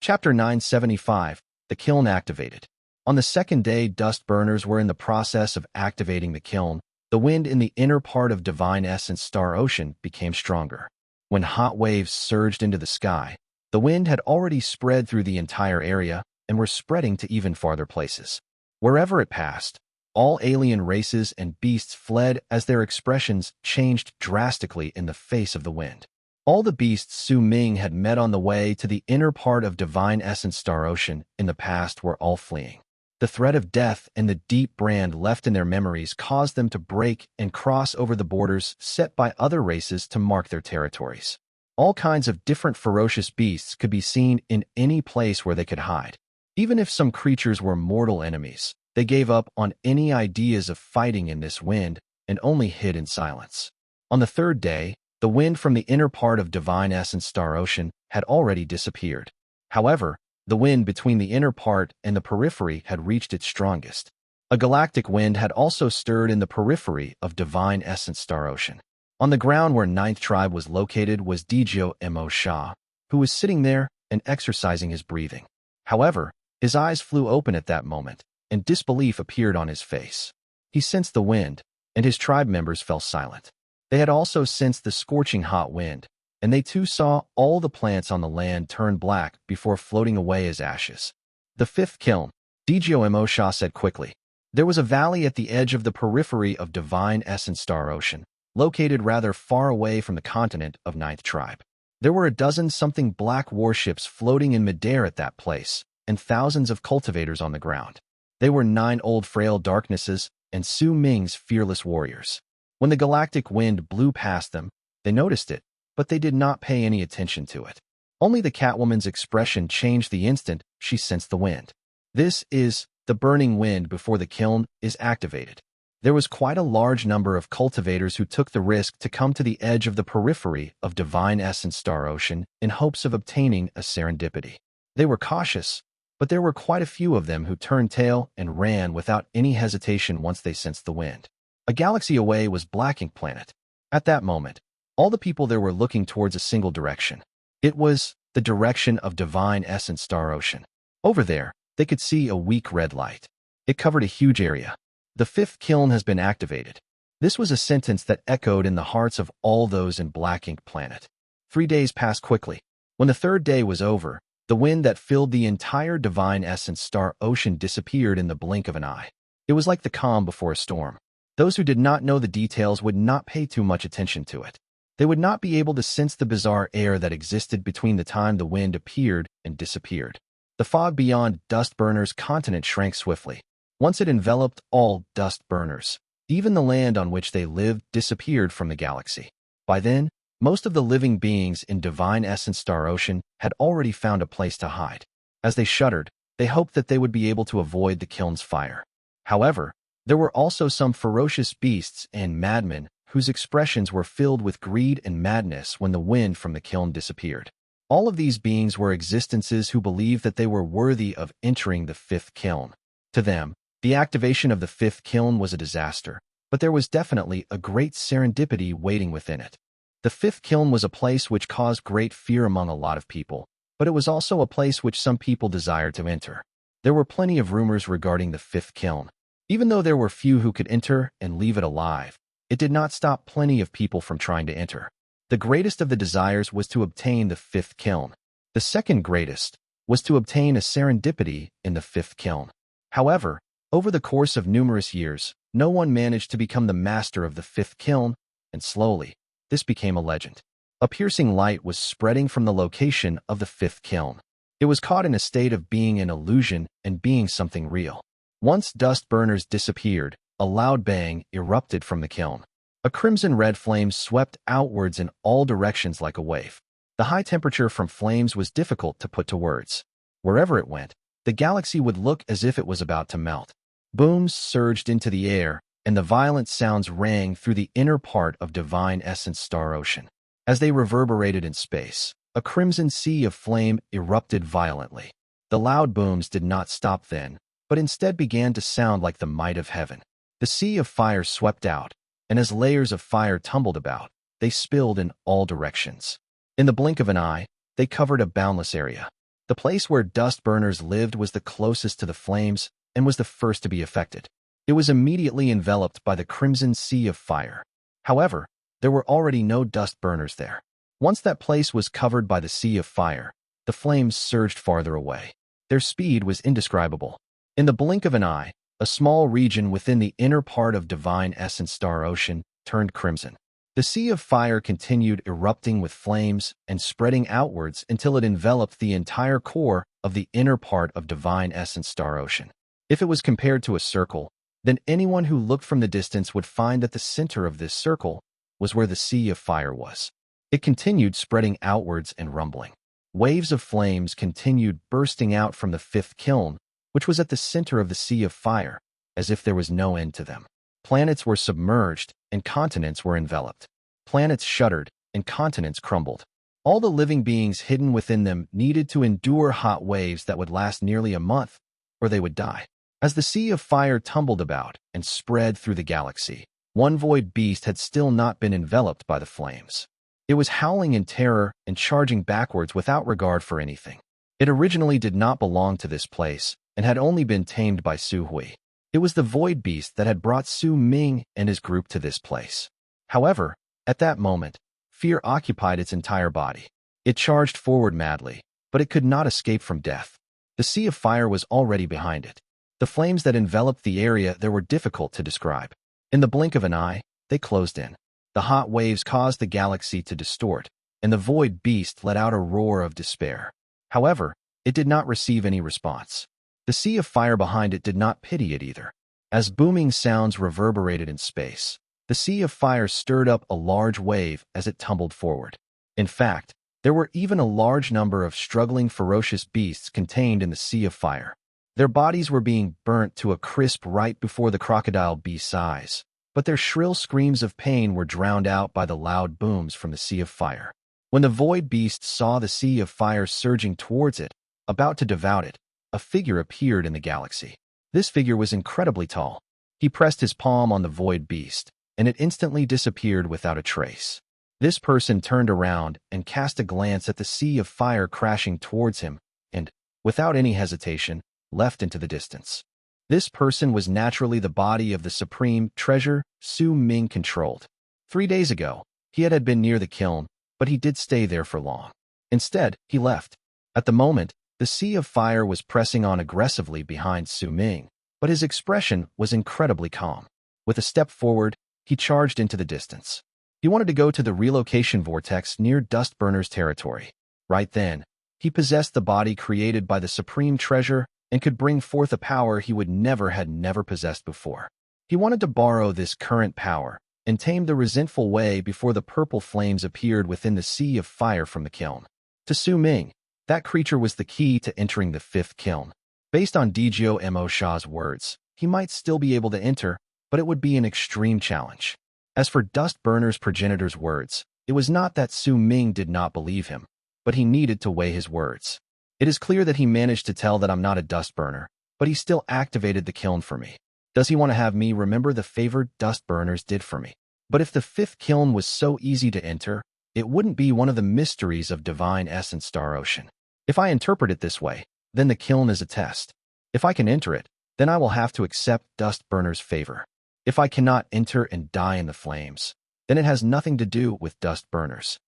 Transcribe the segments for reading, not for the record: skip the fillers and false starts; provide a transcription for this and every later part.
Chapter 975, The Kiln Activated. On the second day, dust burners were in the process of activating the kiln. The wind in the inner part of Divine Essence Star Ocean became stronger. When hot waves surged into the sky, the wind had already spread through the entire area and were spreading to even farther places. Wherever it passed, all alien races and beasts fled as their expressions changed drastically in the face of the wind. All the beasts Ming had met on the way to the inner part of Divine Essence Star Ocean in the past were all fleeing. The threat of death and the deep brand left in their memories caused them to break and cross over the borders set by other races to mark their territories. All kinds of different ferocious beasts could be seen in any place where they could hide. Even if some creatures were mortal enemies, they gave up on any ideas of fighting in this wind and only hid in silence. On the third day, the wind from the inner part of Divine Essence Star Ocean had already disappeared. However, the wind between the inner part and the periphery had reached its strongest. A galactic wind had also stirred in the periphery of Divine Essence Star Ocean. On the ground where Ninth Tribe was located was Zhu You Cai, who was sitting there and exercising his breathing. However, his eyes flew open at that moment, and disbelief appeared on his face. He sensed the wind, and his tribe members fell silent. They had also sensed the scorching hot wind, and they too saw all the plants on the land turn black before floating away as ashes. The fifth kiln, Zhu You Cai said quickly. There was a valley at the edge of the periphery of Divine Essence Star Ocean, located rather far away from the continent of Ninth Tribe. There were a dozen-something black warships floating in midair at that place, and thousands of cultivators on the ground. They were 9 old frail darknesses and Ming's fearless warriors. When the galactic wind blew past them, they noticed it, but they did not pay any attention to it. Only the Catwoman's expression changed the instant she sensed the wind. This is the burning wind before the kiln is activated. There was quite a large number of cultivators who took the risk to come to the edge of the periphery of Divine Essence Star Ocean in hopes of obtaining a serendipity. They were cautious, but there were quite a few of them who turned tail and ran without any hesitation once they sensed the wind. A galaxy away was Black Ink Planet. At that moment, all the people there were looking towards a single direction. It was the direction of Divine Essence Star Ocean. Over there, they could see a weak red light. It covered a huge area. The fifth kiln has been activated. This was a sentence that echoed in the hearts of all those in Black Ink Planet. 3 days passed quickly. When the third day was over, the wind that filled the entire Divine Essence Star Ocean disappeared in the blink of an eye. It was like the calm before a storm. Those who did not know the details would not pay too much attention to it. They would not be able to sense the bizarre air that existed between the time the wind appeared and disappeared. The fog beyond Dust Burner's continent shrank swiftly. Once it enveloped all Dust Burners, even the land on which they lived disappeared from the galaxy. By then, most of the living beings in Divine Essence Star Ocean had already found a place to hide. As they shuddered, they hoped that they would be able to avoid the kiln's fire. However, there were also some ferocious beasts and madmen whose expressions were filled with greed and madness when the wind from the kiln disappeared. All of these beings were existences who believed that they were worthy of entering the fifth kiln. To them, the activation of the fifth kiln was a disaster, but there was definitely a great serendipity waiting within it. The fifth kiln was a place which caused great fear among a lot of people, but it was also a place which some people desired to enter. There were plenty of rumors regarding the fifth kiln. Even though there were few who could enter and leave it alive, it did not stop plenty of people from trying to enter. The greatest of the desires was to obtain the fifth kiln. The second greatest was to obtain a serendipity in the fifth kiln. However, over the course of numerous years, no one managed to become the master of the fifth kiln, and slowly, this became a legend. A piercing light was spreading from the location of the fifth kiln. It was caught in a state of being an illusion and being something real. Once dust burners disappeared, a loud bang erupted from the kiln. A crimson-red flame swept outwards in all directions like a wave. The high temperature from flames was difficult to put to words. Wherever it went, the galaxy would look as if it was about to melt. Booms surged into the air, and the violent sounds rang through the inner part of Divine Essence Star Ocean. As they reverberated in space, a crimson sea of flame erupted violently. The loud booms did not stop then, but instead began to sound like the might of heaven. The sea of fire swept out, and as layers of fire tumbled about, they spilled in all directions. In the blink of an eye, they covered a boundless area. The place where dust burners lived was the closest to the flames and was the first to be affected. It was immediately enveloped by the crimson sea of fire. However, there were already no dust burners there. Once that place was covered by the sea of fire, the flames surged farther away. Their speed was indescribable. In the blink of an eye, a small region within the inner part of Divine Essence Star Ocean turned crimson. The sea of fire continued erupting with flames and spreading outwards until it enveloped the entire core of the inner part of Divine Essence Star Ocean. If it was compared to a circle, then anyone who looked from the distance would find that the center of this circle was where the sea of fire was. It continued spreading outwards and rumbling. Waves of flames continued bursting out from the fifth kiln, which was at the center of the sea of fire, as if there was no end to them. Planets were submerged and continents were enveloped. Planets shuddered and continents crumbled. All the living beings hidden within them needed to endure hot waves that would last nearly a month, or they would die. As the sea of fire tumbled about and spread through the galaxy, one void beast had still not been enveloped by the flames. It was howling in terror and charging backwards without regard for anything. It originally did not belong to this place and had only been tamed by Su Hui. It was the void beast that had brought Su Ming and his group to this place. However, at that moment, fear occupied its entire body. It charged forward madly, but it could not escape from death. The sea of fire was already behind it. The flames that enveloped the area there were difficult to describe. In the blink of an eye, they closed in. The hot waves caused the galaxy to distort, and the void beast let out a roar of despair. However, it did not receive any response. The sea of fire behind it did not pity it either. As booming sounds reverberated in space, the sea of fire stirred up a large wave as it tumbled forward. In fact, there were even a large number of struggling ferocious beasts contained in the sea of fire. Their bodies were being burnt to a crisp right before the crocodile beast's eyes, but their shrill screams of pain were drowned out by the loud booms from the sea of fire. When the void beast saw the sea of fire surging towards it, about to devour it, a figure appeared in the galaxy. This figure was incredibly tall. He pressed his palm on the void beast, and it instantly disappeared without a trace. This person turned around and cast a glance at the sea of fire crashing towards him, and, without any hesitation, left into the distance. This person was naturally the body of the supreme treasure Su Ming controlled. 3 days ago, he had been near the kiln, but he did stay there for long. Instead, he left. At the moment, the sea of fire was pressing on aggressively behind Su Ming, but his expression was incredibly calm. With a step forward, he charged into the distance. He wanted to go to the relocation vortex near Dustburner's territory. Right then, he possessed the body created by the supreme treasure and could bring forth a power he would never possessed before. He wanted to borrow this current power and tame the resentful Wei before the purple flames appeared within the sea of fire from the kiln. To Su Ming, that creature was the key to entering the fifth kiln. Based on Djo Mo Sha's words, he might still be able to enter, but it would be an extreme challenge. As for Dustburner's progenitor's words, it was not that Su Ming did not believe him, but he needed to weigh his words. It is clear that he managed to tell that I'm not a Dustburner, but he still activated the kiln for me. Does he want to have me remember the favor Dustburners did for me? But if the fifth kiln was so easy to enter, it wouldn't be one of the mysteries of Divine Essence Star Ocean. If I interpret it this way, then the kiln is a test. If I can enter it, then I will have to accept Dustburner's favor. If I cannot enter and die in the flames, then it has nothing to do with Dustburners.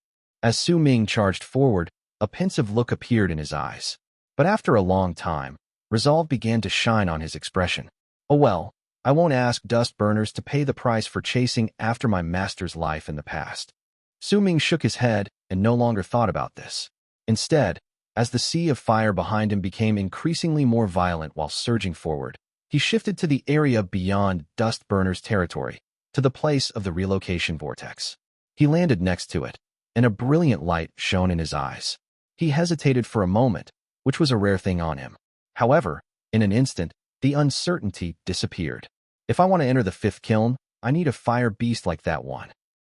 As Su Ming charged forward, a pensive look appeared in his eyes. But after a long time, resolve began to shine on his expression. Oh well, I won't ask Dustburners to pay the price for chasing after my master's life in the past. Su Ming shook his head and no longer thought about this. Instead, as the sea of fire behind him became increasingly more violent while surging forward, he shifted to the area beyond Dustburner's territory, to the place of the relocation vortex. He landed next to it, and a brilliant light shone in his eyes. He hesitated for a moment, which was a rare thing on him. However, in an instant, the uncertainty disappeared. If I want to enter the fifth kiln, I need a fire beast like that one.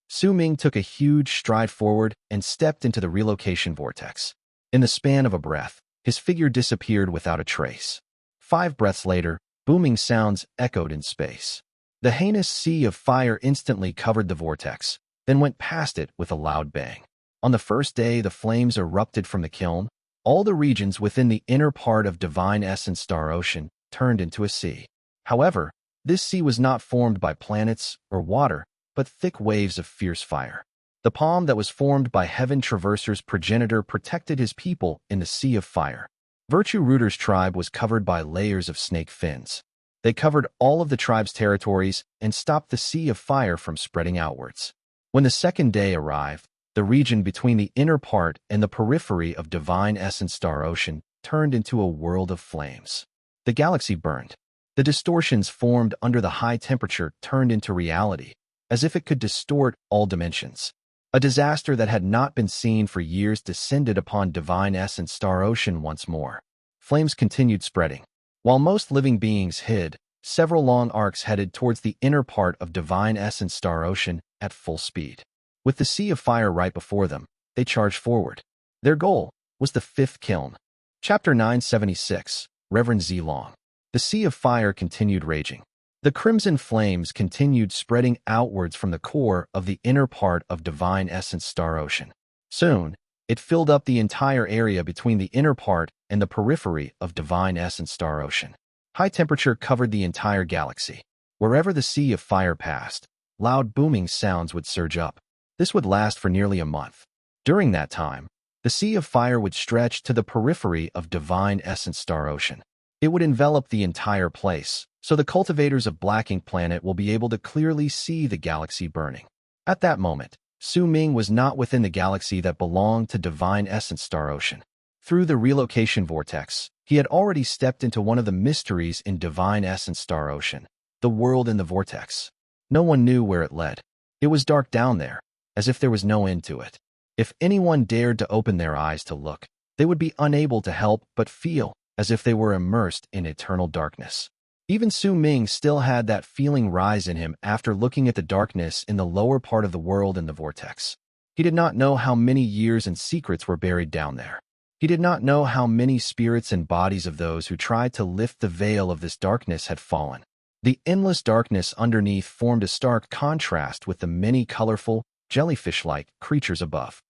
Su Ming took a huge stride forward and stepped into the relocation vortex. In the span of a breath, his figure disappeared without a trace. 5 breaths later, booming sounds echoed in space. The heinous sea of fire instantly covered the vortex, then went past it with a loud bang. On the first day the flames erupted from the kiln, All the regions within the inner part of Divine Essence Star Ocean turned into a sea. However, this sea was not formed by planets or water, but thick waves of fierce fire. The palm that was formed by Heaven Traverser's progenitor protected his people in the sea of fire. Virtue Rooter's tribe was covered by layers of snake fins. They covered all of the tribe's territories and stopped the sea of fire from spreading outwards. When the second day arrived, the region between the inner part and the periphery of Divine Essence Star Ocean turned into a world of flames. The galaxy burned. The distortions formed under the high temperature turned into reality, as if it could distort all dimensions. A disaster that had not been seen for years descended upon Divine Essence Star Ocean once more. Flames continued spreading. While most living beings hid, several long arcs headed towards the inner part of Divine Essence Star Ocean at full speed. With the sea of fire right before them, they charged forward. Their goal was the fifth kiln. Chapter 976, Reverend Zilong. The sea of fire continued raging. The crimson flames continued spreading outwards from the core of the inner part of Divine Essence Star Ocean. Soon, it filled up the entire area between the inner part and the periphery of Divine Essence Star Ocean. High temperature covered the entire galaxy. Wherever the sea of fire passed, loud booming sounds would surge up. This would last for nearly a month. During that time, the sea of fire would stretch to the periphery of Divine Essence Star Ocean. It would envelop the entire place, so the cultivators of Black Ink Planet will be able to clearly see the galaxy burning. At that moment, Ming was not within the galaxy that belonged to Divine Essence Star Ocean. Through the relocation vortex, he had already stepped into one of the mysteries in Divine Essence Star Ocean, the world in the vortex. No one knew where it led. It was dark down there, as if there was no end to it. If anyone dared to open their eyes to look, they would be unable to help but feel as if they were immersed in eternal darkness. Even Ming still had that feeling rise in him after looking at the darkness in the lower part of the world in the vortex. He did not know how many years and secrets were buried down there. He did not know how many spirits and bodies of those who tried to lift the veil of this darkness had fallen. The endless darkness underneath formed a stark contrast with the many colorful, jellyfish-like creatures above.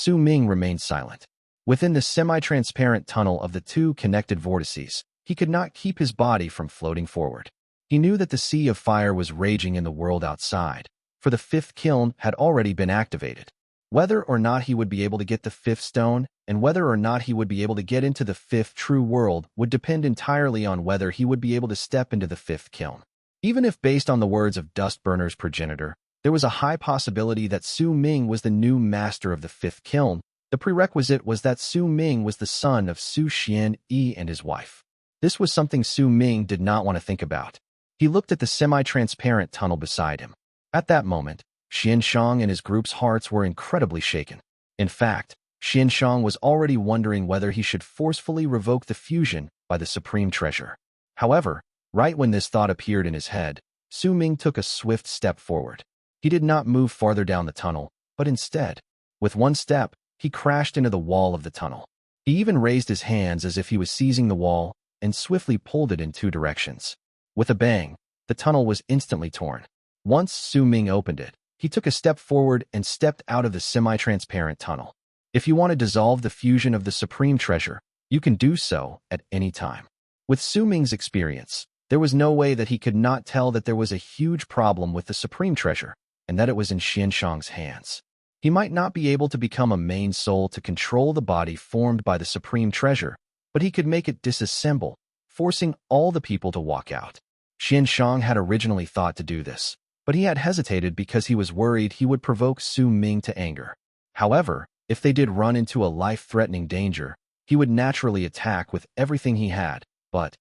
Ming remained silent. Within the semi-transparent tunnel of the two connected vortices, he could not keep his body from floating forward. He knew that the sea of fire was raging in the world outside, for the fifth kiln had already been activated. Whether or not he would be able to get the fifth stone, and whether or not he would be able to get into the fifth true world would depend entirely on whether he would be able to step into the fifth kiln. Even if based on the words of Dustburner's progenitor, there was a high possibility that Ming was the new master of the fifth kiln, the prerequisite was that Ming was the son of Xian Yi and his wife. This was something Ming did not want to think about. He looked at the semi-transparent tunnel beside him. At that moment, Xianshang and his group's hearts were incredibly shaken. In fact, Xianshang was already wondering whether he should forcefully revoke the fusion by the Supreme Treasure. However, right when this thought appeared in his head, Ming took a swift step forward. He did not move farther down the tunnel, but instead, with one step, he crashed into the wall of the tunnel. He even raised his hands as if he was seizing the wall and swiftly pulled it in two directions. With a bang, the tunnel was instantly torn. Once Ming opened it, he took a step forward and stepped out of the semi-transparent tunnel. If you want to dissolve the fusion of the Supreme Treasure, you can do so at any time. With Ming's experience, there was no way that he could not tell that there was a huge problem with the Supreme Treasure, and that it was in Xianshang's hands. He might not be able to become a main soul to control the body formed by the Supreme Treasure, but he could make it disassemble, forcing all the people to walk out. Xianshang had originally thought to do this, but he had hesitated because he was worried he would provoke Ming to anger. However, if they did run into a life-threatening danger, he would naturally attack with everything he had, but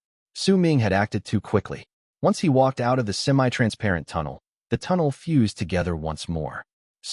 Ming had acted too quickly. Once he walked out of the semi-transparent tunnel, the tunnel fused together once more.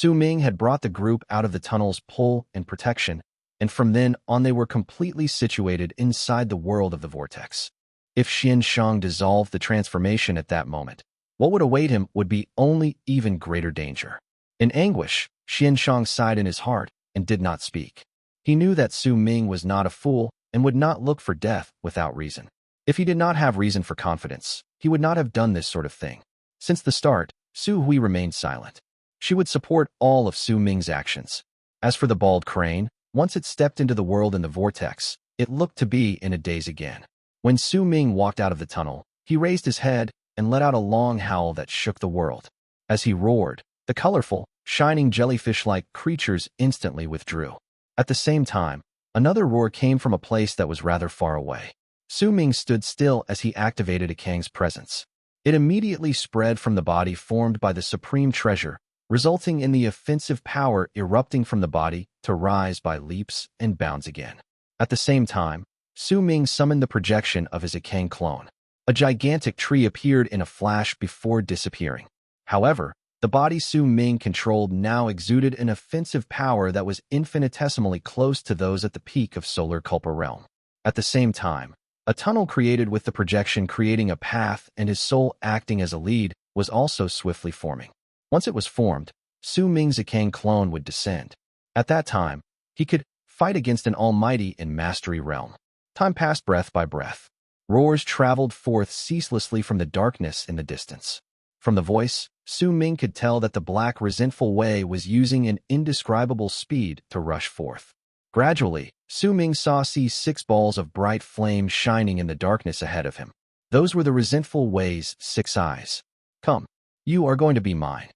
Ming had brought the group out of the tunnel's pull and protection, and from then on they were completely situated inside the world of the vortex. If Xianshang dissolved the transformation at that moment, what would await him would be only even greater danger. In anguish, Xianshang sighed in his heart and did not speak. He knew that Ming was not a fool and would not look for death without reason. If he did not have reason for confidence, he would not have done this sort of thing. Since the start, Hui remained silent. She would support all of Ming's actions. As for the bald crane, Once it stepped into the world in the vortex, it looked to be in a daze again. When Su Ming walked out of the tunnel, he raised his head and let out a long howl that shook the world. As he roared, the colorful, shining jellyfish-like creatures instantly withdrew. At the same time, another roar came from a place that was rather far away. Su Ming stood still as he activated a Kang's presence. It immediately spread from the body formed by the supreme treasure, resulting in the offensive power erupting from the body to rise by leaps and bounds again. At the same time, Su Ming summoned the projection of his Kang clone. A gigantic tree appeared in a flash before disappearing. However, the body Su Ming controlled now exuded an offensive power that was infinitesimally close to those at the peak of Solar Culpa realm. At the same time, a tunnel created with the projection creating a path and his soul acting as a lead was also swiftly forming. Once it was formed, Su Ming's Kang clone would descend. At that time, he could fight against an almighty in Mastery realm. Time passed breath by breath. Roars traveled forth ceaselessly from the darkness in the distance. From the voice, Su Ming could tell that the black Resentful Wei was using an indescribable speed to rush forth. Gradually, Su Ming saw 6 balls of bright flame shining in the darkness ahead of him. Those were the Resentful Wei's 6 eyes. Come, you are going to be mine.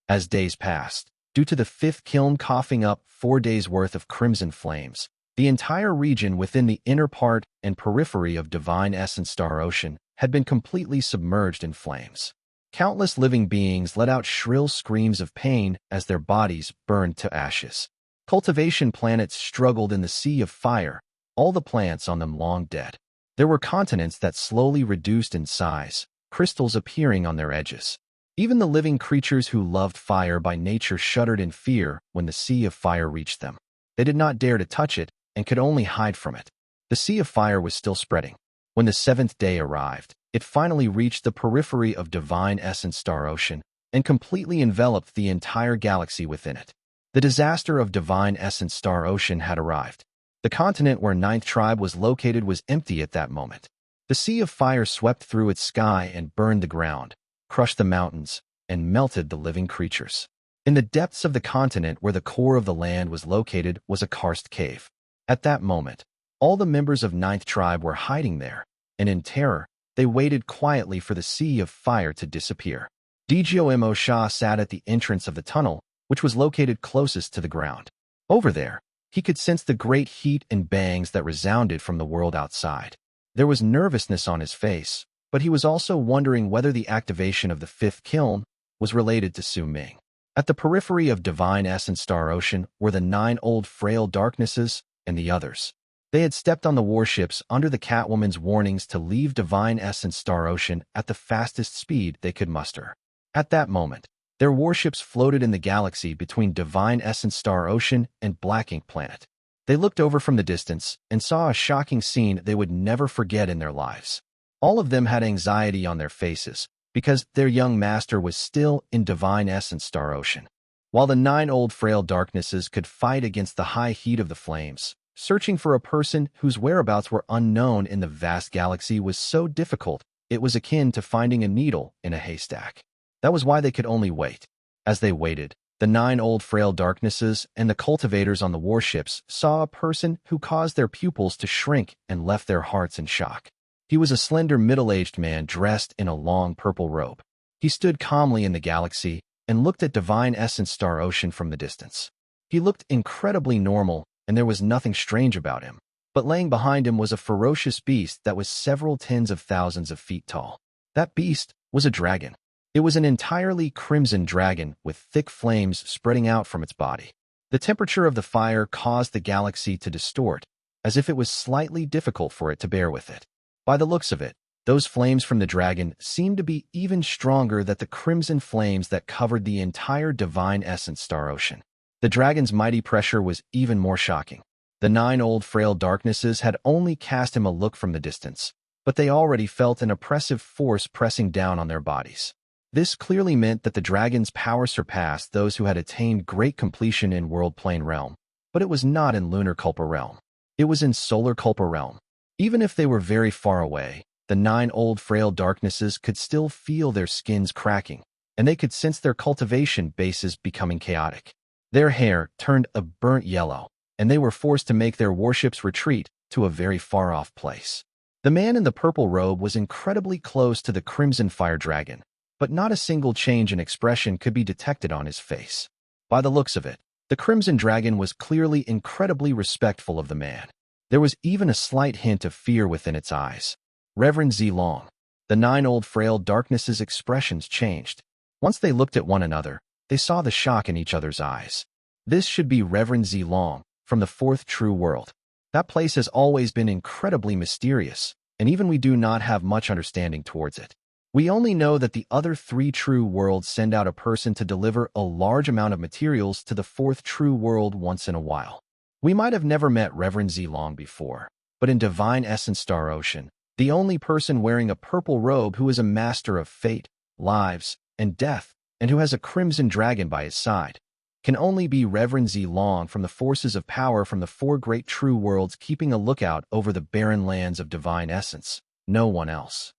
As days passed, due to the 5th kiln coughing up 4 days' worth of crimson flames, the entire region within the inner part and periphery of Divine Essence Star Ocean had been completely submerged in flames. Countless living beings let out shrill screams of pain as their bodies burned to ashes. Cultivation planets struggled in the sea of fire, all the plants on them long dead. There were continents that slowly reduced in size, crystals appearing on their edges. Even the living creatures who loved fire by nature shuddered in fear when the sea of fire reached them. They did not dare to touch it and could only hide from it. The sea of fire was still spreading. When the 7th day arrived, it finally reached the periphery of Divine Essence Star Ocean and completely enveloped the entire galaxy within it. The disaster of Divine Essence Star Ocean had arrived. The continent where 9th Tribe was located was empty at that moment. The sea of fire swept through its sky and burned the ground, crushed the mountains, and melted the living creatures. In the depths of the continent where the core of the land was located was a karst cave. At that moment, all the members of 9th Tribe were hiding there, and in terror, they waited quietly for the sea of fire to disappear. Dgomo Sha sat at the entrance of the tunnel, which was located closest to the ground. Over there, he could sense the great heat and bangs that resounded from the world outside. There was nervousness on his face, but he was also wondering whether the activation of the 5th kiln was related to Su Ming. At the periphery of Divine Essence Star Ocean were the 9 old frail darknesses and the others. They had stepped on the warships under the Catwoman's warnings to leave Divine Essence Star Ocean at the fastest speed they could muster. At that moment, their warships floated in the galaxy between Divine Essence Star Ocean and Black Ink Planet. They looked over from the distance and saw a shocking scene they would never forget in their lives. All of them had anxiety on their faces because their young master was still in Divine Essence Star Ocean. While the 9 old frail darknesses could fight against the high heat of the flames, searching for a person whose whereabouts were unknown in the vast galaxy was so difficult, it was akin to finding a needle in a haystack. That was why they could only wait. As they waited, the 9 old frail darknesses and the cultivators on the warships saw a person who caused their pupils to shrink and left their hearts in shock. He was a slender middle-aged man dressed in a long purple robe. He stood calmly in the galaxy and looked at Divine Essence Star Ocean from the distance. He looked incredibly normal, and there was nothing strange about him. But laying behind him was a ferocious beast that was several tens of thousands of feet tall. That beast was a dragon. It was an entirely crimson dragon with thick flames spreading out from its body. The temperature of the fire caused the galaxy to distort, as if it was slightly difficult for it to bear with it. By the looks of it, those flames from the dragon seemed to be even stronger than the crimson flames that covered the entire Divine Essence Star Ocean. The dragon's mighty pressure was even more shocking. The 9 old frail darknesses had only cast him a look from the distance, but they already felt an oppressive force pressing down on their bodies. This clearly meant that the dragon's power surpassed those who had attained great completion in World Plane Realm, but it was not in Lunar Culpa Realm. It was in Solar Culpa Realm. Even if they were very far away, the 9 old frail darknesses could still feel their skins cracking, and they could sense their cultivation bases becoming chaotic. Their hair turned a burnt yellow, and they were forced to make their warships retreat to a very far-off place. The man in the purple robe was incredibly close to the crimson fire dragon, but not a single change in expression could be detected on his face. By the looks of it, the crimson dragon was clearly incredibly respectful of the man. There was even a slight hint of fear within its eyes. Reverend Zilong. The 9 old frail darknesses' expressions changed. Once they looked at one another, they saw the shock in each other's eyes. This should be Reverend Zilong, from the 4th True World. That place has always been incredibly mysterious, and even we do not have much understanding towards it. We only know that the other 3 True Worlds send out a person to deliver a large amount of materials to the 4th True World once in a while. We might have never met Reverend Zilong before, but in Divine Essence Star Ocean, the only person wearing a purple robe who is a master of fate, lives, and death, and who has a crimson dragon by his side, can only be Reverend Zilong from the forces of power from the 4 great true worlds keeping a lookout over the barren lands of divine essence. No one else.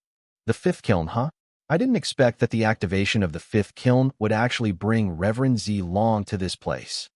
The 5th kiln, huh? I didn't expect that the activation of the 5th kiln would actually bring Reverend Zilong to this place.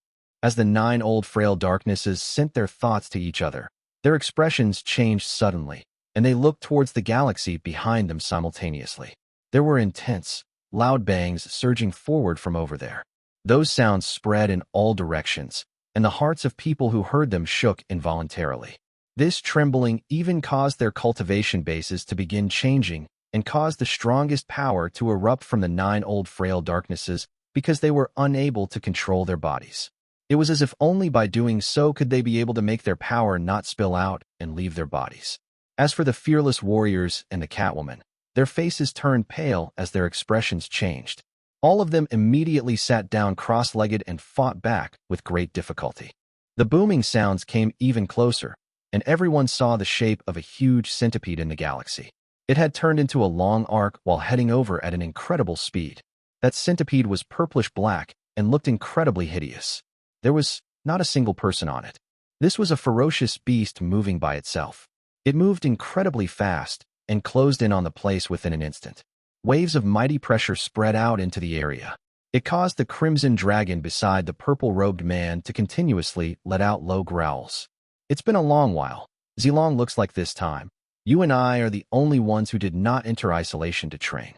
As the 9 old frail darknesses sent their thoughts to each other, their expressions changed suddenly, and they looked towards the galaxy behind them simultaneously. There were intense, loud bangs surging forward from over there. Those sounds spread in all directions, and the hearts of people who heard them shook involuntarily. This trembling even caused their cultivation bases to begin changing and caused the strongest power to erupt from the 9 old frail darknesses because they were unable to control their bodies. It was as if only by doing so could they be able to make their power not spill out and leave their bodies. As for the fearless warriors and the Catwoman, their faces turned pale as their expressions changed. All of them immediately sat down cross-legged and fought back with great difficulty. The booming sounds came even closer, and everyone saw the shape of a huge centipede in the galaxy. It had turned into a long arc while heading over at an incredible speed. That centipede was purplish-black and looked incredibly hideous. There was not a single person on it. This was a ferocious beast moving by itself. It moved incredibly fast and closed in on the place within an instant. Waves of mighty pressure spread out into the area. It caused the crimson dragon beside the purple-robed man to continuously let out low growls. It's been a long while. Zilong looks like this time. You and I are the only ones who did not enter isolation to train.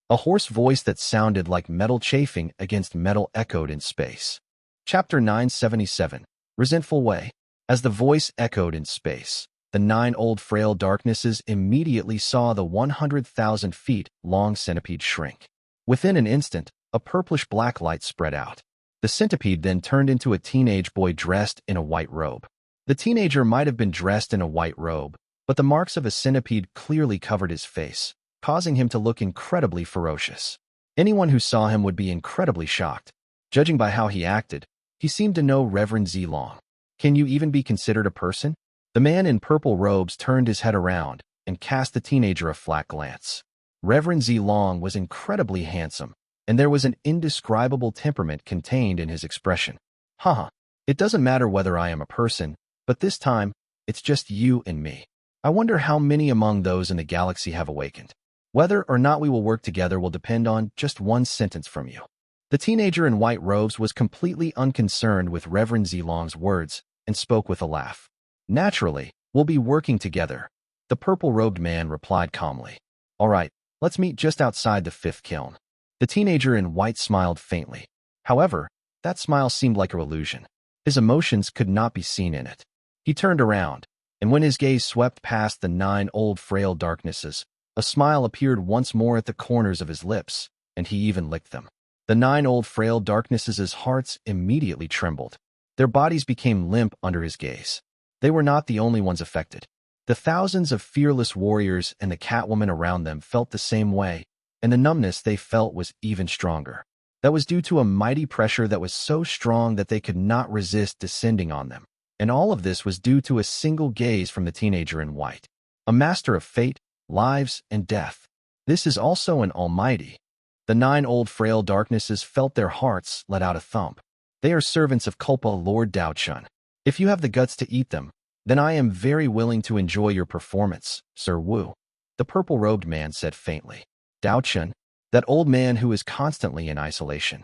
A hoarse voice that sounded like metal chafing against metal echoed in space. Chapter 977, Resentful Wei. As the voice echoed in space, the 9 old frail darknesses immediately saw the 100,000 feet long centipede shrink. Within an instant, a purplish-black light spread out. The centipede then turned into a teenage boy dressed in a white robe. The teenager might have been dressed in a white robe, but the marks of a centipede clearly covered his face, causing him to look incredibly ferocious. Anyone who saw him would be incredibly shocked. Judging by how he acted, he seemed to know Reverend Zilong. Can you even be considered a person? The man in purple robes turned his head around and cast the teenager a flat glance. Reverend Zilong was incredibly handsome, and there was an indescribable temperament contained in his expression. Haha, it doesn't matter whether I am a person, but this time, it's just you and me. I wonder how many among those in the galaxy have awakened. Whether or not we will work together will depend on just one sentence from you. The teenager in white robes was completely unconcerned with Reverend Zilong's words and spoke with a laugh. Naturally, we'll be working together. The purple-robed man replied calmly. All right, let's meet just outside the 5th kiln. The teenager in white smiled faintly. However, that smile seemed like an illusion. His emotions could not be seen in it. He turned around, and when his gaze swept past the 9 old frail darknesses, a smile appeared once more at the corners of his lips, and he even licked them. The 9 old frail darknesses' hearts immediately trembled. Their bodies became limp under his gaze. They were not the only ones affected. The thousands of fearless warriors and the Catwoman around them felt the same way, and the numbness they felt was even stronger. That was due to a mighty pressure that was so strong that they could not resist descending on them. And all of this was due to a single gaze from the teenager in white. A master of fate, lives, and death. This is also an almighty. The 9 old frail darknesses felt their hearts let out a thump. They are servants of Culpa Lord Daochun. If you have the guts to eat them, then I am very willing to enjoy your performance, Sir Wu. The purple-robed man said faintly. Daochun, that old man who is constantly in isolation.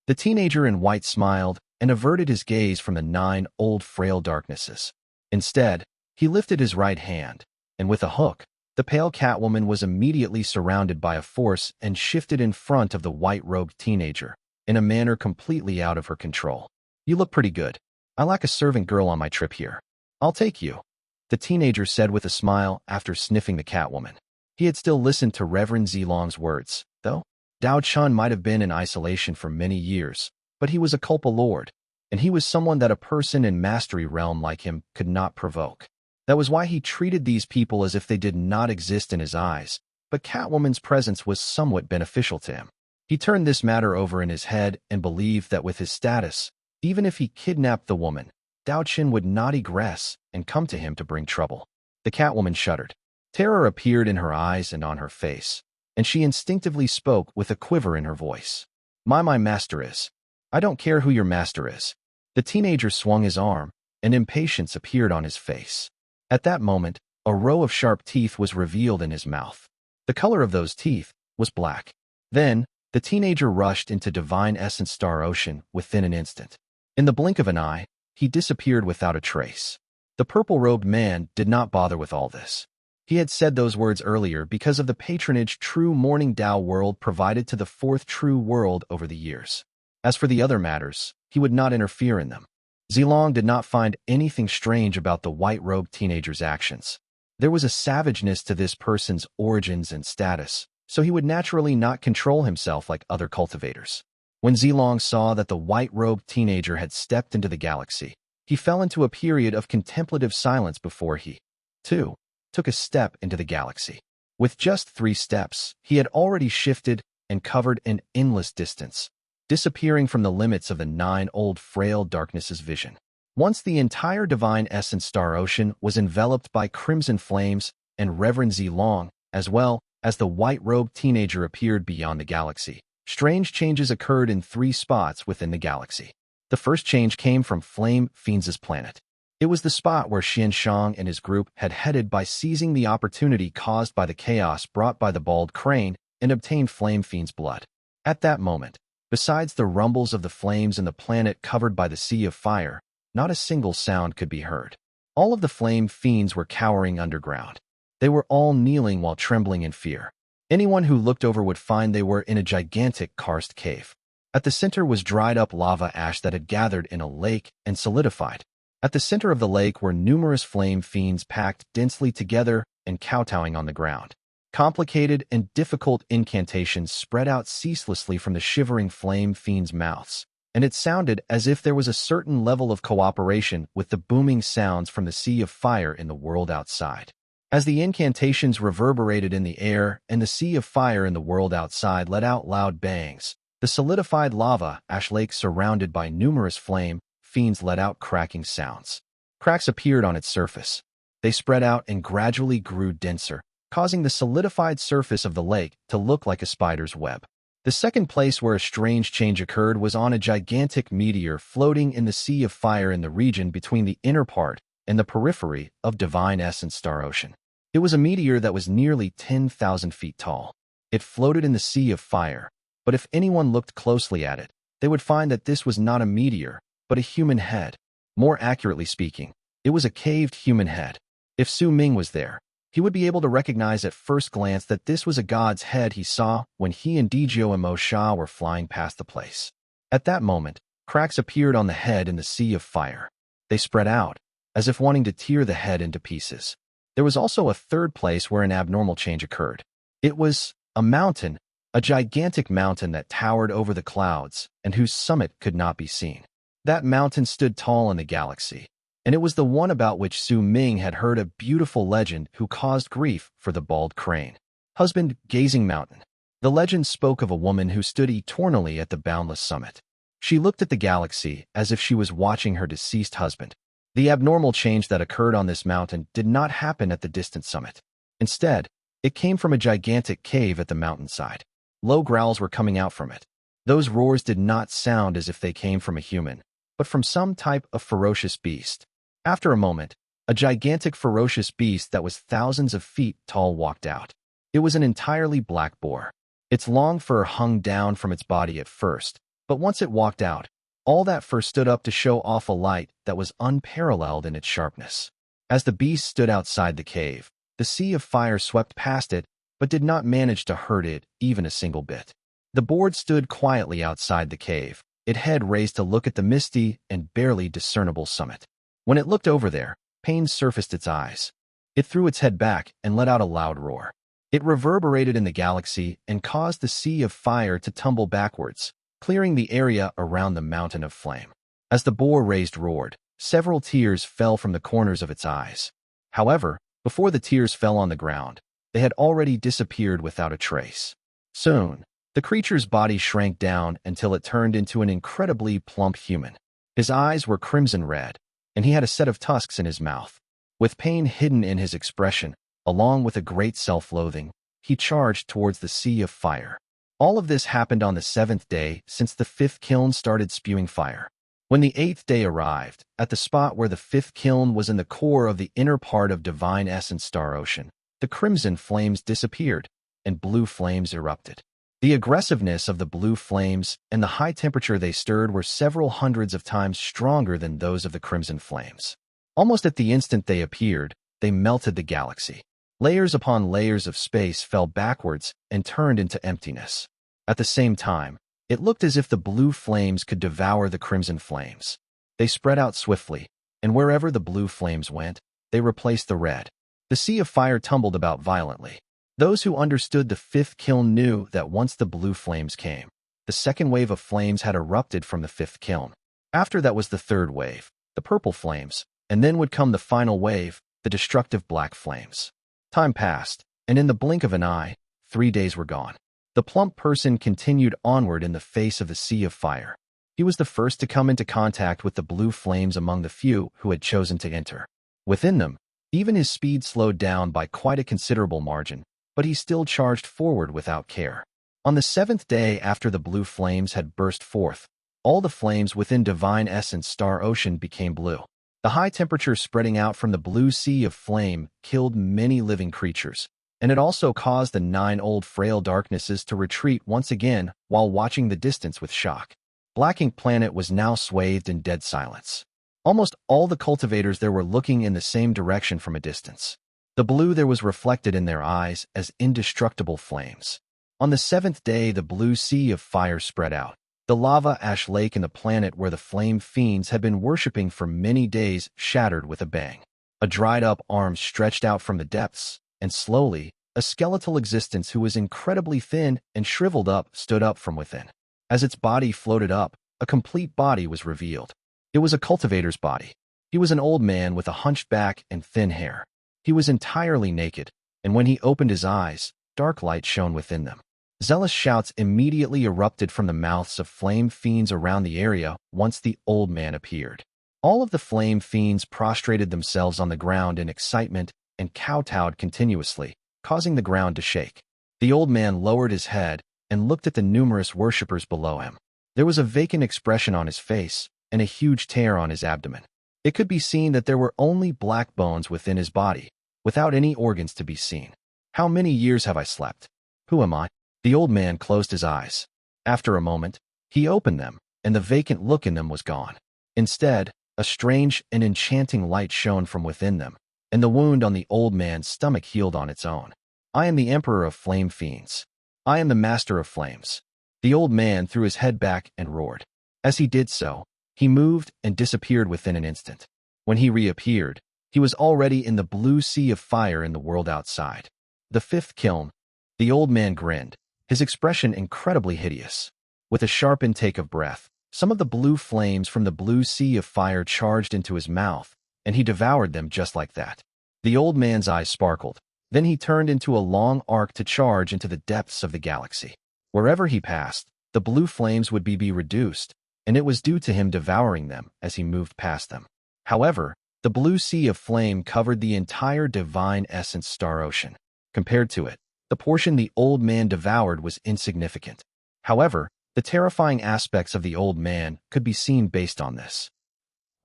The teenager in white smiled and averted his gaze from the 9 old frail darknesses. Instead, he lifted his right hand, and with a hook, the pale Catwoman was immediately surrounded by a force and shifted in front of the white-robed teenager, in a manner completely out of her control. "You look pretty good. I lack a servant girl on my trip here. I'll take you," the teenager said with a smile after sniffing the Catwoman. He had still listened to Reverend Zilong's words, though Dao Chun might have been in isolation for many years, but he was a Culpa Lord, and he was someone that a person in Mastery Realm like him could not provoke. That was why he treated these people as if they did not exist in his eyes, but Catwoman's presence was somewhat beneficial to him. He turned this matter over in his head and believed that with his status, even if he kidnapped the woman, Dao Chin would not egress and come to him to bring trouble. The Catwoman shuddered. Terror appeared in her eyes and on her face, and she instinctively spoke with a quiver in her voice. My master is. I don't care who your master is." The teenager swung his arm, and impatience appeared on his face. At that moment, a row of sharp teeth was revealed in his mouth. The color of those teeth was black. Then, the teenager rushed into Divine Essence Star Ocean within an instant. In the blink of an eye, he disappeared without a trace. The purple-robed man did not bother with all this. He had said those words earlier because of the patronage true Morning Dao world provided to the fourth true world over the years. As for the other matters, he would not interfere in them. Zilong did not find anything strange about the white-robed teenager's actions. There was a savageness to this person's origins and status, so he would naturally not control himself like other cultivators. When Zilong saw that the white-robed teenager had stepped into the galaxy, he fell into a period of contemplative silence before he, too, took a step into the galaxy. With just 3 steps, he had already shifted and covered an endless distance, disappearing from the limits of the 9 old frail darknesses' vision. Once the entire Divine Essence Star Ocean was enveloped by crimson flames, and Reverend Zilong, as well as the white-robed teenager appeared beyond the galaxy, strange changes occurred in 3 spots within the galaxy. The first change came from Flame Fiends' planet. It was the spot where Xian Shang and his group had headed by seizing the opportunity caused by the chaos brought by the bald crane and obtained Flame Fiend's blood. At that moment, besides the rumbles of the flames in the planet covered by the sea of fire, not a single sound could be heard. All of the Flame Fiends were cowering underground. They were all kneeling while trembling in fear. Anyone who looked over would find they were in a gigantic karst cave. At the center was dried-up lava ash that had gathered in a lake and solidified. At the center of the lake were numerous Flame Fiends packed densely together and kowtowing on the ground. Complicated and difficult incantations spread out ceaselessly from the shivering Flame Fiends' mouths, and it sounded as if there was a certain level of cooperation with the booming sounds from the sea of fire in the world outside. As the incantations reverberated in the air and the sea of fire in the world outside let out loud bangs, the solidified lava ash lake surrounded by numerous Flame Fiends let out cracking sounds. Cracks appeared on its surface. They spread out and gradually grew denser, causing the solidified surface of the lake to look like a spider's web. The second place where a strange change occurred was on a gigantic meteor floating in the sea of fire in the region between the inner part and the periphery of Divine Essence Star Ocean. It was a meteor that was nearly 10,000 feet tall. It floated in the sea of fire, but if anyone looked closely at it, they would find that this was not a meteor, but a human head. More accurately speaking, it was a caved human head. If Su Ming was there, he would be able to recognize at first glance that this was a god's head he saw when he and Dijio and Mo Sha were flying past the place. At that moment, cracks appeared on the head in the sea of fire. They spread out, as if wanting to tear the head into pieces. There was also a third place where an abnormal change occurred. It was a mountain, a gigantic mountain that towered over the clouds and whose summit could not be seen. That mountain stood tall in the galaxy, and it was the one about which Su Ming had heard a beautiful legend who caused grief for the bald crane. Husband, Gazing Mountain. The legend spoke of a woman who stood eternally at the boundless summit. She looked at the galaxy as if she was watching her deceased husband. The abnormal change that occurred on this mountain did not happen at the distant summit. Instead, it came from a gigantic cave at the mountainside. Low growls were coming out from it. Those roars did not sound as if they came from a human, but from some type of ferocious beast. After a moment, a gigantic ferocious beast that was thousands of feet tall walked out. It was an entirely black boar. Its long fur hung down from its body at first, but once it walked out, All that first stood up to show off a light that was unparalleled in its sharpness. As the beast stood outside the cave, the sea of fire swept past it, but did not manage to hurt it even a single bit. The board stood quietly outside the cave, its head raised to look at the misty and barely discernible summit. When it looked over there, pain surfaced its eyes. It threw its head back and let out a loud roar. It reverberated in the galaxy and caused the sea of fire to tumble backwards, clearing the area around the mountain of flame. As the boar raised roared, several tears fell from the corners of its eyes. However, before the tears fell on the ground, they had already disappeared without a trace. Soon, the creature's body shrank down until it turned into an incredibly plump human. His eyes were crimson red, and he had a set of tusks in his mouth. With pain hidden in his expression, along with a great self-loathing, he charged towards the sea of fire. All of this happened on the 7th day since the 5th kiln started spewing fire. When the 8th day arrived, at the spot where the 5th kiln was in the core of the inner part of Divine Essence Star Ocean, the crimson flames disappeared, and blue flames erupted. The aggressiveness of the blue flames and the high temperature they stirred were several hundreds of times stronger than those of the crimson flames. Almost at the instant they appeared, they melted the galaxy. Layers upon layers of space fell backwards and turned into emptiness. At the same time, it looked as if the blue flames could devour the crimson flames. They spread out swiftly, and wherever the blue flames went, they replaced the red. The sea of fire tumbled about violently. Those who understood the 5th kiln knew that once the blue flames came, the second wave of flames had erupted from the 5th kiln. After that was the 3rd wave, the purple flames, and then would come the final wave, the destructive black flames. Time passed, and in the blink of an eye, 3 days were gone. The plump person continued onward in the face of the sea of fire. He was the first to come into contact with the blue flames among the few who had chosen to enter. Within them, even his speed slowed down by quite a considerable margin, but he still charged forward without care. On the 7th day after the blue flames had burst forth, all the flames within Divine Essence Star Ocean became blue. The high temperature spreading out from the blue sea of flame killed many living creatures, and it also caused the 9 old frail darknesses to retreat once again while watching the distance with shock. Black Ink Planet was now swathed in dead silence. Almost all the cultivators there were looking in the same direction from a distance. The blue there was reflected in their eyes as indestructible flames. On the 7th day, the blue sea of fire spread out. The lava ash lake in the planet where the flame fiends had been worshipping for many days shattered with a bang. A dried-up arm stretched out from the depths, and slowly, a skeletal existence who was incredibly thin and shriveled up stood up from within. As its body floated up, a complete body was revealed. It was a cultivator's body. He was an old man with a hunched back and thin hair. He was entirely naked, and when he opened his eyes, dark light shone within them. Zealous shouts immediately erupted from the mouths of flame fiends around the area once the old man appeared. All of the flame fiends prostrated themselves on the ground in excitement and kowtowed continuously, causing the ground to shake. The old man lowered his head and looked at the numerous worshippers below him. There was a vacant expression on his face and a huge tear on his abdomen. It could be seen that there were only black bones within his body, without any organs to be seen. How many years have I slept? Who am I? The old man closed his eyes. After a moment, he opened them, and the vacant look in them was gone. Instead, a strange and enchanting light shone from within them, and the wound on the old man's stomach healed on its own. I am the Emperor of Flame Fiends. I am the Master of Flames. The old man threw his head back and roared. As he did so, he moved and disappeared within an instant. When he reappeared, he was already in the blue sea of fire in the world outside. The 5th kiln. The old man grinned, his expression incredibly hideous. With a sharp intake of breath, some of the blue flames from the blue sea of fire charged into his mouth, and he devoured them just like that. The old man's eyes sparkled. Then he turned into a long arc to charge into the depths of the galaxy. Wherever he passed, the blue flames would be reduced, and it was due to him devouring them as he moved past them. However, the blue sea of flame covered the entire Divine Essence Star Ocean. Compared to it, the portion the old man devoured was insignificant. However, the terrifying aspects of the old man could be seen based on this.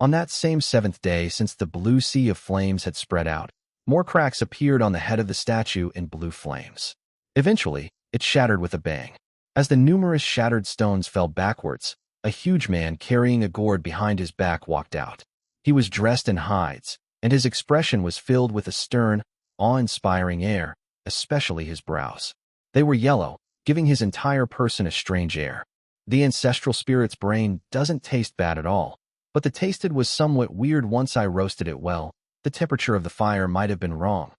On that same 7th day, since the blue sea of flames had spread out, more cracks appeared on the head of the statue in blue flames. Eventually, it shattered with a bang. As the numerous shattered stones fell backwards, a huge man carrying a gourd behind his back walked out. He was dressed in hides, and his expression was filled with a stern, awe-inspiring air, especially his brows. They were yellow, giving his entire person a strange air. The ancestral spirit's brain doesn't taste bad at all, but the tasted was somewhat weird once I roasted it well. The temperature of the fire might have been wrong.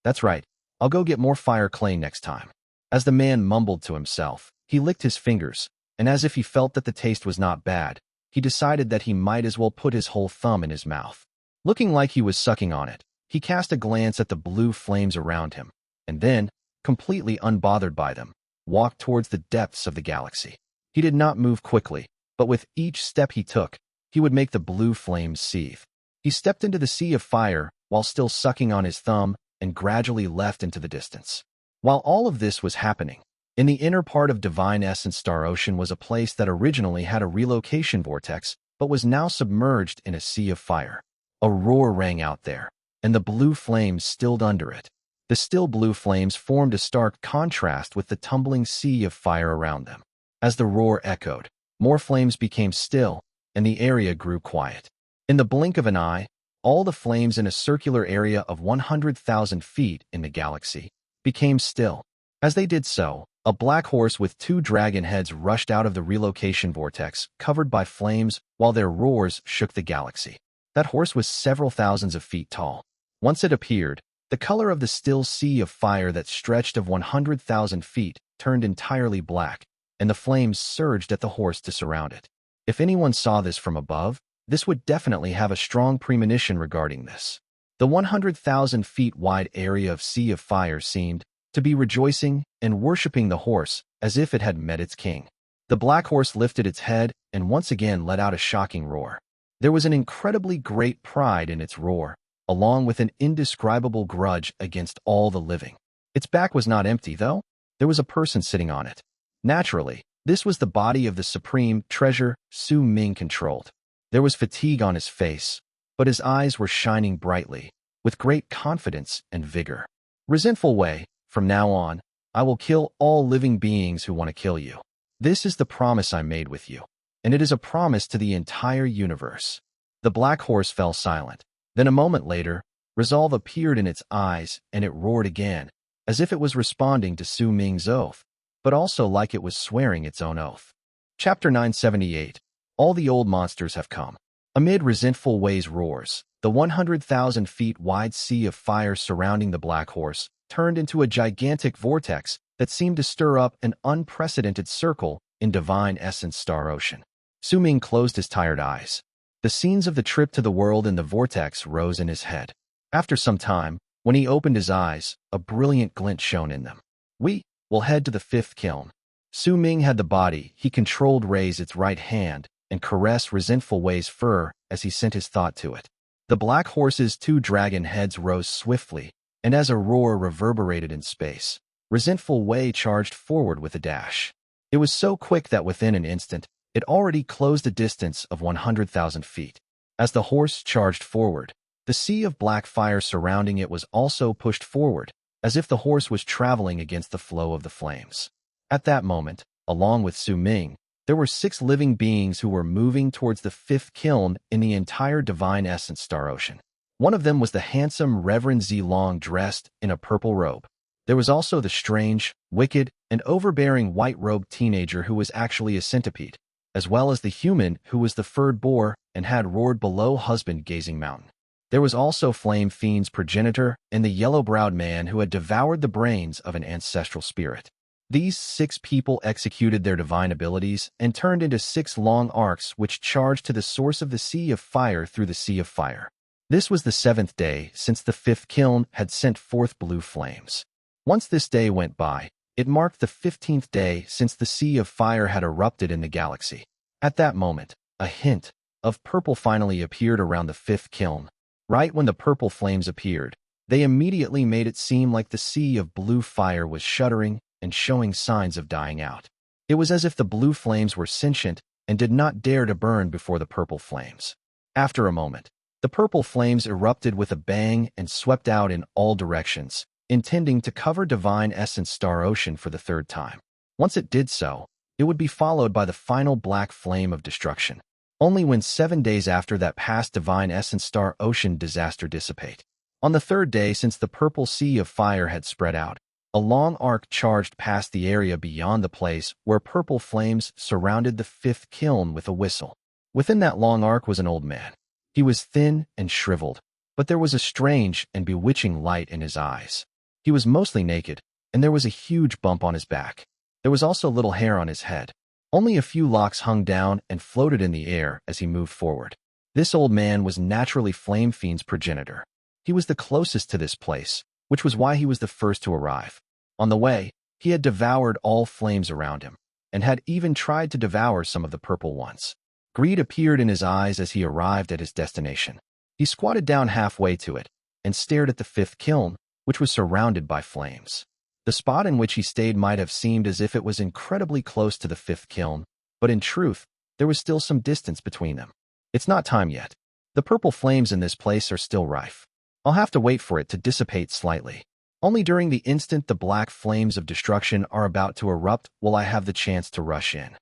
That's right, I'll go get more fire clay next time. As the man mumbled to himself, he licked his fingers, and as if he felt that the taste was not bad, he decided that he might as well put his whole thumb in his mouth. Looking like he was sucking on it, he cast a glance at the blue flames around him, and then, completely unbothered by them, walked towards the depths of the galaxy. He did not move quickly, but with each step he took, he would make the blue flames seethe. He stepped into the sea of fire while still sucking on his thumb and gradually left into the distance. While all of this was happening, in the inner part of Divine Essence Star Ocean was a place that originally had a relocation vortex but was now submerged in a sea of fire. A roar rang out there, and the blue flames stilled under it. The still blue flames formed a stark contrast with the tumbling sea of fire around them. As the roar echoed, more flames became still, and the area grew quiet. In the blink of an eye, all the flames in a circular area of 100,000 feet in the galaxy became still. As they did so, a black horse with 2 dragon heads rushed out of the relocation vortex, covered by flames, while their roars shook the galaxy. That horse was several thousands of feet tall. Once it appeared, the color of the still sea of fire that stretched of 100,000 feet turned entirely black, and the flames surged at the horse to surround it. If anyone saw this from above, this would definitely have a strong premonition regarding this. The 100,000 feet wide area of sea of fire seemed to be rejoicing and worshipping the horse as if it had met its king. The black horse lifted its head and once again let out a shocking roar. There was an incredibly great pride in its roar, along with an indescribable grudge against all the living. Its back was not empty, though. There was a person sitting on it. Naturally, this was the body of the supreme treasure Ming controlled. There was fatigue on his face, but his eyes were shining brightly, with great confidence and vigor. Resentful Wei, from now on, I will kill all living beings who want to kill you. This is the promise I made with you, and it is a promise to the entire universe. The black horse fell silent. Then a moment later, resolve appeared in its eyes, and it roared again, as if it was responding to Ming's oath, but also like it was swearing its own oath. Chapter 978. All the old monsters have come. Amid Resentful Wei's roars, the 100,000 feet wide sea of fire surrounding the black horse turned into a gigantic vortex that seemed to stir up an unprecedented circle in Divine Essence Star Ocean. Ming closed his tired eyes. The scenes of the trip to the world in the vortex rose in his head. After some time, when he opened his eyes, a brilliant glint shone in them. We will head to the 5th kiln. Ming had the body he controlled raise its right hand and caress Resentful Wei's fur as he sent his thought to it. The black horse's 2 dragon heads rose swiftly, and as a roar reverberated in space, Resentful Wei charged forward with a dash. It was so quick that within an instant, it already closed a distance of 100,000 feet. As the horse charged forward, the sea of black fire surrounding it was also pushed forward, as if the horse was traveling against the flow of the flames. At that moment, along with Ming, there were 6 living beings who were moving towards the 5th kiln in the entire Divine Essence Star Ocean. One of them was the handsome Reverend Zilong dressed in a purple robe. There was also the strange, wicked, and overbearing white-robed teenager who was actually a centipede, as well as the human who was the furred boar and had roared below husband-gazing mountain. There was also Flame Fiend's progenitor and the yellow-browed man who had devoured the brains of an ancestral spirit. These 6 people executed their divine abilities and turned into 6 long arcs which charged to the source of the sea of fire through the sea of fire. This was the 7th day since the 5th kiln had sent forth blue flames. Once this day went by, it marked the 15th day since the sea of fire had erupted in the galaxy. At that moment, a hint of purple finally appeared around the 5th kiln. Right when the purple flames appeared, they immediately made it seem like the sea of blue fire was shuddering and showing signs of dying out. It was as if the blue flames were sentient and did not dare to burn before the purple flames. After a moment, the purple flames erupted with a bang and swept out in all directions, intending to cover Divine Essence Star Ocean for the 3rd time. Once it did so, it would be followed by the final black flame of destruction. Only when 7 days after that past divine essence star ocean disaster dissipate. On the third day, since the purple sea of fire had spread out, a long arc charged past the area beyond the place where purple flames surrounded the fifth kiln with a whistle. Within that long arc was an old man. He was thin and shriveled, but there was a strange and bewitching light in his eyes. He was mostly naked, and there was a huge bump on his back. There was also little hair on his head. Only a few locks hung down and floated in the air as he moved forward. This old man was naturally Flame Fiend's progenitor. He was the closest to this place, which was why he was the first to arrive. On the way, he had devoured all flames around him, and had even tried to devour some of the purple ones. Greed appeared in his eyes as he arrived at his destination. He squatted down halfway to it, and stared at the fifth kiln, which was surrounded by flames. The spot in which he stayed might have seemed as if it was incredibly close to the fifth kiln, but in truth, there was still some distance between them. It's not time yet. The purple flames in this place are still rife. I'll have to wait for it to dissipate slightly. Only during the instant the black flames of destruction are about to erupt will I have the chance to rush in.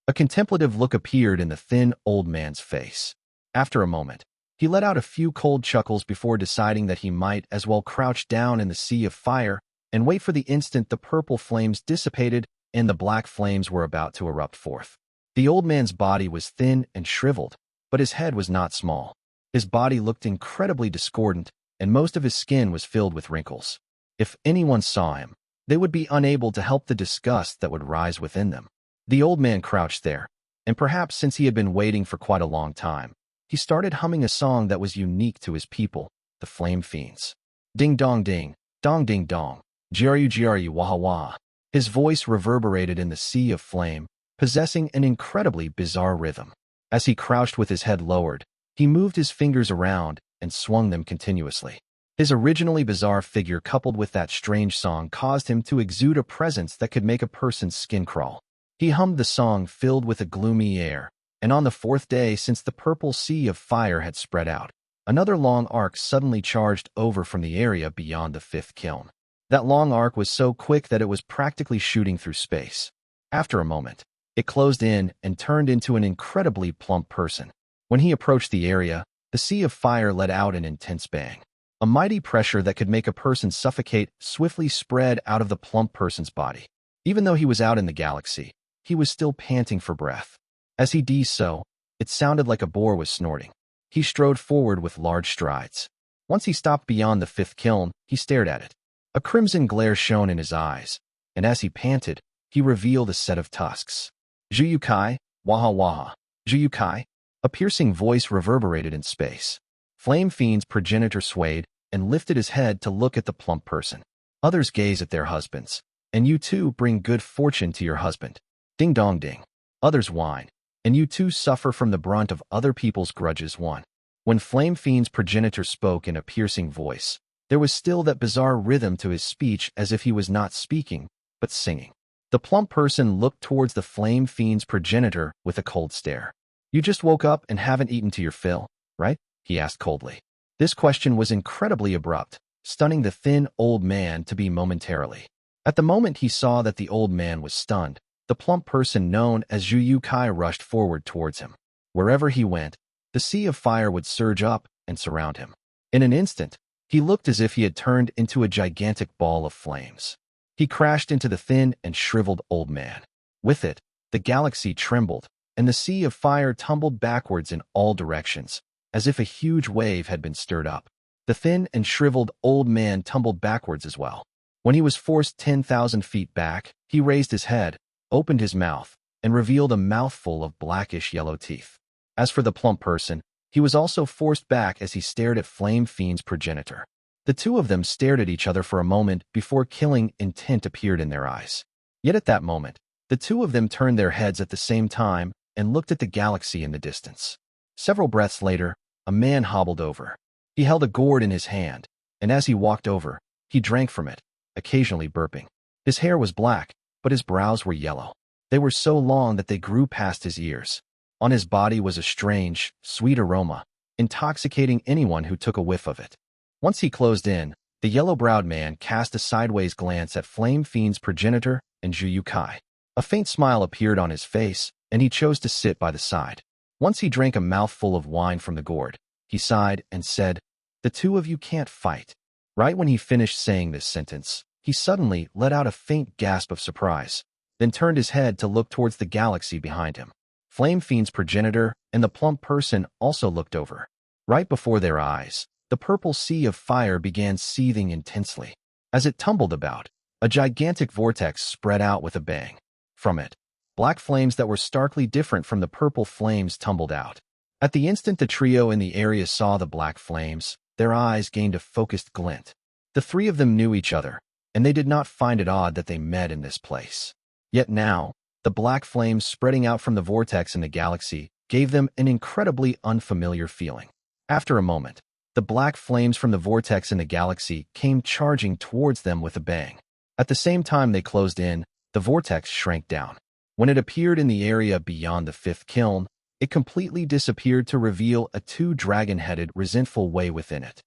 A contemplative look appeared in the thin old man's face. After a moment, he let out a few cold chuckles before deciding that he might as well crouch down in the sea of fire and wait for the instant the purple flames dissipated and the black flames were about to erupt forth. The old man's body was thin and shriveled, but his head was not small. His body looked incredibly discordant, and most of his skin was filled with wrinkles. If anyone saw him, they would be unable to help the disgust that would rise within them. The old man crouched there, and perhaps since he had been waiting for quite a long time, he started humming a song that was unique to his people, the Flame Fiends. Ding dong ding, dong ding dong, jiru waha wah. His voice reverberated in the sea of flame, possessing an incredibly bizarre rhythm. As he crouched with his head lowered, he moved his fingers around and swung them continuously. His originally bizarre figure coupled with that strange song caused him to exude a presence that could make a person's skin crawl. He hummed the song filled with a gloomy air, and on the fourth day since the purple sea of fire had spread out, another long arc suddenly charged over from the area beyond the fifth kiln. That long arc was so quick that it was practically shooting through space. After a moment, it closed in and turned into an incredibly plump person. When he approached the area, the sea of fire let out an intense bang. A mighty pressure that could make a person suffocate swiftly spread out of the plump person's body. Even though he was out in the galaxy, he was still panting for breath. As he did so, it sounded like a boar was snorting. He strode forward with large strides. Once he stopped beyond the fifth kiln, he stared at it. A crimson glare shone in his eyes, and as he panted, he revealed a set of tusks. Zhu You Cai, waha waha. Zhu You Cai. A piercing voice reverberated in space. Flame Fiend's progenitor swayed and lifted his head to look at the plump person. Others gaze at their husbands, and you too bring good fortune to your husband. Ding dong ding. Others whine, and you too suffer from the brunt of other people's grudges. One. When Flame Fiend's progenitor spoke in a piercing voice, there was still that bizarre rhythm to his speech as if he was not speaking, but singing. The plump person looked towards the Flame Fiend's progenitor with a cold stare. You just woke up and haven't eaten to your fill, right? He asked coldly. This question was incredibly abrupt, stunning the thin old man to be momentarily. At the moment he saw that the old man was stunned, the plump person known as Zhu You Cai rushed forward towards him. Wherever he went, the sea of fire would surge up and surround him. In an instant, he looked as if he had turned into a gigantic ball of flames. He crashed into the thin and shriveled old man. With it, the galaxy trembled, and the sea of fire tumbled backwards in all directions, as if a huge wave had been stirred up. The thin and shriveled old man tumbled backwards as well. When he was forced 10,000 feet back, he raised his head, opened his mouth, and revealed a mouthful of blackish yellow teeth. As for the plump person, he was also forced back as he stared at Flame Fiend's progenitor. The two of them stared at each other for a moment before killing intent appeared in their eyes. Yet at that moment, the two of them turned their heads at the same time and looked at the galaxy in the distance. Several breaths later, a man hobbled over. He held a gourd in his hand, and as he walked over, he drank from it, occasionally burping. His hair was black, but his brows were yellow. They were so long that they grew past his ears. On his body was a strange, sweet aroma, intoxicating anyone who took a whiff of it. Once he closed in, the yellow-browed man cast a sideways glance at Flame Fiend's progenitor and Zhu You Cai. A faint smile appeared on his face, and he chose to sit by the side. Once he drank a mouthful of wine from the gourd, he sighed and said, "The two of you can't fight." Right when he finished saying this sentence, he suddenly let out a faint gasp of surprise, then turned his head to look towards the galaxy behind him. Flame Fiend's progenitor and the plump person also looked over. Right before their eyes, the purple sea of fire began seething intensely. As it tumbled about, a gigantic vortex spread out with a bang. From it, black flames that were starkly different from the purple flames tumbled out. At the instant the trio in the area saw the black flames, their eyes gained a focused glint. The three of them knew each other, and they did not find it odd that they met in this place. Yet now, the black flames spreading out from the vortex in the galaxy gave them an incredibly unfamiliar feeling. After a moment, the black flames from the vortex in the galaxy came charging towards them with a bang. At the same time they closed in, the vortex shrank down. When it appeared in the area beyond the fifth kiln, it completely disappeared to reveal a two-dragon-headed, resentful Wei within it.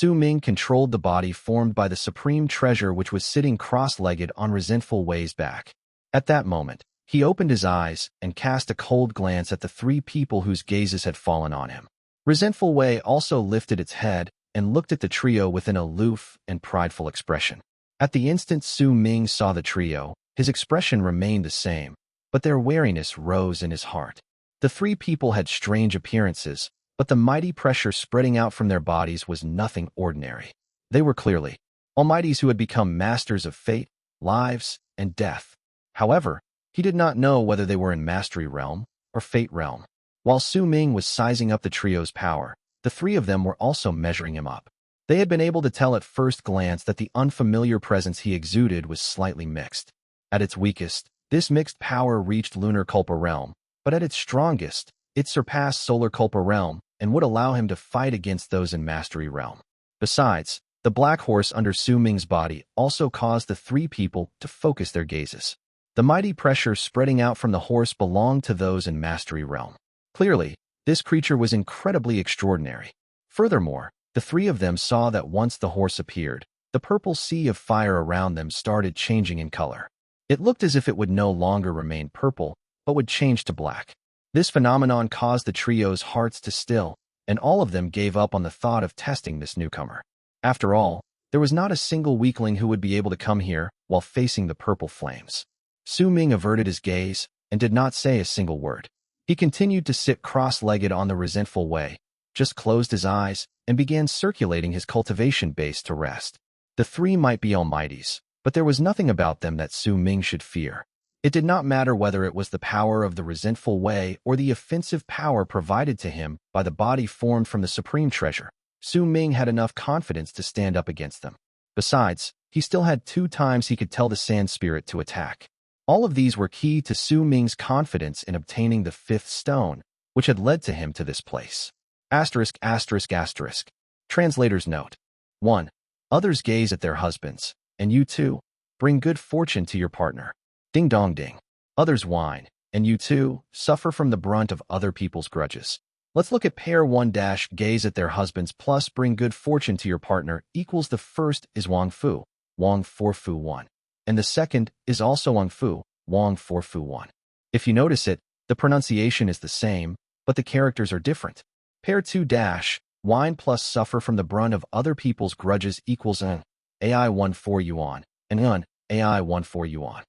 Ming controlled the body formed by the supreme treasure which was sitting cross-legged on Resentful Wei's back. At that moment, he opened his eyes and cast a cold glance at the three people whose gazes had fallen on him. Resentful Wei also lifted its head and looked at the trio with an aloof and prideful expression. At the instant Ming saw the trio, his expression remained the same, but their wariness rose in his heart. The three people had strange appearances, but the mighty pressure spreading out from their bodies was nothing ordinary. They were clearly almighties who had become masters of fate, lives, and death. However, he did not know whether they were in Mastery Realm or Fate Realm. While Ming was sizing up the trio's power, the three of them were also measuring him up. They had been able to tell at first glance that the unfamiliar presence he exuded was slightly mixed. At its weakest, this mixed power reached Lunar Culpa Realm, but at its strongest, it surpassed Solar Culpa Realm and would allow him to fight against those in Mastery Realm. Besides, the black horse under Ming's body also caused the three people to focus their gazes. The mighty pressure spreading out from the horse belonged to those in Mastery Realm. Clearly, this creature was incredibly extraordinary. Furthermore, the three of them saw that once the horse appeared, the purple sea of fire around them started changing in color. It looked as if it would no longer remain purple, but would change to black. This phenomenon caused the trio's hearts to still, and all of them gave up on the thought of testing this newcomer. After all, there was not a single weakling who would be able to come here while facing the purple flames. Ming averted his gaze and did not say a single word. He continued to sit cross-legged on the Resentful Wei, just closed his eyes, and began circulating his cultivation base to rest. The three might be almighties, but there was nothing about them that Ming should fear. It did not matter whether it was the power of the Resentful Wei or the offensive power provided to him by the body formed from the supreme treasure. Ming had enough confidence to stand up against them. Besides, he still had 2 times he could tell the sand spirit to attack. All of these were key to Ming's confidence in obtaining the 5th stone, which had led to him to this place. *****. Translator's note. 1. Others gaze at their husbands, and you too. Bring good fortune to your partner. Ding dong ding. Others whine, and you too suffer from the brunt of other people's grudges. Let's look at pair 1 - gaze at their husbands plus bring good fortune to your partner equals the first is Wang Fu 1, and the second is also Wang Fu 1. If you notice it, the pronunciation is the same, but the characters are different. Pair 2 - whine plus suffer from the brunt of other people's grudges equals an AI 14 yuan and an AI 14 yuan.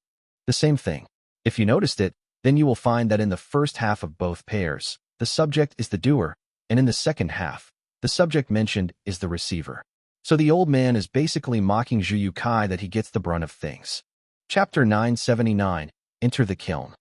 The same thing. If you noticed it, then you will find that in the first half of both pairs, the subject is the doer, and in the second half, the subject mentioned is the receiver. So the old man is basically mocking Zhu You Cai that he gets the brunt of things. Chapter 979, Enter the Kiln.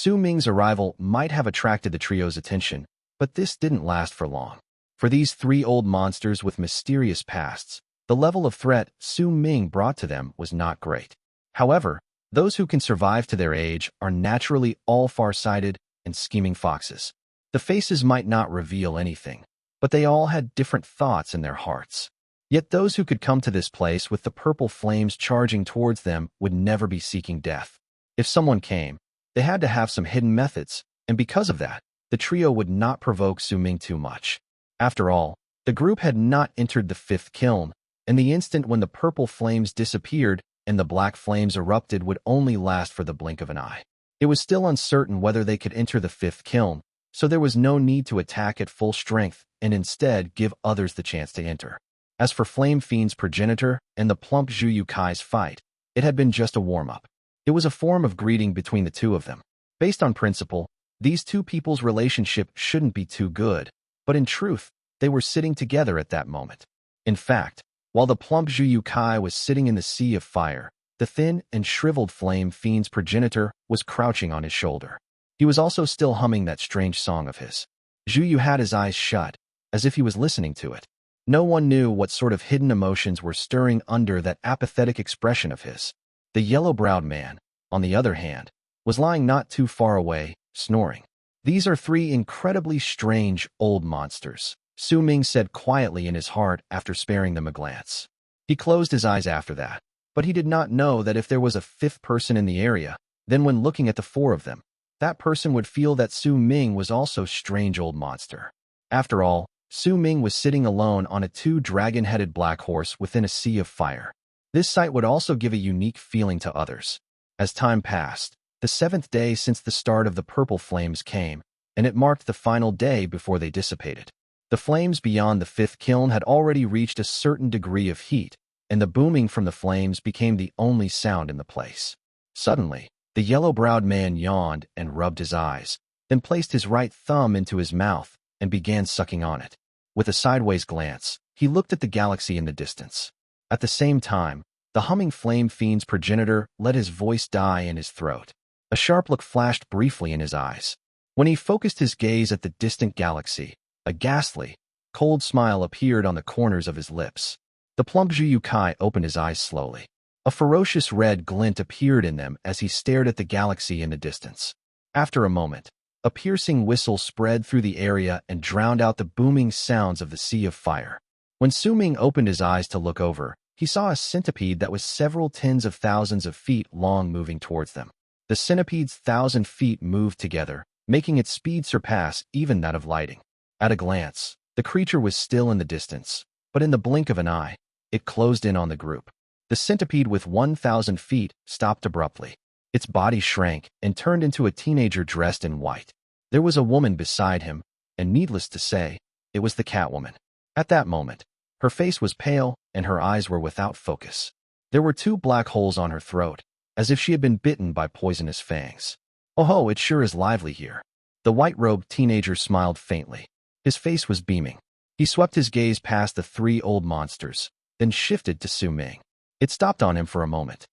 Ming's arrival might have attracted the trio's attention, but this didn't last for long. For these 3 old monsters with mysterious pasts, the level of threat Ming brought to them was not great. However, those who can survive to their age are naturally all far-sighted and scheming foxes. The faces might not reveal anything, but they all had different thoughts in their hearts. Yet those who could come to this place with the purple flames charging towards them would never be seeking death. If someone came, they had to have some hidden methods, and because of that, the trio would not provoke Ming too much. After all, the group had not entered the 5th kiln, and the instant when the purple flames disappeared and the black flames erupted would only last for the blink of an eye. It was still uncertain whether they could enter the fifth kiln, so there was no need to attack at full strength and instead give others the chance to enter. As for Flame Fiend's progenitor and the plump Zhu You Cai's fight, it had been just a warm-up. It was a form of greeting between the two of them. Based on principle, these two people's relationship shouldn't be too good, but in truth, they were sitting together at that moment. In fact, while the plump Zhu You Cai was sitting in the sea of fire, the thin and shriveled Flame Fiend's progenitor was crouching on his shoulder. He was also still humming that strange song of his. Zhu Yu had his eyes shut, as if he was listening to it. No one knew what sort of hidden emotions were stirring under that apathetic expression of his. The yellow-browed man, on the other hand, was lying not too far away, snoring. "These are three incredibly strange old monsters," Ming said quietly in his heart after sparing them a glance. He closed his eyes after that, but he did not know that if there was a fifth person in the area, then when looking at the four of them, that person would feel that Ming was also strange old monster. After all, Ming was sitting alone on a two-dragon-headed black horse within a sea of fire. This sight would also give a unique feeling to others. As time passed, the seventh day since the start of the purple flames came, and it marked the final day before they dissipated. The flames beyond the fifth kiln had already reached a certain degree of heat, and the booming from the flames became the only sound in the place. Suddenly, the yellow-browed man yawned and rubbed his eyes, then placed his right thumb into his mouth and began sucking on it. With a sideways glance, he looked at the galaxy in the distance. At the same time, the humming Flame Fiend's progenitor let his voice die in his throat. A sharp look flashed briefly in his eyes. When he focused his gaze at the distant galaxy, a ghastly, cold smile appeared on the corners of his lips. The plump Zhu You Cai opened his eyes slowly. A ferocious red glint appeared in them as he stared at the galaxy in the distance. After a moment, a piercing whistle spread through the area and drowned out the booming sounds of the sea of fire. When Ming opened his eyes to look over, he saw a centipede that was several tens of thousands of feet long moving towards them. The centipede's 1,000 feet moved together, making its speed surpass even that of lighting. At a glance, the creature was still in the distance, but in the blink of an eye, it closed in on the group. The centipede with 1,000 feet stopped abruptly. Its body shrank and turned into a teenager dressed in white. There was a woman beside him, and needless to say, it was the Catwoman. At that moment, her face was pale and her eyes were without focus. There were 2 black holes on her throat, as if she had been bitten by poisonous fangs. "Oh ho, it sure is lively here." The white-robed teenager smiled faintly. His face was beaming. He swept his gaze past the 3 old monsters, then shifted to Ming. It stopped on him for a moment.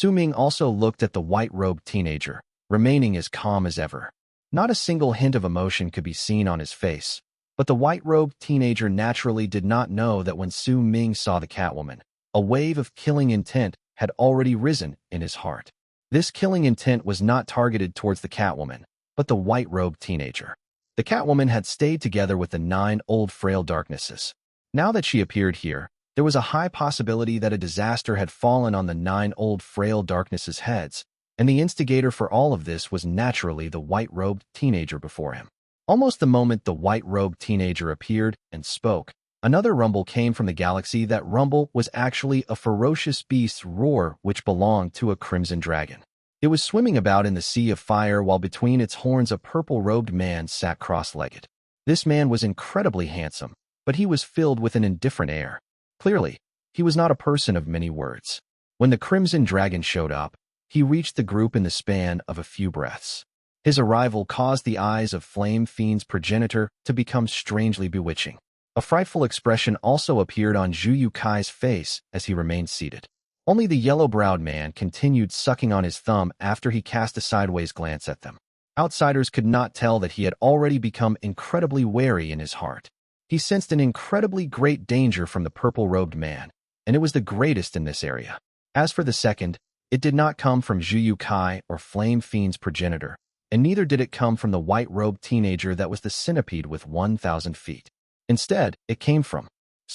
Ming also looked at the white-robed teenager, remaining as calm as ever. Not a single hint of emotion could be seen on his face, but the white-robed teenager naturally did not know that when Ming saw the Catwoman, a wave of killing intent had already risen in his heart. This killing intent was not targeted towards the Catwoman, but the white-robed teenager. The Catwoman had stayed together with the 9 old frail darknesses. Now that she appeared here, there was a high possibility that a disaster had fallen on the 9 old frail darknesses' heads, and the instigator for all of this was naturally the white-robed teenager before him. Almost the moment the white-robed teenager appeared and spoke, another rumble came from the galaxy. That rumble was actually a ferocious beast's roar which belonged to a crimson dragon. It was swimming about in the sea of fire while between its horns a purple-robed man sat cross-legged. This man was incredibly handsome, but he was filled with an indifferent air. Clearly, he was not a person of many words. When the crimson dragon showed up, he reached the group in the span of a few breaths. His arrival caused the eyes of Flame Fiend's progenitor to become strangely bewitching. A frightful expression also appeared on Zhu You Cai's face as he remained seated. Only the yellow-browed man continued sucking on his thumb after he cast a sideways glance at them. Outsiders could not tell that he had already become incredibly wary in his heart. He sensed an incredibly great danger from the purple-robed man, and it was the greatest in this area. As for the second, it did not come from Zhu You Cai or Flame Fiend's progenitor, and neither did it come from the white-robed teenager that was the centipede with 1,000 feet. Instead, it came from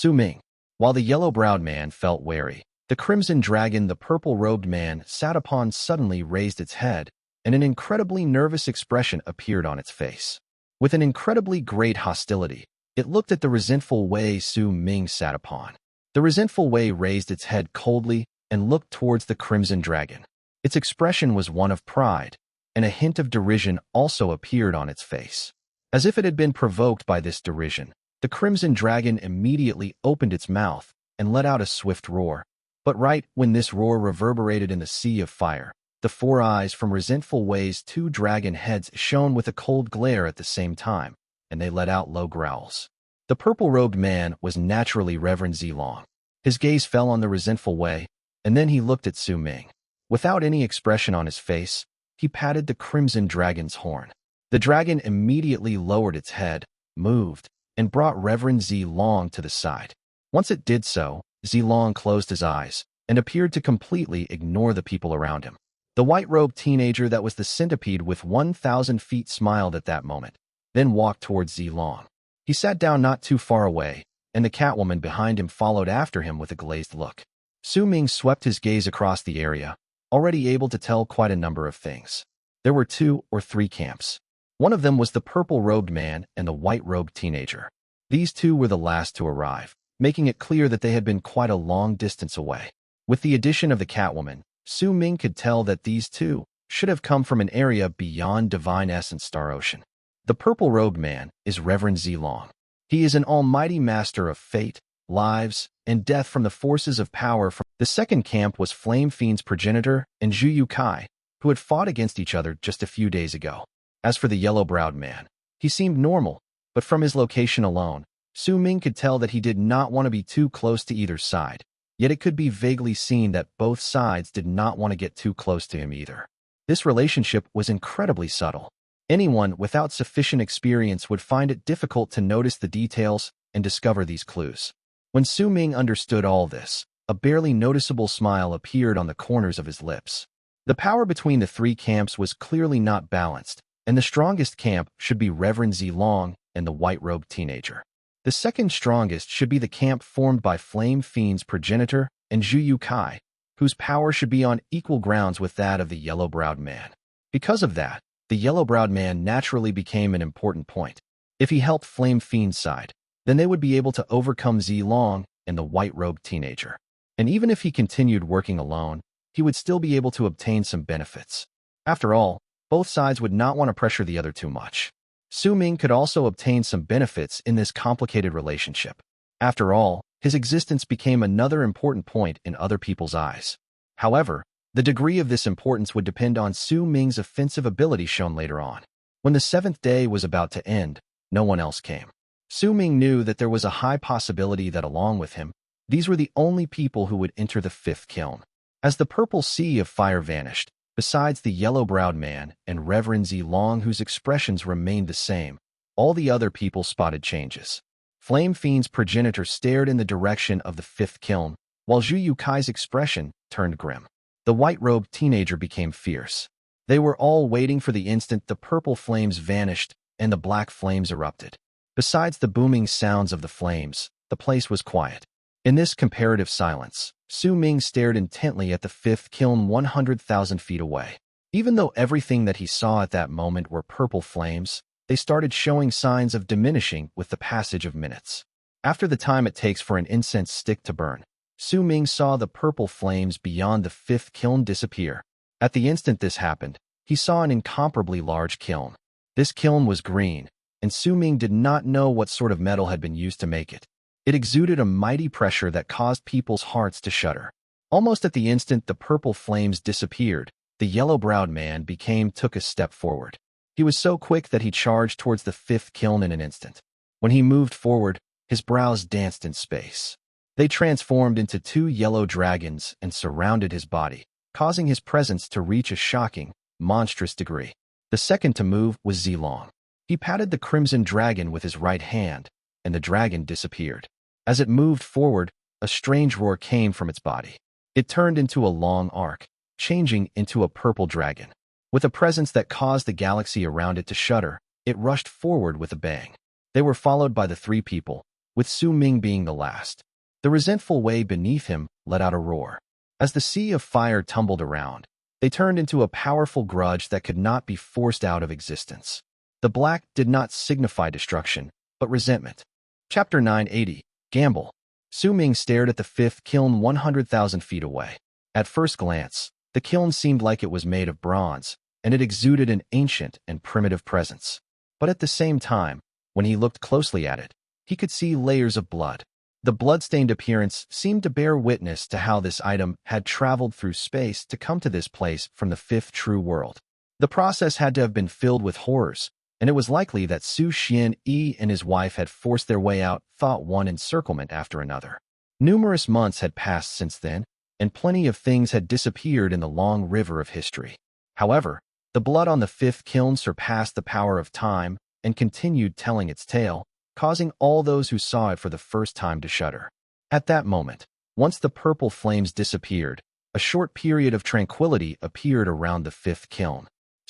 Ming. While the yellow-browed man felt wary, the crimson dragon the purple-robed man sat upon suddenly raised its head, and an incredibly nervous expression appeared on its face. With an incredibly great hostility, it looked at the resentful Wei Ming sat upon. The resentful Wei raised its head coldly and looked towards the crimson dragon. Its expression was one of pride, and a hint of derision also appeared on its face. As if it had been provoked by this derision, the crimson dragon immediately opened its mouth and let out a swift roar. But right when this roar reverberated in the sea of fire, the four eyes from Resentful Wei's two dragon heads shone with a cold glare at the same time, and they let out low growls. The purple-robed man was naturally Reverend Zilong. His gaze fell on the Resentful Wei, and then he looked at Su Ming. Without any expression on his face, he patted the crimson dragon's horn. The dragon immediately lowered its head, moved, and brought Reverend Zilong to the side. Once it did so, Zilong closed his eyes and appeared to completely ignore the people around him. The white-robed teenager that was the centipede with 1,000 feet smiled at that moment, then walked towards Zilong. He sat down not too far away, and the Catwoman behind him followed after him with a glazed look. Su Ming swept his gaze across the area, already able to tell quite a number of things. There were 2 or 3 camps. One of them was the purple-robed man and the white-robed teenager. These two were the last to arrive, making it clear that they had been quite a long distance away. With the addition of the Catwoman, Su Ming could tell that these two should have come from an area beyond Divine Essence Star Ocean. The purple-robed man is Reverend Zilong. He is an almighty master of fate, lives, and death from the forces of power. The second camp was Flame Fiend's progenitor and Zhu You Cai, who had fought against each other just a few days ago. As for the yellow-browed man, he seemed normal, but from his location alone, Su Ming could tell that he did not want to be too close to either side. Yet it could be vaguely seen that both sides did not want to get too close to him either. This relationship was incredibly subtle. Anyone without sufficient experience would find it difficult to notice the details and discover these clues. When Su Ming understood all this, a barely noticeable smile appeared on the corners of his lips. The power between the 3 camps was clearly not balanced, and the strongest camp should be Reverend Zilong and the white-robed teenager. The second strongest should be the camp formed by Flame Fiend's progenitor and Zhu You Cai, whose power should be on equal grounds with that of the yellow-browed man. Because of that, the yellow-browed man naturally became an important point. If he helped Flame Fiend's side, then they would be able to overcome Zilong and the white-robed teenager. And even if he continued working alone, he would still be able to obtain some benefits. After all, both sides would not want to pressure the other too much. Su Ming could also obtain some benefits in this complicated relationship. After all, his existence became another important point in other people's eyes. However, the degree of this importance would depend on Su Ming's offensive ability shown later on. When the 7th day was about to end, no one else came. Su Ming knew that there was a high possibility that along with him, these were the only people who would enter the 5th kiln. As the purple sea of fire vanished, besides the yellow-browed man and Reverend Zilong, whose expressions remained the same, all the other people spotted changes. Flame Fiend's progenitor stared in the direction of the 5th kiln, while Zhu You Cai's expression turned grim. The white-robed teenager became fierce. They were all waiting for the instant the purple flames vanished and the black flames erupted. Besides the booming sounds of the flames, the place was quiet. In this comparative silence, Su Ming stared intently at the 5th kiln 100,000 feet away. Even though everything that he saw at that moment were purple flames, they started showing signs of diminishing with the passage of minutes. After the time it takes for an incense stick to burn, Su Ming saw the purple flames beyond the 5th kiln disappear. At the instant this happened, he saw an incomparably large kiln. This kiln was green, and Su Ming did not know what sort of metal had been used to make it. It exuded a mighty pressure that caused people's hearts to shudder. Almost at the instant the purple flames disappeared, the yellow-browed man took a step forward. He was so quick that he charged towards the 5th kiln in an instant. When he moved forward, his brows danced in space. They transformed into 2 yellow dragons and surrounded his body, causing his presence to reach a shocking, monstrous degree. The second to move was Zilong. He patted the crimson dragon with his right hand, and the dragon disappeared. As it moved forward, a strange roar came from its body. It turned into a long arc, changing into a purple dragon. With a presence that caused the galaxy around it to shudder, it rushed forward with a bang. They were followed by the 3 people, with Su Ming being the last. The Resentful Wei beneath him let out a roar. As the sea of fire tumbled around, they turned into a powerful grudge that could not be forced out of existence. The black did not signify destruction, but resentment. Chapter 980, Gamble. Su Ming stared at the 5th kiln 100,000 feet away. At first glance, the kiln seemed like it was made of bronze, and it exuded an ancient and primitive presence. But at the same time, when he looked closely at it, he could see layers of blood. The blood-stained appearance seemed to bear witness to how this item had traveled through space to come to this place from the fifth true world. The process had to have been filled with horrors, and it was likely that Xuan Yi and his wife had forced their way out thought one encirclement after another. Numerous months had passed since then, and plenty of things had disappeared in the long river of history. However, the blood on the fifth kiln surpassed the power of time and continued telling its tale, causing all those who saw it for the first time to shudder. At that moment, once the purple flames disappeared, a short period of tranquility appeared around the fifth kiln.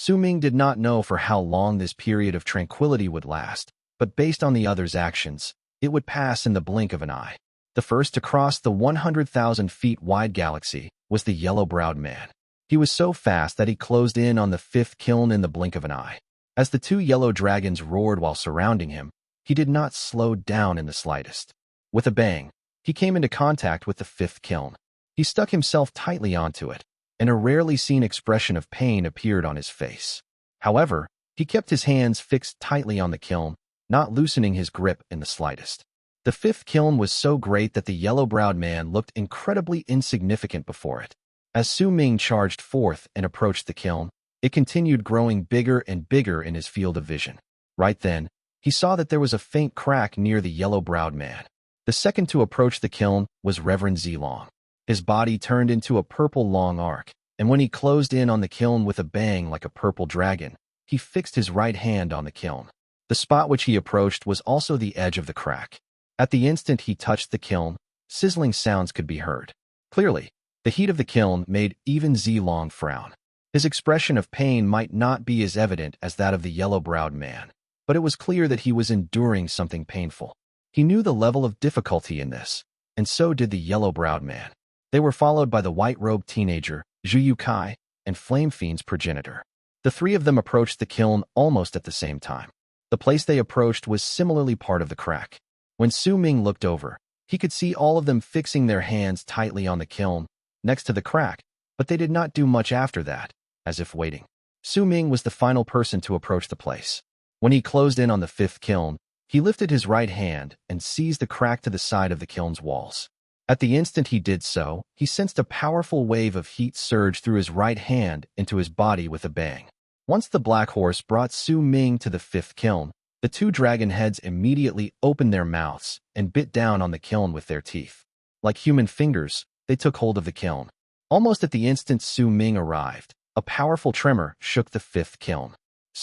Ming did not know for how long this period of tranquility would last, but based on the others' actions, it would pass in the blink of an eye. The first to cross the 100,000 feet wide galaxy was the yellow-browed man. He was so fast that he closed in on the fifth kiln in the blink of an eye. As the two yellow dragons roared while surrounding him, he did not slow down in the slightest. With a bang, he came into contact with the fifth kiln. He stuck himself tightly onto it, and a rarely seen expression of pain appeared on his face. However, he kept his hands fixed tightly on the kiln, not loosening his grip in the slightest. The fifth kiln was so great that the yellow-browed man looked incredibly insignificant before it. As Ming charged forth and approached the kiln, it continued growing bigger and bigger in his field of vision. Right then, he saw that there was a faint crack near the yellow-browed man. The second to approach the kiln was Reverend Zilong. His body turned into a purple long arc, and when he closed in on the kiln with a bang like a purple dragon, he fixed his right hand on the kiln. The spot which he approached was also the edge of the crack. At the instant he touched the kiln, sizzling sounds could be heard. Clearly, the heat of the kiln made even Zilong frown. His expression of pain might not be as evident as that of the yellow-browed man, but it was clear that he was enduring something painful. He knew the level of difficulty in this, and so did the yellow-browed man. They were followed by the white-robed teenager, Zhu You Cai, and Flame Fiend's progenitor. The three of them approached the kiln almost at the same time. The place they approached was similarly part of the crack. When Ming looked over, he could see all of them fixing their hands tightly on the kiln, next to the crack, but they did not do much after that, as if waiting. Ming was the final person to approach the place. When he closed in on the fifth kiln, he lifted his right hand and seized the crack to the side of the kiln's walls. At the instant he did so, he sensed a powerful wave of heat surge through his right hand into his body with a bang. Once the black horse brought Ming to the fifth kiln, the two dragon heads immediately opened their mouths and bit down on the kiln with their teeth. Like human fingers, they took hold of the kiln. Almost at the instant Ming arrived, a powerful tremor shook the fifth kiln.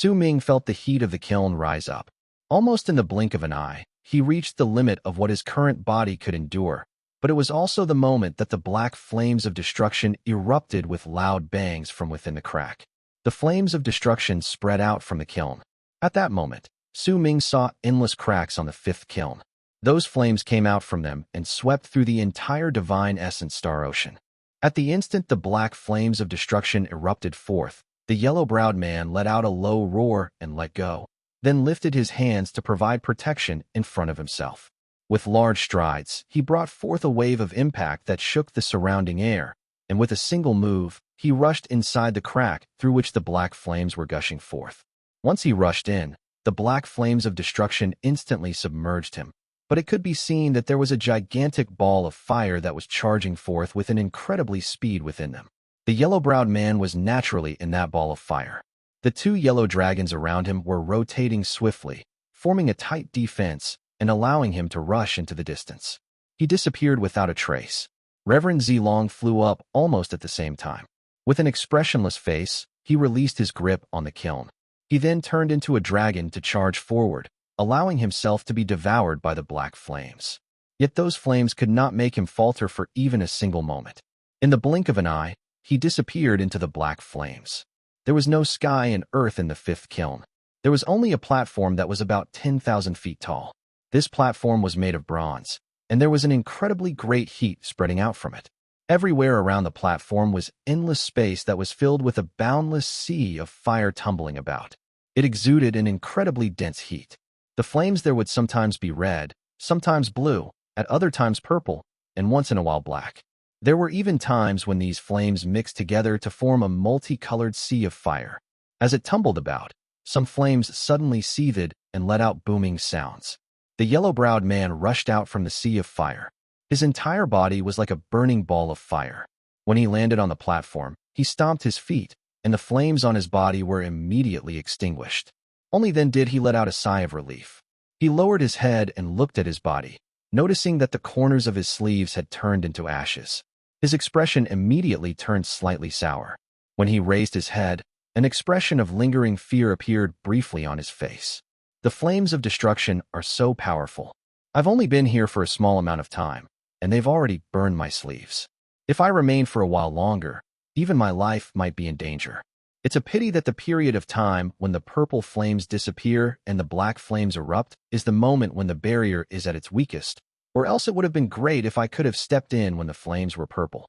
Ming felt the heat of the kiln rise up. Almost in the blink of an eye, he reached the limit of what his current body could endure, but it was also the moment that the black flames of destruction erupted with loud bangs from within the crack. The flames of destruction spread out from the kiln. At that moment, Ming saw endless cracks on the fifth kiln. Those flames came out from them and swept through the entire divine essence star ocean. At the instant the black flames of destruction erupted forth, the yellow-browed man let out a low roar and let go, then lifted his hands to provide protection in front of himself. With large strides, he brought forth a wave of impact that shook the surrounding air, and with a single move, he rushed inside the crack through which the black flames were gushing forth. Once he rushed in, the black flames of destruction instantly submerged him, but it could be seen that there was a gigantic ball of fire that was charging forth with an incredibly speed within them. The yellow-browed man was naturally in that ball of fire. The two yellow dragons around him were rotating swiftly, forming a tight defense and allowing him to rush into the distance. He disappeared without a trace. Reverend Zilong flew up almost at the same time. With an expressionless face, he released his grip on the kiln. He then turned into a dragon to charge forward, allowing himself to be devoured by the black flames. Yet those flames could not make him falter for even a single moment. In the blink of an eye, he disappeared into the black flames. There was no sky and earth in the fifth kiln. There was only a platform that was about 10,000 feet tall. This platform was made of bronze, and there was an incredibly great heat spreading out from it. Everywhere around the platform was endless space that was filled with a boundless sea of fire tumbling about. It exuded an incredibly dense heat. The flames there would sometimes be red, sometimes blue, at other times purple, and once in a while black. There were even times when these flames mixed together to form a multicolored sea of fire. As it tumbled about, some flames suddenly seethed and let out booming sounds. The yellow-browed man rushed out from the sea of fire. His entire body was like a burning ball of fire. When he landed on the platform, he stomped his feet, and the flames on his body were immediately extinguished. Only then did he let out a sigh of relief. He lowered his head and looked at his body, noticing that the corners of his sleeves had turned into ashes. His expression immediately turned slightly sour. When he raised his head, an expression of lingering fear appeared briefly on his face. The flames of destruction are so powerful. I've only been here for a small amount of time, and they've already burned my sleeves. If I remain for a while longer, even my life might be in danger. It's a pity that the period of time when the purple flames disappear and the black flames erupt is the moment when the barrier is at its weakest, or else it would have been great if I could have stepped in when the flames were purple.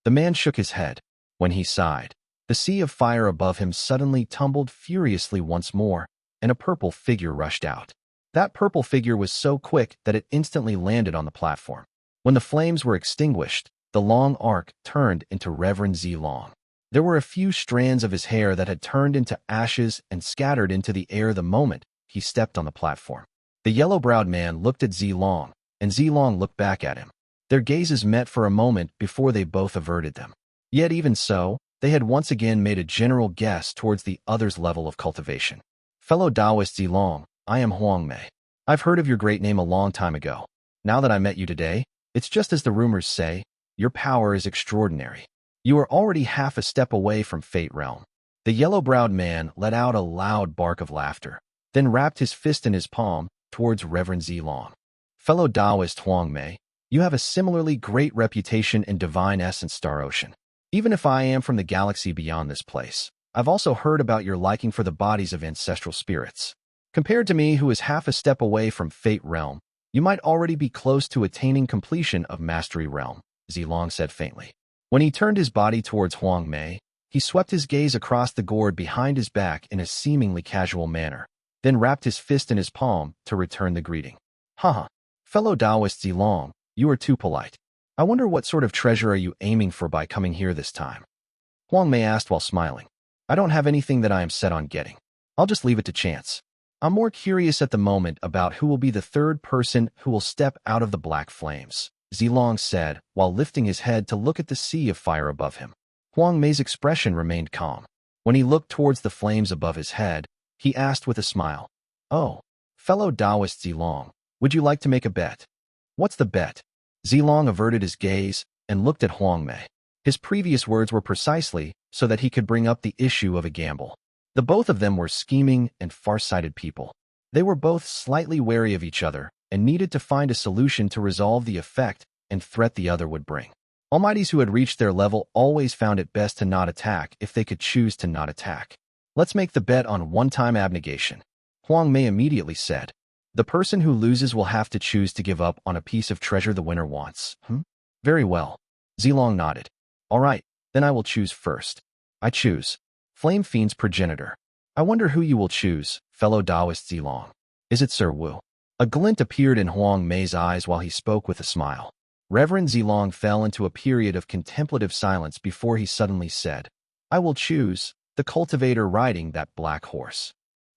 The man shook his head. When he sighed, the sea of fire above him suddenly tumbled furiously once more, and a purple figure rushed out. That purple figure was so quick that it instantly landed on the platform. When the flames were extinguished, the long arc turned into Reverend Zhu Long. There were a few strands of his hair that had turned into ashes and scattered into the air the moment he stepped on the platform. The yellow-browed man looked at Zhu Long, and Zhu Long looked back at him. Their gazes met for a moment before they both averted them. Yet even so, they had once again made a general guess towards the other's level of cultivation. Fellow Taoist Zhu Long, I am Huang Mei. I've heard of your great name a long time ago. Now that I met you today, it's just as the rumors say, your power is extraordinary. You are already half a step away from Fate Realm. The yellow-browed man let out a loud bark of laughter, then wrapped his fist in his palm towards Reverend Zhu Long. Fellow Taoist Huang Mei, you have a similarly great reputation in Divine Essence Star Ocean. Even if I am from the galaxy beyond this place, I've also heard about your liking for the bodies of ancestral spirits. Compared to me, who is half a step away from Fate Realm, you might already be close to attaining completion of Mastery Realm, Zhu Long said faintly. When he turned his body towards Huang Mei, he swept his gaze across the gourd behind his back in a seemingly casual manner, then wrapped his fist in his palm to return the greeting. Haha, fellow Taoist Zhu Long, you are too polite. I wonder what sort of treasure are you aiming for by coming here this time? Huang Mei asked while smiling. I don't have anything that I am set on getting. I'll just leave it to chance. I'm more curious at the moment about who will be the third person who will step out of the black flames, Zhu Long said while lifting his head to look at the sea of fire above him. Huang Mei's expression remained calm. When he looked towards the flames above his head, he asked with a smile, Oh, fellow Taoist Zhu Long, would you like to make a bet? What's the bet? Zhu Long averted his gaze and looked at Huang Mei. His previous words were precisely so that he could bring up the issue of a gamble. The both of them were scheming and far-sighted people. They were both slightly wary of each other and needed to find a solution to resolve the effect and threat the other would bring. Almighties who had reached their level always found it best to not attack if they could choose to not attack. Let's make the bet on one-time abnegation, Huang Mei immediately said. The person who loses will have to choose to give up on a piece of treasure the winner wants. Very well. Zhu Long nodded. All right, then I will choose first. I choose Flame Fiend's progenitor. I wonder who you will choose, fellow Taoist Zhu Long. Is it Sir Wu? A glint appeared in Huang Mei's eyes while he spoke with a smile. Reverend Zhu Long fell into a period of contemplative silence before he suddenly said, I will choose the cultivator riding that black horse.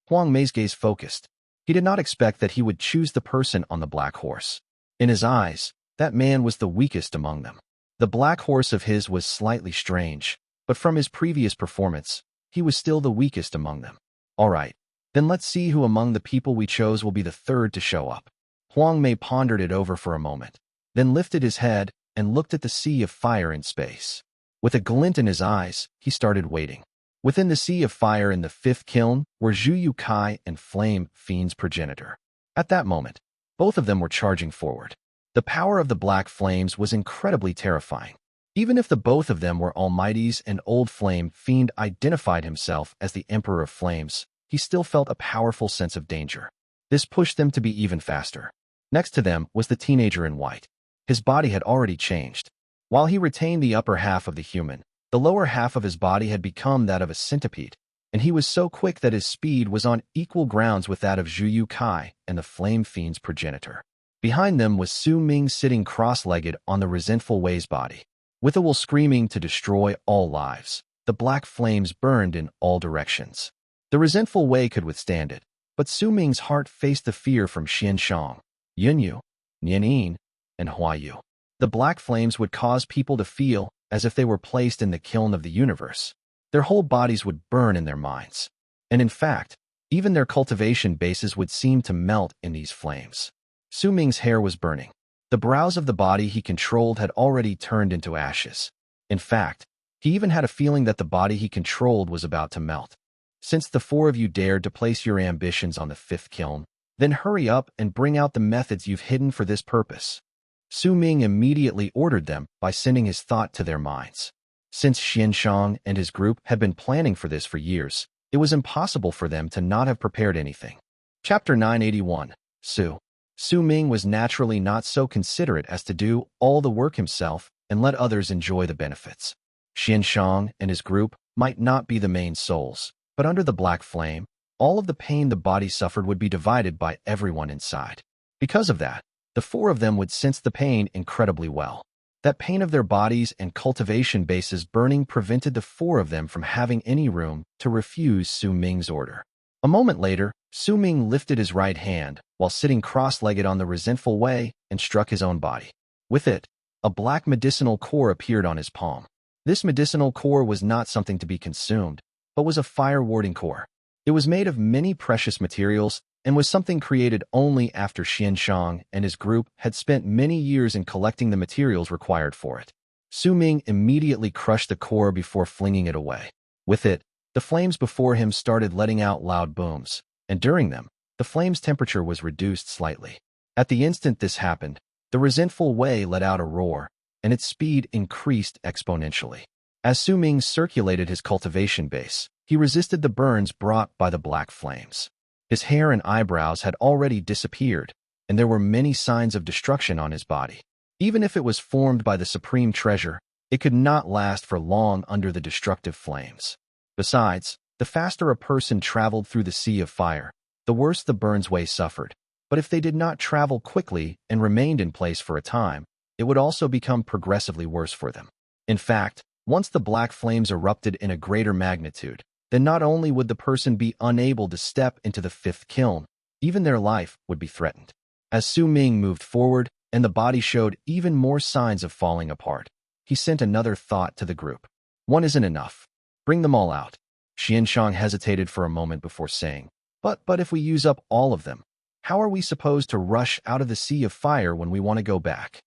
Huang Mei's gaze focused. He did not expect that he would choose the person on the black horse. In his eyes, that man was the weakest among them. The black horse of his was slightly strange, but from his previous performance, he was still the weakest among them. All right, then let's see who among the people we chose will be the third to show up. Huang Mei pondered it over for a moment, then lifted his head and looked at the sea of fire in space. With a glint in his eyes, he started waiting. Within the sea of fire in the fifth kiln were Zhu You Cai and Flame Fiend's progenitor. At that moment, both of them were charging forward. The power of the black flames was incredibly terrifying. Even if the both of them were almighties and Old Flame Fiend identified himself as the Emperor of Flames, he still felt a powerful sense of danger. This pushed them to be even faster. Next to them was the teenager in white. His body had already changed. While he retained the upper half of the human, the lower half of his body had become that of a centipede, and he was so quick that his speed was on equal grounds with that of Zhu You Cai and the Flame Fiend's progenitor. Behind them was Ming sitting cross-legged on the Resentful Wei's body. With a will screaming to destroy all lives, the black flames burned in all directions. The resentful Wei could withstand it, but Su Ming's heart faced the fear from Xianshang, Yunyu, Nianin, and Huayu. The black flames would cause people to feel as if they were placed in the kiln of the universe. Their whole bodies would burn in their minds. And in fact, even their cultivation bases would seem to melt in these flames. Su Ming's hair was burning. The brows of the body he controlled had already turned into ashes. In fact, he even had a feeling that the body he controlled was about to melt. Since the four of you dared to place your ambitions on the fifth kiln, then hurry up and bring out the methods you've hidden for this purpose. Su Ming immediately ordered them by sending his thought to their minds. Since Xianshang and his group had been planning for this for years, it was impossible for them to not have prepared anything. Chapter 981. Su Ming was naturally not so considerate as to do all the work himself and let others enjoy the benefits. Xianshang and his group might not be the main souls, but under the black flame, all of the pain the body suffered would be divided by everyone inside. Because of that, the four of them would sense the pain incredibly well. That pain of their bodies and cultivation bases burning prevented the four of them from having any room to refuse Su Ming's order. A moment later, Su Ming lifted his right hand while sitting cross-legged on the resentful Wei and struck his own body. With it, a black medicinal core appeared on his palm. This medicinal core was not something to be consumed, but was a fire-warding core. It was made of many precious materials and was something created only after Xianshang and his group had spent many years in collecting the materials required for it. Su Ming immediately crushed the core before flinging it away. With it, the flames before him started letting out loud booms, and during them, the flame's temperature was reduced slightly. At the instant this happened, the resentful Wei let out a roar, and its speed increased exponentially. As Su Ming circulated his cultivation base, he resisted the burns brought by the black flames. His hair and eyebrows had already disappeared, and there were many signs of destruction on his body. Even if it was formed by the supreme treasure, it could not last for long under the destructive flames. Besides, the faster a person traveled through the sea of fire, the worse the burns Wei suffered. But if they did not travel quickly and remained in place for a time, it would also become progressively worse for them. In fact, once the black flames erupted in a greater magnitude, then not only would the person be unable to step into the fifth kiln, even their life would be threatened. As Su Ming moved forward and the body showed even more signs of falling apart, he sent another thought to the group. One isn't enough. Bring them all out. Xianshang hesitated for a moment before saying, But if we use up all of them, how are we supposed to rush out of the sea of fire when we want to go back?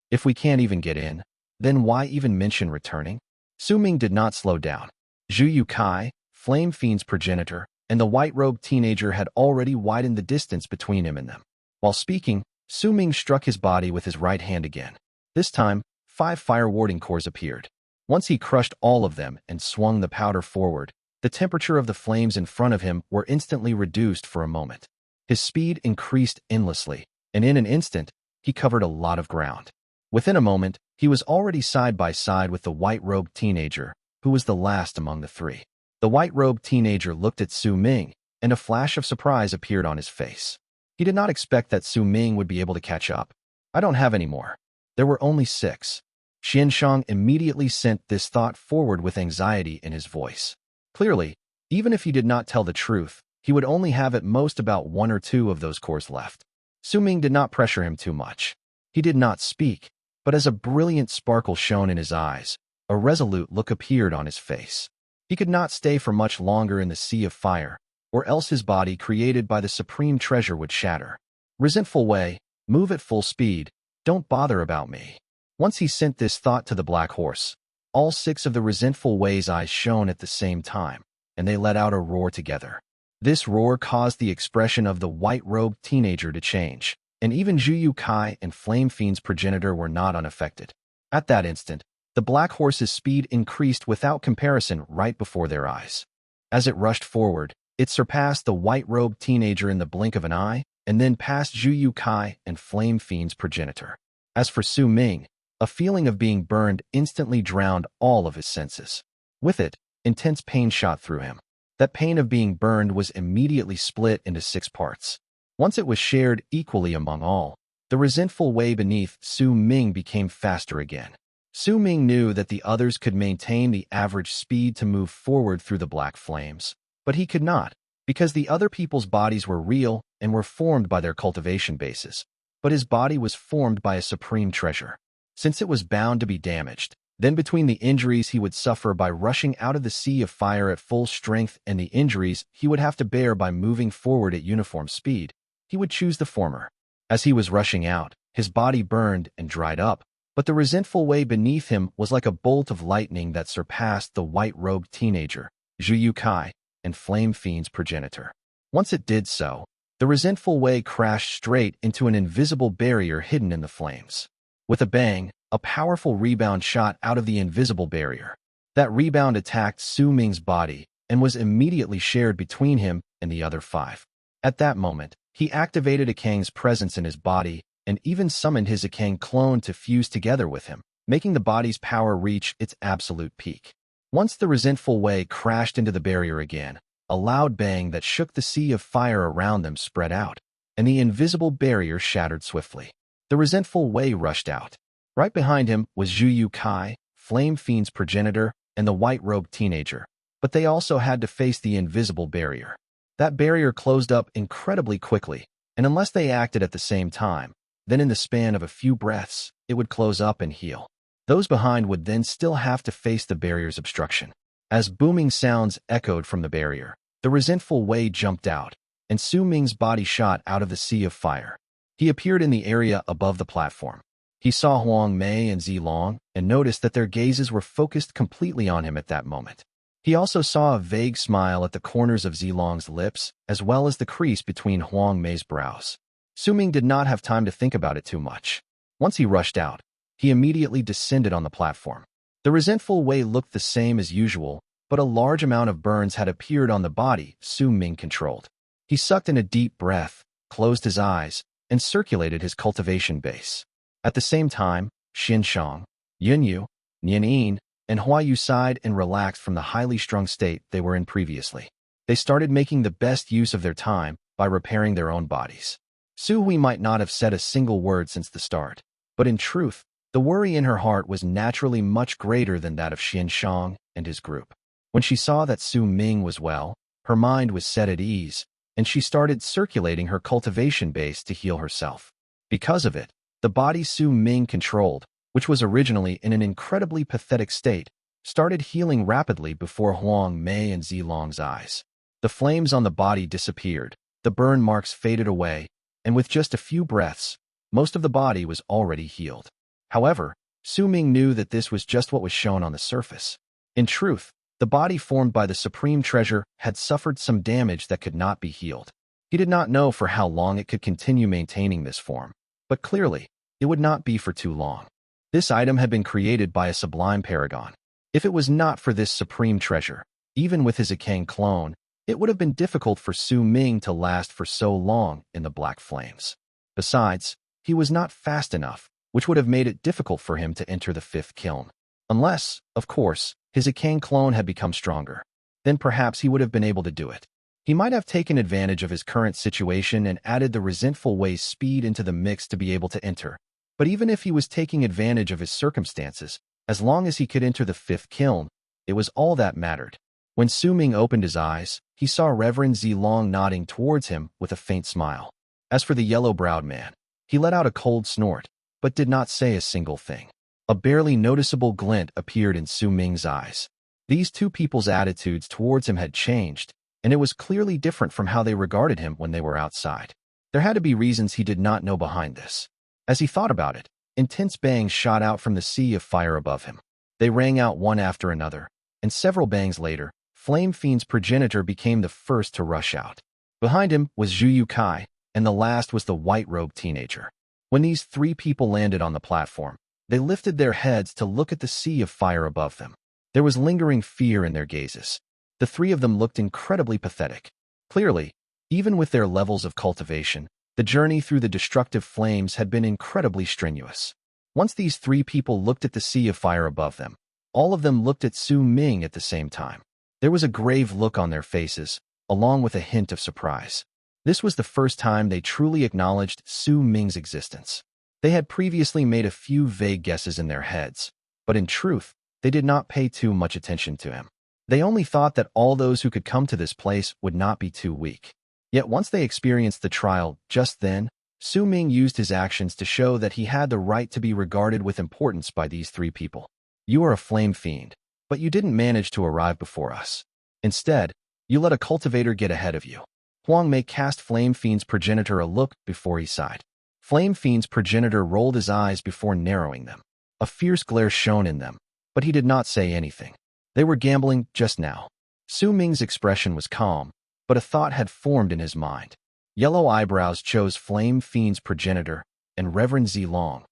If we can't even get in, then why even mention returning? Su Ming did not slow down. Zhu You Cai, Flame Fiend's progenitor, and the white-robed teenager had already widened the distance between him and them. While speaking, Su Ming struck his body with his right hand again. This time, 5 fire-warding cores appeared. Once he crushed all of them and swung the powder forward, the temperature of the flames in front of him were instantly reduced for a moment. His speed increased endlessly, and in an instant, he covered a lot of ground. Within a moment, he was already side by side with the white-robed teenager, who was the last among the three. The white-robed teenager looked at Su Ming, and a flash of surprise appeared on his face. He did not expect that Su Ming would be able to catch up. I don't have any more. There were only 6. Xianshang immediately sent this thought forward with anxiety in his voice. Clearly, even if he did not tell the truth, he would only have at most about 1 or 2 of those cores left. Su Ming did not pressure him too much. He did not speak, but as a brilliant sparkle shone in his eyes, a resolute look appeared on his face. He could not stay for much longer in the sea of fire, or else his body created by the supreme treasure would shatter. Resentful Wei, move at full speed, don't bother about me. Once he sent this thought to the black horse, all 6 of the resentful Wei's eyes shone at the same time, and they let out a roar together. This roar caused the expression of the white-robed teenager to change, and even Zhu You Cai and Flame Fiend's progenitor were not unaffected. At that instant, the black horse's speed increased without comparison right before their eyes. As it rushed forward, it surpassed the white-robed teenager in the blink of an eye, and then passed Zhu You Cai and Flame Fiend's progenitor. As for Su Ming, a feeling of being burned instantly drowned all of his senses. With it, intense pain shot through him. That pain of being burned was immediately split into 6 parts. Once it was shared equally among all, the resentful Wei beneath Su Ming became faster again. Su Ming knew that the others could maintain the average speed to move forward through the black flames, But he could not, because the other people's bodies were real and were formed by their cultivation bases. But his body was formed by a supreme treasure. Since it was bound to be damaged, then between the injuries he would suffer by rushing out of the sea of fire at full strength and the injuries he would have to bear by moving forward at uniform speed, he would choose the former. As he was rushing out, his body burned and dried up, but the resentful Wei beneath him was like a bolt of lightning that surpassed the white-robed teenager, Zhu You Cai, and Flame Fiend's progenitor. Once it did so, the resentful Wei crashed straight into an invisible barrier hidden in the flames. With a bang, a powerful rebound shot out of the invisible barrier. That rebound attacked Su Ming's body and was immediately shared between him and the other 5. At that moment, he activated Akang's presence in his body and even summoned his Akang clone to fuse together with him, making the body's power reach its absolute peak. Once the resentful Wei crashed into the barrier again, a loud bang that shook the sea of fire around them spread out, and the invisible barrier shattered swiftly. The resentful Wei rushed out. Right behind him was Zhu You Cai, Flame Fiend's progenitor, and the white-robed teenager, but they also had to face the invisible barrier. That barrier closed up incredibly quickly, and unless they acted at the same time, then in the span of a few breaths, it would close up and heal. Those behind would then still have to face the barrier's obstruction. As booming sounds echoed from the barrier, the resentful Wei jumped out, and Su Ming's body shot out of the sea of fire. He appeared in the area above the platform. He saw Huang Mei and Zilong and noticed that their gazes were focused completely on him at that moment. He also saw a vague smile at the corners of Zilong's lips, as well as the crease between Huang Mei's brows. Su Ming did not have time to think about it too much. Once he rushed out, he immediately descended on the platform. The resentful Wei looked the same as usual, but a large amount of burns had appeared on the body Su Ming controlled. He sucked in a deep breath, closed his eyes, and circulated his cultivation base. At the same time, Xin Shang, Yun Yu, Nian Yin, and Hua Yu sighed and relaxed from the highly strung state they were in previously. They started making the best use of their time by repairing their own bodies. Su Hui might not have said a single word since the start, but in truth, the worry in her heart was naturally much greater than that of Xin Shang and his group. When she saw that Su Ming was well, her mind was set at ease, and she started circulating her cultivation base to heal herself. Because of it, the body Su Ming controlled, which was originally in an incredibly pathetic state, started healing rapidly before Huang Mei and Zilong's eyes. The flames on the body disappeared, the burn marks faded away, and with just a few breaths, most of the body was already healed. However, Su Ming knew that this was just what was shown on the surface. In truth, the body formed by the supreme treasure had suffered some damage that could not be healed. He did not know for how long it could continue maintaining this form, but clearly, it would not be for too long. This item had been created by a sublime paragon. If it was not for this supreme treasure, even with his Akang clone, it would have been difficult for Su Ming to last for so long in the black flames. Besides, he was not fast enough, which would have made it difficult for him to enter the 5th kiln. Unless, of course, his Akang clone had become stronger. Then perhaps he would have been able to do it. He might have taken advantage of his current situation and added the resentful Wei's speed into the mix to be able to enter. But even if he was taking advantage of his circumstances, as long as he could enter the 5th kiln, it was all that mattered. When Su Ming opened his eyes, he saw Reverend Zilong nodding towards him with a faint smile. As for the yellow-browed man, he let out a cold snort, but did not say a single thing. A barely noticeable glint appeared in Su Ming's eyes. These two people's attitudes towards him had changed, and it was clearly different from how they regarded him when they were outside. There had to be reasons he did not know behind this. As he thought about it, intense bangs shot out from the sea of fire above him. They rang out one after another, and several bangs later, Flame Fiend's progenitor became the first to rush out. Behind him was Zhu You Cai, and the last was the white-robed teenager. When these 3 people landed on the platform, they lifted their heads to look at the sea of fire above them. There was lingering fear in their gazes. The 3 of them looked incredibly pathetic. Clearly, even with their levels of cultivation, the journey through the destructive flames had been incredibly strenuous. Once these 3 people looked at the sea of fire above them, all of them looked at Su Ming at the same time. There was a grave look on their faces, along with a hint of surprise. This was the first time they truly acknowledged Su Ming's existence. They had previously made a few vague guesses in their heads, but in truth, they did not pay too much attention to him. They only thought that all those who could come to this place would not be too weak. Yet once they experienced the trial, just then, Su Ming used his actions to show that he had the right to be regarded with importance by these three people. You are a flame fiend, but you didn't manage to arrive before us. Instead, you let a cultivator get ahead of you. Huang Mei cast Flame Fiend's progenitor a look before he sighed. Flame Fiend's progenitor rolled his eyes before narrowing them. A fierce glare shone in them, but he did not say anything. They were gambling just now. Su Ming's expression was calm, but a thought had formed in his mind. Yellow Eyebrows chose Flame Fiend's progenitor, and Reverend Zilong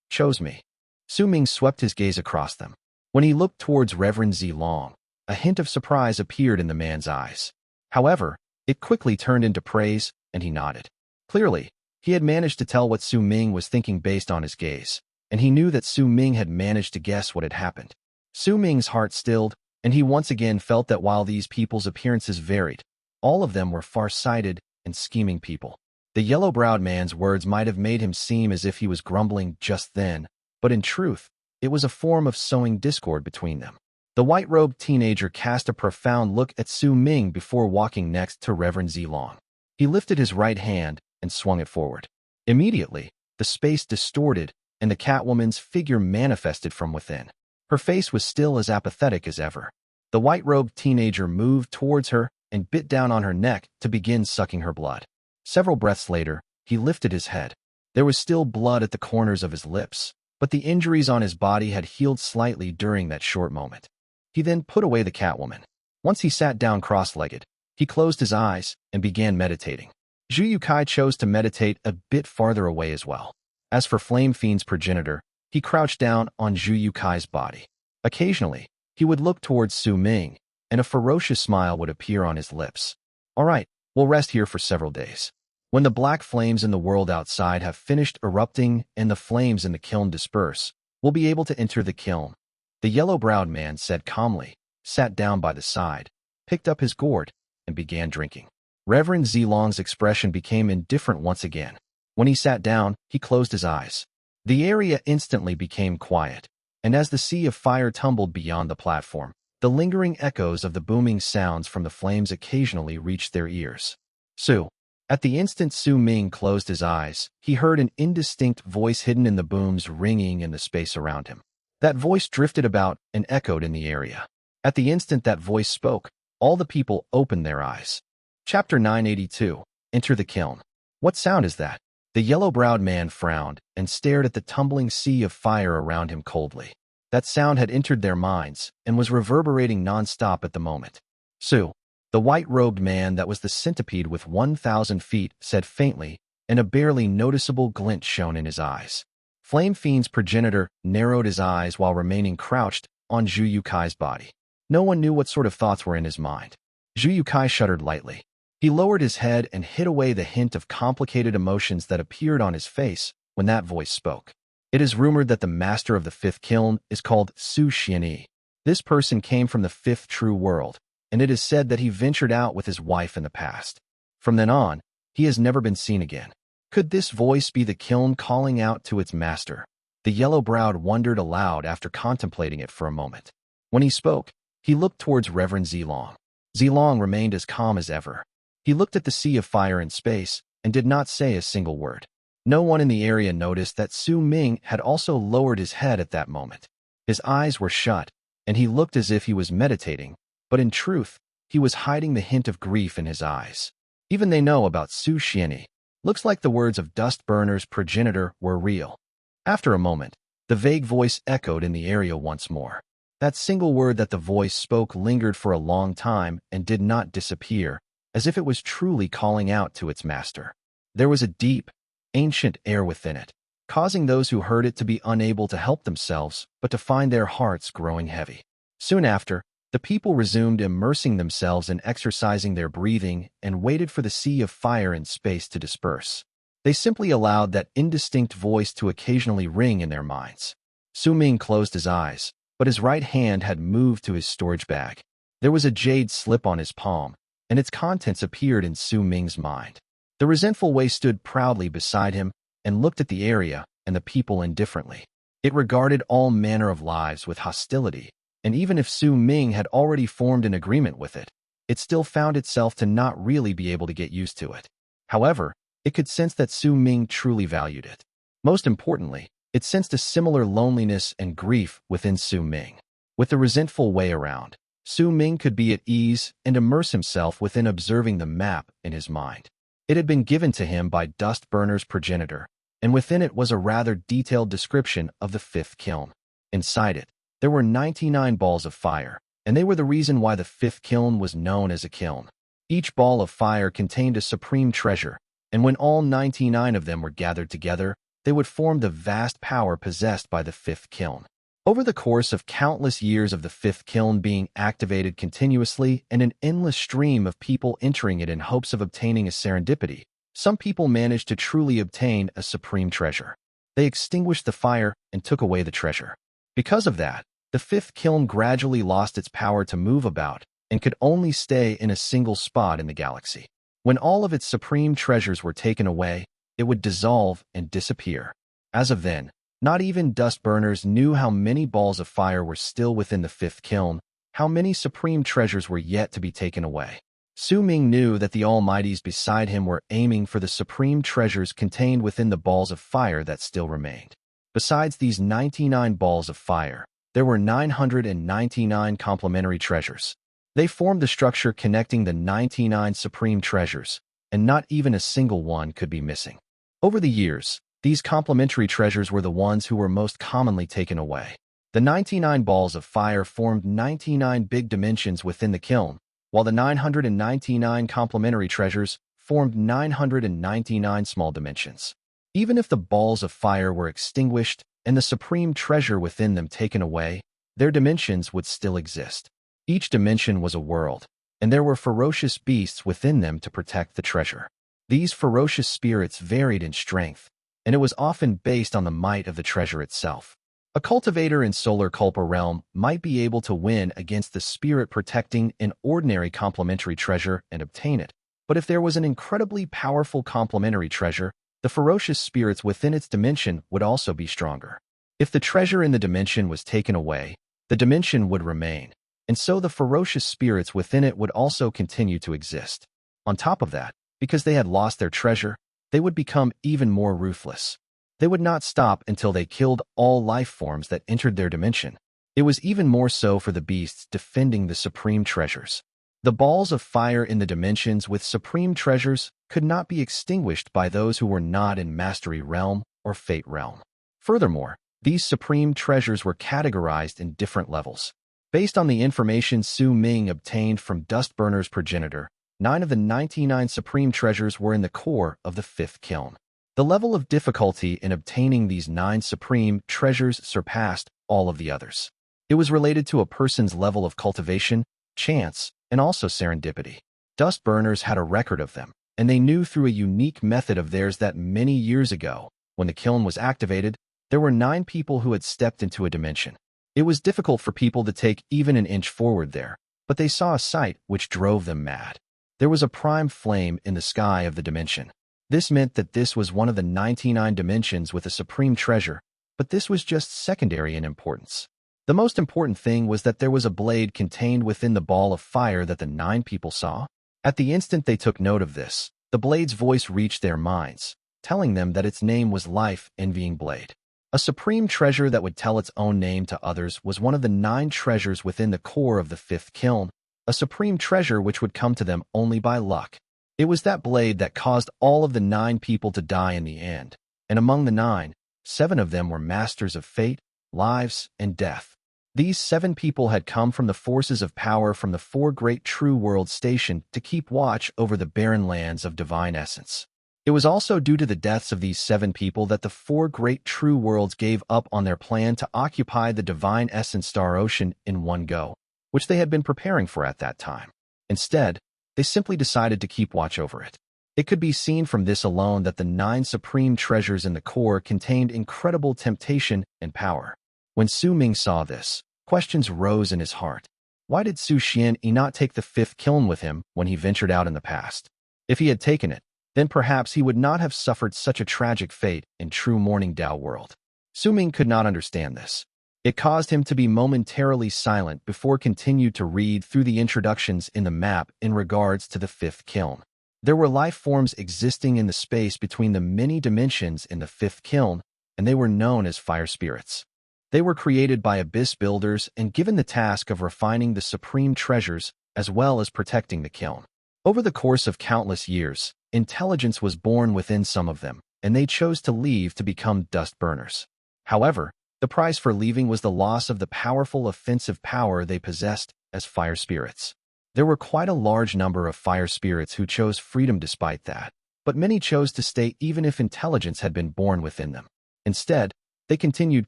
chose me. Su Ming swept his gaze across them. When he looked towards Reverend Zilong, a hint of surprise appeared in the man's eyes. However, it quickly turned into praise, and he nodded. Clearly, he had managed to tell what Su Ming was thinking based on his gaze, and he knew that Su Ming had managed to guess what had happened. Su Ming's heart stilled, and he once again felt that while these people's appearances varied, all of them were far-sighted and scheming people. The yellow-browed man's words might have made him seem as if he was grumbling just then, but in truth, it was a form of sowing discord between them. The white-robed teenager cast a profound look at Su Ming before walking next to Reverend Zilong. He lifted his right hand and swung it forward. Immediately, the space distorted, and the Catwoman's figure manifested from within. Her face was still as apathetic as ever. The white-robed teenager moved towards her and bit down on her neck to begin sucking her blood. Several breaths later, he lifted his head. There was still blood at the corners of his lips, but the injuries on his body had healed slightly during that short moment. He then put away the Catwoman. Once he sat down cross-legged, he closed his eyes and began meditating. Zhu You Cai chose to meditate a bit farther away as well. As for Flame Fiend's progenitor, he crouched down on Zhu You Cai's body. Occasionally, he would look towards Su Ming, and a ferocious smile would appear on his lips. All right, we'll rest here for several days. When the black flames in the world outside have finished erupting and the flames in the kiln disperse, we'll be able to enter the kiln. The yellow-browed man said calmly, sat down by the side, picked up his gourd, and began drinking. Reverend Zilong's expression became indifferent once again. When he sat down, he closed his eyes. The area instantly became quiet, and as the sea of fire tumbled beyond the platform, the lingering echoes of the booming sounds from the flames occasionally reached their ears. Su. At the instant Su Ming closed his eyes, he heard an indistinct voice hidden in the booms ringing in the space around him. That voice drifted about and echoed in the area. At the instant that voice spoke, all the people opened their eyes. Chapter 982. Enter the Kiln. What sound is that? The yellow-browed man frowned and stared at the tumbling sea of fire around him coldly. That sound had entered their minds and was reverberating non-stop at the moment. Su, the white-robed man that was the centipede with 1,000 feet, said faintly, and a barely noticeable glint shone in his eyes. Flame Fiend's progenitor narrowed his eyes while remaining crouched on Zhu You Cai's body. No one knew what sort of thoughts were in his mind. Zhu You Cai shuddered lightly. He lowered his head and hid away the hint of complicated emotions that appeared on his face when that voice spoke. It is rumored that the master of the fifth kiln is called Su Xianyi. This person came from the fifth true world, and it is said that he ventured out with his wife in the past. From then on, he has never been seen again. Could this voice be the kiln calling out to its master? The yellow-browed wondered aloud after contemplating it for a moment. When he spoke, he looked towards Reverend Zilong. Zilong remained as calm as ever. He looked at the sea of fire in space and did not say a single word. No one in the area noticed that Su Ming had also lowered his head at that moment. His eyes were shut, and he looked as if he was meditating, but in truth, he was hiding the hint of grief in his eyes. Even they know about Su Xianyi. Looks like the words of Dust Burner's progenitor were real. After a moment, the vague voice echoed in the area once more. That single word that the voice spoke lingered for a long time and did not disappear, as if it was truly calling out to its master. There was a deep, ancient air within it, causing those who heard it to be unable to help themselves, but to find their hearts growing heavy. Soon after, the people resumed immersing themselves in exercising their breathing and waited for the sea of fire and space to disperse. They simply allowed that indistinct voice to occasionally ring in their minds. Su Ming closed his eyes, but his right hand had moved to his storage bag. There was a jade slip on his palm, and its contents appeared in Su Ming's mind. The Resentful Wei stood proudly beside him and looked at the area and the people indifferently. It regarded all manner of lives with hostility, and even if Su Ming had already formed an agreement with it, it still found itself to not really be able to get used to it. However, it could sense that Su Ming truly valued it. Most importantly, it sensed a similar loneliness and grief within Su Ming. With the Resentful Wei around, Su Ming could be at ease and immerse himself within observing the map in his mind. It had been given to him by Dustburner's progenitor, and within it was a rather detailed description of the fifth kiln. Inside it, there were 99 balls of fire, and they were the reason why the fifth kiln was known as a kiln. Each ball of fire contained a supreme treasure, and when all 99 of them were gathered together, they would form the vast power possessed by the fifth kiln. Over the course of countless years of the fifth kiln being activated continuously and an endless stream of people entering it in hopes of obtaining a serendipity, some people managed to truly obtain a supreme treasure. They extinguished the fire and took away the treasure. Because of that, the fifth kiln gradually lost its power to move about and could only stay in a single spot in the galaxy. When all of its supreme treasures were taken away, it would dissolve and disappear. As of then, not even Dustburners knew how many balls of fire were still within the fifth kiln, how many supreme treasures were yet to be taken away. Su Ming knew that the Almighties beside him were aiming for the supreme treasures contained within the balls of fire that still remained. Besides these 99 balls of fire, there were 999 complementary treasures. They formed the structure connecting the 99 supreme treasures, and not even a single one could be missing. Over the years, these complementary treasures were the ones who were most commonly taken away. The 99 balls of fire formed 99 big dimensions within the kiln, while the 999 complementary treasures formed 999 small dimensions. Even if the balls of fire were extinguished and the supreme treasure within them taken away, their dimensions would still exist. Each dimension was a world, and there were ferocious beasts within them to protect the treasure. These ferocious spirits varied in strength, and it was often based on the might of the treasure itself. A cultivator in Solar Culpa realm might be able to win against the spirit protecting an ordinary complementary treasure and obtain it, but if there was an incredibly powerful complementary treasure, the ferocious spirits within its dimension would also be stronger. If the treasure in the dimension was taken away, the dimension would remain, and so the ferocious spirits within it would also continue to exist. On top of that, because they had lost their treasure, they would become even more ruthless. They would not stop until they killed all life forms that entered their dimension. It was even more so for the beasts defending the supreme treasures. The balls of fire in the dimensions with supreme treasures could not be extinguished by those who were not in Mastery Realm or Fate Realm. Furthermore, these supreme treasures were categorized in different levels. Based on the information Su Ming obtained from Dustburner's progenitor, 9 of the 99 supreme treasures were in the core of the fifth kiln. The level of difficulty in obtaining these 9 supreme treasures surpassed all of the others. It was related to a person's level of cultivation, chance, and also serendipity. Dustburners had a record of them, and they knew through a unique method of theirs that many years ago, when the kiln was activated, there were 9 people who had stepped into a dimension. It was difficult for people to take even an inch forward there, but they saw a sight which drove them mad. There was a prime flame in the sky of the dimension. This meant that this was one of the 99 dimensions with a supreme treasure, but this was just secondary in importance. The most important thing was that there was a blade contained within the ball of fire that the 9 people saw. At the instant they took note of this, the blade's voice reached their minds, telling them that its name was Life-Envying Blade. A supreme treasure that would tell its own name to others was one of the 9 treasures within the core of the fifth kiln, a supreme treasure which would come to them only by luck. It was that blade that caused all of the 9 people to die in the end, and among the 9, 7 of them were masters of fate, lives, and death. These 7 people had come from the forces of power from the 4 great true worlds stationed to keep watch over the barren lands of divine essence. It was also due to the deaths of these 7 people that the 4 great true worlds gave up on their plan to occupy the divine essence star ocean in one go, which they had been preparing for at that time. Instead, they simply decided to keep watch over it. It could be seen from this alone that the 9 supreme treasures in the core contained incredible temptation and power. When Su Ming saw this, questions rose in his heart. Why did Su Xian not take the fifth kiln with him when he ventured out in the past? If he had taken it, then perhaps he would not have suffered such a tragic fate in true Morning Dao world. Su Ming could not understand this. It caused him to be momentarily silent before continued to read through the introductions in the map in regards to the fifth kiln. There were life forms existing in the space between the many dimensions in the fifth kiln, and they were known as fire spirits. They were created by abyss builders and given the task of refining the supreme treasures as well as protecting the kiln. Over the course of countless years, intelligence was born within some of them, and they chose to leave to become dust burners. However, the price for leaving was the loss of the powerful offensive power they possessed as fire spirits. There were quite a large number of fire spirits who chose freedom despite that, but many chose to stay even if intelligence had been born within them. Instead, they continued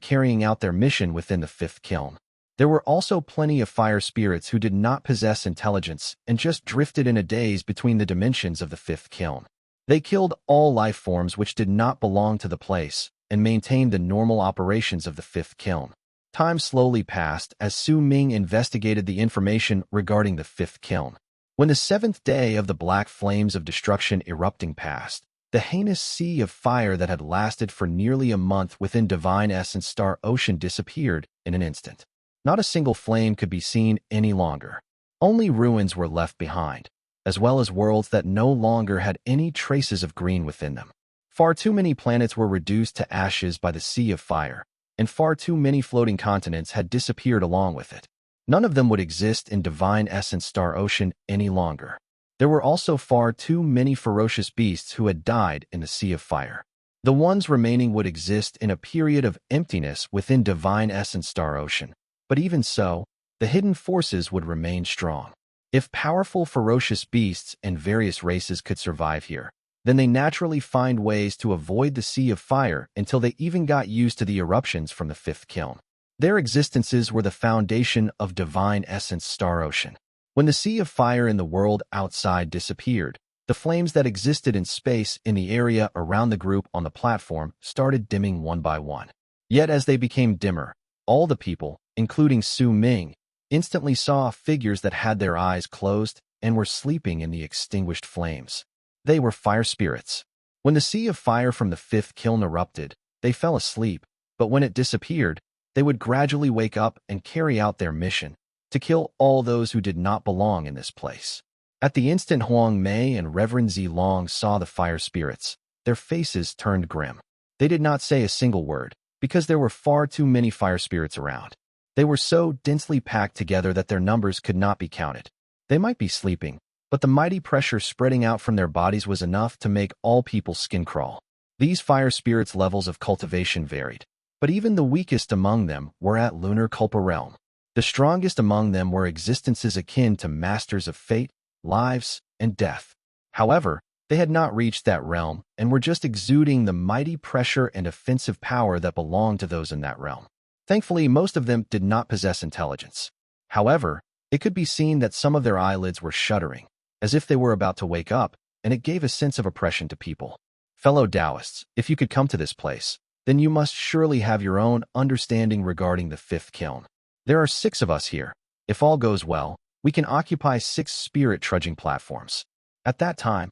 carrying out their mission within the fifth kiln. There were also plenty of fire spirits who did not possess intelligence and just drifted in a daze between the dimensions of the fifth kiln. They killed all life forms which did not belong to the place and maintained the normal operations of the fifth kiln. Time slowly passed as Ming investigated the information regarding the fifth kiln. When the seventh day of the black flames of destruction erupting passed, the heinous sea of fire that had lasted for nearly a month within Divine Essence Star Ocean disappeared in an instant. Not a single flame could be seen any longer. Only ruins were left behind, as well as worlds that no longer had any traces of green within them. Far too many planets were reduced to ashes by the sea of fire, and far too many floating continents had disappeared along with it. None of them would exist in Divine Essence Star Ocean any longer. There were also far too many ferocious beasts who had died in the sea of fire. The ones remaining would exist in a period of emptiness within Divine Essence Star Ocean. But even so, the hidden forces would remain strong. If powerful ferocious beasts and various races could survive here, then they naturally find ways to avoid the sea of fire until they even got used to the eruptions from the fifth kiln. Their existences were the foundation of Divine Essence Star Ocean. When the sea of fire in the world outside disappeared, the flames that existed in space in the area around the group on the platform started dimming one by one. Yet as they became dimmer, all the people, including Ming, instantly saw figures that had their eyes closed and were sleeping in the extinguished flames. They were fire spirits. When the sea of fire from the fifth kiln erupted, they fell asleep, but when it disappeared, they would gradually wake up and carry out their mission, to kill all those who did not belong in this place. At the instant Huang Mei and Reverend Zilong saw the fire spirits, their faces turned grim. They did not say a single word, because there were far too many fire spirits around. They were so densely packed together that their numbers could not be counted. They might be sleeping, but the mighty pressure spreading out from their bodies was enough to make all people's skin crawl. These fire spirits' levels of cultivation varied, but even the weakest among them were at Lunar Culpa realm. The strongest among them were existences akin to masters of fate, lives, and death. However, they had not reached that realm and were just exuding the mighty pressure and offensive power that belonged to those in that realm. Thankfully, most of them did not possess intelligence. However, it could be seen that some of their eyelids were shuddering, as if they were about to wake up, and it gave a sense of oppression to people. Fellow Taoists, if you could come to this place, then you must surely have your own understanding regarding the fifth kiln. There are 6 of us here. If all goes well, we can occupy 6 spirit trudging platforms. At that time,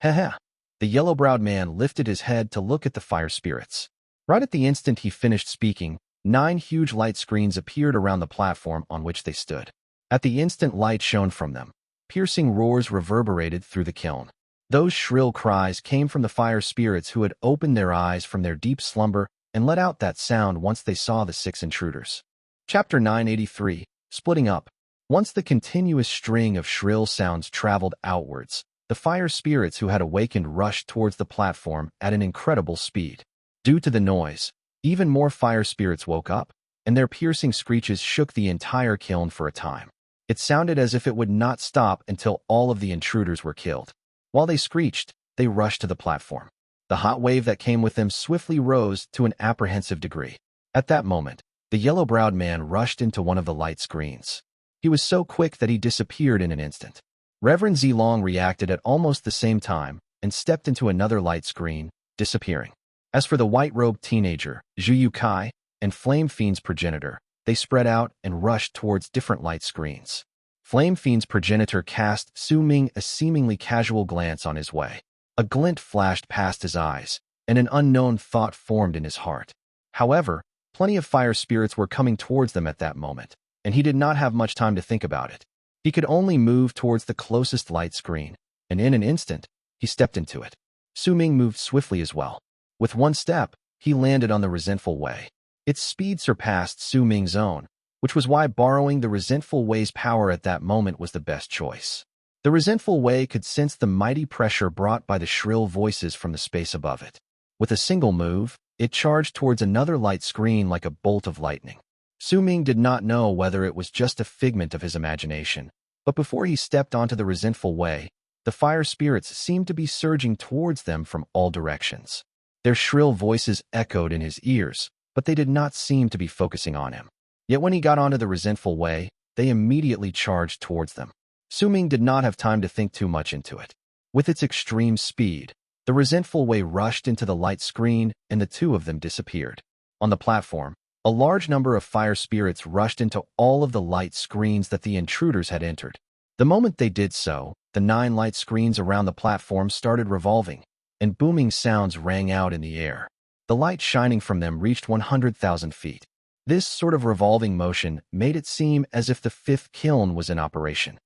the yellow-browed man lifted his head to look at the fire spirits. Right at the instant he finished speaking, 9 huge light screens appeared around the platform on which they stood. At the instant light shone from them, piercing roars reverberated through the kiln. Those shrill cries came from the fire spirits who had opened their eyes from their deep slumber and let out that sound once they saw the 6 intruders. Chapter 983, Splitting Up. Once the continuous string of shrill sounds traveled outwards, the fire spirits who had awakened rushed towards the platform at an incredible speed. Due to the noise, even more fire spirits woke up, and their piercing screeches shook the entire kiln for a time. It sounded as if it would not stop until all of the intruders were killed. While they screeched, they rushed to the platform. The hot wave that came with them swiftly rose to an apprehensive degree. At that moment, the yellow-browed man rushed into one of the light screens. He was so quick that he disappeared in an instant. Reverend Zilong reacted at almost the same time and stepped into another light screen, disappearing. As for the white-robed teenager, Zhu You Cai, and Flame Fiend's progenitor, they spread out and rushed towards different light screens. Flame Fiend's progenitor cast Ming a seemingly casual glance on his way. A glint flashed past his eyes, and an unknown thought formed in his heart. However, Plenty of fire spirits were coming towards them at that moment, and he did not have much time to think about it. He could only move towards the closest light screen, and in an instant, he stepped into it. Zhu Ming moved swiftly as well. With one step, he landed on the Resentful Wei. Its speed surpassed Zhu Ming's own, which was why borrowing the Resentful Wei's power at that moment was the best choice. The Resentful Wei could sense the mighty pressure brought by the shrill voices from the space above it. With a single move, it charged towards another light screen like a bolt of lightning. Zhu Ming did not know whether it was just a figment of his imagination, but before he stepped onto the Resentful Wei, the fire spirits seemed to be surging towards them from all directions. Their shrill voices echoed in his ears, but they did not seem to be focusing on him. Yet when he got onto the Resentful Wei, they immediately charged towards them. Zhu Ming did not have time to think too much into it. With its extreme speed, the Resentful Wei rushed into the light screen, and the two of them disappeared. On the platform, a large number of fire spirits rushed into all of the light screens that the intruders had entered. The moment they did so, the 9 light screens around the platform started revolving, and booming sounds rang out in the air. The light shining from them reached 100,000 feet. This sort of revolving motion made it seem as if the 5th kiln was in operation.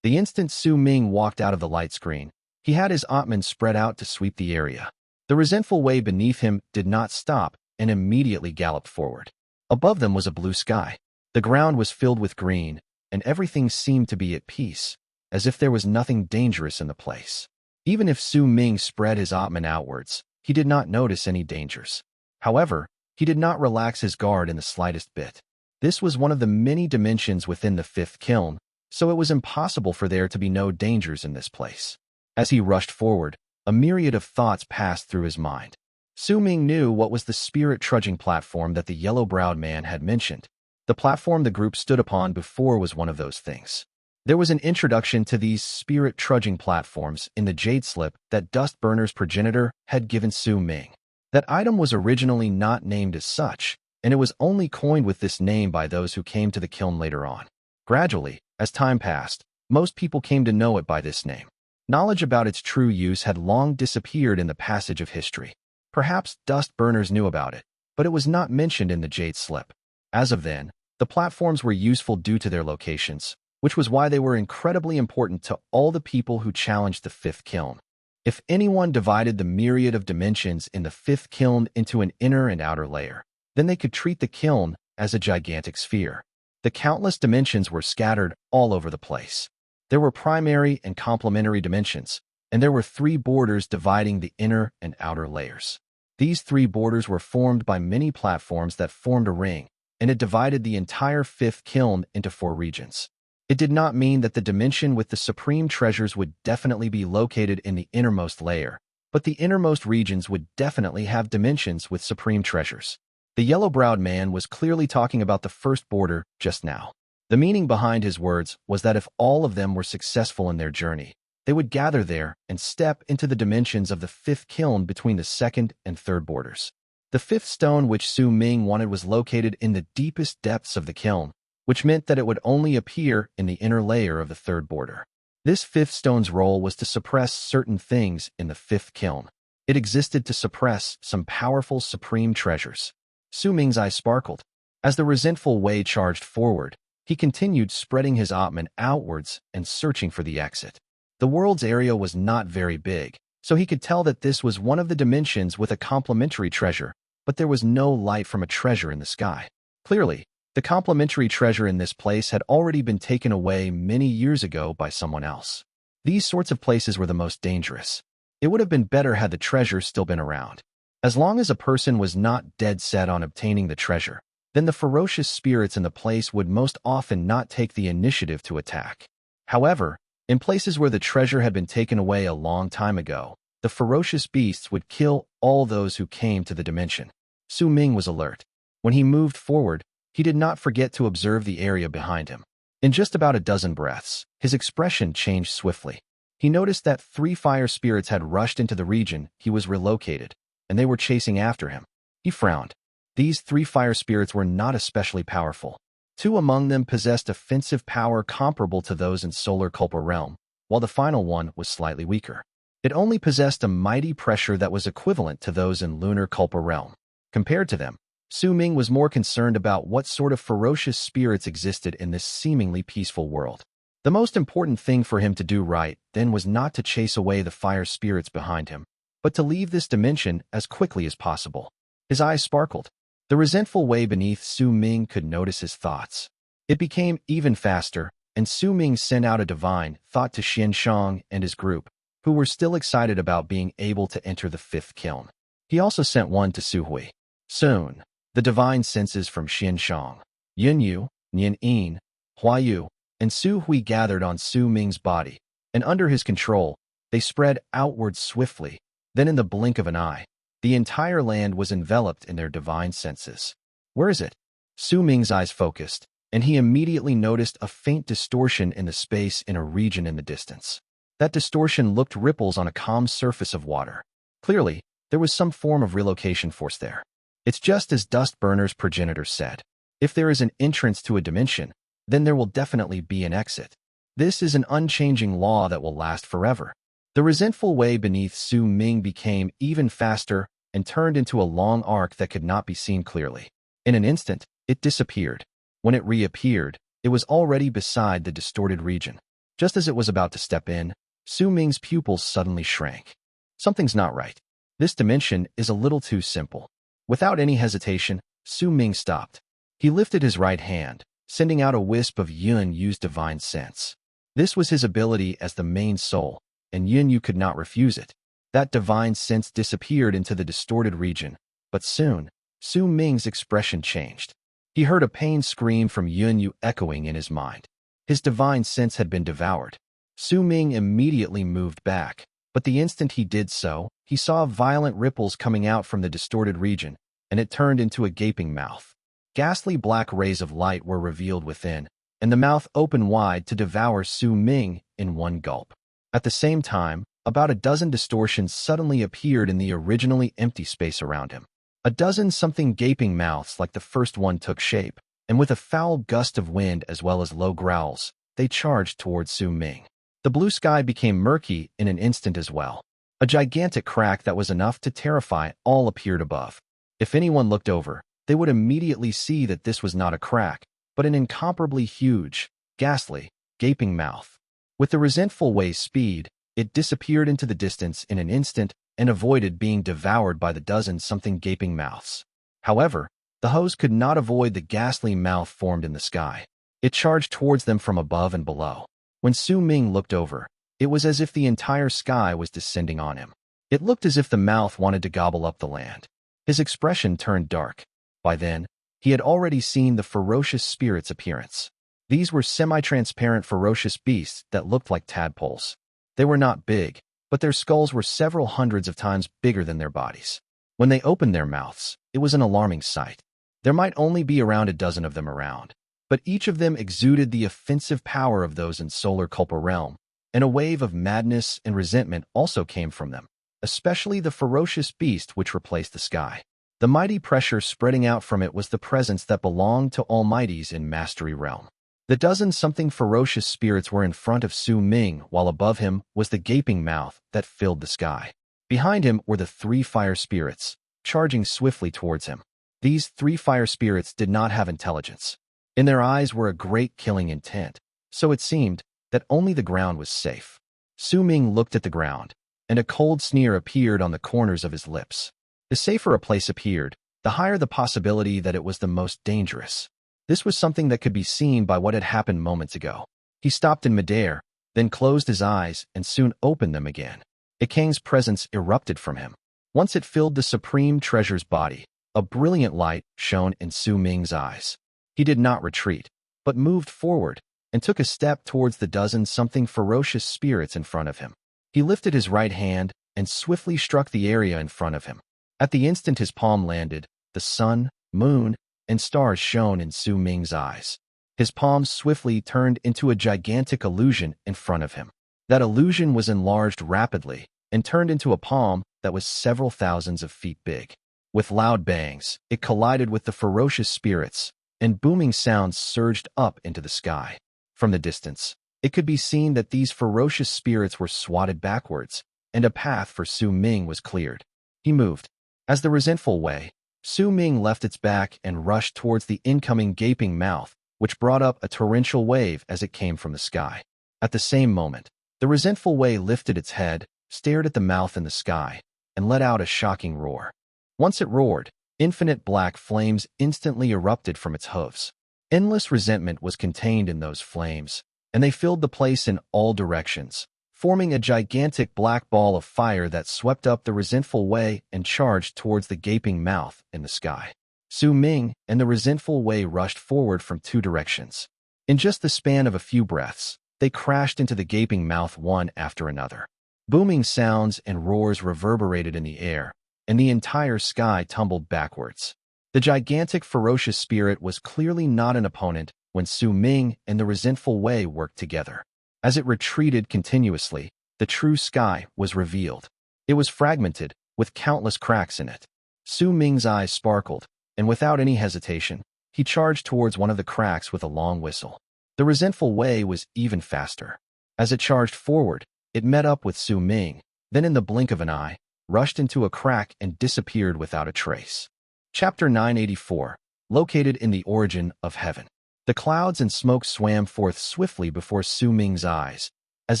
The instant Zhu Ming walked out of the light screen, he had his Atman spread out to sweep the area. The Resentful Wei beneath him did not stop and immediately galloped forward. Above them was a blue sky. The ground was filled with green, and everything seemed to be at peace, as if there was nothing dangerous in the place. Even if Zhu Ming spread his Atman outwards, he did not notice any dangers. However, he did not relax his guard in the slightest bit. This was one of the many dimensions within the 5th kiln, so it was impossible for there to be no dangers in this place. As he rushed forward, a myriad of thoughts passed through his mind. Zhu Ming knew what was the spirit trudging platform that the yellow-browed man had mentioned. The platform the group stood upon before was one of those things. There was an introduction to these spirit trudging platforms in the jade slip that Dustburner's progenitor had given Zhu Ming. That item was originally not named as such, and it was only coined with this name by those who came to the kiln later on. Gradually, as time passed, most people came to know it by this name. Knowledge about its true use had long disappeared in the passage of history. Perhaps Dustburners knew about it, but it was not mentioned in the jade slip. As of then, the platforms were useful due to their locations, which was why they were incredibly important to all the people who challenged the 5th kiln. If anyone divided the myriad of dimensions in the 5th kiln into an inner and outer layer, then they could treat the kiln as a gigantic sphere. The countless dimensions were scattered all over the place. There were primary and complementary dimensions, and there were 3 borders dividing the inner and outer layers. These 3 borders were formed by many platforms that formed a ring, and it divided the entire 5th kiln into 4 regions. It did not mean that the dimension with the supreme treasures would definitely be located in the innermost layer, but the innermost regions would definitely have dimensions with supreme treasures. The yellow-browed man was clearly talking about the first border just now. The meaning behind his words was that if all of them were successful in their journey, they would gather there and step into the dimensions of the 5th kiln between the 2nd and 3rd borders. The 5th stone which Zhu Ming wanted was located in the deepest depths of the kiln, which meant that it would only appear in the inner layer of the 3rd border. This 5th stone's role was to suppress certain things in the 5th kiln. It existed to suppress some powerful supreme treasures. Zhu Ming's eyes sparkled. As the Resentful Wei charged forward, he continued spreading his Atman outwards and searching for the exit. The world's area was not very big, so he could tell that this was one of the dimensions with a complementary treasure, but there was no light from a treasure in the sky. Clearly, the complementary treasure in this place had already been taken away many years ago by someone else. These sorts of places were the most dangerous. It would have been better had the treasure still been around. As long as a person was not dead set on obtaining the treasure, then the ferocious spirits in the place would most often not take the initiative to attack. However, in places where the treasure had been taken away a long time ago, the ferocious beasts would kill all those who came to the dimension. Zhu Ming was alert. When he moved forward, he did not forget to observe the area behind him. In just about a dozen breaths, his expression changed swiftly. He noticed that 3 fire spirits had rushed into the region he was relocated, and they were chasing after him. He frowned. These 3 fire spirits were not especially powerful. 2 among them possessed offensive power comparable to those in Solar Culpa realm, while the final one was slightly weaker. It only possessed a mighty pressure that was equivalent to those in Lunar Culpa realm. Compared to them, Su Ming was more concerned about what sort of ferocious spirits existed in this seemingly peaceful world. The most important thing for him to do right then was not to chase away the fire spirits behind him, but to leave this dimension as quickly as possible. His eyes sparkled. The resentful Wei beneath Su Ming could notice his thoughts. It became even faster, and Su Ming sent out a divine thought to Xian Shang and his group, who were still excited about being able to enter the fifth kiln. He also sent one to Su Hui. Soon, the divine senses from Xian Shang, Yun Yu, Nian Yin, Hua Yu, and Su Hui gathered on Su Ming's body, and under his control, they spread outward swiftly. Then in the blink of an eye, the entire land was enveloped in their divine senses. Where is it? Su Ming's eyes focused, and he immediately noticed a faint distortion in the space in a region in the distance. That distortion looked ripples on a calm surface of water. Clearly, there was some form of relocation force there. It's just as Dust Burner's progenitor said. If there is an entrance to a dimension, then there will definitely be an exit. This is an unchanging law that will last forever. The resentful Wei beneath Su Ming became even faster and turned into a long arc that could not be seen clearly. In an instant, it disappeared. When it reappeared, it was already beside the distorted region. Just as it was about to step in, Su Ming's pupils suddenly shrank. Something's not right. This dimension is a little too simple. Without any hesitation, Su Ming stopped. He lifted his right hand, sending out a wisp of Yun Yu's divine sense. This was his ability as the main soul, and Yun Yu could not refuse it. That divine sense disappeared into the distorted region, but soon, Su Ming's expression changed. He heard a pained scream from Yun Yu echoing in his mind. His divine sense had been devoured. Su Ming immediately moved back, but the instant he did so, he saw violent ripples coming out from the distorted region, and it turned into a gaping mouth. Ghastly black rays of light were revealed within, and the mouth opened wide to devour Su Ming in one gulp. At the same time, about a dozen distortions suddenly appeared in the originally empty space around him. A dozen something gaping mouths like the first one took shape, and with a foul gust of wind as well as low growls, they charged towards Su Ming. The blue sky became murky in an instant as well. A gigantic crack that was enough to terrify all appeared above. If anyone looked over, they would immediately see that this was not a crack, but an incomparably huge, ghastly, gaping mouth. With the resentful Wei's speed, it disappeared into the distance in an instant and avoided being devoured by the dozen something gaping mouths. However, the hose could not avoid the ghastly mouth formed in the sky. It charged towards them from above and below. When Su Ming looked over, it was as if the entire sky was descending on him. It looked as if the mouth wanted to gobble up the land. His expression turned dark. By then, he had already seen the ferocious spirit's appearance. These were semi-transparent ferocious beasts that looked like tadpoles. They were not big, but their skulls were several hundreds of times bigger than their bodies. When they opened their mouths, it was an alarming sight. There might only be around a dozen of them around, but each of them exuded the offensive power of those in Solar Culpa realm, and a wave of madness and resentment also came from them, especially the ferocious beast which replaced the sky. The mighty pressure spreading out from it was the presence that belonged to Almighties in Mastery Realm. The dozen-something ferocious spirits were in front of Su Ming, while above him was the gaping mouth that filled the sky. Behind him were the three fire spirits, charging swiftly towards him. These three fire spirits did not have intelligence. In their eyes were a great killing intent, so it seemed that only the ground was safe. Su Ming looked at the ground, and a cold sneer appeared on the corners of his lips. The safer a place appeared, the higher the possibility that it was the most dangerous. This was something that could be seen by what had happened moments ago. He stopped in midair, then closed his eyes and soon opened them again. Ikang's presence erupted from him. Once it filled the Supreme Treasure's body, a brilliant light shone in Su Ming's eyes. He did not retreat, but moved forward and took a step towards the dozen-something ferocious spirits in front of him. He lifted his right hand and swiftly struck the area in front of him. At the instant his palm landed, the sun, moon, and stars shone in Su Ming's eyes. His palm swiftly turned into a gigantic illusion in front of him. That illusion was enlarged rapidly and turned into a palm that was several thousands of feet big. With loud bangs, it collided with the ferocious spirits, and booming sounds surged up into the sky. From the distance, it could be seen that these ferocious spirits were swatted backwards, and a path for Su Ming was cleared. He moved. As the resentful Wei, Su Ming left its back and rushed towards the incoming gaping mouth, which brought up a torrential wave as it came from the sky. At the same moment, the Resentful Wei lifted its head, stared at the mouth in the sky, and let out a shocking roar. Once it roared, infinite black flames instantly erupted from its hooves. Endless resentment was contained in those flames, and they filled the place in all directions, forming a gigantic black ball of fire that swept up the Resentful Wei and charged towards the gaping mouth in the sky. Su Ming and the Resentful Wei rushed forward from two directions. In just the span of a few breaths, they crashed into the gaping mouth one after another. Booming sounds and roars reverberated in the air, and the entire sky tumbled backwards. The gigantic ferocious spirit was clearly not an opponent when Su Ming and the Resentful Wei worked together. As it retreated continuously, the true sky was revealed. It was fragmented, with countless cracks in it. Su Ming's eyes sparkled, and without any hesitation, he charged towards one of the cracks with a long whistle. The Resentful Wei was even faster. As it charged forward, it met up with Su Ming, then in the blink of an eye, rushed into a crack and disappeared without a trace. Chapter 984, located in the origin of heaven. The clouds and smoke swam forth swiftly before Su Ming's eyes, as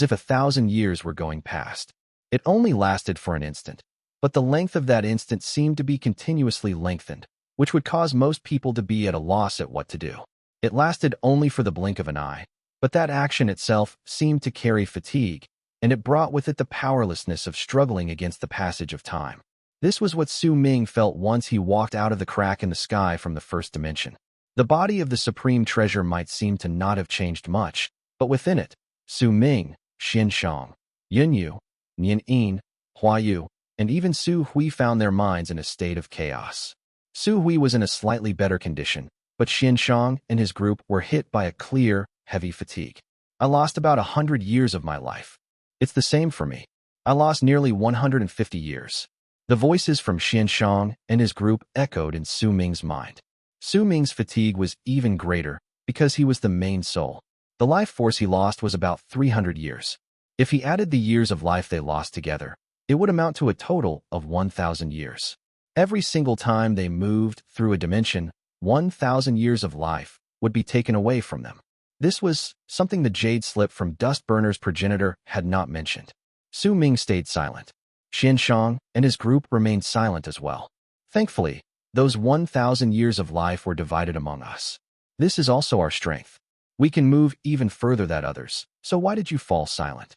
if 1,000 years were going past. It only lasted for an instant, but the length of that instant seemed to be continuously lengthened, which would cause most people to be at a loss at what to do. It lasted only for the blink of an eye, but that action itself seemed to carry fatigue, and it brought with it the powerlessness of struggling against the passage of time. This was what Su Ming felt once he walked out of the crack in the sky from the first dimension. The body of the supreme treasure might seem to not have changed much, but within it, Su Ming, Xin Shang, Yun Yu, Nian Yin, Hua Yu, and even Su Hui found their minds in a state of chaos. Su Hui was in a slightly better condition, but Xin Shang and his group were hit by a clear, heavy fatigue. I lost about 100 years of my life. It's the same for me. I lost nearly 150 years. The voices from Xin Shang and his group echoed in Su Ming's mind. Su Ming's fatigue was even greater because he was the main soul. The life force he lost was about 300 years. If he added the years of life they lost together, it would amount to a total of 1,000 years. Every single time they moved through a dimension, 1,000 years of life would be taken away from them. This was something the jade slip from Dustburner's progenitor had not mentioned. Su Ming stayed silent. Xin Shang and his group remained silent as well. Thankfully, those 1,000 years of life were divided among us. This is also our strength. We can move even further than others, so why did you fall silent?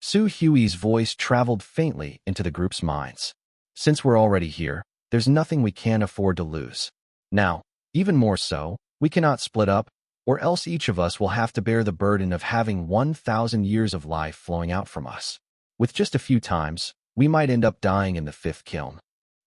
Su Hui's voice traveled faintly into the group's minds. Since we're already here, there's nothing we can't afford to lose. Now, even more so, we cannot split up, or else each of us will have to bear the burden of having 1,000 years of life flowing out from us. With just a few times, we might end up dying in the 5th kiln.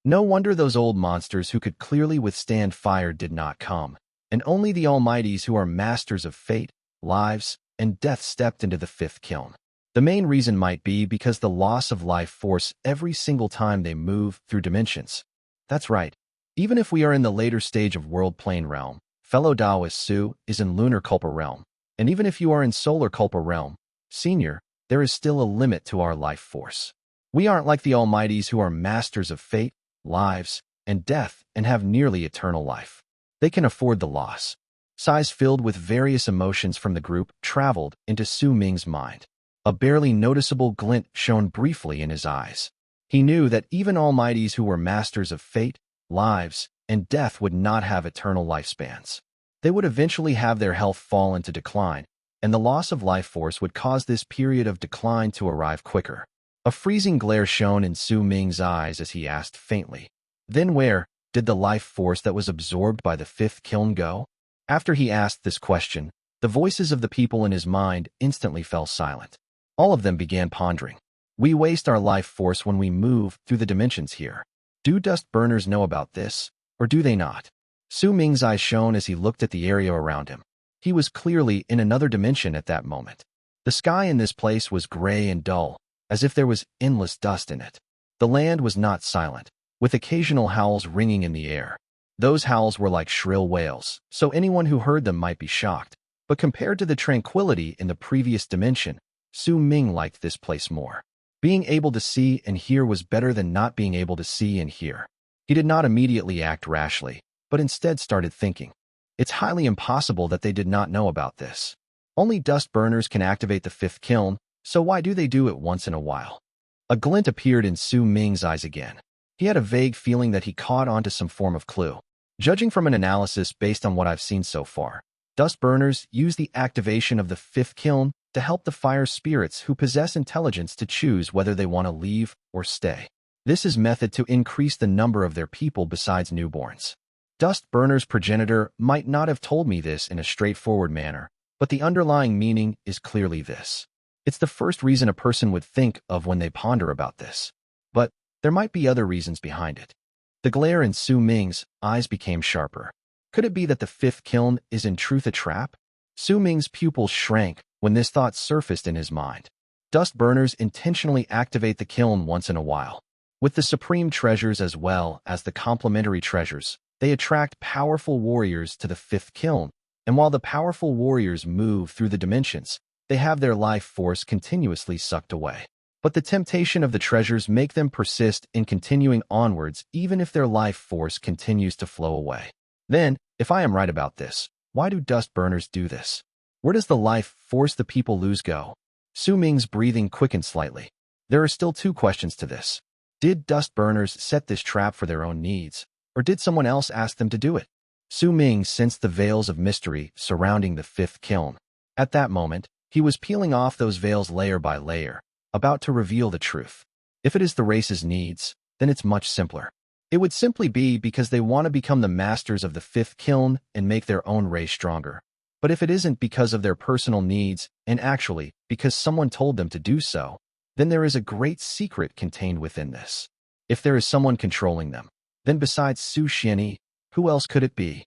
No wonder those old monsters who could clearly withstand fire did not come, and only the Almighties who are masters of fate, lives, and death stepped into the 5th kiln. The main reason might be because the loss of life force every single time they move through dimensions. That's right. Even if we are in the later stage of World Plane Realm, fellow Taoist Su is in Lunar Culpa Realm, and even if you are in Solar Culpa Realm, Senior, there is still a limit to our life force. We aren't like the Almighties who are masters of fate, lives, and death and have nearly eternal life. They can afford the loss. Sighs filled with various emotions from the group traveled into Su Ming's mind. A barely noticeable glint shone briefly in his eyes. He knew that even Almighties who were masters of fate, lives, and death would not have eternal lifespans. They would eventually have their health fall into decline, and the loss of life force would cause this period of decline to arrive quicker. A freezing glare shone in Su Ming's eyes as he asked faintly, "Then where did the life force that was absorbed by the 5th kiln go?" After he asked this question, the voices of the people in his mind instantly fell silent. All of them began pondering. We waste our life force when we move through the dimensions here. Do dust burners know about this, or do they not? Su Ming's eyes shone as he looked at the area around him. He was clearly in another dimension at that moment. The sky in this place was gray and dull, as if there was endless dust in it. The land was not silent, with occasional howls ringing in the air. Those howls were like shrill wails, so anyone who heard them might be shocked. But compared to the tranquility in the previous dimension, Su Ming liked this place more. Being able to see and hear was better than not being able to see and hear. He did not immediately act rashly, but instead started thinking. It's highly impossible that they did not know about this. Only dust burners can activate the fifth kiln, so why do they do it once in a while? A glint appeared in Su Ming's eyes again. He had a vague feeling that he caught onto some form of clue. Judging from an analysis based on what I've seen so far, dust burners use the activation of the fifth kiln to help the fire spirits who possess intelligence to choose whether they want to leave or stay. This is method to increase the number of their people besides newborns. Dust burners' progenitor might not have told me this in a straightforward manner, but the underlying meaning is clearly this. It's the first reason a person would think of when they ponder about this. But there might be other reasons behind it. The glare in Su Ming's eyes became sharper. Could it be that the fifth kiln is in truth a trap? Su Ming's pupils shrank when this thought surfaced in his mind. Dust burners intentionally activate the kiln once in a while. With the supreme treasures as well as the complementary treasures, they attract powerful warriors to the fifth kiln, and while the powerful warriors move through the dimensions, they have their life force continuously sucked away. But the temptation of the treasures make them persist in continuing onwards even if their life force continues to flow away. Then, if I am right about this, why do dust burners do this? Where does the life force the people lose go? Su Ming's breathing quickened slightly. There are still two questions to this. Did dust burners set this trap for their own needs, or did someone else ask them to do it? Su Ming sensed the veils of mystery surrounding the fifth kiln. At that moment, he was peeling off those veils layer by layer, about to reveal the truth. If it is the race's needs, then it's much simpler. It would simply be because they want to become the masters of the fifth kiln and make their own race stronger. But if it isn't because of their personal needs, and actually because someone told them to do so, then there is a great secret contained within this. If there is someone controlling them, then besides Su Xianyi, who else could it be?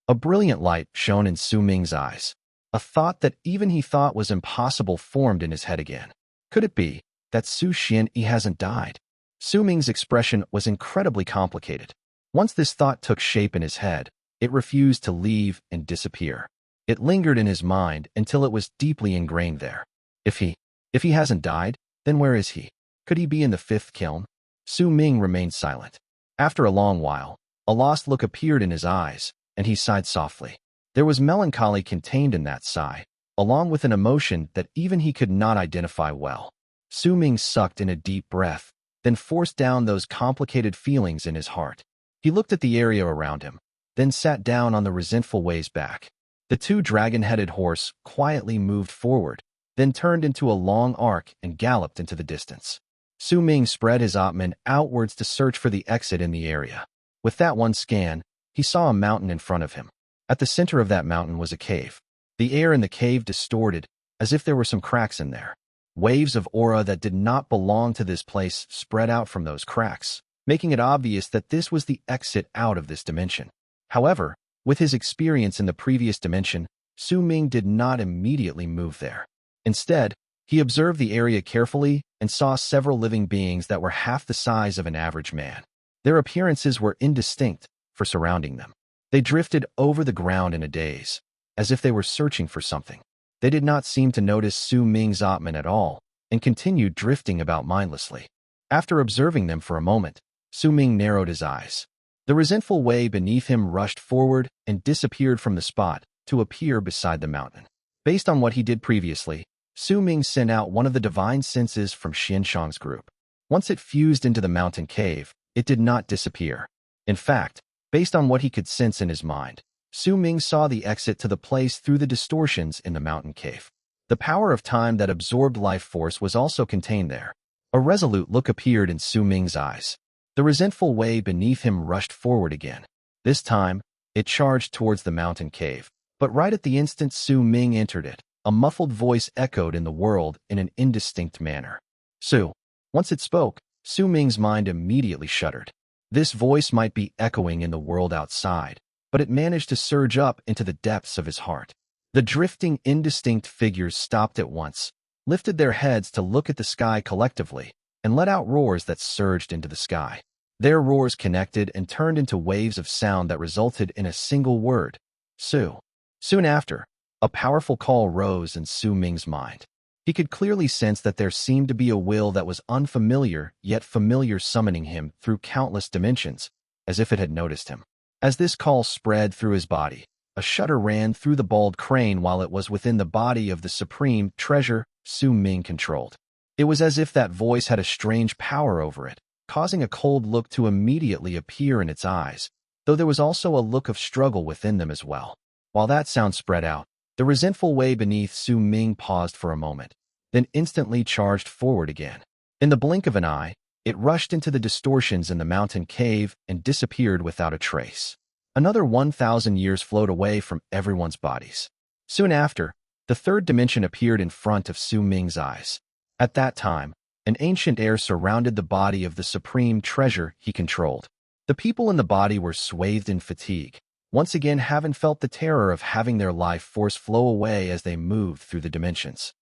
A brilliant light shone in Su Ming's eyes. A thought that even he thought was impossible formed in his head again. Could it be that Su Xianyi hasn't died? Su Ming's expression was incredibly complicated. Once this thought took shape in his head, it refused to leave and disappear. It lingered in his mind until it was deeply ingrained there. If he hasn't died, then where is he? Could he be in the fifth kiln? Su Ming remained silent. After a long while, a lost look appeared in his eyes, and he sighed softly. There was melancholy contained in that sigh, along with an emotion that even he could not identify well. Su Ming sucked in a deep breath, then forced down those complicated feelings in his heart. He looked at the area around him, then sat down on the Resentful Wei's back. The two dragon-headed horse quietly moved forward, then turned into a long arc and galloped into the distance. Su Ming spread his Atman outwards to search for the exit in the area. With that one scan, he saw a mountain in front of him. At the center of that mountain was a cave. The air in the cave distorted, as if there were some cracks in there. Waves of aura that did not belong to this place spread out from those cracks, making it obvious that this was the exit out of this dimension. However, with his experience in the previous dimension, Su Ming did not immediately move there. Instead, he observed the area carefully and saw several living beings that were half the size of an average man. Their appearances were indistinct for surrounding them. They drifted over the ground in a daze, as if they were searching for something. They did not seem to notice Su Ming's Atman at all, and continued drifting about mindlessly. After observing them for a moment, Su Ming narrowed his eyes. The Resentful Wei beneath him rushed forward and disappeared from the spot to appear beside the mountain. Based on what he did previously, Su Ming sent out one of the divine senses from Xianshang's group. Once it fused into the mountain cave, it did not disappear. In fact, based on what he could sense in his mind, Su Ming saw the exit to the place through the distortions in the mountain cave. The power of time that absorbed life force was also contained there. A resolute look appeared in Su Ming's eyes. The Resentful Wei beneath him rushed forward again. This time, it charged towards the mountain cave. But right at the instant Su Ming entered it, a muffled voice echoed in the world in an indistinct manner. Su. Once it spoke, Su Ming's mind immediately shuddered. This voice might be echoing in the world outside, but it managed to surge up into the depths of his heart. The drifting, indistinct figures stopped at once, lifted their heads to look at the sky collectively, and let out roars that surged into the sky. Their roars connected and turned into waves of sound that resulted in a single word, Su. Soon after, a powerful call rose in Su Ming's mind. He could clearly sense that there seemed to be a will that was unfamiliar yet familiar summoning him through countless dimensions, as if it had noticed him. As this call spread through his body, a shudder ran through the bald crane while it was within the body of the supreme treasure Ming controlled. It was as if that voice had a strange power over it, causing a cold look to immediately appear in its eyes, though there was also a look of struggle within them as well. While that sound spread out, the resentful Wei beneath Ming paused for a moment, then instantly charged forward again. In the blink of an eye, it rushed into the distortions in the mountain cave and disappeared without a trace. Another 1,000 years flowed away from everyone's bodies. Soon after, the third dimension appeared in front of Ming's eyes. At that time, an ancient air surrounded the body of the supreme treasure he controlled. The people in the body were swathed in fatigue, once again having felt the terror of having their life force flow away as they moved through the dimensions.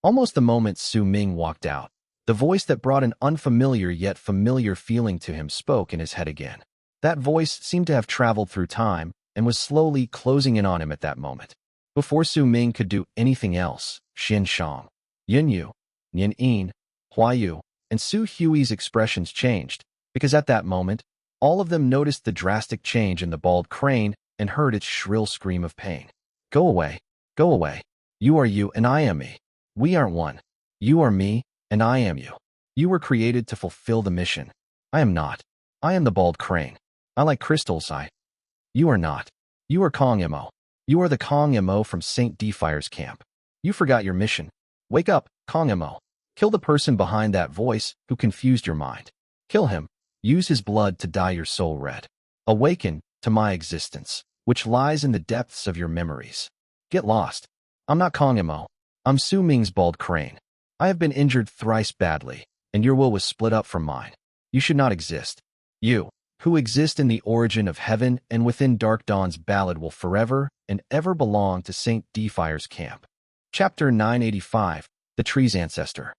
Almost the moment Ming walked out, the voice that brought an unfamiliar yet familiar feeling to him spoke in his head again. That voice seemed to have traveled through time and was slowly closing in on him at that moment. Before Ming could do anything else, Xin Shang, Yin Yu, Nian Yin, Hua Yu, and Su Hui's expressions changed, because at that moment, all of them noticed the drastic change in the bald crane and heard its shrill scream of pain. Go away, go away. You are you and I am me. We aren't one. You are me and I am you. You were created to fulfill the mission. I am not. I am the bald crane. I like crystals. You are not. You are Kong Mo. You are the Kong Mo from St. Defire's camp. You forgot your mission. Wake up, Kong Mo. Kill the person behind that voice who confused your mind. Kill him. Use his blood to dye your soul red. Awaken to my existence, which lies in the depths of your memories. Get lost. I'm not Kong Mo. I'm Ming's bald crane. I have been injured thrice badly, and your will was split up from mine. You should not exist. You, who exist in the origin of heaven and within Dark Dawn's ballad, will forever and ever belong to St. Defire's camp. Chapter 985, The Tree's Ancestor.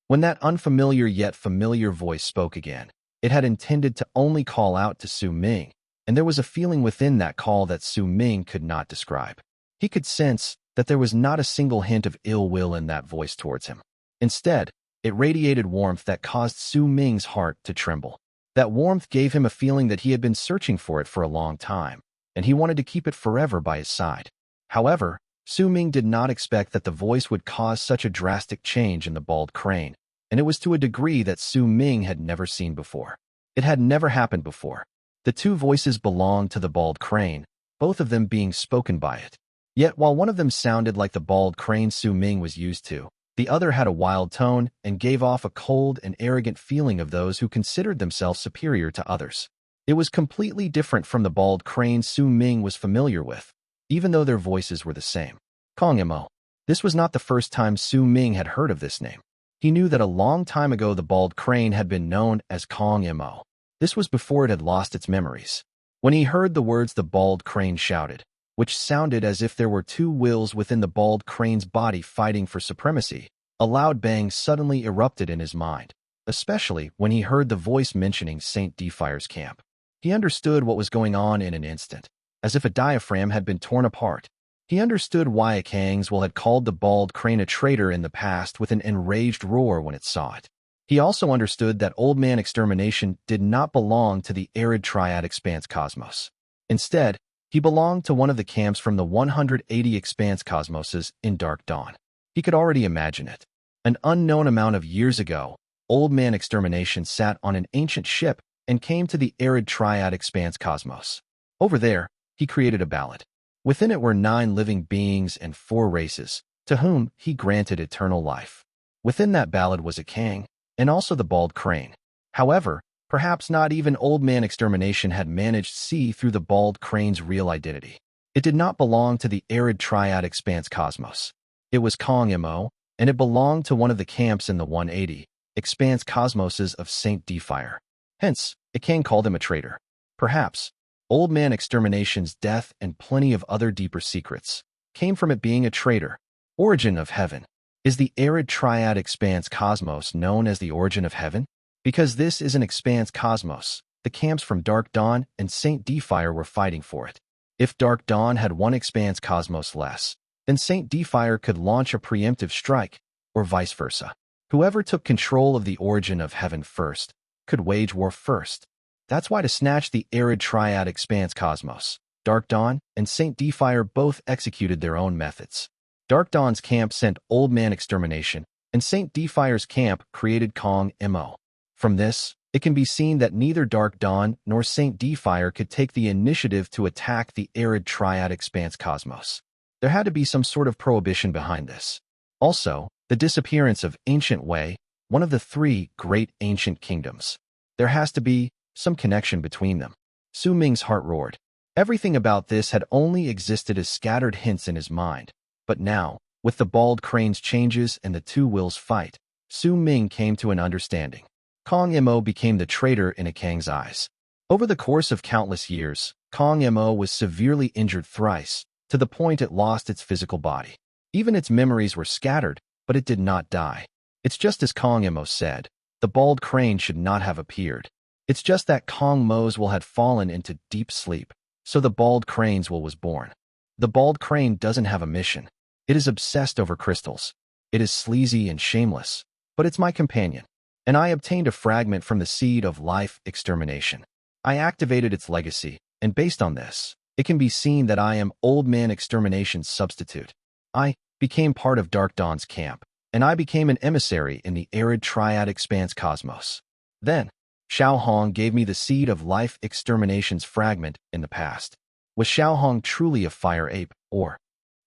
When that unfamiliar yet familiar voice spoke again, it had intended to only call out to Ming, and there was a feeling within that call that Ming could not describe. He could sense that there was not a single hint of ill will in that voice towards him. Instead, it radiated warmth that caused Ming's heart to tremble. That warmth gave him a feeling that he had been searching for it for a long time, and he wanted to keep it forever by his side. However, Ming did not expect that the voice would cause such a drastic change in the bald crane, and it was to a degree that Ming had never seen before. It had never happened before. The two voices belonged to the bald crane, both of them being spoken by it. Yet while one of them sounded like the bald crane Ming was used to, the other had a wild tone and gave off a cold and arrogant feeling of those who considered themselves superior to others. It was completely different from the bald crane Ming was familiar with, even though their voices were the same. Kong Mo. This was not the first time Ming had heard of this name. He knew that a long time ago the bald crane had been known as Kong Mo. This was before it had lost its memories. When he heard the words the bald crane shouted, which sounded as if there were two wills within the bald crane's body fighting for supremacy, a loud bang suddenly erupted in his mind, especially when he heard the voice mentioning St. Defire's camp. He understood what was going on in an instant, as if a diaphragm had been torn apart. He understood why Kangswell had called the bald crane a traitor in the past with an enraged roar when it saw it. He also understood that Old Man Extermination did not belong to the arid triad expanse cosmos. Instead, he belonged to one of the camps from the 180 expanse cosmoses in Dark Dawn. He could already imagine it. An unknown amount of years ago, Old Man Extermination sat on an ancient ship and came to the arid triad expanse cosmos. Over there, he created a ballad. Within it were 9 living beings and 4 races, to whom he granted eternal life. Within that ballad was a Kang, and also the bald crane. However, perhaps not even Old Man Extermination had managed to see through the bald crane's real identity. It did not belong to the arid triad expanse cosmos. It was Kong Mo, and it belonged to one of the camps in the 180 expanse cosmoses of St. Defire. Hence, it can call him a traitor. Perhaps, Old Man Extermination's death and plenty of other deeper secrets came from it being a traitor. Origin of heaven. Is the arid triad expanse cosmos known as the origin of heaven? Because this is an expanse cosmos, the camps from Dark Dawn and St. Defire were fighting for it. If Dark Dawn had one expanse cosmos less, then St. Defire could launch a preemptive strike, or vice versa. Whoever took control of the origin of heaven first could wage war first. That's why to snatch the arid triad expanse cosmos, Dark Dawn and Saint Defire both executed their own methods. Dark Dawn's camp sent Old Man Extermination, and Saint Defire's camp created Kong Mo. From this, it can be seen that neither Dark Dawn nor Saint Defire could take the initiative to attack the arid triad expanse cosmos. There had to be some sort of prohibition behind this. Also, the disappearance of Ancient Wei, one of the three great ancient kingdoms. There has to be some connection between them. Su Ming's heart roared. Everything about this had only existed as scattered hints in his mind. But now, with the bald crane's changes and the two wills fight, Su Ming came to an understanding. Kong Mo became the traitor in a Kang's eyes. Over the course of countless years, Kong Mo was severely injured thrice, to the point it lost its physical body. Even its memories were scattered, but it did not die. It's just as Kong Mo said, the bald crane should not have appeared. It's just that Kong Mo's will had fallen into deep sleep, so the bald crane's will was born. The bald crane doesn't have a mission. It is obsessed over crystals. It is sleazy and shameless, but it's my companion. And I obtained a fragment from the seed of life extermination. I activated its legacy, and based on this, it can be seen that I am Old Man Extermination's substitute. I became part of Dark Dawn's camp, and I became an emissary in the arid triad expanse cosmos. Then, Xiao Hong gave me the seed of life extermination's fragment in the past. Was Xiao Hong truly a fire ape, or?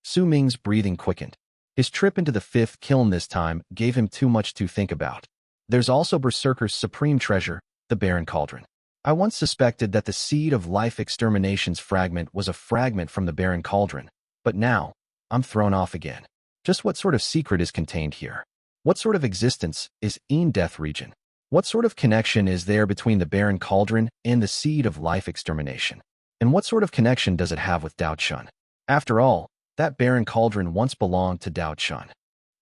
Su Ming's breathing quickened. His trip into the fifth kiln this time gave him too much to think about. There's also Berserker's supreme treasure, the Barren Cauldron. I once suspected that the seed of life extermination's fragment was a fragment from the Barren Cauldron, but now, I'm thrown off again. Just what sort of secret is contained here? What sort of existence is in Death Region? What sort of connection is there between the Barren Cauldron and the seed of life extermination? And what sort of connection does it have with Dao Chun? After all, that Barren Cauldron once belonged to Dao Chun.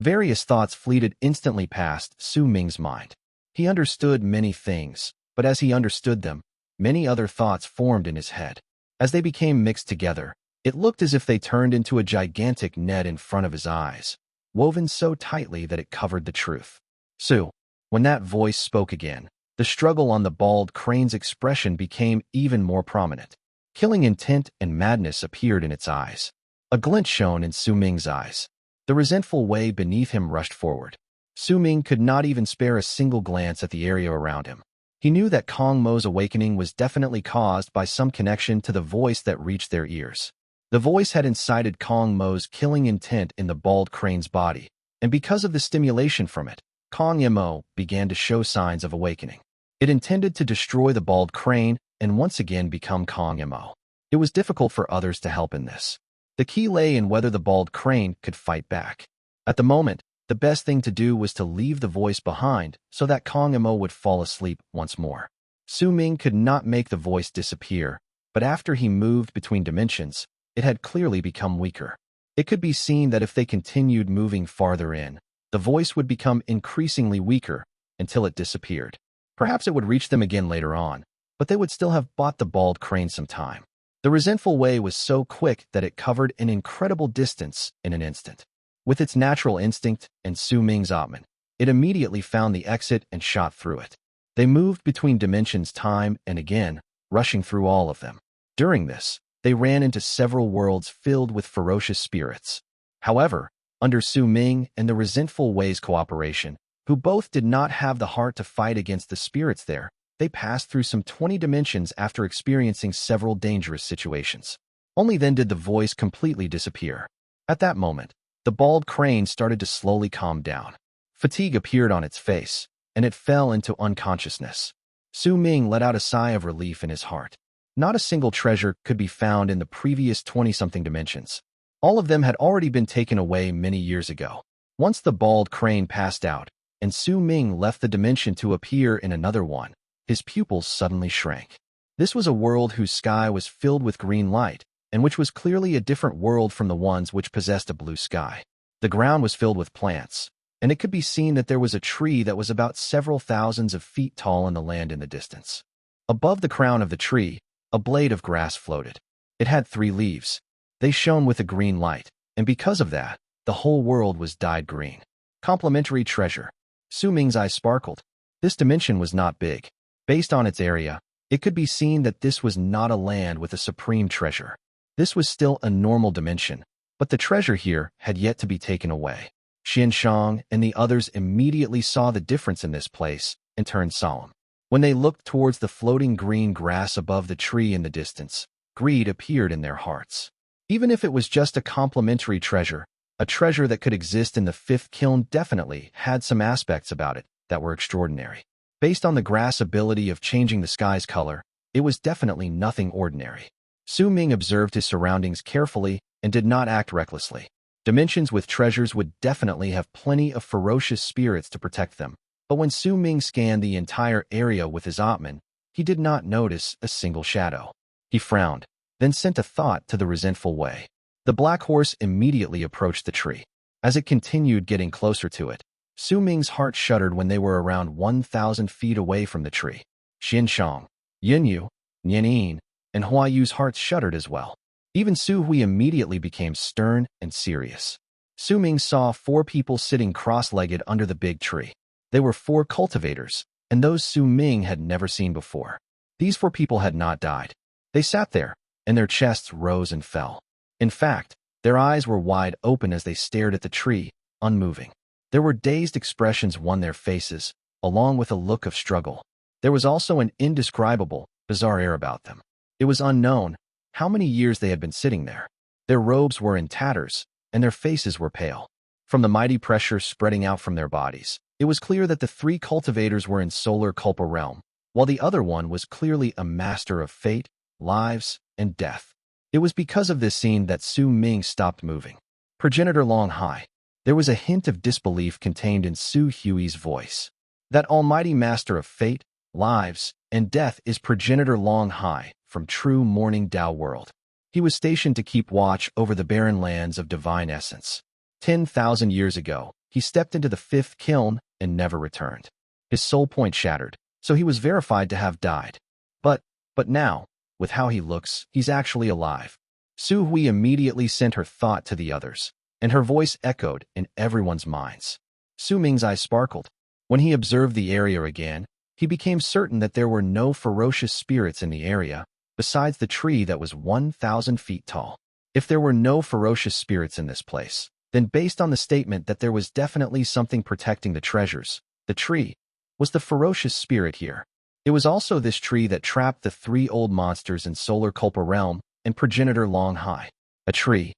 Various thoughts fleeted instantly past Su Ming's mind. He understood many things, but as he understood them, many other thoughts formed in his head. As they became mixed together, it looked as if they turned into a gigantic net in front of his eyes, woven so tightly that it covered the truth. Su. When that voice spoke again, the struggle on the bald crane's expression became even more prominent. Killing intent and madness appeared in its eyes. A glint shone in Su Ming's eyes. The resentful Wei beneath him rushed forward. Su Ming could not even spare a single glance at the area around him. He knew that Kong Mo's awakening was definitely caused by some connection to the voice that reached their ears. The voice had incited Kong Mo's killing intent in the bald crane's body, and because of the stimulation from it, Kong Mo began to show signs of awakening. It intended to destroy the bald crane and once again become Kong Mo. It was difficult for others to help in this. The key lay in whether the bald crane could fight back. At the moment, the best thing to do was to leave the voice behind so that Kong Mo would fall asleep once more. Su Ming could not make the voice disappear, but after he moved between dimensions, it had clearly become weaker. It could be seen that if they continued moving farther in, the voice would become increasingly weaker until it disappeared. Perhaps it would reach them again later on, but they would still have bought the bald crane some time. The resentful Wei was so quick that it covered an incredible distance in an instant. With its natural instinct and Su Ming's Atman, it immediately found the exit and shot through it. They moved between dimensions time and again, rushing through all of them. During this, they ran into several worlds filled with ferocious spirits. However, under Su Ming and the resentful Wei's cooperation, who both did not have the heart to fight against the spirits there, they passed through some 20 dimensions after experiencing several dangerous situations. Only then did the voice completely disappear. At that moment, the bald crane started to slowly calm down. Fatigue appeared on its face, and it fell into unconsciousness. Su Ming let out a sigh of relief in his heart. Not a single treasure could be found in the previous 20-something dimensions. All of them had already been taken away many years ago. Once the bald crane passed out, and Su Ming left the dimension to appear in another one, his pupils suddenly shrank. This was a world whose sky was filled with green light, and which was clearly a different world from the ones which possessed a blue sky. The ground was filled with plants, and it could be seen that there was a tree that was about several thousands of feet tall in the land in the distance. Above the crown of the tree, a blade of grass floated. It had 3 leaves. They shone with a green light, and because of that, the whole world was dyed green. Complementary treasure. Su Ming's eyes sparkled. This dimension was not big. Based on its area, It could be seen that this was not a land with a supreme treasure. This was still a normal dimension, but the treasure here had yet to be taken away. Xianshang and the others immediately saw the difference in this place and turned solemn. When they looked towards the floating green grass above the tree in the distance, greed appeared in their hearts. Even if it was just a complementary treasure, a treasure that could exist in the fifth kiln definitely had some aspects about it that were extraordinary. Based on the grass ability of changing the sky's color, it was definitely nothing ordinary. Su Ming observed his surroundings carefully and did not act recklessly. Dimensions with treasures would definitely have plenty of ferocious spirits to protect them, but when Su Ming scanned the entire area with his Atman, he did not notice a single shadow. He frowned, then sent a thought to the Resentful Wei. The black horse immediately approached the tree. As it continued getting closer to it, Su Ming's heart shuddered when they were around 1,000 feet away from the tree. Xianshang, Yinyu, Nianin, and Huayu's hearts shuddered as well. Even Su Hui immediately became stern and serious. Su Ming saw 4 people sitting cross-legged under the big tree. They were 4 cultivators, and those Su Ming had never seen before. These 4 people had not died. They sat there, and their chests rose and fell. In fact, their eyes were wide open as they stared at the tree, unmoving. There were dazed expressions on their faces, along with a look of struggle. There was also an indescribable, bizarre air about them. It was unknown how many years they had been sitting there. Their robes were in tatters, and their faces were pale. From the mighty pressure spreading out from their bodies, it was clear that the 3 cultivators were in Solar Culpa realm, while the other one was clearly a master of fate, lives, and death. It was because of this scene that Su Ming stopped moving. Progenitor Long Hai. There was a hint of disbelief contained in Su Hui's voice. That almighty master of fate, lives, and death is Progenitor Long Hai from true Morning Dao world. He was stationed to keep watch over the barren lands of divine essence. 10,000 years ago, he stepped into the 5th kiln and never returned. His soul point shattered, so he was verified to have died. But now, with how he looks, he's actually alive. Su Hui immediately sent her thought to the others, and her voice echoed in everyone's minds. Su Ming's eyes sparkled. When he observed the area again, he became certain that there were no ferocious spirits in the area, besides the tree that was 1,000 feet tall. If there were no ferocious spirits in this place, then based on the statement that there was definitely something protecting the treasures, the tree was the ferocious spirit here. It was also this tree that trapped the 3 old monsters in Solar Culpa realm and Progenitor Long Hai. A tree.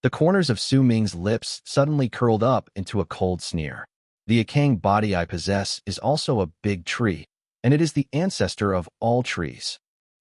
The corners of Su Ming's lips suddenly curled up into a cold sneer. The Akang body I possess is also a big tree, and it is the ancestor of all trees.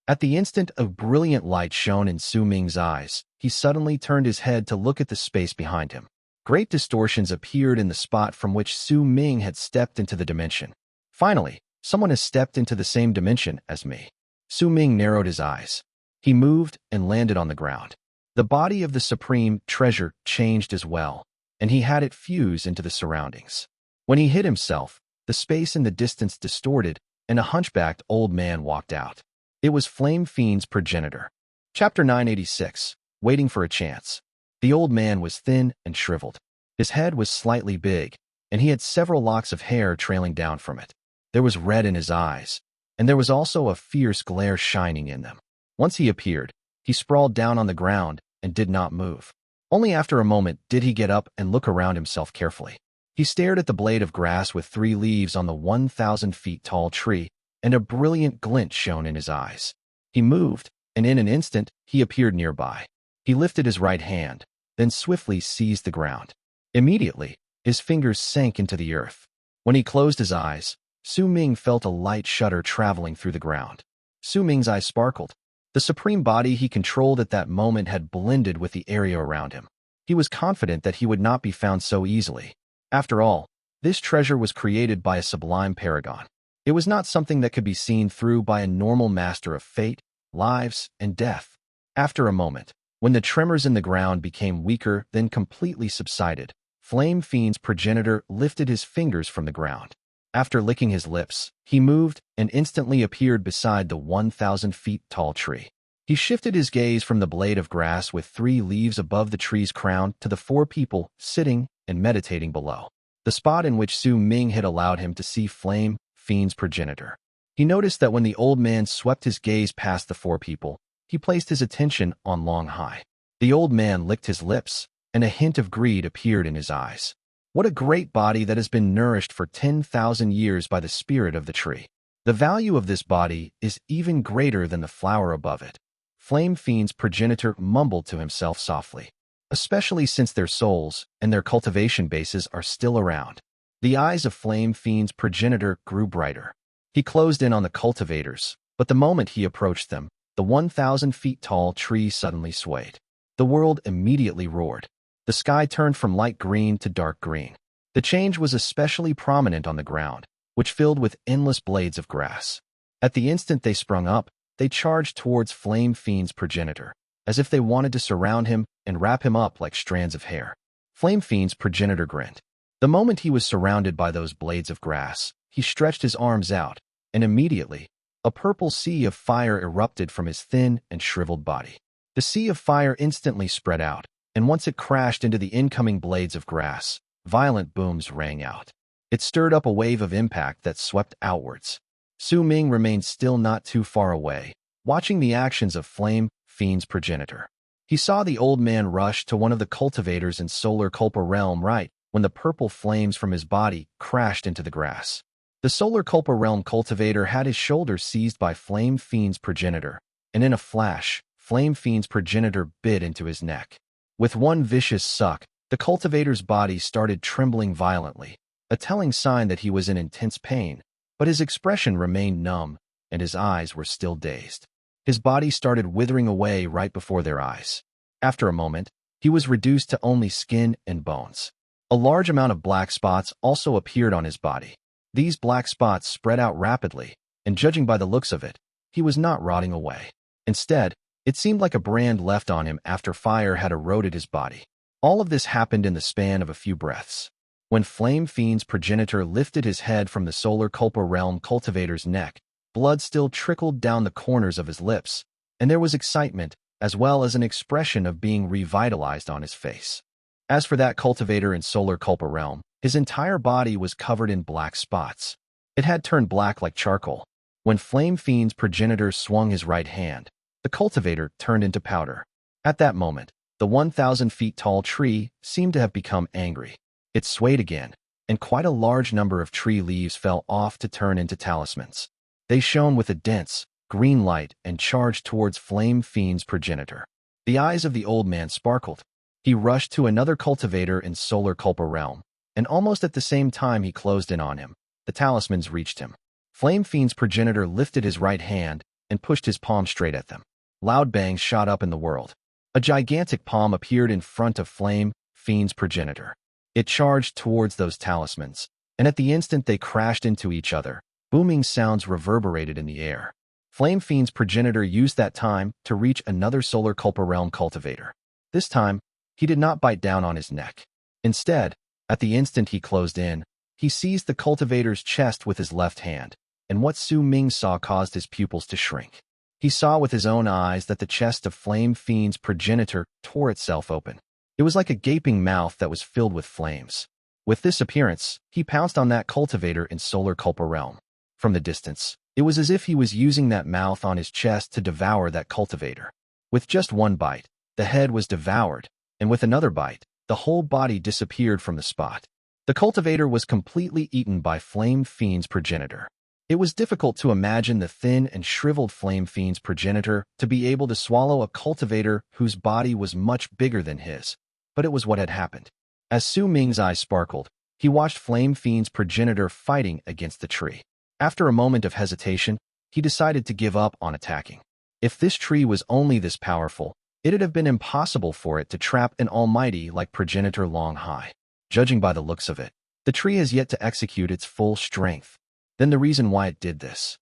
At the instant a brilliant light shone in Su Ming's eyes, he suddenly turned his head to look at the space behind him. Great distortions appeared in the spot from which Su Ming had stepped into the dimension. Finally, someone has stepped into the same dimension as me. Su Ming narrowed his eyes. He moved and landed on the ground. The body of the supreme treasure changed as well, and he had it fuse into the surroundings. When he hid himself, the space in the distance distorted, and a hunchbacked old man walked out. It was Flame Fiend's progenitor. Chapter 986, Waiting for a Chance. The old man was thin and shriveled. His head was slightly big, and he had several locks of hair trailing down from it. There was red in his eyes, and there was also a fierce glare shining in them. Once he appeared, he sprawled down on the ground and did not move. Only after a moment did he get up and look around himself carefully. He stared at the blade of grass with 3 leaves on the 1,000 feet tall tree, and a brilliant glint shone in his eyes. He moved, and in an instant, he appeared nearby. He lifted his right hand, then swiftly seized the ground. Immediately, his fingers sank into the earth. When he closed his eyes, Su Ming felt a light shudder traveling through the ground. Su Ming's eyes sparkled. The supreme body he controlled at that moment had blended with the area around him. He was confident that he would not be found so easily. After all, this treasure was created by a sublime paragon. It was not something that could be seen through by a normal master of fate, lives, and death. After a moment, when the tremors in the ground became weaker then completely subsided, Flame Fiend's progenitor lifted his fingers from the ground. After licking his lips, he moved and instantly appeared beside the 1,000 feet tall tree. He shifted his gaze from the blade of grass with 3 leaves above the tree's crown to the 4 people sitting and meditating below, the spot in which Su Ming had allowed him to see Flame Fiend's progenitor. He noticed that when the old man swept his gaze past the four people, he placed his attention on Long Hai. The old man licked his lips, and a hint of greed appeared in his eyes. What a great body that has been nourished for 10,000 years by the spirit of the tree. The value of this body is even greater than the flower above it. Flame Fiend's progenitor mumbled to himself softly, especially since their souls and their cultivation bases are still around. The eyes of Flame Fiend's progenitor grew brighter. He closed in on the cultivators, but the moment he approached them, the 1,000 feet tall tree suddenly swayed. The world immediately roared. The sky turned from light green to dark green. The change was especially prominent on the ground, which filled with endless blades of grass. At the instant they sprung up, they charged towards Flame Fiend's progenitor, as if they wanted to surround him and wrap him up like strands of hair. Flame Fiend's progenitor grinned. The moment he was surrounded by those blades of grass, he stretched his arms out, and immediately, a purple sea of fire erupted from his thin and shriveled body. The sea of fire instantly spread out, and once it crashed into the incoming blades of grass, violent booms rang out. It stirred up a wave of impact that swept outwards. Ming remained still not too far away, watching the actions of Flame Fiend's progenitor. He saw the old man rush to one of the cultivators in Solar Culpa Realm right when the purple flames from his body crashed into the grass. The Solar Culpa Realm cultivator had his shoulder seized by Flame Fiend's progenitor, and in a flash, Flame Fiend's progenitor bit into his neck. With one vicious suck, the cultivator's body started trembling violently, a telling sign that he was in intense pain, but his expression remained numb, and his eyes were still dazed. His body started withering away right before their eyes. After a moment, he was reduced to only skin and bones. A large amount of black spots also appeared on his body. These black spots spread out rapidly, and judging by the looks of it, he was not rotting away. Instead, it seemed like a brand left on him after fire had eroded his body. All of this happened in the span of a few breaths. When Flame Fiend's progenitor lifted his head from the Solar Culpa Realm cultivator's neck, blood still trickled down the corners of his lips, and there was excitement as well as an expression of being revitalized on his face. As for that cultivator in Solar Culpa Realm, his entire body was covered in black spots. It had turned black like charcoal. When Flame Fiend's progenitor swung his right hand, the cultivator turned into powder. At that moment, the 1,000 feet tall tree seemed to have become angry. It swayed again, and quite a large number of tree leaves fell off to turn into talismans. They shone with a dense, green light and charged towards Flame Fiend's progenitor. The eyes of the old man sparkled. He rushed to another cultivator in Solar Culpa Realm, and almost at the same time he closed in on him, the talismans reached him. Flame Fiend's progenitor lifted his right hand and pushed his palm straight at them. Loud bangs shot up in the world. A gigantic palm appeared in front of Flame Fiend's progenitor. It charged towards those talismans, and at the instant they crashed into each other, booming sounds reverberated in the air. Flame Fiend's progenitor used that time to reach another Solar Culpa Realm cultivator. This time, he did not bite down on his neck. Instead, at the instant he closed in, he seized the cultivator's chest with his left hand, and what Ming saw caused his pupils to shrink. He saw with his own eyes that the chest of Flame Fiend's progenitor tore itself open. It was like a gaping mouth that was filled with flames. With this appearance, he pounced on that cultivator in Solar Culpa Realm. From the distance, it was as if he was using that mouth on his chest to devour that cultivator. With just one bite, the head was devoured, and with another bite, the whole body disappeared from the spot. The cultivator was completely eaten by Flame Fiend's progenitor. It was difficult to imagine the thin and shriveled Flame Fiend's progenitor to be able to swallow a cultivator whose body was much bigger than his, but it was what had happened. As Ming's eyes sparkled, he watched Flame Fiend's progenitor fighting against the tree. After a moment of hesitation, he decided to give up on attacking. If this tree was only this powerful, it'd have been impossible for it to trap an almighty like progenitor Long Hai. Judging by the looks of it, the tree has yet to execute its full strength. Then the reason why it did this.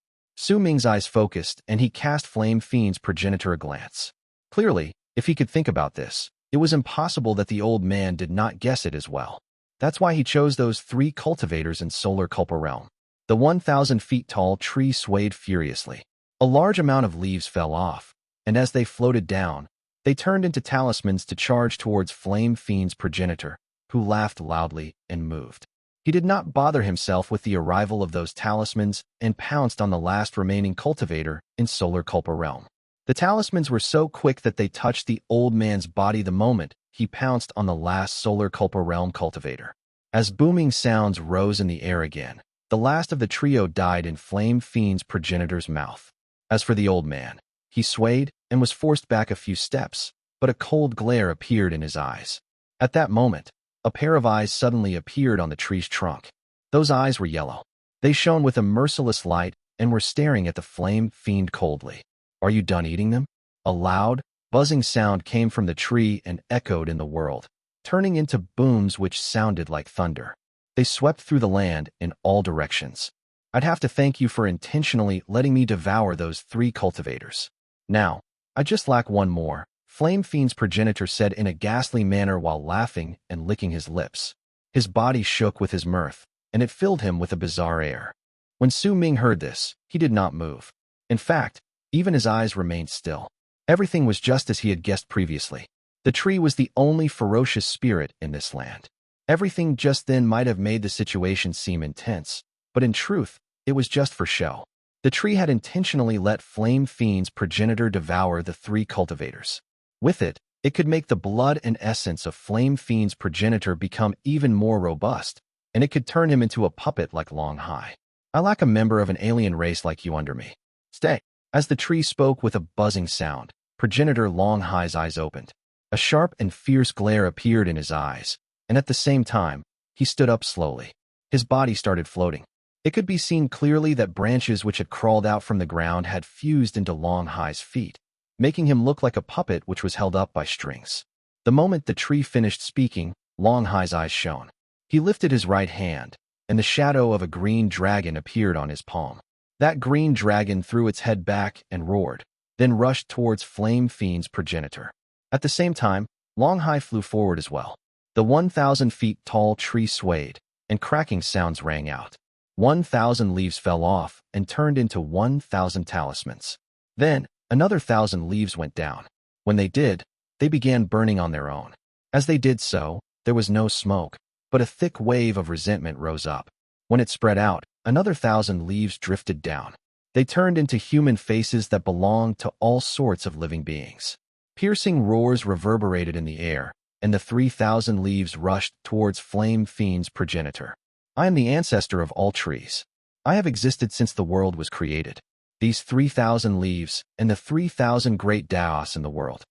Ming's eyes focused, and he cast Flame Fiend's progenitor a glance. Clearly, if he could think about this, it was impossible that the old man did not guess it as well. That's why he chose those 3 cultivators in Solar Culpa Realm. The 1,000 feet tall tree swayed furiously. A large amount of leaves fell off, and as they floated down, they turned into talismans to charge towards Flame Fiend's progenitor, who laughed loudly and moved. He did not bother himself with the arrival of those talismans and pounced on the last remaining cultivator in Solar Culpa realm. The talismans were so quick that they touched the old man's body the moment he pounced on the last Solar Culpa realm cultivator. As booming sounds rose in the air again, the last of the trio died in Flame Fiend's progenitor's mouth. As for the old man, he swayed and was forced back a few steps, but a cold glare appeared in his eyes. At that moment, a pair of eyes suddenly appeared on the tree's trunk. Those eyes were yellow. They shone with a merciless light and were staring at the Flame Fiend coldly. "Are you done eating them?" A loud, buzzing sound came from the tree and echoed in the world, turning into booms which sounded like thunder. They swept through the land in all directions. "I'd have to thank you for intentionally letting me devour those 3 cultivators. Now, I just lack one more," Flame Fiend's progenitor said in a ghastly manner while laughing and licking his lips. His body shook with his mirth, and it filled him with a bizarre air. When Ming heard this, he did not move. In fact, even his eyes remained still. Everything was just as he had guessed previously. The tree was the only ferocious spirit in this land. Everything just then might have made the situation seem intense, but in truth, it was just for show. The tree had intentionally let Flame Fiend's progenitor devour the 3 cultivators. With it, it could make the blood and essence of Flame Fiend's progenitor become even more robust, and it could turn him into a puppet like Long Hai. "I lack a member of an alien race like you under me. Stay." As the tree spoke with a buzzing sound, progenitor Long Hai's eyes opened. A sharp and fierce glare appeared in his eyes, and at the same time, he stood up slowly. His body started floating. It could be seen clearly that branches which had crawled out from the ground had fused into Long Hai's feet, making him look like a puppet which was held up by strings. The moment the tree finished speaking, Long Hai's eyes shone. He lifted his right hand, and the shadow of a green dragon appeared on his palm. That green dragon threw its head back and roared, then rushed towards Flame Fiend's progenitor. At the same time, Long Hai flew forward as well. The 1,000 feet tall tree swayed, and cracking sounds rang out. 1,000 leaves fell off and turned into 1,000 talismans. Then, another 1,000 leaves went down. When they did, they began burning on their own. As they did so, there was no smoke, but a thick wave of resentment rose up. When it spread out, another 1,000 leaves drifted down. They turned into human faces that belonged to all sorts of living beings. Piercing roars reverberated in the air, and the 3,000 leaves rushed towards Flame Fiend's progenitor. "I am the ancestor of all trees. I have existed since the world was created. These 3,000 leaves and the 3,000 great Daos in the world.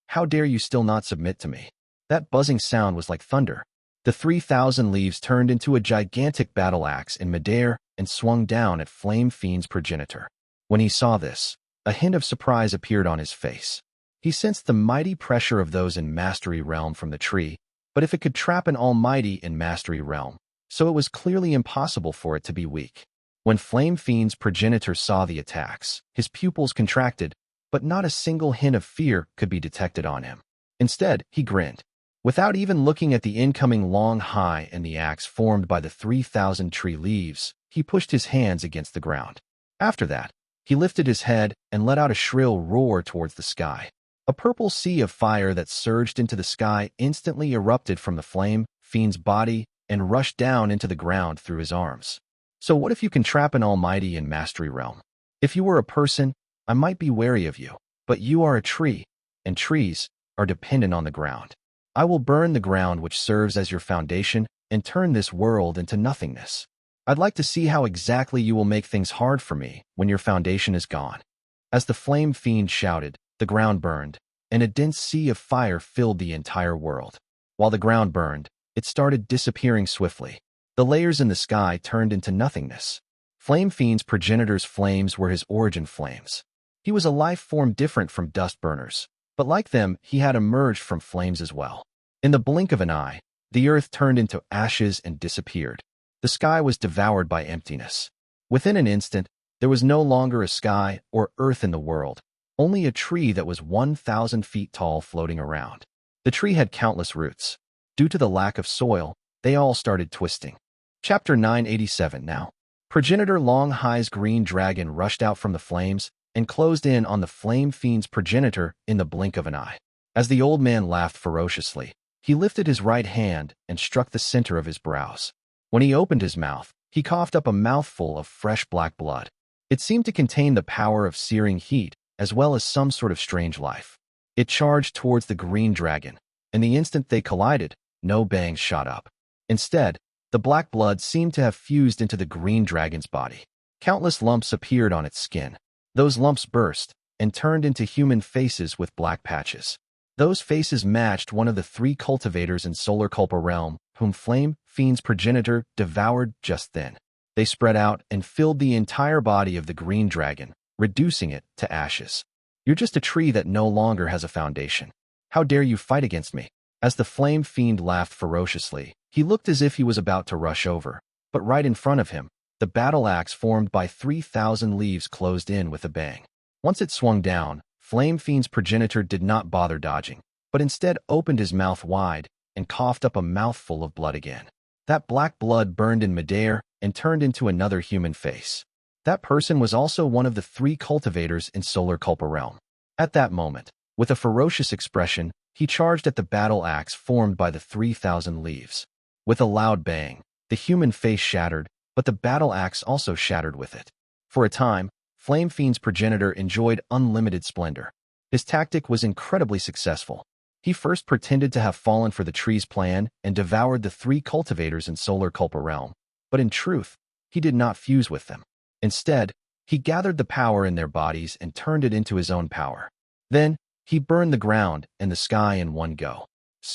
How dare you still not submit to me?" That buzzing sound was like thunder. The 3,000 leaves turned into a gigantic battle axe in midair and swung down at Flame Fiend's progenitor. When he saw this, a hint of surprise appeared on his face. He sensed the mighty pressure of those in Mastery Realm from the tree, but if it could trap an Almighty in Mastery Realm, so it was clearly impossible for it to be weak. When Flame Fiend's progenitor saw the attacks, his pupils contracted, but not a single hint of fear could be detected on him. Instead, he grinned. Without even looking at the incoming Long Hai and the axe formed by the 3,000 tree leaves, he pushed his hands against the ground. After that, he lifted his head and let out a shrill roar towards the sky. A purple sea of fire that surged into the sky instantly erupted from the Flame Fiend's body and rushed down into the ground through his arms. So what if you can trap an Almighty in Mastery Realm? If you were a person, I might be wary of you, but you are a tree, and trees are dependent on the ground. I will burn the ground which serves as your foundation and turn this world into nothingness. I'd like to see how exactly you will make things hard for me when your foundation is gone." As the Flame Fiend shouted, the ground burned, and a dense sea of fire filled the entire world. While the ground burned, it started disappearing swiftly. The layers in the sky turned into nothingness. Flame Fiend's progenitor's flames were his origin flames. He was a life form different from dust burners, but like them, he had emerged from flames as well. In the blink of an eye, the earth turned into ashes and disappeared. The sky was devoured by emptiness. Within an instant, there was no longer a sky or earth in the world, only a tree that was 1,000 feet tall floating around. The tree had countless roots. Due to the lack of soil, they all started twisting. Chapter 987 now. Progenitor Long Hai's green dragon rushed out from the flames and closed in on the Flame Fiend's progenitor in the blink of an eye. As the old man laughed ferociously, he lifted his right hand and struck the center of his brows. When he opened his mouth, he coughed up a mouthful of fresh black blood. It seemed to contain the power of searing heat, as well as some sort of strange life. It charged towards the green dragon, and the instant they collided, no bangs shot up. Instead, the black blood seemed to have fused into the green dragon's body. Countless lumps appeared on its skin. Those lumps burst and turned into human faces with black patches. Those faces matched one of the 3 cultivators in Solar Culpa realm, whom Flame Fiend's progenitor devoured just then. They spread out and filled the entire body of the green dragon, reducing it to ashes. You're just a tree that no longer has a foundation. How dare you fight against me? As the Flame Fiend laughed ferociously, he looked as if he was about to rush over. But right in front of him, the battle axe formed by 3,000 leaves closed in with a bang. Once it swung down, Flame Fiend's progenitor did not bother dodging, but instead opened his mouth wide and coughed up a mouthful of blood again. That black blood burned in midair and turned into another human face. That person was also one of the 3 cultivators in Solar Culpa realm. At that moment, with a ferocious expression, he charged at the battle axe formed by the 3,000 leaves. With a loud bang, the human face shattered, but the battle axe also shattered with it. For a time, Flame Fiend's progenitor enjoyed unlimited splendor. His tactic was incredibly successful. He first pretended to have fallen for the tree's plan and devoured the 3 cultivators in Solar Culpa realm, but in truth, he did not fuse with them. Instead, he gathered the power in their bodies and turned it into his own power. Then, he burned the ground and the sky in one go.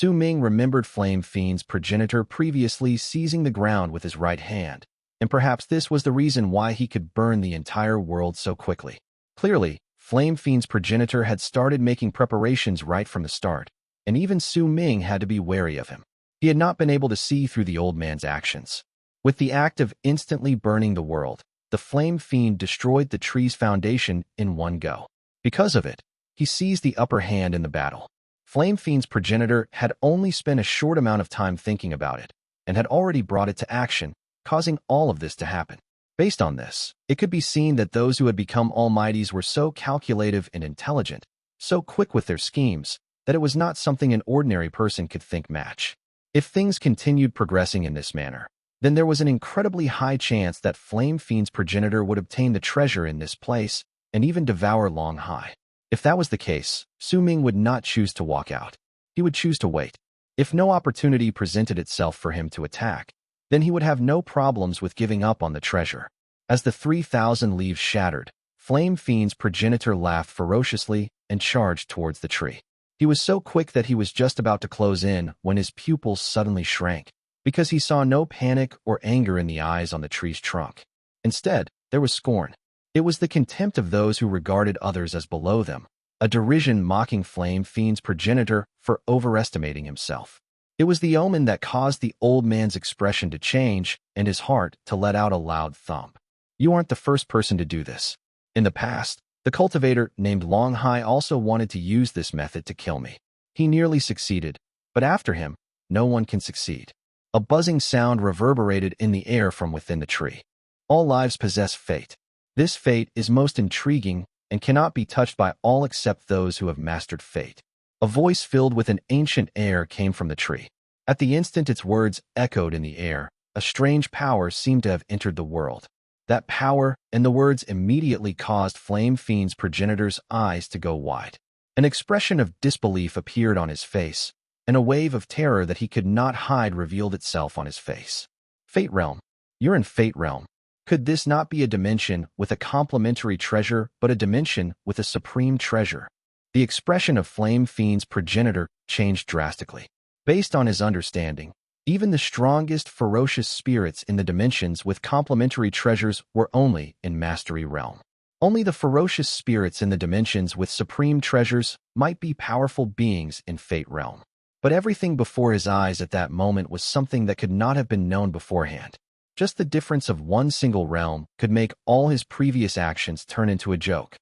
Ming remembered Flame Fiend's progenitor previously seizing the ground with his right hand, and perhaps this was the reason why he could burn the entire world so quickly. Clearly, Flame Fiend's progenitor had started making preparations right from the start, and even Ming had to be wary of him. He had not been able to see through the old man's actions. With the act of instantly burning the world, the Flame Fiend destroyed the tree's foundation in one go. Because of it, he seized the upper hand in the battle. Flame Fiend's progenitor had only spent a short amount of time thinking about it, and had already brought it to action, causing all of this to happen. Based on this, it could be seen that those who had become almighties were so calculative and intelligent, so quick with their schemes, that it was not something an ordinary person could think match. If things continued progressing in this manner, then there was an incredibly high chance that Flame Fiend's progenitor would obtain the treasure in this place and even devour Long Hai. If that was the case, Ming would not choose to walk out. He would choose to wait. If no opportunity presented itself for him to attack, then he would have no problems with giving up on the treasure. As the 3,000 leaves shattered, Flame Fiend's progenitor laughed ferociously and charged towards the tree. He was so quick that he was just about to close in when his pupils suddenly shrank, because he saw no panic or anger in the eyes on the tree's trunk. Instead, there was scorn. It was the contempt of those who regarded others as below them, a derision mocking Flame Fiend's progenitor for overestimating himself. It was the omen that caused the old man's expression to change and his heart to let out a loud thump. You aren't the first person to do this. In the past, the cultivator named Long Hai also wanted to use this method to kill me. He nearly succeeded, but after him, no one can succeed. A buzzing sound reverberated in the air from within the tree. All lives possess fate. This fate is most intriguing and cannot be touched by all except those who have mastered fate. A voice filled with an ancient air came from the tree. At the instant its words echoed in the air, a strange power seemed to have entered the world. That power and the words immediately caused Flame Fiend's progenitor's eyes to go wide. An expression of disbelief appeared on his face, and a wave of terror that he could not hide revealed itself on his face. Fate Realm. You're in Fate Realm. Could this not be a dimension with a complementary treasure, but a dimension with a supreme treasure? The expression of Flame Fiend's progenitor changed drastically. Based on his understanding, even the strongest ferocious spirits in the dimensions with complementary treasures were only in Mastery Realm. Only the ferocious spirits in the dimensions with supreme treasures might be powerful beings in Fate Realm. But everything before his eyes at that moment was something that could not have been known beforehand. Just the difference of one single realm could make all his previous actions turn into a joke.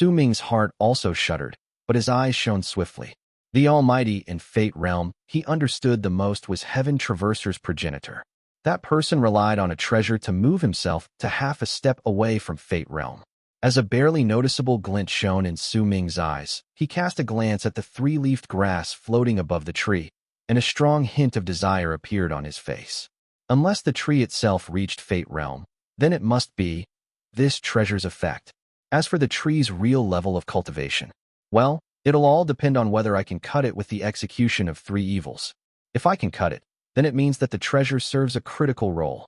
Ming's heart also shuddered, but his eyes shone swiftly. The Almighty in Fate Realm, he understood the most, was Heaven Traverser's progenitor. That person relied on a treasure to move himself to half a step away from Fate Realm. As a barely noticeable glint shone in Ming's eyes, he cast a glance at the 3-leafed grass floating above the tree, and a strong hint of desire appeared on his face. Unless the tree itself reached Fate Realm, then it must be this treasure's effect. As for the tree's real level of cultivation, well, it'll all depend on whether I can cut it with the execution of 3 evils. If I can cut it, then it means that the treasure serves a critical role.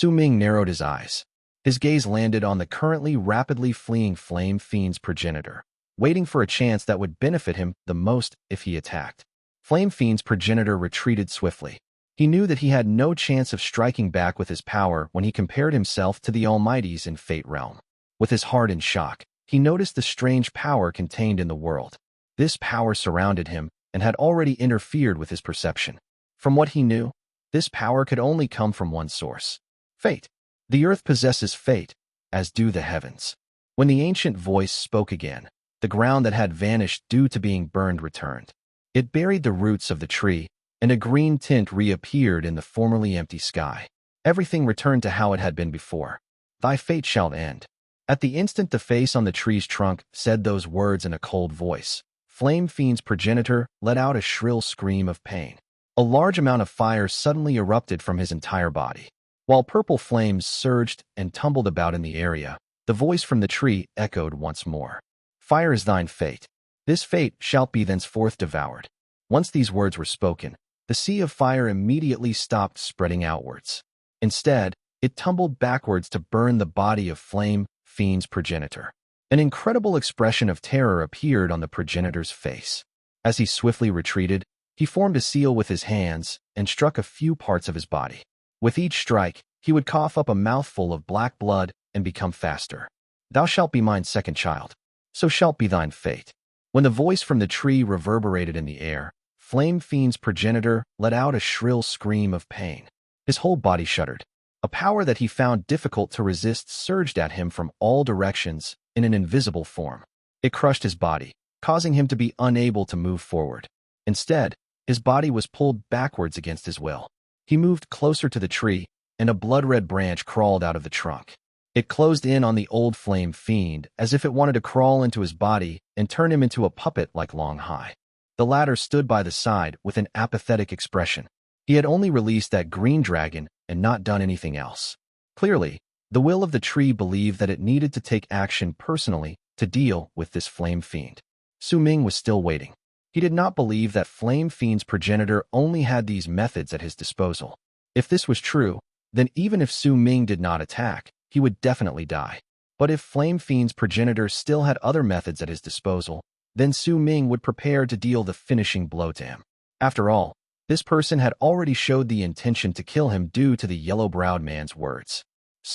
Ming narrowed his eyes. His gaze landed on the currently rapidly fleeing Flame Fiend's progenitor, waiting for a chance that would benefit him the most if he attacked. Flame Fiend's progenitor retreated swiftly. He knew that he had no chance of striking back with his power when he compared himself to the Almighties in Fate Realm. With his heart in shock, he noticed the strange power contained in the world. This power surrounded him and had already interfered with his perception. From what he knew, this power could only come from one source: fate. The earth possesses fate, as do the heavens. When the ancient voice spoke again, the ground that had vanished due to being burned returned. It buried the roots of the tree, and a green tint reappeared in the formerly empty sky. Everything returned to how it had been before. Thy fate shall end. At the instant the face on the tree's trunk said those words in a cold voice, Flame Fiend's progenitor let out a shrill scream of pain. A large amount of fire suddenly erupted from his entire body. While purple flames surged and tumbled about in the area, the voice from the tree echoed once more. Fire is thine fate. This fate shall be thenceforth devoured. Once these words were spoken, the sea of fire immediately stopped spreading outwards. Instead, it tumbled backwards to burn the body of Flame Fiend's progenitor. An incredible expression of terror appeared on the progenitor's face. As he swiftly retreated, he formed a seal with his hands and struck a few parts of his body. With each strike, he would cough up a mouthful of black blood and become faster. Thou shalt be mine second child. So shalt be thine fate. When the voice from the tree reverberated in the air, Flame Fiend's progenitor let out a shrill scream of pain. His whole body shuddered. A power that he found difficult to resist surged at him from all directions in an invisible form. It crushed his body, causing him to be unable to move forward. Instead, his body was pulled backwards against his will. He moved closer to the tree, and a blood-red branch crawled out of the trunk. It closed in on the old Flame Fiend as if it wanted to crawl into his body and turn him into a puppet like Long Hai. The latter stood by the side with an apathetic expression. He had only released that green dragon and not done anything else. Clearly, the will of the tree believed that it needed to take action personally to deal with this Flame Fiend. Ming was still waiting. He did not believe that Flame Fiend's progenitor only had these methods at his disposal. If this was true, then even if Ming did not attack, he would definitely die. But if Flame Fiend's progenitor still had other methods at his disposal, then Ming would prepare to deal the finishing blow to him. After all, this person had already showed the intention to kill him due to the yellow-browed man's words.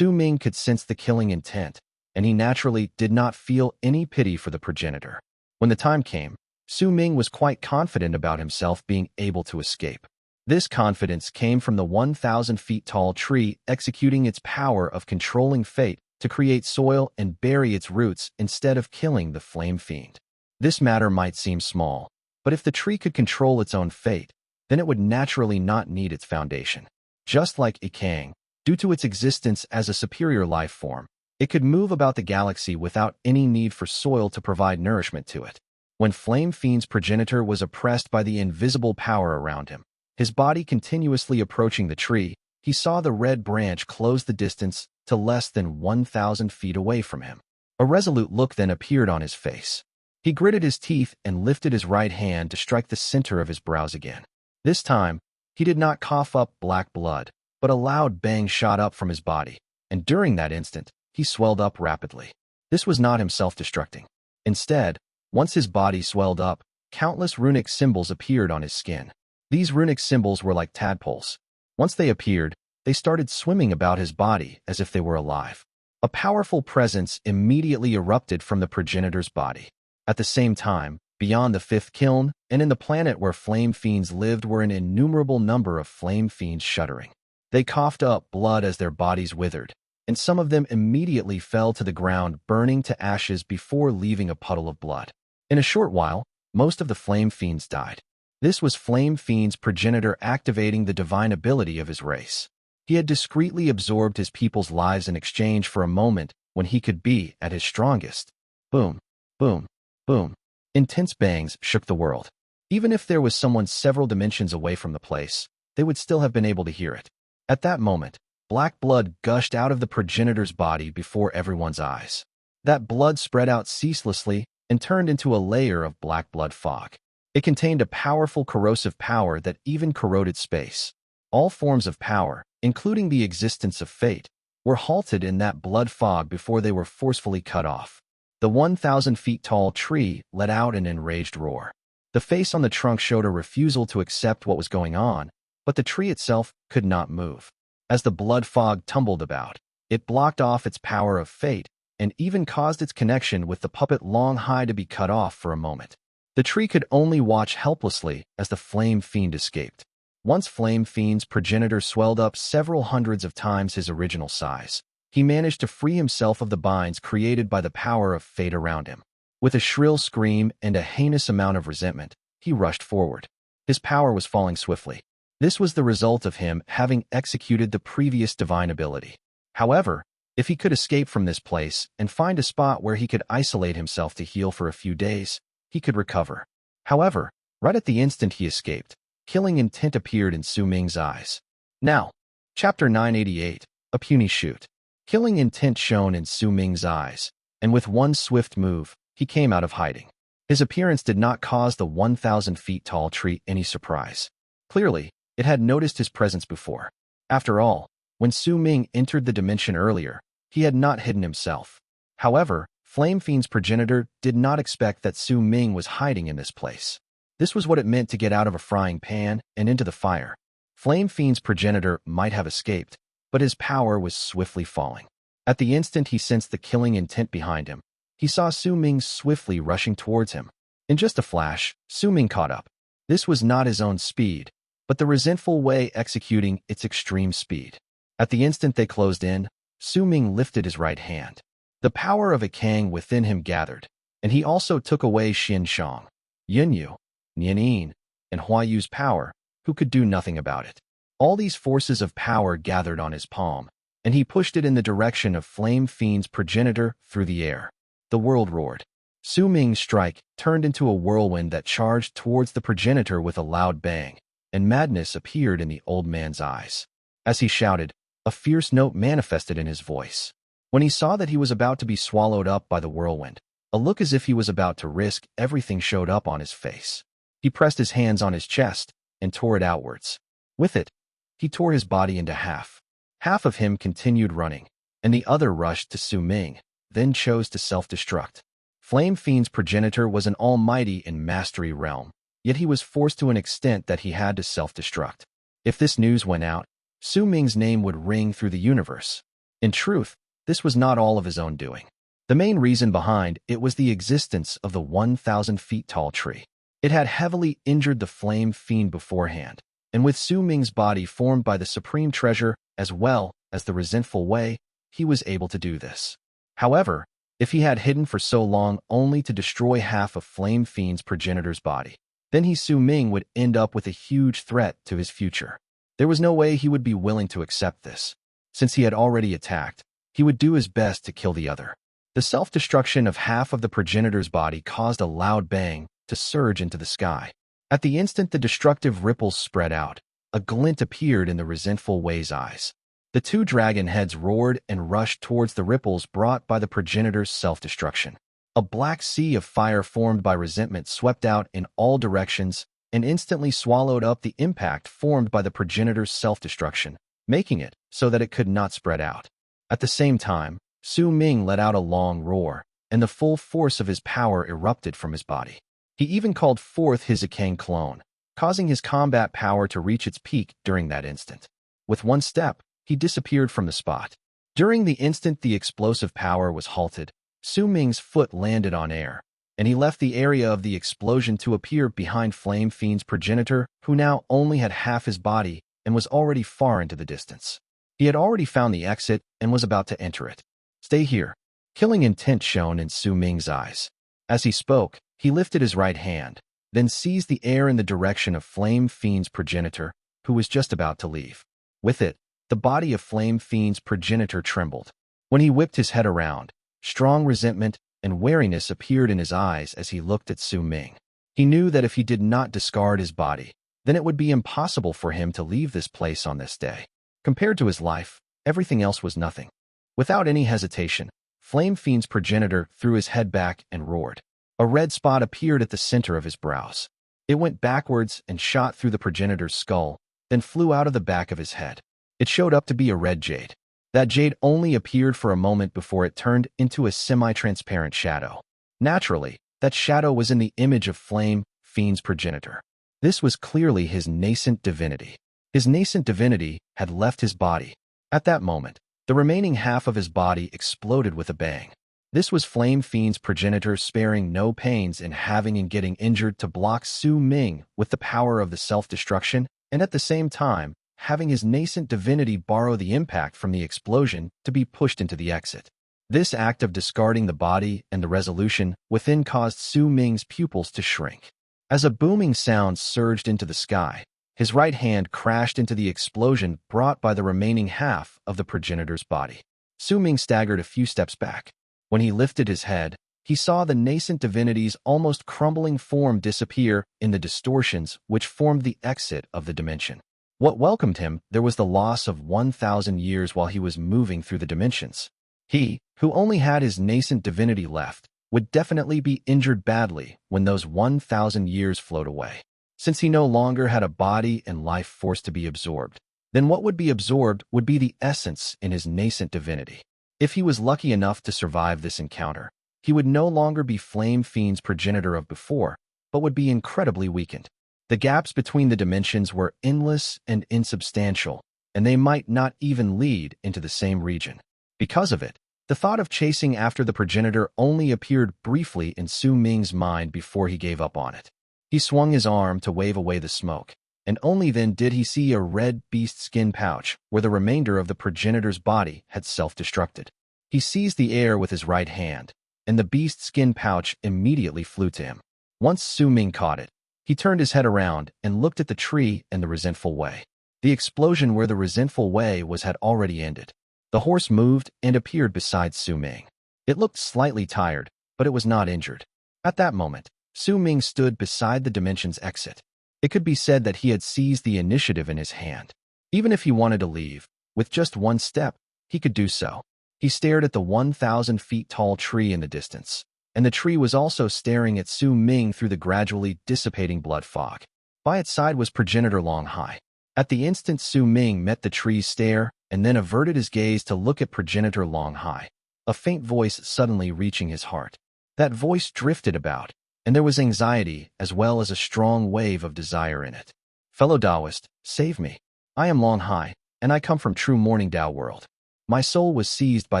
Ming could sense the killing intent, and he naturally did not feel any pity for the progenitor. When the time came, Ming was quite confident about himself being able to escape. This confidence came from the 1,000 feet tall tree executing its power of controlling fate to create soil and bury its roots instead of killing the Flame Fiend. This matter might seem small, but if the tree could control its own fate, then it would naturally not need its foundation. Just like Ikang, due to its existence as a superior life form, it could move about the galaxy without any need for soil to provide nourishment to it. When Flame Fiend's progenitor was oppressed by the invisible power around him, his body continuously approaching the tree, he saw the red branch close the distance to less than 1,000 feet away from him. A resolute look then appeared on his face. He gritted his teeth and lifted his right hand to strike the center of his brows again. This time, he did not cough up black blood, but a loud bang shot up from his body, and during that instant, he swelled up rapidly. This was not him self-destructing. Instead, once his body swelled up, countless runic symbols appeared on his skin. These runic symbols were like tadpoles. Once they appeared, they started swimming about his body as if they were alive. A powerful presence immediately erupted from the progenitor's body. At the same time, beyond the 5th kiln, and in the planet where Flame Fiends lived were an innumerable number of Flame Fiends shuddering. They coughed up blood as their bodies withered, and some of them immediately fell to the ground burning to ashes before leaving a puddle of blood. In a short while, most of the Flame Fiends died. This was Flame Fiend's progenitor activating the divine ability of his race. He had discreetly absorbed his people's lives in exchange for a moment when he could be at his strongest. Boom, boom, boom. Intense bangs shook the world. Even if there was someone several dimensions away from the place, they would still have been able to hear it. At that moment, black blood gushed out of the progenitor's body before everyone's eyes. That blood spread out ceaselessly and turned into a layer of black blood fog. It contained a powerful corrosive power that even corroded space. All forms of power, including the existence of fate, were halted in that blood fog before they were forcefully cut off. The 1,000 feet tall tree let out an enraged roar. The face on the trunk showed a refusal to accept what was going on, but the tree itself could not move. As the blood fog tumbled about, it blocked off its power of fate and even caused its connection with the puppet Long Hai to be cut off for a moment. The tree could only watch helplessly as the Flame Fiend escaped. Once Flame Fiend's progenitor swelled up several hundreds of times his original size, he managed to free himself of the binds created by the power of fate around him. With a shrill scream and a heinous amount of resentment, he rushed forward. His power was falling swiftly. This was the result of him having executed the previous divine ability. However, if he could escape from this place and find a spot where he could isolate himself to heal for a few days, he could recover. However, right at the instant he escaped, killing intent appeared in Su Ming's eyes. Now, Chapter 988, A Puny Shoot. Killing intent shone in Su Ming's eyes, and with one swift move, he came out of hiding. His appearance did not cause the 1,000 feet tall tree any surprise. Clearly, it had noticed his presence before. After all, when Su Ming entered the dimension earlier, he had not hidden himself. However, Flame Fiend's progenitor did not expect that Su Ming was hiding in this place. This was what it meant to get out of a frying pan and into the fire. Flame Fiend's progenitor might have escaped, but his power was swiftly falling. At the instant he sensed the killing intent behind him, he saw Su Ming swiftly rushing towards him. In just a flash, Su Ming caught up. This was not his own speed, but the Resentful Wei executing its extreme speed. At the instant they closed in, Su Ming lifted his right hand. The power of a Kang within him gathered, and he also took away Xin Shang, Yin Yu, Nian Yin, and Hua Yu's power, who could do nothing about it. All these forces of power gathered on his palm, and he pushed it in the direction of Flame Fiend's progenitor through the air. The world roared. Su Ming's strike turned into a whirlwind that charged towards the progenitor with a loud bang, and madness appeared in the old man's eyes. As he shouted, a fierce note manifested in his voice. When he saw that he was about to be swallowed up by the whirlwind, a look as if he was about to risk everything showed up on his face. He pressed his hands on his chest and tore it outwards. With it, he tore his body into half. Half of him continued running, and the other rushed to Su Ming, then chose to self-destruct. Flame Fiend's progenitor was an almighty in mastery realm, yet he was forced to an extent that he had to self-destruct. If this news went out, Su Ming's name would ring through the universe. In truth, this was not all of his own doing. The main reason behind it was the existence of the 1,000 feet tall tree. It had heavily injured the Flame Fiend beforehand, and with Su Ming's body formed by the Supreme Treasure as well as the Resentful Wei, he was able to do this. However, if he had hidden for so long only to destroy half of Flame Fiend's progenitor's body, then Su Ming would end up with a huge threat to his future. There was no way he would be willing to accept this. Since he had already attacked, he would do his best to kill the other. The self-destruction of half of the progenitor's body caused a loud bang to surge into the sky. At the instant the destructive ripples spread out, a glint appeared in the Resentful Wei's eyes. The two dragon heads roared and rushed towards the ripples brought by the progenitor's self-destruction. A black sea of fire formed by resentment swept out in all directions and instantly swallowed up the impact formed by the progenitor's self-destruction, making it so that it could not spread out. At the same time, Su Ming let out a long roar, and the full force of his power erupted from his body. He even called forth his Akang clone, causing his combat power to reach its peak during that instant. With one step, he disappeared from the spot. During the instant the explosive power was halted, Su Ming's foot landed on air, and he left the area of the explosion to appear behind Flame Fiend's progenitor, who now only had half his body and was already far into the distance. He had already found the exit and was about to enter it. Stay here. Killing intent shone in Su Ming's eyes. As he spoke, he lifted his right hand, then seized the air in the direction of Flame Fiend's progenitor, who was just about to leave. With it, the body of Flame Fiend's progenitor trembled. When he whipped his head around, strong resentment and wariness appeared in his eyes as he looked at Su Ming. He knew that if he did not discard his body, then it would be impossible for him to leave this place on this day. Compared to his life, everything else was nothing. Without any hesitation, Flame Fiend's progenitor threw his head back and roared. A red spot appeared at the center of his brows. It went backwards and shot through the progenitor's skull, then flew out of the back of his head. It showed up to be a red jade. That jade only appeared for a moment before it turned into a semi-transparent shadow. Naturally, that shadow was in the image of Flame Fiend's progenitor. This was clearly his nascent divinity. His nascent divinity had left his body. At that moment, the remaining half of his body exploded with a bang. This was Flame Fiend's progenitor sparing no pains in having and getting injured to block Su Ming with the power of the self-destruction, and at the same time, having his nascent divinity borrow the impact from the explosion to be pushed into the exit. This act of discarding the body and the resolution within caused Su Ming's pupils to shrink. As a booming sound surged into the sky, his right hand crashed into the explosion brought by the remaining half of the progenitor's body. Su Ming staggered a few steps back. When he lifted his head, he saw the nascent divinity's almost crumbling form disappear in the distortions which formed the exit of the dimension. What welcomed him there was the loss of 1,000 years while he was moving through the dimensions. He, who only had his nascent divinity left, would definitely be injured badly when those 1,000 years flowed away. Since he no longer had a body and life force to be absorbed, then what would be absorbed would be the essence in his nascent divinity. If he was lucky enough to survive this encounter, he would no longer be Flame Fiend's progenitor of before, but would be incredibly weakened. The gaps between the dimensions were endless and insubstantial, and they might not even lead into the same region. Because of it, the thought of chasing after the progenitor only appeared briefly in Su Ming's mind before he gave up on it. He swung his arm to wave away the smoke, and only then did he see a red beast skin pouch where the remainder of the progenitor's body had self-destructed. He seized the air with his right hand, and the beast skin pouch immediately flew to him. Once Su Ming caught it, he turned his head around and looked at the tree and the Resentful Wei. The explosion where the Resentful Wei was had already ended. The horse moved and appeared beside Su Ming. It looked slightly tired, but it was not injured. At that moment, Su Ming stood beside the dimension's exit. It could be said that he had seized the initiative in his hand. Even if he wanted to leave, with just one step, he could do so. He stared at the 1,000 feet tall tree in the distance, and the tree was also staring at Su Ming through the gradually dissipating blood fog. By its side was progenitor Long Hai. At the instant Su Ming met the tree's stare and then averted his gaze to look at progenitor Long Hai, a faint voice suddenly reaching his heart. That voice drifted about, and there was anxiety as well as a strong wave of desire in it. Fellow Taoist, save me. I am Long Hai, and I come from true morning Tao world. My soul was seized by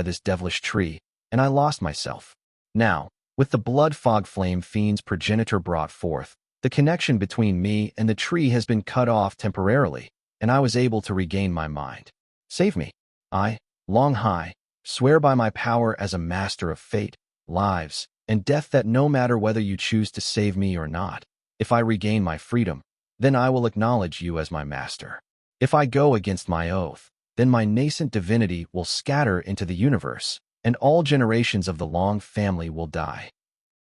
this devilish tree, and I lost myself. Now, with the blood fog Flame Fiend's progenitor brought forth, the connection between me and the tree has been cut off temporarily, and I was able to regain my mind. Save me. I, Long Hai, swear by my power as a master of fate, lives, and death that no matter whether you choose to save me or not, if I regain my freedom, then I will acknowledge you as my master. If I go against my oath, then my nascent divinity will scatter into the universe, and all generations of the Long family will die.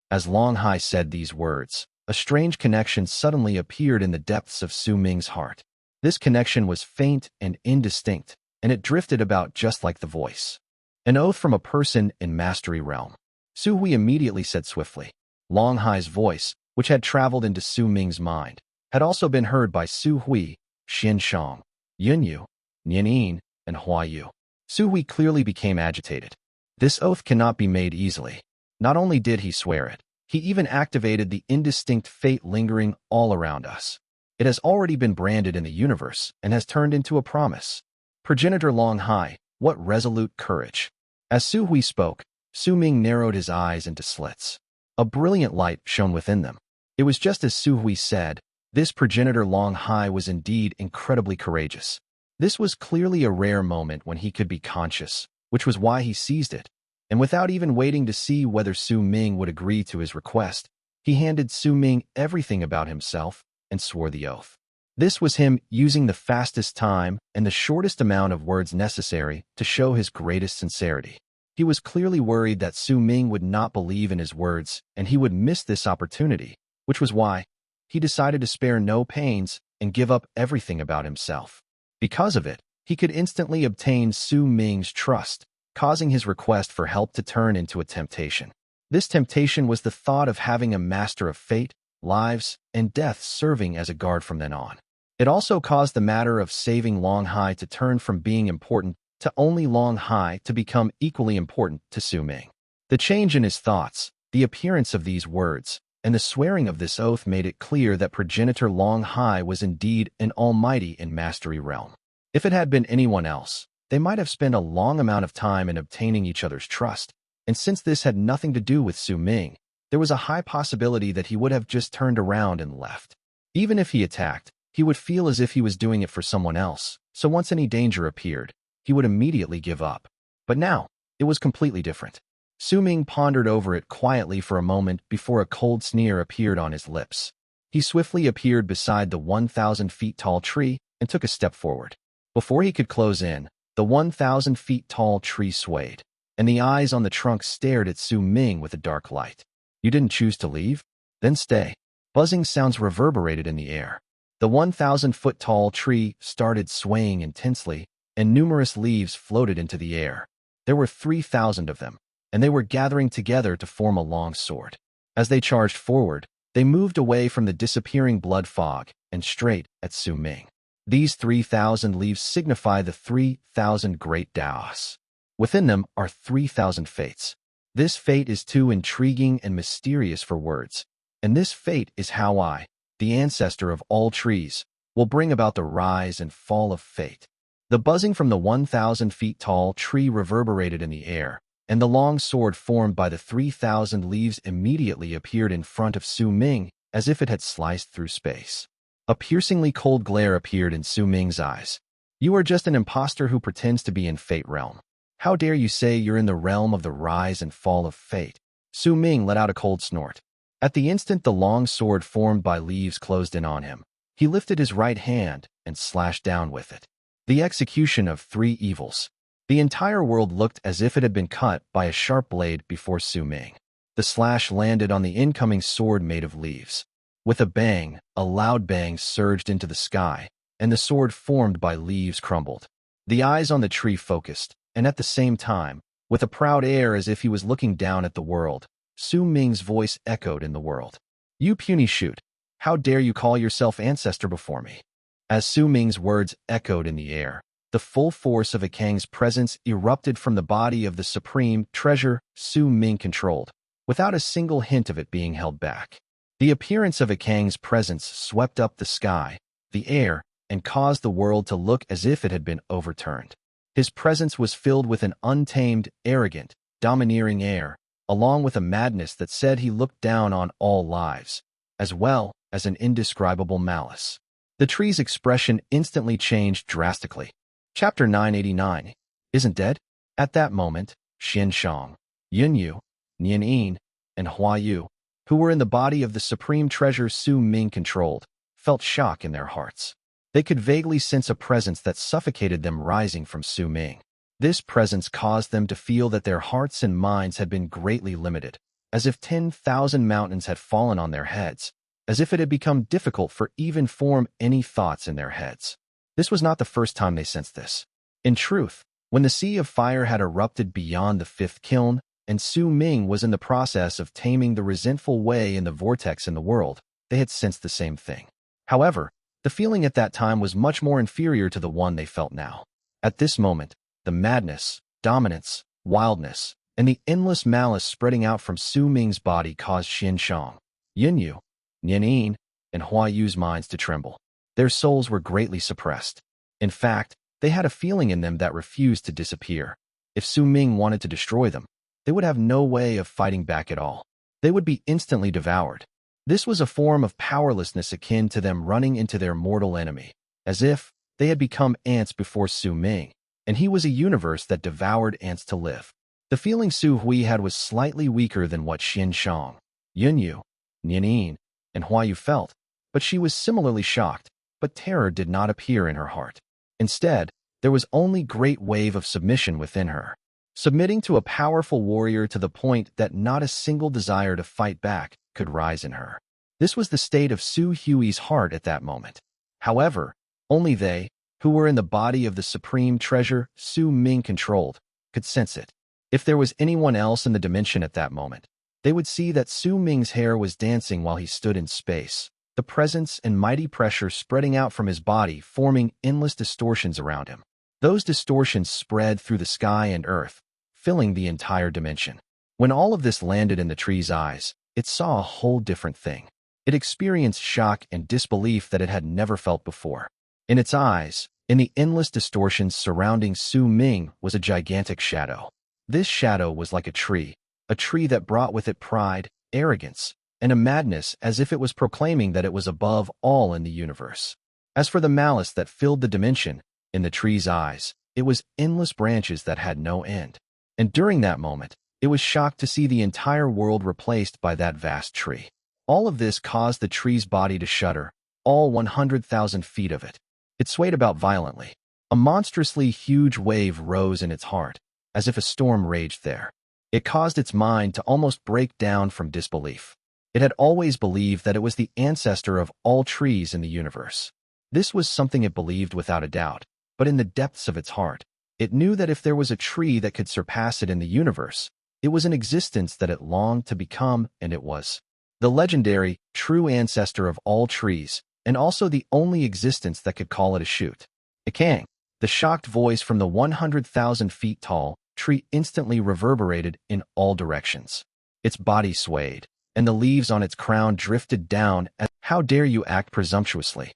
As Long Hai said these words, a strange connection suddenly appeared in the depths of Su Ming's heart. This connection was faint and indistinct, and it drifted about just like the voice. An oath from a person in Mastery Realm. Su Hui immediately said swiftly. Long Hai's voice, which had traveled into Su Ming's mind, had also been heard by Su Hui, Xin Shang, Yun Yu, Nian Yin, and Hua Yu. Su Hui clearly became agitated. This oath cannot be made easily. Not only did he swear it, he even activated the indistinct fate lingering all around us. It has already been branded in the universe and has turned into a promise. Progenitor Long Hai, what resolute courage. As Su Hui spoke, Su Ming narrowed his eyes into slits. A brilliant light shone within them. It was just as Su Hui said, this progenitor Long Hai was indeed incredibly courageous. This was clearly a rare moment when he could be conscious, which was why he seized it. And without even waiting to see whether Su Ming would agree to his request, he handed Su Ming everything about himself and swore the oath. This was him using the fastest time and the shortest amount of words necessary to show his greatest sincerity. He was clearly worried that Su Ming would not believe in his words and he would miss this opportunity, which was why he decided to spare no pains and give up everything about himself. Because of it, he could instantly obtain Su Ming's trust, causing his request for help to turn into a temptation. This temptation was the thought of having a master of fate, lives, and death serving as a guard from then on. It also caused the matter of saving Long Hai to turn from being important to only Long Hai to become equally important to Su Ming. The change in his thoughts, the appearance of these words, and the swearing of this oath made it clear that progenitor Long Hai was indeed an almighty in mastery realm. If it had been anyone else, they might have spent a long amount of time in obtaining each other's trust, and since this had nothing to do with Su Ming, there was a high possibility that he would have just turned around and left. Even if he attacked, he would feel as if he was doing it for someone else, so once any danger appeared, he would immediately give up. But now, it was completely different. Su Ming pondered over it quietly for a moment before a cold sneer appeared on his lips. He swiftly appeared beside the 1,000 feet tall tree and took a step forward. Before he could close in, the 1,000 feet tall tree swayed, and the eyes on the trunk stared at Su Ming with a dark light. You didn't choose to leave? Then stay. Buzzing sounds reverberated in the air. The 1,000-foot tall tree started swaying intensely, and numerous leaves floated into the air. There were 3,000 of them, and they were gathering together to form a long sword. As they charged forward, they moved away from the disappearing blood fog and straight at Su Ming. These 3,000 leaves signify the 3,000 great Daos. Within them are 3,000 fates. This fate is too intriguing and mysterious for words, and this fate is how I, the ancestor of all trees, will bring about the rise and fall of fate. The buzzing from the 1,000 feet tall tree reverberated in the air, and the long sword formed by the 3,000 leaves immediately appeared in front of Su Ming as if it had sliced through space. A piercingly cold glare appeared in Su Ming's eyes. You are just an impostor who pretends to be in Fate Realm. How dare you say you're in the realm of the rise and fall of fate? Su Ming let out a cold snort. At the instant the long sword formed by leaves closed in on him, he lifted his right hand and slashed down with it. The execution of 3 evils. The entire world looked as if it had been cut by a sharp blade before Su Ming. The slash landed on the incoming sword made of leaves. With a bang, a loud bang surged into the sky, and the sword formed by leaves crumbled. The eyes on the tree focused, and at the same time, with a proud air as if he was looking down at the world, Su Ming's voice echoed in the world. You puny shoot! How dare you call yourself ancestor before me? As Su Ming's words echoed in the air, the full force of a Kang's presence erupted from the body of the supreme treasure Su Ming controlled, without a single hint of it being held back. The appearance of a Kang's presence swept up the sky, the air, and caused the world to look as if it had been overturned. His presence was filled with an untamed, arrogant, domineering air, along with a madness that said he looked down on all lives, as well as an indescribable malice. The tree's expression instantly changed drastically. Chapter 989. Isn't dead? At that moment, Xian Shang, Yun Yu, Nian Yin, and Hua Yu, who were in the body of the supreme treasure Su Ming controlled, felt shock in their hearts. They could vaguely sense a presence that suffocated them rising from Su Ming. This presence caused them to feel that their hearts and minds had been greatly limited, as if 10,000 mountains had fallen on their heads, as if it had become difficult for even form any thoughts in their heads. This was not the first time they sensed this. In truth, when the sea of fire had erupted beyond the 5th kiln, and Su Ming was in the process of taming the resentful Wei in the vortex in the world, they had sensed the same thing. However, the feeling at that time was much more inferior to the one they felt now. At this moment, the madness, dominance, wildness, and the endless malice spreading out from Su Ming's body caused Xian Shang, Yin Yu, Nian Yin, and Hua Yu's minds to tremble. Their souls were greatly suppressed. In fact, they had a feeling in them that refused to disappear. If Su Ming wanted to destroy them, they would have no way of fighting back at all. They would be instantly devoured. This was a form of powerlessness akin to them running into their mortal enemy, as if they had become ants before Su Ming, and he was a universe that devoured ants to live. The feeling Su Hui had was slightly weaker than what Xian Shang, Yun Yu, Nian Yin, and Hua Yu felt, but she was similarly shocked, but terror did not appear in her heart. Instead, there was only great wave of submission within her. Submitting to a powerful warrior to the point that not a single desire to fight back could rise in her. This was the state of Su Hui's heart at that moment. However, only they, who were in the body of the supreme treasure Ming controlled, could sense it. If there was anyone else in the dimension at that moment, they would see that Ming's hair was dancing while he stood in space, the presence and mighty pressure spreading out from his body, forming endless distortions around him. Those distortions spread through the sky and earth, filling the entire dimension. When all of this landed in the tree's eyes, it saw a whole different thing. It experienced shock and disbelief that it had never felt before. In its eyes, in the endless distortions surrounding Ming, was a gigantic shadow. This shadow was like a tree that brought with it pride, arrogance, and a madness, as if it was proclaiming that it was above all in the universe. As for the malice that filled the dimension, in the tree's eyes, it was endless branches that had no end. And during that moment, it was shocked to see the entire world replaced by that vast tree. All of this caused the tree's body to shudder, all 100,000 feet of it. It swayed about violently. A monstrously huge wave rose in its heart, as if a storm raged there. It caused its mind to almost break down from disbelief. It had always believed that it was the ancestor of all trees in the universe. This was something it believed without a doubt, but in the depths of its heart, it knew that if there was a tree that could surpass it in the universe, it was an existence that it longed to become, and it was the legendary, true ancestor of all trees, and also the only existence that could call it a shoot. Ikang. The shocked voice from the 100,000 feet tall tree instantly reverberated in all directions. Its body swayed, and the leaves on its crown drifted down as, "How dare you act presumptuously?"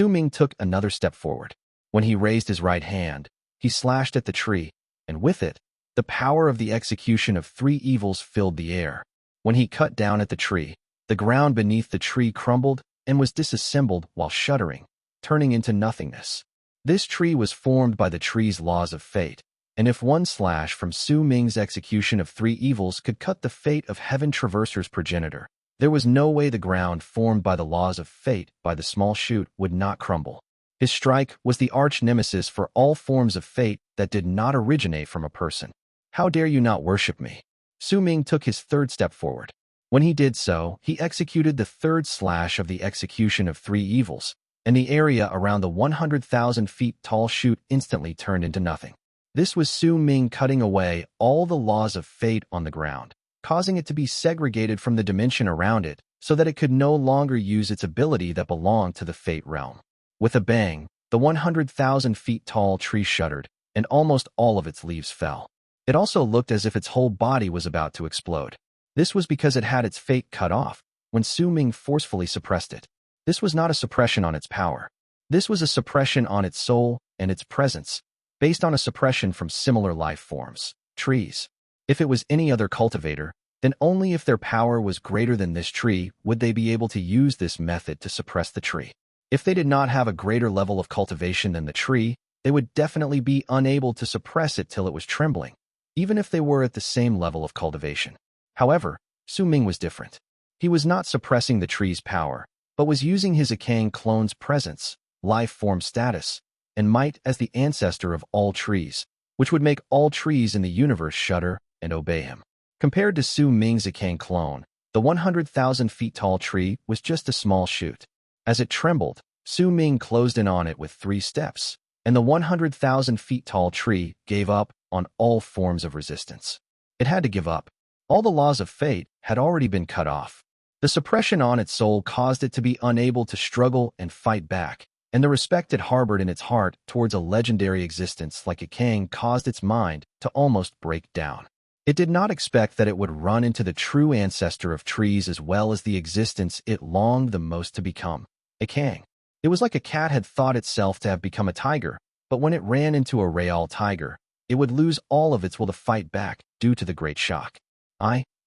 Ming took another step forward. When he raised his right hand, he slashed at the tree, and with it, the power of the execution of 3 evils filled the air. When he cut down at the tree, the ground beneath the tree crumbled and was disassembled while shuddering, turning into nothingness. This tree was formed by the tree's laws of fate, and if one slash from Ming's execution of 3 evils could cut the fate of Heaven Traverser's progenitor, there was no way the ground formed by the laws of fate by the small shoot would not crumble. His strike was the arch-nemesis for all forms of fate that did not originate from a person. "How dare you not worship me?" Ming took his 3rd step forward. When he did so, he executed the 3rd slash of the execution of 3 evils, and the area around the 100,000 feet tall shoot instantly turned into nothing. This was Ming cutting away all the laws of fate on the ground, causing it to be segregated from the dimension around it so that it could no longer use its ability that belonged to the fate realm. With a bang, the 100,000 feet tall tree shuddered, and almost all of its leaves fell. It also looked as if its whole body was about to explode. This was because it had its fate cut off when Ming forcefully suppressed it. This was not a suppression on its power. This was a suppression on its soul and its presence, based on a suppression from similar life forms, trees. If it was any other cultivator, then only if their power was greater than this tree would they be able to use this method to suppress the tree. If they did not have a greater level of cultivation than the tree, they would definitely be unable to suppress it till it was trembling, even if they were at the same level of cultivation. However, Ming was different. He was not suppressing the tree's power, but was using his Ikang clone's presence, life form status, and might as the ancestor of all trees, which would make all trees in the universe shudder and obey him. Compared to Ming's Ikang clone, the 100,000 feet tall tree was just a small shoot. As it trembled, Ming closed in on it with 3 steps, and the 100,000 feet tall tree gave up on all forms of resistance. It had to give up. All the laws of fate had already been cut off. The suppression on its soul caused it to be unable to struggle and fight back, and the respect it harbored in its heart towards a legendary existence like Ikang caused its mind to almost break down. It did not expect that it would run into the true ancestor of trees as well as the existence it longed the most to become, Ikang. It was like a cat had thought itself to have become a tiger, but when it ran into a real tiger, it would lose all of its will to fight back due to the great shock.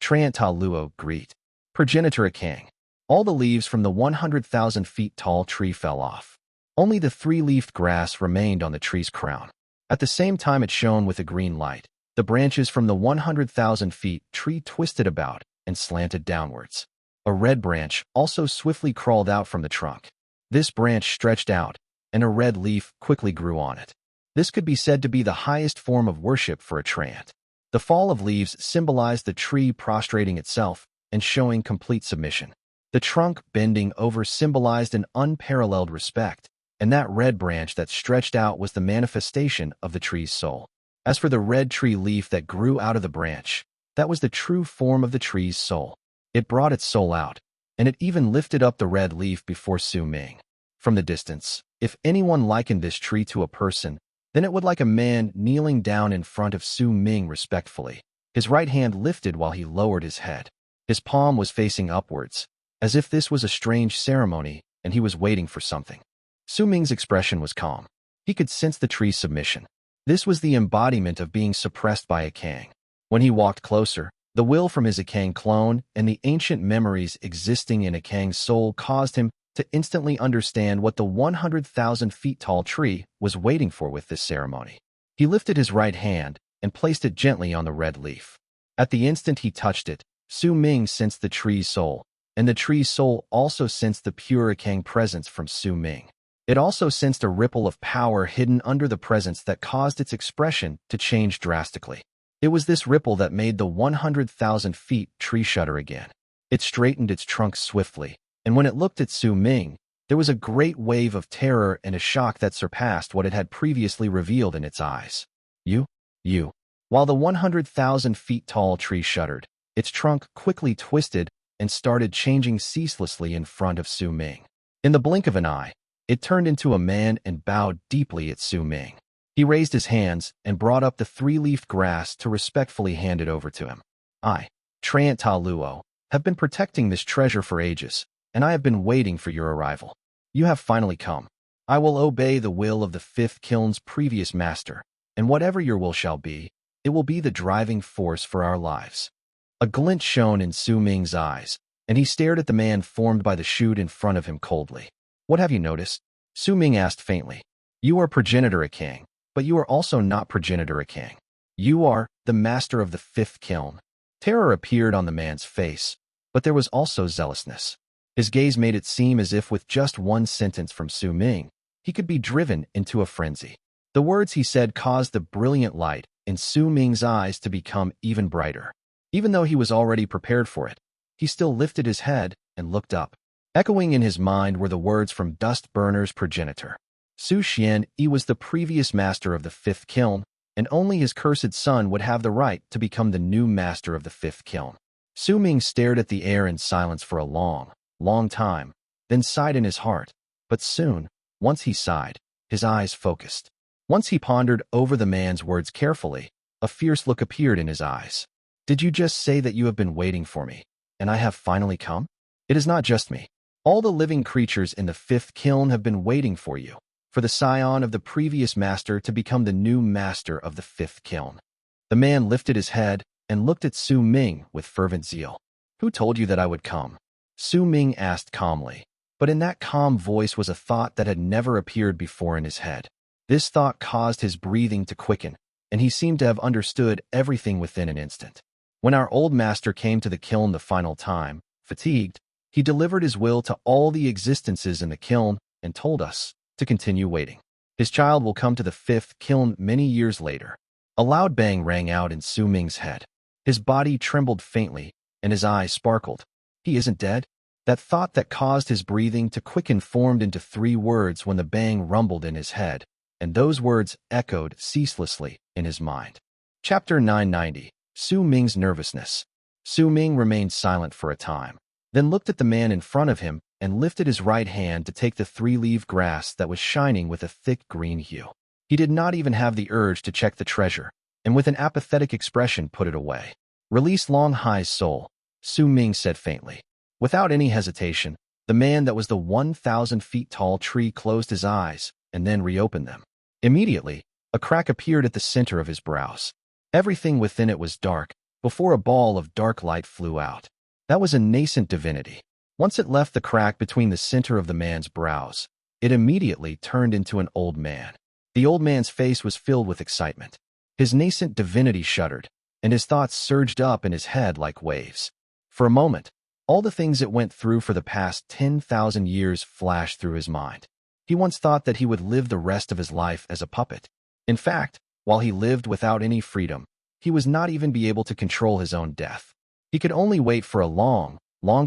Tranta Luo Greet. Progenitor Ikang. All the leaves from the 100,000 feet tall tree fell off. Only the 3-leafed grass remained on the tree's crown. At the same time it shone with a green light, the branches from the 100,000 feet tree twisted about and slanted downwards. A red branch also swiftly crawled out from the trunk. This branch stretched out, and a red leaf quickly grew on it. This could be said to be the highest form of worship for a trant. The fall of leaves symbolized the tree prostrating itself and showing complete submission. The trunk bending over symbolized an unparalleled respect, and that red branch that stretched out was the manifestation of the tree's soul. As for the red tree leaf that grew out of the branch, that was the true form of the tree's soul. It brought its soul out, and it even lifted up the red leaf before Xu Ming. From the distance, if anyone likened this tree to a person, then it would like a man kneeling down in front of Xu Ming respectfully, his right hand lifted while he lowered his head. His palm was facing upwards, as if this was a strange ceremony and he was waiting for something. Xu Ming's expression was calm. He could sense the tree's submission. This was the embodiment of being suppressed by a Kang. When he walked closer, the will from his Akang clone and the ancient memories existing in Akang's soul caused him to instantly understand what the 100,000 feet tall tree was waiting for with this ceremony. He lifted his right hand and placed it gently on the red leaf. At the instant he touched it, Xu Ming sensed the tree's soul, and the tree's soul also sensed the pure Akang presence from Xu Ming. It also sensed a ripple of power hidden under the presence that caused its expression to change drastically. It was this ripple that made the 100,000 feet tree shudder again. It straightened its trunk swiftly, and when it looked at Xu Ming, there was a great wave of terror and a shock that surpassed what it had previously revealed in its eyes. You. While the 100,000 feet tall tree shuddered, its trunk quickly twisted and started changing ceaselessly in front of Xu Ming. In the blink of an eye, it turned into a man and bowed deeply at Xu Ming. He raised his hands and brought up the three-leafed grass to respectfully hand it over to him. I, Trant Ta Luo, have been protecting this treasure for ages, and I have been waiting for your arrival. You have finally come. I will obey the will of the fifth kiln's previous master, and whatever your will shall be, it will be the driving force for our lives. A glint shone in Xu Ming's eyes, and he stared at the man formed by the chute in front of him coldly. What have you noticed? Xu Ming asked faintly. You are progenitor Akang, but you are also not progenitor Akang. You are the master of the fifth kiln. Terror appeared on the man's face, but there was also zealousness. His gaze made it seem as if with just one sentence from Xu Ming, he could be driven into a frenzy. The words he said caused the brilliant light in Xu Ming's eyes to become even brighter. Even though he was already prepared for it, he still lifted his head and looked up. Echoing in his mind were the words from Dust Burner's progenitor. Xu Xian Yi was the previous master of the fifth kiln, and only his cursed son would have the right to become the new master of the fifth kiln. Xu Ming stared at the air in silence for a long time, then sighed in his heart. But soon, once he sighed, his eyes focused. Once he pondered over the man's words carefully, a fierce look appeared in his eyes. Did you just say that you have been waiting for me, and I have finally come? It is not just me. All the living creatures in the fifth kiln have been waiting for you, for the scion of the previous master to become the new master of the fifth kiln. The man lifted his head and looked at Xu Ming with fervent zeal. Who told you that I would come? Xu Ming asked calmly, but in that calm voice was a thought that had never appeared before in his head. This thought caused his breathing to quicken, and he seemed to have understood everything within an instant. When our old master came to the kiln the final time, fatigued, he delivered his will to all the existences in the kiln and told us to continue waiting. His child will come to the fifth kiln many years later. A loud bang rang out in Xu Ming's head. His body trembled faintly, and his eyes sparkled. He isn't dead? That thought that caused his breathing to quicken formed into 3 words when the bang rumbled in his head, and those words echoed ceaselessly in his mind. Chapter 990. Xu Ming's Nervousness. Xu Ming remained silent for a time, then looked at the man in front of him and lifted his right hand to take the 3-leaved grass that was shining with a thick green hue. He did not even have the urge to check the treasure, and with an apathetic expression put it away. Release Long Hai's soul, Xu Ming said faintly. Without any hesitation, the man that was the 1,000 feet tall tree closed his eyes and then reopened them. Immediately, a crack appeared at the center of his brows. Everything within it was dark, before a ball of dark light flew out. That was a nascent divinity. Once it left the crack between the center of the man's brows, it immediately turned into an old man. The old man's face was filled with excitement. His nascent divinity shuddered, and his thoughts surged up in his head like waves. For a moment, all the things it went through for the past 10,000 years flashed through his mind. He once thought that he would live the rest of his life as a puppet. In fact, while he lived without any freedom, he was not even be able to control his own death. He could only wait for a long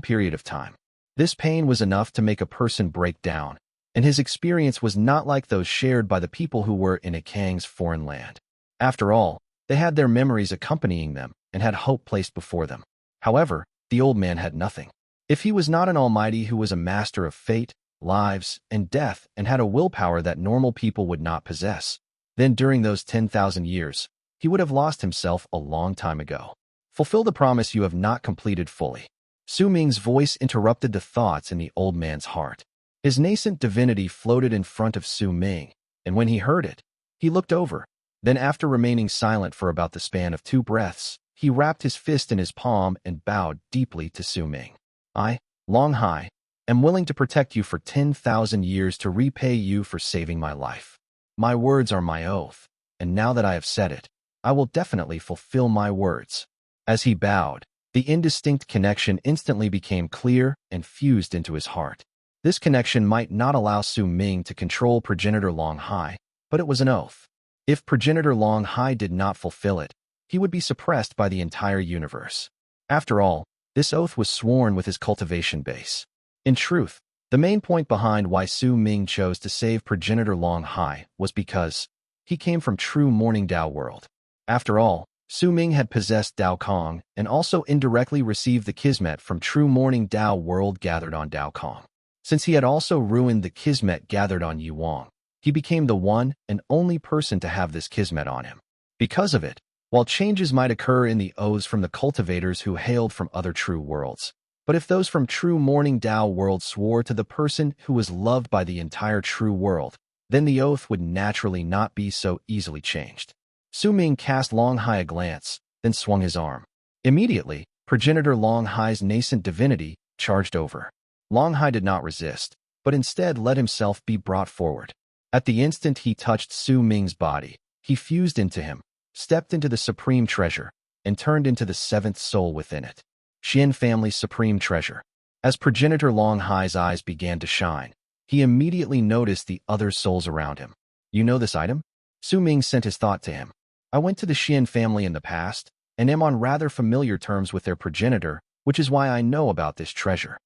period of time. This pain was enough to make a person break down, and his experience was not like those shared by the people who were in Kang's foreign land. After all, they had their memories accompanying them and had hope placed before them. However, the old man had nothing. If he was not an almighty who was a master of fate, lives, and death and had a willpower that normal people would not possess, then during those 10,000 years, he would have lost himself a long time ago. Fulfill the promise you have not completed fully. Su Ming's voice interrupted the thoughts in the old man's heart. His nascent divinity floated in front of Su Ming, and when he heard it, he looked over. Then after remaining silent for about the span of 2 breaths, he wrapped his fist in his palm and bowed deeply to Su Ming. I, Long Hai, am willing to protect you for 10,000 years to repay you for saving my life. My words are my oath, and now that I have said it, I will definitely fulfill my words. As he bowed, the indistinct connection instantly became clear and fused into his heart. This connection might not allow Su Ming to control progenitor Long Hai, but it was an oath. If progenitor Long Hai did not fulfill it, he would be suppressed by the entire universe. After all, this oath was sworn with his cultivation base. In truth, the main point behind why Su Ming chose to save progenitor Long Hai was because he came from true Morning Dao world. After all, Su Ming had possessed Dao Kong and also indirectly received the Kismet from true Morning Dao world gathered on Dao Kong. Since he had also ruined the Kismet gathered on Yuan, he became the one and only person to have this Kismet on him. Because of it, while changes might occur in the oaths from the cultivators who hailed from other true worlds, but if those from true Morning Dao world swore to the person who was loved by the entire true world, then the oath would naturally not be so easily changed. Su Ming cast Long Hai a glance, then swung his arm. Immediately, progenitor Long Hai's nascent divinity charged over. Long Hai did not resist, but instead let himself be brought forward. At the instant he touched Su Ming's body, he fused into him, stepped into the supreme treasure, and turned into the 7th soul within it. Xian family's supreme treasure. As progenitor Long Hai's eyes began to shine, he immediately noticed the other souls around him. You know this item? Su Ming sent his thought to him. I went to the Xian family in the past, and am on rather familiar terms with their progenitor, which is why I know about this treasure.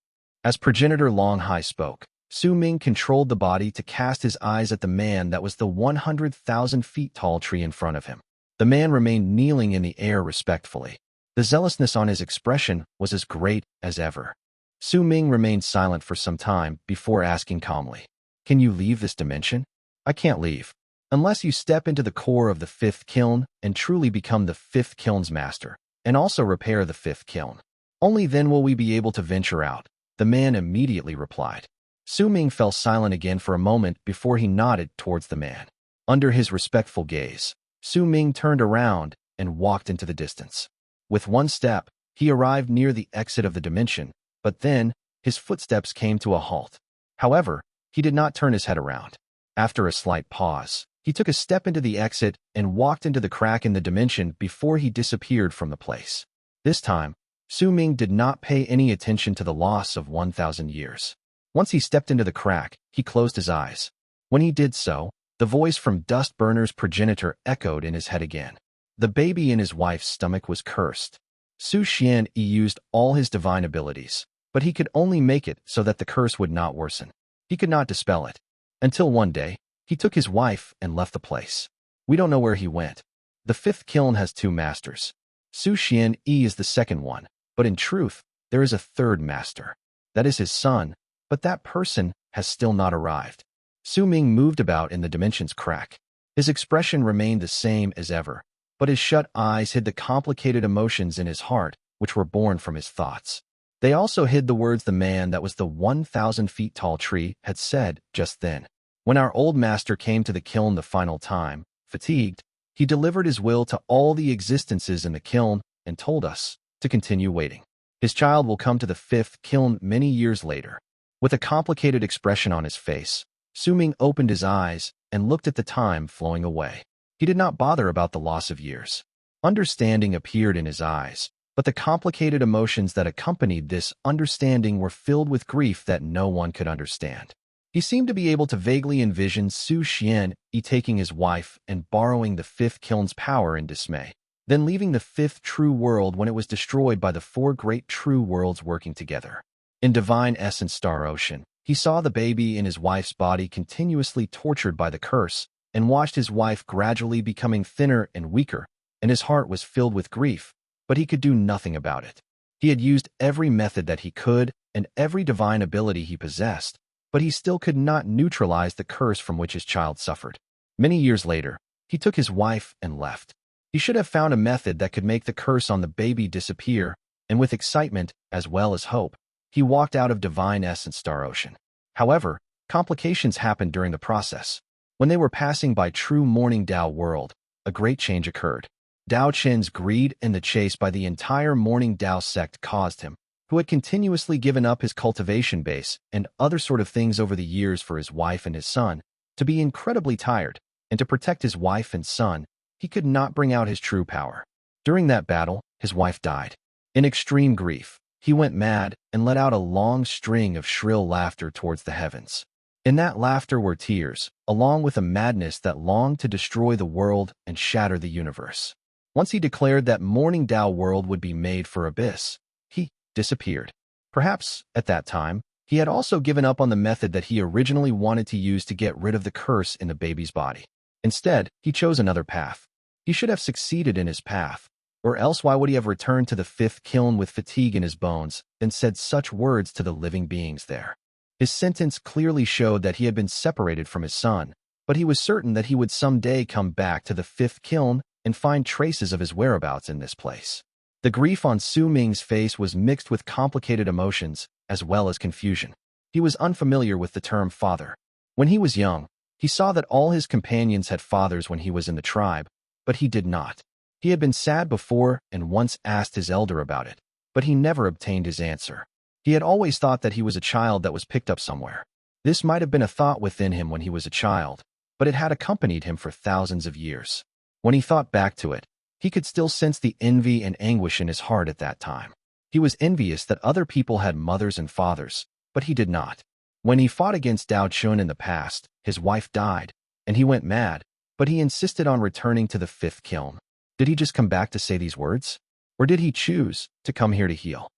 As progenitor Long Hai spoke, Su Ming controlled the body to cast his eyes at the man that was the 100,000 feet tall tree in front of him. The man remained kneeling in the air respectfully. The zealousness on his expression was as great as ever. Su Ming remained silent for some time before asking calmly, "Can you leave this dimension?" "I can't leave. Unless you step into the core of the 5th kiln and truly become the 5th kiln's master, and also repair the 5th kiln. Only then will we be able to venture out," the man immediately replied. Su Ming fell silent again for a moment before he nodded towards the man. Under his respectful gaze, Su Ming turned around and walked into the distance. With one step, he arrived near the exit of the dimension, but then, his footsteps came to a halt. However, he did not turn his head around. After a slight pause, he took a step into the exit and walked into the crack in the dimension before he disappeared from the place. This time, Su Ming did not pay any attention to the loss of 1,000 years. Once he stepped into the crack, he closed his eyes. When he did so, the voice from Dust Burner's progenitor echoed in his head again. The baby in his wife's stomach was cursed. Su Xian used all his divine abilities, but he could only make it so that the curse would not worsen. He could not dispel it. Until one day, he took his wife and left the place. We don't know where he went. The 5th kiln has 2 masters. Su Xian is the second one, but in truth, there is a 3rd master. That is his son, but that person has still not arrived. Su Ming moved about in the dimension's crack. His expression remained the same as ever, but his shut eyes hid the complicated emotions in his heart, which were born from his thoughts. They also hid the words the man that was the 1,000 feet tall tree had said just then. When our old master came to the kiln the final time, fatigued, he delivered his will to all the existences in the kiln and told us to continue waiting. His child will come to the 5th kiln many years later. With a complicated expression on his face, Su Ming opened his eyes and looked at the time flowing away. He did not bother about the loss of years. Understanding appeared in his eyes, but the complicated emotions that accompanied this understanding were filled with grief that no one could understand. He seemed to be able to vaguely envision Su Xian taking his wife and borrowing the 5th kiln's power in dismay, then leaving the 5th true world when it was destroyed by the 4 great true worlds working together. In divine essence star ocean, He saw the baby in his wife's body continuously tortured by the curse and watched his wife gradually becoming thinner and weaker, and his heart was filled with grief, but he could do nothing about it. He had used every method that he could and every divine ability he possessed, but he still could not neutralize the curse from which his child suffered. Many years later, he took his wife and left. He should have found a method that could make the curse on the baby disappear, and with excitement, as well as hope, he walked out of Divine Essence Star Ocean. However, complications happened during the process. When they were passing by True Morning Dao World, a great change occurred. Dao Chen's greed and the chase by the entire Morning Dao sect caused him, who had continuously given up his cultivation base and other sort of things over the years for his wife and his son, to be incredibly tired, and to protect his wife and son, he could not bring out his true power. During that battle, his wife died. In extreme grief, he went mad and let out a long string of shrill laughter towards the heavens. In that laughter were tears, along with a madness that longed to destroy the world and shatter the universe. Once he declared that Morning Dao World would be made for Abyss, he disappeared. Perhaps, at that time, he had also given up on the method that he originally wanted to use to get rid of the curse in the baby's body. Instead, he chose another path. He should have succeeded in his path, or else why would he have returned to the fifth kiln with fatigue in his bones and said such words to the living beings there? His sentence clearly showed that he had been separated from his son, but he was certain that he would someday come back to the fifth kiln and find traces of his whereabouts in this place. The grief on Su Ming's face was mixed with complicated emotions as well as confusion. He was unfamiliar with the term father. When he was young, he saw that all his companions had fathers when he was in the tribe, but he did not. He had been sad before and once asked his elder about it, but he never obtained his answer. He had always thought that he was a child that was picked up somewhere. This might have been a thought within him when he was a child, but it had accompanied him for thousands of years. When he thought back to it, he could still sense the envy and anguish in his heart at that time. He was envious that other people had mothers and fathers, but he did not. When he fought against Dao Chun in the past, his wife died, and he went mad, but he insisted on returning to the fifth kiln. Did he just come back to say these words? Or did he choose to come here to heal?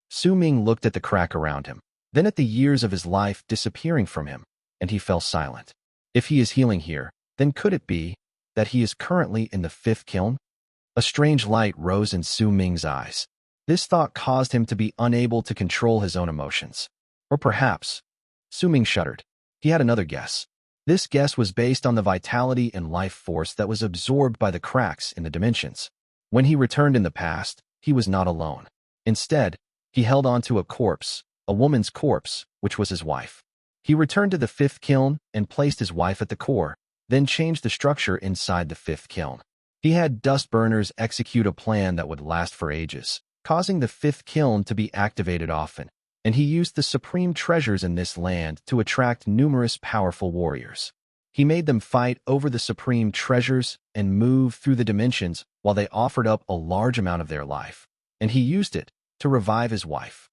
Su Ming looked at the crack around him, then at the years of his life disappearing from him, and he fell silent. If he is healing here, then could it be that he is currently in the fifth kiln? A strange light rose in Su Ming's eyes. This thought caused him to be unable to control his own emotions. Or perhaps, Su Ming shuddered. He had another guess. This guess was based on the vitality and life force that was absorbed by the cracks in the dimensions. When he returned in the past, he was not alone. Instead, he held on to a corpse, a woman's corpse, which was his wife. He returned to the fifth kiln and placed his wife at the core, then changed the structure inside the fifth kiln. He had dust burners execute a plan that would last for ages, causing the fifth kiln to be activated often, and he used the supreme treasures in this land to attract numerous powerful warriors. He made them fight over the supreme treasures and move through the dimensions while they offered up a large amount of their life, and he used it to revive his wife.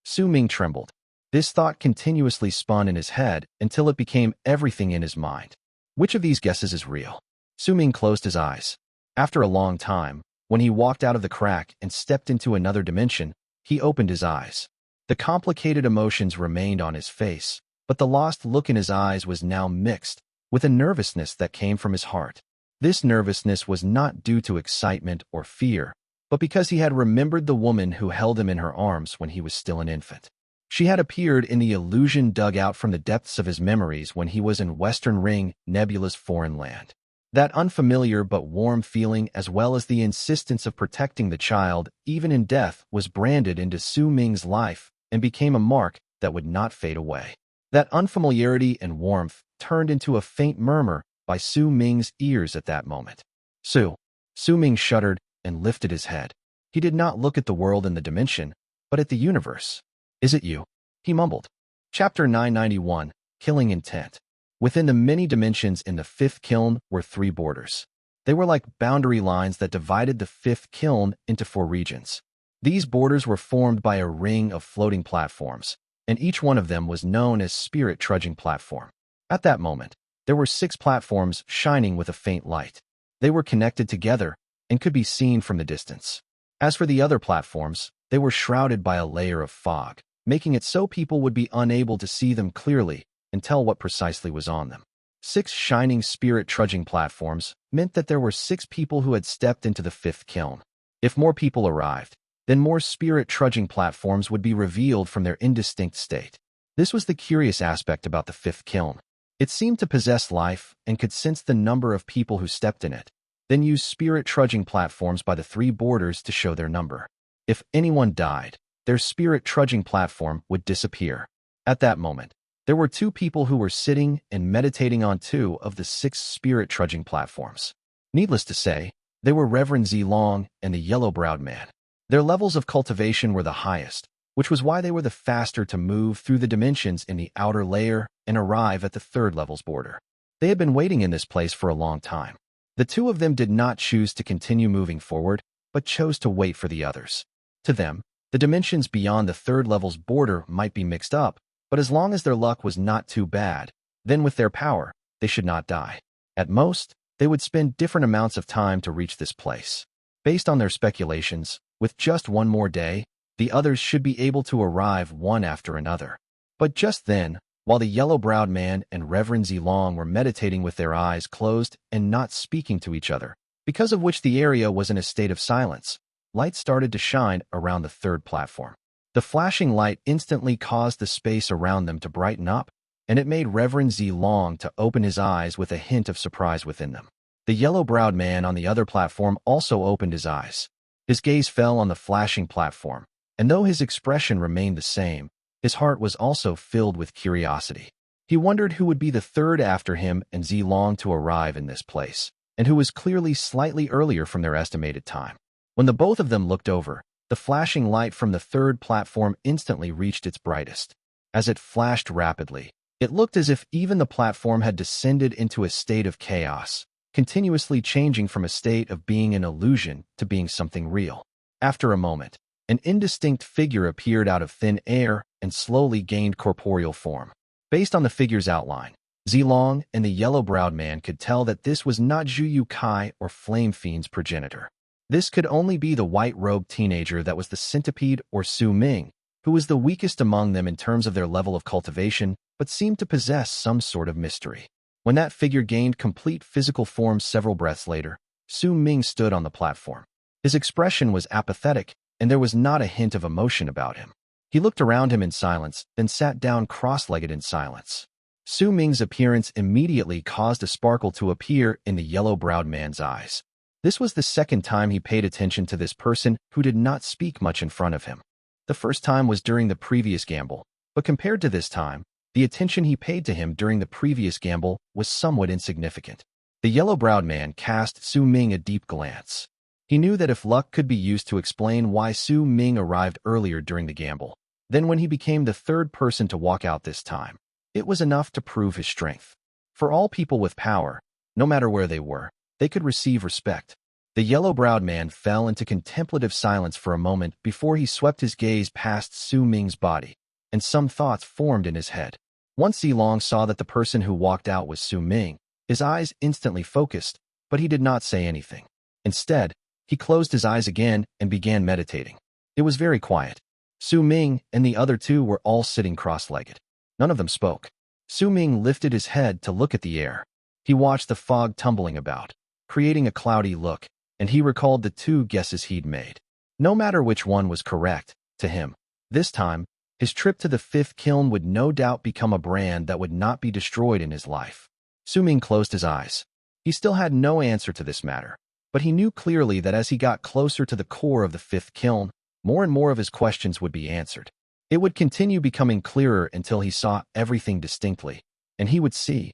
Su Ming trembled. This thought continuously spun in his head until it became everything in his mind. Which of these guesses is real? Su Ming closed his eyes. After a long time, when he walked out of the crack and stepped into another dimension, he opened his eyes. The complicated emotions remained on his face, but the lost look in his eyes was now mixed with a nervousness that came from his heart. This nervousness was not due to excitement or fear, but because he had remembered the woman who held him in her arms when he was still an infant. She had appeared in the illusion dug out from the depths of his memories when he was in Western Ring, Nebula's foreign land. That unfamiliar but warm feeling, as well as the insistence of protecting the child, even in death, was branded into Su Ming's life and became a mark that would not fade away. That unfamiliarity and warmth turned into a faint murmur by Su Ming's ears at that moment. Su Ming shuddered and lifted his head. He did not look at the world in the dimension, but at the universe. Is it you? He mumbled. Chapter 991, Killing Intent. Within the many dimensions in the fifth kiln were 3 borders. They were like boundary lines that divided the fifth kiln into 4 regions. These borders were formed by a ring of floating platforms, and each one of them was known as Spirit Trudging Platform. At that moment, there were 6 platforms shining with a faint light. They were connected together and could be seen from the distance. As for the other platforms, they were shrouded by a layer of fog. making it so people would be unable to see them clearly and tell what precisely was on them. 6 shining spirit trudging platforms meant that there were 6 people who had stepped into the 5th kiln. If more people arrived, then more spirit trudging platforms would be revealed from their indistinct state. This was the curious aspect about the 5th kiln. It seemed to possess life and could sense the number of people who stepped in it, then use spirit trudging platforms by the 3 borders to show their number. If anyone died, their spirit trudging platform would disappear. At that moment, there were 2 people who were sitting and meditating on 2 of the 6 spirit trudging platforms. Needless to say, they were Reverend Zilong and the yellow-browed man. Their levels of cultivation were the highest, which was why they were the faster to move through the dimensions in the outer layer and arrive at the 3rd level's border. They had been waiting in this place for a long time. The 2 of them did not choose to continue moving forward, but chose to wait for the others. To them, the dimensions beyond the 3rd level's border might be mixed up, but as long as their luck was not too bad, then with their power, they should not die. At most, they would spend different amounts of time to reach this place. Based on their speculations, with just one more day, the others should be able to arrive one after another. But just then, while the yellow-browed man and Reverend Zilong were meditating with their eyes closed and not speaking to each other, because of which the area was in a state of silence, light started to shine around the 3rd platform. The flashing light instantly caused the space around them to brighten up, and it made Reverend Zilong to open his eyes with a hint of surprise within them. The yellow-browed man on the other platform also opened his eyes. His gaze fell on the flashing platform, and though his expression remained the same, his heart was also filled with curiosity. He wondered who would be the 3rd after him and Zilong to arrive in this place, and who was clearly slightly earlier from their estimated time. When the both of them looked over, the flashing light from the 3rd platform instantly reached its brightest. As it flashed rapidly, it looked as if even the platform had descended into a state of chaos, continuously changing from a state of being an illusion to being something real. After a moment, an indistinct figure appeared out of thin air and slowly gained corporeal form. Based on the figure's outline, Zilong and the yellow-browed man could tell that this was not Zhu You Cai or Flame Fiend's progenitor. This could only be the white-robed teenager that was the centipede or Ming, who was the weakest among them in terms of their level of cultivation, but seemed to possess some sort of mystery. When that figure gained complete physical form several breaths later, Ming stood on the platform. His expression was apathetic, and there was not a hint of emotion about him. He looked around him in silence, then sat down cross-legged in silence. Ming's appearance immediately caused a sparkle to appear in the yellow-browed man's eyes. This was the 2nd time he paid attention to this person who did not speak much in front of him. The first time was during the previous gamble, but compared to this time, the attention he paid to him during the previous gamble was somewhat insignificant. The yellow-browed man cast Ming a deep glance. He knew that if luck could be used to explain why Ming arrived earlier during the gamble, then when he became the 3rd person to walk out this time, it was enough to prove his strength. For all people with power, no matter where they were, they could receive respect. The yellow-browed man fell into contemplative silence for a moment before he swept his gaze past Ming's body, and some thoughts formed in his head. Once Zilong saw that the person who walked out was Ming, his eyes instantly focused, but he did not say anything. Instead, he closed his eyes again and began meditating. It was very quiet. Ming and the other 2 were all sitting cross-legged. None of them spoke. Ming lifted his head to look at the air. He watched the fog tumbling about, creating a cloudy look, and he recalled the 2 guesses he'd made. No matter which one was correct, to him, this time, his trip to the 5th kiln would no doubt become a brand that would not be destroyed in his life. Ming closed his eyes. He still had no answer to this matter, but he knew clearly that as he got closer to the core of the 5th kiln, more and more of his questions would be answered. It would continue becoming clearer until he saw everything distinctly, and he would see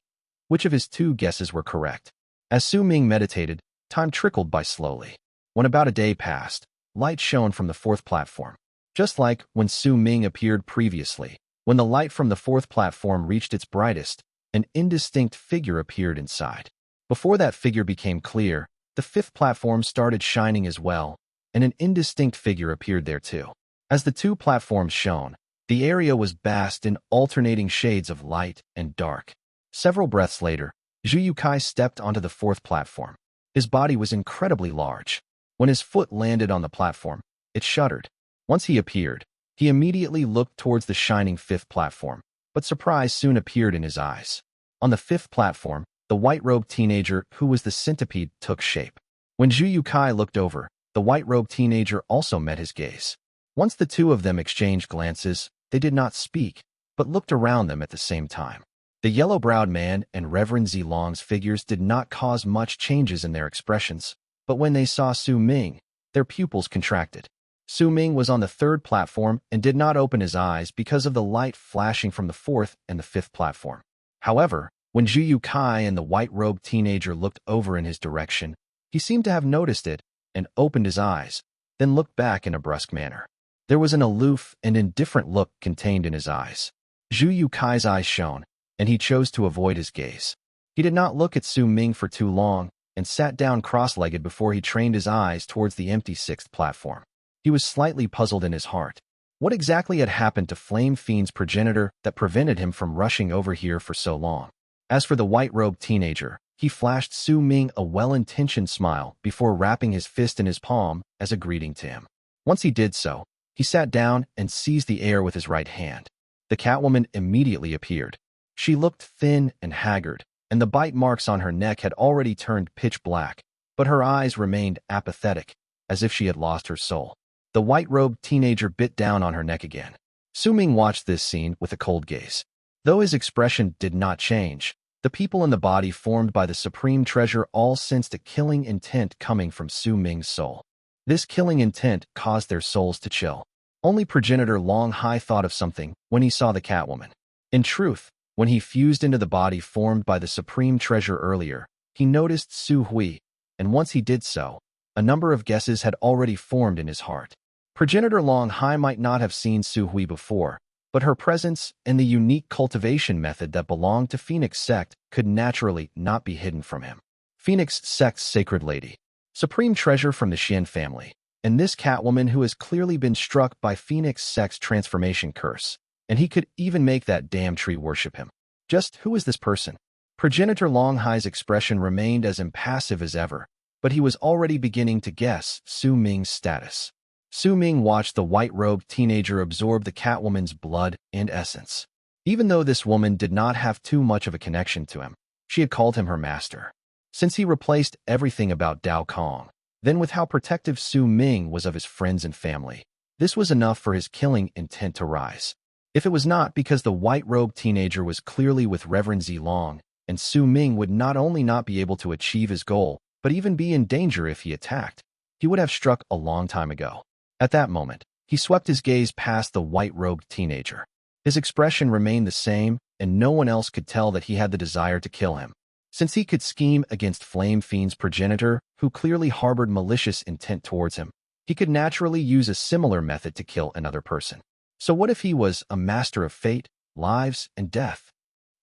which of his 2 guesses were correct. As Ming meditated, time trickled by slowly. When about a day passed, light shone from the 4th platform. Just like when Ming appeared previously, when the light from the 4th platform reached its brightest, an indistinct figure appeared inside. Before that figure became clear, the 5th platform started shining as well, and an indistinct figure appeared there too. As the 2 platforms shone, the area was bathed in alternating shades of light and dark. Several breaths later, Zhu You Cai stepped onto the 4th platform. His body was incredibly large. When his foot landed on the platform, it shuddered. Once he appeared, He immediately looked towards the shining fifth platform, but surprise soon appeared in his eyes. On the fifth platform, the white-robed teenager who was the centipede took shape. When Zhu You Cai looked over, the white-robed teenager also met his gaze. Once the two of them exchanged glances, they did not speak, but looked around them at the same time. The yellow-browed man and Reverend Zilong's figures did not cause much changes in their expressions, but when they saw Su Ming, their pupils contracted. Su Ming was on the third platform and did not open his eyes because of the light flashing from the fourth and the fifth platform. However, when Zhu You Cai and the white-robed teenager looked over in his direction, he seemed to have noticed it and opened his eyes, then looked back in a brusque manner. There was an aloof and indifferent look contained in his eyes. Zhu You Cai's eyes shone, and he chose to avoid his gaze. He did not look at Su Ming for too long and sat down cross-legged before he trained his eyes towards the empty sixth platform. He was slightly puzzled in his heart. What exactly had happened to Flame Fiend's progenitor that prevented him from rushing over here for so long? As for the white-robed teenager, he flashed Su Ming a well-intentioned smile before wrapping his fist in his palm as a greeting to him. Once he did so, he sat down and seized the air with his right hand. The Catwoman immediately appeared. She looked thin and haggard, and the bite marks on her neck had already turned pitch black, but her eyes remained apathetic, as if she had lost her soul. The white-robed teenager bit down on her neck again. Su Ming watched this scene with a cold gaze. Though his expression did not change, the people in the body formed by the supreme treasure all sensed a killing intent coming from Su Ming's soul. This killing intent caused their souls to chill. Only progenitor Long Hai thought of something when he saw the Catwoman. In truth, when he fused into the body formed by the supreme treasure earlier, he noticed Su Hui, and once he did so, a number of guesses had already formed in his heart. Progenitor Long Hai might not have seen Su Hui before, but her presence and the unique cultivation method that belonged to Phoenix Sect could naturally not be hidden from him. Phoenix Sect's Sacred Lady, supreme treasure from the Xian family, and this Catwoman who has clearly been struck by Phoenix Sect's transformation curse, and he could even make that damn tree worship him. Just who is this person? Progenitor Long Hai's expression remained as impassive as ever, but he was already beginning to guess Su Ming's status. Su Ming watched the white-robed teenager absorb the Catwoman's blood and essence. Even though this woman did not have too much of a connection to him, she had called him her master. Since he replaced everything about Dao Kong, then with how protective Su Ming was of his friends and family, this was enough for his killing intent to rise. If it was not because the white-robed teenager was clearly with Reverend Zilong, and Su Ming would not only not be able to achieve his goal, but even be in danger if he attacked, he would have struck a long time ago. At that moment, he swept his gaze past the white-robed teenager. His expression remained the same, and no one else could tell that he had the desire to kill him. Since he could scheme against Flame Fiend's progenitor, who clearly harbored malicious intent towards him, he could naturally use a similar method to kill another person. So what if he was a master of fate, lives, and death?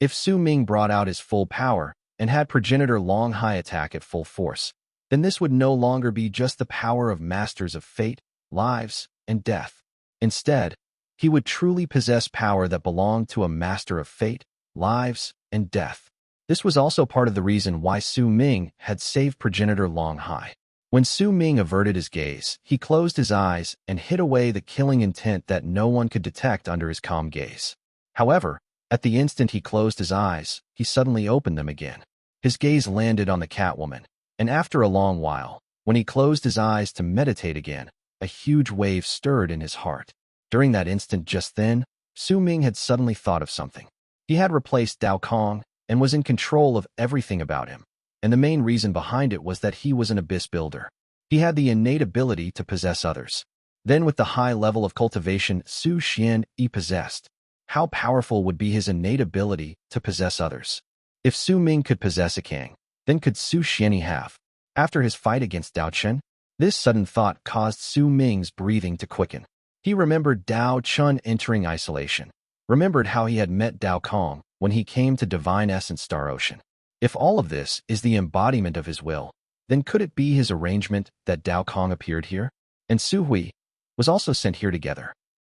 If Su Ming brought out his full power and had progenitor Long Hai attack at full force, then this would no longer be just the power of masters of fate, lives, and death. Instead, he would truly possess power that belonged to a master of fate, lives, and death. This was also part of the reason why Su Ming had saved progenitor Long Hai. When Su Ming averted his gaze, he closed his eyes and hid away the killing intent that no one could detect under his calm gaze. However, at the instant he closed his eyes, he suddenly opened them again. His gaze landed on the Catwoman, and after a long while, when he closed his eyes to meditate again, a huge wave stirred in his heart. During that instant just then, Su Ming had suddenly thought of something. He had replaced Dao Kong and was in control of everything about him, and the main reason behind it was that he was an abyss builder. He had the innate ability to possess others. Then with the high level of cultivation Su Xian Yi possessed, how powerful would be his innate ability to possess others? If Su Ming could possess a king, then could Su Xianyi have? After his fight against Dao Chen, this sudden thought caused Su Ming's breathing to quicken. He remembered Dao Chun entering isolation, remembered how he had met Dao Kong when he came to Divine Essence Star Ocean. If all of this is the embodiment of his will, then could it be his arrangement that Dao Kong appeared here? And Su Hui was also sent here together.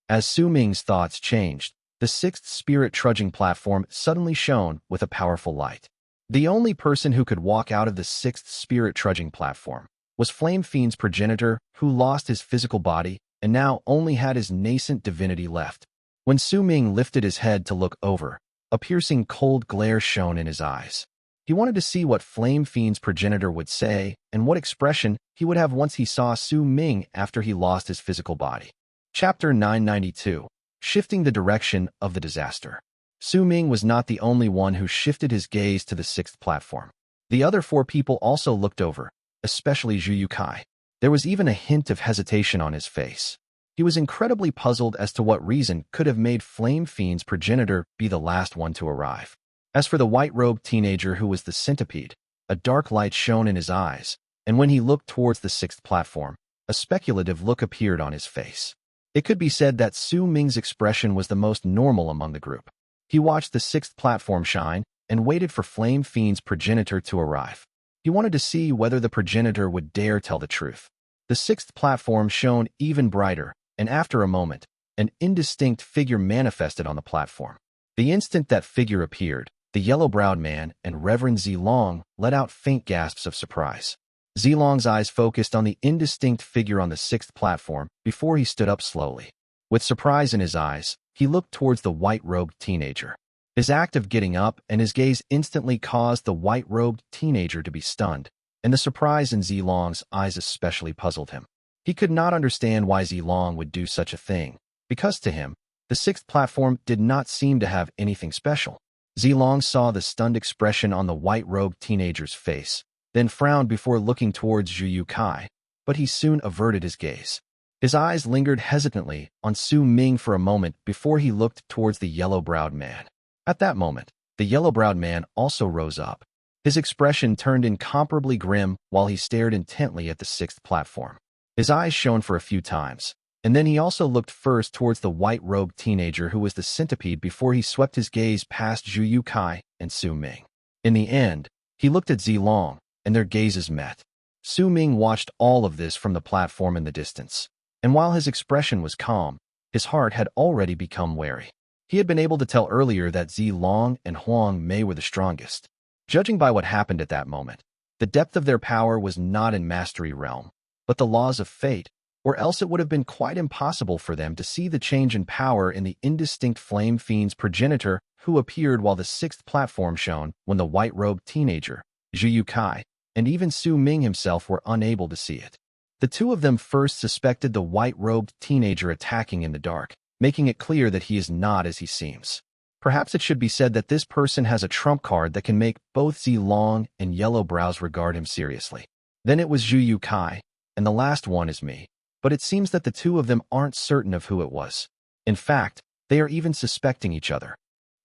As Su Ming's thoughts changed, the sixth spirit trudging platform suddenly shone with a powerful light. The only person who could walk out of the sixth spirit trudging platform was Flame Fiend's progenitor, who lost his physical body and now only had his nascent divinity left. When Su Ming lifted his head to look over, a piercing cold glare shone in his eyes. He wanted to see what Flame Fiend's progenitor would say and what expression he would have once he saw Su Ming after he lost his physical body. Chapter 992. Shifting the Direction of the Disaster. Su Ming was not the only one who shifted his gaze to the sixth platform. The other four people also looked over, especially Zhu You Cai. There was even a hint of hesitation on his face. He was incredibly puzzled as to what reason could have made Flame Fiend's progenitor be the last one to arrive. As for the white-robed teenager who was the centipede, a dark light shone in his eyes, and when he looked towards the sixth platform, a speculative look appeared on his face. It could be said that Su Ming's expression was the most normal among the group. He watched the sixth platform shine and waited for Flame Fiend's progenitor to arrive. He wanted to see whether the progenitor would dare tell the truth. The sixth platform shone even brighter, and after a moment, an indistinct figure manifested on the platform. The instant that figure appeared, the yellow-browed man and Reverend Zilong let out faint gasps of surprise. Zilong's eyes focused on the indistinct figure on the sixth platform before he stood up slowly. With surprise in his eyes, he looked towards the white-robed teenager. His act of getting up and his gaze instantly caused the white-robed teenager to be stunned, and the surprise in Zilong's eyes especially puzzled him. He could not understand why Zilong would do such a thing, because to him, the sixth platform did not seem to have anything special. Zilong saw the stunned expression on the white-robed teenager's face, then frowned before looking towards Zhu You Cai, but he soon averted his gaze. His eyes lingered hesitantly on Su Ming for a moment before he looked towards the yellow-browed man. At that moment, the yellow-browed man also rose up. His expression turned incomparably grim while he stared intently at the sixth platform. His eyes shone for a few times, and then he also looked first towards the white-robed teenager who was the centipede before he swept his gaze past Zhu You Cai and Su Ming. In the end, he looked at Zilong, and their gazes met. Su Ming watched all of this from the platform in the distance, and while his expression was calm, his heart had already become wary. He had been able to tell earlier that Zilong and Huang Mei were the strongest. Judging by what happened at that moment, the depth of their power was not in Mastery Realm, but the laws of fate, or else it would have been quite impossible for them to see the change in power in the indistinct Flame Fiend's progenitor who appeared while the sixth platform shone when the white-robed teenager, Zhu You Cai, and even Su Ming himself were unable to see it. The two of them first suspected the white-robed teenager attacking in the dark, making it clear that he is not as he seems. Perhaps it should be said that this person has a trump card that can make both Zilong and Yellow Brows regard him seriously. Then it was Zhu You Cai, and the last one is me. But it seems that the two of them aren't certain of who it was. In fact, they are even suspecting each other.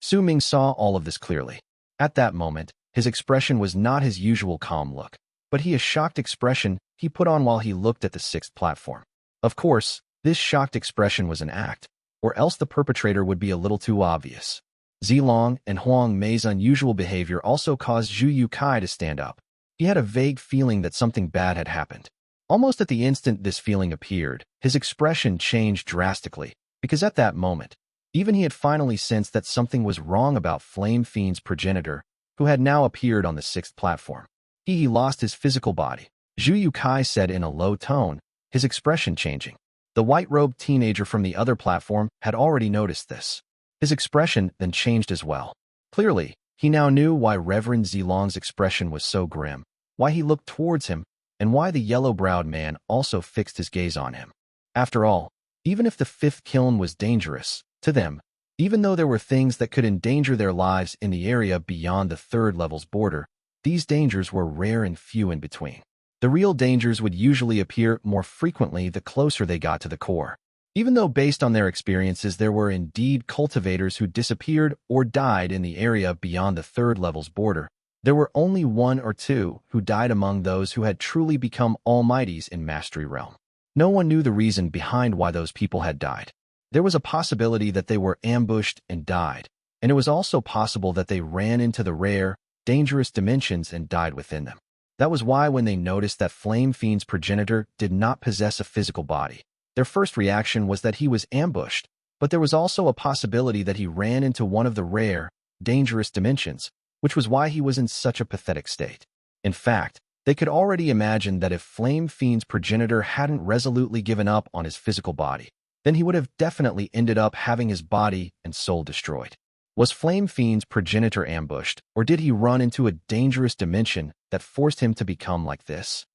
Su Ming saw all of this clearly. At that moment, his expression was not his usual calm look, but a shocked expression he put on while he looked at the sixth platform. Of course, this shocked expression was an act, or else the perpetrator would be a little too obvious. Zilong and Huang Mei's unusual behavior also caused Zhu You Cai to stand up. He had a vague feeling that something bad had happened. Almost at the instant this feeling appeared, his expression changed drastically, because at that moment, even he had finally sensed that something was wrong about Flame Fiend's progenitor, who had now appeared on the sixth platform. He lost his physical body, Zhu You Cai said in a low tone, his expression changing. The white-robed teenager from the other platform had already noticed this. His expression then changed as well. Clearly, he now knew why Reverend Zilong's expression was so grim, why he looked towards him, and why the yellow-browed man also fixed his gaze on him. After all, even if the fifth kiln was dangerous, to them, even though there were things that could endanger their lives in the area beyond the third level's border, these dangers were rare and few in between. The real dangers would usually appear more frequently the closer they got to the core. Even though based on their experiences there were indeed cultivators who disappeared or died in the area beyond the third level's border, there were only one or two who died among those who had truly become almighties in Mastery Realm. No one knew the reason behind why those people had died. There was a possibility that they were ambushed and died, and it was also possible that they ran into the rare, dangerous dimensions and died within them. That was why when they noticed that Flame Fiend's progenitor did not possess a physical body, their first reaction was that he was ambushed, but there was also a possibility that he ran into one of the rare, dangerous dimensions, which was why he was in such a pathetic state. In fact, They could already imagine that if Flame Fiend's progenitor hadn't resolutely given up on his physical body, then he would have definitely ended up having his body and soul destroyed. Was Flame Fiend's progenitor ambushed, or did he run into a dangerous dimension that forced him to become like this?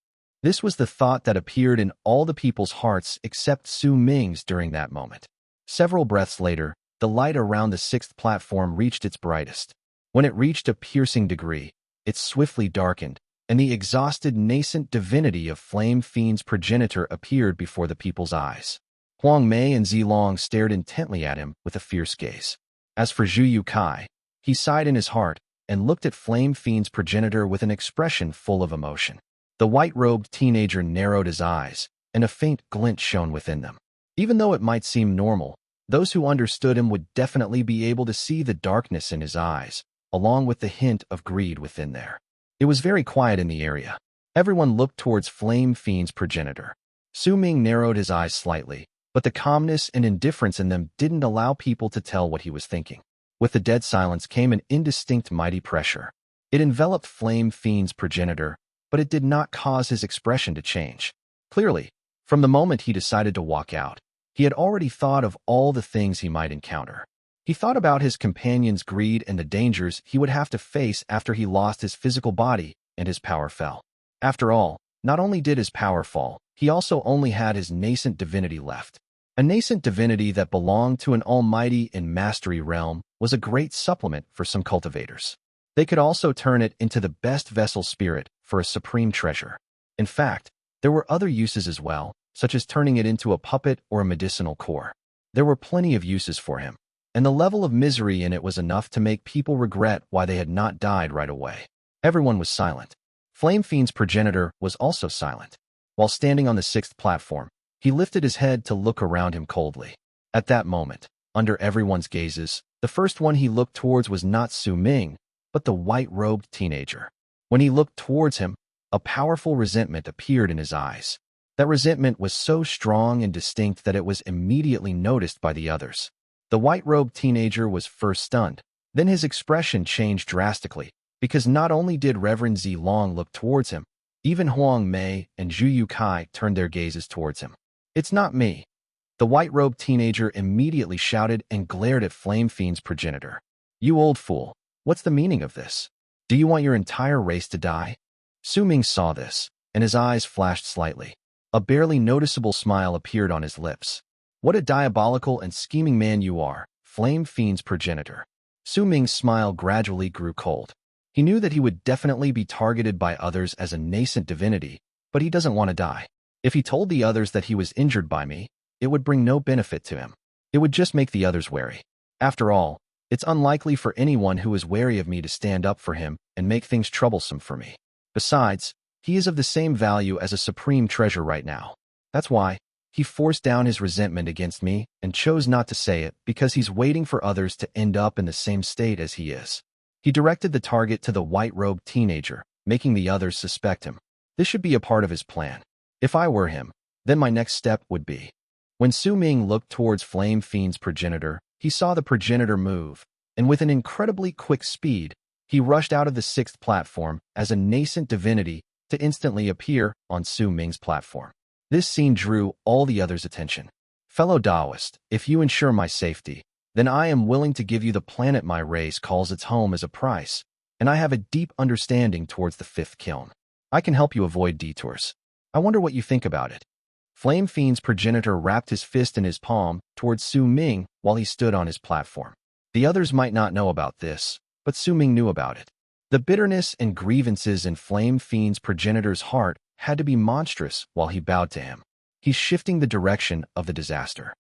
This was the thought that appeared in all the people's hearts except Su Ming's during that moment. Several breaths later, the light around the sixth platform reached its brightest. When it reached a piercing degree, it swiftly darkened, and the exhausted nascent divinity of Flame Fiend's progenitor appeared before the people's eyes. Huang Mei and Zilong stared intently at him with a fierce gaze. As for Zhu You Cai, he sighed in his heart and looked at Flame Fiend's progenitor with an expression full of emotion. The white-robed teenager narrowed his eyes, and a faint glint shone within them. Even though it might seem normal, those who understood him would definitely be able to see the darkness in his eyes, along with the hint of greed within there. It was very quiet in the area. Everyone looked towards Flame Fiend's progenitor. Su Ming narrowed his eyes slightly, but the calmness and indifference in them didn't allow people to tell what he was thinking. With the dead silence came an indistinct mighty pressure. It enveloped Flame Fiend's progenitor, but it did not cause his expression to change. Clearly, from the moment he decided to walk out, he had already thought of all the things he might encounter. He thought about his companion's greed and the dangers he would have to face after he lost his physical body and his power fell. After all, not only did his power fall, he also only had his nascent divinity left. A nascent divinity that belonged to an almighty and mastery realm was a great supplement for some cultivators. They could also turn it into the best vessel spirit for a supreme treasure. In fact, there were other uses as well, such as turning it into a puppet or a medicinal core. There were plenty of uses for him, and the level of misery in it was enough to make people regret why they had not died right away. Everyone was silent. Flame Fiend's progenitor was also silent. While standing on the sixth platform, he lifted his head to look around him coldly. At that moment, under everyone's gazes, the first one he looked towards was not Su Ming, but the white-robed teenager. When he looked towards him, a powerful resentment appeared in his eyes. That resentment was so strong and distinct that it was immediately noticed by the others. The white-robed teenager was first stunned. Then his expression changed drastically, because not only did Reverend Zilong look towards him, even Huang Mei and Zhu You Cai turned their gazes towards him. "It's not me." The white-robed teenager immediately shouted and glared at Flame Fiend's progenitor. "You old fool, what's the meaning of this? Do you want your entire race to die?" Su Ming saw this, and his eyes flashed slightly. A barely noticeable smile appeared on his lips. "What a diabolical and scheming man you are, Flame Fiend's progenitor." Su Ming's smile gradually grew cold. He knew that he would definitely be targeted by others as a nascent divinity, but he doesn't want to die. If he told the others that he was injured by me, it would bring no benefit to him. It would just make the others wary. After all, it's unlikely for anyone who is wary of me to stand up for him and make things troublesome for me. Besides, he is of the same value as a supreme treasure right now. That's why he forced down his resentment against me and chose not to say it because he's waiting for others to end up in the same state as he is. He directed the target to the white-robed teenager, making the others suspect him. This should be a part of his plan. If I were him, then my next step would be. When Su Ming looked towards Flame Fiend's progenitor, he saw the progenitor move, and with an incredibly quick speed, he rushed out of the sixth platform as a nascent divinity to instantly appear on Su Ming's platform. This scene drew all the others' attention. "Fellow Taoist, if you ensure my safety, then I am willing to give you the planet my race calls its home as a price, and I have a deep understanding towards the fifth kiln. I can help you avoid detours. I wonder what you think about it." Flame Fiend's progenitor wrapped his fist in his palm towards Su Ming while he stood on his platform. The others might not know about this, but Su Ming knew about it. The bitterness and grievances in Flame Fiend's progenitor's heart had to be monstrous while he bowed to him. He's shifting the direction of the disaster.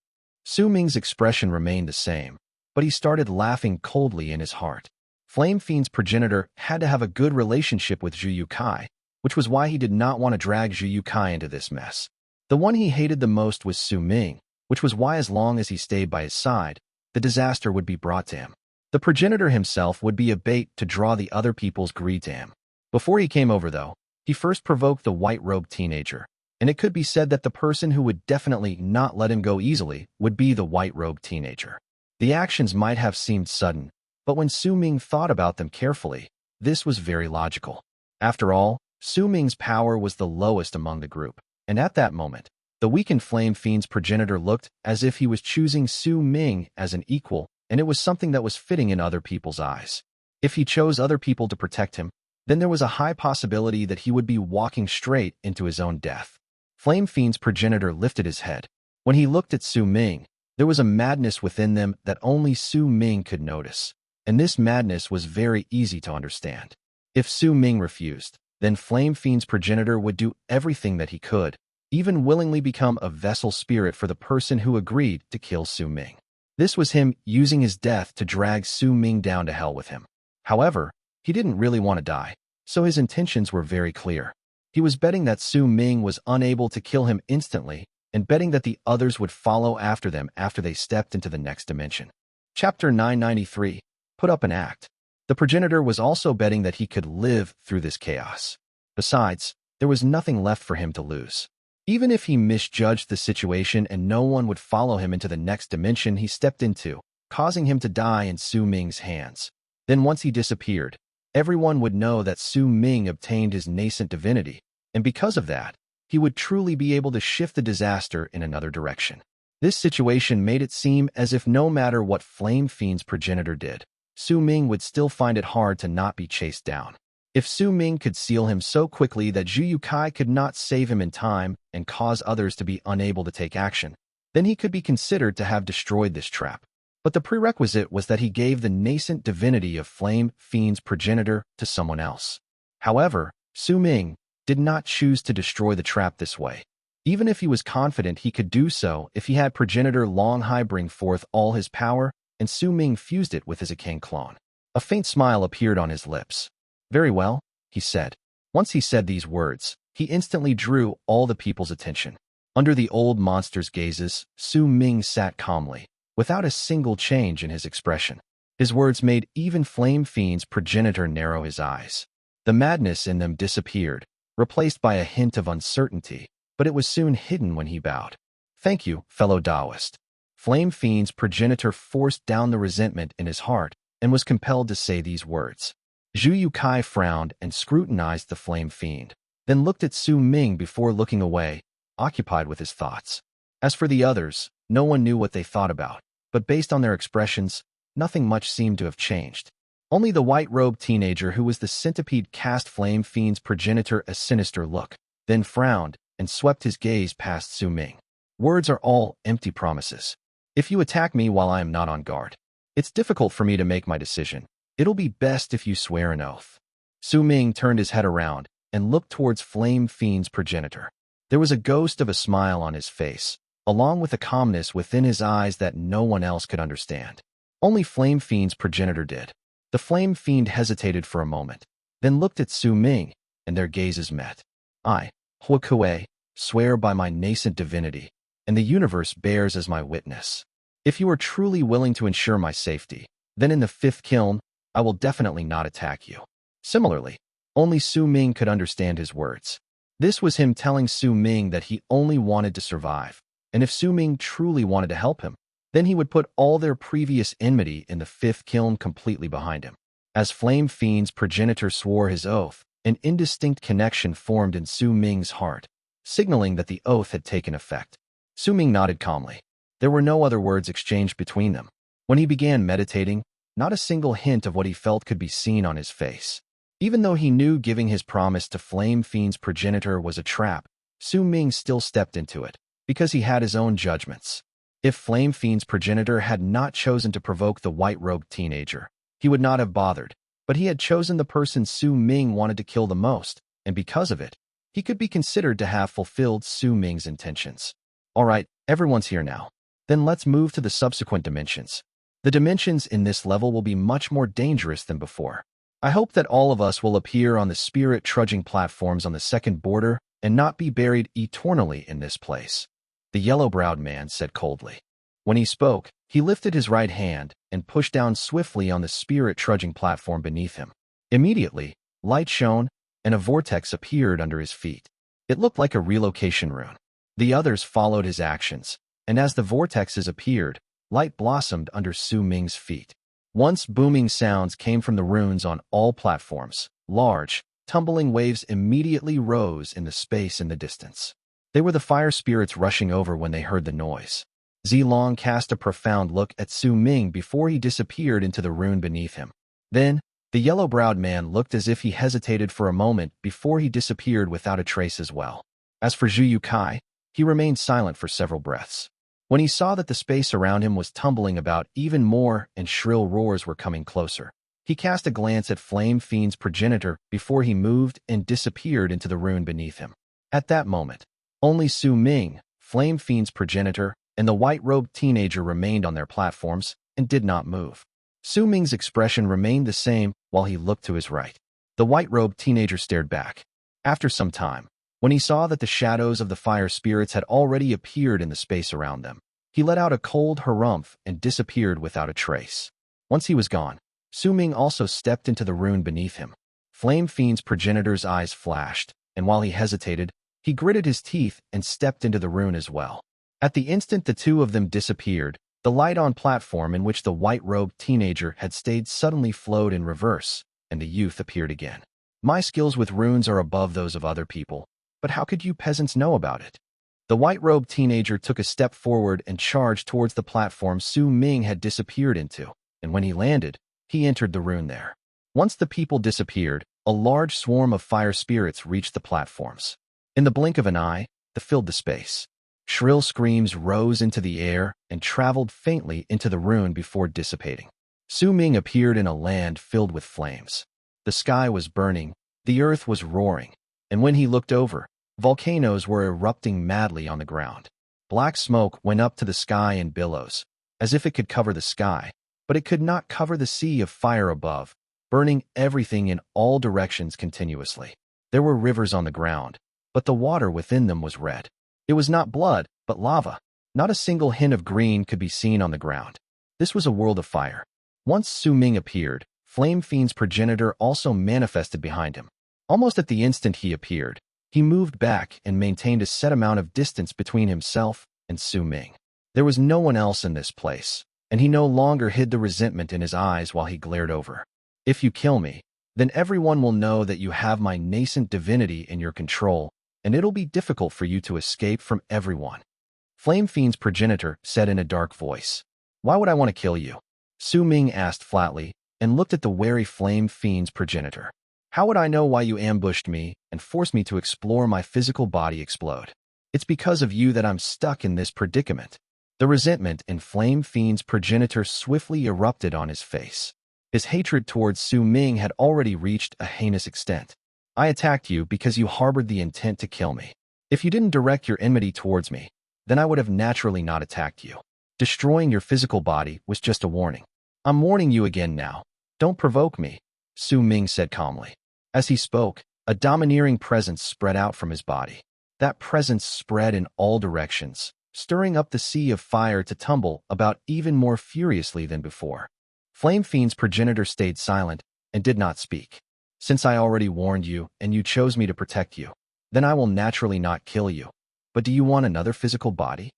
Su Ming's expression remained the same, but he started laughing coldly in his heart. Flame Fiend's progenitor had to have a good relationship with Zhu You Cai, which was why he did not want to drag Zhu You Cai into this mess. The one he hated the most was Su Ming, which was why as long as he stayed by his side, the disaster would be brought to him. The progenitor himself would be a bait to draw the other people's greed to him. Before he came over, though, he first provoked the white-robed teenager, and it could be said that the person who would definitely not let him go easily would be the white-robed teenager. The actions might have seemed sudden, but when Su Ming thought about them carefully, this was very logical. After all, Su Ming's power was the lowest among the group, and at that moment, the weakened Flame Fiend's progenitor looked as if he was choosing Su Ming as an equal, and it was something that was fitting in other people's eyes. If he chose other people to protect him, then there was a high possibility that he would be walking straight into his own death. Flame Fiend's progenitor lifted his head. When he looked at Su Ming, there was a madness within them that only Su Ming could notice, and this madness was very easy to understand. If Su Ming refused, then Flame Fiend's progenitor would do everything that he could, even willingly become a vessel spirit for the person who agreed to kill Su Ming. This was him using his death to drag Su Ming down to hell with him. However, he didn't really want to die, so his intentions were very clear. He was betting that Su Ming was unable to kill him instantly, and betting that the others would follow after them after they stepped into the next dimension. Chapter 993. Put up an act. The progenitor was also betting that he could live through this chaos. Besides, there was nothing left for him to lose. Even if he misjudged the situation and no one would follow him into the next dimension he stepped into, causing him to die in Su Ming's hands. Then once he disappeared, everyone would know that Su Ming obtained his nascent divinity, and because of that, he would truly be able to shift the disaster in another direction. This situation made it seem as if no matter what Flame Fiend's progenitor did, Su Ming would still find it hard to not be chased down. If Su Ming could seal him so quickly that Zhu You Cai could not save him in time and cause others to be unable to take action, then he could be considered to have destroyed this trap. But the prerequisite was that he gave the nascent divinity of Flame Fiend's progenitor to someone else. However, Su Ming did not choose to destroy the trap this way, even if he was confident he could do so if he had progenitor Long Hai bring forth all his power and Su Ming fused it with his Akane clone. A faint smile appeared on his lips. Very well, he said. Once he said these words, he instantly drew all the people's attention. Under the old monster's gazes, Su Ming sat calmly, without a single change in his expression. His words made even Flame Fiend's progenitor narrow his eyes. The madness in them disappeared, replaced by a hint of uncertainty, but it was soon hidden when he bowed. Thank you, fellow Taoist. Flame Fiend's progenitor forced down the resentment in his heart and was compelled to say these words. Zhu You Cai frowned and scrutinized the Flame Fiend, then looked at Su Ming before looking away, occupied with his thoughts. As for the others, no one knew what they thought about, but based on their expressions, nothing much seemed to have changed. Only the white-robed teenager who was the centipede cast Flame Fiend's progenitor a sinister look, then frowned and swept his gaze past Su Ming. Words are all empty promises. If you attack me while I am not on guard, it's difficult for me to make my decision. It'll be best if you swear an oath. Su Ming turned his head around and looked towards Flame Fiend's progenitor. There was a ghost of a smile on his face, along with a calmness within his eyes that no one else could understand. Only Flame Fiend's progenitor did. The Flame Fiend hesitated for a moment, then looked at Su Ming, and their gazes met. I, Zhu You Cai, swear by my nascent divinity, and the universe bears as my witness. If you are truly willing to ensure my safety, then in the fifth kiln, I will definitely not attack you. Similarly, only Su Ming could understand his words. This was him telling Su Ming that he only wanted to survive, and if Su Ming truly wanted to help him, then he would put all their previous enmity in the fifth kiln completely behind him. As Flame Fiend's progenitor swore his oath, an indistinct connection formed in Su Ming's heart, signaling that the oath had taken effect. Su Ming nodded calmly. There were no other words exchanged between them. When he began meditating, not a single hint of what he felt could be seen on his face. Even though he knew giving his promise to Flame Fiend's progenitor was a trap, Su Ming still stepped into it, because he had his own judgments. If Flame Fiend's progenitor had not chosen to provoke the white-robed teenager, he would not have bothered, but he had chosen the person Su Ming wanted to kill the most, and because of it, he could be considered to have fulfilled Su Ming's intentions. Alright, everyone's here now. Then let's move to the subsequent dimensions. The dimensions in this level will be much more dangerous than before. I hope that all of us will appear on the spirit trudging platforms on the second border and not be buried eternally in this place. The yellow-browed man said coldly. When he spoke, he lifted his right hand and pushed down swiftly on the spirit trudging platform beneath him. Immediately, light shone, and a vortex appeared under his feet. It looked like a relocation rune. The others followed his actions, and as the vortexes appeared, light blossomed under Su Ming's feet. Once booming sounds came from the runes on all platforms, large, tumbling waves immediately rose in the space in the distance. They were the fire spirits rushing over when they heard the noise. Zilong cast a profound look at Su Ming before he disappeared into the rune beneath him. Then, the yellow-browed man looked as if he hesitated for a moment before he disappeared without a trace as well. As for Zhu You Cai, he remained silent for several breaths. When he saw that the space around him was tumbling about even more and shrill roars were coming closer, he cast a glance at Flame Fiend's progenitor before he moved and disappeared into the rune beneath him. At that moment, only Su Ming, Flame Fiend's progenitor, and the white-robed teenager remained on their platforms and did not move. Su Ming's expression remained the same while he looked to his right. The white-robed teenager stared back. After some time, when he saw that the shadows of the fire spirits had already appeared in the space around them, he let out a cold harumph and disappeared without a trace. Once he was gone, Su Ming also stepped into the rune beneath him. Flame Fiend's progenitor's eyes flashed, and while he hesitated, he gritted his teeth and stepped into the rune as well. At the instant the two of them disappeared, the light-on platform in which the white-robed teenager had stayed suddenly flowed in reverse, and the youth appeared again. My skills with runes are above those of other people, but how could you peasants know about it? The white-robed teenager took a step forward and charged towards the platform Su Ming had disappeared into, and when he landed, he entered the rune there. Once the people disappeared, a large swarm of fire spirits reached the platforms. In the blink of an eye, they filled the space. Shrill screams rose into the air and traveled faintly into the rune before dissipating. Su Ming appeared in a land filled with flames. The sky was burning, the earth was roaring, and when he looked over, volcanoes were erupting madly on the ground. Black smoke went up to the sky in billows, as if it could cover the sky, but it could not cover the sea of fire above, burning everything in all directions continuously. There were rivers on the ground, but the water within them was red. It was not blood, but lava. Not a single hint of green could be seen on the ground. This was a world of fire. Once Su Ming appeared, Flame Fiend's progenitor also manifested behind him. Almost at the instant he appeared, he moved back and maintained a set amount of distance between himself and Su Ming. There was no one else in this place, and he no longer hid the resentment in his eyes while he glared over. If you kill me, then everyone will know that you have my nascent divinity in your control, and it'll be difficult for you to escape from everyone. Flame Fiend's progenitor said in a dark voice. Why would I want to kill you? Su Ming asked flatly, and looked at the wary Flame Fiend's progenitor. How would I know why you ambushed me and forced me to explore my physical body explode? It's because of you that I'm stuck in this predicament. The resentment in Flame Fiend's progenitor swiftly erupted on his face. His hatred towards Su Ming had already reached a heinous extent. I attacked you because you harbored the intent to kill me. If you didn't direct your enmity towards me, then I would have naturally not attacked you. Destroying your physical body was just a warning. I'm warning you again now. Don't provoke me, Su Ming said calmly. As he spoke, a domineering presence spread out from his body. That presence spread in all directions, stirring up the sea of fire to tumble about even more furiously than before. Flame Fiend's progenitor stayed silent and did not speak. Since I already warned you and you chose me to protect you, then I will naturally not kill you. But do you want another physical body?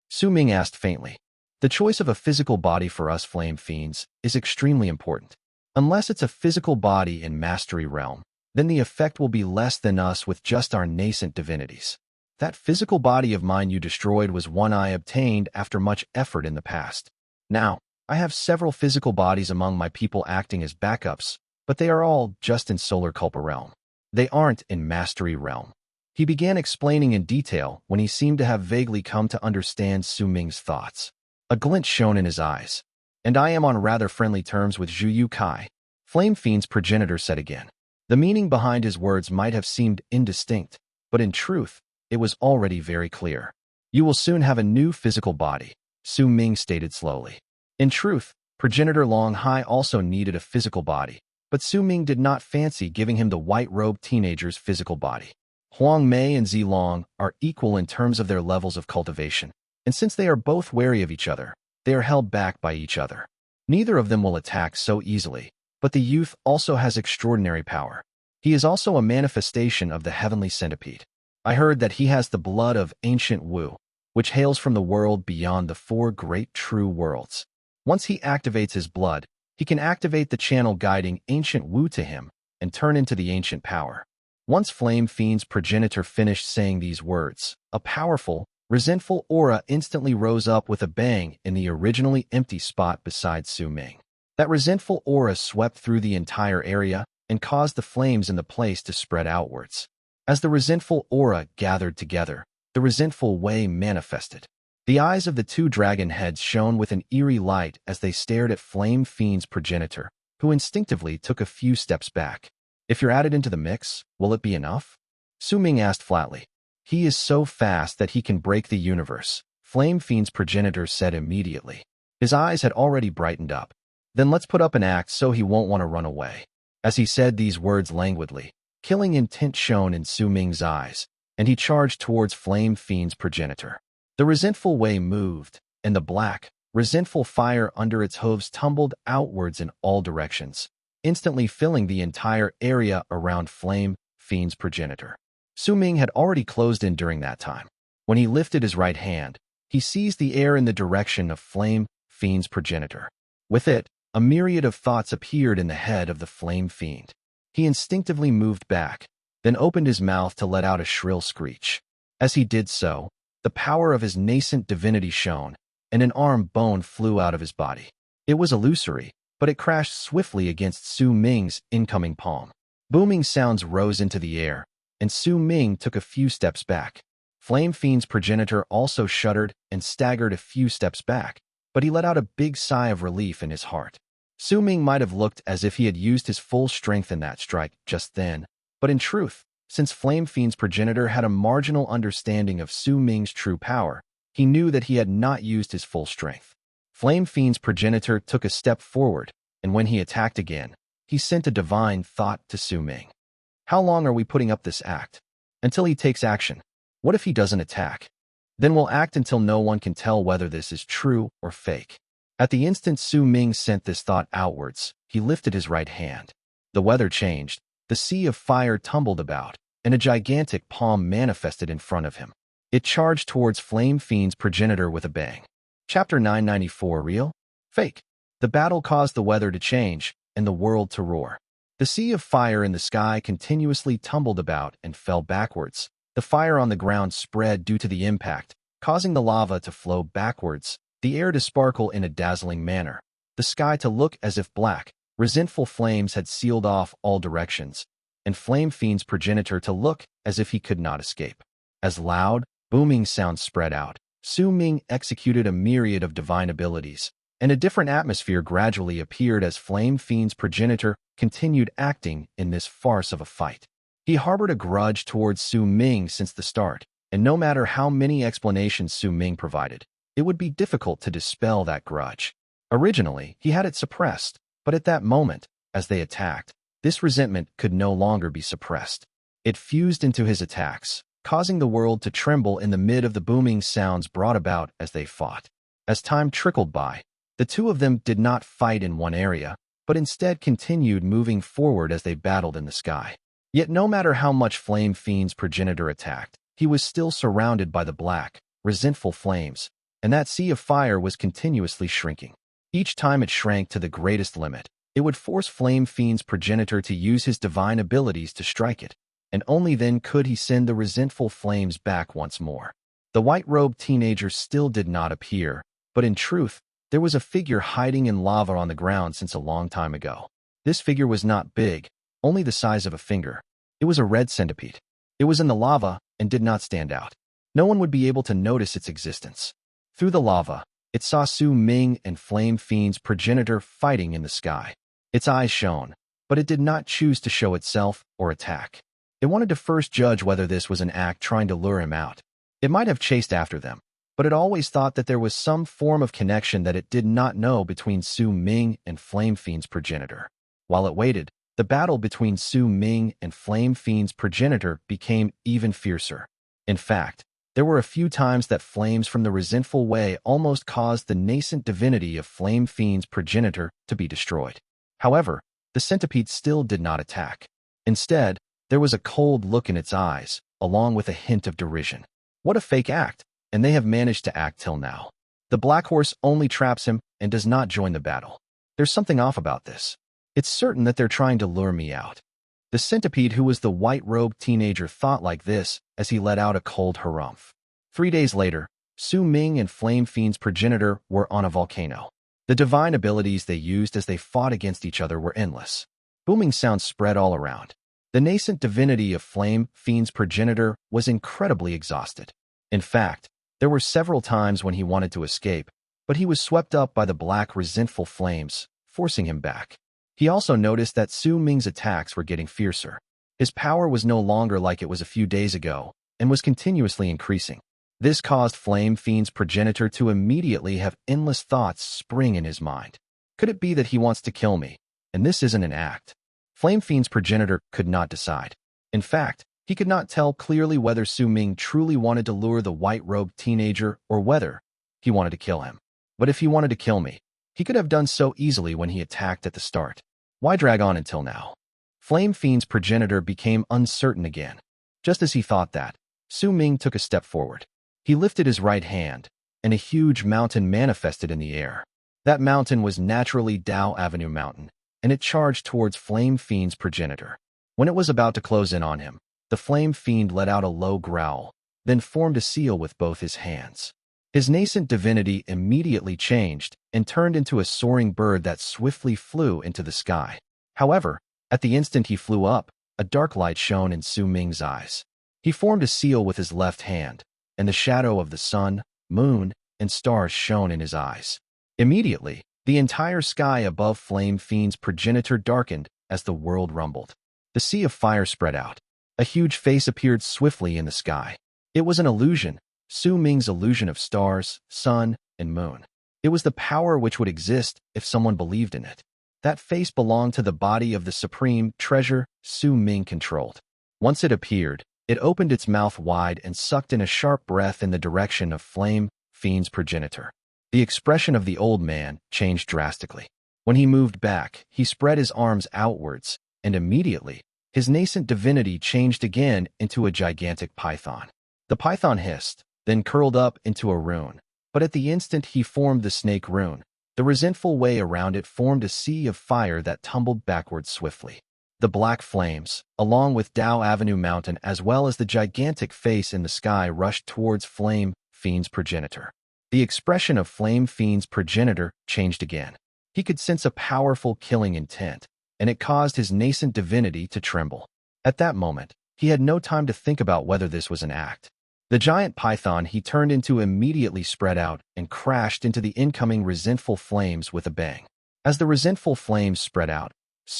Su Ming asked faintly. The choice of a physical body for us Flame Fiends is extremely important. Unless it's a physical body in Mastery Realm, then the effect will be less than us with just our nascent divinities. That physical body of mine you destroyed was one I obtained after much effort in the past. Now, I have several physical bodies among my people acting as backups, but they are all just in Solar Culpa Realm. They aren't in Mastery Realm. He began explaining in detail when he seemed to have vaguely come to understand Su Ming's thoughts. A glint shone in his eyes. And I am on rather friendly terms with Zhu You Cai, Flame Fiend's progenitor said again. The meaning behind his words might have seemed indistinct, but in truth, it was already very clear. You will soon have a new physical body, Su Ming stated slowly. In truth, progenitor Long Hai also needed a physical body, but Su Ming did not fancy giving him the white-robed teenager's physical body. Huang Mei and Zilong are equal in terms of their levels of cultivation, and since they are both wary of each other, they are held back by each other. Neither of them will attack so easily, but the youth also has extraordinary power. He is also a manifestation of the heavenly centipede. I heard that he has the blood of ancient Wu, which hails from the world beyond the four great true worlds. Once he activates his blood, he can activate the channel guiding ancient Wu to him, and turn into the ancient power. Once Flame Fiend's progenitor finished saying these words, a powerful, resentful aura instantly rose up with a bang in the originally empty spot beside Su Ming. That resentful aura swept through the entire area and caused the flames in the place to spread outwards. As the resentful aura gathered together, the Resentful Wei manifested. The eyes of the two dragon heads shone with an eerie light as they stared at Flame Fiend's progenitor, who instinctively took a few steps back. If you're added into the mix, will it be enough? Su Ming asked flatly. He is so fast that he can break the universe, Flame Fiend's progenitor said immediately. His eyes had already brightened up. Then let's put up an act so he won't want to run away. As he said these words languidly, killing intent shone in Su Ming's eyes, and he charged towards Flame Fiend's progenitor. The Resentful Wei moved, and the black, resentful fire under its hooves tumbled outwards in all directions, instantly filling the entire area around Flame Fiend's progenitor. Su Ming had already closed in during that time. When he lifted his right hand, he seized the air in the direction of Flame Fiend's progenitor. With it, a myriad of thoughts appeared in the head of the Flame Fiend. He instinctively moved back, then opened his mouth to let out a shrill screech. As he did so, the power of his nascent divinity shone, and an arm bone flew out of his body. It was illusory, but it crashed swiftly against Su Ming's incoming palm. Booming sounds rose into the air, and Su Ming took a few steps back. Flame Fiend's progenitor also shuddered and staggered a few steps back, but he let out a big sigh of relief in his heart. Su Ming might have looked as if he had used his full strength in that strike just then, but in truth, since Flame Fiend's progenitor had a marginal understanding of Su Ming's true power, he knew that he had not used his full strength. Flame Fiend's progenitor took a step forward, and when he attacked again, he sent a divine thought to Su Ming. How long are we putting up this act? Until he takes action. What if he doesn't attack? Then we'll act until no one can tell whether this is true or fake. At the instant Su Ming sent this thought outwards, he lifted his right hand. The weather changed. The sea of fire tumbled about, and a gigantic palm manifested in front of him. It charged towards Flame Fiend's progenitor with a bang. Chapter 994 Real? Fake. The battle caused the weather to change, and the world to roar. The sea of fire in the sky continuously tumbled about and fell backwards. The fire on the ground spread due to the impact, causing the lava to flow backwards, the air to sparkle in a dazzling manner, the sky to look as if black, resentful flames had sealed off all directions, and Flame Fiend's progenitor to look as if he could not escape. As loud, booming sounds spread out, Su Ming executed a myriad of divine abilities, and a different atmosphere gradually appeared as Flame Fiend's progenitor continued acting in this farce of a fight. He harbored a grudge towards Su Ming since the start, and no matter how many explanations Su Ming provided, it would be difficult to dispel that grudge. Originally, he had it suppressed, but at that moment, as they attacked, this resentment could no longer be suppressed. It fused into his attacks, causing the world to tremble in the mid of the booming sounds brought about as they fought. As time trickled by, the two of them did not fight in one area, but instead continued moving forward as they battled in the sky. Yet no matter how much Flame Fiend's progenitor attacked, he was still surrounded by the black, resentful flames, and that sea of fire was continuously shrinking. Each time it shrank to the greatest limit, it would force Flame Fiend's progenitor to use his divine abilities to strike it, and only then could he send the resentful flames back once more. The white-robed teenager still did not appear, but in truth, there was a figure hiding in lava on the ground since a long time ago. This figure was not big, only the size of a finger. It was a red centipede. It was in the lava and did not stand out. No one would be able to notice its existence. Through the lava, it saw Su Ming and Flame Fiend's progenitor fighting in the sky. Its eyes shone, but it did not choose to show itself or attack. It wanted to first judge whether this was an act trying to lure him out. It might have chased after them, but it always thought that there was some form of connection that it did not know between Su Ming and Flame Fiend's progenitor. While it waited, the battle between Su Ming and Flame Fiend's progenitor became even fiercer. In fact, there were a few times that flames from the Resentful Wei almost caused the nascent divinity of Flame Fiend's progenitor to be destroyed. However, the centipede still did not attack. Instead, there was a cold look in its eyes, along with a hint of derision. What a fake act, and they have managed to act till now. The Black Horse only traps him and does not join the battle. There's something off about this. It's certain that they're trying to lure me out. The centipede who was the white-robed teenager thought like this as he let out a cold harumph. 3 days later, Ming and Flame Fiend's progenitor were on a volcano. The divine abilities they used as they fought against each other were endless. Booming sounds spread all around. The nascent divinity of Flame Fiend's progenitor was incredibly exhausted. In fact, there were several times when he wanted to escape, but he was swept up by the black, resentful flames, forcing him back. He also noticed that Ming's attacks were getting fiercer. His power was no longer like it was a few days ago, and was continuously increasing. This caused Flame Fiend's progenitor to immediately have endless thoughts spring in his mind. Could it be that he wants to kill me, and this isn't an act? Flame Fiend's progenitor could not decide. In fact, he could not tell clearly whether Ming truly wanted to lure the white-robed teenager or whether he wanted to kill him. But if he wanted to kill me, he could have done so easily when he attacked at the start. Why drag on until now? Flame Fiend's progenitor became uncertain again. Just as he thought that, Ming took a step forward. He lifted his right hand, and a huge mountain manifested in the air. That mountain was naturally Dao Avenue Mountain, and it charged towards Flame Fiend's progenitor. When it was about to close in on him, the Flame Fiend let out a low growl, then formed a seal with both his hands. His nascent divinity immediately changed and turned into a soaring bird that swiftly flew into the sky. However, at the instant he flew up, a dark light shone in Ming's eyes. He formed a seal with his left hand, and the shadow of the sun, moon, and stars shone in his eyes. Immediately, the entire sky above Flame Fiend's progenitor darkened as the world rumbled. The sea of fire spread out. A huge face appeared swiftly in the sky. It was an illusion, Ming's illusion of stars, sun, and moon. It was the power which would exist if someone believed in it. That face belonged to the body of the supreme treasure Ming controlled. Once it appeared, it opened its mouth wide and sucked in a sharp breath in the direction of Flame Fiend's progenitor. The expression of the old man changed drastically. When he moved back, he spread his arms outwards, and immediately, his nascent divinity changed again into a gigantic python. The python hissed, then curled up into a rune. But at the instant he formed the snake rune, the resentful Wei around it formed a sea of fire that tumbled backwards swiftly. The black flames, along with Dao Avenue Mountain as well as the gigantic face in the sky rushed towards Flame Fiend's progenitor. The expression of Flame Fiend's progenitor changed again. He could sense a powerful killing intent, and it caused his nascent divinity to tremble. At that moment, he had no time to think about whether this was an act. The giant python he turned into immediately spread out and crashed into the incoming resentful flames with a bang. As the resentful flames spread out,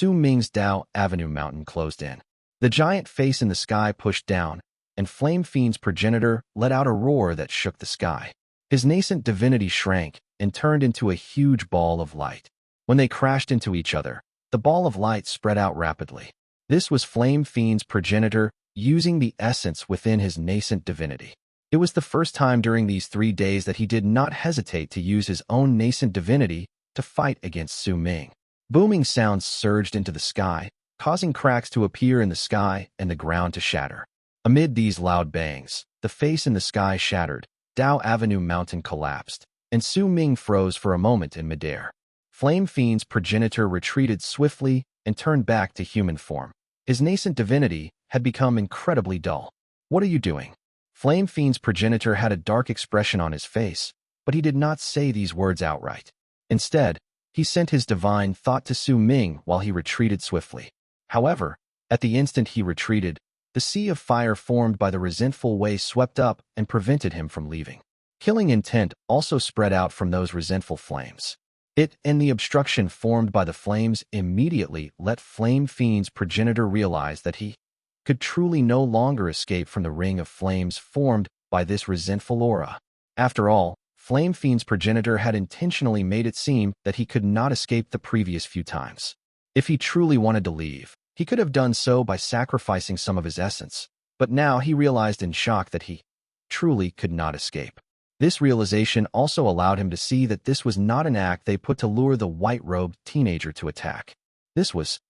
Ming's Dao Avenue Mountain closed in. The giant face in the sky pushed down, and Flame Fiend's progenitor let out a roar that shook the sky. His nascent divinity shrank and turned into a huge ball of light. When they crashed into each other, the ball of light spread out rapidly. This was Flame Fiend's progenitor using the essence within his nascent divinity. It was the first time during these 3 days that he did not hesitate to use his own nascent divinity to fight against Ming. Booming sounds surged into the sky, causing cracks to appear in the sky and the ground to shatter. Amid these loud bangs, the face in the sky shattered, Dao Avenue Mountain collapsed, and Ming froze for a moment in midair. Flame Fiend's progenitor retreated swiftly and turned back to human form. His nascent divinity had become incredibly dull. "What are you doing?" Flame Fiend's progenitor had a dark expression on his face, but he did not say these words outright. Instead, he sent his divine thought to Ming while he retreated swiftly. However, at the instant he retreated, the sea of fire formed by the resentful Wei swept up and prevented him from leaving. Killing intent also spread out from those resentful flames. It and the obstruction formed by the flames immediately let Flame Fiend's progenitor realize that he could truly no longer escape from the ring of flames formed by this resentful aura. After all, Flame Fiend's progenitor had intentionally made it seem that he could not escape the previous few times. If he truly wanted to leave, he could have done so by sacrificing some of his essence, but now he realized in shock that he truly could not escape. This realization also allowed him to see that this was not an act they put to lure the white-robed teenager to attack. This was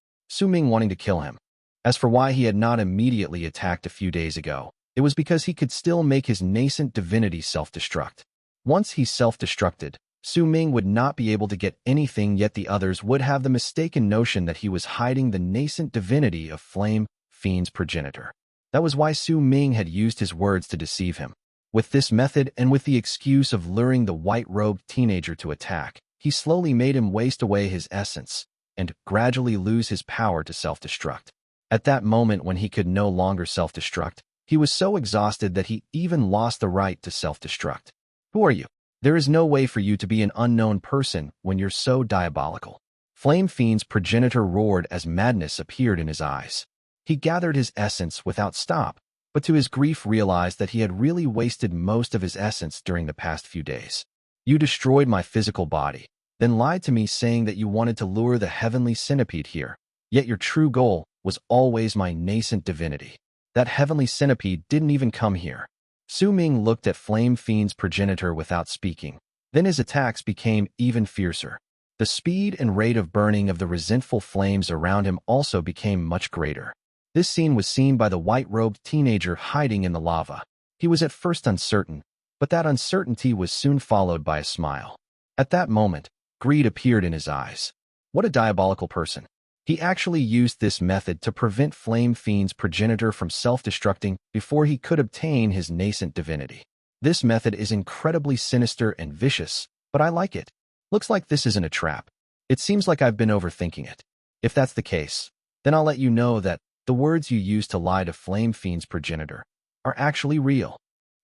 Ming wanting to kill him. As for why he had not immediately attacked a few days ago, it was because he could still make his nascent divinity self-destruct. Once he self-destructed, Su Ming would not be able to get anything, yet the others would have the mistaken notion that he was hiding the nascent divinity of Flame Fiend's progenitor. That was why Su Ming had used his words to deceive him. With this method and with the excuse of luring the white-robed teenager to attack, he slowly made him waste away his essence and gradually lose his power to self-destruct. At that moment when he could no longer self-destruct, he was so exhausted that he even lost the right to self-destruct. Who are you? There is no way for you to be an unknown person when you're so diabolical. Flame Fiend's progenitor roared as madness appeared in his eyes. He gathered his essence without stop, but to his grief realized that he had really wasted most of his essence during the past few days. You destroyed my physical body, then lied to me saying that you wanted to lure the heavenly centipede here, yet your true goal was always my nascent divinity. That heavenly centipede didn't even come here. Su Ming looked at Flame Fiend's progenitor without speaking. Then his attacks became even fiercer. The speed and rate of burning of the resentful flames around him also became much greater. This scene was seen by the white-robed teenager hiding in the lava. He was at first uncertain, but that uncertainty was soon followed by a smile. At that moment, greed appeared in his eyes. What a diabolical person. He actually used this method to prevent Flame Fiend's progenitor from self-destructing before he could obtain his nascent divinity. This method is incredibly sinister and vicious, but I like it. Looks like this isn't a trap. It seems like I've been overthinking it. If that's the case, then I'll let you know that the words you used to lie to Flame Fiend's progenitor are actually real.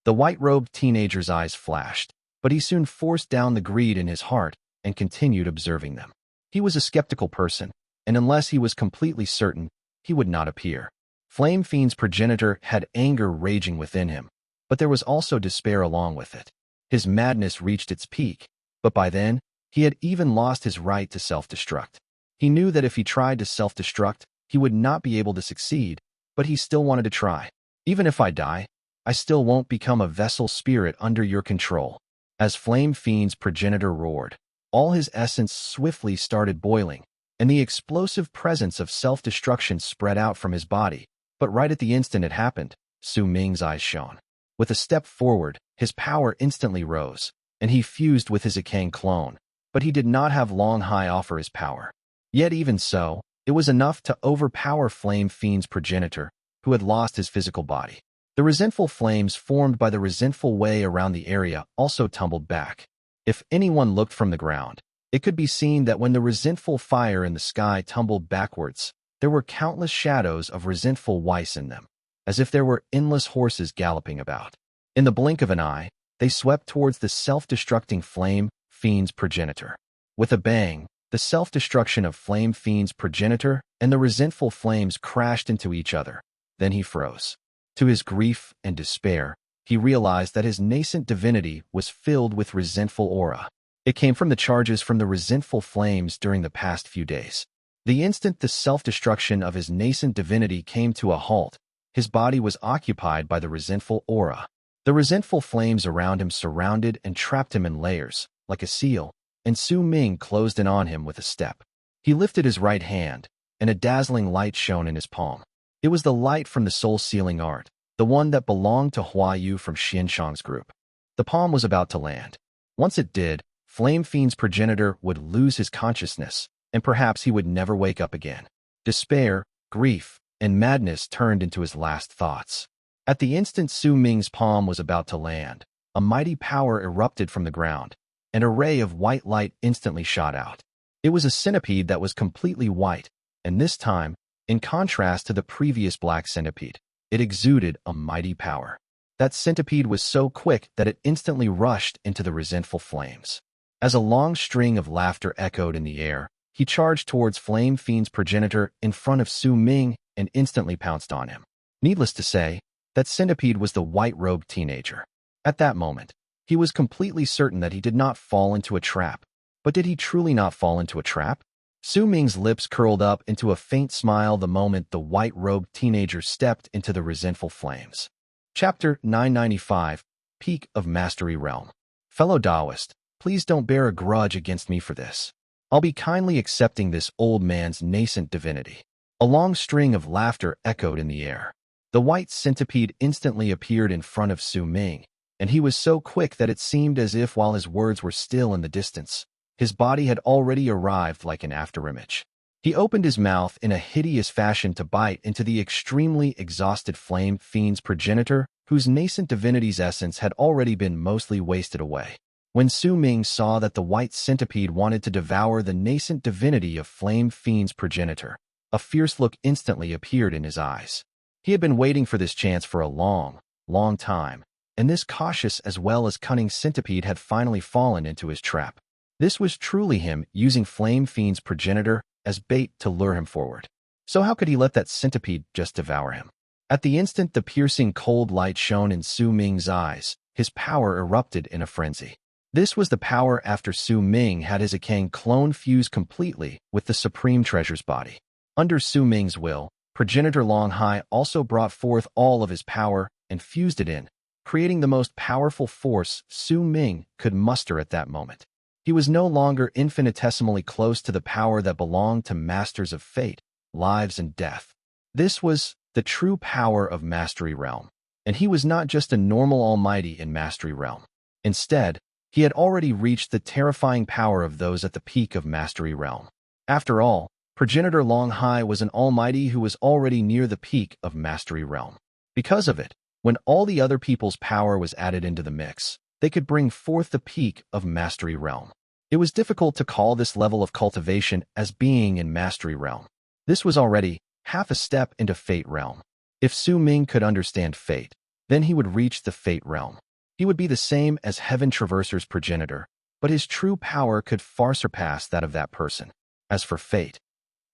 The white-robed teenager's eyes flashed, but he soon forced down the greed in his heart and continued observing them. He was a skeptical person, and unless he was completely certain, he would not appear. Flame Fiend's progenitor had anger raging within him, but there was also despair along with it. His madness reached its peak, but by then, he had even lost his right to self-destruct. He knew that if he tried to self-destruct, he would not be able to succeed, but he still wanted to try. Even if I die, I still won't become a vessel spirit under your control. As Flame Fiend's progenitor roared, all his essence swiftly started boiling, and the explosive presence of self-destruction spread out from his body. But right at the instant it happened, Su Ming's eyes shone. With a step forward, his power instantly rose, and he fused with his Ikang clone, but he did not have Long Hai offer his power. Yet even so, it was enough to overpower Flame Fiend's progenitor, who had lost his physical body. The resentful flames formed by the Resentful Wei around the area also tumbled back. If anyone looked from the ground, it could be seen that when the resentful fire in the sky tumbled backwards, there were countless shadows of resentful Weiss in them, as if there were endless horses galloping about. In the blink of an eye, they swept towards the self-destructing Flame Fiend's progenitor. With a bang, the self-destruction of Flame Fiend's progenitor and the resentful flames crashed into each other. Then he froze. To his grief and despair, he realized that his nascent divinity was filled with resentful aura. It came from the charges from the resentful flames during the past few days. The instant the self-destruction of his nascent divinity came to a halt, his body was occupied by the resentful aura. The resentful flames around him surrounded and trapped him in layers, like a seal, and Su Ming closed in on him with a step. He lifted his right hand, and a dazzling light shone in his palm. It was the light from the soul-sealing art, the one that belonged to Hua Yu from Xianshang's group. The palm was about to land. Once it did, Flame Fiend's progenitor would lose his consciousness, and perhaps he would never wake up again. Despair, grief, and madness turned into his last thoughts. At the instant Su Ming's palm was about to land, a mighty power erupted from the ground. An array of white light instantly shot out. It was a centipede that was completely white, and this time, in contrast to the previous black centipede, it exuded a mighty power. That centipede was so quick that it instantly rushed into the resentful flames. As a long string of laughter echoed in the air, he charged towards Flame Fiend's progenitor in front of Su Ming and instantly pounced on him. Needless to say, that centipede was the white-robed teenager. At that moment, he was completely certain that he did not fall into a trap. But did he truly not fall into a trap? Su Ming's lips curled up into a faint smile the moment the white-robed teenager stepped into the resentful flames. Chapter 995, Peak of Mastery Realm. Fellow Taoist, please don't bear a grudge against me for this. I'll be kindly accepting this old man's nascent divinity. A long string of laughter echoed in the air. The white centipede instantly appeared in front of Su Ming, and he was so quick that it seemed as if while his words were still in the distance, his body had already arrived like an afterimage. He opened his mouth in a hideous fashion to bite into the extremely exhausted flame fiend's progenitor, whose nascent divinity's essence had already been mostly wasted away. When Su Ming saw that the white centipede wanted to devour the nascent divinity of flame fiend's progenitor, a fierce look instantly appeared in his eyes. He had been waiting for this chance for a long, long time, and this cautious as well as cunning centipede had finally fallen into his trap. This was truly him using flame fiend's progenitor as bait to lure him forward. So how could he let that centipede just devour him? At the instant the piercing cold light shone in Su Ming's eyes, his power erupted in a frenzy. This was the power after Su Ming had his Akang clone fuse completely with the Supreme Treasure's body. Under Su Ming's will, Progenitor Long Hai also brought forth all of his power and fused it in, creating the most powerful force Su Ming could muster at that moment. He was no longer infinitesimally close to the power that belonged to masters of fate, lives, and death. This was the true power of Mastery Realm, and he was not just a normal almighty in Mastery Realm. Instead, he had already reached the terrifying power of those at the peak of Mastery Realm. After all, Progenitor Long Hai was an almighty who was already near the peak of Mastery Realm. Because of it, when all the other people's power was added into the mix, they could bring forth the peak of Mastery Realm. It was difficult to call this level of cultivation as being in Mastery Realm. This was already half a step into Fate Realm. If Su Ming could understand fate, then he would reach the Fate Realm. He would be the same as Heaven Traverser's progenitor, but his true power could far surpass that of that person. As for fate,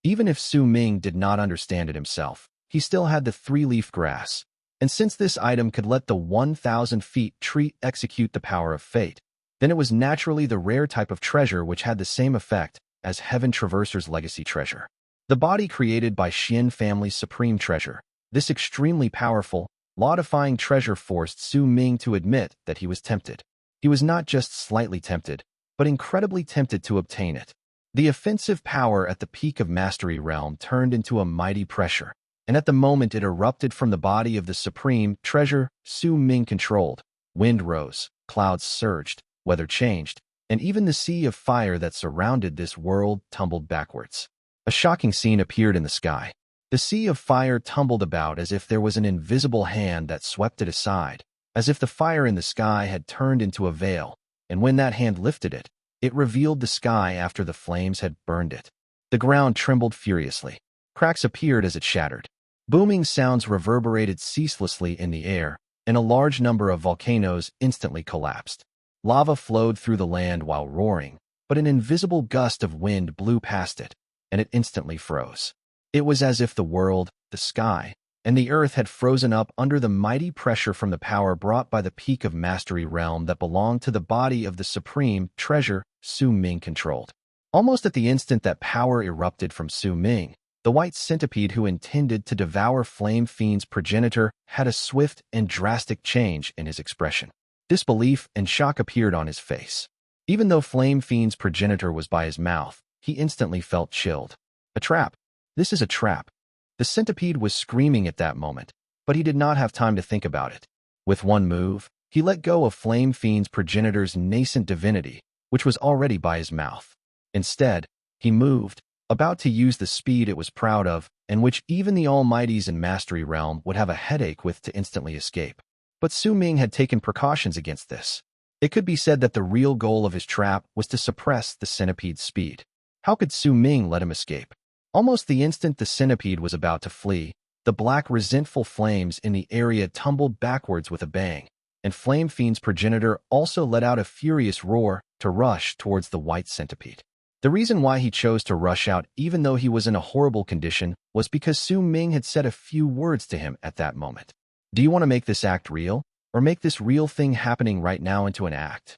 even if Su Ming did not understand it himself, he still had the three-leaf grass, and since this item could let the 1,000 feet tree execute the power of fate, then it was naturally the rare type of treasure which had the same effect as Heaven Traverser's legacy treasure. The body created by Xian family's supreme treasure, this extremely powerful, law-defying treasure forced Su Ming to admit that he was tempted. He was not just slightly tempted, but incredibly tempted to obtain it. The offensive power at the peak of Mastery Realm turned into a mighty pressure, and at the moment it erupted from the body of the supreme treasure Su Ming controlled. Wind rose, clouds surged, weather changed, and even the sea of fire that surrounded this world tumbled backwards. A shocking scene appeared in the sky. The sea of fire tumbled about as if there was an invisible hand that swept it aside, as if the fire in the sky had turned into a veil, and when that hand lifted it, it revealed the sky after the flames had burned it. The ground trembled furiously. Cracks appeared as it shattered. Booming sounds reverberated ceaselessly in the air, and a large number of volcanoes instantly collapsed. Lava flowed through the land while roaring, but an invisible gust of wind blew past it, and it instantly froze. It was as if the world, the sky, and the earth had frozen up under the mighty pressure from the power brought by the peak of Mastery Realm that belonged to the body of the supreme treasure Su Ming controlled. Almost at the instant that power erupted from Su Ming, the white centipede who intended to devour Flame Fiend's progenitor had a swift and drastic change in his expression. Disbelief and shock appeared on his face. Even though Flame Fiend's progenitor was by his mouth, he instantly felt chilled. A trap. This is a trap. The centipede was screaming at that moment, but he did not have time to think about it. With one move, he let go of Flame Fiend's progenitor's nascent divinity, which was already by his mouth. Instead, he moved, about to use the speed it was proud of, and which even the Almighties in Mastery Realm would have a headache with to instantly escape. But Su Ming had taken precautions against this. It could be said that the real goal of his trap was to suppress the centipede's speed. How could Su Ming let him escape? Almost the instant the centipede was about to flee, the black resentful flames in the area tumbled backwards with a bang, and Flame Fiend's progenitor also let out a furious roar to rush towards the white centipede. The reason why he chose to rush out even though he was in a horrible condition was because Su Ming had said a few words to him at that moment. Do you want to make this act real, or make this real thing happening right now into an act?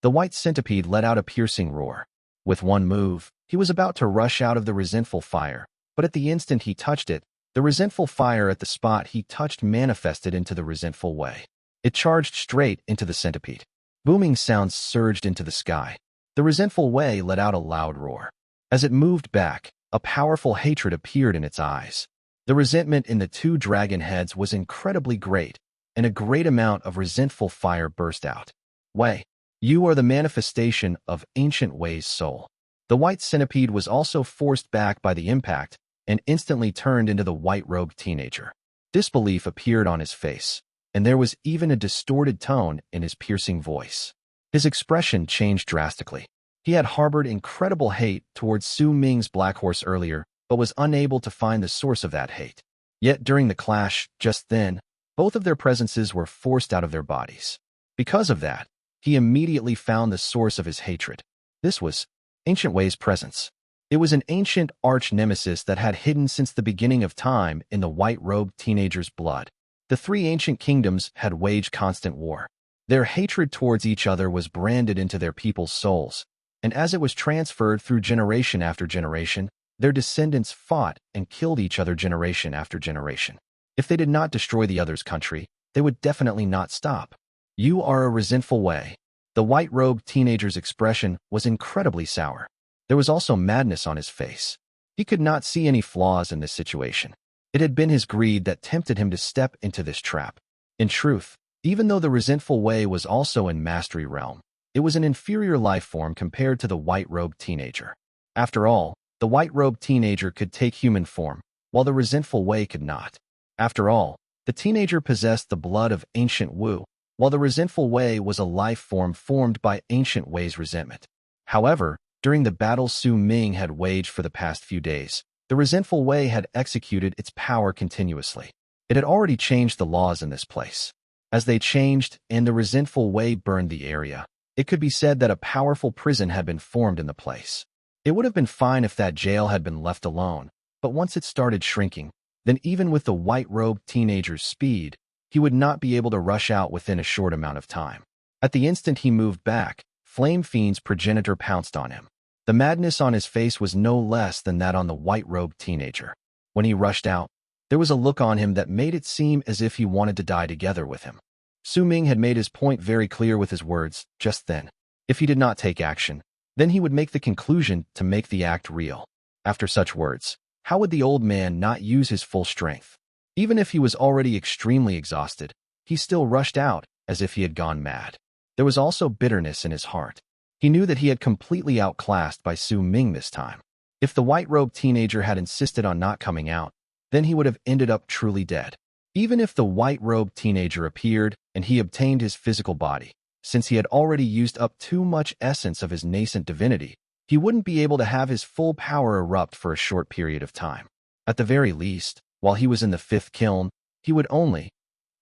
The white centipede let out a piercing roar. With one move, he was about to rush out of the resentful fire, but at the instant he touched it, the resentful fire at the spot he touched manifested into the Resentful Wei. It charged straight into the centipede. Booming sounds surged into the sky. The Resentful Wei let out a loud roar. As it moved back, a powerful hatred appeared in its eyes. The resentment in the two dragon heads was incredibly great, and a great amount of resentful fire burst out. Wei, you are the manifestation of ancient Wei's soul. The white centipede was also forced back by the impact and instantly turned into the white-robed teenager. Disbelief appeared on his face, and there was even a distorted tone in his piercing voice. His expression changed drastically. He had harbored incredible hate towards Su Ming's Black Horse earlier, but was unable to find the source of that hate. Yet during the clash, just then, both of their presences were forced out of their bodies. Because of that, he immediately found the source of his hatred. This was Ancient Wei's presence. It was an ancient arch-nemesis that had hidden since the beginning of time in the white-robed teenager's blood. The three ancient kingdoms had waged constant war. Their hatred towards each other was branded into their people's souls, and as it was transferred through generation after generation, their descendants fought and killed each other generation after generation. If they did not destroy the other's country, they would definitely not stop. You are a resentful Wei. The white-robed teenager's expression was incredibly sour. There was also madness on his face. He could not see any flaws in this situation. It had been his greed that tempted him to step into this trap. In truth, even though the resentful Wei was also in Mastery Realm, it was an inferior life form compared to the white-robed teenager. After all, the white-robed teenager could take human form, while the resentful Wei could not. After all, the teenager possessed the blood of ancient Wu, while the resentful Wei was a life form formed by ancient Wei's resentment. However, during the battle Su Ming had waged for the past few days, the resentful Wei had executed its power continuously. It had already changed the laws in this place. As they changed and the resentful Wei burned the area, it could be said that a powerful prison had been formed in the place. It would have been fine if that jail had been left alone, but once it started shrinking, then even with the white-robed teenager's speed, he would not be able to rush out within a short amount of time. At the instant he moved back, Flame Fiend's progenitor pounced on him. The madness on his face was no less than that on the white-robed teenager. When he rushed out, there was a look on him that made it seem as if he wanted to die together with him. Su Ming had made his point very clear with his words just then. If he did not take action, then he would make the conclusion to make the act real. After such words, how would the old man not use his full strength? Even if he was already extremely exhausted, he still rushed out as if he had gone mad. There was also bitterness in his heart. He knew that he had completely outclassed by Su Ming this time. If the white-robed teenager had insisted on not coming out, then he would have ended up truly dead. Even if the white-robed teenager appeared and he obtained his physical body, since he had already used up too much essence of his nascent divinity, he wouldn't be able to have his full power erupt for a short period of time. At the very least, while he was in the fifth kiln, he would only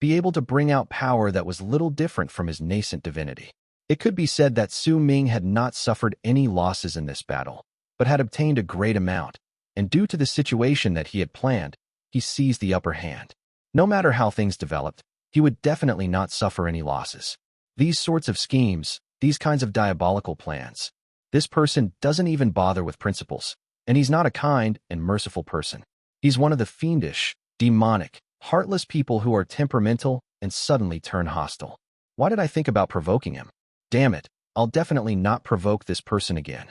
be able to bring out power that was little different from his nascent divinity. It could be said that Su Ming had not suffered any losses in this battle, but had obtained a great amount, and due to the situation that he had planned, he seized the upper hand. No matter how things developed, he would definitely not suffer any losses. These sorts of schemes, these kinds of diabolical plans. This person doesn't even bother with principles, and he's not a kind and merciful person. He's one of the fiendish, demonic, heartless people who are temperamental and suddenly turn hostile. Why did I think about provoking him? Damn it, I'll definitely not provoke this person again.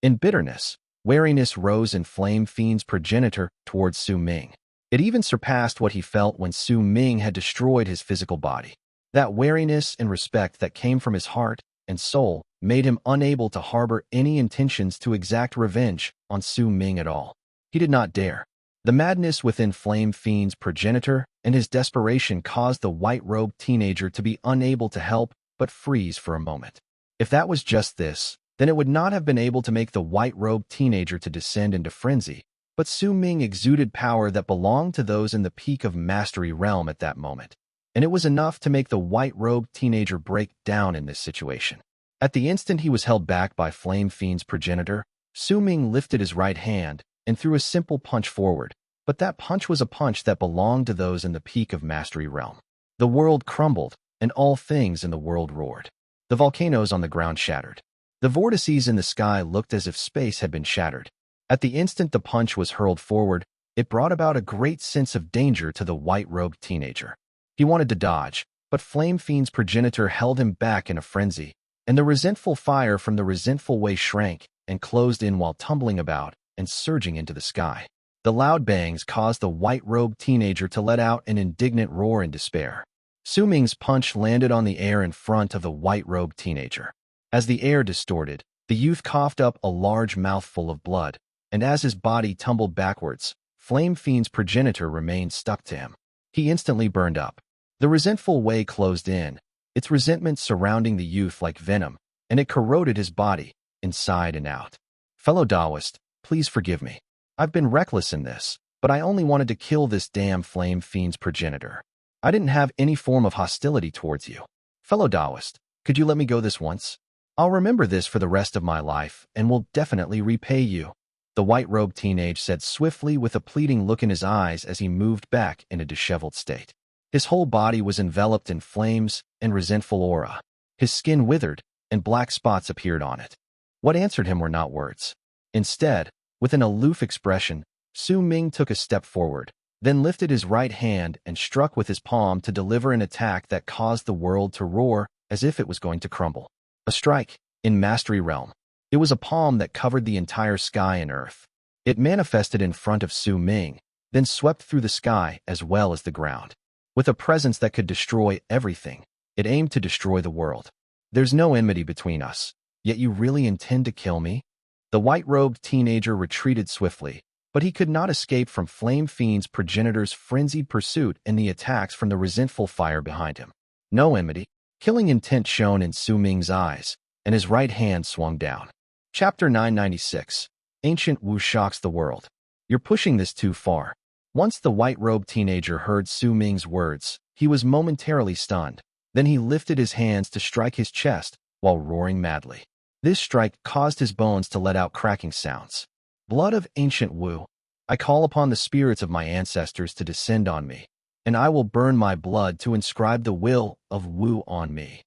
In bitterness, wariness rose in Flame Fiend's progenitor towards Su Ming. It even surpassed what he felt when Su Ming had destroyed his physical body. That wariness and respect that came from his heart and soul made him unable to harbor any intentions to exact revenge on Su Ming at all. He did not dare. The madness within Flame Fiend's progenitor and his desperation caused the white-robed teenager to be unable to help but freeze for a moment. If that was just this, then it would not have been able to make the white-robed teenager to descend into frenzy, but Su Ming exuded power that belonged to those in the peak of Mastery Realm at that moment, and it was enough to make the white-robed teenager break down in this situation. At the instant he was held back by Flame Fiend's progenitor, Su Ming lifted his right hand and threw a simple punch forward, but that punch was a punch that belonged to those in the peak of Mastery Realm. The world crumbled, and all things in the world roared. The volcanoes on the ground shattered. The vortices in the sky looked as if space had been shattered. At the instant the punch was hurled forward, it brought about a great sense of danger to the white-robed teenager. He wanted to dodge, but Flame Fiend's progenitor held him back in a frenzy, and the resentful fire from the resentful Wei shrank and closed in while tumbling about and surging into the sky. The loud bangs caused the white-robed teenager to let out an indignant roar in despair. Su Ming's punch landed on the air in front of the white-robed teenager. As the air distorted, the youth coughed up a large mouthful of blood, and as his body tumbled backwards, Flame Fiend's progenitor remained stuck to him. He instantly burned up. The resentful Wei closed in, its resentment surrounding the youth like venom, and it corroded his body, inside and out. Fellow Taoist, please forgive me. I've been reckless in this, but I only wanted to kill this damn Flame Fiend's progenitor. I didn't have any form of hostility towards you. Fellow Taoist, could you let me go this once? I'll remember this for the rest of my life and will definitely repay you. The white-robed teenage said swiftly with a pleading look in his eyes as he moved back in a disheveled state. His whole body was enveloped in flames and resentful aura. His skin withered, and black spots appeared on it. What answered him were not words. Instead, with an aloof expression, Su Ming took a step forward, then lifted his right hand and struck with his palm to deliver an attack that caused the world to roar as if it was going to crumble. A strike, in Mastery Realm. It was a palm that covered the entire sky and earth. It manifested in front of Su Ming, then swept through the sky as well as the ground. With a presence that could destroy everything, it aimed to destroy the world. There's no enmity between us, yet you really intend to kill me? The white-robed teenager retreated swiftly, but he could not escape from Flame Fiend's progenitor's frenzied pursuit and the attacks from the resentful fire behind him. No enmity, killing intent shone in Su Ming's eyes, and his right hand swung down. Chapter 996. Ancient Wu shocks the world. You're pushing this too far. Once the white-robed teenager heard Su Ming's words, he was momentarily stunned. Then he lifted his hands to strike his chest while roaring madly. This strike caused his bones to let out cracking sounds. Blood of ancient Wu, I call upon the spirits of my ancestors to descend on me, and I will burn my blood to inscribe the will of Wu on me.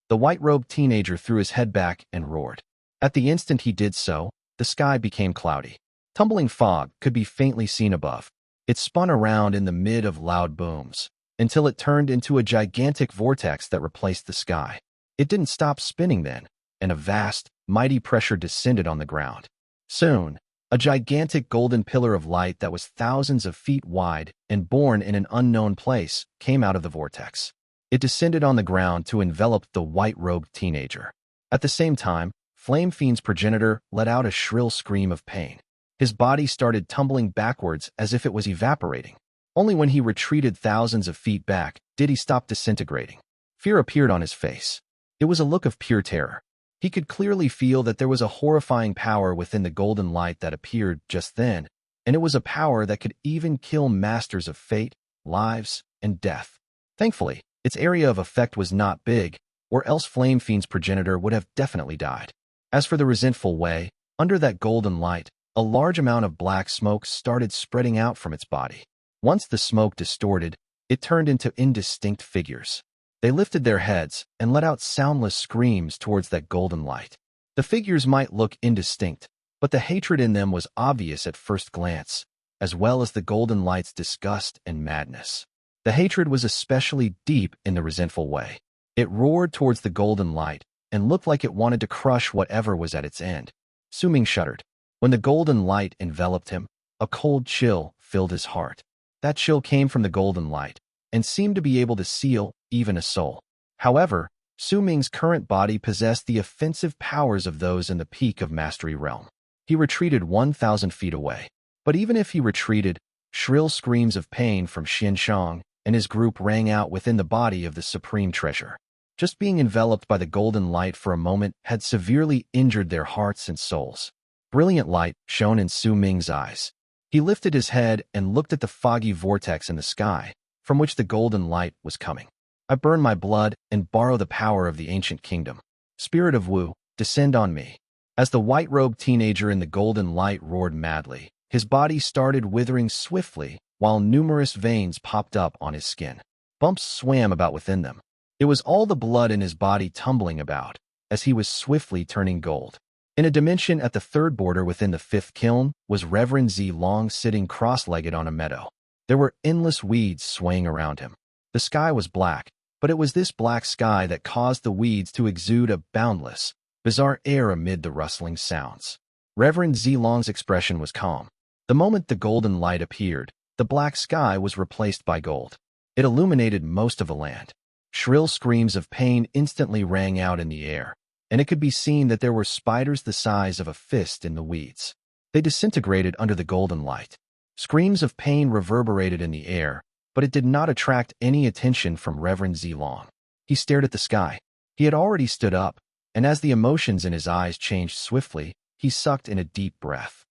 The white-robed teenager threw his head back and roared. At the instant he did so, the sky became cloudy. Tumbling fog could be faintly seen above. It spun around in the mid of loud booms, until it turned into a gigantic vortex that replaced the sky. It didn't stop spinning then, and a vast, mighty pressure descended on the ground. Soon, a gigantic golden pillar of light that was thousands of feet wide and born in an unknown place came out of the vortex. It descended on the ground to envelop the white-robed teenager. At the same time, Flame Fiend's progenitor let out a shrill scream of pain. His body started tumbling backwards as if it was evaporating. Only when he retreated thousands of feet back did he stop disintegrating. Fear appeared on his face. It was a look of pure terror. He could clearly feel that there was a horrifying power within the golden light that appeared just then, and it was a power that could even kill masters of fate, lives, and death. Thankfully, its area of effect was not big, or else Flame Fiend's progenitor would have definitely died. As for the resentful Wei, under that golden light, a large amount of black smoke started spreading out from its body. Once the smoke distorted, it turned into indistinct figures. They lifted their heads and let out soundless screams towards that golden light. The figures might look indistinct, but the hatred in them was obvious at first glance, as well as the golden light's disgust and madness. The hatred was especially deep in the resentful Wei. It roared towards the golden light and looked like it wanted to crush whatever was at its end. Su Ming shuddered. When the golden light enveloped him, a cold chill filled his heart. That chill came from the golden light and seemed to be able to seal even a soul. However, Su Ming's current body possessed the offensive powers of those in the peak of Mastery Realm. He retreated 1,000 feet away. But even if he retreated, shrill screams of pain from Xianshang and his group rang out within the body of the Supreme Treasure. Just being enveloped by the golden light for a moment had severely injured their hearts and souls. Brilliant light shone in Su Ming's eyes. He lifted his head and looked at the foggy vortex in the sky, from which the golden light was coming. I burn my blood and borrow the power of the ancient kingdom. Spirit of Wu, descend on me. As the white-robed teenager in the golden light roared madly, his body started withering swiftly while numerous veins popped up on his skin. Bumps swam about within them. It was all the blood in his body tumbling about, as he was swiftly turning gold. In a dimension at the third border within the fifth kiln was Reverend Zhi Long sitting cross-legged on a meadow. There were endless weeds swaying around him. The sky was black, but it was this black sky that caused the weeds to exude a boundless, bizarre air amid the rustling sounds. Reverend Zhi Long's expression was calm. The moment the golden light appeared, the black sky was replaced by gold. It illuminated most of the land. Shrill screams of pain instantly rang out in the air, and it could be seen that there were spiders the size of a fist in the weeds. They disintegrated under the golden light. Screams of pain reverberated in the air, but it did not attract any attention from Reverend Zilong. He stared at the sky. He had already stood up, and as the emotions in his eyes changed swiftly, he sucked in a deep breath.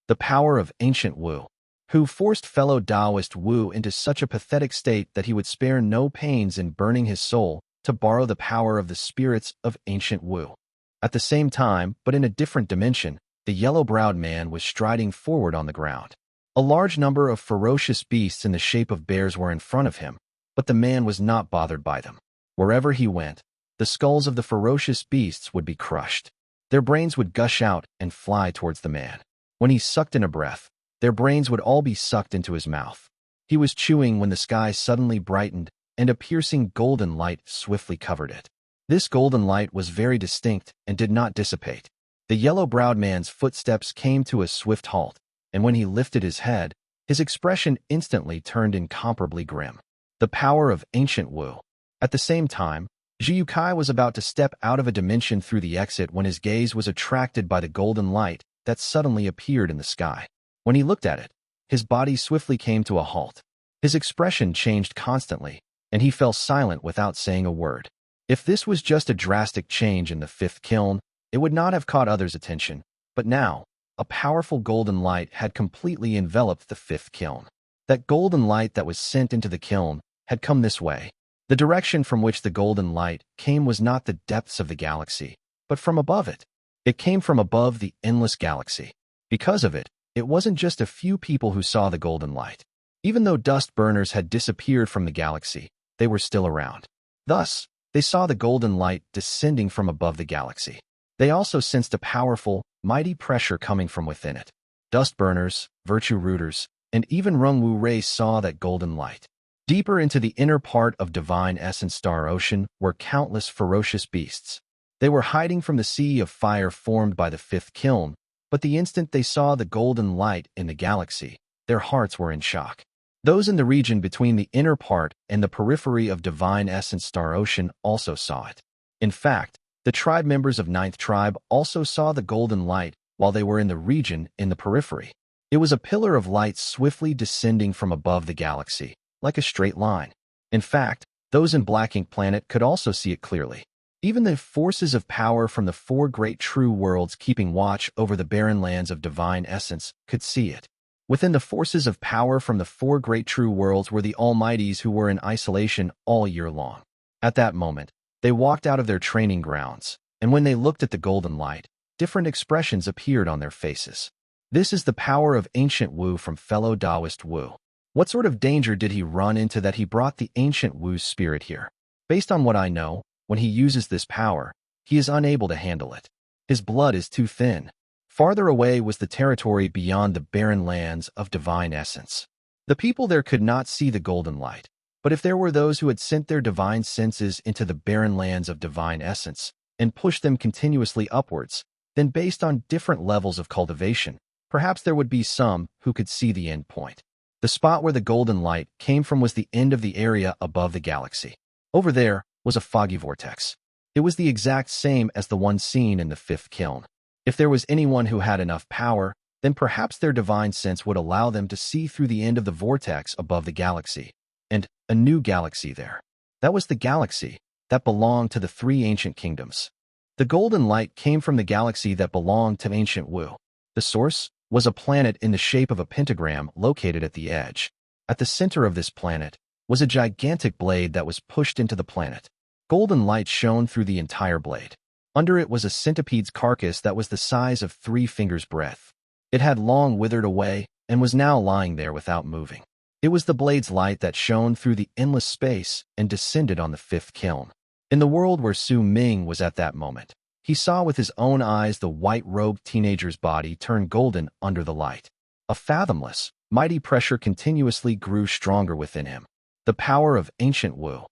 The power of ancient Wu, who forced fellow Taoist Wu into such a pathetic state that he would spare no pains in burning his soul to borrow the power of the spirits of ancient Wu. At the same time, but in a different dimension, the yellow-browed man was striding forward on the ground. A large number of ferocious beasts in the shape of bears were in front of him, but the man was not bothered by them. Wherever he went, the skulls of the ferocious beasts would be crushed. Their brains would gush out and fly towards the man. When he sucked in a breath, their brains would all be sucked into his mouth. He was chewing when the sky suddenly brightened and a piercing golden light swiftly covered it. This golden light was very distinct and did not dissipate. The yellow-browed man's footsteps came to a swift halt, and when he lifted his head, his expression instantly turned incomparably grim. The power of ancient Wu. At the same time, Zhu You Cai was about to step out of a dimension through the exit when his gaze was attracted by the golden light that suddenly appeared in the sky. When he looked at it, his body swiftly came to a halt. His expression changed constantly, and he fell silent without saying a word. If this was just a drastic change in the fifth kiln, it would not have caught others' attention, but now, a powerful golden light had completely enveloped the fifth kiln. That golden light that was sent into the kiln had come this way. The direction from which the golden light came was not the depths of the galaxy, but from above it. It came from above the endless galaxy. Because of it, it wasn't just a few people who saw the golden light. Even though dust burners had disappeared from the galaxy, they were still around. Thus, they saw the golden light descending from above the galaxy. They also sensed a powerful, mighty pressure coming from within it. Dust burners, virtue rooters, and even Rongwu race saw that golden light. Deeper into the inner part of Divine Essence Star Ocean were countless ferocious beasts. They were hiding from the sea of fire formed by the fifth kiln, but the instant they saw the golden light in the galaxy, their hearts were in shock. Those in the region between the inner part and the periphery of Divine Essence Star Ocean also saw it. In fact, the tribe members of Ninth Tribe also saw the golden light while they were in the region in the periphery. It was a pillar of light swiftly descending from above the galaxy, like a straight line. In fact, those in Black Ink Planet could also see it clearly. Even the forces of power from the four great true worlds keeping watch over the barren lands of divine essence could see it. Within the forces of power from the four great true worlds were the Almighties who were in isolation all year long. At that moment, they walked out of their training grounds, and when they looked at the golden light, different expressions appeared on their faces. This is the power of ancient Wu from fellow Taoist Wu. What sort of danger did he run into that he brought the ancient Wu's spirit here? Based on what I know, when he uses this power, he is unable to handle it. His blood is too thin. Farther away was the territory beyond the barren lands of divine essence. The people there could not see the golden light, but if there were those who had sent their divine senses into the barren lands of divine essence and pushed them continuously upwards, then based on different levels of cultivation, perhaps there would be some who could see the end point. The spot where the golden light came from was the end of the area above the galaxy. Over there was a foggy vortex. It was the exact same as the one seen in the fifth kiln. If there was anyone who had enough power, then perhaps their divine sense would allow them to see through the end of the vortex above the galaxy. And a new galaxy there. That was the galaxy that belonged to the three ancient kingdoms. The golden light came from the galaxy that belonged to ancient Wu. The source was a planet in the shape of a pentagram located at the edge. At the center of this planet was a gigantic blade that was pushed into the planet. Golden light shone through the entire blade. Under it was a centipede's carcass that was the size of 3 fingers' breadth. It had long withered away and was now lying there without moving. It was the blade's light that shone through the endless space and descended on the fifth kiln. In the world where Ming was at that moment, he saw with his own eyes the white-robed teenager's body turn golden under the light. A fathomless, mighty pressure continuously grew stronger within him. The power of ancient Wu.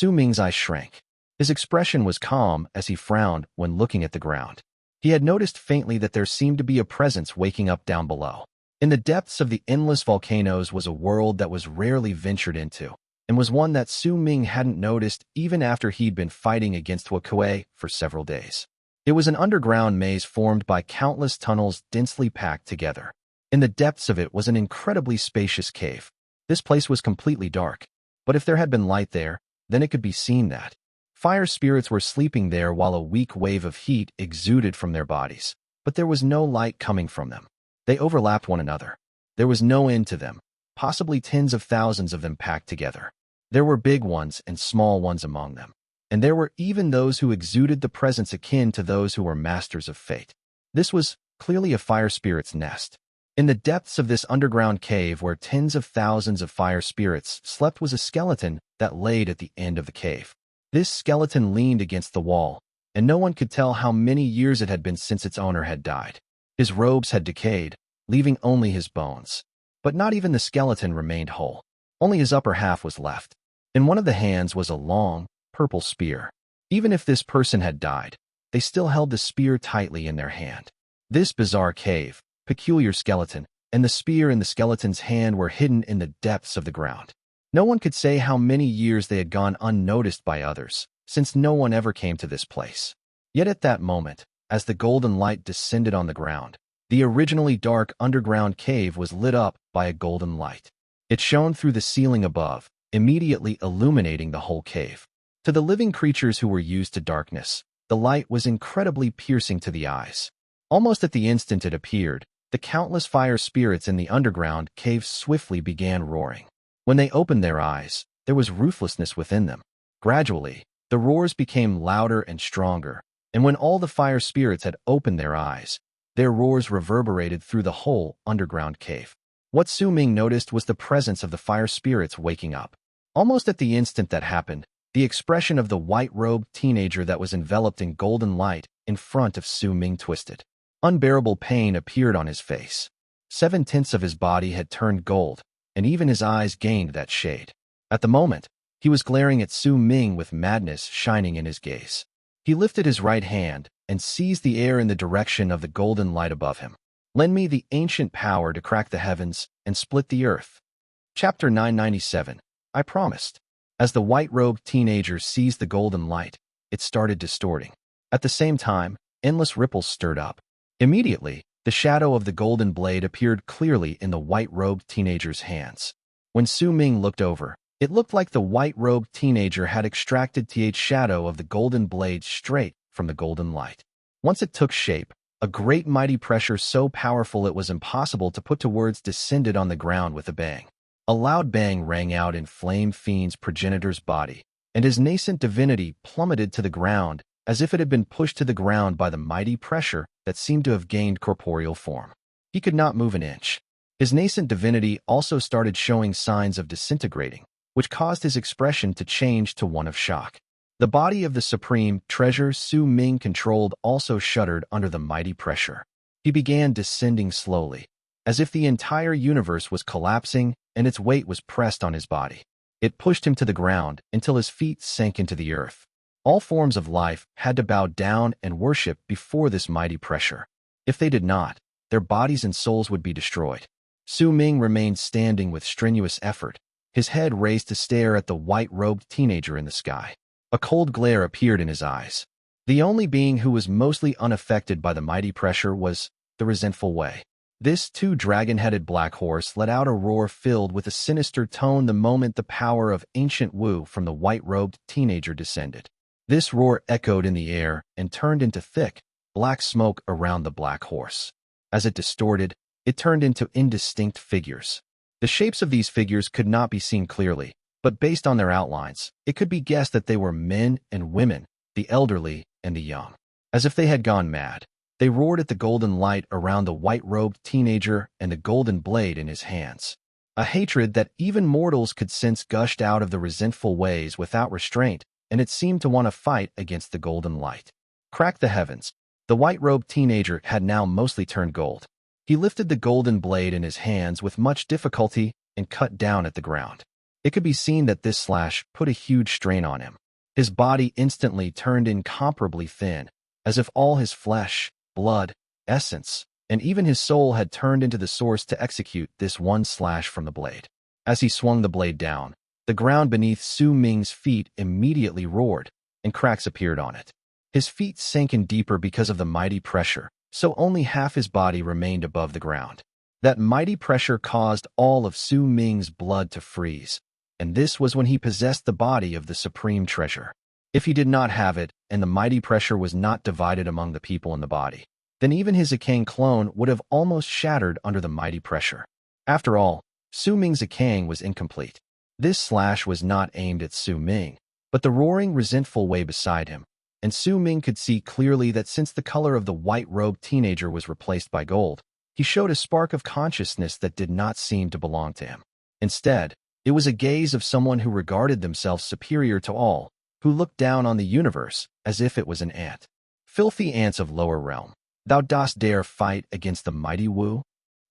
Ming's eyes shrank. His expression was calm as he frowned when looking at the ground. He had noticed faintly that there seemed to be a presence waking up down below. In the depths of the endless volcanoes was a world that was rarely ventured into. and was one that Su Ming hadn't noticed even after he'd been fighting against Zhu You Cai for several days. It was an underground maze formed by countless tunnels densely packed together. In the depths of it was an incredibly spacious cave. This place was completely dark, but if there had been light there, then it could be seen that fire spirits were sleeping there while a weak wave of heat exuded from their bodies. But there was no light coming from them. They overlapped one another. There was no end to them, possibly tens of thousands of them packed together. There were big ones and small ones among them, and there were even those who exuded the presence akin to those who were masters of fate. This was clearly a fire spirit's nest. In the depths of this underground cave where tens of thousands of fire spirits slept was a skeleton that laid at the end of the cave. This skeleton leaned against the wall, and no one could tell how many years it had been since its owner had died. His robes had decayed, leaving only his bones. But not even the skeleton remained whole. Only his upper half was left. In one of the hands was a long, purple spear. Even if this person had died, they still held the spear tightly in their hand. This bizarre cave, peculiar skeleton, and the spear in the skeleton's hand were hidden in the depths of the ground. No one could say how many years they had gone unnoticed by others, since no one ever came to this place. Yet at that moment, as the golden light descended on the ground, the originally dark underground cave was lit up by a golden light. It shone through the ceiling above, immediately illuminating the whole cave. To the living creatures who were used to darkness, the light was incredibly piercing to the eyes. Almost at the instant it appeared, the countless fire spirits in the underground cave swiftly began roaring. When they opened their eyes, there was ruthlessness within them. Gradually, the roars became louder and stronger, and when all the fire spirits had opened their eyes, their roars reverberated through the whole underground cave. What Su Ming noticed was the presence of the fire spirits waking up. Almost at the instant that happened, the expression of the white-robed teenager that was enveloped in golden light in front of Su Ming twisted. Unbearable pain appeared on his face. 7/10 of his body had turned gold, and even his eyes gained that shade. At the moment, he was glaring at Su Ming with madness shining in his gaze. He lifted his right hand and seized the air in the direction of the golden light above him. Lend me the ancient power to crack the heavens and split the earth. Chapter 997. I promised. As the white-robed teenager seized the golden light, it started distorting. At the same time, endless ripples stirred up. Immediately, the shadow of the golden blade appeared clearly in the white-robed teenager's hands. When Su Ming looked over, it looked like the white-robed teenager had extracted the shadow of the golden blade straight from the golden light. Once it took shape, a great mighty pressure so powerful it was impossible to put to words descended on the ground with a bang. A loud bang rang out in Flame Fiend's progenitor's body, and his nascent divinity plummeted to the ground as if it had been pushed to the ground by the mighty pressure that seemed to have gained corporeal form. He could not move an inch. His nascent divinity also started showing signs of disintegrating, which caused his expression to change to one of shock. The body of the supreme treasure Su Ming controlled also shuddered under the mighty pressure. He began descending slowly, as if the entire universe was collapsing and its weight was pressed on his body. It pushed him to the ground until his feet sank into the earth. All forms of life had to bow down and worship before this mighty pressure. If they did not, their bodies and souls would be destroyed. Su Ming remained standing with strenuous effort, his head raised to stare at the white-robed teenager in the sky. A cold glare appeared in his eyes. The only being who was mostly unaffected by the mighty pressure was the Resentful Wei. This two-dragon-headed black horse let out a roar filled with a sinister tone the moment the power of ancient Wu from the white-robed teenager descended. This roar echoed in the air and turned into thick, black smoke around the black horse. As it distorted, it turned into indistinct figures. The shapes of these figures could not be seen clearly, but based on their outlines, it could be guessed that they were men and women, the elderly and the young. As if they had gone mad, they roared at the golden light around the white-robed teenager and the golden blade in his hands. A hatred that even mortals could sense gushed out of the resentful ways without restraint, and it seemed to want to fight against the golden light. Crack the heavens. The white-robed teenager had now mostly turned gold. He lifted the golden blade in his hands with much difficulty and cut down at the ground. It could be seen that this slash put a huge strain on him. His body instantly turned incomparably thin, as if all his flesh, blood, essence, and even his soul had turned into the source to execute this one slash from the blade. As he swung the blade down, The ground beneath Su Ming's feet immediately roared, and cracks appeared on it. His feet sank in deeper because of the mighty pressure, so only half his body remained above the ground. That mighty pressure caused all of Su Ming's blood to freeze, and this was when he possessed the body of the supreme treasure. If he did not have it, and the mighty pressure was not divided among the people in the body, then even his Zhang clone would have almost shattered under the mighty pressure. After all, Su Ming's Zhang was incomplete. This slash was not aimed at Su Ming, but the roaring, resentful Wei beside him, and Su Ming could see clearly that since the color of the white-robed teenager was replaced by gold, he showed a spark of consciousness that did not seem to belong to him. Instead, it was a gaze of someone who regarded themselves superior to all, who looked down on the universe as if it was an ant. Filthy ants of lower realm, thou dost dare fight against the mighty Wu?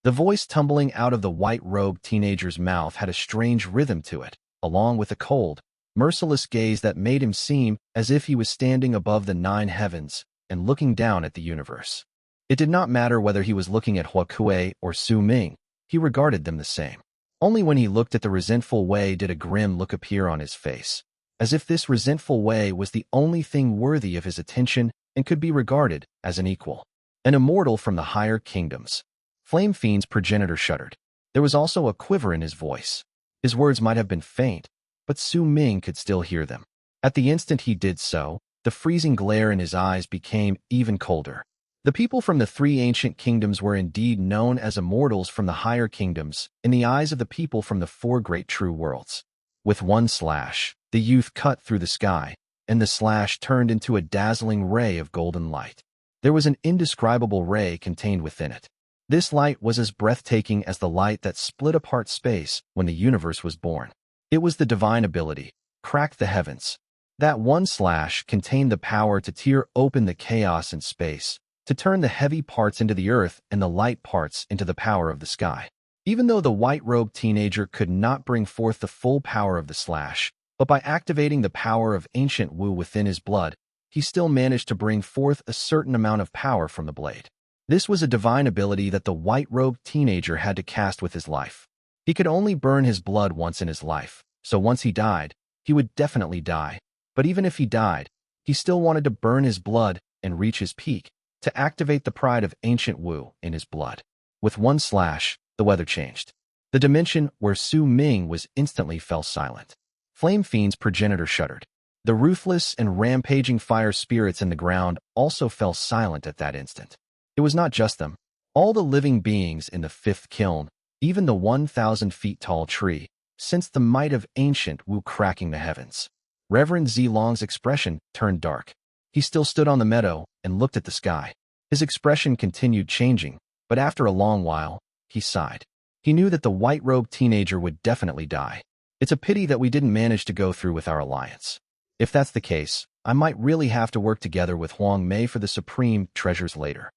The voice tumbling out of the white-robed teenager's mouth had a strange rhythm to it, along with a cold, merciless gaze that made him seem as if he was standing above the 9 heavens and looking down at the universe. It did not matter whether he was looking at Hua Kuei or Su Ming, he regarded them the same. Only when he looked at the resentful Wei did a grim look appear on his face, as if this resentful Wei was the only thing worthy of his attention and could be regarded as an equal. An immortal from the higher kingdoms. Flame Fiend's progenitor shuddered. There was also a quiver in his voice. His words might have been faint, but Su Ming could still hear them. At the instant he did so, the freezing glare in his eyes became even colder. The people from the 3 ancient kingdoms were indeed known as immortals from the higher kingdoms in the eyes of the people from the 4 great true worlds. With one slash, the youth cut through the sky, and the slash turned into a dazzling ray of golden light. There was an indescribable ray contained within it. This light was as breathtaking as the light that split apart space when the universe was born. It was the divine ability, crack the heavens. That one slash contained the power to tear open the chaos in space, to turn the heavy parts into the earth and the light parts into the power of the sky. Even though the white-robed teenager could not bring forth the full power of the slash, but by activating the power of ancient Wu within his blood, he still managed to bring forth a certain amount of power from the blade. This was a divine ability that the white-robed teenager had to cast with his life. He could only burn his blood once in his life, so once he died, he would definitely die. But even if he died, he still wanted to burn his blood and reach his peak, to activate the pride of ancient Wu in his blood. With one slash, the weather changed. The dimension where Su Ming was instantly fell silent. Flame Fiend's progenitor shuddered. The ruthless and rampaging fire spirits in the ground also fell silent at that instant. It was not just them. All the living beings in the 5th kiln, even the 1,000 feet tall tree, sensed the might of ancient Wu cracking the heavens. Reverend Zilong's expression turned dark. He still stood on the meadow and looked at the sky. His expression continued changing, but after a long while, he sighed. He knew that the white-robed teenager would definitely die. It's a pity that we didn't manage to go through with our alliance. If that's the case, I might really have to work together with Huang Mei for the supreme treasures later.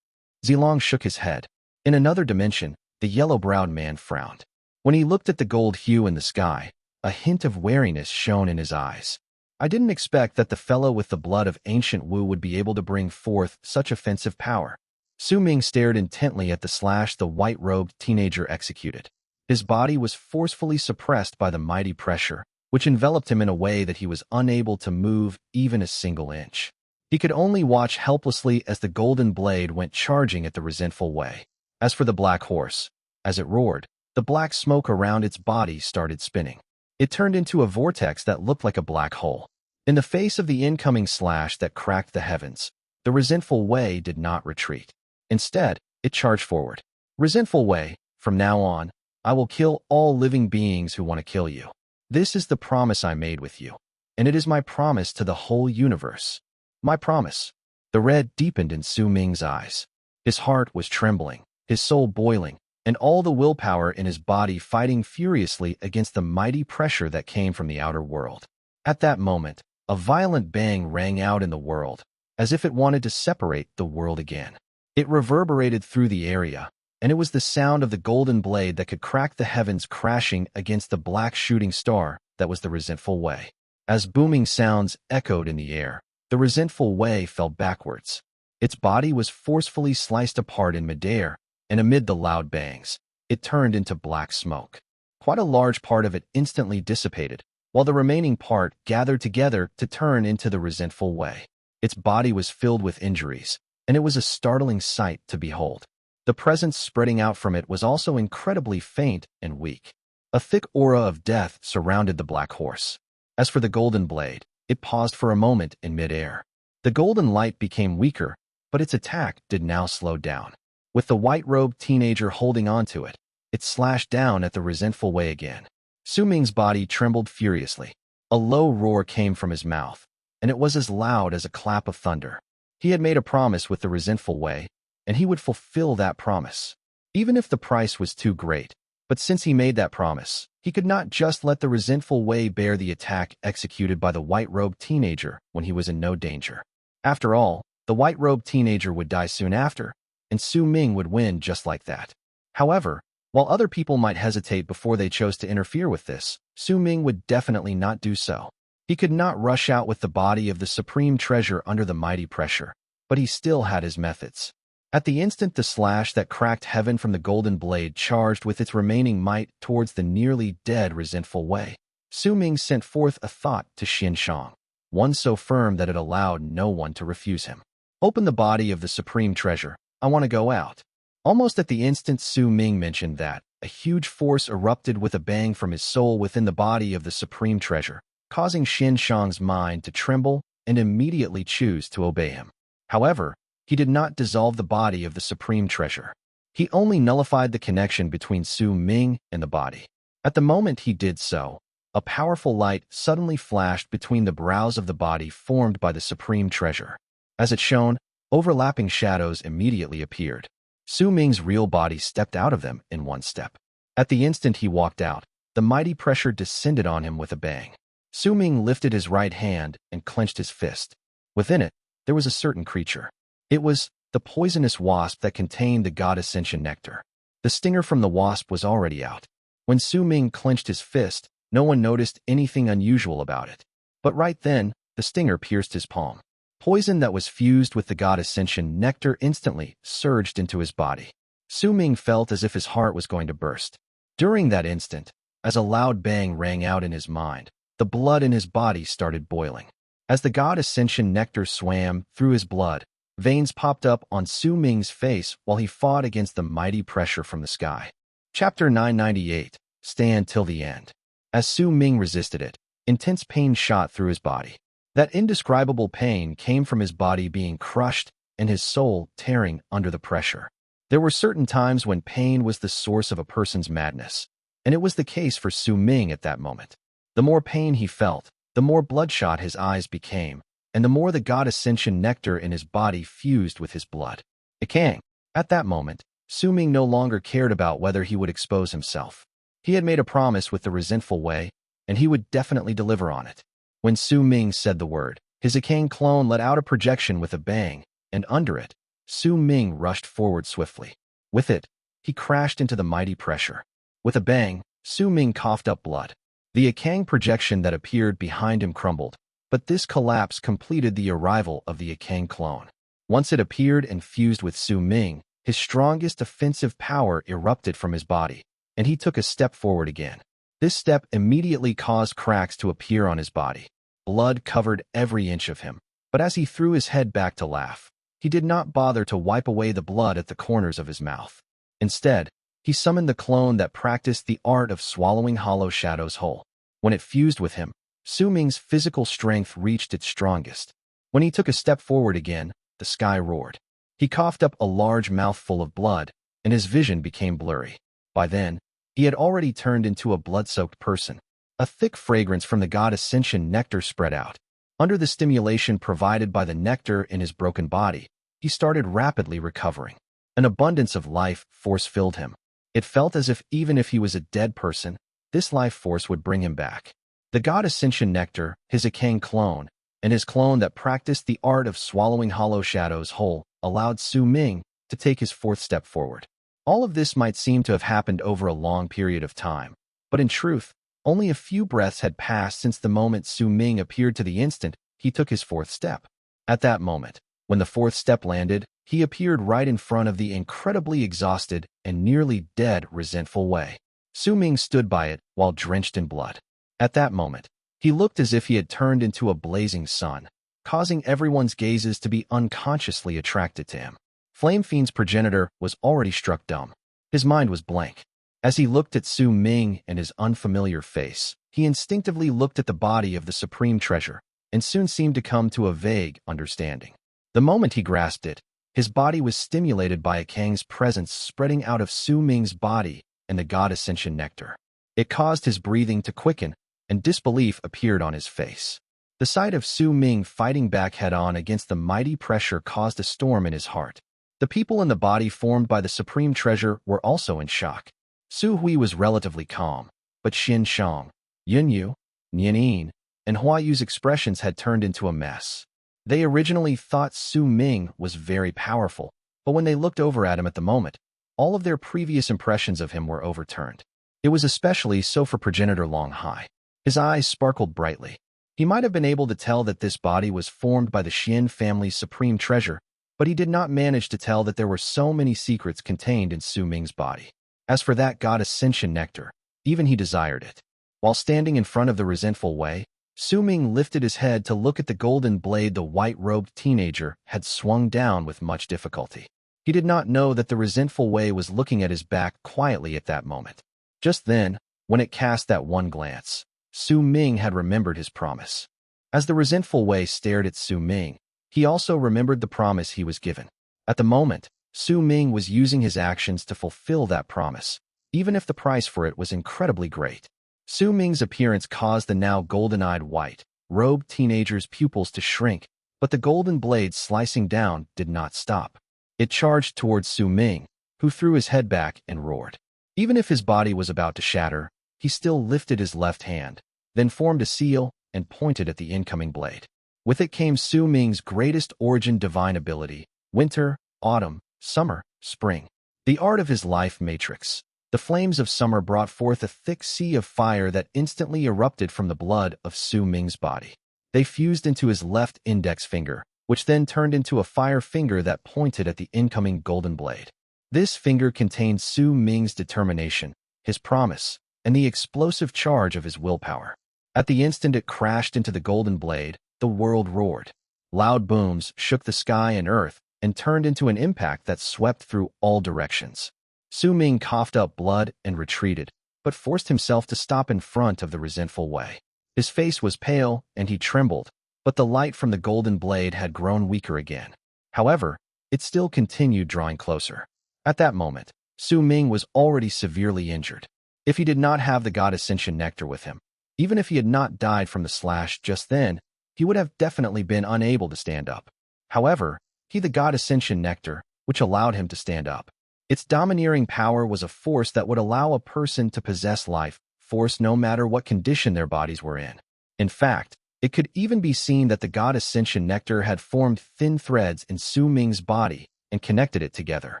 Zilong shook his head. In another dimension, the yellow-browed man frowned. When he looked at the gold hue in the sky, a hint of wariness shone in his eyes. I didn't expect that the fellow with the blood of ancient Wu would be able to bring forth such offensive power. Su Ming stared intently at the slash the white-robed teenager executed. His body was forcefully suppressed by the mighty pressure, which enveloped him in a way that he was unable to move even a single inch. He could only watch helplessly as the golden blade went charging at the resentful Wei. As for the black horse, as it roared, the black smoke around its body started spinning. It turned into a vortex that looked like a black hole. In the face of the incoming slash that cracked the heavens, the resentful Wei did not retreat. Instead, it charged forward. Resentful Wei, from now on, I will kill all living beings who want to kill you. This is the promise I made with you, and it is my promise to the whole universe. My promise. The red deepened in Su Ming's eyes. His heart was trembling, his soul boiling, and all the willpower in his body fighting furiously against the mighty pressure that came from the outer world. At that moment, a violent bang rang out in the world, as if it wanted to separate the world again. It reverberated through the area, and it was the sound of the golden blade that could crack the heavens crashing against the black shooting star that was the resentful Wei. As booming sounds echoed in the air, the resentful Wei fell backwards. Its body was forcefully sliced apart in midair, and amid the loud bangs, it turned into black smoke. Quite a large part of it instantly dissipated, while the remaining part gathered together to turn into the Resentful Wei. Its body was filled with injuries, and it was a startling sight to behold. The presence spreading out from it was also incredibly faint and weak. A thick aura of death surrounded the black horse. As for the golden blade, it paused for a moment in midair. The golden light became weaker, but its attack did now slow down. With the white-robed teenager holding onto it, it slashed down at the Resentful Wei again. Su Ming's body trembled furiously. A low roar came from his mouth, and it was as loud as a clap of thunder. He had made a promise with the Resentful Wei, and he would fulfill that promise, even if the price was too great. But since he made that promise, he could not just let the Resentful Wei bear the attack executed by the white-robed teenager when he was in no danger. After all, the white-robed teenager would die soon after, and Su Ming would win just like that. However, while other people might hesitate before they chose to interfere with this, Su Ming would definitely not do so. He could not rush out with the body of the supreme treasure under the mighty pressure, but he still had his methods. At the instant the slash that cracked heaven from the golden blade charged with its remaining might towards the nearly dead Resentful Wei, Su Ming sent forth a thought to Xin Shang, one so firm that it allowed no one to refuse him. Open the body of the supreme treasure. I want to go out. Almost at the instant Su Ming mentioned that, a huge force erupted with a bang from his soul within the body of the supreme treasure, causing Xin Shang's mind to tremble and immediately choose to obey him. However, he did not dissolve the body of the supreme treasure. He only nullified the connection between Su Ming and the body. At the moment he did so, a powerful light suddenly flashed between the brows of the body formed by the supreme treasure. As it shone, overlapping shadows immediately appeared. Su Ming's real body stepped out of them in one step. At the instant he walked out, the mighty pressure descended on him with a bang. Su Ming lifted his right hand and clenched his fist. Within it, there was a certain creature. It was the poisonous wasp that contained the God Ascension nectar. The stinger from the wasp was already out. When Su Ming clenched his fist, no one noticed anything unusual about it. But right then, the stinger pierced his palm. Poison that was fused with the God Ascension nectar instantly surged into his body. Su Ming felt as if his heart was going to burst. During that instant, as a loud bang rang out in his mind, the blood in his body started boiling. As the God Ascension nectar swam through his blood, veins popped up on Su Ming's face while he fought against the mighty pressure from the sky. Chapter 998. Stand till the end. As Su Ming resisted it, intense pain shot through his body. That indescribable pain came from his body being crushed and his soul tearing under the pressure. There were certain times when pain was the source of a person's madness, and it was the case for Su Ming at that moment. The more pain he felt, the more bloodshot his eyes became, and the more the God Ascension nectar in his body fused with his blood. At that moment, Su Ming no longer cared about whether he would expose himself. He had made a promise with the Resentful Wei, and he would definitely deliver on it. When Su Ming said the word, his Ikang clone let out a projection with a bang, and under it, Su Ming rushed forward swiftly. With it, he crashed into the mighty pressure. With a bang, Su Ming coughed up blood. The Ikang projection that appeared behind him crumbled, but this collapse completed the arrival of the Ikang clone. Once it appeared and fused with Su Ming, his strongest offensive power erupted from his body, and he took a step forward again. This step immediately caused cracks to appear on his body. Blood covered every inch of him, but as he threw his head back to laugh, he did not bother to wipe away the blood at the corners of his mouth. Instead, he summoned the clone that practiced the art of swallowing hollow shadows whole. When it fused with him, Su Ming's physical strength reached its strongest. When he took a step forward again, the sky roared. He coughed up a large mouthful of blood, and his vision became blurry. By then, he had already turned into a blood-soaked person. A thick fragrance from the God Ascension nectar spread out. Under the stimulation provided by the nectar in his broken body, he started rapidly recovering. An abundance of life force filled him. It felt as if even if he was a dead person, this life force would bring him back. The God Ascension nectar, his Ikang clone, and his clone that practiced the art of swallowing hollow shadows whole, allowed Su Ming to take his fourth step forward. All of this might seem to have happened over a long period of time, but in truth, only a few breaths had passed since the moment Su Ming appeared to the instant he took his fourth step. At that moment, when the fourth step landed, he appeared right in front of the incredibly exhausted and nearly dead Resentful Wei. Su Ming stood by it while drenched in blood. At that moment, He looked as if he had turned into a blazing sun, causing everyone's gazes to be unconsciously attracted to him. Flame Fiend's progenitor was already struck dumb. His mind was blank. As he looked at Su Ming and his unfamiliar face, he instinctively looked at the body of the supreme treasure, and soon seemed to come to a vague understanding. The moment he grasped it, his body was stimulated by a Kang's presence spreading out of Su Ming's body and the God Ascension nectar. It caused his breathing to quicken, and disbelief appeared on his face. The sight of Su Ming fighting back head-on against the mighty pressure caused a storm in his heart. The people in the body formed by the supreme treasure were also in shock. Su Hui was relatively calm, but Xin Shang, Yun Yu, Nian Yin, and Hua Yu's expressions had turned into a mess. They originally thought Su Ming was very powerful, but when they looked over at him at the moment, all of their previous impressions of him were overturned. It was especially so for progenitor Long Hai. His eyes sparkled brightly. He might have been able to tell that this body was formed by the Xian family's supreme treasure, but he did not manage to tell that there were so many secrets contained in Su Ming's body. As for that God Ascension nectar, even he desired it. While standing in front of the Resentful Wei, Su Ming lifted his head to look at the golden blade the white-robed teenager had swung down with much difficulty. He did not know that the Resentful Wei was looking at his back quietly at that moment. Just then, when it cast that one glance, Su Ming had remembered his promise. As the Resentful Wei stared at Su Ming, he also remembered the promise he was given. At the moment, Su Ming was using his actions to fulfill that promise, even if the price for it was incredibly great. Su Ming's appearance caused the now golden-eyed white-robed teenager's pupils to shrink, but the golden blade slicing down did not stop. It charged towards Su Ming, who threw his head back and roared. Even if his body was about to shatter, he still lifted his left hand, then formed a seal and pointed at the incoming blade. With it came Su Ming's greatest origin divine ability: winter, autumn, summer, spring. The art of his life matrix. The flames of summer brought forth a thick sea of fire that instantly erupted from the blood of Su Ming's body. They fused into his left index finger, which then turned into a fire finger that pointed at the incoming golden blade. This finger contained Su Ming's determination, his promise, and the explosive charge of his willpower. At the instant it crashed into the golden blade, the world roared. Loud booms shook the sky and earth and turned into an impact that swept through all directions. Su Ming coughed up blood and retreated, but forced himself to stop in front of the Resentful Wei. His face was pale and he trembled, but the light from the golden blade had grown weaker again. However, it still continued drawing closer. At that moment, Su Ming was already severely injured. If he did not have the God Ascension nectar with him, even if he had not died from the slash just then, he would have definitely been unable to stand up. However, he had the God Ascension nectar, which allowed him to stand up. Its domineering power was a force that would allow a person to possess life force no matter what condition their bodies were in. In fact, it could even be seen that the God Ascension nectar had formed thin threads in Su Ming's body and connected it together.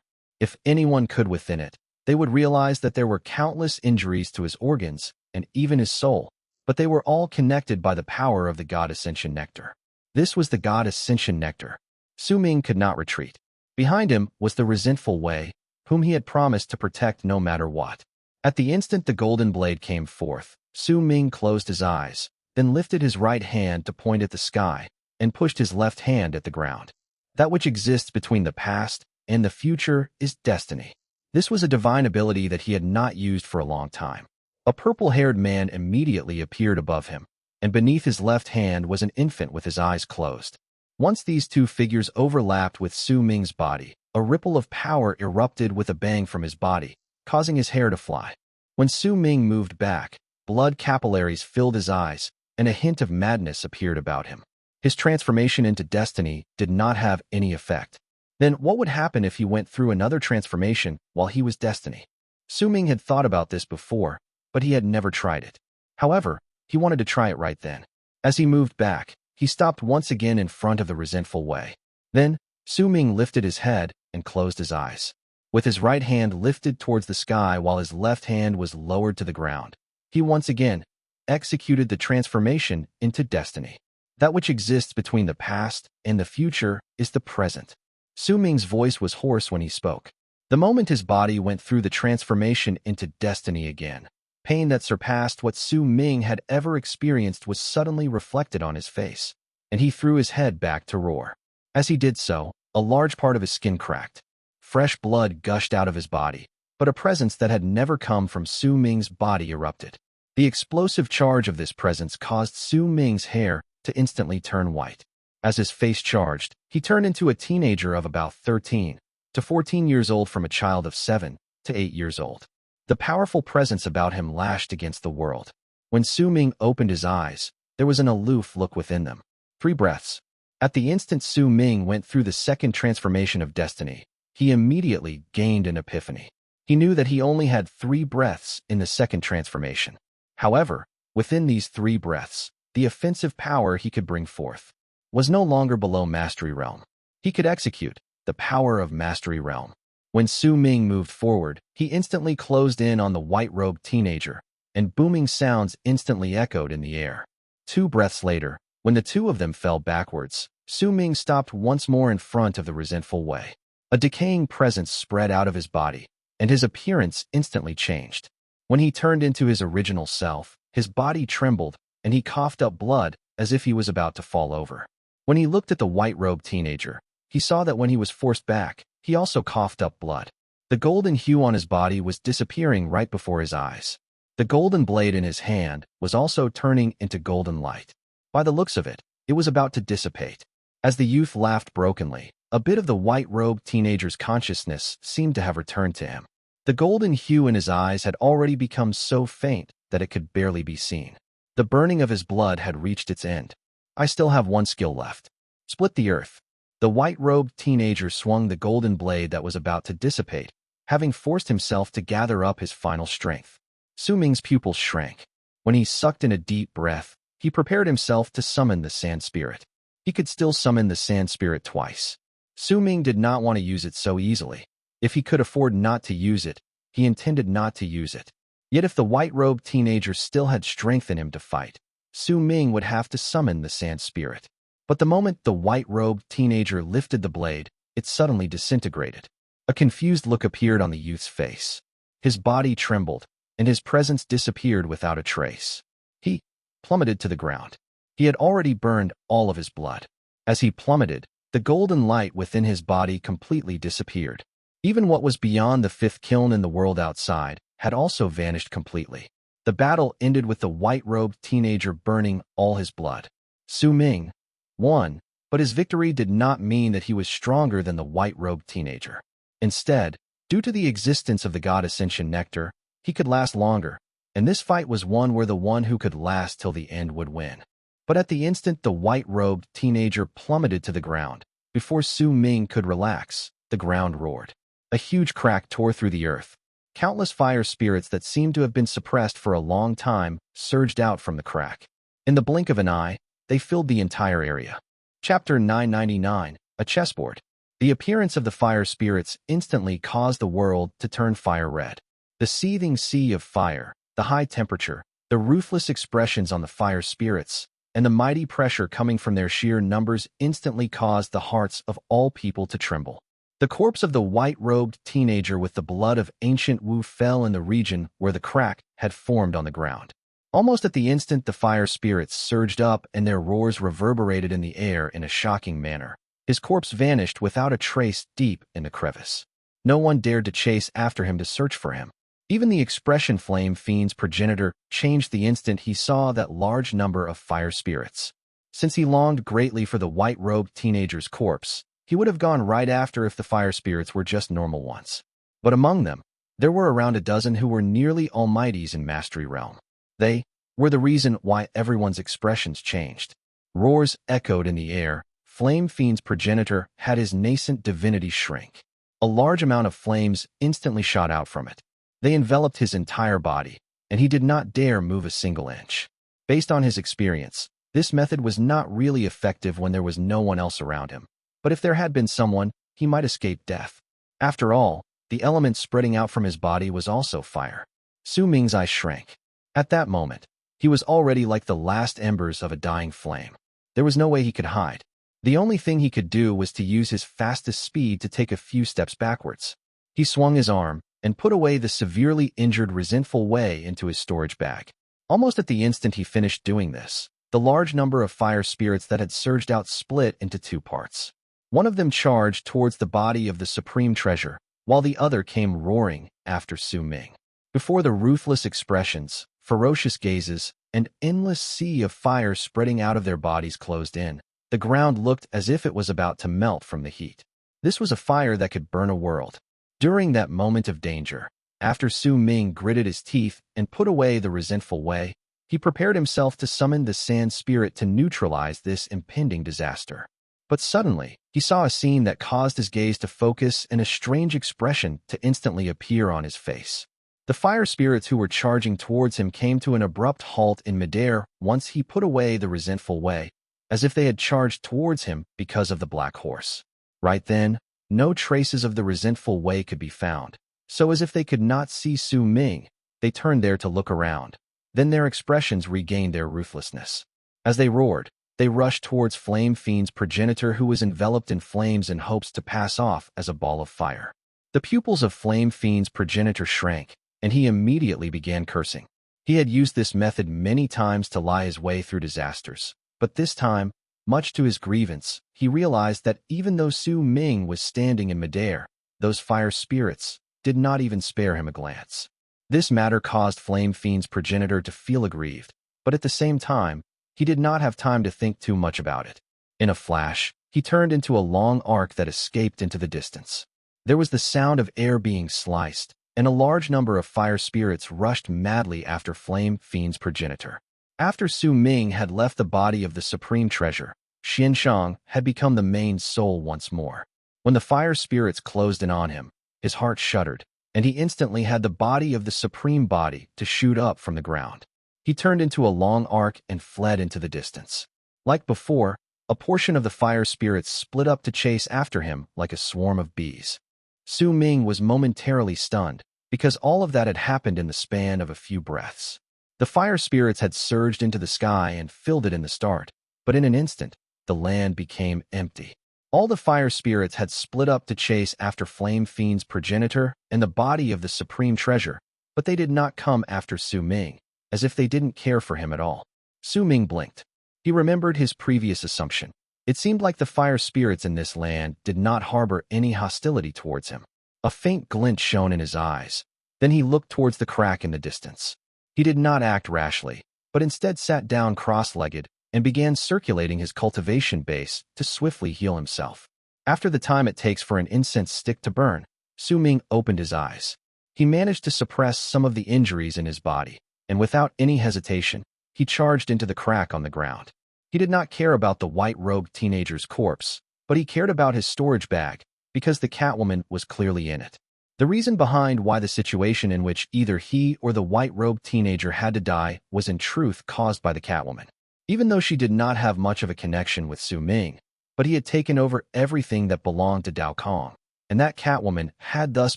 If anyone could within it, they would realize that there were countless injuries to his organs and even his soul, but they were all connected by the power of the God Ascension nectar. This was the God Ascension nectar. Su Ming could not retreat. Behind him was the Resentful Wei, whom he had promised to protect no matter what. At the instant the golden blade came forth, Su Ming closed his eyes, then lifted his right hand to point at the sky, and pushed his left hand at the ground. That which exists between the past and the future is destiny. This was a divine ability that he had not used for a long time. A purple-haired man immediately appeared above him, and beneath his left hand was an infant with his eyes closed. Once these two figures overlapped with Su Ming's body, a ripple of power erupted with a bang from his body, causing his hair to fly. When Su Ming moved back, blood capillaries filled his eyes, and a hint of madness appeared about him. His transformation into destiny did not have any effect. Then what would happen if he went through another transformation while he was destiny? Su Ming had thought about this before, but he had never tried it. However, he wanted to try it right then. As he moved back, he stopped once again in front of the Resentful Wei. Then, Su Ming lifted his head and closed his eyes. With his right hand lifted towards the sky while his left hand was lowered to the ground, he once again executed the transformation into destiny. That which exists between the past and the future is the present. Su Ming's voice was hoarse when he spoke. The moment his body went through the transformation into destiny again, Pain that surpassed what Su Ming had ever experienced was suddenly reflected on his face, and he threw his head back to roar. As he did so, a large part of his skin cracked. Fresh blood gushed out of his body, but a presence that had never come from Su Ming's body erupted. The explosive charge of this presence caused Su Ming's hair to instantly turn white. As his face charged, he turned into a teenager of about 13 to 14 years old from a child of 7 to 8 years old. The powerful presence about him lashed against the world. When Su Ming opened his eyes, there was an aloof look within them. 3 breaths. At the instant Su Ming went through the second transformation of destiny, he immediately gained an epiphany. He knew that he only had 3 breaths in the second transformation. However, within these 3 breaths, the offensive power he could bring forth was no longer below Mastery Realm. He could execute the power of Mastery Realm. When Su Ming moved forward, he instantly closed in on the white-robed teenager, and booming sounds instantly echoed in the air. 2 breaths later, when the 2 of them fell backwards, Su Ming stopped once more in front of the Resentful Wei. A decaying presence spread out of his body, and his appearance instantly changed. When he turned into his original self, his body trembled, and he coughed up blood as if he was about to fall over. When he looked at the white-robed teenager, he saw that when he was forced back, he also coughed up blood. The golden hue on his body was disappearing right before his eyes. The golden blade in his hand was also turning into golden light. By the looks of it, it was about to dissipate. As the youth laughed brokenly, a bit of the white-robed teenager's consciousness seemed to have returned to him. The golden hue in his eyes had already become so faint that it could barely be seen. The burning of his blood had reached its end. I still have 1 skill left. Split the earth. The white-robed teenager swung the golden blade that was about to dissipate, having forced himself to gather up his final strength. Su Ming's pupils shrank. When he sucked in a deep breath, he prepared himself to summon the Sand Spirit. He could still summon the Sand Spirit twice. Su Ming did not want to use it so easily. If he could afford not to use it, he intended not to use it. Yet if the white-robed teenager still had strength in him to fight, Su Ming would have to summon the Sand Spirit. But the moment the white-robed teenager lifted the blade, it suddenly disintegrated. A confused look appeared on the youth's face. His body trembled, and his presence disappeared without a trace. He plummeted to the ground. He had already burned all of his blood. As he plummeted, the golden light within his body completely disappeared. Even what was beyond the 5th kiln in the world outside had also vanished completely. The battle ended with the white-robed teenager burning all his blood. Su Ming won, but his victory did not mean that he was stronger than the white-robed teenager. Instead, due to the existence of the God Ascension Nectar, he could last longer, and this fight was one where the one who could last till the end would win. But at the instant the white-robed teenager plummeted to the ground, before Su Ming could relax, the ground roared. A huge crack tore through the earth. Countless fire spirits that seemed to have been suppressed for a long time surged out from the crack. In the blink of an eye, they filled the entire area. Chapter 999, A Chessboard. The appearance of the fire spirits instantly caused the world to turn fire red. The seething sea of fire, the high temperature, the ruthless expressions on the fire spirits, and the mighty pressure coming from their sheer numbers instantly caused the hearts of all people to tremble. The corpse of the white-robed teenager with the blood of ancient Wu fell in the region where the crack had formed on the ground. Almost at the instant the fire spirits surged up and their roars reverberated in the air in a shocking manner. His corpse vanished without a trace deep in the crevice. No one dared to chase after him to search for him. Even the expression Flame Fiend's progenitor changed the instant he saw that large number of fire spirits. Since he longed greatly for the white-robed teenager's corpse, he would have gone right after if the fire spirits were just normal ones. But among them, there were around a dozen who were nearly almighties in Mastery Realm. They were the reason why everyone's expressions changed. Roars echoed in the air. Flame Fiend's progenitor had his nascent divinity shrink. A large amount of flames instantly shot out from it. They enveloped his entire body, and he did not dare move a single inch. Based on his experience, this method was not really effective when there was no one else around him. But if there had been someone, he might escape death. After all, the element spreading out from his body was also fire. Su Ming's eyes shrank. At that moment, he was already like the last embers of a dying flame. There was no way he could hide. The only thing he could do was to use his fastest speed to take a few steps backwards. He swung his arm, and put away the severely injured Resentful Wei into his storage bag. Almost at the instant he finished doing this, the large number of fire spirits that had surged out split into two parts. One of them charged towards the body of the supreme treasure, while the other came roaring after Su Ming. Before the ruthless expressions, ferocious gazes, and endless sea of fire spreading out of their bodies closed in, the ground looked as if it was about to melt from the heat. This was a fire that could burn a world. During that moment of danger, after Su Ming gritted his teeth and put away the Resentful Wei, he prepared himself to summon the sand spirit to neutralize this impending disaster. But suddenly, he saw a scene that caused his gaze to focus and a strange expression to instantly appear on his face. The fire spirits who were charging towards him came to an abrupt halt in midair once he put away the Resentful Wei, as if they had charged towards him because of the black horse. Right then, no traces of the Resentful Wei could be found, so as if they could not see Su Ming, they turned there to look around. Then their expressions regained their ruthlessness. As they roared, they rushed towards Flame Fiend's progenitor who was enveloped in flames in hopes to pass off as a ball of fire. The pupils of Flame Fiend's progenitor shrank, and he immediately began cursing. He had used this method many times to lie his way through disasters, but this time, much to his grievance, he realized that even though Su Ming was standing in midair, those fire spirits did not even spare him a glance. This matter caused Flame Fiend's progenitor to feel aggrieved, but at the same time, he did not have time to think too much about it. In a flash, he turned into a long arc that escaped into the distance. There was the sound of air being sliced, and a large number of fire spirits rushed madly after Flame Fiend's progenitor. After Su Ming had left the body of the supreme treasure, Xianshang had become the main soul once more. When the fire spirits closed in on him, his heart shuddered, and he instantly had the body of the supreme body to shoot up from the ground. He turned into a long arc and fled into the distance. Like before, a portion of the fire spirits split up to chase after him like a swarm of bees. Su Ming was momentarily stunned, because all of that had happened in the span of a few breaths. The fire spirits had surged into the sky and filled it in the start, but in an instant, the land became empty. All the fire spirits had split up to chase after Flame Fiend's progenitor and the body of the supreme treasure, but they did not come after Su Ming, as if they didn't care for him at all. Su Ming blinked. He remembered his previous assumption. It seemed like the fire spirits in this land did not harbor any hostility towards him. A faint glint shone in his eyes. Then he looked towards the crack in the distance. He did not act rashly, but instead sat down cross-legged and began circulating his cultivation base to swiftly heal himself. After the time it takes for an incense stick to burn, Su Ming opened his eyes. He managed to suppress some of the injuries in his body, and without any hesitation, he charged into the crack on the ground. He did not care about the white-robed teenager's corpse, but he cared about his storage bag, because the Catwoman was clearly in it. The reason behind why the situation in which either he or the white-robed teenager had to die was in truth caused by the Catwoman. Even though she did not have much of a connection with Su Ming, but he had taken over everything that belonged to Dao Kong, and that Catwoman had thus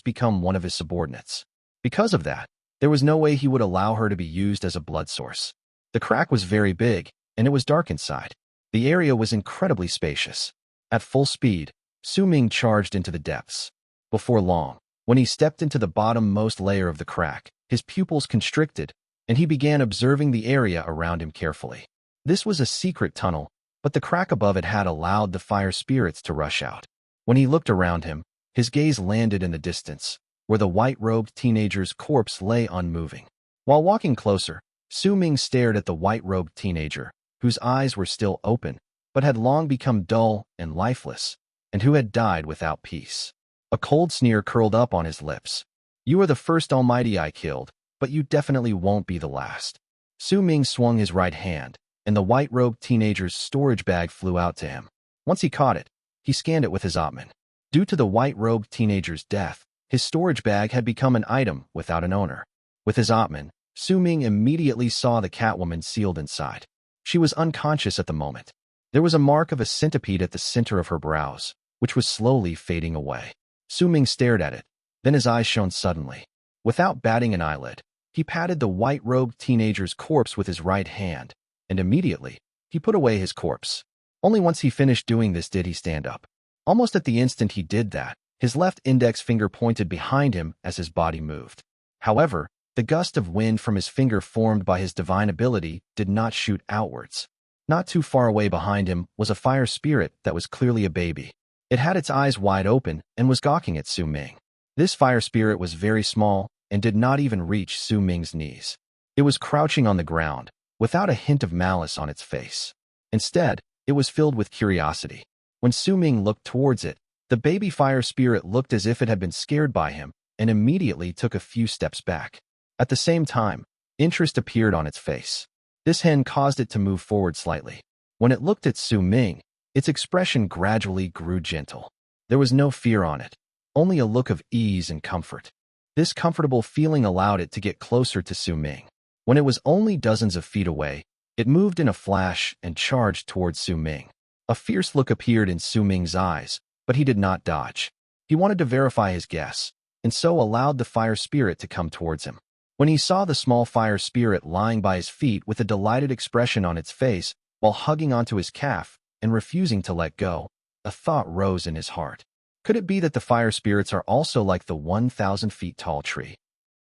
become one of his subordinates. Because of that, there was no way he would allow her to be used as a blood source. The crack was very big, and it was dark inside. The area was incredibly spacious. At full speed, Su Ming charged into the depths. Before long, when he stepped into the bottom-most layer of the crack, his pupils constricted, and he began observing the area around him carefully. This was a secret tunnel, but the crack above it had allowed the fire spirits to rush out. When he looked around him, his gaze landed in the distance, where the white-robed teenager's corpse lay unmoving. While walking closer, Su Ming stared at the white-robed teenager, whose eyes were still open, but had long become dull and lifeless, and who had died without peace. A cold sneer curled up on his lips. "You are the first Almighty I killed, but you definitely won't be the last." Su Ming swung his right hand, and the white-robed teenager's storage bag flew out to him. Once he caught it, he scanned it with his Atman. Due to the white-robed teenager's death, his storage bag had become an item without an owner. With his Atman, Su Ming immediately saw the Catwoman sealed inside. She was unconscious at the moment. There was a mark of a centipede at the center of her brows, which was slowly fading away. Su Ming stared at it, then his eyes shone suddenly. Without batting an eyelid, he patted the white-robed teenager's corpse with his right hand, and immediately, he put away his corpse. Only once he finished doing this did he stand up. Almost at the instant he did that, His left index finger pointed behind him as his body moved. However, the gust of wind from his finger formed by his divine ability did not shoot outwards. Not too far away behind him was a fire spirit that was clearly a baby. It had its eyes wide open and was gawking at Su Ming. This fire spirit was very small and did not even reach Su Ming's knees. It was crouching on the ground, without a hint of malice on its face. Instead, it was filled with curiosity. When Su Ming looked towards it, the baby fire spirit looked as if it had been scared by him and immediately took a few steps back. At the same time, interest appeared on its face. This hen caused it to move forward slightly. When it looked at Su Ming, its expression gradually grew gentle. There was no fear on it, only a look of ease and comfort. This comfortable feeling allowed it to get closer to Su Ming. When it was only dozens of feet away, it moved in a flash and charged towards Su Ming. A fierce look appeared in Su Ming's eyes, but he did not dodge. He wanted to verify his guess, and so allowed the fire spirit to come towards him. When he saw the small fire spirit lying by his feet with a delighted expression on its face while hugging onto his calf and refusing to let go, a thought rose in his heart. Could it be that the fire spirits are also like the 1,000 feet tall tree?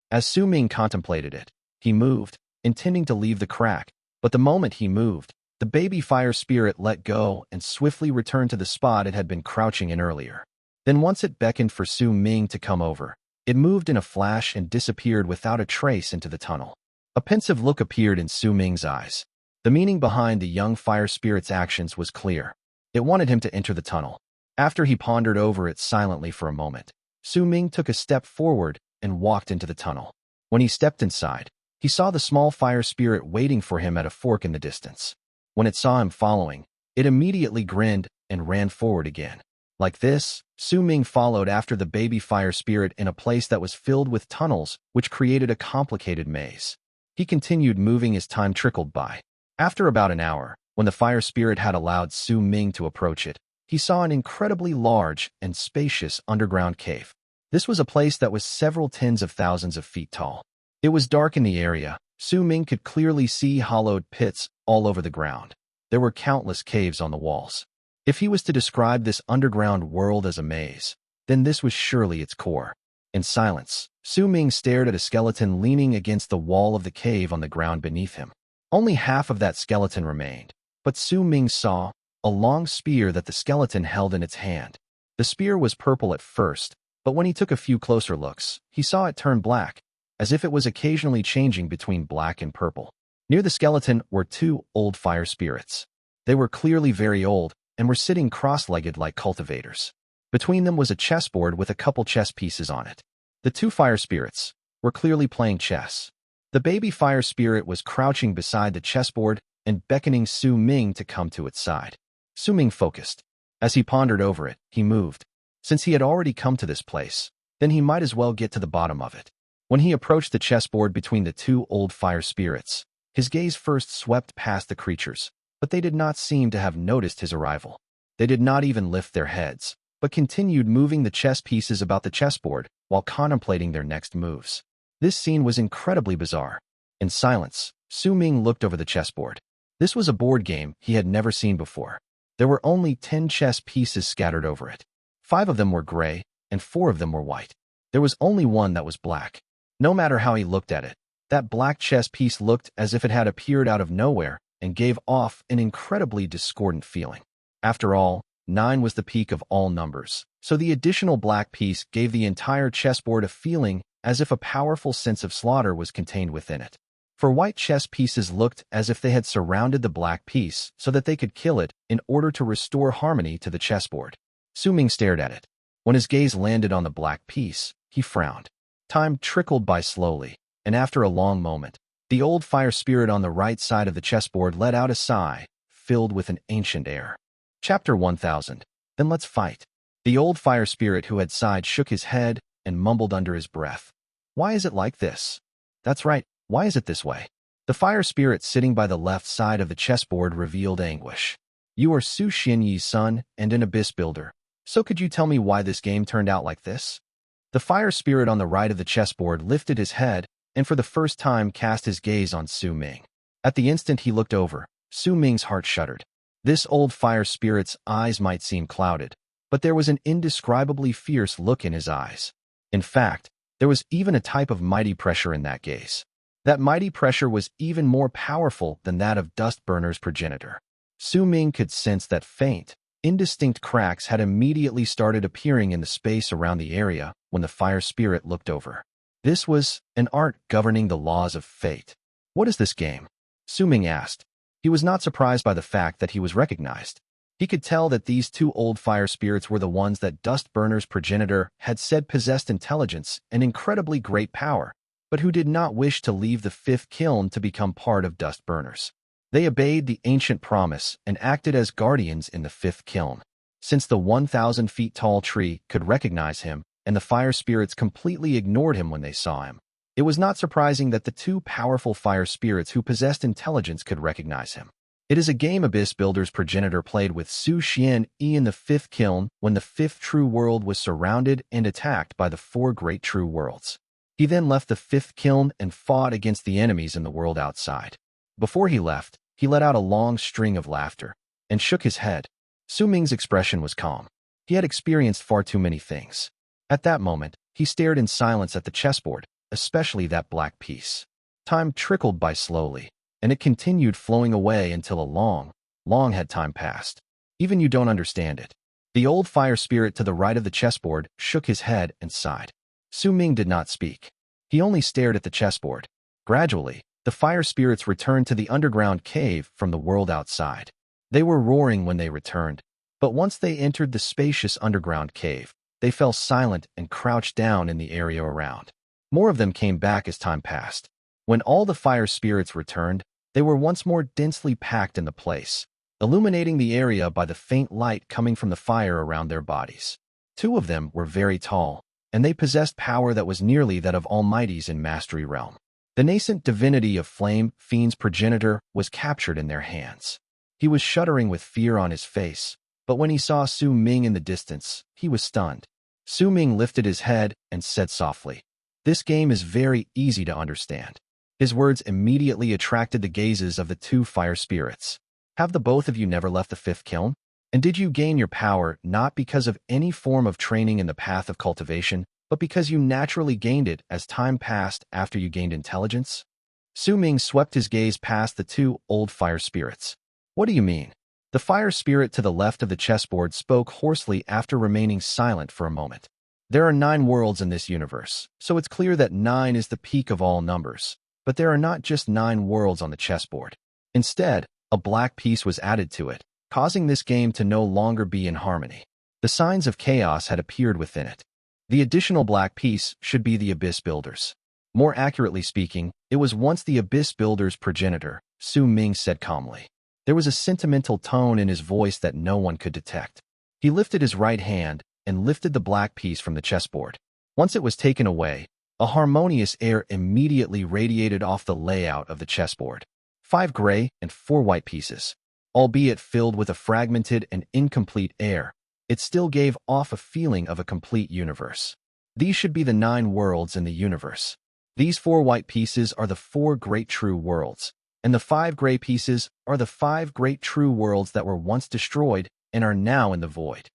As Su Ming contemplated it, he moved, intending to leave the crack, but the moment he moved, the baby fire spirit let go and swiftly returned to the spot it had been crouching in earlier. Then once it beckoned for Su Ming to come over, it moved in a flash and disappeared without a trace into the tunnel. A pensive look appeared in Su Ming's eyes. The meaning behind the young fire spirit's actions was clear. It wanted him to enter the tunnel. After he pondered over it silently for a moment, Su Ming took a step forward and walked into the tunnel. When he stepped inside, he saw the small fire spirit waiting for him at a fork in the distance. When it saw him following, it immediately grinned and ran forward again. Like this, Su Ming followed after the baby fire spirit in a place that was filled with tunnels, which created a complicated maze. He continued moving as time trickled by. After about an hour, when the fire spirit had allowed Su Ming to approach it, he saw an incredibly large and spacious underground cave. This was a place that was several tens of thousands of feet tall. It was dark in the area. Su Ming could clearly see hollowed pits all over the ground. There were countless caves on the walls. If he was to describe this underground world as a maze, then this was surely its core. In silence, Su Ming stared at a skeleton leaning against the wall of the cave on the ground beneath him. Only half of that skeleton remained, but Su Ming saw a long spear that the skeleton held in its hand. The spear was purple at first, but when he took a few closer looks, he saw it turn black, as if it was occasionally changing between black and purple. Near the skeleton were two old fire spirits. They were clearly very old and were sitting cross-legged like cultivators. Between them was a chessboard with a couple chess pieces on it. The two fire spirits were clearly playing chess. The baby fire spirit was crouching beside the chessboard and beckoning Su Ming to come to its side. Su Ming focused. As he pondered over it, he moved. Since he had already come to this place, then he might as well get to the bottom of it. When he approached the chessboard between the two old fire spirits, his gaze first swept past the creatures, but they did not seem to have noticed his arrival. They did not even lift their heads, but continued moving the chess pieces about the chessboard while contemplating their next moves. This scene was incredibly bizarre. In silence, Su Ming looked over the chessboard. This was a board game he had never seen before. There were only 10 chess pieces scattered over it. 5 of them were gray, and 4 of them were white. There was only one that was black. No matter how he looked at it, that black chess piece looked as if it had appeared out of nowhere and gave off an incredibly discordant feeling. After all, 9 was the peak of all numbers, so the additional black piece gave the entire chessboard a feeling as if a powerful sense of slaughter was contained within it. For white chess pieces looked as if they had surrounded the black piece so that they could kill it in order to restore harmony to the chessboard. Su Ming stared at it. When his gaze landed on the black piece, he frowned. Time trickled by slowly, and after a long moment, the old fire spirit on the right side of the chessboard let out a sigh, filled with an ancient air. Chapter 1000. Then let's fight. The old fire spirit who had sighed shook his head and mumbled under his breath. Why is it like this? That's right, why is it this way? The fire spirit sitting by the left side of the chessboard revealed anguish. You are Su Xinyi's son and an abyss builder. So could you tell me why this game turned out like this? The fire spirit on the right of the chessboard lifted his head and for the first time cast his gaze on Su Ming. At the instant he looked over, Su Ming's heart shuddered. This old fire spirit's eyes might seem clouded, but there was an indescribably fierce look in his eyes. In fact, there was even a type of mighty pressure in that gaze. That mighty pressure was even more powerful than that of Dustburner's progenitor. Ming could sense that faint, indistinct cracks had immediately started appearing in the space around the area when the fire spirit looked over. This was an art governing the laws of fate. What is this game? Ming asked. He was not surprised by the fact that he was recognized. He could tell that these two old fire spirits were the ones that Dustburner's progenitor had said possessed intelligence and incredibly great power, but who did not wish to leave the fifth kiln to become part of Dustburner's. They obeyed the ancient promise and acted as guardians in the fifth kiln. Since the 1,000 feet tall tree could recognize him, and the fire spirits completely ignored him when they saw him, it was not surprising that the two powerful fire spirits who possessed intelligence could recognize him. It is a game Abyss Builder's progenitor played with Xuan in the fifth kiln when the fifth true world was surrounded and attacked by the four great true worlds. He then left the fifth kiln and fought against the enemies in the world outside. Before he left, he let out a long string of laughter and shook his head. Ming's expression was calm. He had experienced far too many things. At that moment, he stared in silence at the chessboard, especially that black piece. Time trickled by slowly, and it continued flowing away until a long had time passed. Even you don't understand it. The old fire spirit to the right of the chessboard shook his head and sighed. Ming did not speak. He only stared at the chessboard. Gradually, the fire spirits returned to the underground cave from the world outside. They were roaring when they returned, but once they entered the spacious underground cave, they fell silent and crouched down in the area around. More of them came back as time passed. When all the fire spirits returned, they were once more densely packed in the place, illuminating the area by the faint light coming from the fire around their bodies. Two of them were very tall, and they possessed power that was nearly that of almighties in Mastery Realm. The nascent divinity of Flame Fiend's progenitor was captured in their hands. He was shuddering with fear on his face, but when he saw Ming in the distance, he was stunned. Ming lifted his head and said softly, "This game is very easy to understand." His words immediately attracted the gazes of the two fire spirits. Have the both of you never left the fifth kiln? And did you gain your power not because of any form of training in the path of cultivation, but because you naturally gained it as time passed after you gained intelligence? Ming swept his gaze past the two old fire spirits. What do you mean? The fire spirit to the left of the chessboard spoke hoarsely after remaining silent for a moment. There are 9 worlds in this universe, so it's clear that 9 is the peak of all numbers. But there are not just 9 worlds on the chessboard. Instead, a black piece was added to it, causing this game to no longer be in harmony. The signs of chaos had appeared within it. The additional black piece should be the Abyss Builder's. More accurately speaking, it was once the Abyss Builder's progenitor, Ming said calmly. There was a sentimental tone in his voice that no one could detect. He lifted his right hand and lifted the black piece from the chessboard. Once it was taken away, a harmonious air immediately radiated off the layout of the chessboard. 5 gray and 4 white pieces. Albeit filled with a fragmented and incomplete air, it still gave off a feeling of a complete universe. These should be the 9 worlds in the universe. These 4 white pieces are the 4 great true worlds, and the 5 gray pieces are the 5 great true worlds that were once destroyed and are now in the void.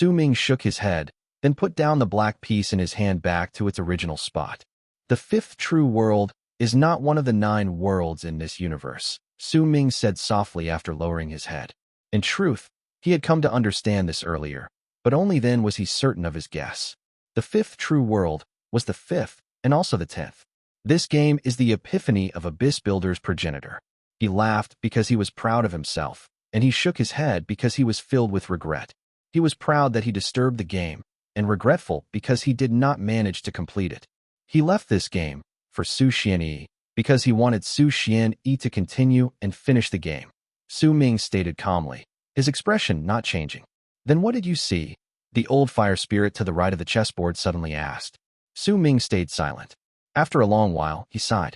Ming shook his head, then put down the black piece in his hand back to its original spot. The 5th true world is not one of the 9 worlds in this universe, Ming said softly after lowering his head. In truth, he had come to understand this earlier, but only then was he certain of his guess. The 5th true world was the 5th and also the 10th. This game is the epiphany of Abyss Builder's progenitor. He laughed because he was proud of himself, and he shook his head because he was filled with regret. He was proud that he disturbed the game, and regretful because he did not manage to complete it. He left this game for Xuan because he wanted Xuan to continue and finish the game. Ming stated calmly, his expression not changing. Then what did you see? The old fire spirit to the right of the chessboard suddenly asked. Ming stayed silent. After a long while, he sighed.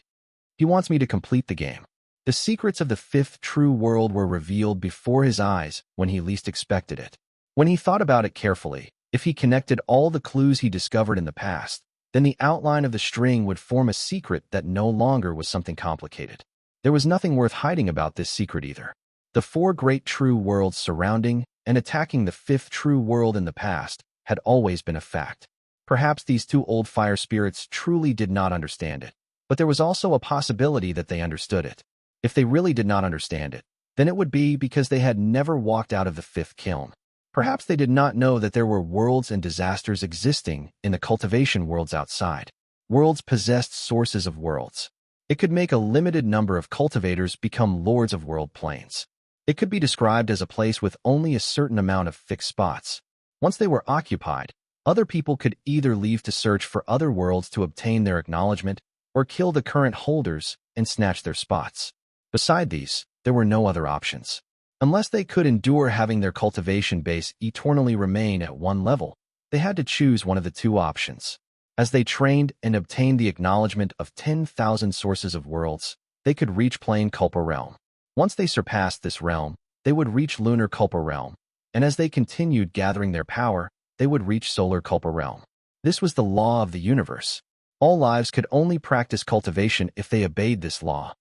He wants me to complete the game. The secrets of the 5th true world were revealed before his eyes when he least expected it. When he thought about it carefully, if he connected all the clues he discovered in the past, then the outline of the string would form a secret that no longer was something complicated. There was nothing worth hiding about this secret either. The 4 great true worlds surrounding and attacking the fifth true world in the past had always been a fact. Perhaps these two old fire spirits truly did not understand it, but there was also a possibility that they understood it. If they really did not understand it, then it would be because they had never walked out of the fifth kiln. Perhaps they did not know that there were worlds and disasters existing in the cultivation worlds outside. Worlds possessed sources of worlds. It could make a limited number of cultivators become lords of world planes. It could be described as a place with only a certain amount of fixed spots. Once they were occupied, other people could either leave to search for other worlds to obtain their acknowledgement or kill the current holders and snatch their spots. Beside these, there were no other options. Unless they could endure having their cultivation base eternally remain at one level, they had to choose one of the two options. As they trained and obtained the acknowledgement of 10,000 sources of worlds, they could reach Plane Culpa Realm. Once they surpassed this realm, they would reach Lunar Culpa Realm, and as they continued gathering their power, they would reach Solar Culpa Realm. This was the law of the universe. All lives could only practice cultivation if they obeyed this law.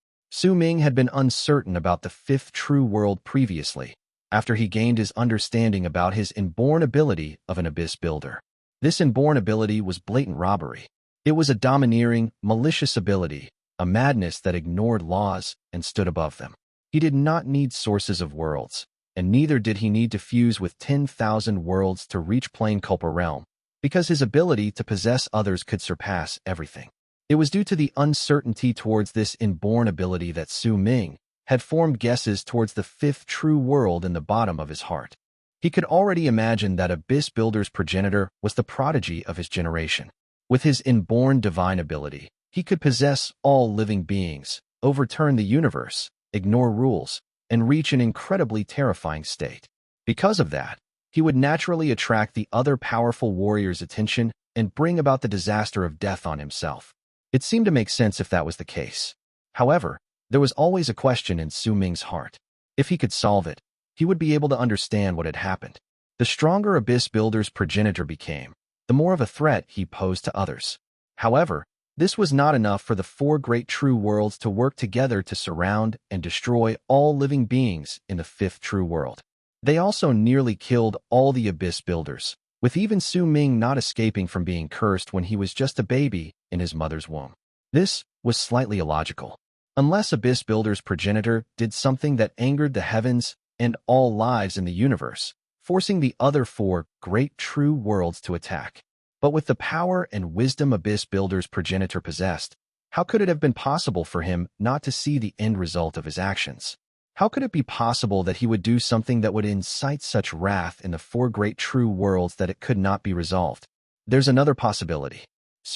Ming had been uncertain about the fifth true world previously, after he gained his understanding about his inborn ability of an abyss builder. This inborn ability was blatant robbery. It was a domineering, malicious ability, a madness that ignored laws and stood above them. He did not need sources of worlds, and neither did he need to fuse with 10,000 worlds to reach Plane Culpa Realm, because his ability to possess others could surpass everything. It was due to the uncertainty towards this inborn ability that Ming had formed guesses towards the fifth true world in the bottom of his heart. He could already imagine that Abyss Builder's progenitor was the prodigy of his generation. With his inborn divine ability, he could possess all living beings, overturn the universe, ignore rules, and reach an incredibly terrifying state. Because of that, he would naturally attract the other powerful warriors' attention and bring about the disaster of death on himself. It seemed to make sense if that was the case. However, there was always a question in Ming's heart. If he could solve it, he would be able to understand what had happened. The stronger Abyss Builder's progenitor became, the more of a threat he posed to others. However, this was not enough for the four great true worlds to work together to surround and destroy all living beings in the fifth true world. They also nearly killed all the Abyss Builders, with even Ming not escaping from being cursed when he was just a baby in his mother's womb. This was slightly illogical. Unless Abyss Builder's progenitor did something that angered the heavens and all lives in the universe, forcing the other four great true worlds to attack. But with the power and wisdom Abyss Builder's progenitor possessed, how could it have been possible for him not to see the end result of his actions? How could it be possible that he would do something that would incite such wrath in the four great true worlds that it could not be resolved? There's another possibility.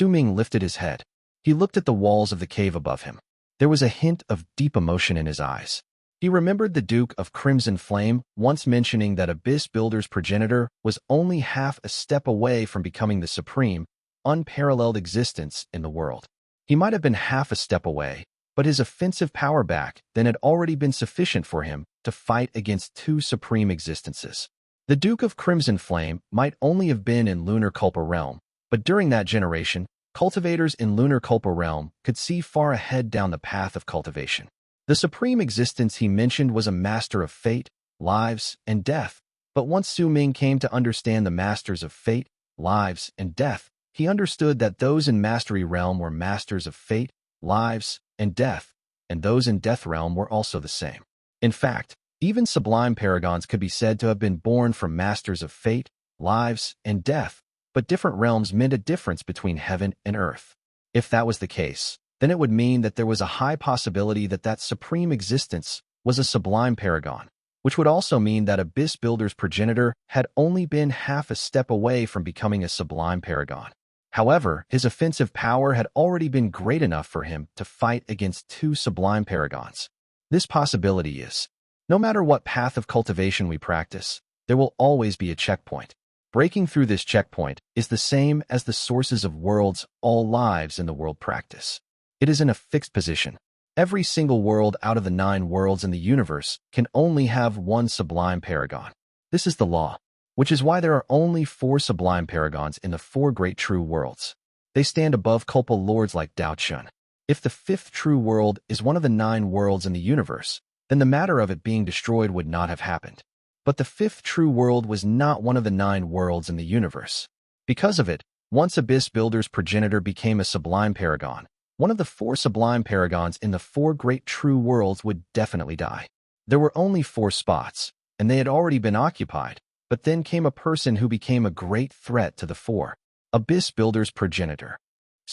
Ming lifted his head. He looked at the walls of the cave above him. There was a hint of deep emotion in his eyes. He remembered the Duke of Crimson Flame once mentioning that Abyss Builder's progenitor was only half a step away from becoming the supreme, unparalleled existence in the world. He might have been half a step away, but his offensive power back then had already been sufficient for him to fight against two supreme existences. The Duke of Crimson Flame might only have been in Lunar Culpa Realm, but during that generation, cultivators in Lunar Culpa Realm could see far ahead down the path of cultivation. The supreme existence he mentioned was a master of fate, lives, and death, but once Ming came to understand the masters of fate, lives, and death, he understood that those in Mastery Realm were masters of fate, lives, and death, and those in Death Realm were also the same. In fact, even sublime paragons could be said to have been born from masters of fate, lives, and death, but different realms meant a difference between heaven and earth. If that was the case, then it would mean that there was a high possibility that that supreme existence was a sublime paragon, which would also mean that Abyss Builder's progenitor had only been half a step away from becoming a sublime paragon. However, his offensive power had already been great enough for him to fight against two sublime paragons. This possibility is, no matter what path of cultivation we practice, there will always be a checkpoint. Breaking through this checkpoint is the same as the sources of worlds all lives in the world practice. It is in a fixed position. Every single world out of the 9 worlds in the universe can only have one sublime paragon. This is the law, which is why there are only 4 sublime paragons in the 4 great true worlds. They stand above Culpa lords like Dao Chun. If the 5th true world is one of the 9 worlds in the universe, then the matter of it being destroyed would not have happened. But the fifth true world was not one of the 9 worlds in the universe. Because of it, once Abyss Builder's progenitor became a sublime paragon, one of the 4 sublime paragons in the 4 great true worlds would definitely die. There were only 4 spots, and they had already been occupied, but then came a person who became a great threat to the 4 Abyss Builder's progenitor.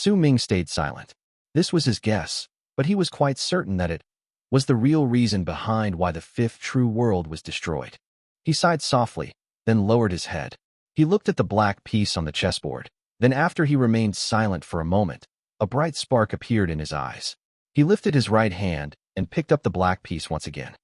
Ming stayed silent. This was his guess, but he was quite certain that it was the real reason behind why the 5th true world was destroyed. He sighed softly, then lowered his head. He looked at the black piece on the chessboard. Then after he remained silent for a moment, a bright spark appeared in his eyes. He lifted his right hand and picked up the black piece once again.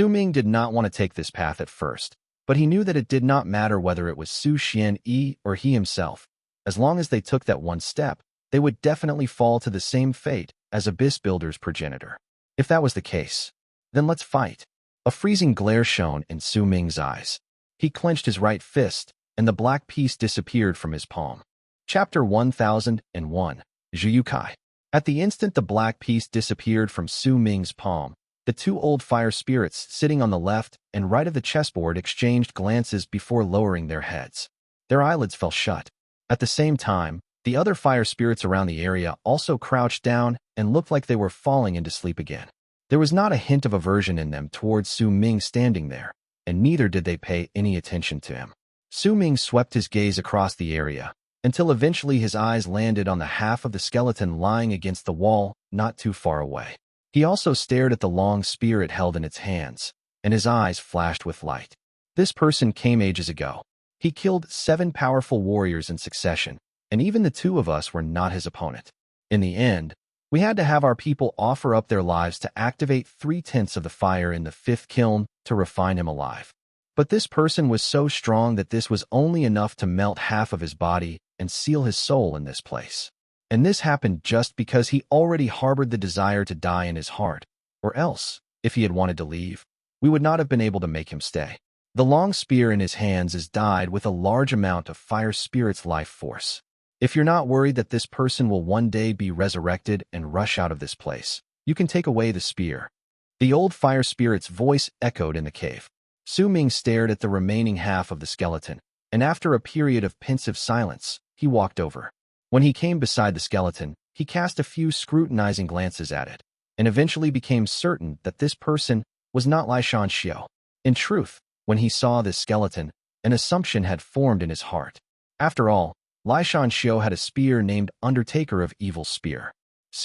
Ming did not want to take this path at first, but he knew that it did not matter whether it was Xuan or he himself. As long as they took that one step, they would definitely fall to the same fate as Abyss Builder's progenitor. If that was the case, then let's fight. A freezing glare shone in Ming's eyes. He clenched his right fist, and the black piece disappeared from his palm. Chapter 1001, Zhu You Cai. At the instant the black piece disappeared from Ming's palm, the 2 old fire spirits sitting on the left and right of the chessboard exchanged glances before lowering their heads. Their eyelids fell shut. At the same time, the other fire spirits around the area also crouched down and looked like they were falling into sleep again. There was not a hint of aversion in them towards Ming standing there, and neither did they pay any attention to him. Ming swept his gaze across the area, until eventually his eyes landed on the half of the skeleton lying against the wall not too far away. He also stared at the long spear it held in its hands, and his eyes flashed with light. This person came ages ago. He killed 7 powerful warriors in succession, and even the 2 of us were not his opponent. In the end, we had to have our people offer up their lives to activate 3/10 of the fire in the 5th kiln to refine him alive. But this person was so strong that this was only enough to melt half of his body and seal his soul in this place. And this happened just because he already harbored the desire to die in his heart, or else, if he had wanted to leave, we would not have been able to make him stay. The long spear in his hands is dyed with a large amount of fire spirit's life force. If you're not worried that this person will one day be resurrected and rush out of this place, you can take away the spear. The old fire spirit's voice echoed in the cave. Ming stared at the remaining half of the skeleton, and after a period of pensive silence, he walked over. When he came beside the skeleton, he cast a few scrutinizing glances at it, and eventually became certain that this person was not Lishan Xiao. In truth, when he saw this skeleton, an assumption had formed in his heart. After all, Lishan Xiao had a spear named Undertaker of Evil Spear.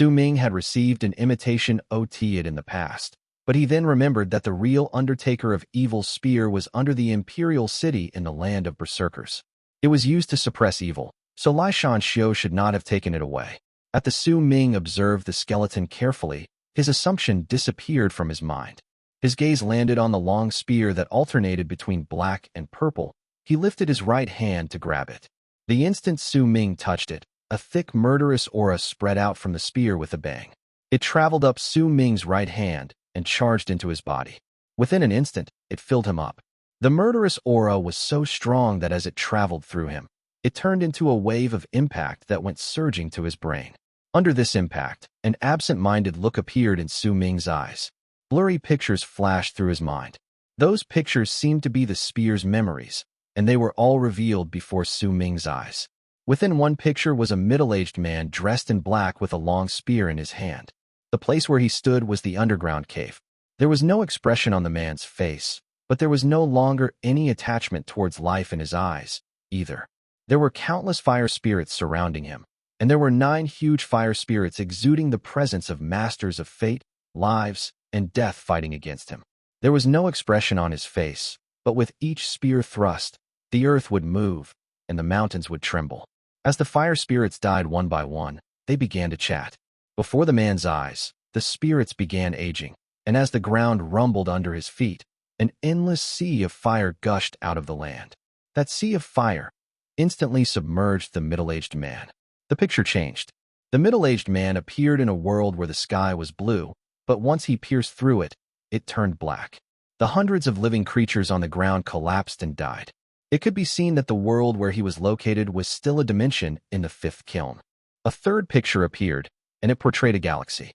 Ming had received an imitation OT it in the past, but he then remembered that the real Undertaker of Evil Spear was under the Imperial City in the land of Berserkers. It was used to suppress evil, so Lishan Xiao should not have taken it away. At the Ming observed the skeleton carefully, his assumption disappeared from his mind. His gaze landed on the long spear that alternated between black and purple. He lifted his right hand to grab it. The instant Ming touched it, a thick murderous aura spread out from the spear with a bang. It traveled up Ming's right hand and charged into his body. Within an instant, it filled him up. The murderous aura was so strong that as it traveled through him, it turned into a wave of impact that went surging to his brain. Under this impact, an absent-minded look appeared in Ming's eyes. Blurry pictures flashed through his mind. Those pictures seemed to be the spear's memories, and they were all revealed before Ming's eyes. Within one picture was a middle-aged man dressed in black with a long spear in his hand. The place where he stood was the underground cave. There was no expression on the man's face, but there was no longer any attachment towards life in his eyes, either. There were countless fire spirits surrounding him, and there were 9 huge fire spirits exuding the presence of masters of fate, lives, and death fighting against him. There was no expression on his face, but with each spear thrust, the earth would move, and the mountains would tremble. As the fire spirits died one by one, they began to chat. Before the man's eyes, the spirits began aging, and as the ground rumbled under his feet, an endless sea of fire gushed out of the land. That sea of fire instantly submerged the middle-aged man. The picture changed. The middle-aged man appeared in a world where the sky was blue, but once he pierced through it, it turned black. The hundreds of living creatures on the ground collapsed and died. It could be seen that the world where he was located was still a dimension in the 5th kiln. A third picture appeared, and it portrayed a galaxy.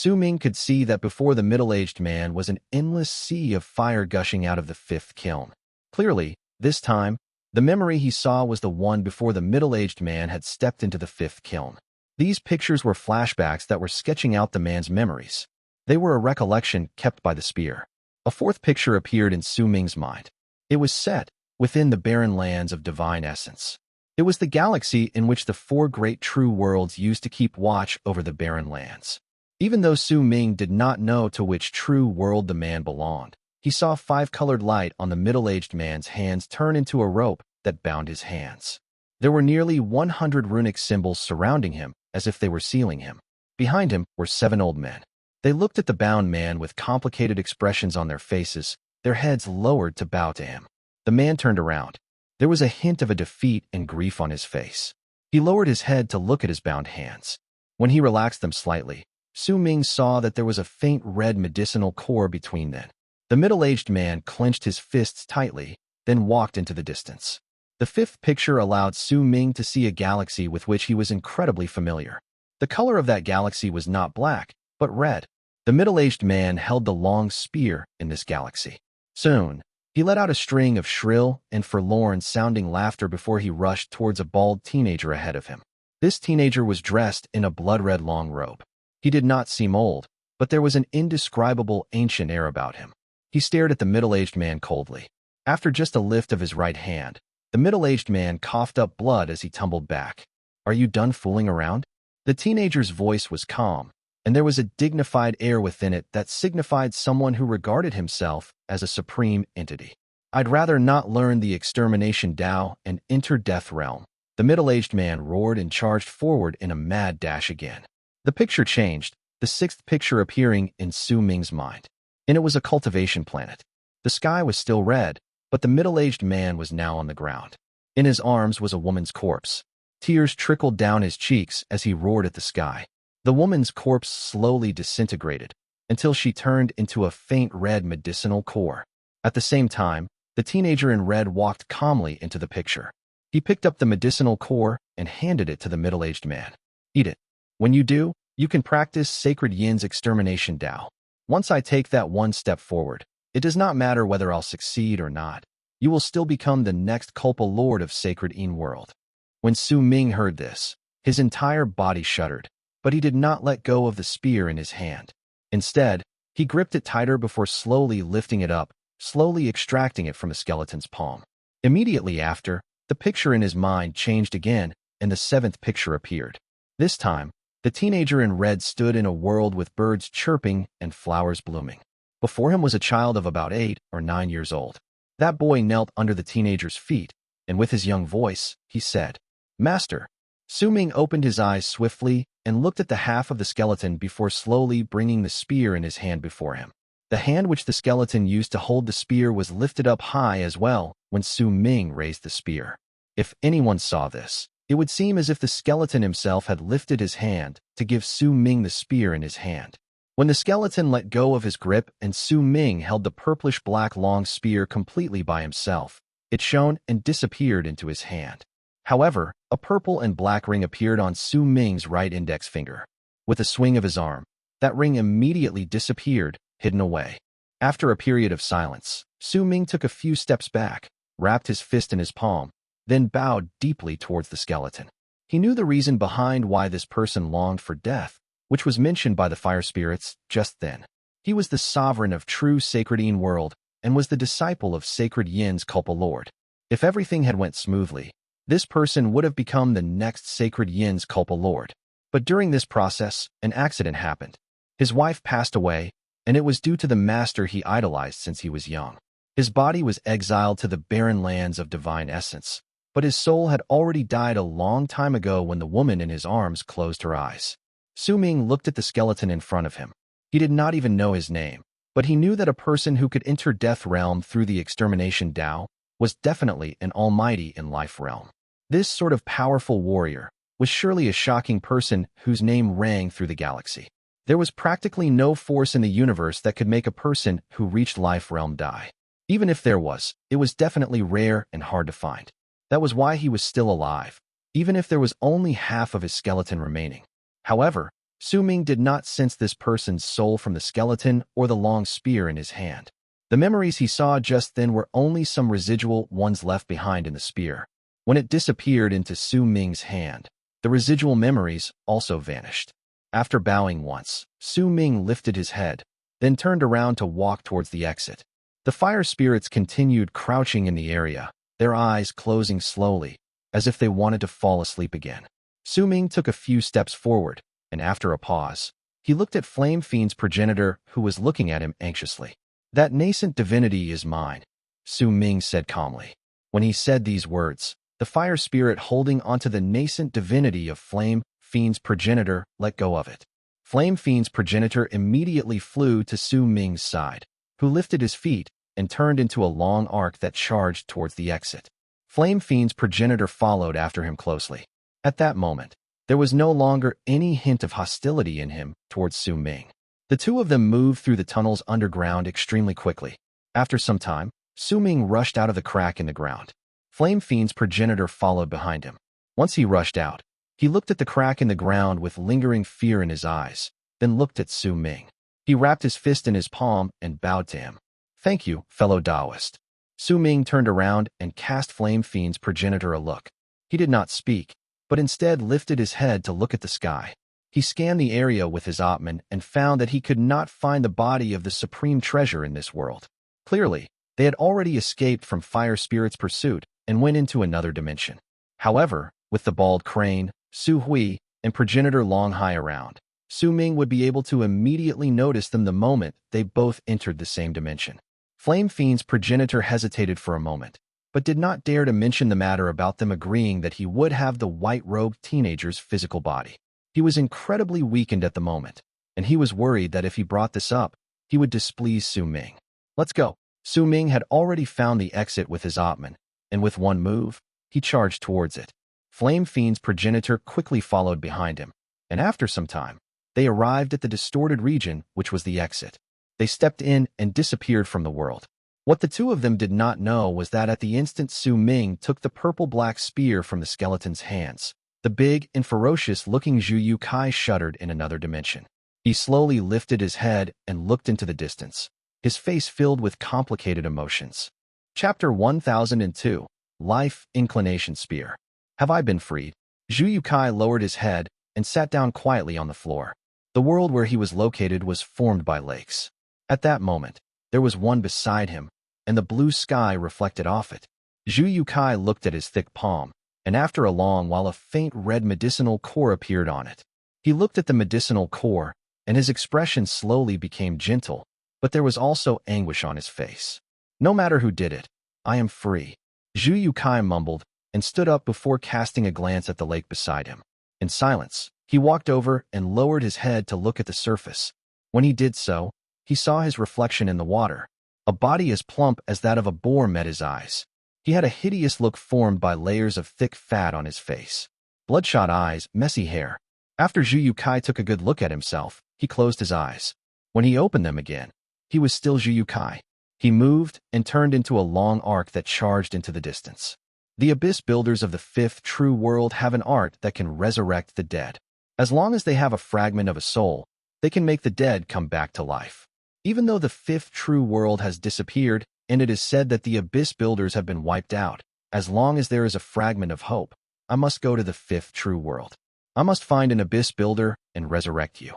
Ming could see that before the middle-aged man was an endless sea of fire gushing out of the 5th kiln. Clearly, this time, the memory he saw was the one before the middle-aged man had stepped into the fifth kiln. These pictures were flashbacks that were sketching out the man's memories. They were a recollection kept by the spear. A fourth picture appeared in Su Ming's mind. It was set within the barren lands of divine essence. It was the galaxy in which the four great true worlds used to keep watch over the barren lands. Even though Su Ming did not know to which true world the man belonged, he saw five-colored light on the middle-aged man's hands turn into a rope that bound his hands. There were nearly 100 runic symbols surrounding him, as if they were sealing him. Behind him were 7 old men. They looked at the bound man with complicated expressions on their faces, their heads lowered to bow to him. The man turned around. There was a hint of a defeat and grief on his face. He lowered his head to look at his bound hands. When he relaxed them slightly, Su Ming saw that there was a faint red medicinal core between them. The middle-aged man clenched his fists tightly, then walked into the distance. The fifth picture allowed Su Ming to see a galaxy with which he was incredibly familiar. The color of that galaxy was not black, but red. The middle-aged man held the long spear in this galaxy. Soon, he let out a string of shrill and forlorn-sounding laughter before he rushed towards a bald teenager ahead of him. This teenager was dressed in a blood-red long robe. He did not seem old, but there was an indescribable ancient air about him. He stared at the middle-aged man coldly. After just a lift of his right hand, the middle-aged man coughed up blood as he tumbled back. "Are you done fooling around?" The teenager's voice was calm, and there was a dignified air within it that signified someone who regarded himself as a supreme entity. "I'd rather not learn the extermination Tao and enter Death Realm." The middle-aged man roared and charged forward in a mad dash again. The picture changed, the sixth picture appearing in Su Ming's mind. And it was a cultivation planet. The sky was still red, but the middle-aged man was now on the ground. In his arms was a woman's corpse. Tears trickled down his cheeks as he roared at the sky. The woman's corpse slowly disintegrated until she turned into a faint red medicinal core. At the same time, the teenager in red walked calmly into the picture. He picked up the medicinal core and handed it to the middle-aged man. "Eat it. When you do, you can practice Sacred Yin's extermination Tao. Once I take that one step forward, it does not matter whether I'll succeed or not. You will still become the next Culpa Lord of Sacred Yin World." When Su Ming heard this, his entire body shuddered, but he did not let go of the spear in his hand. Instead, he gripped it tighter before slowly lifting it up, slowly extracting it from the skeleton's palm. Immediately after, the picture in his mind changed again, and the seventh picture appeared. This time, the teenager in red stood in a world with birds chirping and flowers blooming. Before him was a child of about 8 or 9 years old. That boy knelt under the teenager's feet, and with his young voice, he said, "Master." Su Ming opened his eyes swiftly and looked at the half of the skeleton before slowly bringing the spear in his hand before him. The hand which the skeleton used to hold the spear was lifted up high as well when Su Ming raised the spear. If anyone saw this, it would seem as if the skeleton himself had lifted his hand to give Su Ming the spear in his hand. When the skeleton let go of his grip and Su Ming held the purplish-black long spear completely by himself, it shone and disappeared into his hand. However, a purple and black ring appeared on Su Ming's right index finger. With a swing of his arm, that ring immediately disappeared, hidden away. After a period of silence, Su Ming took a few steps back, wrapped his fist in his palm, then bowed deeply towards the skeleton. He knew the reason behind why this person longed for death, which was mentioned by the fire spirits just then. He was the sovereign of true Sacred Yin world and was the disciple of Sacred Yin's Culpa Lord. If everything had went smoothly, this person would have become the next Sacred Yin's Culpa Lord. But during this process, an accident happened. His wife passed away, and it was due to the master he idolized since he was young. His body was exiled to the barren lands of divine essence, but his soul had already died a long time ago when the woman in his arms closed her eyes. Su Ming looked at the skeleton in front of him. He did not even know his name, but he knew that a person who could enter Death Realm through the extermination Tao was definitely an almighty in Life Realm. This sort of powerful warrior was surely a shocking person whose name rang through the galaxy. There was practically no force in the universe that could make a person who reached Life Realm die. Even if there was, it was definitely rare and hard to find. That was why he was still alive, even if there was only half of his skeleton remaining. However, Su Ming did not sense this person's soul from the skeleton or the long spear in his hand. The memories he saw just then were only some residual ones left behind in the spear. When it disappeared into Su Ming's hand, the residual memories also vanished. After bowing once, Su Ming lifted his head, then turned around to walk towards the exit. The fire spirits continued crouching in the area, their eyes closing slowly, as if they wanted to fall asleep again. Su Ming took a few steps forward, and after a pause, he looked at Flame Fiend's progenitor, who was looking at him anxiously. "That nascent divinity is mine," Su Ming said calmly. When he said these words, the fire spirit holding onto the nascent divinity of Flame Fiend's progenitor let go of it. Flame Fiend's progenitor immediately flew to Su Ming's side, who lifted his feet and turned into a long arc that charged towards the exit. Flame Fiend's progenitor followed after him closely. At that moment, there was no longer any hint of hostility in him towards Su Ming. The two of them moved through the tunnels underground extremely quickly. After some time, Su Ming rushed out of the crack in the ground. Flame Fiend's progenitor followed behind him. Once he rushed out, he looked at the crack in the ground with lingering fear in his eyes, then looked at Su Ming. He wrapped his fist in his palm and bowed to him. "Thank you, fellow Taoist." Su Ming turned around and cast Flame Fiend's progenitor a look. He did not speak, but instead lifted his head to look at the sky. He scanned the area with his Atman and found that he could not find the body of the supreme treasure in this world. Clearly, they had already escaped from Fire Spirit's pursuit and went into another dimension. However, with the bald crane, Su Hui, and progenitor Long Hai around, Su Ming would be able to immediately notice them the moment they both entered the same dimension. Flame Fiend's progenitor hesitated for a moment, but did not dare to mention the matter about them agreeing that he would have the white-robed teenager's physical body. He was incredibly weakened at the moment, and he was worried that if he brought this up, he would displease Su Ming. "Let's go." Su Ming had already found the exit with his Atman, and with one move, he charged towards it. Flame Fiend's progenitor quickly followed behind him, and after some time, they arrived at the distorted region, which was the exit. They stepped in and disappeared from the world. What the two of them did not know was that at the instant Su Ming took the purple-black spear from the skeleton's hands, the big and ferocious-looking Zhu You Cai shuddered in another dimension. He slowly lifted his head and looked into the distance, his face filled with complicated emotions. Chapter 1002, Life Inclination Spear. "Have I been freed?" Zhu You Cai lowered his head and sat down quietly on the floor. The world where he was located was formed by lakes. At that moment, there was one beside him, and the blue sky reflected off it. Zhu You Cai looked at his thick palm, and after a long while a faint red medicinal core appeared on it. He looked at the medicinal core, and his expression slowly became gentle, but there was also anguish on his face. "No matter who did it, I am free," Zhu You Cai mumbled, and stood up before casting a glance at the lake beside him. In silence, he walked over and lowered his head to look at the surface. When he did so, he saw his reflection in the water. A body as plump as that of a boar met his eyes. He had a hideous look formed by layers of thick fat on his face. Bloodshot eyes, messy hair. After Zhu You Cai took a good look at himself, he closed his eyes. When he opened them again, he was still Zhu You Cai. He moved and turned into a long arc that charged into the distance. The abyss builders of the fifth true world have an art that can resurrect the dead. As long as they have a fragment of a soul, they can make the dead come back to life. Even though the fifth true world has disappeared, and it is said that the abyss builders have been wiped out, as long as there is a fragment of hope, I must go to the fifth true world. I must find an abyss builder and resurrect you.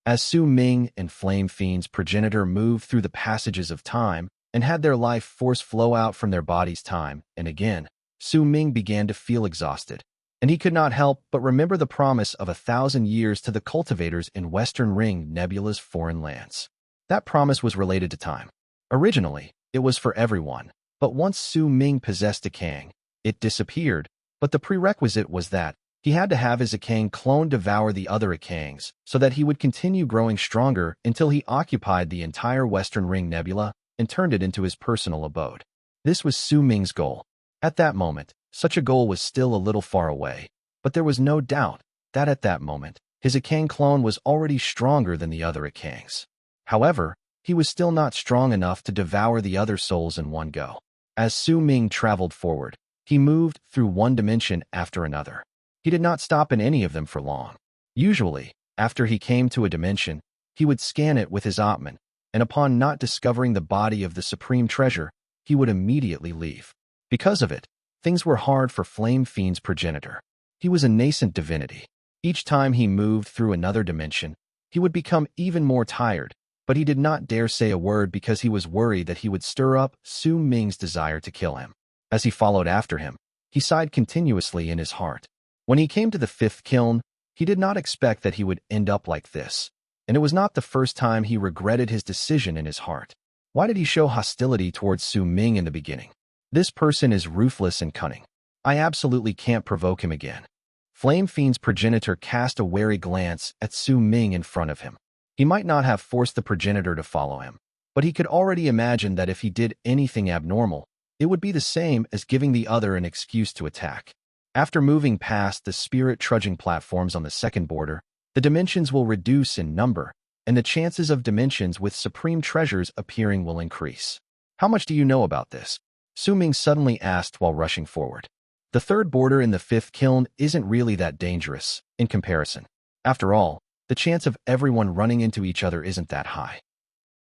As Su Ming and Flame Fiend's progenitor moved through the passages of time and had their life force flow out from their bodies time and again, Su Ming began to feel exhausted, and he could not help but remember the promise of 1,000 years to the cultivators in Western Ring Nebula's foreign lands. That promise was related to time. Originally, it was for everyone, but once Su Ming possessed a Kang, it disappeared, but the prerequisite was that he had to have his Akang clone devour the other Akangs so that he would continue growing stronger until he occupied the entire Western Ring Nebula and turned it into his personal abode. This was Su Ming's goal. At that moment, such a goal was still a little far away, but there was no doubt that at that moment, his Akang clone was already stronger than the other Akangs. However, he was still not strong enough to devour the other souls in one go. As Su Ming traveled forward, he moved through one dimension after another. He did not stop in any of them for long. Usually, after he came to a dimension, he would scan it with his Atman, and upon not discovering the body of the supreme treasure, he would immediately leave. Because of it, things were hard for Flame Fiend's progenitor. He was a nascent divinity. Each time he moved through another dimension, he would become even more tired, but he did not dare say a word because he was worried that he would stir up Su Ming's desire to kill him. As he followed after him, he sighed continuously in his heart. When he came to the 5th kiln, he did not expect that he would end up like this, and it was not the first time he regretted his decision in his heart. Why did he show hostility towards Su Ming in the beginning? This person is ruthless and cunning. I absolutely can't provoke him again. Flame Fiend's progenitor cast a wary glance at Su Ming in front of him. He might not have forced the progenitor to follow him, but he could already imagine that if he did anything abnormal, it would be the same as giving the other an excuse to attack. After moving past the spirit trudging platforms on the 2nd border, the dimensions will reduce in number, and the chances of dimensions with supreme treasures appearing will increase. How much do you know about this? Su Ming suddenly asked while rushing forward. The 3rd border in the 5th kiln isn't really that dangerous, in comparison. After all, the chance of everyone running into each other isn't that high.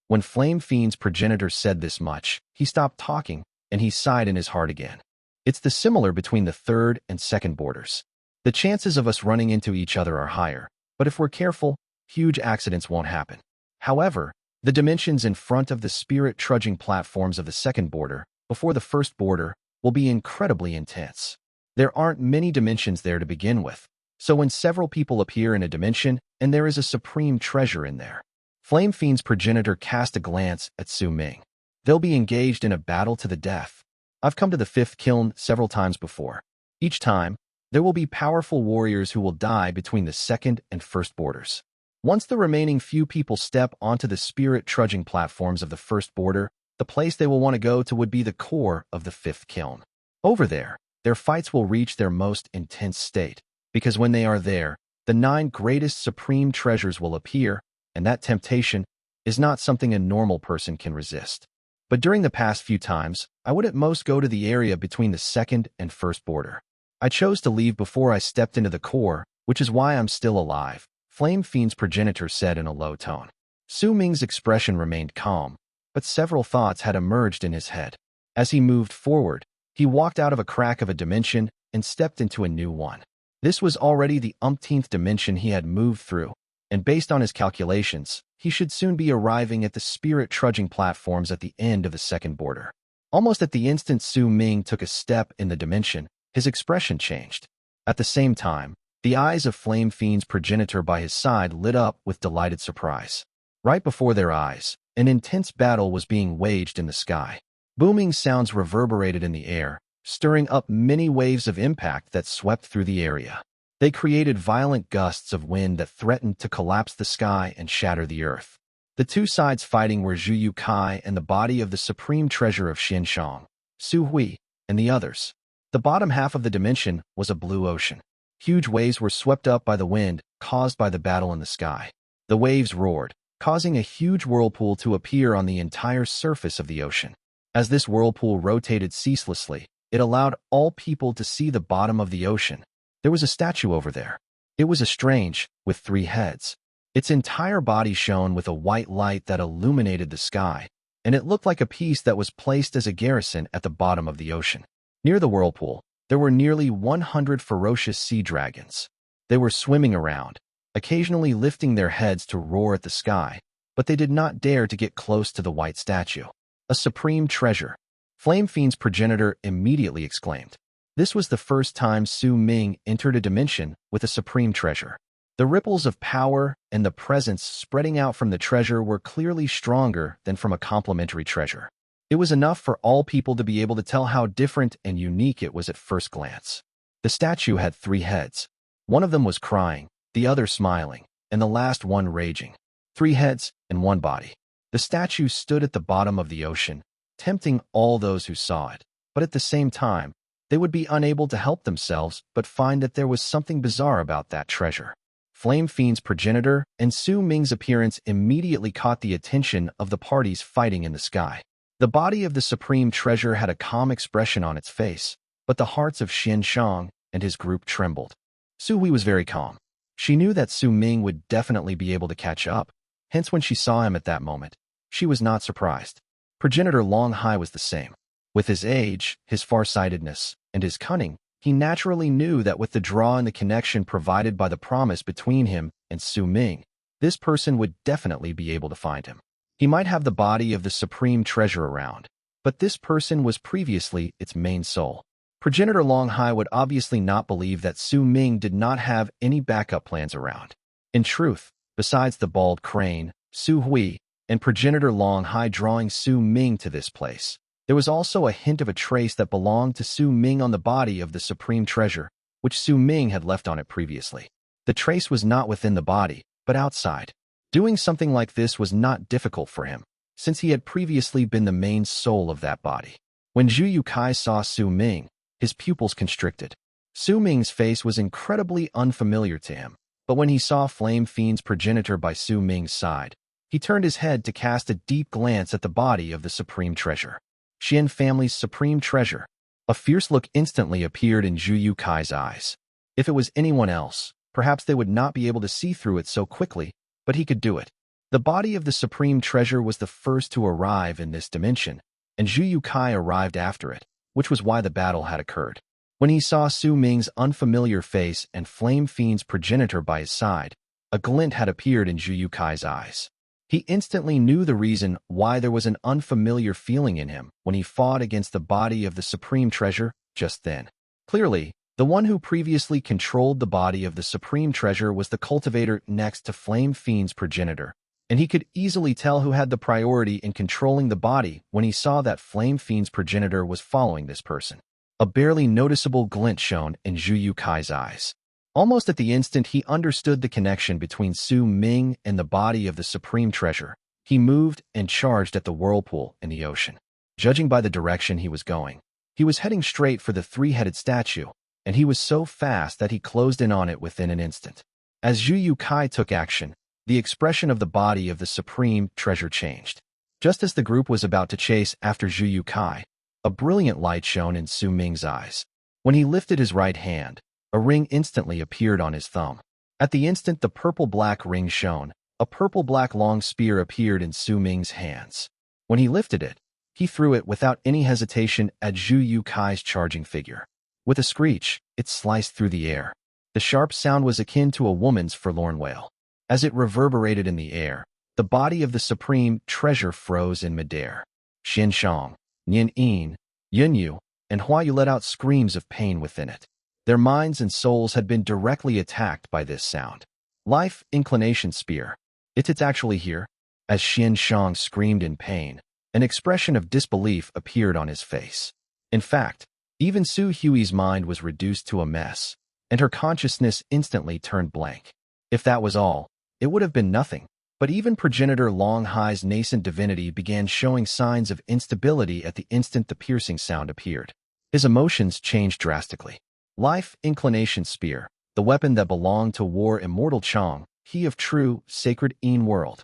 When Flame Fiend's progenitor said this much, he stopped talking, and he sighed in his heart again. It's the similar between the 3rd and 2nd borders. The chances of us running into each other are higher, but if we're careful, huge accidents won't happen. However, the dimensions in front of the spirit trudging platforms of the 2nd border, before the 1st border, will be incredibly intense. There aren't many dimensions there to begin with, so when several people appear in a dimension and there is a supreme treasure in there, Flame Fiend's progenitor cast a glance at Su Ming. They'll be engaged in a battle to the death. I've come to the 5th kiln several times before. Each time, there will be powerful warriors who will die between the 2nd and 1st borders. Once the remaining few people step onto the spirit trudging platforms of the 1st border, the place they will want to go to would be the core of the 5th kiln. Over there, their fights will reach their most intense state, because when they are there, the 9 greatest supreme treasures will appear, and that temptation is not something a normal person can resist. But during the past few times, I would at most go to the area between the 2nd and 1st border. I chose to leave before I stepped into the core, which is why I'm still alive, Flame Fiend's progenitor said in a low tone. Su Ming's expression remained calm, but several thoughts had emerged in his head. As he moved forward, he walked out of a crack of a dimension and stepped into a new one. This was already the umpteenth dimension he had moved through, and based on his calculations, he should soon be arriving at the spirit trudging platforms at the end of the 2nd border. Almost at the instant Su Ming took a step in the dimension, his expression changed. At the same time, the eyes of Flame Fiend's progenitor by his side lit up with delighted surprise. Right before their eyes, an intense battle was being waged in the sky. Booming sounds reverberated in the air, stirring up many waves of impact that swept through the area. They created violent gusts of wind that threatened to collapse the sky and shatter the earth. The two sides fighting were Zhu You Cai and the body of the supreme treasure of Xinshang, Su Hui, and the others. The bottom half of the dimension was a blue ocean. Huge waves were swept up by the wind, caused by the battle in the sky. The waves roared, causing a huge whirlpool to appear on the entire surface of the ocean. As this whirlpool rotated ceaselessly, it allowed all people to see the bottom of the ocean. There was a statue over there. It was a strange, with 3 heads. Its entire body shone with a white light that illuminated the sky, and it looked like a piece that was placed as a garrison at the bottom of the ocean. Near the whirlpool, there were nearly 100 ferocious sea dragons. They were swimming around, occasionally lifting their heads to roar at the sky, but they did not dare to get close to the white statue. A supreme treasure, Flame Fiend's progenitor immediately exclaimed. This was the first time Su Ming entered a dimension with a supreme treasure. The ripples of power and the presence spreading out from the treasure were clearly stronger than from a complementary treasure. It was enough for all people to be able to tell how different and unique it was at first glance. The statue had 3 heads. One of them was crying, the other smiling, and the last one raging. 3 heads and 1 body. The statue stood at the bottom of the ocean, tempting all those who saw it, but at the same time, they would be unable to help themselves but find that there was something bizarre about that treasure. Flame Fiend's progenitor and Su Ming's appearance immediately caught the attention of the parties fighting in the sky. The body of the supreme treasure had a calm expression on its face, but the hearts of Xinshang and his group trembled. Su Hui was very calm. She knew that Su Ming would definitely be able to catch up, hence when she saw him at that moment, She was not surprised. Progenitor Long Hai was the same. With his age, his farsightedness, and his cunning, he naturally knew that with the draw and the connection provided by the promise between him and Su Ming, this person would definitely be able to find him. He might have the body of the supreme treasure around, but this person was previously its main soul. Progenitor Long Hai would obviously not believe that Su Ming did not have any backup plans around. In truth, besides the bald crane, Su Hui, and Progenitor Long Hai drawing Su Ming to this place, there was also a hint of a trace that belonged to Su Ming on the body of the supreme treasure, which Su Ming had left on it previously. The trace was not within the body, but outside. Doing something like this was not difficult for him, since he had previously been the main soul of that body. When Zhu You Cai saw Su Ming, his pupils constricted. Su Ming's face was incredibly unfamiliar to him, but when he saw Flame Fiend's progenitor by Su Ming's side, he turned his head to cast a deep glance at the body of the supreme treasure. Xian family's supreme treasure. A fierce look instantly appeared in Zhu You Cai's eyes. If it was anyone else, perhaps they would not be able to see through it so quickly, but he could do it. The body of the supreme treasure was the first to arrive in this dimension, and Zhu You Cai arrived after it, which was why the battle had occurred. When he saw Su Ming's unfamiliar face and Flame Fiend's progenitor by his side, a glint had appeared in Zhu You Cai's eyes. He instantly knew the reason why there was an unfamiliar feeling in him when he fought against the body of the supreme treasure just then. Clearly, the one who previously controlled the body of the supreme treasure was the cultivator next to Flame Fiend's progenitor, and he could easily tell who had the priority in controlling the body when he saw that Flame Fiend's progenitor was following this person. A barely noticeable glint shone in Zhu You Cai's eyes. Almost at the instant he understood the connection between Su Ming and the body of the supreme treasure, he moved and charged at the whirlpool in the ocean. Judging by the direction he was going, he was heading straight for the three-headed statue, and he was so fast that he closed in on it within an instant. As Zhu You Cai took action, the expression of the body of the supreme treasure changed. Just as the group was about to chase after Zhu You Cai, a brilliant light shone in Su Ming's eyes. When he lifted his right hand, a ring instantly appeared on his thumb. At the instant the purple-black ring shone, a purple-black long spear appeared in Su Ming's hands. When he lifted it, he threw it without any hesitation at Zhu You Cai's charging figure. With a screech, it sliced through the air. The sharp sound was akin to a woman's forlorn wail. As it reverberated in the air, the body of the supreme treasure froze in midair. Xin Shang, Nian Yin, Yun Yu, and Hua Yu let out screams of pain within it. Their minds and souls had been directly attacked by this sound. Life, Inclination Spear. It's actually here. As Xin Shang screamed in pain, an expression of disbelief appeared on his face. In fact, even Su Hui's mind was reduced to a mess, and her consciousness instantly turned blank. If that was all, it would have been nothing, but even progenitor Long Hai's nascent divinity began showing signs of instability at the instant the piercing sound appeared. His emotions changed drastically. Life, Inclination Spear, the weapon that belonged to War Immortal Chang He of true, sacred Yin world.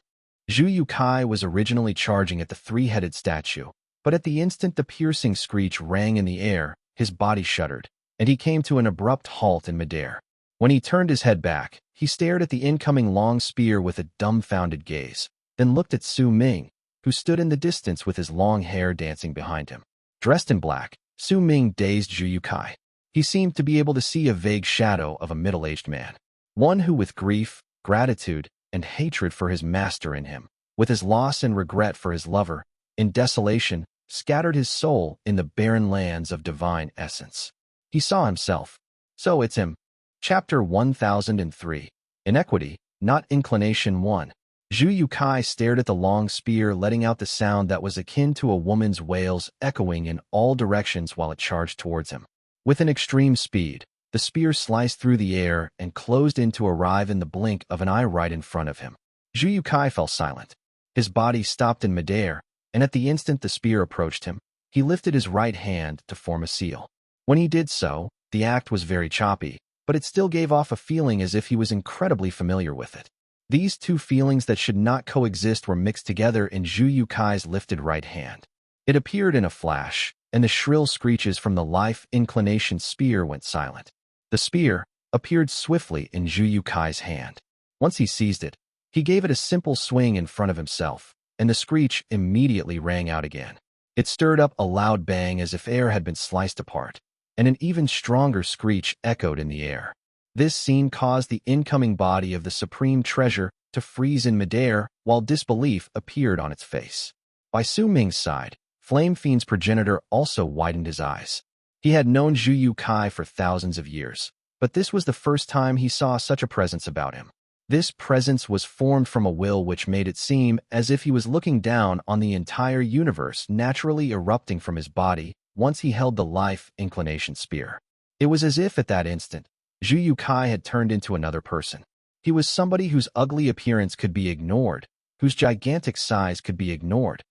Zhu You Cai was originally charging at the three-headed statue, but at the instant the piercing screech rang in the air, his body shuddered, and he came to an abrupt halt in midair. When he turned his head back, he stared at the incoming long spear with a dumbfounded gaze, then looked at Su Ming, who stood in the distance with his long hair dancing behind him. Dressed in black, Su Ming dazed Zhu You Cai. He seemed to be able to see a vague shadow of a middle-aged man, one who with grief, gratitude, and hatred for his master in him, with his loss and regret for his lover, in desolation, scattered his soul in the barren lands of divine essence. He saw himself. So it's him. Chapter 1003. Inequity, not Inclination 1. Zhu You Cai stared at the long spear, letting out the sound that was akin to a woman's wails echoing in all directions while it charged towards him. With an extreme speed, the spear sliced through the air and closed in to arrive in the blink of an eye right in front of him. Zhu You Cai fell silent. His body stopped in midair, and at the instant the spear approached him, he lifted his right hand to form a seal. When he did so, the act was very choppy, but it still gave off a feeling as if he was incredibly familiar with it. These two feelings that should not coexist were mixed together in Zhu You Cai's lifted right hand. It appeared in a flash, and the shrill screeches from the life inclination spear went silent. The spear appeared swiftly in Zhu You Cai's hand. Once he seized it, he gave it a simple swing in front of himself, and the screech immediately rang out again. It stirred up a loud bang as if air had been sliced apart, and an even stronger screech echoed in the air. This scene caused the incoming body of the supreme treasure to freeze in midair while disbelief appeared on its face. By Su Ming's side, Flame Fiend's progenitor also widened his eyes. He had known Zhu You Cai for thousands of years, but this was the first time he saw such a presence about him. This presence was formed from a will which made it seem as if he was looking down on the entire universe naturally erupting from his body once he held the life inclination spear. It was as if at that instant, Zhu You Cai had turned into another person. He was somebody whose ugly appearance could be ignored, whose gigantic size could be ignored.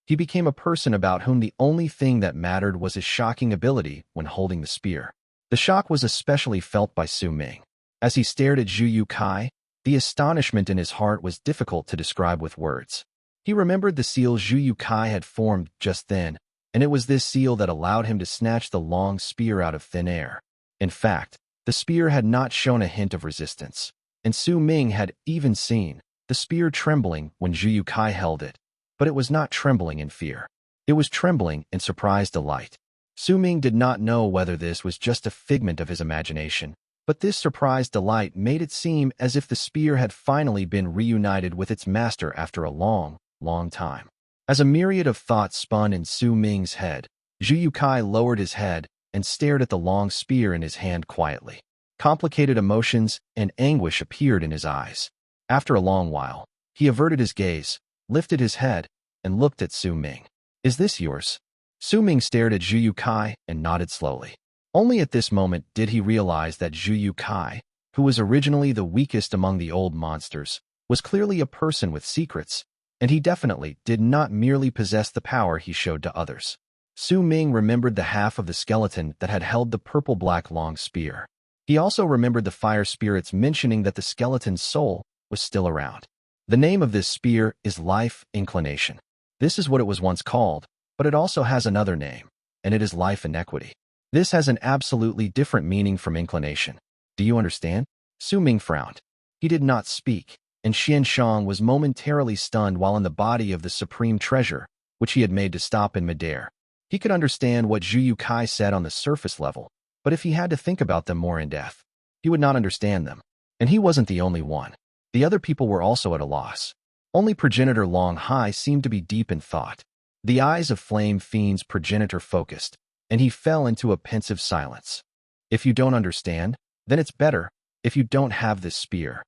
He became a person about whom the only thing that mattered was his shocking ability when holding the spear. The shock was especially felt by Su Ming. As he stared at Zhu You Cai, the astonishment in his heart was difficult to describe with words. He remembered the seal Zhu You Cai had formed just then, and it was this seal that allowed him to snatch the long spear out of thin air. In fact, the spear had not shown a hint of resistance, and Su Ming had even seen the spear trembling when Zhu You Cai held it. But it was not trembling in fear. It was trembling in surprised delight. Su Ming did not know whether this was just a figment of his imagination, but this surprised delight made it seem as if the spear had finally been reunited with its master after a long, long time. As a myriad of thoughts spun in Su Ming's head, Zhu You Cai lowered his head and stared at the long spear in his hand quietly. Complicated emotions and anguish appeared in his eyes. After a long while, he averted his gaze, lifted his head, and looked at Su Ming. "Is this yours?" Su Ming stared at Zhu You Cai and nodded slowly. Only at this moment did he realize that Zhu You Cai, who was originally the weakest among the old monsters, was clearly a person with secrets, and he definitely did not merely possess the power he showed to others. Su Ming remembered the half of the skeleton that had held the purple-black long spear. He also remembered the fire spirits mentioning that the skeleton's soul was still around. The name of this spear is Life Inclination. This is what it was once called, but it also has another name, and it is Life Inequity. This has an absolutely different meaning from inclination. Do you understand? Su Ming frowned. He did not speak, and Xianshang was momentarily stunned while in the body of the supreme treasure, which he had made to stop in midair. He could understand what Zhu You Cai said on the surface level, but if he had to think about them more in depth, he would not understand them. And he wasn't the only one. The other people were also at a loss. Only progenitor Long Hai seemed to be deep in thought. The eyes of Flame Fiend's progenitor focused, and he fell into a pensive silence. "If you don't understand, then it's better if you don't have this spear."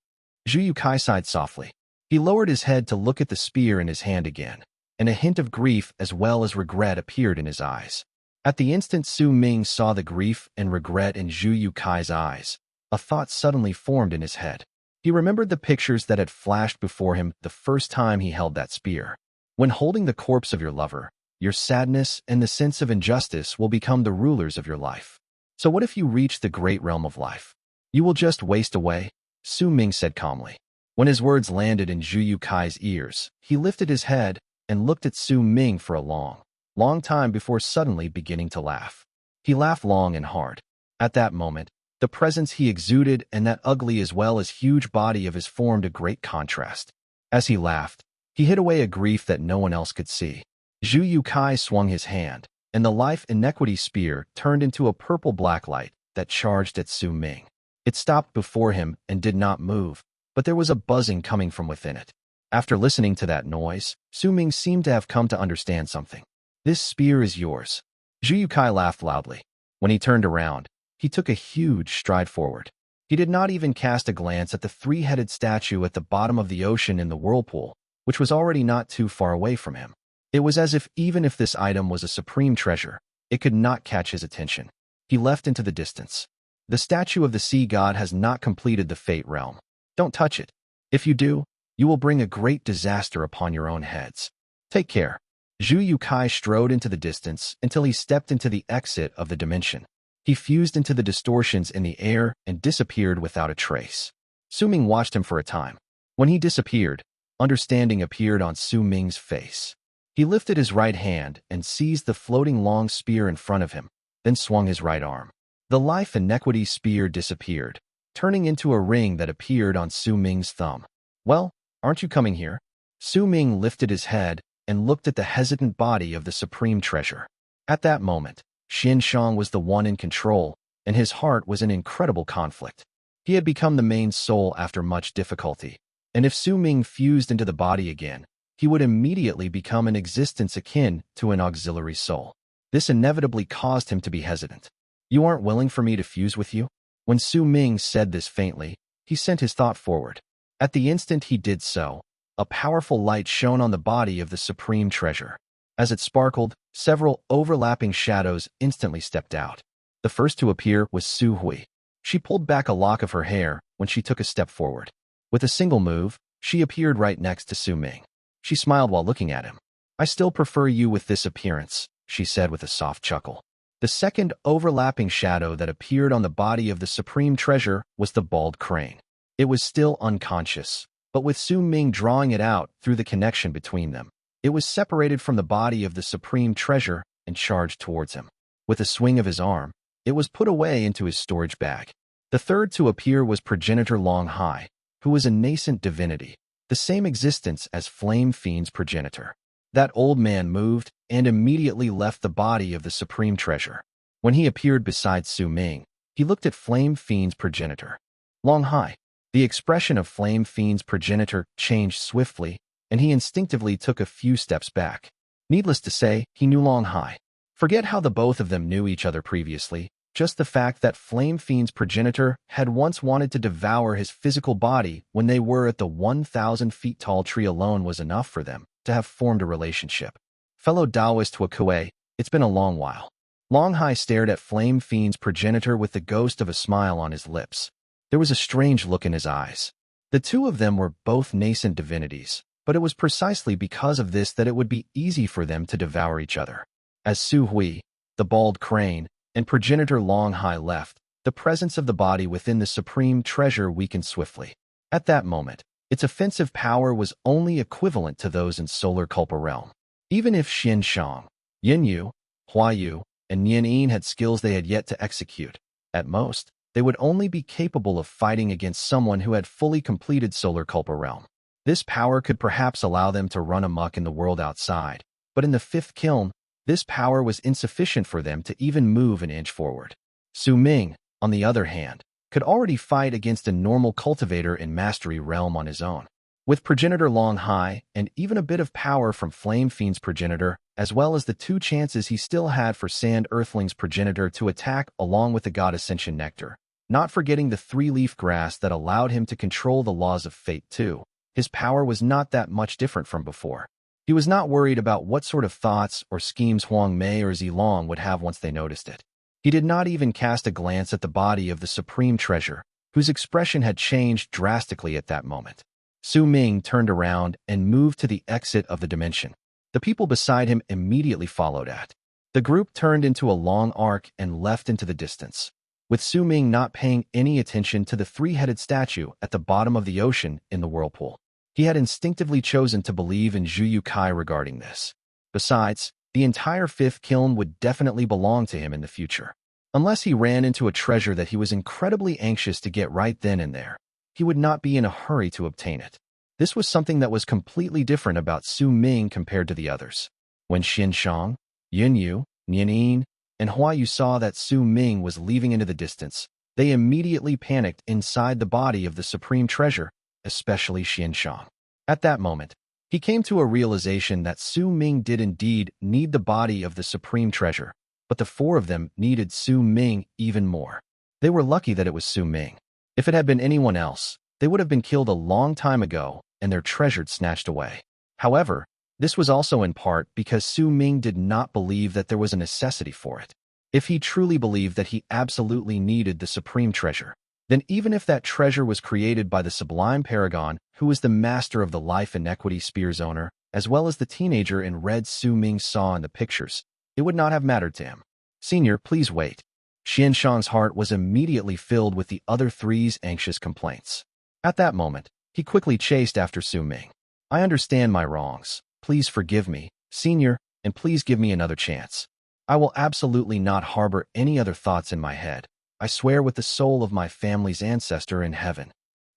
Zhu You Cai sighed softly. He lowered his head to look at the spear in his hand again, and a hint of grief as well as regret appeared in his eyes. At the instant Su Ming saw the grief and regret in Zhu You Cai's eyes, a thought suddenly formed in his head. He remembered the pictures that had flashed before him the first time he held that spear. When holding the corpse of your lover, your sadness and the sense of injustice will become the rulers of your life. So what if you reach the great realm of life? You will just waste away, Su Ming said calmly. When his words landed in Zhu You Cai's ears, he lifted his head and looked at Su Ming for a long, long time before suddenly beginning to laugh. He laughed long and hard. At that moment, the presence he exuded and that ugly as well as huge body of his formed a great contrast. As he laughed, he hid away a grief that no one else could see. Zhu You Cai swung his hand, and the Life Inequity spear turned into a purple-black light that charged at Su Ming. It stopped before him and did not move, but there was a buzzing coming from within it. After listening to that noise, Su Ming seemed to have come to understand something. "This spear is yours." Zhu You Cai laughed loudly. When he turned around, he took a huge stride forward. He did not even cast a glance at the three-headed statue at the bottom of the ocean in the whirlpool, which was already not too far away from him. It was as if even if this item was a supreme treasure, it could not catch his attention. He left into the distance. "The statue of the sea god has not completed the fate realm. Don't touch it. If you do, you will bring a great disaster upon your own heads. Take care." Zhu You Cai strode into the distance until he stepped into the exit of the dimension. He fused into the distortions in the air and disappeared without a trace. Su Ming watched him for a time. When he disappeared, understanding appeared on Su Ming's face. He lifted his right hand and seized the floating long spear in front of him, then swung his right arm. The Life Inequity spear disappeared, turning into a ring that appeared on Su Ming's thumb. "Well, aren't you coming here?" Su Ming lifted his head and looked at the hesitant body of the supreme treasure. At that moment, Xianshang was the one in control, and his heart was in incredible conflict. He had become the main soul after much difficulty, and if Su Ming fused into the body again, he would immediately become an existence akin to an auxiliary soul. This inevitably caused him to be hesitant. "You aren't willing for me to fuse with you?" When Su Ming said this faintly, he sent his thought forward. At the instant he did so, a powerful light shone on the body of the supreme treasure. As it sparkled, several overlapping shadows instantly stepped out. The first to appear was Su Hui. She pulled back a lock of her hair when she took a step forward. With a single move, she appeared right next to Su Ming. She smiled while looking at him. "I still prefer you with this appearance," she said with a soft chuckle. The second overlapping shadow that appeared on the body of the supreme treasure was the bald crane. It was still unconscious, but with Su Ming drawing it out through the connection between them, it was separated from the body of the supreme treasure and charged towards him. With a swing of his arm, it was put away into his storage bag. The third to appear was progenitor Long Hai, who was a nascent divinity, the same existence as Flame Fiend's progenitor. That old man moved and immediately left the body of the supreme treasure. When he appeared beside Su Ming, he looked at Flame Fiend's progenitor. Long Hai. The expression of Flame Fiend's progenitor changed swiftly, and he instinctively took a few steps back. Needless to say, he knew Long Hai. Forget how the both of them knew each other previously. Just the fact that Flame Fiend's progenitor had once wanted to devour his physical body when they were at the 1,000 feet tall tree alone was enough for them to have formed a relationship. Fellow Taoist Zhu You Cai, it's been a long while. Long Hai stared at Flame Fiend's progenitor with the ghost of a smile on his lips. There was a strange look in his eyes. The two of them were both nascent divinities, but it was precisely because of this that it would be easy for them to devour each other. As Su Hui, the bald crane, and progenitor Long Hai left, the presence of the body within the supreme treasure weakened swiftly. At that moment, its offensive power was only equivalent to those in Solar Culpa realm. Even if Xianshang, Yinyu, Huayu, and Nianyin had skills they had yet to execute, at most, they would only be capable of fighting against someone who had fully completed Solar Culpa realm. This power could perhaps allow them to run amok in the world outside, but in the fifth kiln, this power was insufficient for them to even move an inch forward. Su Ming, on the other hand, could already fight against a normal cultivator in Mastery realm on his own. With progenitor Long Hai and even a bit of power from Flame Fiend's progenitor, as well as the 2 chances he still had for Sand Earthling's progenitor to attack along with the God Ascension Nectar, not forgetting the 3-leaf grass that allowed him to control the laws of fate too, his power was not that much different from before. He was not worried about what sort of thoughts or schemes Huang Mei or Zilong would have once they noticed it. He did not even cast a glance at the body of the supreme treasure, whose expression had changed drastically at that moment. Su Ming turned around and moved to the exit of the dimension. The people beside him immediately followed at. The group turned into a long arc and left into the distance, with Su Ming not paying any attention to the 3-headed statue at the bottom of the ocean in the whirlpool. He had instinctively chosen to believe in Zhu You Cai regarding this. Besides, the entire 5th kiln would definitely belong to him in the future. Unless he ran into a treasure that he was incredibly anxious to get right then and there, he would not be in a hurry to obtain it. This was something that was completely different about Su Ming compared to the others. When Xianshang, Yinyu, Nianyin, and Huayu saw that Su Ming was leaving into the distance, they immediately panicked inside the body of the supreme treasure, especially Xianshang. At that moment, he came to a realization that Su Ming did indeed need the body of the supreme treasure, but the 4 of them needed Su Ming even more. They were lucky that it was Su Ming. If it had been anyone else, they would have been killed a long time ago and their treasure snatched away. However, this was also in part because Su Ming did not believe that there was a necessity for it. If he truly believed that he absolutely needed the supreme treasure, then even if that treasure was created by the sublime paragon who was the master of the life inequity spear's owner, as well as the teenager in red Su Ming saw in the pictures, it would not have mattered to him. "Senior, please wait." Xianshang's heart was immediately filled with the other 3's anxious complaints. At that moment, he quickly chased after Su Ming. "I understand my wrongs. Please forgive me, Senior, and please give me another chance. I will absolutely not harbor any other thoughts in my head. I swear with the soul of my family's ancestor in heaven."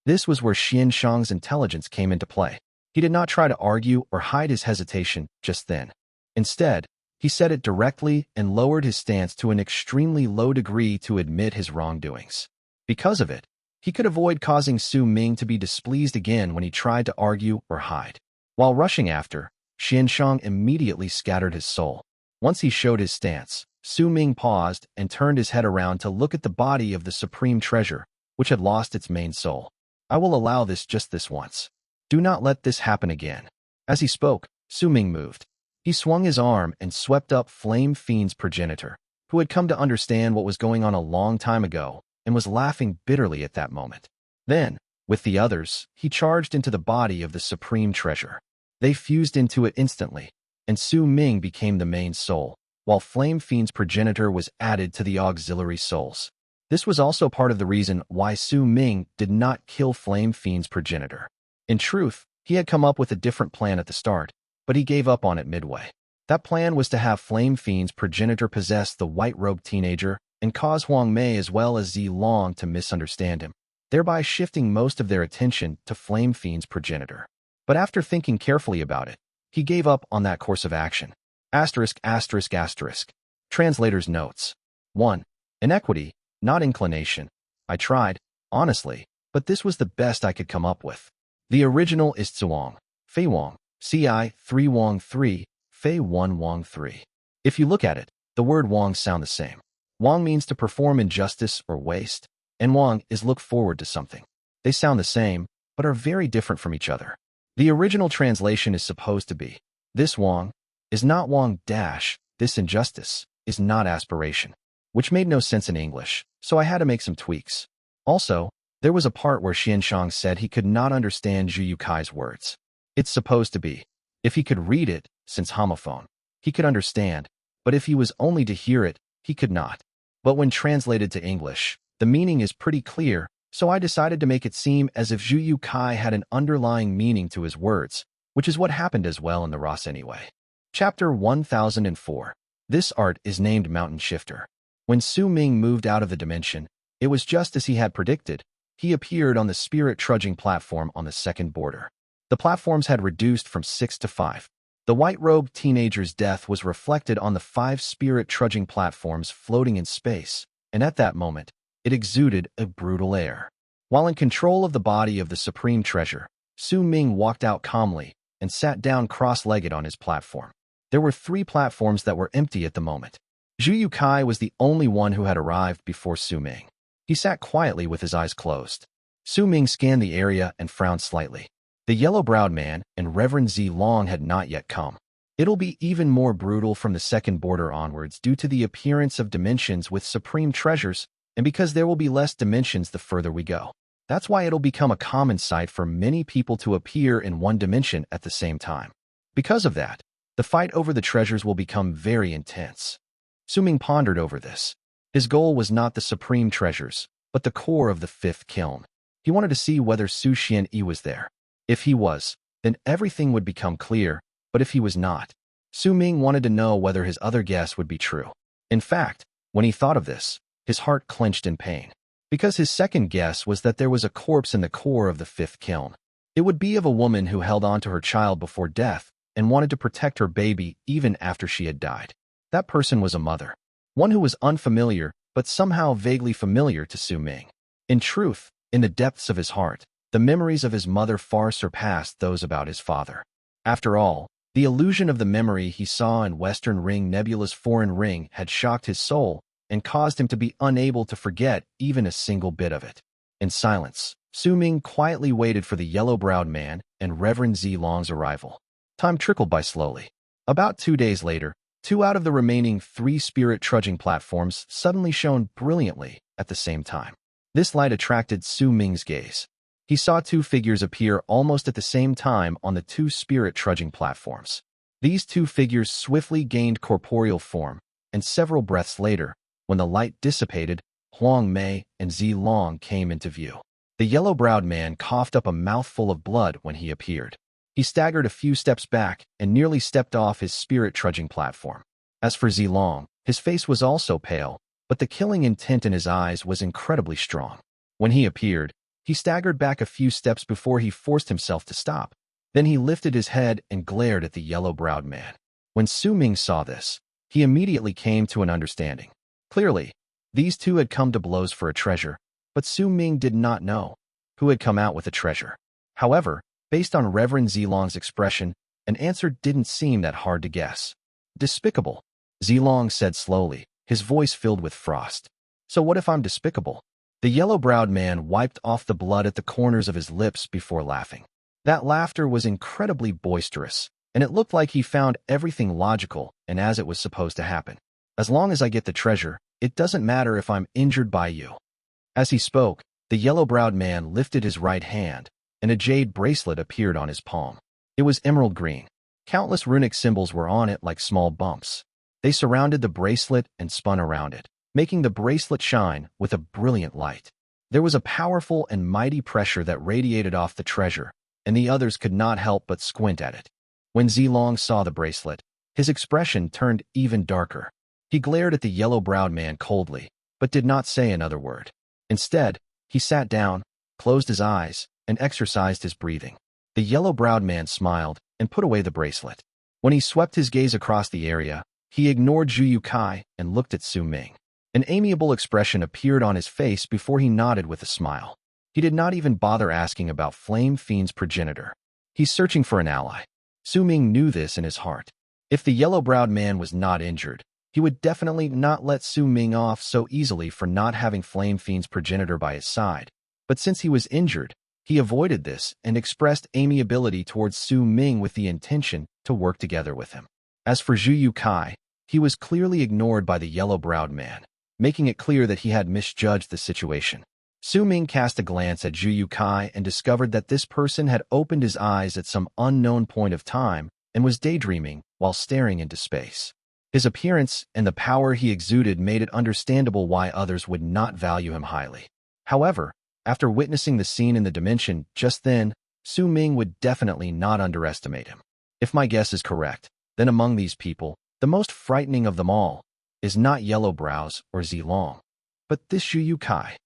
This was where Xianshang's intelligence came into play. He did not try to argue or hide his hesitation just then. Instead, he said it directly and lowered his stance to an extremely low degree to admit his wrongdoings. Because of it, he could avoid causing Su Ming to be displeased again when he tried to argue or hide. While rushing after, Xianshang immediately scattered his soul. Once he showed his stance, Su Ming paused and turned his head around to look at the body of the supreme treasure, which had lost its main soul. I will allow this just this once. Do not let this happen again. As he spoke, Su Ming moved. He swung his arm and swept up Flame Fiend's progenitor, who had come to understand what was going on a long time ago and was laughing bitterly at that moment. Then, with the others, he charged into the body of the supreme treasure. They fused into it instantly, and Su Ming became the main soul, while Flame Fiend's progenitor was added to the auxiliary souls. This was also part of the reason why Su Ming did not kill Flame Fiend's progenitor. In truth, he had come up with a different plan at the start, but he gave up on it midway. That plan was to have Flame Fiend's progenitor possess the white-robed teenager and cause Huang Mei as well as Zi Long to misunderstand him, thereby shifting most of their attention to Flame Fiend's progenitor. But after thinking carefully about it, he gave up on that course of action. *****. Translator's notes. 1. Inequity, not inclination. I tried, honestly, but this was the best I could come up with. The original is Zhuang, Fei Wang, CI 3 Wang 3, Fei 1 Wang 3. If you look at it, the word Wang sound the same. Wang means to perform injustice or waste, and Wang is look forward to something. They sound the same, but are very different from each other. The original translation is supposed to be, this Wang is not Wang dash, this injustice is not aspiration, which made no sense in English, so I had to make some tweaks. Also, there was a part where Xianshang said he could not understand Zhu You Cai's words. It's supposed to be, if he could read it, since homophone, he could understand, but if he was only to hear it, he could not. But when translated to English, the meaning is pretty clear, so I decided to make it seem as if Zhu You Cai had an underlying meaning to his words, which is what happened as well in the Ross anyway. Chapter 1004. This art is named Mountain Shifter. When Su Ming moved out of the dimension, it was just as he had predicted. He appeared on the spirit trudging platform on the second border. The platforms had reduced from 6 to 5. The white-robed teenager's death was reflected on the 5 spirit trudging platforms floating in space, and at that moment, it exuded a brutal air. While in control of the body of the supreme treasure, Su Ming walked out calmly and sat down cross-legged on his platform. There were 3 platforms that were empty at the moment. Zhu You Cai was the only one who had arrived before Su Ming. He sat quietly with his eyes closed. Su Ming scanned the area and frowned slightly. The yellow-browed man and Reverend Zi Long had not yet come. It'll be even more brutal from the second border onwards due to the appearance of dimensions with supreme treasures, and because there will be less dimensions the further we go. That's why it'll become a common sight for many people to appear in one dimension at the same time. Because of that, the fight over the treasures will become very intense. Su Ming pondered over this. His goal was not the supreme treasures, but the core of the 5th kiln. He wanted to see whether Su Xianyi was there. If he was, then everything would become clear, but if he was not, Su Ming wanted to know whether his other guess would be true. In fact, when he thought of this, his heart clenched in pain, because his second guess was that there was a corpse in the core of the 5th kiln. It would be of a woman who held on to her child before death and wanted to protect her baby even after she had died. That person was a mother, one who was unfamiliar but somehow vaguely familiar to Su Ming. In truth, in the depths of his heart, the memories of his mother far surpassed those about his father. After all, the illusion of the memory he saw in Western Ring Nebula's foreign ring had shocked his soul and caused him to be unable to forget even a single bit of it. In silence, Su Ming quietly waited for the yellow-browed man and Reverend Zi Long's arrival. Time trickled by slowly. About 2 days later, 2 out of the remaining 3 spirit trudging platforms suddenly shone brilliantly at the same time. This light attracted Su Ming's gaze. He saw 2 figures appear almost at the same time on the 2 spirit trudging platforms. These 2 figures swiftly gained corporeal form, and several breaths later, when the light dissipated, Huang Mei and Zi Long came into view. The yellow-browed man coughed up a mouthful of blood when he appeared. He staggered a few steps back and nearly stepped off his spirit trudging platform. As for Zi Long, his face was also pale, but the killing intent in his eyes was incredibly strong. When he appeared, he staggered back a few steps before he forced himself to stop. Then he lifted his head and glared at the yellow-browed man. When Su Ming saw this, he immediately came to an understanding. Clearly, these two had come to blows for a treasure, but Su Ming did not know who had come out with the treasure. However, based on Reverend Zilong's expression, an answer didn't seem that hard to guess. Despicable, Zilong said slowly, his voice filled with frost. So what if I'm despicable? The yellow-browed man wiped off the blood at the corners of his lips before laughing. That laughter was incredibly boisterous, and it looked like he found everything logical and as it was supposed to happen. As long as I get the treasure, it doesn't matter if I'm injured by you. As he spoke, the yellow-browed man lifted his right hand, and a jade bracelet appeared on his palm. It was emerald green. Countless runic symbols were on it like small bumps. They surrounded the bracelet and spun around it, making the bracelet shine with a brilliant light. There was a powerful and mighty pressure that radiated off the treasure, and the others could not help but squint at it. When Zilong saw the bracelet, his expression turned even darker. He glared at the yellow-browed man coldly, but did not say another word. Instead, he sat down, closed his eyes, and exercised his breathing. The yellow-browed man smiled and put away the bracelet. When he swept his gaze across the area, he ignored Zhu You Cai and looked at Su Ming. An amiable expression appeared on his face before he nodded with a smile. He did not even bother asking about Flame Fiend's progenitor. He's searching for an ally. Su Ming knew this in his heart. If the yellow-browed man was not injured, he would definitely not let Su Ming off so easily for not having Flame Fiend's progenitor by his side. But since he was injured, he avoided this and expressed amiability towards Su Ming with the intention to work together with him. As for Zhu You Cai, he was clearly ignored by the yellow-browed man, making it clear that he had misjudged the situation. Su Ming cast a glance at Zhu You Cai and discovered that this person had opened his eyes at some unknown point of time and was daydreaming while staring into space. His appearance and the power he exuded made it understandable why others would not value him highly. However, after witnessing the scene in the dimension just then, Su Ming would definitely not underestimate him. If my guess is correct, then among these people, the most frightening of them all is not Yellow Brows or Zilong, but this Zhu You Cai.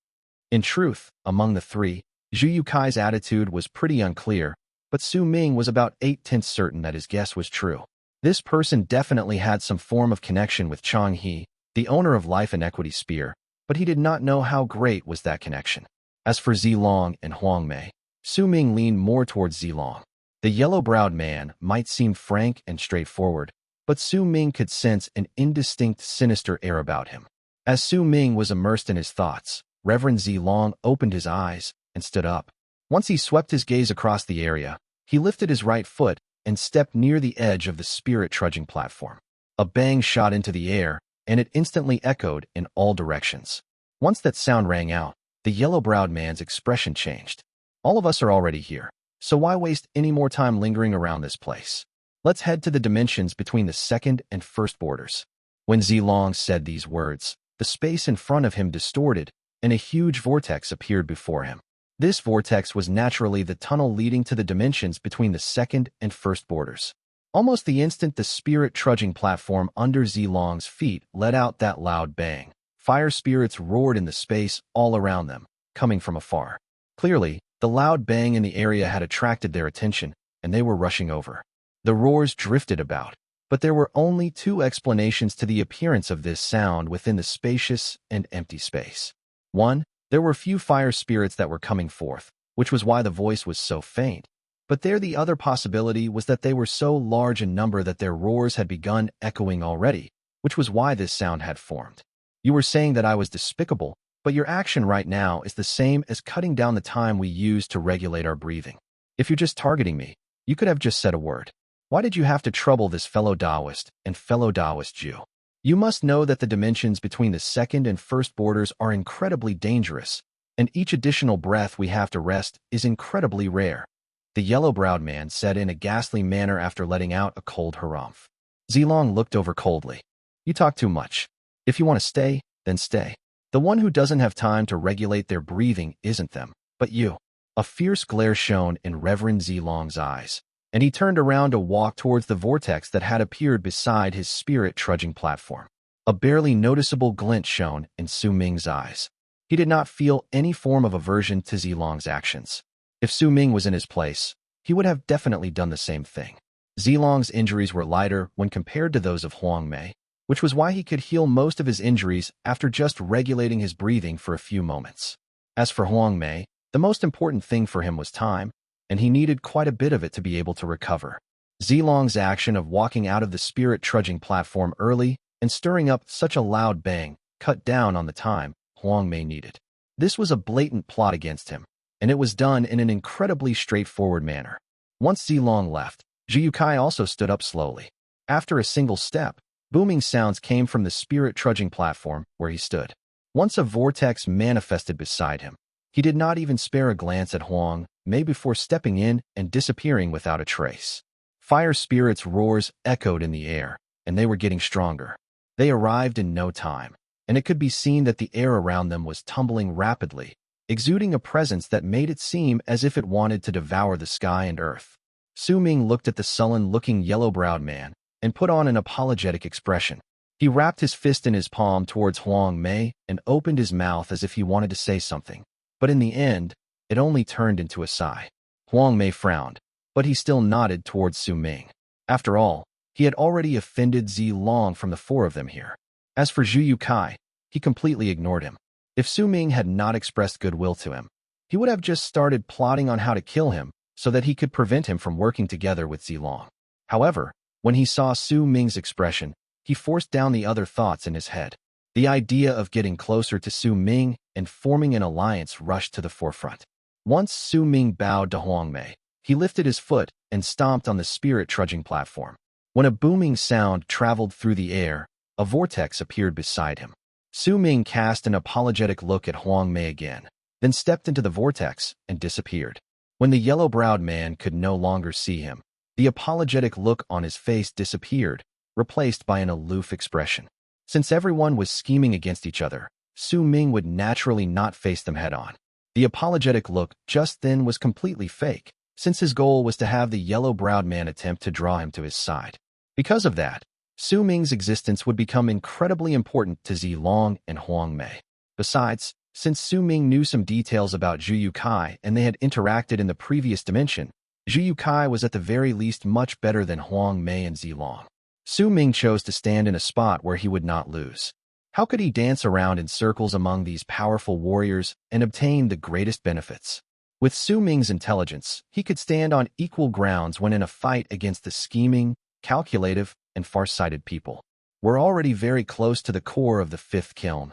In truth, among the three, Zhu You Cai's attitude was pretty unclear, but Su Ming was about 8/10 certain that his guess was true. This person definitely had some form of connection with Chang He, the owner of Life Inequity Spear, but he did not know how great was that connection. As for Zilong and Huang Mei, Su Ming leaned more towards Zilong. The yellow-browed man might seem frank and straightforward, but Su Ming could sense an indistinct, sinister air about him. As Su Ming was immersed in his thoughts, Reverend Zilong opened his eyes and stood up. Once he swept his gaze across the area, he lifted his right foot and stepped near the edge of the spirit trudging platform. A bang shot into the air, and it instantly echoed in all directions. Once that sound rang out, the yellow-browed man's expression changed. All of us are already here, so why waste any more time lingering around this place? Let's head to the dimensions between the second and first borders. When Zilong said these words, the space in front of him distorted, and a huge vortex appeared before him. This vortex was naturally the tunnel leading to the dimensions between the second and first borders. Almost the instant the spirit trudging platform under Zilong's feet let out that loud bang, fire spirits roared in the space all around them, coming from afar. Clearly, the loud bang in the area had attracted their attention, and they were rushing over. The roars drifted about, but there were only two explanations to the appearance of this sound within the spacious and empty space. One, there were few fire spirits that were coming forth, which was why the voice was so faint. But the other possibility was that they were so large in number that their roars had begun echoing already, which was why this sound had formed. You were saying that I was despicable, but your action right now is the same as cutting down the time we use to regulate our breathing. If you're just targeting me, you could have just said a word. Why did you have to trouble this fellow Taoist and fellow Taoist Jew? You must know that the dimensions between the second and first borders are incredibly dangerous, and each additional breath we have to rest is incredibly rare. The yellow-browed man said in a ghastly manner after letting out a cold harumph. Zilong looked over coldly. You talk too much. If you want to stay, then stay. The one who doesn't have time to regulate their breathing isn't them, but you. A fierce glare shone in Reverend Zilong's eyes, and he turned around to walk towards the vortex that had appeared beside his spirit-trudging platform. A barely noticeable glint shone in Su Ming's eyes. He did not feel any form of aversion to Zilong's actions. If Su Ming was in his place, he would have definitely done the same thing. Zilong's injuries were lighter when compared to those of Huang Mei, which was why he could heal most of his injuries after just regulating his breathing for a few moments. As for Huang Mei, the most important thing for him was time, and he needed quite a bit of it to be able to recover. Zilong's action of walking out of the spirit trudging platform early and stirring up such a loud bang cut down on the time Huang Mei needed. This was a blatant plot against him, and it was done in an incredibly straightforward manner. Once Zilong left, Zhu You Cai also stood up slowly. After a single step, booming sounds came from the spirit trudging platform where he stood. Once a vortex manifested beside him, he did not even spare a glance at Huang Mei before stepping in and disappearing without a trace. Fire spirits' roars echoed in the air, and they were getting stronger. They arrived in no time, and it could be seen that the air around them was tumbling rapidly, exuding a presence that made it seem as if it wanted to devour the sky and earth. Su Ming looked at the sullen-looking yellow-browed man and put on an apologetic expression. He wrapped his fist in his palm towards Huang Mei and opened his mouth as if he wanted to say something, but in the end, it only turned into a sigh. Huang Mei frowned, but he still nodded towards Su Ming. After all, he had already offended Zilong from the four of them here. As for Zhu You Cai, he completely ignored him. If Su Ming had not expressed goodwill to him, he would have just started plotting on how to kill him so that he could prevent him from working together with Zilong. However, when he saw Su Ming's expression, he forced down the other thoughts in his head. The idea of getting closer to Su Ming and forming an alliance rushed to the forefront. Once Su Ming bowed to Huang Mei, he lifted his foot and stomped on the spirit trudging platform. When a booming sound traveled through the air, a vortex appeared beside him. Su Ming cast an apologetic look at Huang Mei again, then stepped into the vortex and disappeared. When the yellow-browed man could no longer see him, the apologetic look on his face disappeared, replaced by an aloof expression. Since everyone was scheming against each other, Su Ming would naturally not face them head-on. The apologetic look just then was completely fake, since his goal was to have the yellow-browed man attempt to draw him to his side. Because of that, Su Ming's existence would become incredibly important to Zilong and Huang Mei. Besides, since Su Ming knew some details about Zhu You Cai and they had interacted in the previous dimension, Zhu You Cai was at the very least much better than Huang Mei and Zilong. Su Ming chose to stand in a spot where he would not lose. How could he dance around in circles among these powerful warriors and obtain the greatest benefits? With Su Ming's intelligence, he could stand on equal grounds when in a fight against the scheming, calculative, and far-sighted people. We're already very close to the core of the fifth kiln.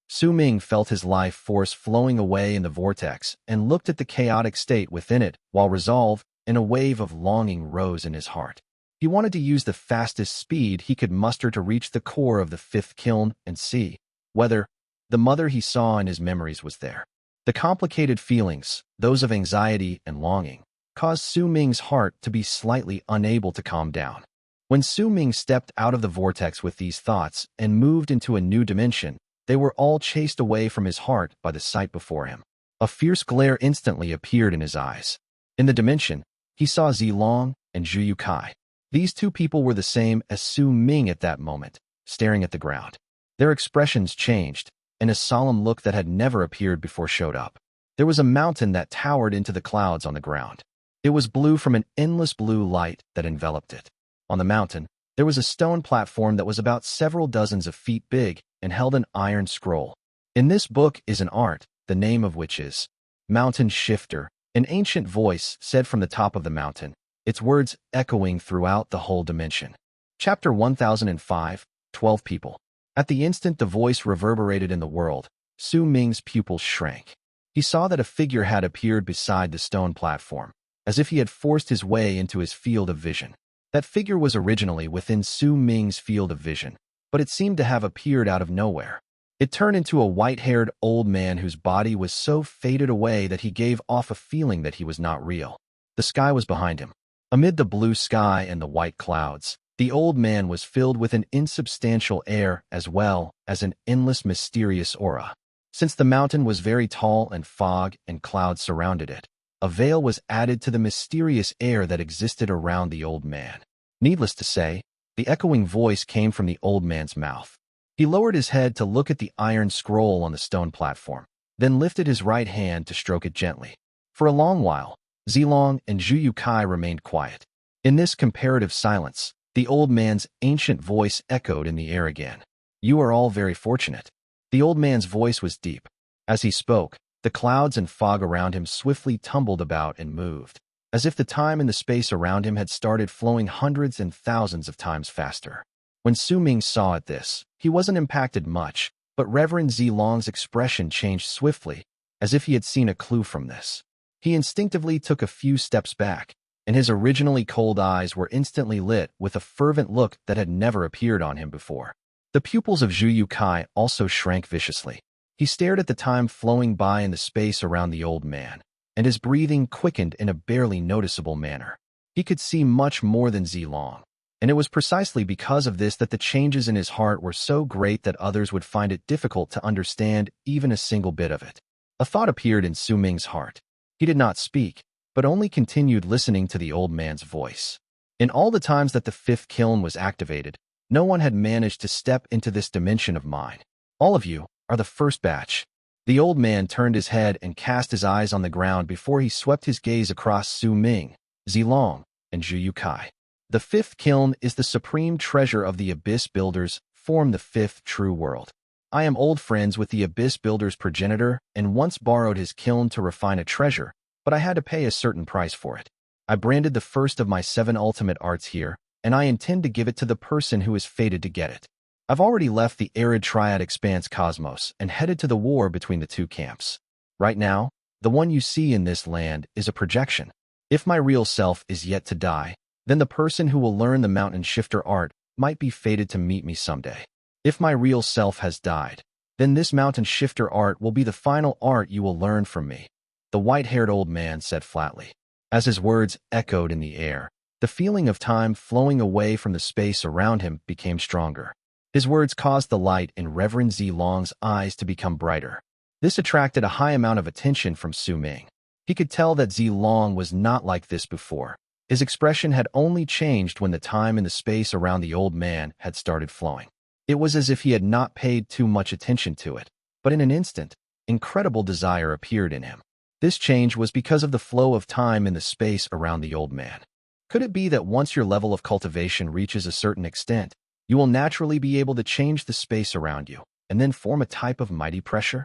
Su Ming felt his life force flowing away in the vortex and looked at the chaotic state within it while resolve and a wave of longing rose in his heart. He wanted to use the fastest speed he could muster to reach the core of the fifth kiln and see whether the mother he saw in his memories was there. The complicated feelings, those of anxiety and longing, caused Su Ming's heart to be slightly unable to calm down. When Su Ming stepped out of the vortex with these thoughts and moved into a new dimension, they were all chased away from his heart by the sight before him. A fierce glare instantly appeared in his eyes. In the dimension, he saw Zilong and Zhu You Cai. These two people were the same as Su Ming at that moment, staring at the ground. Their expressions changed, and a solemn look that had never appeared before showed up. There was a mountain that towered into the clouds on the ground. It was blue from an endless blue light that enveloped it. On the mountain, there was a stone platform that was about several dozens of feet big and held an iron scroll. In this book is an art, the name of which is Mountain Shifter. An ancient voice said from the top of the mountain, its words echoing throughout the whole dimension. Chapter 1005, 12 People. At the instant the voice reverberated in the world, Su Ming's pupils shrank. He saw that a figure had appeared beside the stone platform, as if he had forced his way into his field of vision. That figure was originally within Su Ming's field of vision, but it seemed to have appeared out of nowhere. It turned into a white-haired old man whose body was so faded away that he gave off a feeling that he was not real. The sky was behind him. Amid the blue sky and the white clouds, the old man was filled with an insubstantial air as well as an endless mysterious aura. Since the mountain was very tall and fog and clouds surrounded it, a veil was added to the mysterious air that existed around the old man. Needless to say, the echoing voice came from the old man's mouth. He lowered his head to look at the iron scroll on the stone platform, then lifted his right hand to stroke it gently. For a long while, Zilong and Zhu You Cai remained quiet. In this comparative silence, the old man's ancient voice echoed in the air again. You are all very fortunate. The old man's voice was deep. As he spoke, the clouds and fog around him swiftly tumbled about and moved, as if the time and the space around him had started flowing hundreds and thousands of times faster. When Ming saw this, he wasn't impacted much, but Reverend Zilong's expression changed swiftly, as if he had seen a clue from this. He instinctively took a few steps back, and his originally cold eyes were instantly lit with a fervent look that had never appeared on him before. The pupils of Zhu You Cai also shrank viciously. He stared at the time flowing by in the space around the old man, and his breathing quickened in a barely noticeable manner. He could see much more than Zilong, and it was precisely because of this that the changes in his heart were so great that others would find it difficult to understand even a single bit of it. A thought appeared in Ming's heart. He did not speak, but only continued listening to the old man's voice. In all the times that the fifth kiln was activated, no one had managed to step into this dimension of mine. All of you are the first batch. The old man turned his head and cast his eyes on the ground before he swept his gaze across Ming, Zilong, and Zhu You Cai. The fifth kiln is the supreme treasure of the Abyss Builders, form the fifth true world. I am old friends with the Abyss Builder's progenitor and once borrowed his kiln to refine a treasure, but I had to pay a certain price for it. I branded the first of my 7 ultimate arts here, and I intend to give it to the person who is fated to get it. I've already left the arid triad expanse cosmos and headed to the war between the two camps. Right now, the one you see in this land is a projection. If my real self is yet to die, then the person who will learn the mountain shifter art might be fated to meet me someday. If my real self has died, then this mountain shifter art will be the final art you will learn from me, the white-haired old man said flatly. As his words echoed in the air, the feeling of time flowing away from the space around him became stronger. His words caused the light in Reverend Zilong's eyes to become brighter. This attracted a high amount of attention from Ming. He could tell that Zilong was not like this before. His expression had only changed when the time and the space around the old man had started flowing. It was as if he had not paid too much attention to it, but in an instant, incredible desire appeared in him. This change was because of the flow of time in the space around the old man. Could it be that once your level of cultivation reaches a certain extent, you will naturally be able to change the space around you, and then form a type of mighty pressure?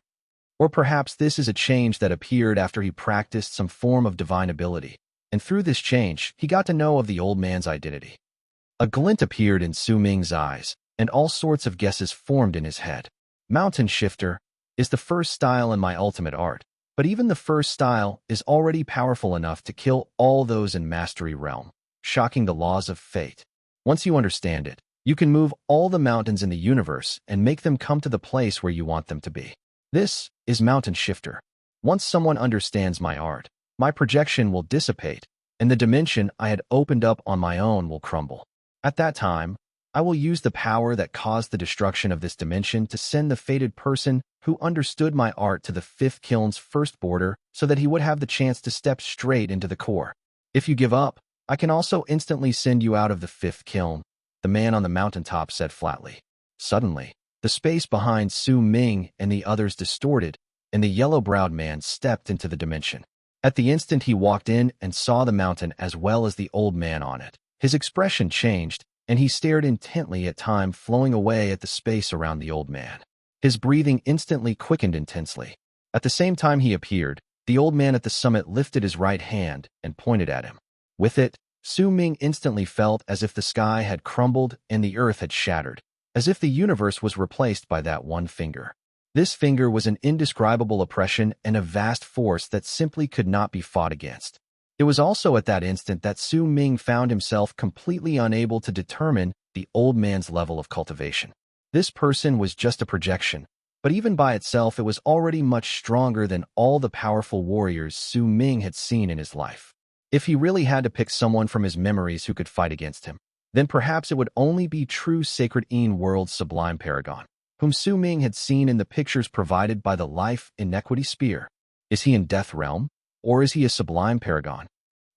Or perhaps this is a change that appeared after he practiced some form of divine ability, and through this change, he got to know of the old man's identity. A glint appeared in Ming's eyes, and all sorts of guesses formed in his head. Mountain Shifter is the first style in my ultimate art, but even the first style is already powerful enough to kill all those in Mastery Realm, shocking the laws of fate. Once you understand it, you can move all the mountains in the universe and make them come to the place where you want them to be. This is Mountain Shifter. Once someone understands my art, my projection will dissipate, and the dimension I had opened up on my own will crumble. At that time, I will use the power that caused the destruction of this dimension to send the fated person who understood my art to the fifth kiln's first border so that he would have the chance to step straight into the core. If you give up, I can also instantly send you out of the fifth kiln, the man on the mountaintop said flatly. Suddenly, the space behind Ming and the others distorted, and the yellow-browed man stepped into the dimension. At the instant he walked in and saw the mountain as well as the old man on it, his expression changed, and he stared intently at time flowing away at the space around the old man. His breathing instantly quickened intensely. At the same time he appeared, the old man at the summit lifted his right hand and pointed at him. With it, Ming instantly felt as if the sky had crumbled and the earth had shattered, as if the universe was replaced by that one finger. This finger was an indescribable oppression and a vast force that simply could not be fought against. It was also at that instant that Ming found himself completely unable to determine the old man's level of cultivation. This person was just a projection, but even by itself it was already much stronger than all the powerful warriors Ming had seen in his life. If he really had to pick someone from his memories who could fight against him, then perhaps it would only be true Sacred World's sublime paragon, whom Ming had seen in the pictures provided by the Life Inequity Spear. Is he in Death Realm, or is he a sublime paragon?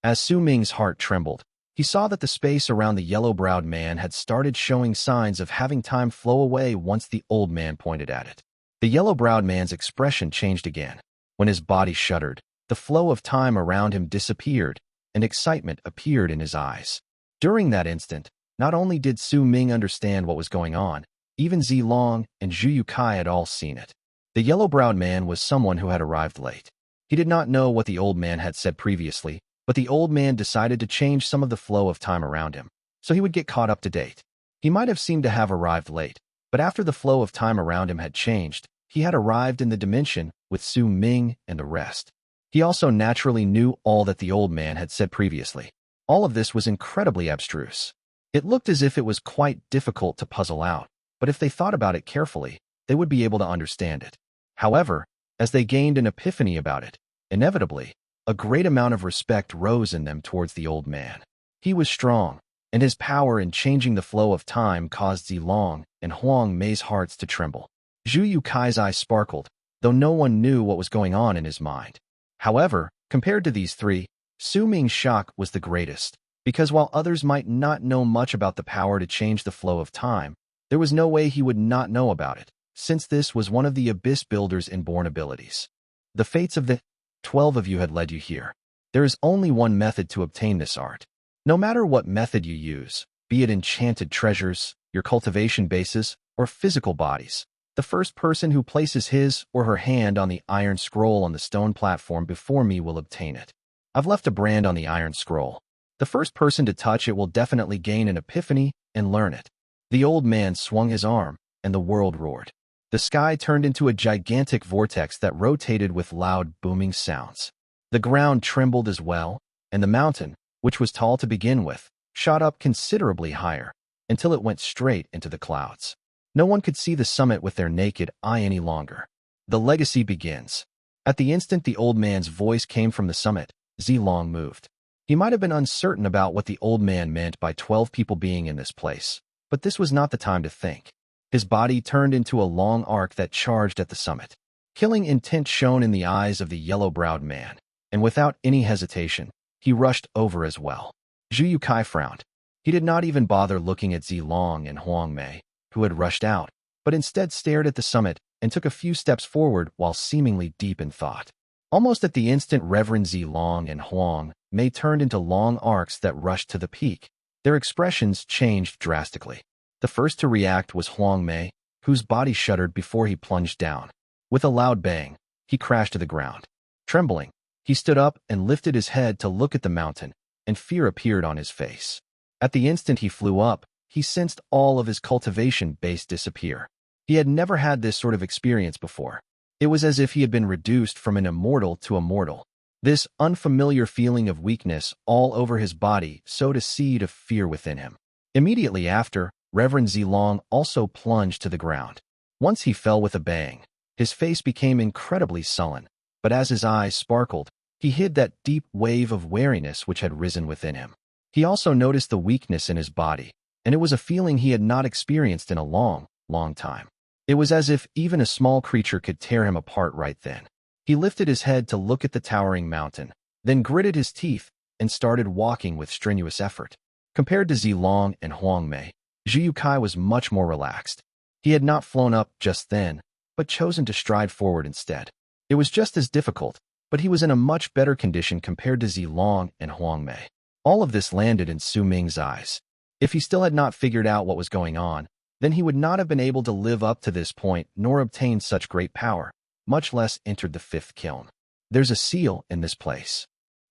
As Ming's heart trembled, he saw that the space around the yellow-browed man had started showing signs of having time flow away once the old man pointed at it. The yellow-browed man's expression changed again. When his body shuddered, The flow of time around him disappeared, and excitement appeared in his eyes. During that instant, not only did Su Ming understand what was going on, even Zilong and Zhu You Cai had all seen it. The yellow-browed man was someone who had arrived late. He did not know what the old man had said previously, but the old man decided to change some of the flow of time around him, so he would get caught up to date. He might have seemed to have arrived late, but after the flow of time around him had changed, he had arrived in the dimension with Su Ming and the rest. He also naturally knew all that the old man had said previously. All of this was incredibly abstruse. It looked as if it was quite difficult to puzzle out, but if they thought about it carefully, they would be able to understand it. However, as they gained an epiphany about it, inevitably, a great amount of respect rose in them towards the old man. He was strong, and his power in changing the flow of time caused Zilong and Huang Mei's hearts to tremble. Zhu You Cai's eyes sparkled, though no one knew what was going on in his mind. However, compared to these three, Su Ming's shock was the greatest, because while others might not know much about the power to change the flow of time, there was no way he would not know about it, since this was one of the Abyss Builder's inborn abilities. The fates of the 12 of you had led you here. There is only one method to obtain this art. No matter what method you use, be it enchanted treasures, your cultivation bases, or physical bodies, the first person who places his or her hand on the iron scroll on the stone platform before me will obtain it. I've left a brand on the iron scroll. The first person to touch it will definitely gain an epiphany and learn it. The old man swung his arm, and the world roared. The sky turned into a gigantic vortex that rotated with loud, booming sounds. The ground trembled as well, and the mountain, which was tall to begin with, shot up considerably higher, until it went straight into the clouds. No one could see the summit with their naked eye any longer. The legacy begins. At the instant the old man's voice came from the summit, Zilong moved. He might have been uncertain about what the old man meant by 12 people being in this place, but this was not the time to think. His body turned into a long arc that charged at the summit. Killing intent shone in the eyes of the yellow-browed man, and without any hesitation, he rushed over as well. Zhu You Cai frowned. He did not even bother looking at Zilong and Huang Mei, who had rushed out, but instead stared at the summit and took a few steps forward while seemingly deep in thought. Almost at the instant, Reverend Zilong and Huang Mei turned into long arcs that rushed to the peak. Their expressions changed drastically. The first to react was Huang Mei, whose body shuddered before he plunged down. With a loud bang, he crashed to the ground. Trembling, he stood up and lifted his head to look at the mountain, and fear appeared on his face. At the instant he flew up, he sensed all of his cultivation base disappear. He had never had this sort of experience before. It was as if he had been reduced from an immortal to a mortal. This unfamiliar feeling of weakness all over his body sowed a seed of fear within him. Immediately after, Reverend Zilong also plunged to the ground. Once he fell with a bang. His face became incredibly sullen, but as his eyes sparkled, he hid that deep wave of wariness which had risen within him. He also noticed the weakness in his body, and it was a feeling he had not experienced in a long, long time. It was as if even a small creature could tear him apart right then. He lifted his head to look at the towering mountain, then gritted his teeth and started walking with strenuous effort. Compared to Zilong and Huang Mei, Zhu You Cai was much more relaxed. He had not flown up just then, but chosen to stride forward instead. It was just as difficult, but he was in a much better condition compared to Zilong and Huang Mei. All of this landed in Su Ming's eyes. If he still had not figured out what was going on, then he would not have been able to live up to this point nor obtain such great power, much less entered the 5th kiln. There's a seal in this place.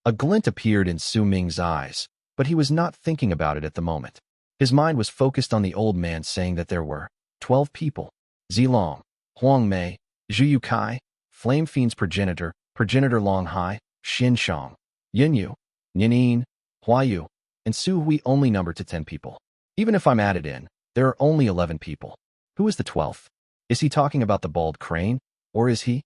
A glint appeared in Su Ming's eyes, but he was not thinking about it at the moment. His mind was focused on the old man saying that there were 12 people. Zilong, Huang Mei, Zhu You Cai, Flame Fiend's progenitor, Progenitor Long Hai, Xin Shang, Yinyu, Ninin, Huayu, and Su Hui only number to 10 people. Even if I'm added in, there are only 11 people. Who is the 12th? Is he talking about the bald crane, or is he?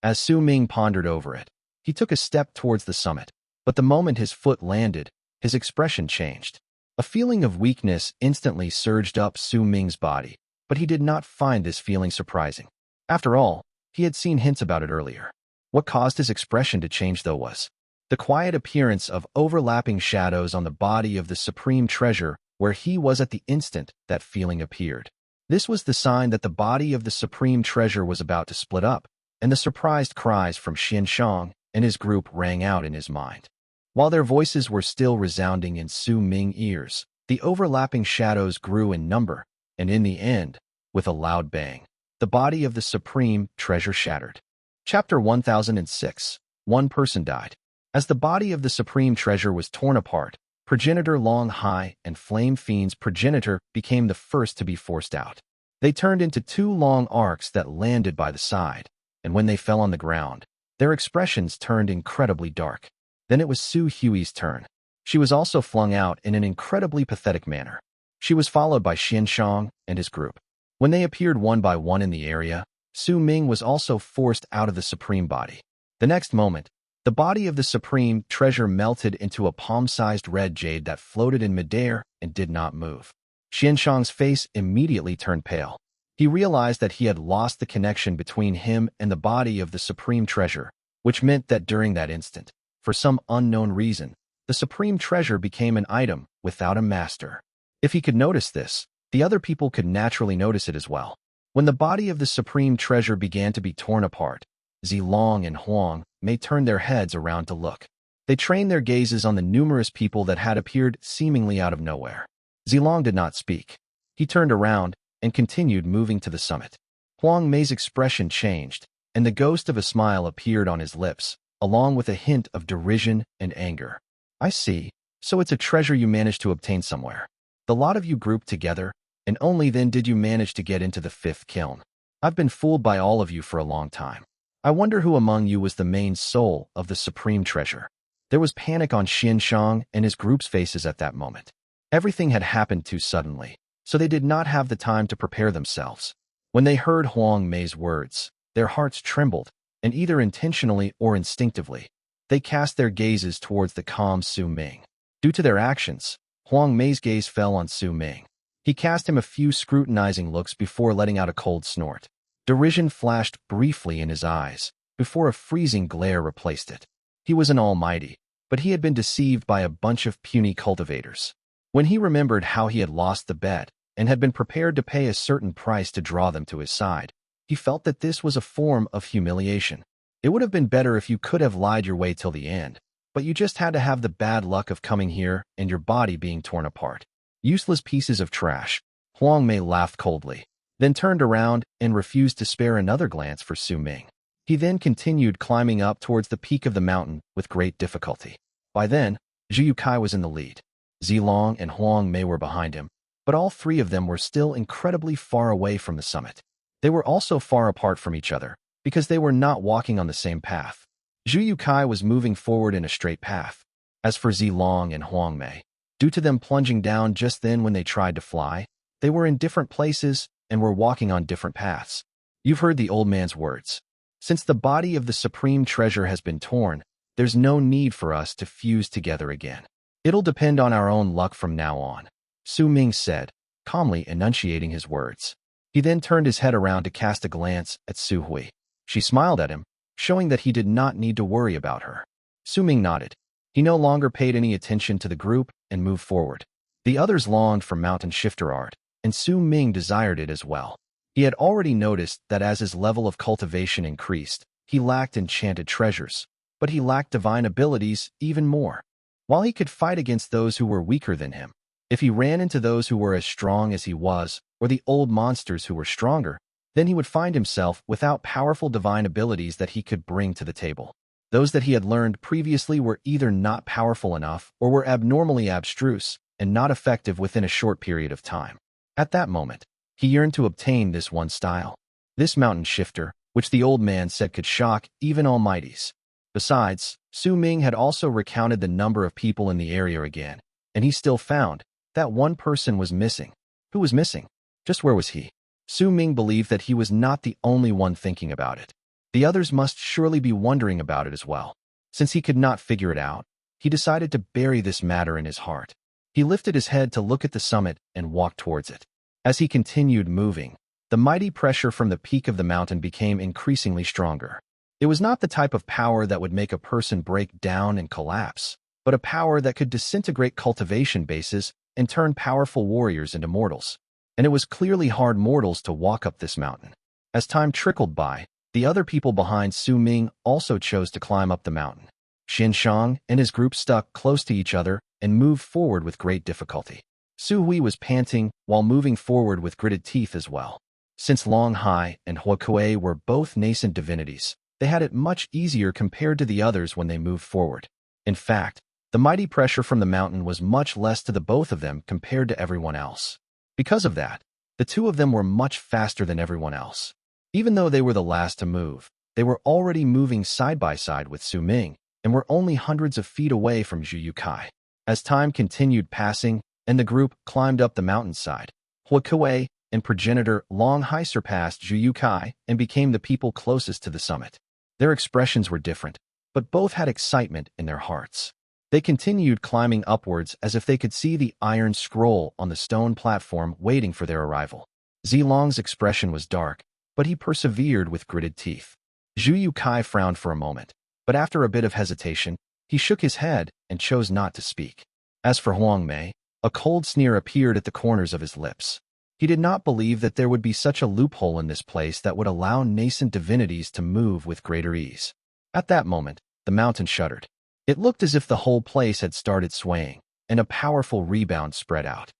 As Su Ming pondered over it, he took a step towards the summit, but the moment his foot landed, his expression changed. A feeling of weakness instantly surged up Su Ming's body, but he did not find this feeling surprising. After all, he had seen hints about it earlier. What caused his expression to change, though, was the quiet appearance of overlapping shadows on the body of the supreme treasure where he was at the instant that feeling appeared. This was the sign that the body of the supreme treasure was about to split up, and the surprised cries from Xin Shang and his group rang out in his mind. While their voices were still resounding in Su Ming's ears, the overlapping shadows grew in number, and in the end, with a loud bang, the body of the supreme treasure shattered. Chapter 1006. One person died. As the body of the supreme treasure was torn apart, Progenitor Long Hai and Flame Fiend's progenitor became the first to be forced out. They turned into two long arcs that landed by the side, and when they fell on the ground, their expressions turned incredibly dark. Then it was Su Hui's turn. She was also flung out in an incredibly pathetic manner. She was followed by Xianshang and his group. When they appeared one by one in the area, Su Ming was also forced out of the supreme body. The next moment, the body of the supreme treasure melted into a palm-sized red jade that floated in midair and did not move. Xianshang's face immediately turned pale. He realized that he had lost the connection between him and the body of the supreme treasure, which meant that during that instant, for some unknown reason, the supreme treasure became an item without a master. If he could notice this, the other people could naturally notice it as well. When the body of the supreme treasure began to be torn apart, Zilong and Huang Mei turned their heads around to look. They trained their gazes on the numerous people that had appeared seemingly out of nowhere. Zilong did not speak. He turned around and continued moving to the summit. Huang Mei's expression changed, and the ghost of a smile appeared on his lips, along with a hint of derision and anger. I see. So it's a treasure you managed to obtain somewhere. The lot of you grouped together, and only then did you manage to get into the 5th kiln. I've been fooled by all of you for a long time. I wonder who among you was the main soul of the supreme treasure. There was panic on Xianshang and his group's faces at that moment. Everything had happened too suddenly, so they did not have the time to prepare themselves. When they heard Huang Mei's words, their hearts trembled, and either intentionally or instinctively, they cast their gazes towards the calm Su Ming. Due to their actions, Huang Mei's gaze fell on Su Ming. He cast him a few scrutinizing looks before letting out a cold snort. Derision flashed briefly in his eyes, before a freezing glare replaced it. He was an almighty, but he had been deceived by a bunch of puny cultivators. When he remembered how he had lost the bet and had been prepared to pay a certain price to draw them to his side, he felt that this was a form of humiliation. It would have been better if you could have lied your way till the end, but you just had to have the bad luck of coming here and your body being torn apart. Useless pieces of trash. Huang Mei laughed coldly, then turned around and refused to spare another glance for Su Ming. He then continued climbing up towards the peak of the mountain with great difficulty. By then, Zhu You Cai was in the lead. Zilong and Huang Mei were behind him, but all three of them were still incredibly far away from the summit. They were also far apart from each other, because they were not walking on the same path. Zhu You Cai was moving forward in a straight path. As for Zilong and Huang Mei, due to them plunging down just then when they tried to fly, they were in different places and were walking on different paths. You've heard the old man's words. Since the body of the supreme treasure has been torn, there's no need for us to fuse together again. It'll depend on our own luck from now on, Su Ming said, calmly enunciating his words. He then turned his head around to cast a glance at Su Hui. She smiled at him, showing that he did not need to worry about her. Su Ming nodded. He no longer paid any attention to the group and moved forward. The others longed for mountain shifter art, and Su Ming desired it as well. He had already noticed that as his level of cultivation increased, he lacked enchanted treasures, but he lacked divine abilities even more. While he could fight against those who were weaker than him, if he ran into those who were as strong as he was, or the old monsters who were stronger, then he would find himself without powerful divine abilities that he could bring to the table. Those that he had learned previously were either not powerful enough or were abnormally abstruse and not effective within a short period of time. At that moment, he yearned to obtain this one style, this mountain shifter, which the old man said could shock even almighties. Besides, Su Ming had also recounted the number of people in the area again, and he still found that one person was missing. Who was missing? Just where was he? Su Ming believed that he was not the only one thinking about it. The others must surely be wondering about it as well. Since he could not figure it out, he decided to bury this matter in his heart. He lifted his head to look at the summit and walked towards it. As he continued moving, the mighty pressure from the peak of the mountain became increasingly stronger. It was not the type of power that would make a person break down and collapse, but a power that could disintegrate cultivation bases and turn powerful warriors into mortals. And it was clearly hard mortals to walk up this mountain. As time trickled by, The other people behind Ming also chose to climb up the mountain. Shang and his group stuck close to each other and moved forward with great difficulty. Hui was panting while moving forward with gritted teeth as well. Since Long Hai and Huokue were both nascent divinities, they had it much easier compared to the others when they moved forward. In fact, the mighty pressure from the mountain was much less to the both of them compared to everyone else. Because of that, the two of them were much faster than everyone else. Even though they were the last to move, they were already moving side by side with Ming and were only hundreds of feet away from Zhu You Cai. As time continued passing and the group climbed up the mountainside, Huokue and progenitor Long Hai surpassed Zhu You Cai and became the people closest to the summit. Their expressions were different, but both had excitement in their hearts. They continued climbing upwards as if they could see the iron scroll on the stone platform waiting for their arrival. Zilong's expression was dark, but he persevered with gritted teeth. Zhu You Cai frowned for a moment, but after a bit of hesitation, he shook his head and chose not to speak. As for Huang Mei, a cold sneer appeared at the corners of his lips. He did not believe that there would be such a loophole in this place that would allow nascent divinities to move with greater ease. At that moment, the mountain shuddered. It looked as if the whole place had started swaying, and a powerful rebound spread out.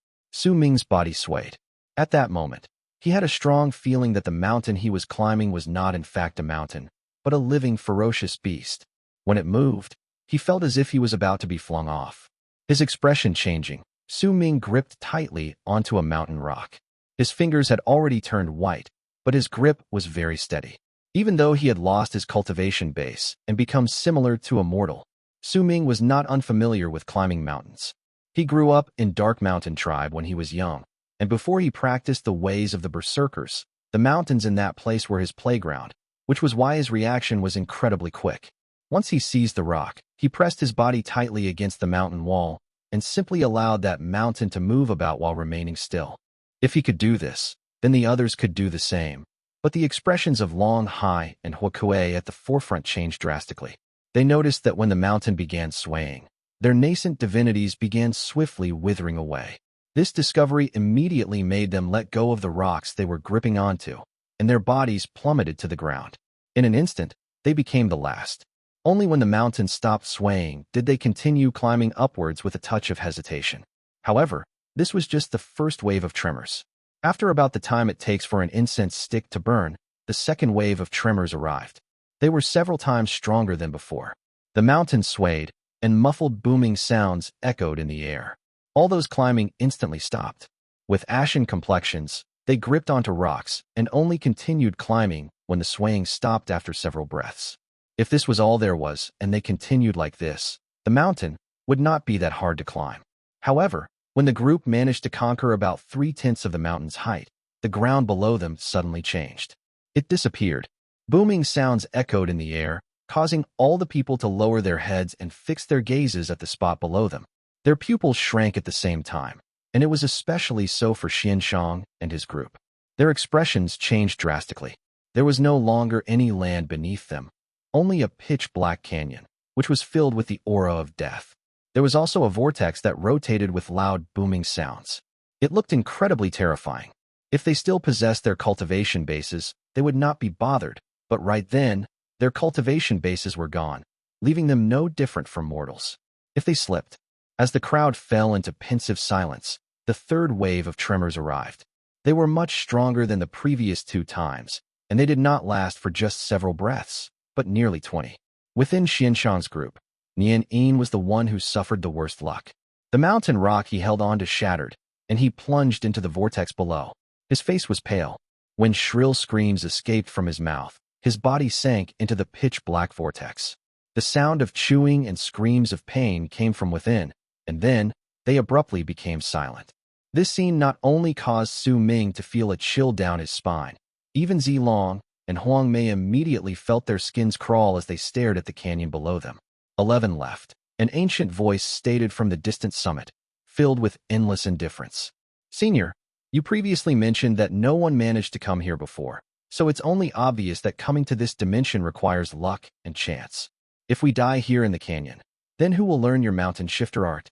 Ming's body swayed. At that moment, he had a strong feeling that the mountain he was climbing was not in fact a mountain, but a living, ferocious beast. When it moved, he felt as if he was about to be flung off. His expression changing, Ming gripped tightly onto a mountain rock. His fingers had already turned white, but his grip was very steady. Even though he had lost his cultivation base and become similar to a mortal, Ming was not unfamiliar with climbing mountains. He grew up in Dark Mountain Tribe when he was young, and before he practiced the ways of the berserkers, the mountains in that place were his playground, which was why his reaction was incredibly quick. Once he seized the rock, he pressed his body tightly against the mountain wall and simply allowed that mountain to move about while remaining still. If he could do this, then the others could do the same. But the expressions of Long Hai and Huokue at the forefront changed drastically. They noticed that when the mountain began swaying, their nascent divinities began swiftly withering away. This discovery immediately made them let go of the rocks they were gripping onto, and their bodies plummeted to the ground. In an instant, they became the last. Only when the mountain stopped swaying did they continue climbing upwards with a touch of hesitation. However, this was just the first wave of tremors. After about the time it takes for an incense stick to burn, the second wave of tremors arrived. They were several times stronger than before. The mountain swayed, and muffled booming sounds echoed in the air. All those climbing instantly stopped. With ashen complexions, they gripped onto rocks and only continued climbing when the swaying stopped after several breaths. If this was all there was and they continued like this, the mountain would not be that hard to climb. However, when the group managed to conquer about 3/10 of the mountain's height, the ground below them suddenly changed. It disappeared. Booming sounds echoed in the air, causing all the people to lower their heads and fix their gazes at the spot below them. Their pupils shrank at the same time, and it was especially so for Xianshang and his group. Their expressions changed drastically. There was no longer any land beneath them, only a pitch-black canyon, which was filled with the aura of death. There was also a vortex that rotated with loud, booming sounds. It looked incredibly terrifying. If they still possessed their cultivation bases, they would not be bothered, but right then, their cultivation bases were gone, leaving them no different from mortals. If they slipped, as the crowd fell into pensive silence, the third wave of tremors arrived. They were much stronger than the previous 2 times, and they did not last for just several breaths, but nearly 20. Within Xianshang's group, Nian Yin was the one who suffered the worst luck. The mountain rock he held on to shattered, and he plunged into the vortex below. His face was pale. When shrill screams escaped from his mouth, his body sank into the pitch-black vortex. The sound of chewing and screams of pain came from within, and then they abruptly became silent. This scene not only caused Ming to feel a chill down his spine, even Zilong and Huang Mei immediately felt their skins crawl as they stared at the canyon below them. 11 left. An ancient voice stated from the distant summit, filled with endless indifference. Senior, you previously mentioned that no one managed to come here before, so it's only obvious that coming to this dimension requires luck and chance. If we die here in the canyon, then who will learn your mountain shifter art?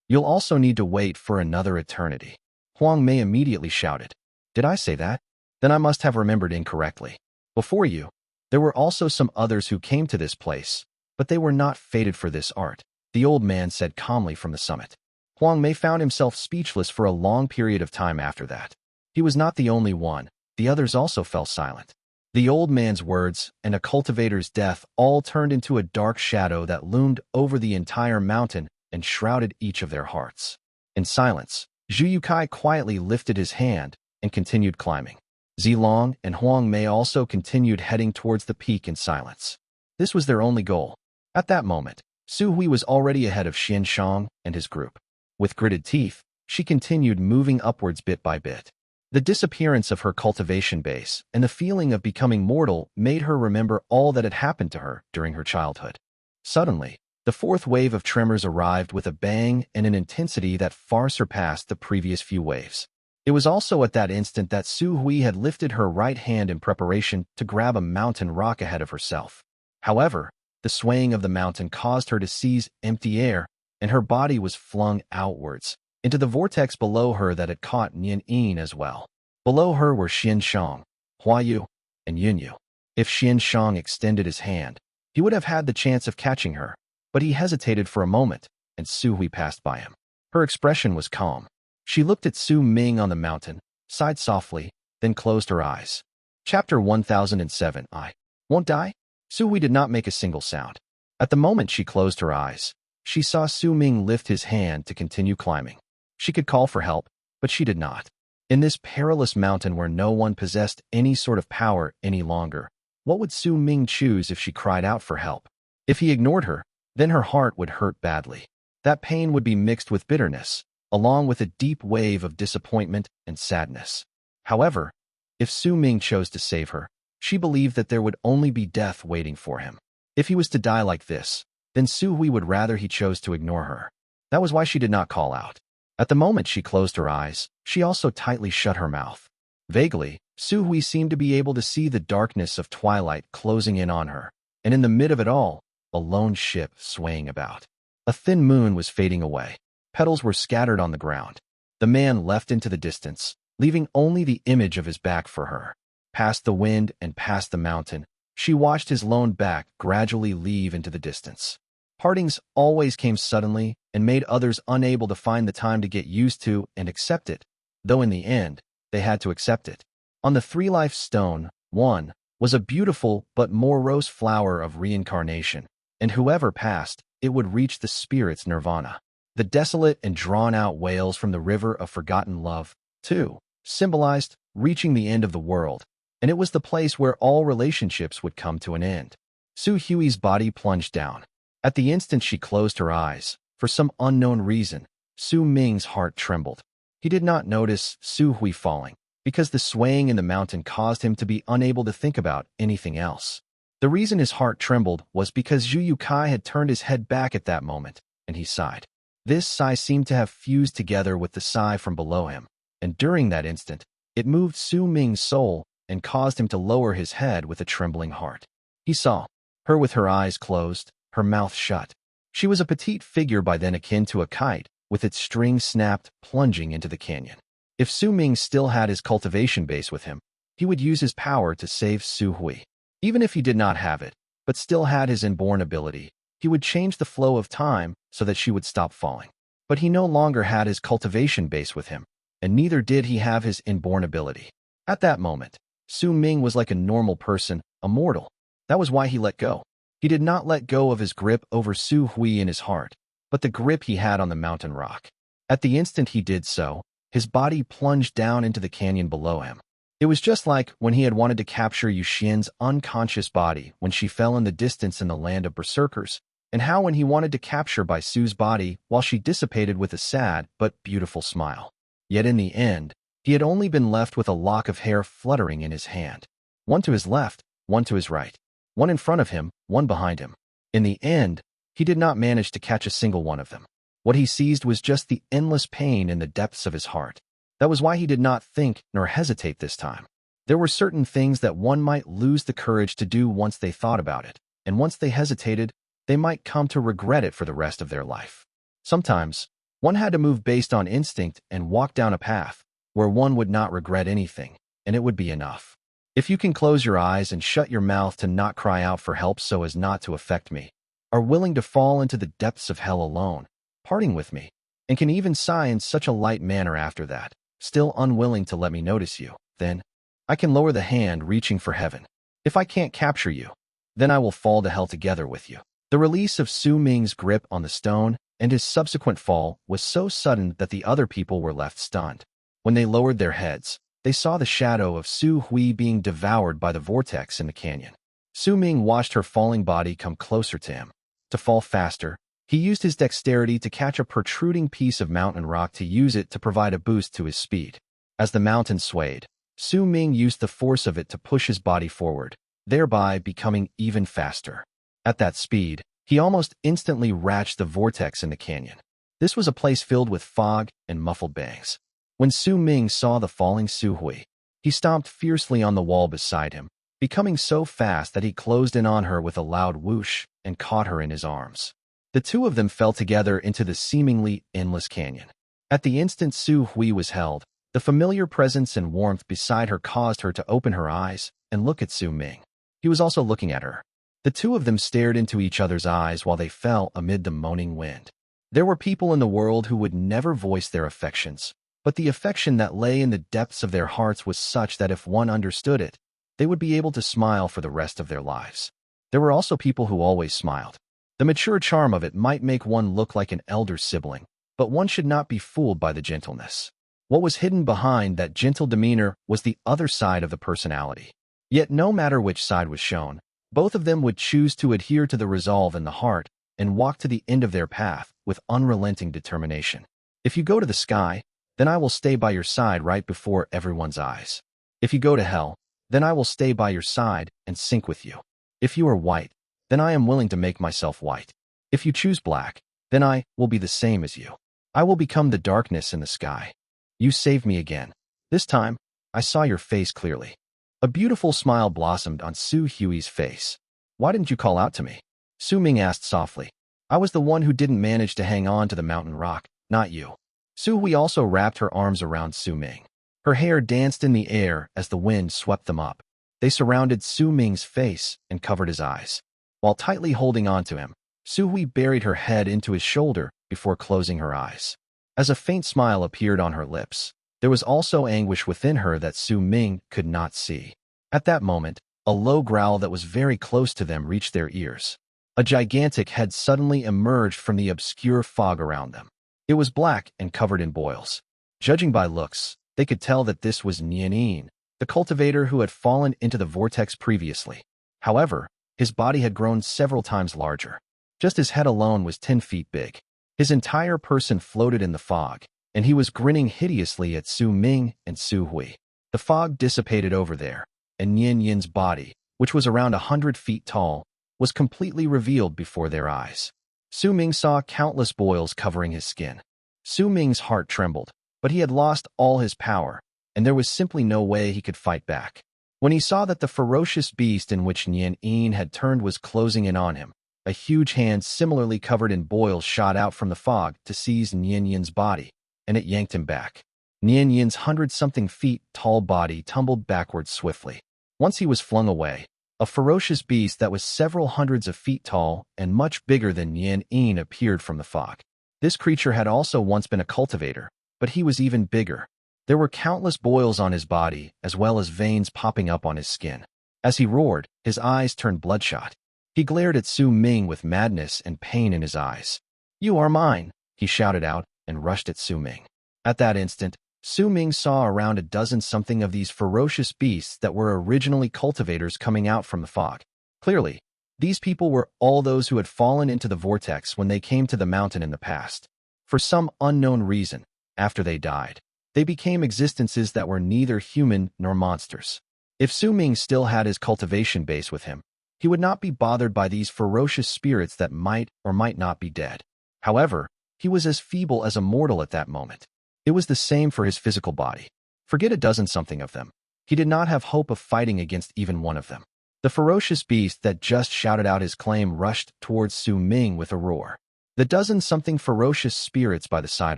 You'll also need to wait for another eternity. Huang Mei immediately shouted. Did I say that? Then I must have remembered incorrectly. Before you, There were also some others who came to this place, but they were not fated for this art, the old man said calmly from the summit. Huang Mei found himself speechless for a long period of time after that. He was not the only one, the others also fell silent. The old man's words and a cultivator's death all turned into a dark shadow that loomed over the entire mountain and shrouded each of their hearts. In silence, Zhu You Cai quietly lifted his hand and continued climbing. Zilong and Huang Mei also continued heading towards the peak in silence. This was their only goal. At that moment, Su Hui was already ahead of Xian Shang and his group. With gritted teeth, she continued moving upwards bit by bit. The disappearance of her cultivation base and the feeling of becoming mortal made her remember all that had happened to her during her childhood. Suddenly, the fourth wave of tremors arrived with a bang and an intensity that far surpassed the previous few waves. It was also at that instant that Su Hui had lifted her right hand in preparation to grab a mountain rock ahead of herself. However, the swaying of the mountain caused her to seize empty air, and her body was flung outwards, into the vortex below her that had caught Nian Yin as well. Below her were Xian Shang, Hua Yu, and Yun Yu. If Xian Shang extended his hand, he would have had the chance of catching her, but he hesitated for a moment, and Su Hui passed by him. Her expression was calm. She looked at Su Ming on the mountain, sighed softly, then closed her eyes. Chapter 1007 I Won't Die? Su Hui did not make a single sound. At the moment she closed her eyes, she saw Su Ming lift his hand to continue climbing. She could call for help, but she did not. In this perilous mountain where no one possessed any sort of power any longer, what would Su Ming choose if she cried out for help? If he ignored her, then her heart would hurt badly. That pain would be mixed with bitterness, along with a deep wave of disappointment and sadness. However, if Su Ming chose to save her, she believed that there would only be death waiting for him. If he was to die like this, then Su Hui would rather he chose to ignore her. That was why she did not call out. At the moment she closed her eyes, she also tightly shut her mouth. Vaguely, Su Hui seemed to be able to see the darkness of twilight closing in on her, and in the mid of it all, a lone ship swaying about. A thin moon was fading away. Petals were scattered on the ground. The man left into the distance, leaving only the image of his back for her. Past the wind and past the mountain, she watched his lone back gradually leave into the distance. Partings always came suddenly and made others unable to find the time to get used to and accept it, though in the end, they had to accept it. On the three-life stone, one was a beautiful but morose flower of reincarnation, and whoever passed, it would reach the spirit's nirvana. The desolate and drawn-out wails from the river of forgotten love, too, symbolized reaching the end of the world, and it was the place where all relationships would come to an end. Su Hui's body plunged down. At the instant she closed her eyes, for some unknown reason, Su Ming's heart trembled. He did not notice Su Hui falling, because the swaying in the mountain caused him to be unable to think about anything else. The reason his heart trembled was because Zhu You Cai had turned his head back at that moment, and he sighed. This sigh seemed to have fused together with the sigh from below him, and during that instant, it moved Su Ming's soul and caused him to lower his head with a trembling heart. He saw her with her eyes closed, her mouth shut. She was a petite figure by then akin to a kite, with its string snapped, plunging into the canyon. If Su Ming still had his cultivation base with him, he would use his power to save Su Hui. Even if he did not have it, but still had his inborn ability, he would change the flow of time so that she would stop falling. But he no longer had his cultivation base with him, and neither did he have his inborn ability. At that moment, Su Ming was like a normal person, a mortal. That was why he let go. He did not let go of his grip over Su Hui in his heart, but the grip he had on the mountain rock. At the instant he did so, his body plunged down into the canyon below him. It was just like when he had wanted to capture Yu Xian's unconscious body when she fell in the distance in the land of berserkers, and how when he wanted to capture Bai Su's body while she dissipated with a sad but beautiful smile. Yet in the end, he had only been left with a lock of hair fluttering in his hand. One to his left, one to his right. One in front of him, one behind him. In the end, he did not manage to catch a single one of them. What he seized was just the endless pain in the depths of his heart. That was why he did not think nor hesitate this time. There were certain things that one might lose the courage to do once they thought about it, and once they hesitated, they might come to regret it for the rest of their life. Sometimes, one had to move based on instinct and walk down a path where one would not regret anything, and it would be enough. If you can close your eyes and shut your mouth to not cry out for help so as not to affect me, are willing to fall into the depths of hell alone, parting with me, and can even sigh in such a light manner after that, still unwilling to let me notice you, then I can lower the hand reaching for heaven. If I can't capture you, then I will fall to hell together with you. The release of Xu Ming's grip on the stone and his subsequent fall was so sudden that the other people were left stunned. When they lowered their heads, they saw the shadow of Xu Hui being devoured by the vortex in the canyon. Xu Ming watched her falling body come closer to him. To fall faster, he used his dexterity to catch a protruding piece of mountain rock to use it to provide a boost to his speed. As the mountain swayed, Xu Ming used the force of it to push his body forward, thereby becoming even faster. At that speed, he almost instantly reached the vortex in the canyon. This was a place filled with fog and muffled bangs. When Xu Ming saw the falling Xu Hui, he stomped fiercely on the wall beside him, becoming so fast that he closed in on her with a loud whoosh and caught her in his arms. The two of them fell together into the seemingly endless canyon. At the instant Xu Hui was held, the familiar presence and warmth beside her caused her to open her eyes and look at Xu Ming. He was also looking at her. The two of them stared into each other's eyes while they fell amid the moaning wind. There were people in the world who would never voice their affections, but the affection that lay in the depths of their hearts was such that if one understood it, they would be able to smile for the rest of their lives. There were also people who always smiled. The mature charm of it might make one look like an elder sibling, but one should not be fooled by the gentleness. What was hidden behind that gentle demeanor was the other side of the personality. Yet no matter which side was shown, both of them would choose to adhere to the resolve in the heart and walk to the end of their path with unrelenting determination. If you go to the sky, then I will stay by your side right before everyone's eyes. If you go to hell, then I will stay by your side and sink with you. If you are white, then I am willing to make myself white. If you choose black, then I will be the same as you. I will become the darkness in the sky. You saved me again. This time, I saw your face clearly. A beautiful smile blossomed on Xu Hui's face. Why didn't you call out to me? Xu Ming asked softly. I was the one who didn't manage to hang on to the mountain rock, not you. Xu Hui also wrapped her arms around Xu Ming. Her hair danced in the air as the wind swept them up. They surrounded Xu Ming's face and covered his eyes. While tightly holding on to him, Xu Hui buried her head into his shoulder before closing her eyes. As a faint smile appeared on her lips, there was also anguish within her that Xu Ming could not see. At that moment, a low growl that was very close to them reached their ears. A gigantic head suddenly emerged from the obscure fog around them. It was black and covered in boils. Judging by looks, they could tell that this was Nian, the cultivator who had fallen into the vortex previously. However, his body had grown several times larger. Just his head alone was 10 feet big. His entire person floated in the fog, and he was grinning hideously at Xu Ming and Xu Hui. The fog dissipated over there, and Nian Yin's body, which was around 100 feet tall, was completely revealed before their eyes. Xu Ming saw countless boils covering his skin. Xu Ming's heart trembled, but he had lost all his power, and there was simply no way he could fight back. When he saw that the ferocious beast in which Nian Yin had turned was closing in on him, a huge hand similarly covered in boils shot out from the fog to seize Nian Yin's body, and it yanked him back. Nian Yin's 100-something feet tall body tumbled backwards swiftly. Once he was flung away, a ferocious beast that was several hundreds of feet tall and much bigger than Nian Yin appeared from the fog. This creature had also once been a cultivator, but he was even bigger. There were countless boils on his body, as well as veins popping up on his skin. As he roared, his eyes turned bloodshot. He glared at Xu Ming with madness and pain in his eyes. You are mine, he shouted out and rushed at Xu Ming. At that instant, Xu Ming saw around a dozen-something of these ferocious beasts that were originally cultivators coming out from the fog. Clearly, these people were all those who had fallen into the vortex when they came to the mountain in the past. For some unknown reason, after they died, they became existences that were neither human nor monsters. If Xu Ming still had his cultivation base with him, he would not be bothered by these ferocious spirits that might or might not be dead. However, he was as feeble as a mortal at that moment. It was the same for his physical body. Forget a dozen-something of them. He did not have hope of fighting against even one of them. The ferocious beast that just shouted out his claim rushed towards Xu Ming with a roar. The dozen-something ferocious spirits by the side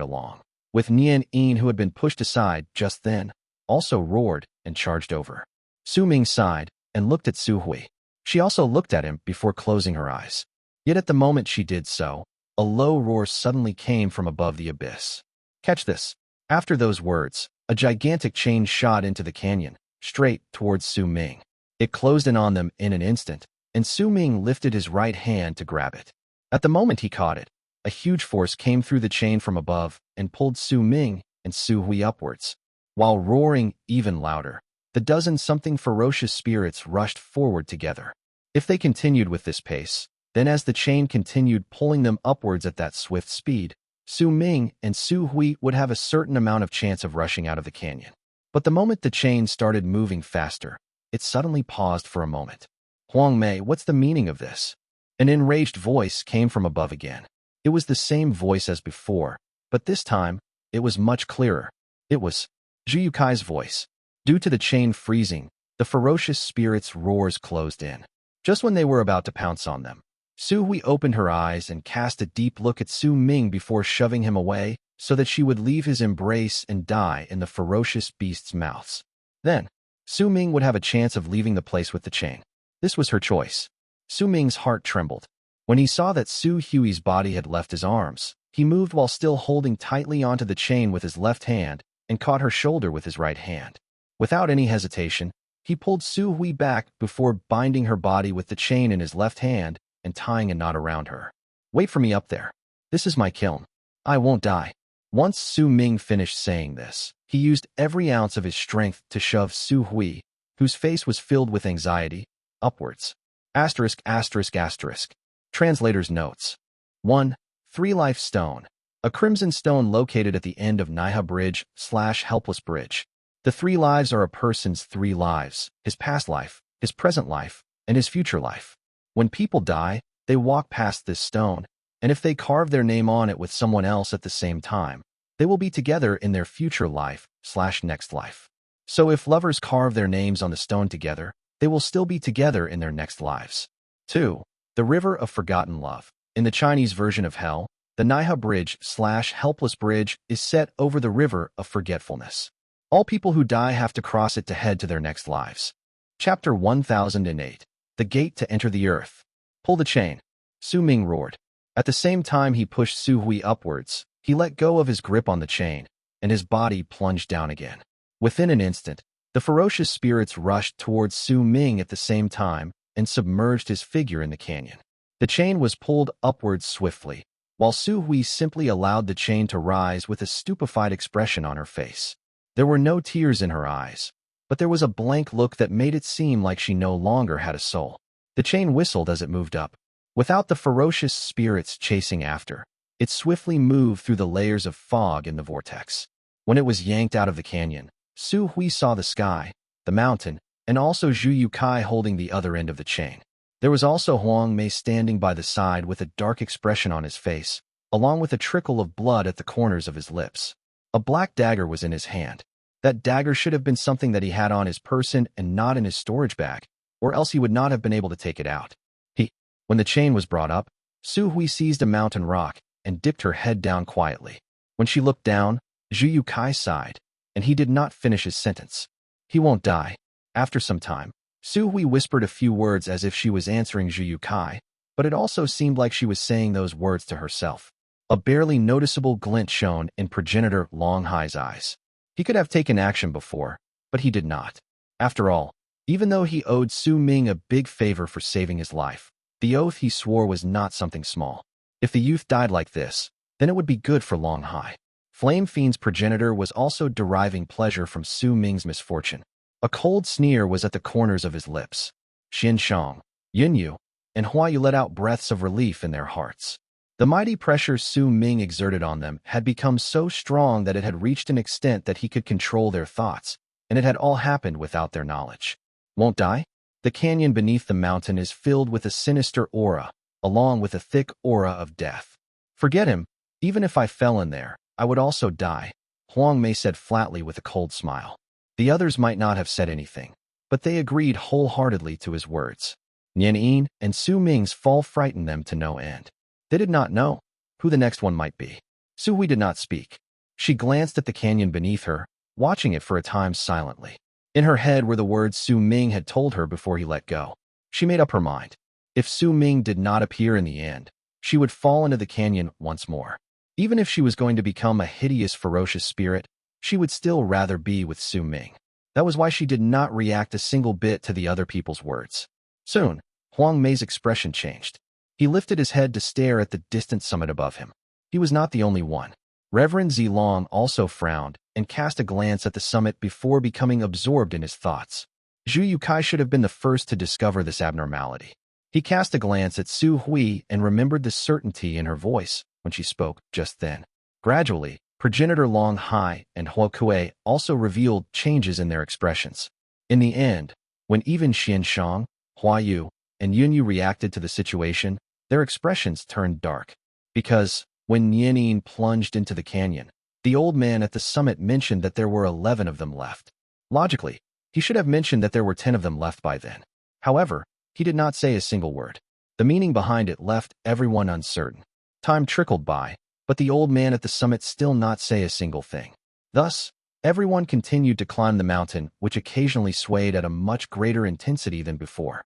along, with Nian Yin, who had been pushed aside just then, also roared and charged over. Su Ming sighed and looked at Su Hui. She also looked at him before closing her eyes. Yet at the moment she did so, a low roar suddenly came from above the abyss. Catch this. After those words, a gigantic chain shot into the canyon, straight towards Su Ming. It closed in on them in an instant, and Su Ming lifted his right hand to grab it. At the moment he caught it, a huge force came through the chain from above and pulled Su Ming and Su Hui upwards. While roaring even louder, the dozen-something ferocious spirits rushed forward together. If they continued with this pace, then as the chain continued pulling them upwards at that swift speed, Su Ming and Su Hui would have a certain amount of chance of rushing out of the canyon. But the moment the chain started moving faster, it suddenly paused for a moment. Huang Mei, what's the meaning of this? An enraged voice came from above again. It was the same voice as before, but this time, it was much clearer. It was Zhu You Cai's voice. Due to the chain freezing, the ferocious spirits' roars closed in. Just when they were about to pounce on them, Su Hui opened her eyes and cast a deep look at Su Ming before shoving him away so that she would leave his embrace and die in the ferocious beasts' mouths. Then, Su Ming would have a chance of leaving the place with the chain. This was her choice. Su Ming's heart trembled. When he saw that Su Hui's body had left his arms, he moved while still holding tightly onto the chain with his left hand and caught her shoulder with his right hand. Without any hesitation, he pulled Su Hui back before binding her body with the chain in his left hand and tying a knot around her. Wait for me up there. This is my kiln. I won't die. Once Su Ming finished saying this, he used every ounce of his strength to shove Su Hui, whose face was filled with anxiety, upwards. *****. Translator's notes. 1. 3-life stone. A crimson stone located at the end of Naiha Bridge/Helpless Bridge. The 3 lives are a person's 3 lives, his past life, his present life, and his future life. When people die, they walk past this stone, and if they carve their name on it with someone else at the same time, they will be together in their future life/next life. So if lovers carve their names on the stone together, they will still be together in their next lives. 2. The River of Forgotten Love. In the Chinese version of Hell, the Naiha Bridge/Helpless Bridge is set over the River of Forgetfulness. All people who die have to cross it to head to their next lives. Chapter 1008. The Gate to Enter the Earth. Pull the chain. Su Ming roared. At the same time he pushed Su Hui upwards, he let go of his grip on the chain, and his body plunged down again. Within an instant, the ferocious spirits rushed towards Su Ming at the same time and submerged his figure in the canyon. The chain was pulled upwards swiftly, while Su Hui simply allowed the chain to rise with a stupefied expression on her face. There were no tears in her eyes, but there was a blank look that made it seem like she no longer had a soul. The chain whistled as it moved up. Without the ferocious spirits chasing after, it swiftly moved through the layers of fog in the vortex. When it was yanked out of the canyon, Su Hui saw the sky, the mountain, and also Zhu You Cai holding the other end of the chain. There was also Huang Mei standing by the side with a dark expression on his face, along with a trickle of blood at the corners of his lips. A black dagger was in his hand. That dagger should have been something that he had on his person and not in his storage bag, or else he would not have been able to take it out. When the chain was brought up, Su Hui seized a mountain rock and dipped her head down quietly. When she looked down, Zhu You Cai sighed, and he did not finish his sentence. He won't die. After some time, Su Hui whispered a few words as if she was answering Zhu You Cai, but it also seemed like she was saying those words to herself. A barely noticeable glint shone in progenitor Long Hai's eyes. He could have taken action before, but he did not. After all, even though he owed Su Ming a big favor for saving his life, the oath he swore was not something small. If the youth died like this, then it would be good for Long Hai. Flame Fiend's progenitor was also deriving pleasure from Su Ming's misfortune. A cold sneer was at the corners of his lips. Xin Shang, Yin Yu, and Hua Yu let out breaths of relief in their hearts. The mighty pressure Su Ming exerted on them had become so strong that it had reached an extent that he could control their thoughts, and it had all happened without their knowledge. Won't die? The canyon beneath the mountain is filled with a sinister aura, along with a thick aura of death. Forget him. Even if I fell in there, I would also die, Huang Mei said flatly with a cold smile. The others might not have said anything, but they agreed wholeheartedly to his words. Nian Yin and Su Ming's fall frightened them to no end. They did not know who the next one might be. Su Hui did not speak. She glanced at the canyon beneath her, watching it for a time silently. In her head were the words Su Ming had told her before he let go. She made up her mind. If Su Ming did not appear in the end, she would fall into the canyon once more. Even if she was going to become a hideous, ferocious spirit, she would still rather be with Su Ming. That was why she did not react a single bit to the other people's words. Soon, Huang Mei's expression changed. He lifted his head to stare at the distant summit above him. He was not the only one. Reverend Zilong also frowned and cast a glance at the summit before becoming absorbed in his thoughts. Zhu You Cai should have been the first to discover this abnormality. He cast a glance at Su Hui and remembered the certainty in her voice when she spoke just then. Gradually, progenitor Long Hai and Hua Kuei also revealed changes in their expressions. In the end, when even Xian Shang, Hua Yu, and Yun Yu reacted to the situation, their expressions turned dark. Because, when Nianyin plunged into the canyon, the old man at the summit mentioned that there were 11 of them left. Logically, he should have mentioned that there were 10 of them left by then. However, he did not say a single word. The meaning behind it left everyone uncertain. Time trickled by, but the old man at the summit still not say a single thing. Thus, everyone continued to climb the mountain, which occasionally swayed at a much greater intensity than before.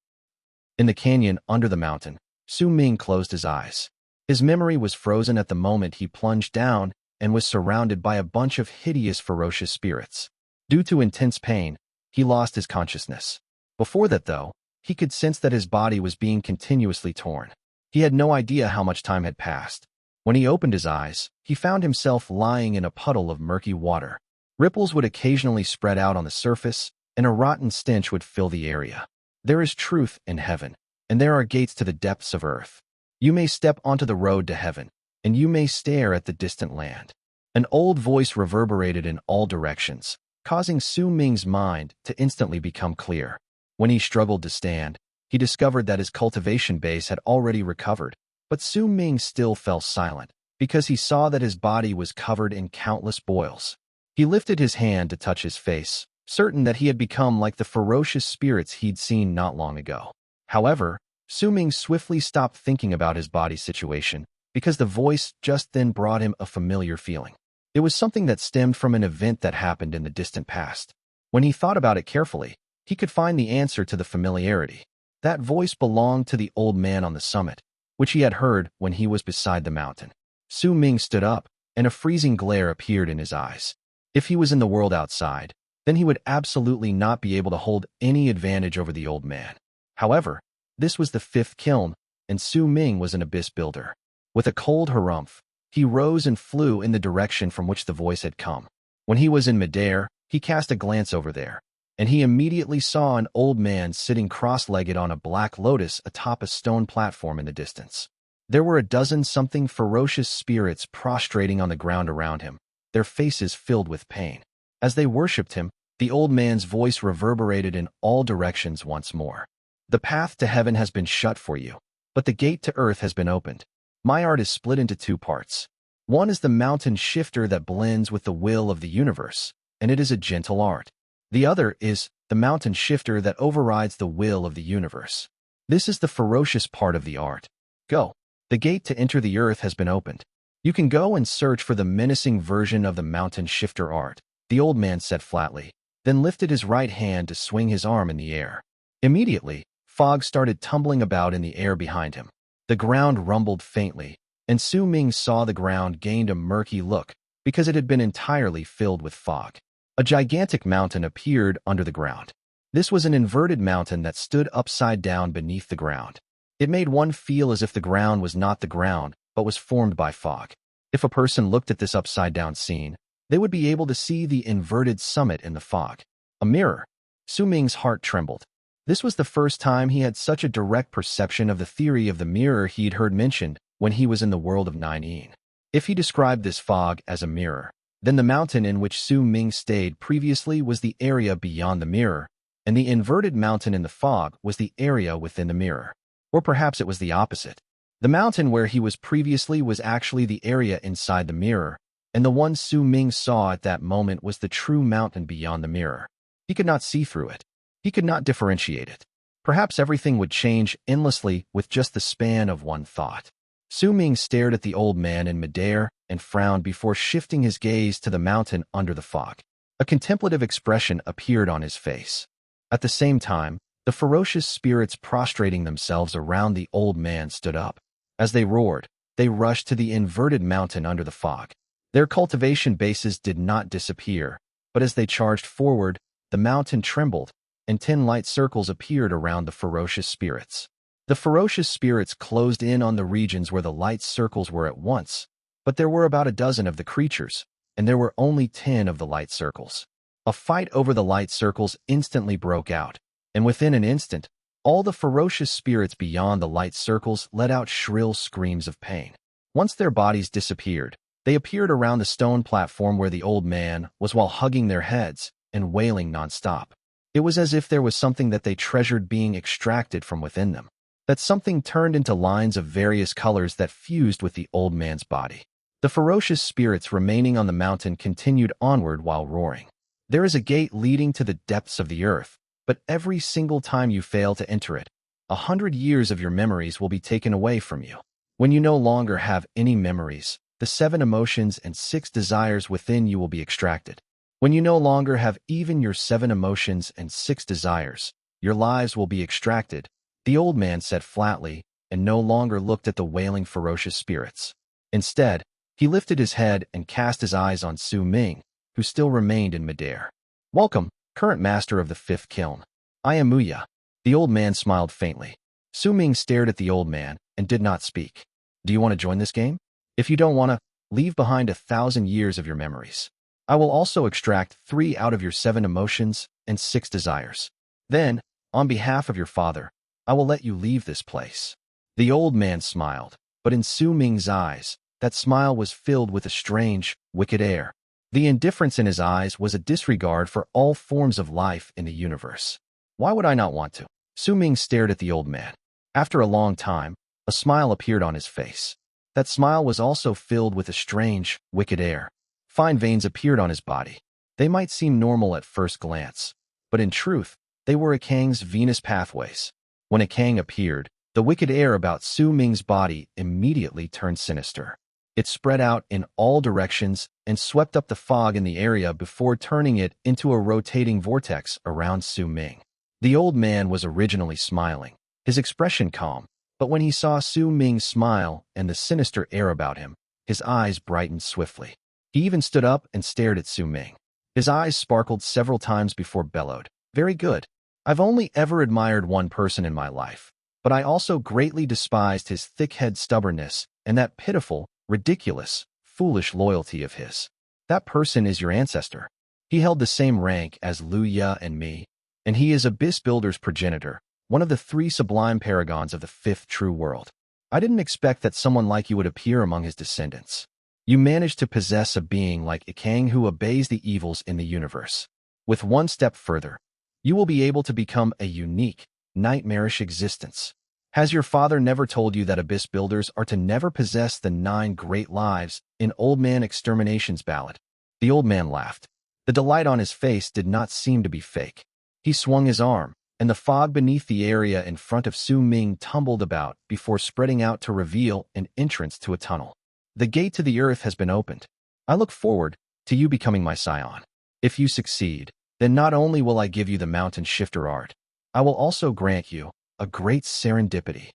In the canyon under the mountain, Su Ming closed his eyes. His memory was frozen at the moment he plunged down and was surrounded by a bunch of hideous, ferocious spirits. Due to intense pain, he lost his consciousness. Before that, though, he could sense that his body was being continuously torn. He had no idea how much time had passed. When he opened his eyes, he found himself lying in a puddle of murky water. Ripples would occasionally spread out on the surface, and a rotten stench would fill the area. There is truth in heaven, and there are gates to the depths of earth. You may step onto the road to heaven, and you may stare at the distant land. An old voice reverberated in all directions, causing Su Ming's mind to instantly become clear. When he struggled to stand, he discovered that his cultivation base had already recovered, but Su Ming still fell silent, because he saw that his body was covered in countless boils. He lifted his hand to touch his face, certain that he had become like the ferocious spirits he'd seen not long ago. However, Su Ming swiftly stopped thinking about his body's situation, because the voice just then brought him a familiar feeling. It was something that stemmed from an event that happened in the distant past. When he thought about it carefully, he could find the answer to the familiarity. That voice belonged to the old man on the summit, which he had heard when he was beside the mountain. Su Ming stood up, and a freezing glare appeared in his eyes. If he was in the world outside, then he would absolutely not be able to hold any advantage over the old man. However, this was the 5th kiln, and Su Ming was an abyss builder. With a cold harumph, he rose and flew in the direction from which the voice had come. When he was in midair, he cast a glance over there, and he immediately saw an old man sitting cross-legged on a black lotus atop a stone platform in the distance. There were a dozen-something ferocious spirits prostrating on the ground around him, their faces filled with pain. As they worshipped him, the old man's voice reverberated in all directions once more. The path to heaven has been shut for you, but the gate to earth has been opened. My art is split into 2 parts. One is the mountain shifter that blends with the will of the universe, and it is a gentle art. The other is the mountain shifter that overrides the will of the universe. This is the ferocious part of the art. Go. The gate to enter the earth has been opened. You can go and search for the menacing version of the mountain shifter art, the old man said flatly, then lifted his right hand to swing his arm in the air. Immediately, fog started tumbling about in the air behind him. The ground rumbled faintly, and Su Ming saw the ground gained a murky look because it had been entirely filled with fog. A gigantic mountain appeared under the ground. This was an inverted mountain that stood upside down beneath the ground. It made one feel as if the ground was not the ground, but was formed by fog. If a person looked at this upside-down scene, they would be able to see the inverted summit in the fog. A mirror. Su Ming's heart trembled. This was the first time he had such a direct perception of the theory of the mirror he'd heard mentioned when he was in the world of Nine. If he described this fog as a mirror, then the mountain in which Su Ming stayed previously was the area beyond the mirror, and the inverted mountain in the fog was the area within the mirror. Or perhaps it was the opposite. The mountain where he was previously was actually the area inside the mirror, and the one Su Ming saw at that moment was the true mountain beyond the mirror. He could not see through it. He could not differentiate it. Perhaps everything would change endlessly with just the span of one thought. Su Ming stared at the old man in midair and frowned before shifting his gaze to the mountain under the fog. A contemplative expression appeared on his face. At the same time, the ferocious spirits prostrating themselves around the old man stood up. As they roared, they rushed to the inverted mountain under the fog. Their cultivation bases did not disappear, but as they charged forward, the mountain trembled, and 10 light circles appeared around the ferocious spirits. The ferocious spirits closed in on the regions where the light circles were at once, but there were about a dozen of the creatures, and there were only 10 of the light circles. A fight over the light circles instantly broke out, and within an instant, all the ferocious spirits beyond the light circles let out shrill screams of pain. Once their bodies disappeared, they appeared around the stone platform where the old man was while hugging their heads and wailing nonstop. It was as if there was something that they treasured being extracted from within them. That something turned into lines of various colors that fused with the old man's body. The ferocious spirits remaining on the mountain continued onward while roaring. There is a gate leading to the depths of the earth, but every single time you fail to enter it, 100 years of your memories will be taken away from you. When you no longer have any memories, the 7 emotions and 6 desires within you will be extracted. When you no longer have even your 7 emotions and 6 desires, your lives will be extracted, the old man said flatly, and no longer looked at the wailing ferocious spirits. Instead, he lifted his head and cast his eyes on Ming, who still remained in midair. Welcome, current master of the 5th kiln. I am Muya. The old man smiled faintly. Ming stared at the old man and did not speak. Do you want to join this game? If you don't want to, leave behind 1,000 years of your memories. I will also extract 3 out of your 7 emotions and 6 desires. Then, on behalf of your father, I will let you leave this place. The old man smiled, but in Ming's eyes, that smile was filled with a strange, wicked air. The indifference in his eyes was a disregard for all forms of life in the universe. Why would I not want to? Ming stared at the old man. After a long time, a smile appeared on his face. That smile was also filled with a strange, wicked air. Fine veins appeared on his body. They might seem normal at first glance, but in truth, they were a Kang's Venus pathways. When a Kang appeared, the wicked air about Ming's body immediately turned sinister. It spread out in all directions and swept up the fog in the area before turning it into a rotating vortex around Ming. The old man was originally smiling, his expression calm, but when he saw Ming smile and the sinister air about him, his eyes brightened swiftly. He even stood up and stared at Ming. His eyes sparkled several times before bellowed. Very good. I've only ever admired one person in my life, but I also greatly despised his thick-head stubbornness and that pitiful, ridiculous, foolish loyalty of his. That person is your ancestor. He held the same rank as Liu Ya and me, and he is Abyss Builder's progenitor, one of the 3 sublime paragons of the 5th true world. I didn't expect that someone like you would appear among his descendants. You managed to possess a being like a Kang who obeys the evils in the universe. With one step further, you will be able to become a unique, nightmarish existence. Has your father never told you that Abyss Builders are to never possess the 9 great lives in Old Man Extermination's ballad? The old man laughed. The delight on his face did not seem to be fake. He swung his arm, and the fog beneath the area in front of Ming tumbled about before spreading out to reveal an entrance to a tunnel. The gate to the earth has been opened. I look forward to you becoming my scion. If you succeed, then not only will I give you the mountain shifter art, I will also grant you a great serendipity.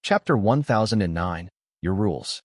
Chapter 1009, Your Rules.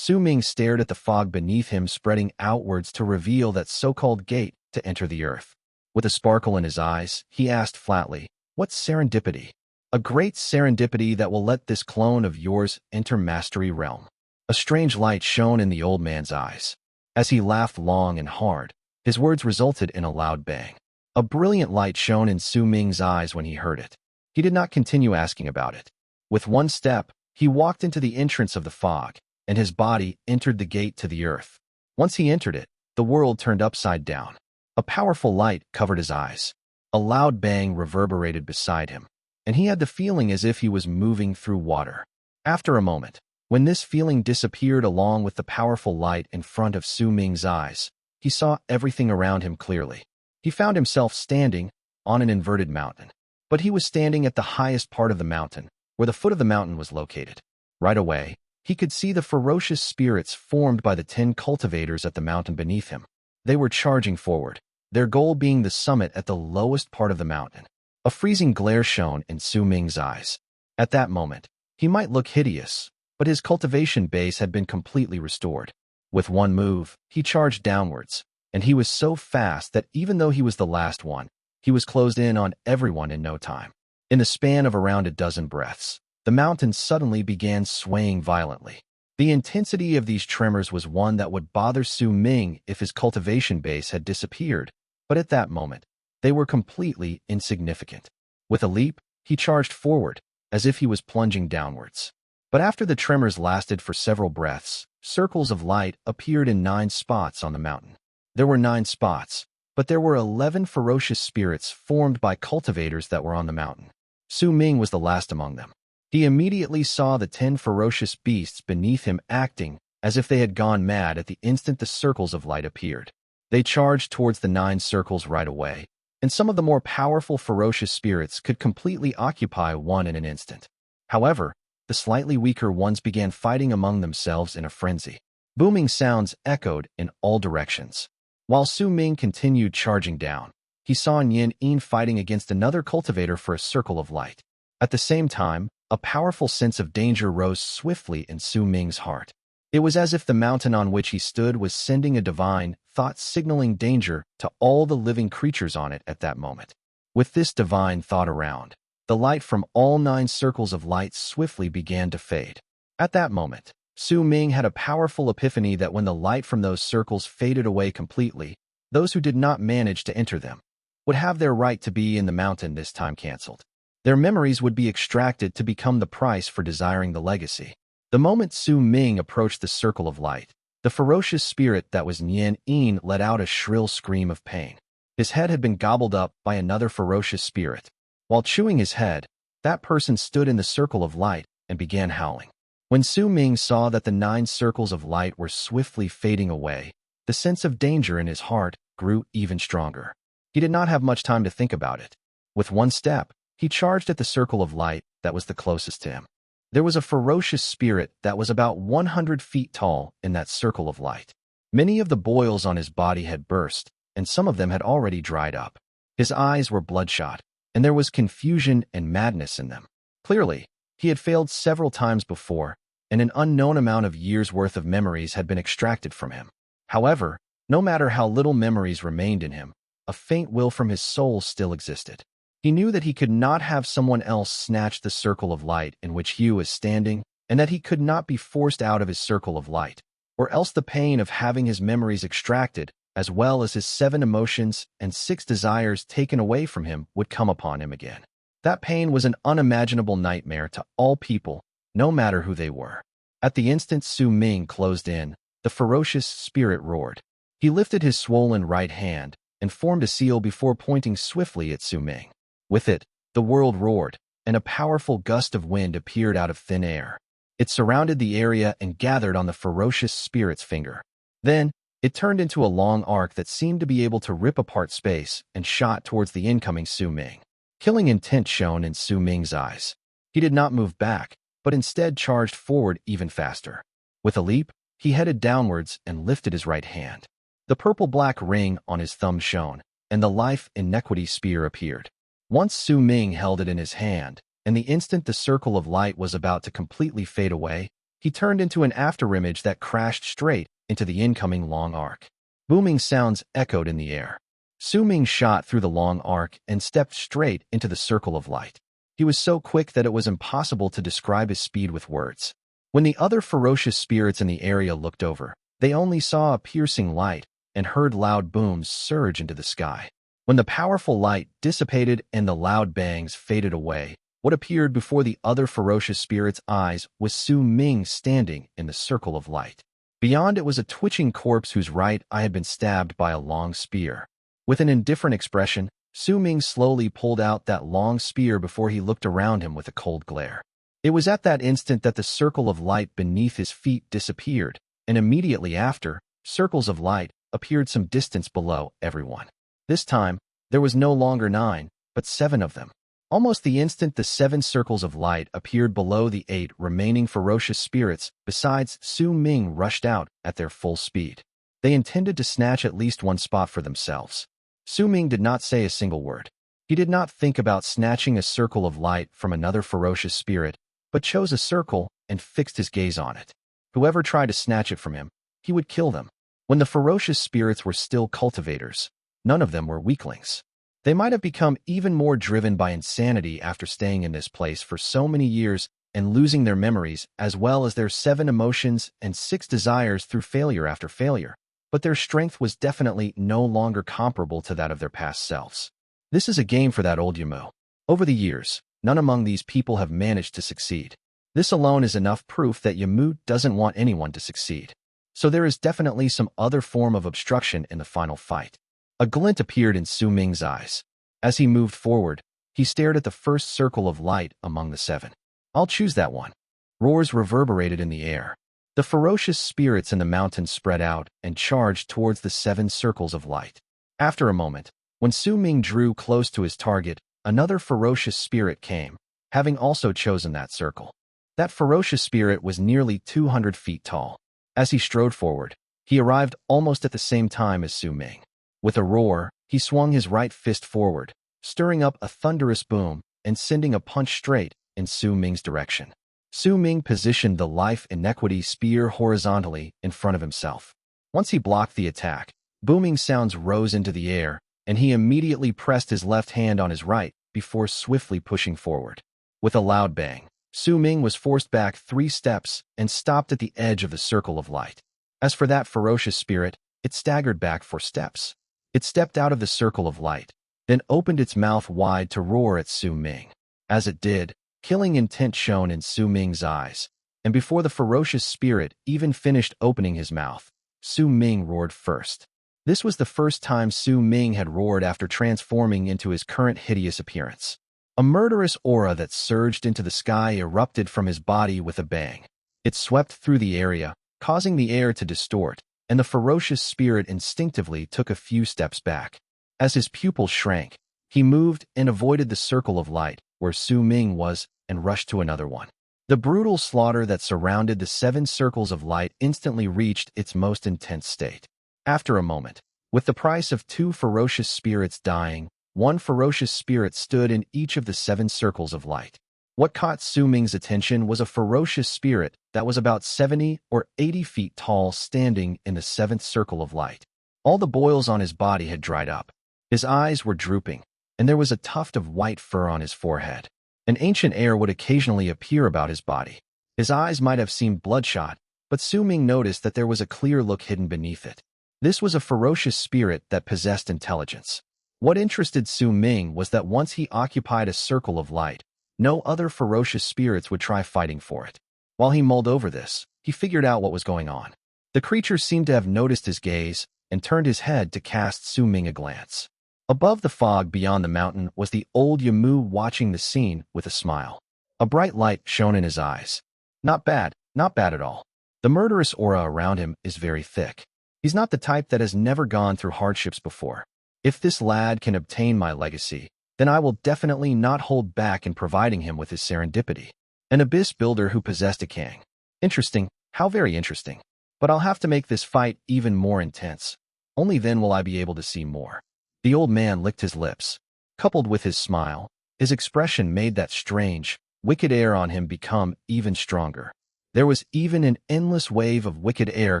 Ming stared at the fog beneath him spreading outwards to reveal that so-called gate to enter the earth. With a sparkle in his eyes, he asked flatly, what's serendipity? A great serendipity that will let this clone of yours enter Mastery Realm. A strange light shone in the old man's eyes. As he laughed long and hard, his words resulted in a loud bang. A brilliant light shone in Ming's eyes when he heard it. He did not continue asking about it. With one step, he walked into the entrance of the fog, and his body entered the gate to the earth. Once he entered it, the world turned upside down. A powerful light covered his eyes. A loud bang reverberated beside him, and he had the feeling as if he was moving through water. After a moment, when this feeling disappeared along with the powerful light in front of Ming's eyes, he saw everything around him clearly. He found himself standing on an inverted mountain, but he was standing at the highest part of the mountain, where the foot of the mountain was located. Right away, he could see the ferocious spirits formed by the 10 cultivators at the mountain beneath him. They were charging forward. their goal being the summit at the lowest part of the mountain. A freezing glare shone in Su Ming's eyes. At that moment, he might look hideous, but his cultivation base had been completely restored. With one move, he charged downwards, and he was so fast that even though he was the last one, he was closed in on everyone in no time. In the span of around a dozen breaths, the mountain suddenly began swaying violently. The intensity of these tremors was one that would bother Su Ming if his cultivation base had disappeared, but at that moment, they were completely insignificant. With a leap, he charged forward, as if he was plunging downwards. But after the tremors lasted for several breaths, circles of light appeared in 9 spots on the mountain. There were 9 spots, but there were 11 ferocious spirits formed by cultivators that were on the mountain. Su Ming was the last among them. He immediately saw the 10 ferocious beasts beneath him acting as if they had gone mad at the instant the circles of light appeared. They charged towards the 9 circles right away, and some of the more powerful ferocious spirits could completely occupy one in an instant. However, the slightly weaker ones began fighting among themselves in a frenzy. Booming sounds echoed in all directions. While Su Ming continued charging down, he saw Yin Yin fighting against another cultivator for a circle of light. At the same time, a powerful sense of danger rose swiftly in Su Ming's heart. It was as if the mountain on which he stood was sending a divine thought signaling danger to all the living creatures on it at that moment. With this divine thought around, the light from all 9 circles of light swiftly began to fade. At that moment, Su Ming had a powerful epiphany that when the light from those circles faded away completely, those who did not manage to enter them would have their right to be in the mountain this time cancelled. Their memories would be extracted to become the price for desiring the legacy. The moment Su Ming approached the circle of light, the ferocious spirit that was Yin Yin let out a shrill scream of pain. His head had been gobbled up by another ferocious spirit. While chewing his head, that person stood in the circle of light and began howling. When Su Ming saw that the 9 circles of light were swiftly fading away, the sense of danger in his heart grew even stronger. He did not have much time to think about it. With one step, he charged at the circle of light that was the closest to him. There was a ferocious spirit that was about 100 feet tall in that circle of light. Many of the boils on his body had burst, and some of them had already dried up. His eyes were bloodshot, and there was confusion and madness in them. Clearly, he had failed several times before, and an unknown amount of years' worth of memories had been extracted from him. However, no matter how little memories remained in him, a faint will from his soul still existed. He knew that he could not have someone else snatch the circle of light in which he was standing, and that he could not be forced out of his circle of light, or else the pain of having his memories extracted, as well as his 7 emotions and 6 desires taken away from him, would come upon him again. That pain was an unimaginable nightmare to all people, no matter who they were. At the instant Su Ming closed in, the ferocious spirit roared. He lifted his swollen right hand and formed a seal before pointing swiftly at Su Ming. With it, the world roared, and a powerful gust of wind appeared out of thin air. It surrounded the area and gathered on the ferocious spirit's finger. Then, it turned into a long arc that seemed to be able to rip apart space and shot towards the incoming Su Ming. Killing intent shone in Su Ming's eyes. He did not move back, but instead charged forward even faster. With a leap, he headed downwards and lifted his right hand. The purple-black ring on his thumb shone, and the life Inequity spear appeared. Once Su Ming held it in his hand, and the instant the circle of light was about to completely fade away, he turned into an afterimage that crashed straight into the incoming long arc. Booming sounds echoed in the air. Su Ming shot through the long arc and stepped straight into the circle of light. He was so quick that it was impossible to describe his speed with words. When the other ferocious spirits in the area looked over, they only saw a piercing light and heard loud booms surge into the sky. When the powerful light dissipated and the loud bangs faded away, what appeared before the other ferocious spirits' eyes was Su Ming standing in the circle of light. Beyond it was a twitching corpse whose right eye had been stabbed by a long spear. With an indifferent expression, Su Ming slowly pulled out that long spear before he looked around him with a cold glare. It was at that instant that the circle of light beneath his feet disappeared, and immediately after, circles of light appeared some distance below everyone. This time, there was no longer 9, but 7 of them. Almost the instant the 7 circles of light appeared below the 8 remaining ferocious spirits, besides Su Ming rushed out at their full speed. They intended to snatch at least one spot for themselves. Su Ming did not say a single word. He did not think about snatching a circle of light from another ferocious spirit, but chose a circle and fixed his gaze on it. Whoever tried to snatch it from him, he would kill them. When the ferocious spirits were still cultivators, none of them were weaklings. They might have become even more driven by insanity after staying in this place for so many years and losing their memories as well as their 7 emotions and 6 desires through failure after failure. But their strength was definitely no longer comparable to that of their past selves. This is a game for that old Yamu. Over the years, none among these people have managed to succeed. This alone is enough proof that Yamu doesn't want anyone to succeed. So there is definitely some other form of obstruction in the final fight. A glint appeared in Su Ming's eyes. As he moved forward, he stared at the first circle of light among the 7. I'll choose that one. Roars reverberated in the air. The ferocious spirits in the mountain spread out and charged towards the 7 circles of light. After a moment, when Su Ming drew close to his target, another ferocious spirit came, having also chosen that circle. That ferocious spirit was nearly 200 feet tall. As he strode forward, he arrived almost at the same time as Su Ming. With a roar, he swung his right fist forward, stirring up a thunderous boom and sending a punch straight in Su Ming's direction. Su Ming positioned the life inequity spear horizontally in front of himself. Once he blocked the attack, booming sounds rose into the air, and he immediately pressed his left hand on his right before swiftly pushing forward. With a loud bang, Su Ming was forced back 3 steps and stopped at the edge of the circle of light. As for that ferocious spirit, it staggered back 4 steps. It stepped out of the circle of light, then opened its mouth wide to roar at Su Ming. As it did, killing intent shone in Su Ming's eyes, and before the ferocious spirit even finished opening his mouth, Su Ming roared first. This was the first time Su Ming had roared after transforming into his current hideous appearance. A murderous aura that surged into the sky erupted from his body with a bang. It swept through the area, causing the air to distort, and the ferocious spirit instinctively took a few steps back. As his pupils shrank, he moved and avoided the circle of light where Su Ming was and rushed to another one. The brutal slaughter that surrounded the 7 circles of light instantly reached its most intense state. After a moment, with the price of 2 ferocious spirits dying, 1 ferocious spirit stood in each of the 7 circles of light. What caught Su Ming's attention was a ferocious spirit that was about 70 or 80 feet tall standing in the 7th circle of light. All the boils on his body had dried up. His eyes were drooping, and there was a tuft of white fur on his forehead. An ancient air would occasionally appear about his body. His eyes might have seemed bloodshot, but Su Ming noticed that there was a clear look hidden beneath it. This was a ferocious spirit that possessed intelligence. What interested Su Ming was that once he occupied a circle of light, no other ferocious spirits would try fighting for it. While he mulled over this, he figured out what was going on. The creature seemed to have noticed his gaze and turned his head to cast Su Ming a glance. Above the fog beyond the mountain was the old Yamu watching the scene with a smile. A bright light shone in his eyes. Not bad at all. The murderous aura around him is very thick. He's not the type that has never gone through hardships before. If this lad can obtain my legacy, then I will definitely not hold back in providing him with his serendipity. An abyss builder who possessed a Kang. Interesting, how very interesting. But I'll have to make this fight even more intense. Only then will I be able to see more. The old man licked his lips. Coupled with his smile, his expression made that strange, wicked air on him become even stronger. There was even an endless wave of wicked air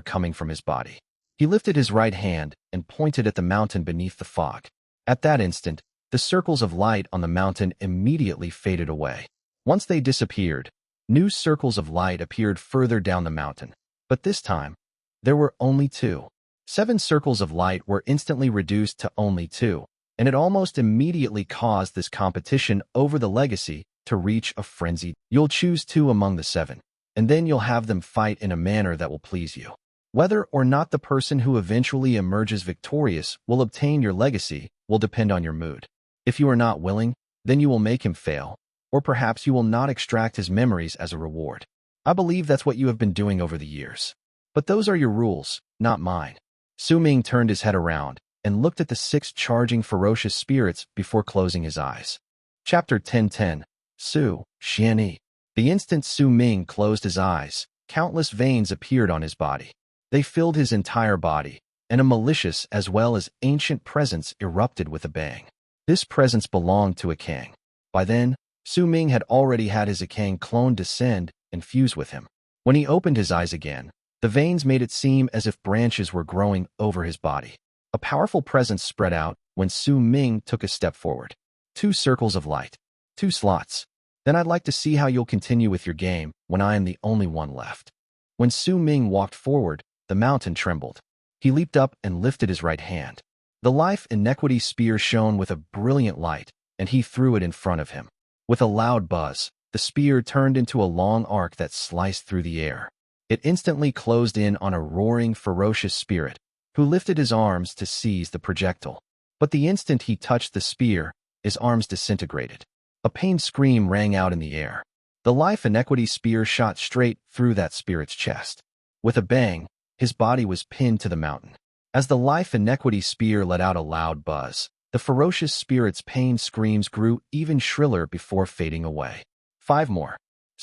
coming from his body. He lifted his right hand and pointed at the mountain beneath the fog. At that instant, the circles of light on the mountain immediately faded away. Once they disappeared, new circles of light appeared further down the mountain. But this time, there were only 2. 7 circles of light were instantly reduced to only 2, and it almost immediately caused this competition over the legacy to reach a frenzy. You'll choose 2 among the 7, and then you'll have them fight in a manner that will please you. Whether or not the person who eventually emerges victorious will obtain your legacy will depend on your mood. If you are not willing, then you will make him fail, or perhaps you will not extract his memories as a reward. I believe that's what you have been doing over the years. But those are your rules, not mine. Su Ming turned his head around and looked at the 6 charging ferocious spirits before closing his eyes. Chapter 1010. Su, Xianyi. The instant Su Ming closed his eyes, countless veins appeared on his body. They filled his entire body, and a malicious as well as ancient presence erupted with a bang. This presence belonged to a king. By then, Ming had already had his Akang clone descend and fuse with him. When he opened his eyes again, the veins made it seem as if branches were growing over his body. A powerful presence spread out when Ming took a step forward. 2 circles of light. 2 slots. Then I'd like to see how you'll continue with your game when I am the only one left. When Ming walked forward, the mountain trembled. He leaped up and lifted his right hand. The life Inequity spear shone with a brilliant light, and he threw it in front of him. With a loud buzz, the spear turned into a long arc that sliced through the air. It instantly closed in on a roaring, ferocious spirit, who lifted his arms to seize the projectile. But the instant he touched the spear, his arms disintegrated. A pained scream rang out in the air. The life Inequity spear shot straight through that spirit's chest. With a bang, his body was pinned to the mountain. As the life Inequity spear let out a loud buzz, the ferocious spirit's pained screams grew even shriller before fading away. 5 more.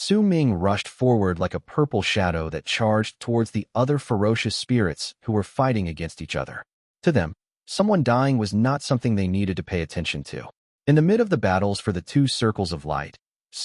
Ming rushed forward like a purple shadow that charged towards the other ferocious spirits who were fighting against each other. To them, someone dying was not something they needed to pay attention to. In the mid of the battles for the 2 circles of light,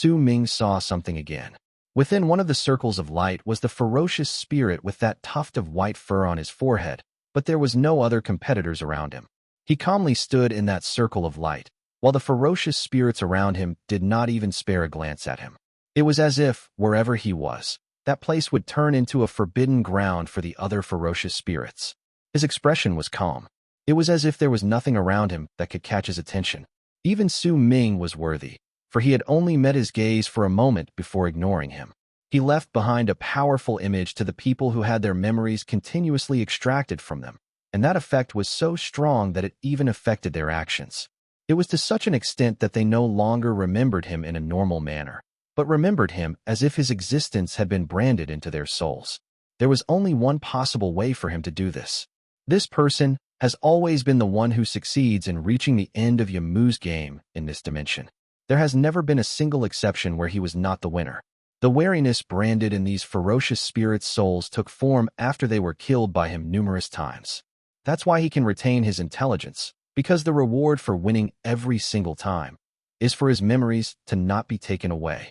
Ming saw something again. Within one of the circles of light was the ferocious spirit with that tuft of white fur on his forehead, but there was no other competitors around him. He calmly stood in that circle of light, while the ferocious spirits around him did not even spare a glance at him. It was as if, wherever he was, that place would turn into a forbidden ground for the other ferocious spirits. His expression was calm. It was as if there was nothing around him that could catch his attention. Even Ming was worthy, for he had only met his gaze for a moment before ignoring him. He left behind a powerful image to the people who had their memories continuously extracted from them, and that effect was so strong that it even affected their actions. It was to such an extent that they no longer remembered him in a normal manner, but remembered him as if his existence had been branded into their souls. There was only one possible way for him to do this. This person has always been the one who succeeds in reaching the end of Yamu's game in this dimension. There has never been a single exception where he was not the winner. The wariness branded in these ferocious spirits' souls took form after they were killed by him numerous times. That's why he can retain his intelligence, because the reward for winning every single time is for his memories to not be taken away.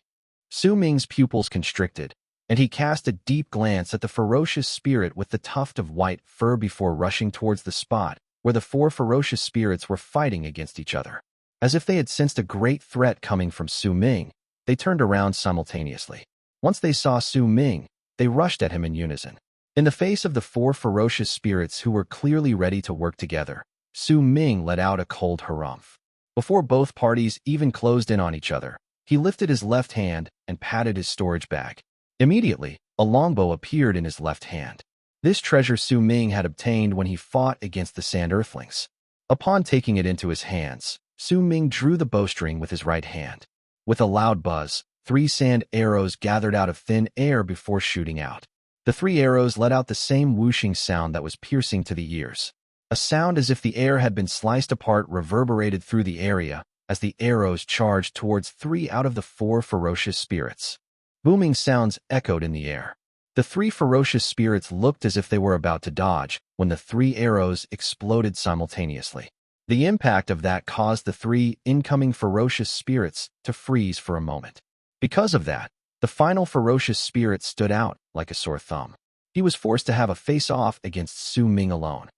Ming's pupils constricted, and he cast a deep glance at the ferocious spirit with the tuft of white fur before rushing towards the spot where the 4 ferocious spirits were fighting against each other. As if they had sensed a great threat coming from Ming, they turned around simultaneously. Once they saw Ming, they rushed at him in unison. In the face of the 4 ferocious spirits who were clearly ready to work together, Ming let out a cold harumph. Before both parties even closed in on each other, he lifted his left hand and patted his storage bag. Immediately, a longbow appeared in his left hand. This treasure Ming had obtained when he fought against the Sand Earthlings. Upon taking it into his hands, Ming drew the bowstring with his right hand. With a loud buzz, 3 sand arrows gathered out of thin air before shooting out. The 3 arrows let out the same whooshing sound that was piercing to the ears. A sound as if the air had been sliced apart reverberated through the area as the arrows charged towards 3 out of the 4 ferocious spirits. Booming sounds echoed in the air. The 3 ferocious spirits looked as if they were about to dodge when the 3 arrows exploded simultaneously. The impact of that caused the 3 incoming ferocious spirits to freeze for a moment. Because of that, the final ferocious spirit stood out like a sore thumb. He was forced to have a face-off against Ming alone.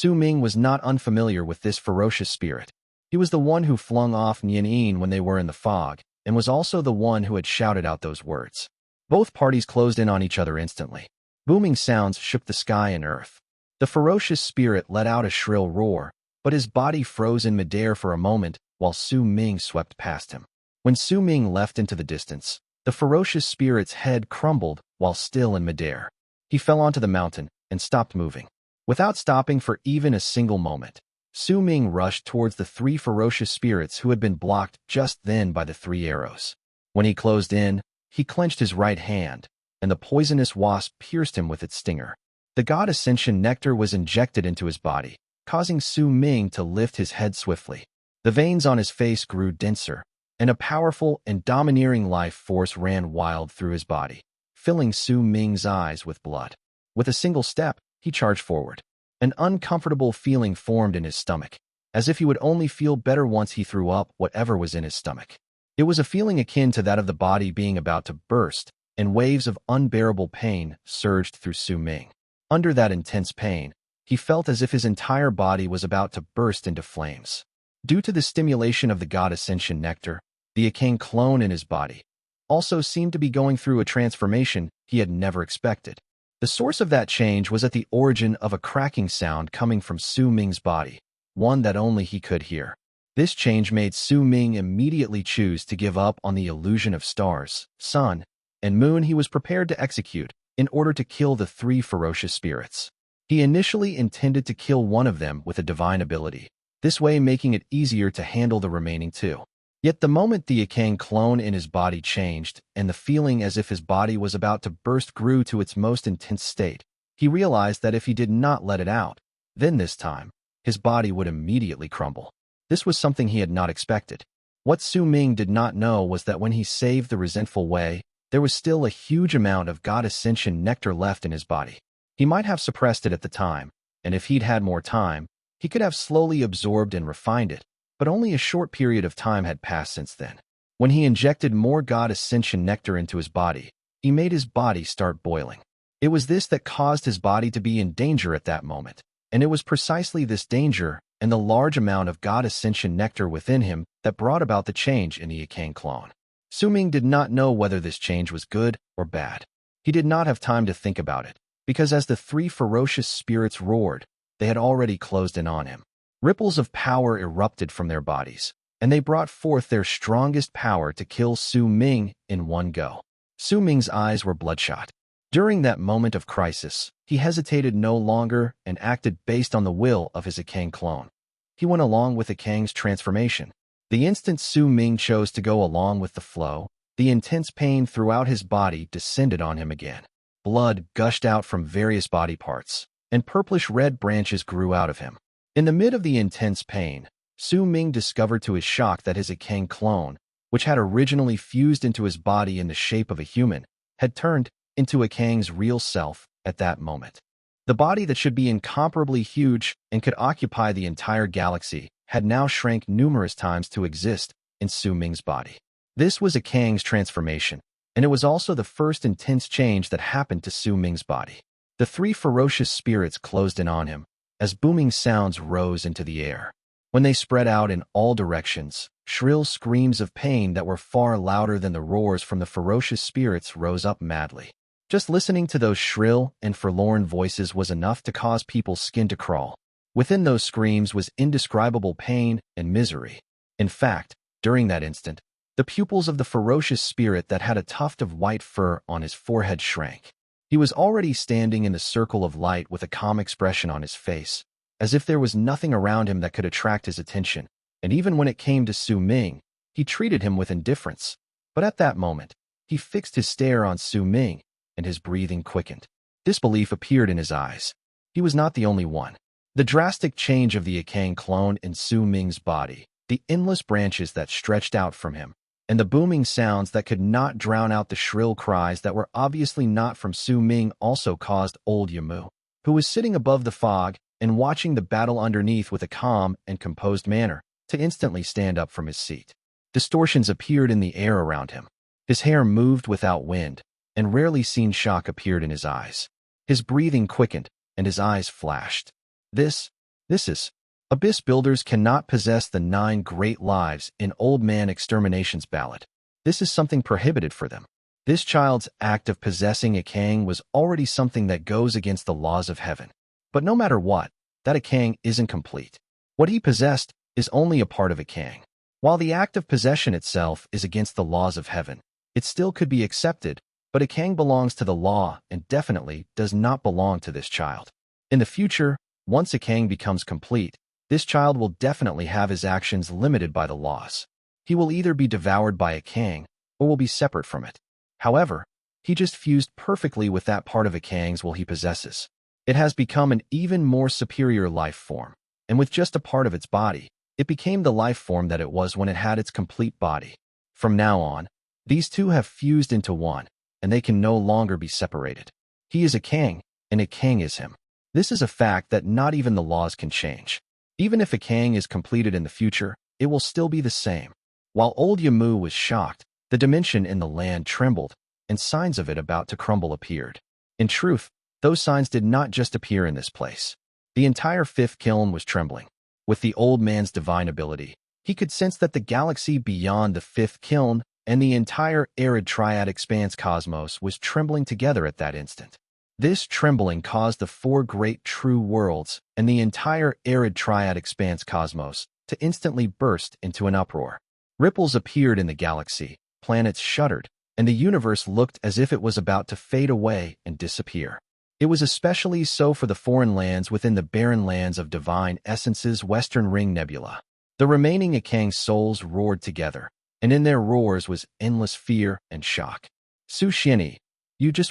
Ming was not unfamiliar with this ferocious spirit. He was the one who flung off Nian when they were in the fog, and was also the one who had shouted out those words. Both parties closed in on each other instantly. Booming sounds shook the sky and earth. The ferocious spirit let out a shrill roar, but his body froze in midair for a moment while Ming swept past him. When Ming left into the distance, the ferocious spirit's head crumbled while still in midair. He fell onto the mountain and stopped moving. Without stopping for even a single moment, Ming rushed towards the 3 ferocious spirits who had been blocked just then by the 3 arrows. When he closed in, he clenched his right hand, and the poisonous wasp pierced him with its stinger. The God Ascension nectar was injected into his body, causing Ming to lift his head swiftly. The veins on his face grew denser, and a powerful and domineering life force ran wild through his body, filling Ming's eyes with blood. With a single step, he charged forward. An uncomfortable feeling formed in his stomach, as if he would only feel better once he threw up whatever was in his stomach. It was a feeling akin to that of the body being about to burst, and waves of unbearable pain surged through Su Ming. Under that intense pain, he felt as if his entire body was about to burst into flames. Due to the stimulation of the God Ascension nectar, the arcane clone in his body also seemed to be going through a transformation he had never expected. The source of that change was at the origin of a cracking sound coming from Su Ming's body, one that only he could hear. This change made Su Ming immediately choose to give up on the illusion of stars, sun, and moon he was prepared to execute in order to kill the 3 ferocious spirits. He initially intended to kill one of them with a divine ability, this way making it easier to handle the remaining 2. Yet the moment the arcane clone in his body changed, and the feeling as if his body was about to burst grew to its most intense state, he realized that if he did not let it out, then this time, his body would immediately crumble. This was something he had not expected. What Su Ming did not know was that when he saved the Resentful Wei, there was still a huge amount of God Ascension nectar left in his body. He might have suppressed it at the time, and if he'd had more time, he could have slowly absorbed and refined it, but only a short period of time had passed since then. When he injected more God Ascension nectar into his body, he made his body start boiling. It was this that caused his body to be in danger at that moment, and it was precisely this danger and the large amount of God Ascension nectar within him that brought about the change in the arcane clone. Su Ming did not know whether this change was good or bad. He did not have time to think about it, because as the 3 ferocious spirits roared, they had already closed in on him. Ripples of power erupted from their bodies, and they brought forth their strongest power to kill Su Ming in one go. Su Ming's eyes were bloodshot. During that moment of crisis, he hesitated no longer and acted based on the will of his arcane clone. He went along with the Kang's transformation. The instant Su Ming chose to go along with the flow, the intense pain throughout his body descended on him again. Blood gushed out from various body parts, and purplish-red branches grew out of him. In the mid of the intense pain, Su Ming discovered to his shock that his arcane clone, which had originally fused into his body in the shape of a human, had turned into a Kang's real self at that moment. The body that should be incomparably huge and could occupy the entire galaxy had now shrank numerous times to exist in Su Ming's body. This was a Kang's transformation, and it was also the first intense change that happened to Su Ming's body. The 3 ferocious spirits closed in on him, as booming sounds rose into the air. When they spread out in all directions, shrill screams of pain that were far louder than the roars from the ferocious spirits rose up madly. Just listening to those shrill and forlorn voices was enough to cause people's skin to crawl. Within those screams was indescribable pain and misery. In fact, during that instant, the pupils of the ferocious spirit that had a tuft of white fur on his forehead shrank. He was already standing in the circle of light with a calm expression on his face, as if there was nothing around him that could attract his attention, and even when it came to Su Ming, he treated him with indifference. But at that moment, he fixed his stare on Su Ming, and his breathing quickened. Disbelief appeared in his eyes. He was not the only one. The drastic change of the arcane clone in Su Ming's body, the endless branches that stretched out from him, and the booming sounds that could not drown out the shrill cries that were obviously not from Su Ming also caused old Yamu, who was sitting above the fog and watching the battle underneath with a calm and composed manner, to instantly stand up from his seat. Distortions appeared in the air around him. His hair moved without wind, and rarely seen shock appeared in his eyes. His breathing quickened, and his eyes flashed. This is... Abyss builders cannot possess the 9 great lives in Old Man Extermination's ballad. This is something prohibited for them. This child's act of possessing a Kang was already something that goes against the laws of heaven. But no matter what, that a Kang isn't complete. What he possessed is only a part of a Kang. While the act of possession itself is against the laws of heaven, it still could be accepted, but a Kang belongs to the law and definitely does not belong to this child. In the future, once a Kang becomes complete, this child will definitely have his actions limited by the laws. He will either be devoured by a Kang or will be separate from it. However, he just fused perfectly with that part of a Kang's will he possesses. It has become an even more superior life form, and with just a part of its body, it became the life form that it was when it had its complete body. From now on, these two have fused into one, and they can no longer be separated. He is a Kang, and a Kang is him. This is a fact that not even the laws can change. Even if a Kang is completed in the future, it will still be the same. While old Yamu was shocked, the dimension in the land trembled, and signs of it about to crumble appeared. In truth, those signs did not just appear in this place. The entire fifth kiln was trembling. With the old man's divine ability, he could sense that the galaxy beyond the fifth kiln and the entire arid triad expanse cosmos was trembling together at that instant. This trembling caused the four great true worlds and the entire arid triad expanse cosmos to instantly burst into an uproar. Ripples appeared in the galaxy, planets shuddered, and the universe looked as if it was about to fade away and disappear. It was especially so for the foreign lands within the barren lands of Divine Essence's Western Ring Nebula. The remaining Akang souls roared together, and in their roars was endless fear and shock. Su Xianyi,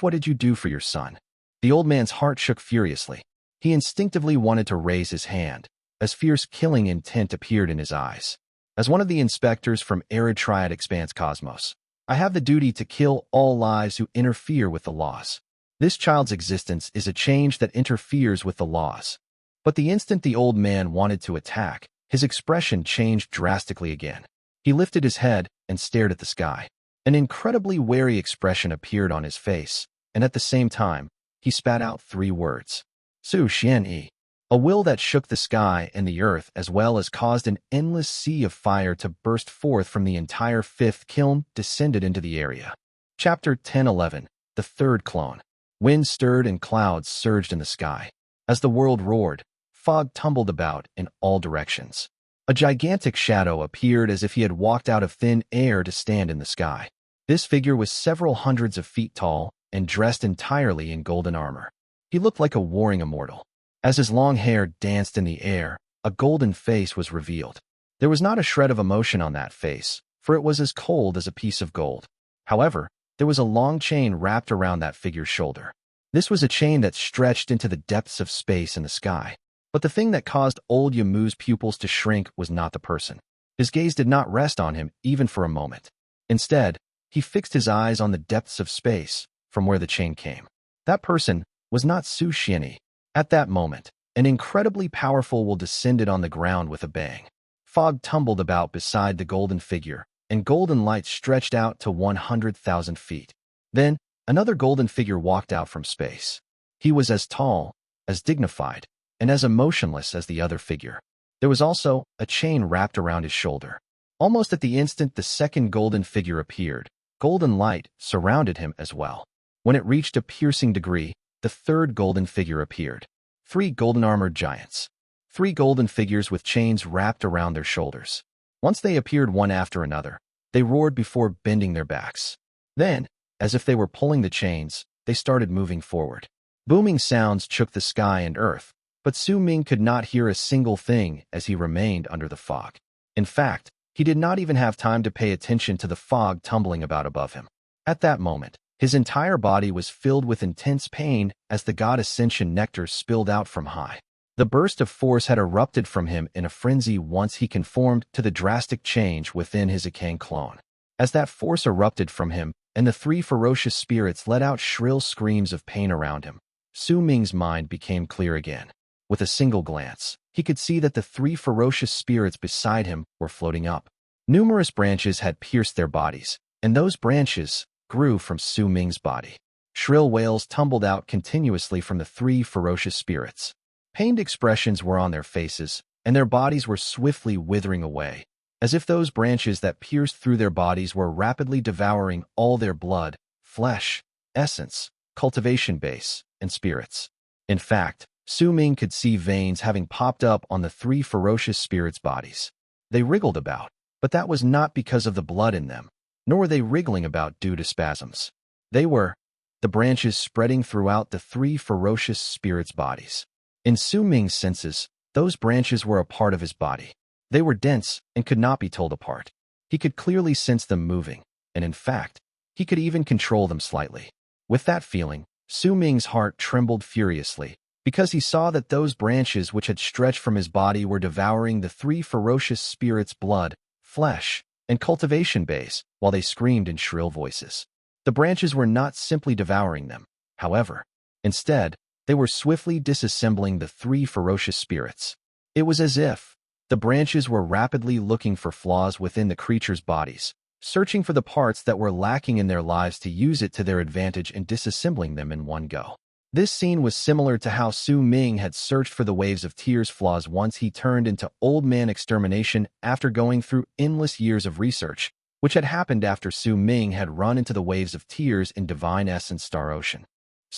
what did you do for your son? The old man's heart shook furiously. He instinctively wanted to raise his hand, as fierce killing intent appeared in his eyes. As one of the inspectors from Arid Triad Expanse Cosmos, I have the duty to kill all lives who interfere with the laws. This child's existence is a change that interferes with the laws. But the instant the old man wanted to attack, his expression changed drastically again. He lifted his head and stared at the sky. An incredibly wary expression appeared on his face, and at the same time, he spat out 3 words. Su Xianyi. A will that shook the sky and the earth as well as caused an endless sea of fire to burst forth from the entire fifth kiln descended into the area. Chapter 10:11. The third clone. Wind stirred and clouds surged in the sky. As the world roared, fog tumbled about in all directions. A gigantic shadow appeared as if he had walked out of thin air to stand in the sky. This figure was several hundreds of feet tall and dressed entirely in golden armor. He looked like a warring immortal. As his long hair danced in the air, a golden face was revealed. There was not a shred of emotion on that face, for it was as cold as a piece of gold. However, there was a long chain wrapped around that figure's shoulder. This was a chain that stretched into the depths of space and the sky. But the thing that caused old Yamu's pupils to shrink was not the person. His gaze did not rest on him even for a moment. Instead, he fixed his eyes on the depths of space from where the chain came. That person was not Su Xianyi. At that moment, an incredibly powerful will descended on the ground with a bang. Fog tumbled about beside the golden figure, and golden light stretched out to 100,000 feet. Then, another golden figure walked out from space. He was as tall, as dignified, and as emotionless as the other figure. There was also a chain wrapped around his shoulder. Almost at the instant the second golden figure appeared, golden light surrounded him as well. When it reached a piercing degree, the third golden figure appeared. 3 golden-armored giants. 3 golden figures with chains wrapped around their shoulders. Once they appeared one after another, they roared before bending their backs. Then, as if they were pulling the chains, they started moving forward. Booming sounds shook the sky and earth, but Su Ming could not hear a single thing as he remained under the fog. In fact, he did not even have time to pay attention to the fog tumbling about above him. At that moment, his entire body was filled with intense pain as the god Ascension nectar spilled out from high. The burst of force had erupted from him in a frenzy once he conformed to the drastic change within his Akang clone. As that force erupted from him, and the 3 ferocious spirits let out shrill screams of pain around him, Su Ming's mind became clear again. With a single glance, he could see that the 3 ferocious spirits beside him were floating up. Numerous branches had pierced their bodies, and those branches grew from Su Ming's body. Shrill wails tumbled out continuously from the 3 ferocious spirits. Pained expressions were on their faces, and their bodies were swiftly withering away, as if those branches that pierced through their bodies were rapidly devouring all their blood, flesh, essence, cultivation base, and spirits. In fact, Su Ming could see veins having popped up on the 3 ferocious spirits' bodies. They wriggled about, but that was not because of the blood in them, nor were they wriggling about due to spasms. They were the branches spreading throughout the 3 ferocious spirits' bodies. In Su Ming's senses, those branches were a part of his body. They were dense and could not be told apart. He could clearly sense them moving, and in fact, he could even control them slightly. With that feeling, Su Ming's heart trembled furiously, because he saw that those branches which had stretched from his body were devouring the 3 ferocious spirits' blood, flesh, and cultivation base, while they screamed in shrill voices. The branches were not simply devouring them, however. Instead, They were swiftly disassembling the three ferocious spirits. It was as if the branches were rapidly looking for flaws within the creatures' bodies, searching for the parts that were lacking in their lives to use it to their advantage and disassembling them in one go. This scene was similar to how Ming had searched for the Waves of Tears flaws once he turned into Old Man Extermination after going through endless years of research, which had happened after Ming had run into the Waves of Tears in Divine Essence Star Ocean.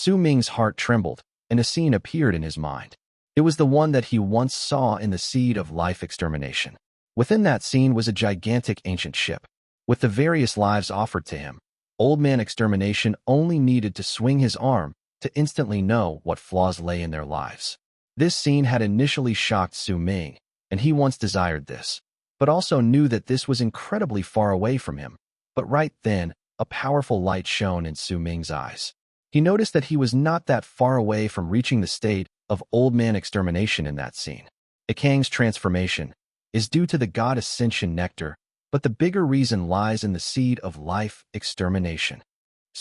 Ming's heart trembled, and a scene appeared in his mind. It was the one that he once saw in the Seed of Life Extermination. Within that scene was a gigantic ancient ship. With the various lives offered to him, Old Man Extermination only needed to swing his arm to instantly know what flaws lay in their lives. This scene had initially shocked Ming, and he once desired this, but also knew that this was incredibly far away from him. But right then, a powerful light shone in Ming's eyes. He noticed that he was not that far away from reaching the state of Old Man Extermination in that scene. Ikang's transformation is due to the God Ascension nectar, but the bigger reason lies in the Seed of Life Extermination.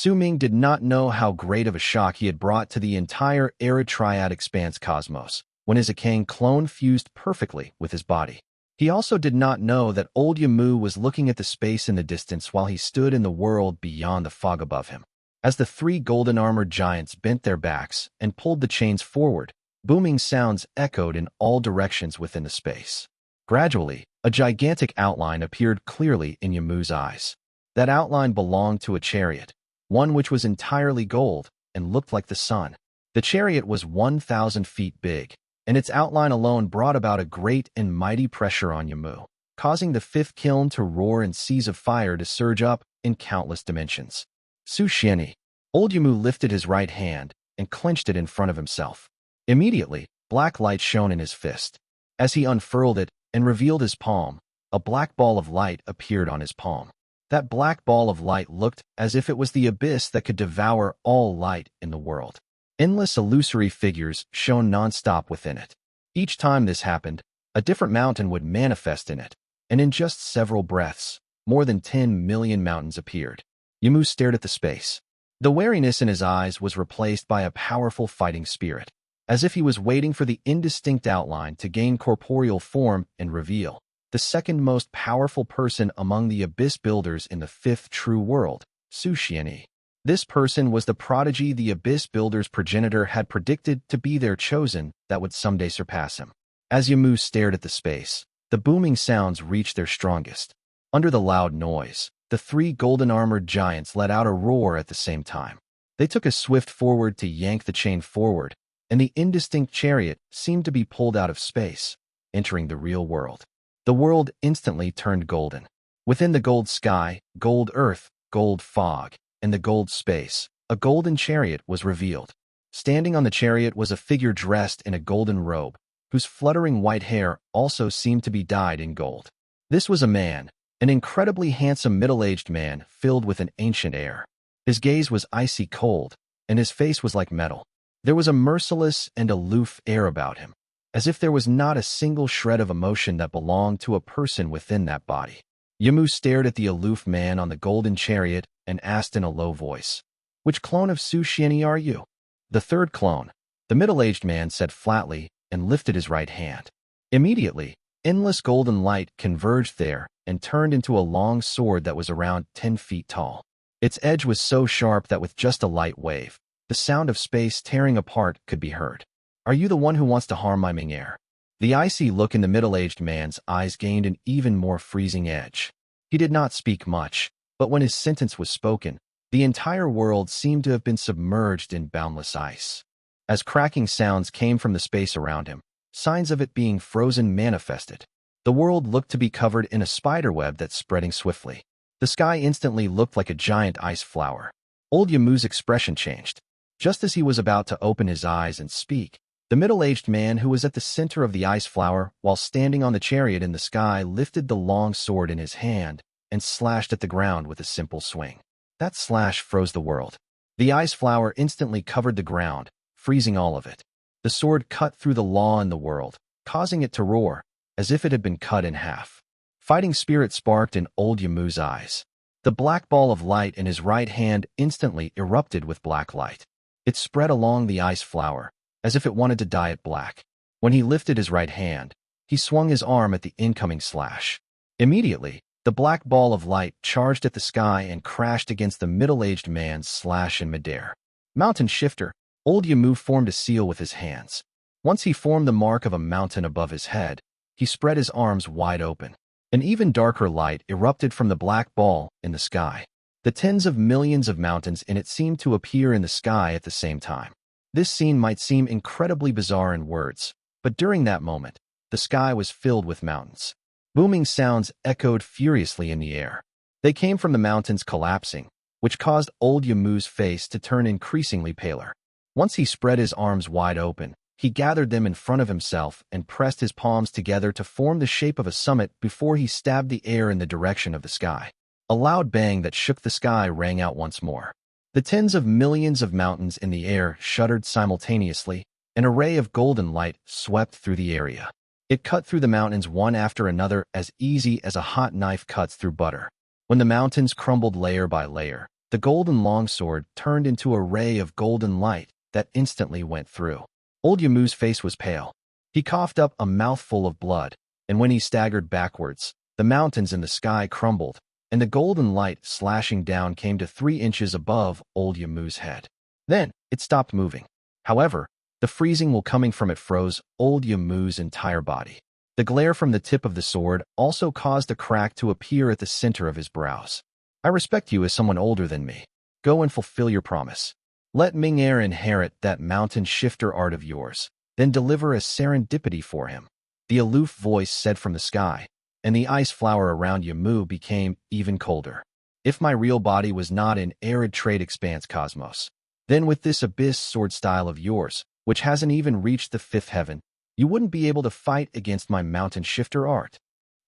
Ming did not know how great of a shock he had brought to the entire Arid Triad Expanse cosmos when his Ikang clone fused perfectly with his body. He also did not know that old Yamu was looking at the space in the distance while he stood in the world beyond the fog above him. As the three golden-armored giants bent their backs and pulled the chains forward, booming sounds echoed in all directions within the space. Gradually, a gigantic outline appeared clearly in Yamu's eyes. That outline belonged to a chariot, one which was entirely gold and looked like the sun. The chariot was 1,000 feet big, and its outline alone brought about a great and mighty pressure on Yamu, causing the fifth kiln to roar and seas of fire to surge up in countless dimensions. Xiani. Old Yamu lifted his right hand and clenched it in front of himself. Immediately, black light shone in his fist. As he unfurled it and revealed his palm, a black ball of light appeared on his palm. That black ball of light looked as if it was the abyss that could devour all light in the world. Endless illusory figures shone non-stop within it. Each time this happened, a different mountain would manifest in it, and in just several breaths, more than 10 million mountains appeared. Yamu stared at the space. The wariness in his eyes was replaced by a powerful fighting spirit, as if he was waiting for the indistinct outline to gain corporeal form and reveal the second most powerful person among the abyss builders in the fifth true world, Xiani. This person was the prodigy the abyss builders' progenitor had predicted to be their chosen that would someday surpass him. As Yamu stared at the space, the booming sounds reached their strongest. Under the loud noise, the three golden-armored giants let out a roar at the same time. They took a swift forward to yank the chain forward, and the indistinct chariot seemed to be pulled out of space, entering the real world. The world instantly turned golden. Within the gold sky, gold earth, gold fog, and the gold space, a golden chariot was revealed. Standing on the chariot was a figure dressed in a golden robe, whose fluttering white hair also seemed to be dyed in gold. This was a man, an incredibly handsome middle-aged man filled with an ancient air. His gaze was icy cold, and his face was like metal. There was a merciless and aloof air about him, as if there was not a single shred of emotion that belonged to a person within that body. Yamu stared at the aloof man on the golden chariot and asked in a low voice, "Which clone of Xiani are you?" "The third clone," the middle-aged man said flatly and lifted his right hand. Immediately, endless golden light converged there and turned into a long sword that was around 10 feet tall. Its edge was so sharp that with just a light wave, the sound of space tearing apart could be heard. "Are you the one who wants to harm my Ming heir?" The icy look in the middle-aged man's eyes gained an even more freezing edge. He did not speak much, but when his sentence was spoken, the entire world seemed to have been submerged in boundless ice. As cracking sounds came from the space around him, signs of it being frozen manifested. The world looked to be covered in a spiderweb that's spreading swiftly. The sky instantly looked like a giant ice flower. Old Yamu's expression changed. Just as he was about to open his eyes and speak, the middle-aged man who was at the center of the ice flower while standing on the chariot in the sky lifted the long sword in his hand and slashed at the ground with a simple swing. That slash froze the world. The ice flower instantly covered the ground, freezing all of it. The sword cut through the law in the world, causing it to roar, as if it had been cut in half. Fighting spirit sparked in old Yamu's eyes. The black ball of light in his right hand instantly erupted with black light. It spread along the ice flower, as if it wanted to dye it black. When he lifted his right hand, he swung his arm at the incoming slash. Immediately, the black ball of light charged at the sky and crashed against the middle-aged man's slash in midair. Mountain Shifter, old Yamu formed a seal with his hands. Once he formed the mark of a mountain above his head, he spread his arms wide open. An even darker light erupted from the black ball in the sky. The tens of millions of mountains in it seemed to appear in the sky at the same time. This scene might seem incredibly bizarre in words, but during that moment, the sky was filled with mountains. Booming sounds echoed furiously in the air. They came from the mountains collapsing, which caused old Yamu's face to turn increasingly paler. Once he spread his arms wide open, he gathered them in front of himself and pressed his palms together to form the shape of a summit before he stabbed the air in the direction of the sky. A loud bang that shook the sky rang out once more. The tens of millions of mountains in the air shuddered simultaneously. An array of golden light swept through the area. It cut through the mountains one after another as easy as a hot knife cuts through butter. When the mountains crumbled layer by layer, the golden longsword turned into a ray of golden light that instantly went through. Old Yamu's face was pale. He coughed up a mouthful of blood, and when he staggered backwards, the mountains in the sky crumbled, and the golden light slashing down came to 3 inches above old Yamu's head. Then, it stopped moving. However, the freezing will coming from it froze old Yamu's entire body. The glare from the tip of the sword also caused a crack to appear at the center of his brows. I respect you as someone older than me. Go and fulfill your promise. Let Ming inherit that mountain shifter art of yours, then deliver a serendipity for him. The aloof voice said from the sky, and the ice flower around Yamu became even colder. If my real body was not in arid trade expanse cosmos, then with this abyss sword style of yours, which hasn't even reached the 5th heaven, you wouldn't be able to fight against my mountain shifter art.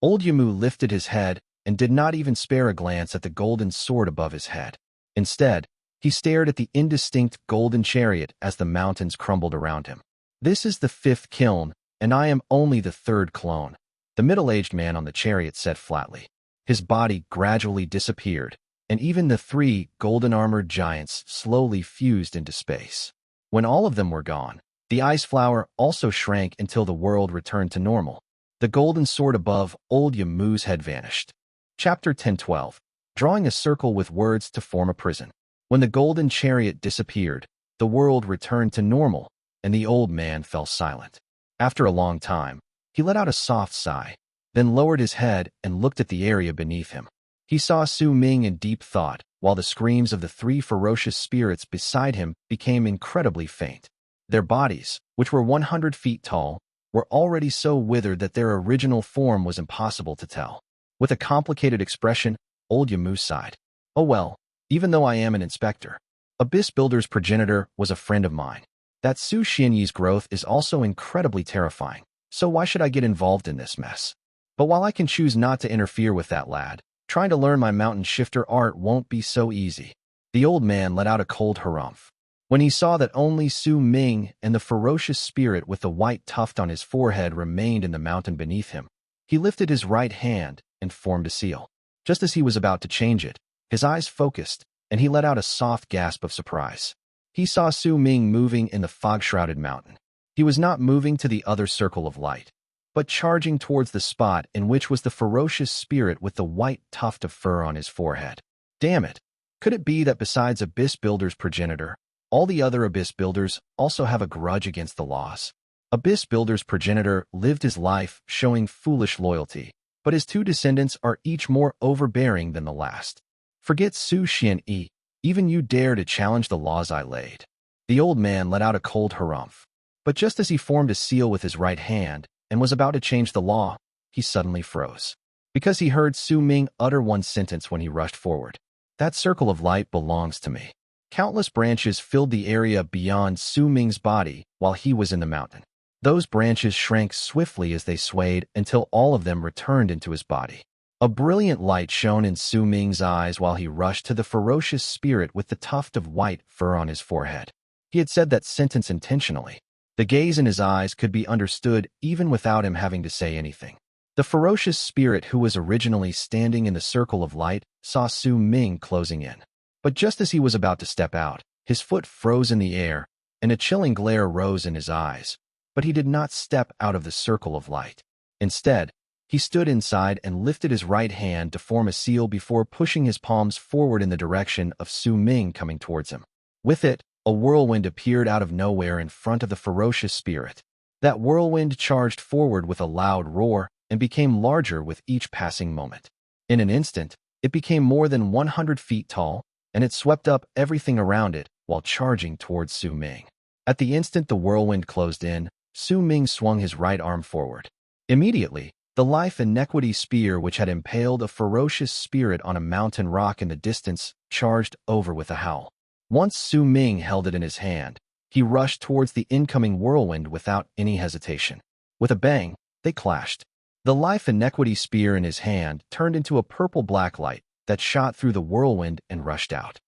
Old Yamu lifted his head and did not even spare a glance at the golden sword above his head. Instead, he stared at the indistinct golden chariot as the mountains crumbled around him. This is the 5th kiln, and I am only the 3rd clone, the middle-aged man on the chariot said flatly. His body gradually disappeared, and even the 3 golden-armored giants slowly fused into space. When all of them were gone, the ice flower also shrank until the world returned to normal. The golden sword above old Yamu's head vanished. Chapter 10:12. Drawing a circle with words to form a prison. When the golden chariot disappeared, the world returned to normal, and the old man fell silent. After a long time, he let out a soft sigh, then lowered his head and looked at the area beneath him. He saw Su Ming in deep thought, while the screams of the 3 ferocious spirits beside him became incredibly faint. Their bodies, which were 100 feet tall, were already so withered that their original form was impossible to tell. With a complicated expression, old Yamu sighed. Oh well, even though I am an inspector, Abyss Builder's progenitor was a friend of mine. That Su Xianyi's growth is also incredibly terrifying, so why should I get involved in this mess? But while I can choose not to interfere with that lad, trying to learn my mountain shifter art won't be so easy. The old man let out a cold harumph. When he saw that only Su Ming and the ferocious spirit with the white tuft on his forehead remained in the mountain beneath him, he lifted his right hand and formed a seal. Just as he was about to change it, his eyes focused, and he let out a soft gasp of surprise. He saw Su Ming moving in the fog-shrouded mountain. He was not moving to the other circle of light, but charging towards the spot in which was the ferocious spirit with the white tuft of fur on his forehead. Damn it! Could it be that besides Abyss Builder's progenitor, all the other Abyss Builders also have a grudge against the laws? Abyss Builder's progenitor lived his life showing foolish loyalty, but his 2 descendants are each more overbearing than the last. Forget Su Xianyi, even you dare to challenge the laws I laid. The old man let out a cold harumph. But just as he formed a seal with his right hand and was about to change the law, he suddenly froze. Because he heard Su Ming utter one sentence when he rushed forward. That circle of light belongs to me. Countless branches filled the area beyond Su Ming's body while he was in the mountain. Those branches shrank swiftly as they swayed until all of them returned into his body. A brilliant light shone in Su Ming's eyes while he rushed to the ferocious spirit with the tuft of white fur on his forehead. He had said that sentence intentionally. The gaze in his eyes could be understood even without him having to say anything. The ferocious spirit who was originally standing in the circle of light saw Su Ming closing in. But just as he was about to step out, his foot froze in the air, and a chilling glare rose in his eyes, but he did not step out of the circle of light. Instead, he stood inside and lifted his right hand to form a seal before pushing his palms forward in the direction of Ming coming towards him. With it, a whirlwind appeared out of nowhere in front of the ferocious spirit. That whirlwind charged forward with a loud roar and became larger with each passing moment. In an instant, it became more than 100 feet tall, and it swept up everything around it while charging towards Ming. At the instant the whirlwind closed in, Ming swung his right arm forward. Immediately, the life Inequity spear which had impaled a ferocious spirit on a mountain rock in the distance charged over with a howl. Once Ming held it in his hand, he rushed towards the incoming whirlwind without any hesitation. With a bang, they clashed. The life Inequity spear in his hand turned into a purple-black light that shot through the whirlwind and rushed out.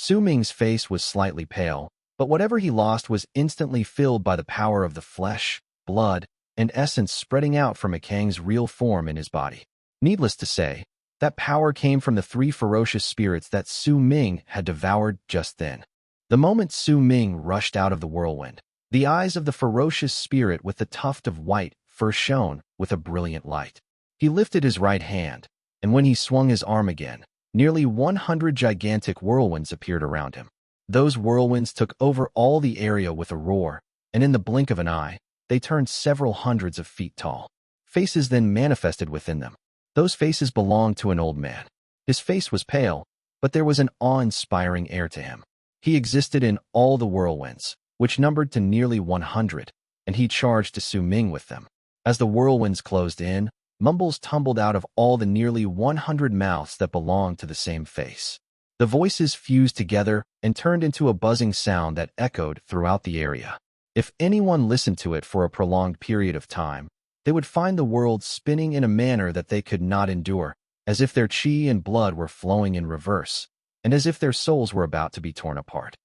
Ming's face was slightly pale, but whatever he lost was instantly filled by the power of the flesh, blood, and essence spreading out from Kang's real form in his body. Needless to say, that power came from the three ferocious spirits that Ming had devoured just then. The moment Ming rushed out of the whirlwind, the eyes of the ferocious spirit with the tuft of white fur shone with a brilliant light. He lifted his right hand, and when he swung his arm again, nearly 100 gigantic whirlwinds appeared around him. Those whirlwinds took over all the area with a roar, and in the blink of an eye, they turned several hundreds of feet tall. Faces then manifested within them. Those faces belonged to an old man. His face was pale, but there was an awe-inspiring air to him. He existed in all the whirlwinds, which numbered to nearly 100, and he charged to Ming with them. As the whirlwinds closed in, mumbles tumbled out of all the nearly 100 mouths that belonged to the same face. The voices fused together and turned into a buzzing sound that echoed throughout the area. If anyone listened to it for a prolonged period of time, they would find the world spinning in a manner that they could not endure, as if their chi and blood were flowing in reverse, and as if their souls were about to be torn apart.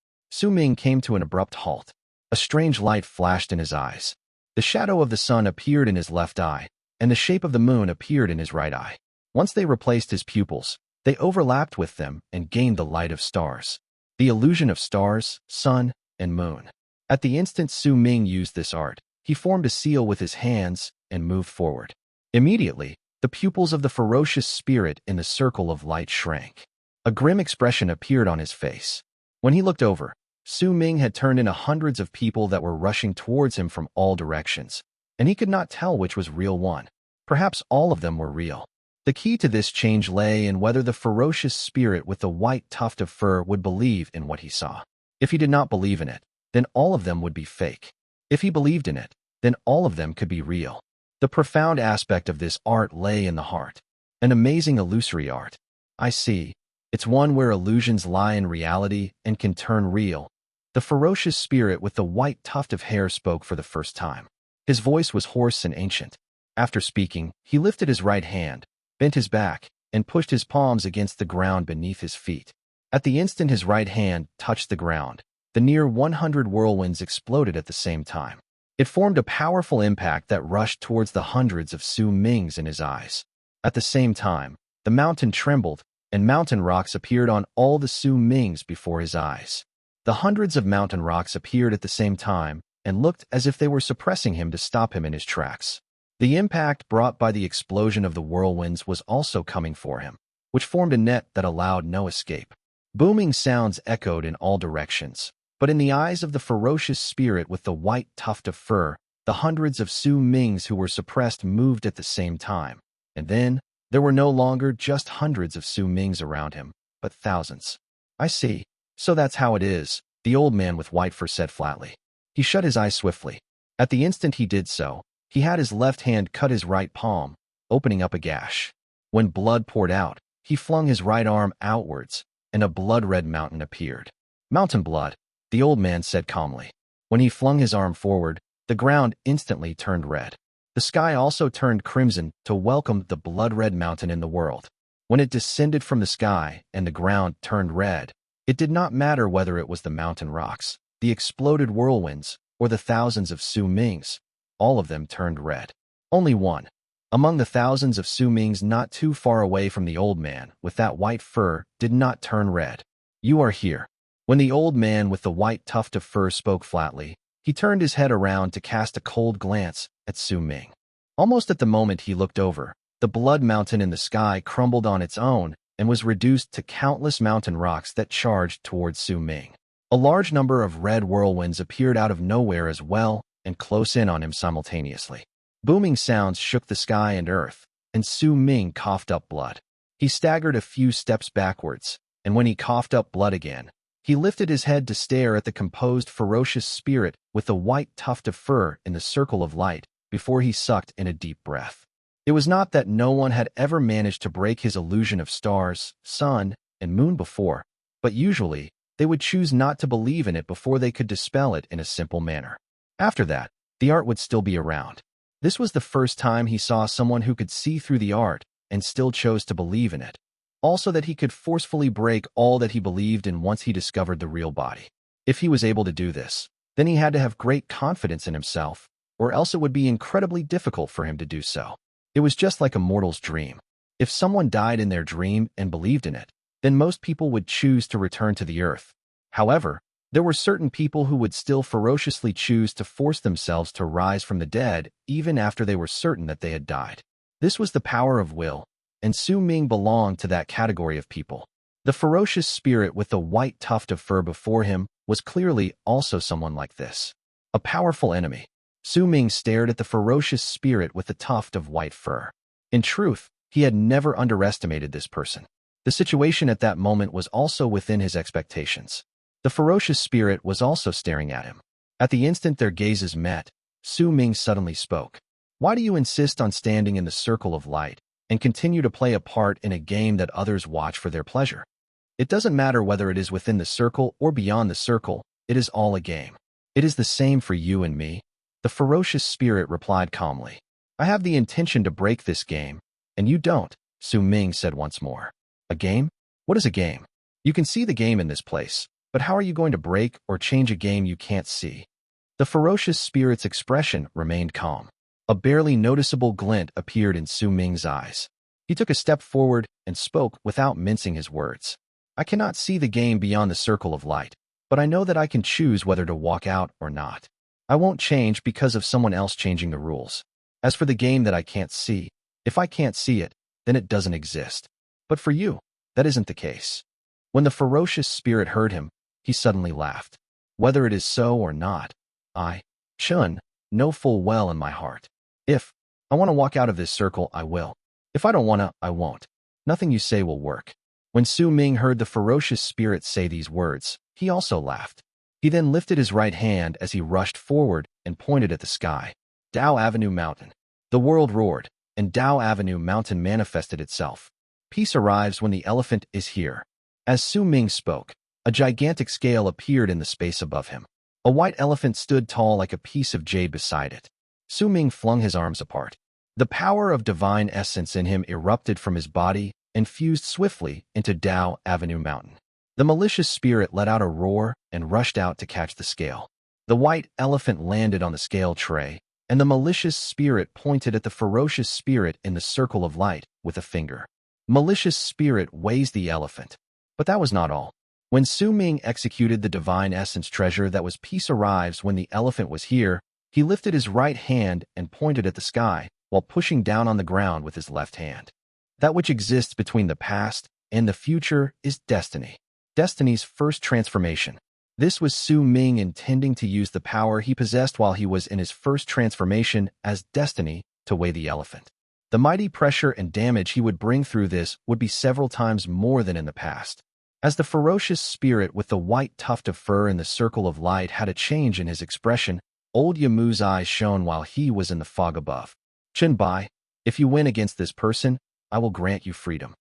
Ming came to an abrupt halt. A strange light flashed in his eyes. The shadow of the sun appeared in his left eye, and the shape of the moon appeared in his right eye. Once they replaced his pupils, they overlapped with them and gained the light of stars. The illusion of stars, sun, and moon. At the instant Ming used this art, he formed a seal with his hands and moved forward. Immediately, the pupils of the ferocious spirit in the circle of light shrank. A grim expression appeared on his face. When he looked over, Ming had turned into hundreds of people that were rushing towards him from all directions, and he could not tell which was real one. Perhaps all of them were real. The key to this change lay in whether the ferocious spirit with the white tuft of fur would believe in what he saw. If he did not believe in it, then all of them would be fake. If he believed in it, then all of them could be real. The profound aspect of this art lay in the heart. An amazing illusory art. I see. It's one where illusions lie in reality and can turn real. The ferocious spirit with the white tuft of hair spoke for the first time. His voice was hoarse and ancient. After speaking, he lifted his right hand, bent his back, and pushed his palms against the ground beneath his feet. At the instant his right hand touched the ground, the near 100 whirlwinds exploded at the same time. It formed a powerful impact that rushed towards the hundreds of Mings in his eyes. At the same time, the mountain trembled, and mountain rocks appeared on all the Mings before his eyes. The hundreds of mountain rocks appeared at the same time and looked as if they were suppressing him to stop him in his tracks. The impact brought by the explosion of the whirlwinds was also coming for him, which formed a net that allowed no escape. Booming sounds echoed in all directions, but in the eyes of the ferocious spirit with the white tuft of fur, the hundreds of Mings who were suppressed moved at the same time, and then there were no longer just hundreds of Mings around him, but thousands. I see. So that's how it is, the old man with white fur said flatly. He shut his eyes swiftly. At the instant he did so, he had his left hand cut his right palm, opening up a gash. When blood poured out, he flung his right arm outwards, and a blood-red mountain appeared. Mountain blood, the old man said calmly. When he flung his arm forward, the ground instantly turned red. The sky also turned crimson to welcome the blood-red mountain in the world. When it descended from the sky and the ground turned red, it did not matter whether it was the mountain rocks, the exploded whirlwinds, or the thousands of Mings. All of them turned red. Only one. Among the thousands of Mings not too far away from the old man with that white fur did not turn red. You are here. When the old man with the white tuft of fur spoke flatly, he turned his head around to cast a cold glance at Su Ming. Almost at the moment he looked over, the blood mountain in the sky crumbled on its own and was reduced to countless mountain rocks that charged towards Su Ming. A large number of red whirlwinds appeared out of nowhere as well and close in on him simultaneously. Booming sounds shook the sky and earth, and Su Ming coughed up blood. He staggered a few steps backwards, and when he coughed up blood again, he lifted his head to stare at the composed, ferocious spirit with the white tuft of fur in the circle of light before he sucked in a deep breath. It was not that no one had ever managed to break his illusion of stars, sun, and moon before, but usually they would choose not to believe in it before they could dispel it in a simple manner. After that, the art would still be around. This was the first time he saw someone who could see through the art and still chose to believe in it. Also that he could forcefully break all that he believed in once he discovered the real body. If he was able to do this, then he had to have great confidence in himself, or else it would be incredibly difficult for him to do so. It was just like a mortal's dream. If someone died in their dream and believed in it, then most people would choose to return to the earth. However, there were certain people who would still ferociously choose to force themselves to rise from the dead even after they were certain that they had died. This was the power of will, and Su Ming belonged to that category of people. The ferocious spirit with the white tuft of fur before him was clearly also someone like this. A powerful enemy. Su Ming stared at the ferocious spirit with the tuft of white fur. In truth, he had never underestimated this person. The situation at that moment was also within his expectations. The ferocious spirit was also staring at him. At the instant their gazes met, Su Ming suddenly spoke. Why do you insist on standing in the circle of light and continue to play a part in a game that others watch for their pleasure? It doesn't matter whether it is within the circle or beyond the circle, it is all a game. It is the same for you and me. The ferocious spirit replied calmly. I have the intention to break this game, and you don't, Su Ming said once more. A game? What is a game? You can see the game in this place, but how are you going to break or change a game you can't see? The ferocious spirit's expression remained calm. A barely noticeable glint appeared in Su Ming's eyes. He took a step forward and spoke without mincing his words. I cannot see the game beyond the circle of light, but I know that I can choose whether to walk out or not. I won't change because of someone else changing the rules. As for the game that I can't see, if I can't see it, then it doesn't exist. But for you, that isn't the case. When the ferocious spirit heard him, he suddenly laughed. Whether it is so or not, I, Xuan, know full well in my heart. If I want to walk out of this circle, I will. If I don't want to, I won't. Nothing you say will work. When Su Ming heard the ferocious spirit say these words, he also laughed. He then lifted his right hand as he rushed forward and pointed at the sky. Dao Avenue Mountain. The world roared, and Dao Avenue Mountain manifested itself. Peace arrives when the elephant is here. As Su Ming spoke, a gigantic scale appeared in the space above him. A white elephant stood tall like a piece of jade beside it. Su Ming flung his arms apart. The power of divine essence in him erupted from his body and fused swiftly into Dao Avenue Mountain. The malicious spirit let out a roar and rushed out to catch the scale. The white elephant landed on the scale tray, and the malicious spirit pointed at the ferocious spirit in the circle of light with a finger. Malicious spirit weighs the elephant. But that was not all. When Su Ming executed the divine essence treasure that was peace arrives when the elephant was here, he lifted his right hand and pointed at the sky while pushing down on the ground with his left hand. That which exists between the past and the future is destiny. Destiny's first transformation. This was Su Ming intending to use the power he possessed while he was in his first transformation as destiny to weigh the elephant. The mighty pressure and damage he would bring through this would be several times more than in the past. As the ferocious spirit with the white tuft of fur in the circle of light had a change in his expression, old Yamu's eyes shone while he was in the fog above. Chen Bai, if you win against this person, I will grant you freedom.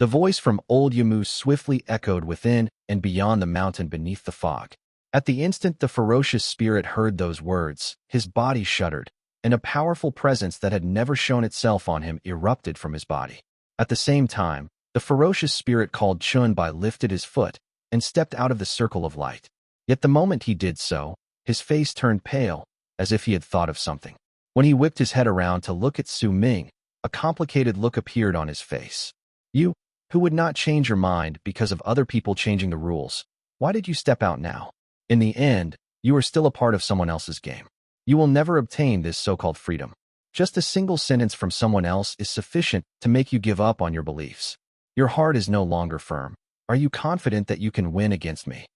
The voice from old Yamu swiftly echoed within and beyond the mountain beneath the fog. At the instant the ferocious spirit heard those words, his body shuddered, and a powerful presence that had never shown itself on him erupted from his body. At the same time, the ferocious spirit called Chun Bai lifted his foot and stepped out of the circle of light. Yet the moment he did so, his face turned pale, as if he had thought of something. When he whipped his head around to look at Su Ming, a complicated look appeared on his face. You, who would not change your mind because of other people changing the rules, Why did you step out now? In the end, you are still a part of someone else's game. You will never obtain this so-called freedom. Just a single sentence from someone else is sufficient to make you give up on your beliefs. Your heart is no longer firm. Are you confident that you can win against me?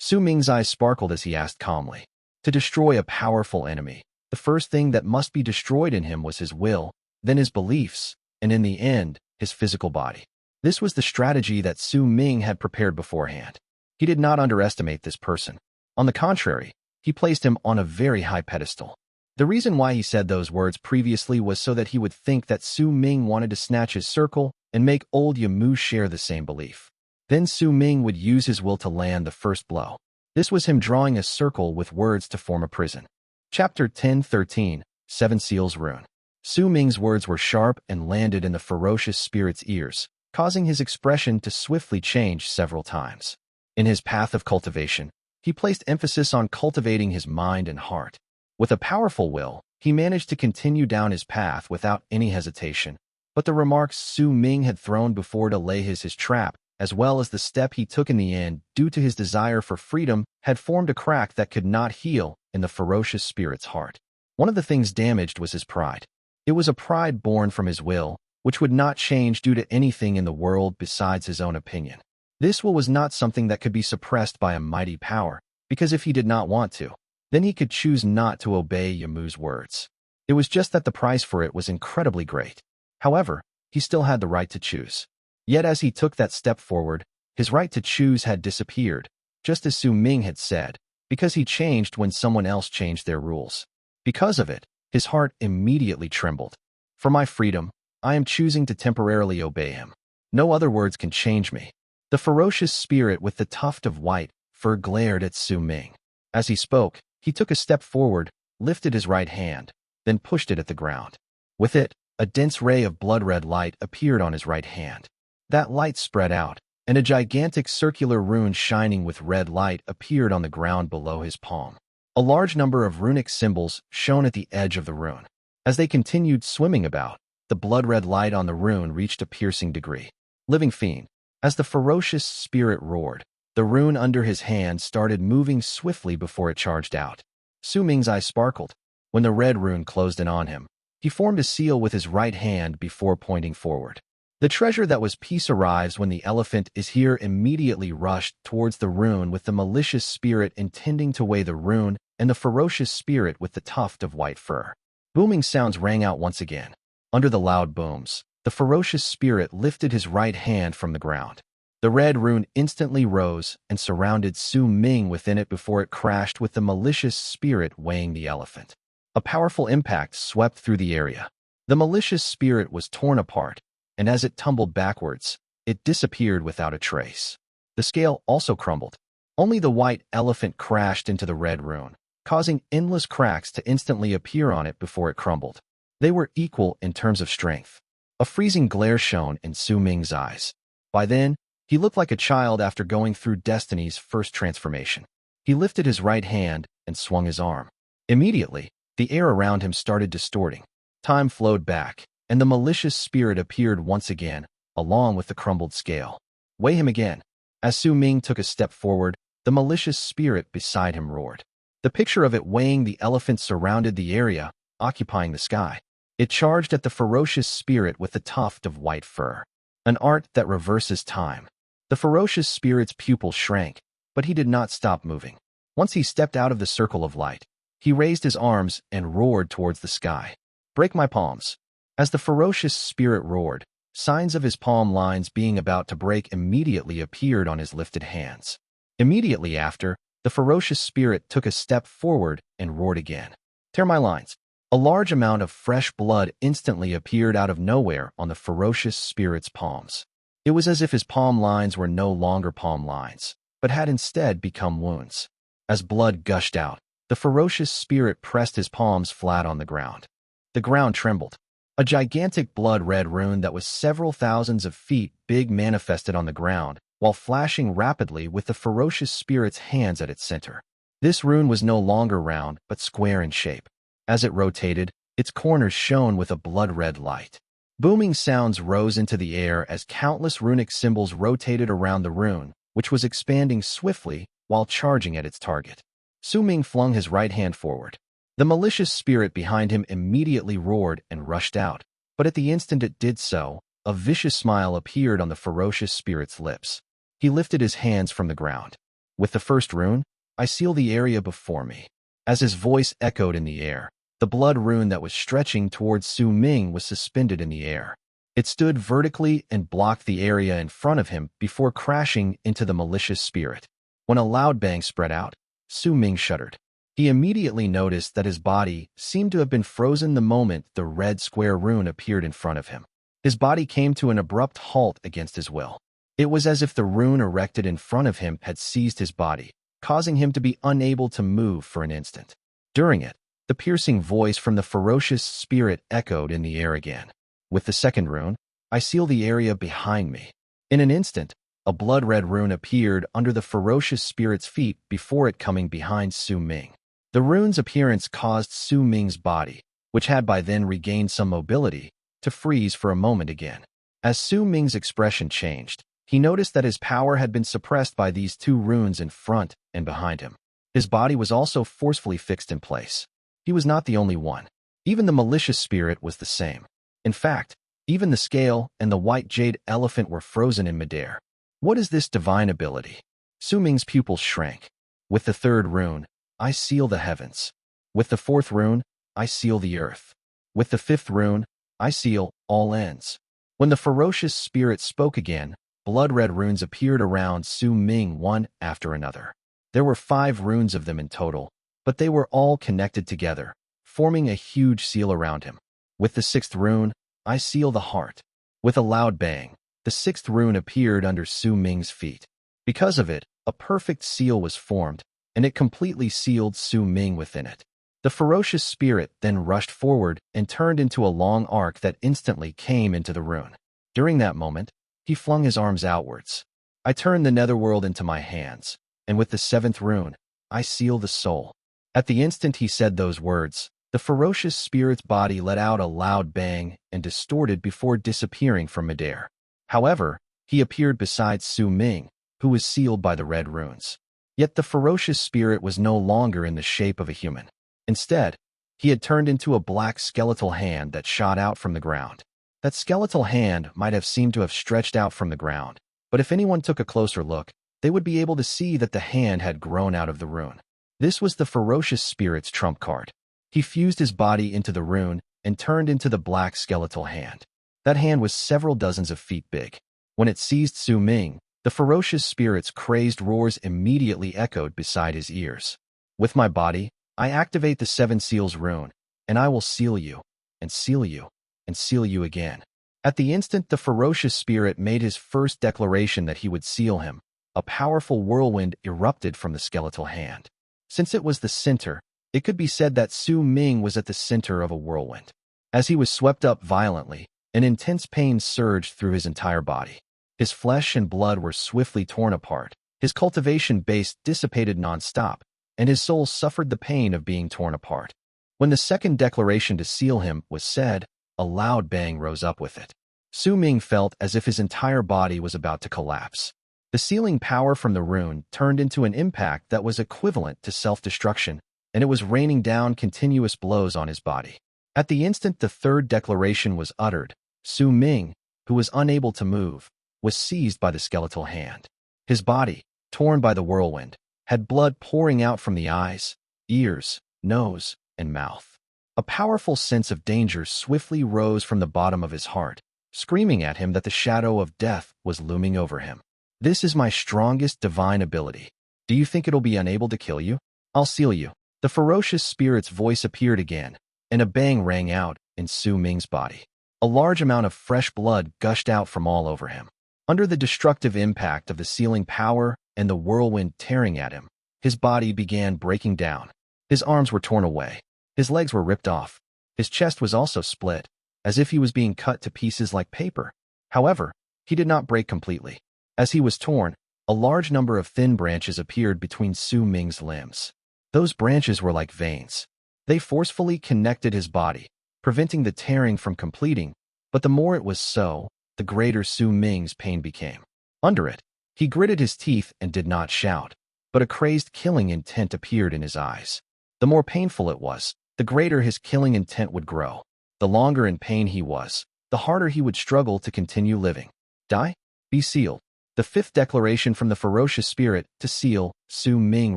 Su Ming's eyes sparkled as he asked calmly. To destroy a powerful enemy, the first thing that must be destroyed in him was his will, then his beliefs, and in the end, his physical body. This was the strategy that Su Ming had prepared beforehand. He did not underestimate this person. On the contrary, he placed him on a very high pedestal. The reason why he said those words previously was so that he would think that Su Ming wanted to snatch his circle and make old Yamu share the same belief. Then Su Ming would use his will to land the first blow. This was him drawing a circle with words to form a prison. Chapter 10:13, 7 Seals Rune. Su Ming's words were sharp and landed in the ferocious spirit's ears, causing his expression to swiftly change several times. In his path of cultivation, he placed emphasis on cultivating his mind and heart. With a powerful will, he managed to continue down his path without any hesitation. But the remarks Su Ming had thrown before to lay his trap, as well as the step he took in the end due to his desire for freedom, had formed a crack that could not heal in the ferocious spirit's heart. One of the things damaged was his pride. It was a pride born from his will, which would not change due to anything in the world besides his own opinion. This will was not something that could be suppressed by a mighty power, because if he did not want to, then he could choose not to obey Yamu's words. It was just that the price for it was incredibly great. However, he still had the right to choose. Yet as he took that step forward, his right to choose had disappeared, just as Su Ming had said, because he changed when someone else changed their rules. Because of it, his heart immediately trembled. For my freedom, I am choosing to temporarily obey him. No other words can change me. The ferocious spirit with the tuft of white fur glared at Su Ming. As he spoke, he took a step forward, lifted his right hand, then pushed it at the ground. With it, a dense ray of blood-red light appeared on his right hand. That light spread out, and a gigantic circular rune shining with red light appeared on the ground below his palm. A large number of runic symbols shone at the edge of the rune. As they continued swimming about, the blood-red light on the rune reached a piercing degree. Living fiend. As the ferocious spirit roared, the rune under his hand started moving swiftly before it charged out. Su Ming's eyes sparkled. When the red rune closed in on him, he formed a seal with his right hand before pointing forward. The treasure that was peace arrives when the elephant is here immediately rushed towards the rune with the malicious spirit intending to weigh the rune and the ferocious spirit with the tuft of white fur. Booming sounds rang out once again. Under the loud booms, the ferocious spirit lifted his right hand from the ground. The red rune instantly rose and surrounded Su Ming within it before it crashed with the malicious spirit weighing the elephant. A powerful impact swept through the area. The malicious spirit was torn apart, and as it tumbled backwards, it disappeared without a trace. The scale also crumbled. Only the white elephant crashed into the red rune, causing endless cracks to instantly appear on it before it crumbled. They were equal in terms of strength. A freezing glare shone in Su Ming's eyes. By then, he looked like a child after going through Destiny's first transformation. He lifted his right hand and swung his arm. Immediately, the air around him started distorting. Time flowed back, and the malicious spirit appeared once again, along with the crumbled scale. Weigh him again. As Su Ming took a step forward, the malicious spirit beside him roared. The picture of it weighing the elephant surrounded the area, occupying the sky. It charged at the ferocious spirit with the tuft of white fur. An art that reverses time. The ferocious spirit's pupil shrank, but he did not stop moving. Once he stepped out of the circle of light, he raised his arms and roared towards the sky. Break my palms. As the ferocious spirit roared, signs of his palm lines being about to break immediately appeared on his lifted hands. Immediately after, the ferocious spirit took a step forward and roared again. Tear my lines. A large amount of fresh blood instantly appeared out of nowhere on the ferocious spirit's palms. It was as if his palm lines were no longer palm lines, but had instead become wounds. As blood gushed out, the ferocious spirit pressed his palms flat on the ground. The ground trembled. A gigantic blood-red rune that was several thousands of feet big manifested on the ground, while flashing rapidly with the ferocious spirit's hands at its center. This rune was no longer round, but square in shape. As it rotated, its corners shone with a blood-red light. Booming sounds rose into the air as countless runic symbols rotated around the rune, which was expanding swiftly while charging at its target. Su Ming flung his right hand forward. The malicious spirit behind him immediately roared and rushed out, but at the instant it did so, a vicious smile appeared on the ferocious spirit's lips. He lifted his hands from the ground. With the first rune, I seal the area before me. As his voice echoed in the air, the blood rune that was stretching towards Su Ming was suspended in the air. It stood vertically and blocked the area in front of him before crashing into the malicious spirit. When a loud bang spread out, Su Ming shuddered. He immediately noticed that his body seemed to have been frozen the moment the red square rune appeared in front of him. His body came to an abrupt halt against his will. It was as if the rune erected in front of him had seized his body, causing him to be unable to move for an instant. During it, the piercing voice from the ferocious spirit echoed in the air again. With the second rune, I seal the area behind me. In an instant, a blood-red rune appeared under the ferocious spirit's feet before it coming behind Su Ming. The rune's appearance caused Su Ming's body, which had by then regained some mobility, to freeze for a moment again. As Su Ming's expression changed, he noticed that his power had been suppressed by these two runes in front and behind him. His body was also forcefully fixed in place. He was not the only one. Even the malicious spirit was the same. In fact, even the scale and the white jade elephant were frozen in midair. What is this divine ability? Su Ming's pupils shrank. With the third rune, I seal the heavens. With the fourth rune, I seal the earth. With the fifth rune, I seal all ends. When the ferocious spirit spoke again, blood-red runes appeared around Su Ming one after another. There were 5 runes of them in total, but they were all connected together, forming a huge seal around him. With the 6th rune, I seal the heart. With a loud bang, the 6th rune appeared under Su Ming's feet. Because of it, a perfect seal was formed, and it completely sealed Su Ming within it. The ferocious spirit then rushed forward and turned into a long arc that instantly came into the rune. During that moment, he flung his arms outwards. I turned the netherworld into my hands, and with the 7th rune, I seal the soul. At the instant he said those words, the ferocious spirit's body let out a loud bang and distorted before disappearing from midair. However, he appeared beside Su Ming, who was sealed by the red runes. Yet the ferocious spirit was no longer in the shape of a human. Instead, he had turned into a black skeletal hand that shot out from the ground. That skeletal hand might have seemed to have stretched out from the ground, but if anyone took a closer look, they would be able to see that the hand had grown out of the rune. This was the ferocious spirit's trump card. He fused his body into the rune and turned into the black skeletal hand. That hand was several dozens of feet big. When it seized Su Ming, the ferocious spirit's crazed roars immediately echoed beside his ears. With my body, I activate the 7 seals rune, and I will seal you, and seal you, and seal you again. At the instant the ferocious spirit made his first declaration that he would seal him, a powerful whirlwind erupted from the skeletal hand. Since it was the center, it could be said that Su Ming was at the center of a whirlwind. As he was swept up violently, an intense pain surged through his entire body. His flesh and blood were swiftly torn apart, his cultivation base dissipated non-stop, and his soul suffered the pain of being torn apart. When the second declaration to seal him was said, a loud bang rose up with it. Su Ming felt as if his entire body was about to collapse. The sealing power from the rune turned into an impact that was equivalent to self-destruction, and it was raining down continuous blows on his body. At the instant the third declaration was uttered, Su Ming, who was unable to move, was seized by the skeletal hand. His body, torn by the whirlwind, had blood pouring out from the eyes, ears, nose, and mouth. A powerful sense of danger swiftly rose from the bottom of his heart, screaming at him that the shadow of death was looming over him. This is my strongest divine ability. Do you think it'll be unable to kill you? I'll seal you. The ferocious spirit's voice appeared again, and a bang rang out in Su Ming's body. A large amount of fresh blood gushed out from all over him. Under the destructive impact of the sealing power and the whirlwind tearing at him, his body began breaking down. His arms were torn away. His legs were ripped off. His chest was also split, as if he was being cut to pieces like paper. However, he did not break completely. As he was torn, a large number of thin branches appeared between Su Ming's limbs. Those branches were like veins. They forcefully connected his body, preventing the tearing from completing, but the more it was so, the greater Su Ming's pain became. Under it, He gritted his teeth and did not shout, but a crazed killing intent appeared in his eyes. The more painful it was, the greater his killing intent would grow. The longer in pain he was, the harder he would struggle to continue living. Die? Be sealed. The fifth declaration from the ferocious spirit to seal Su Ming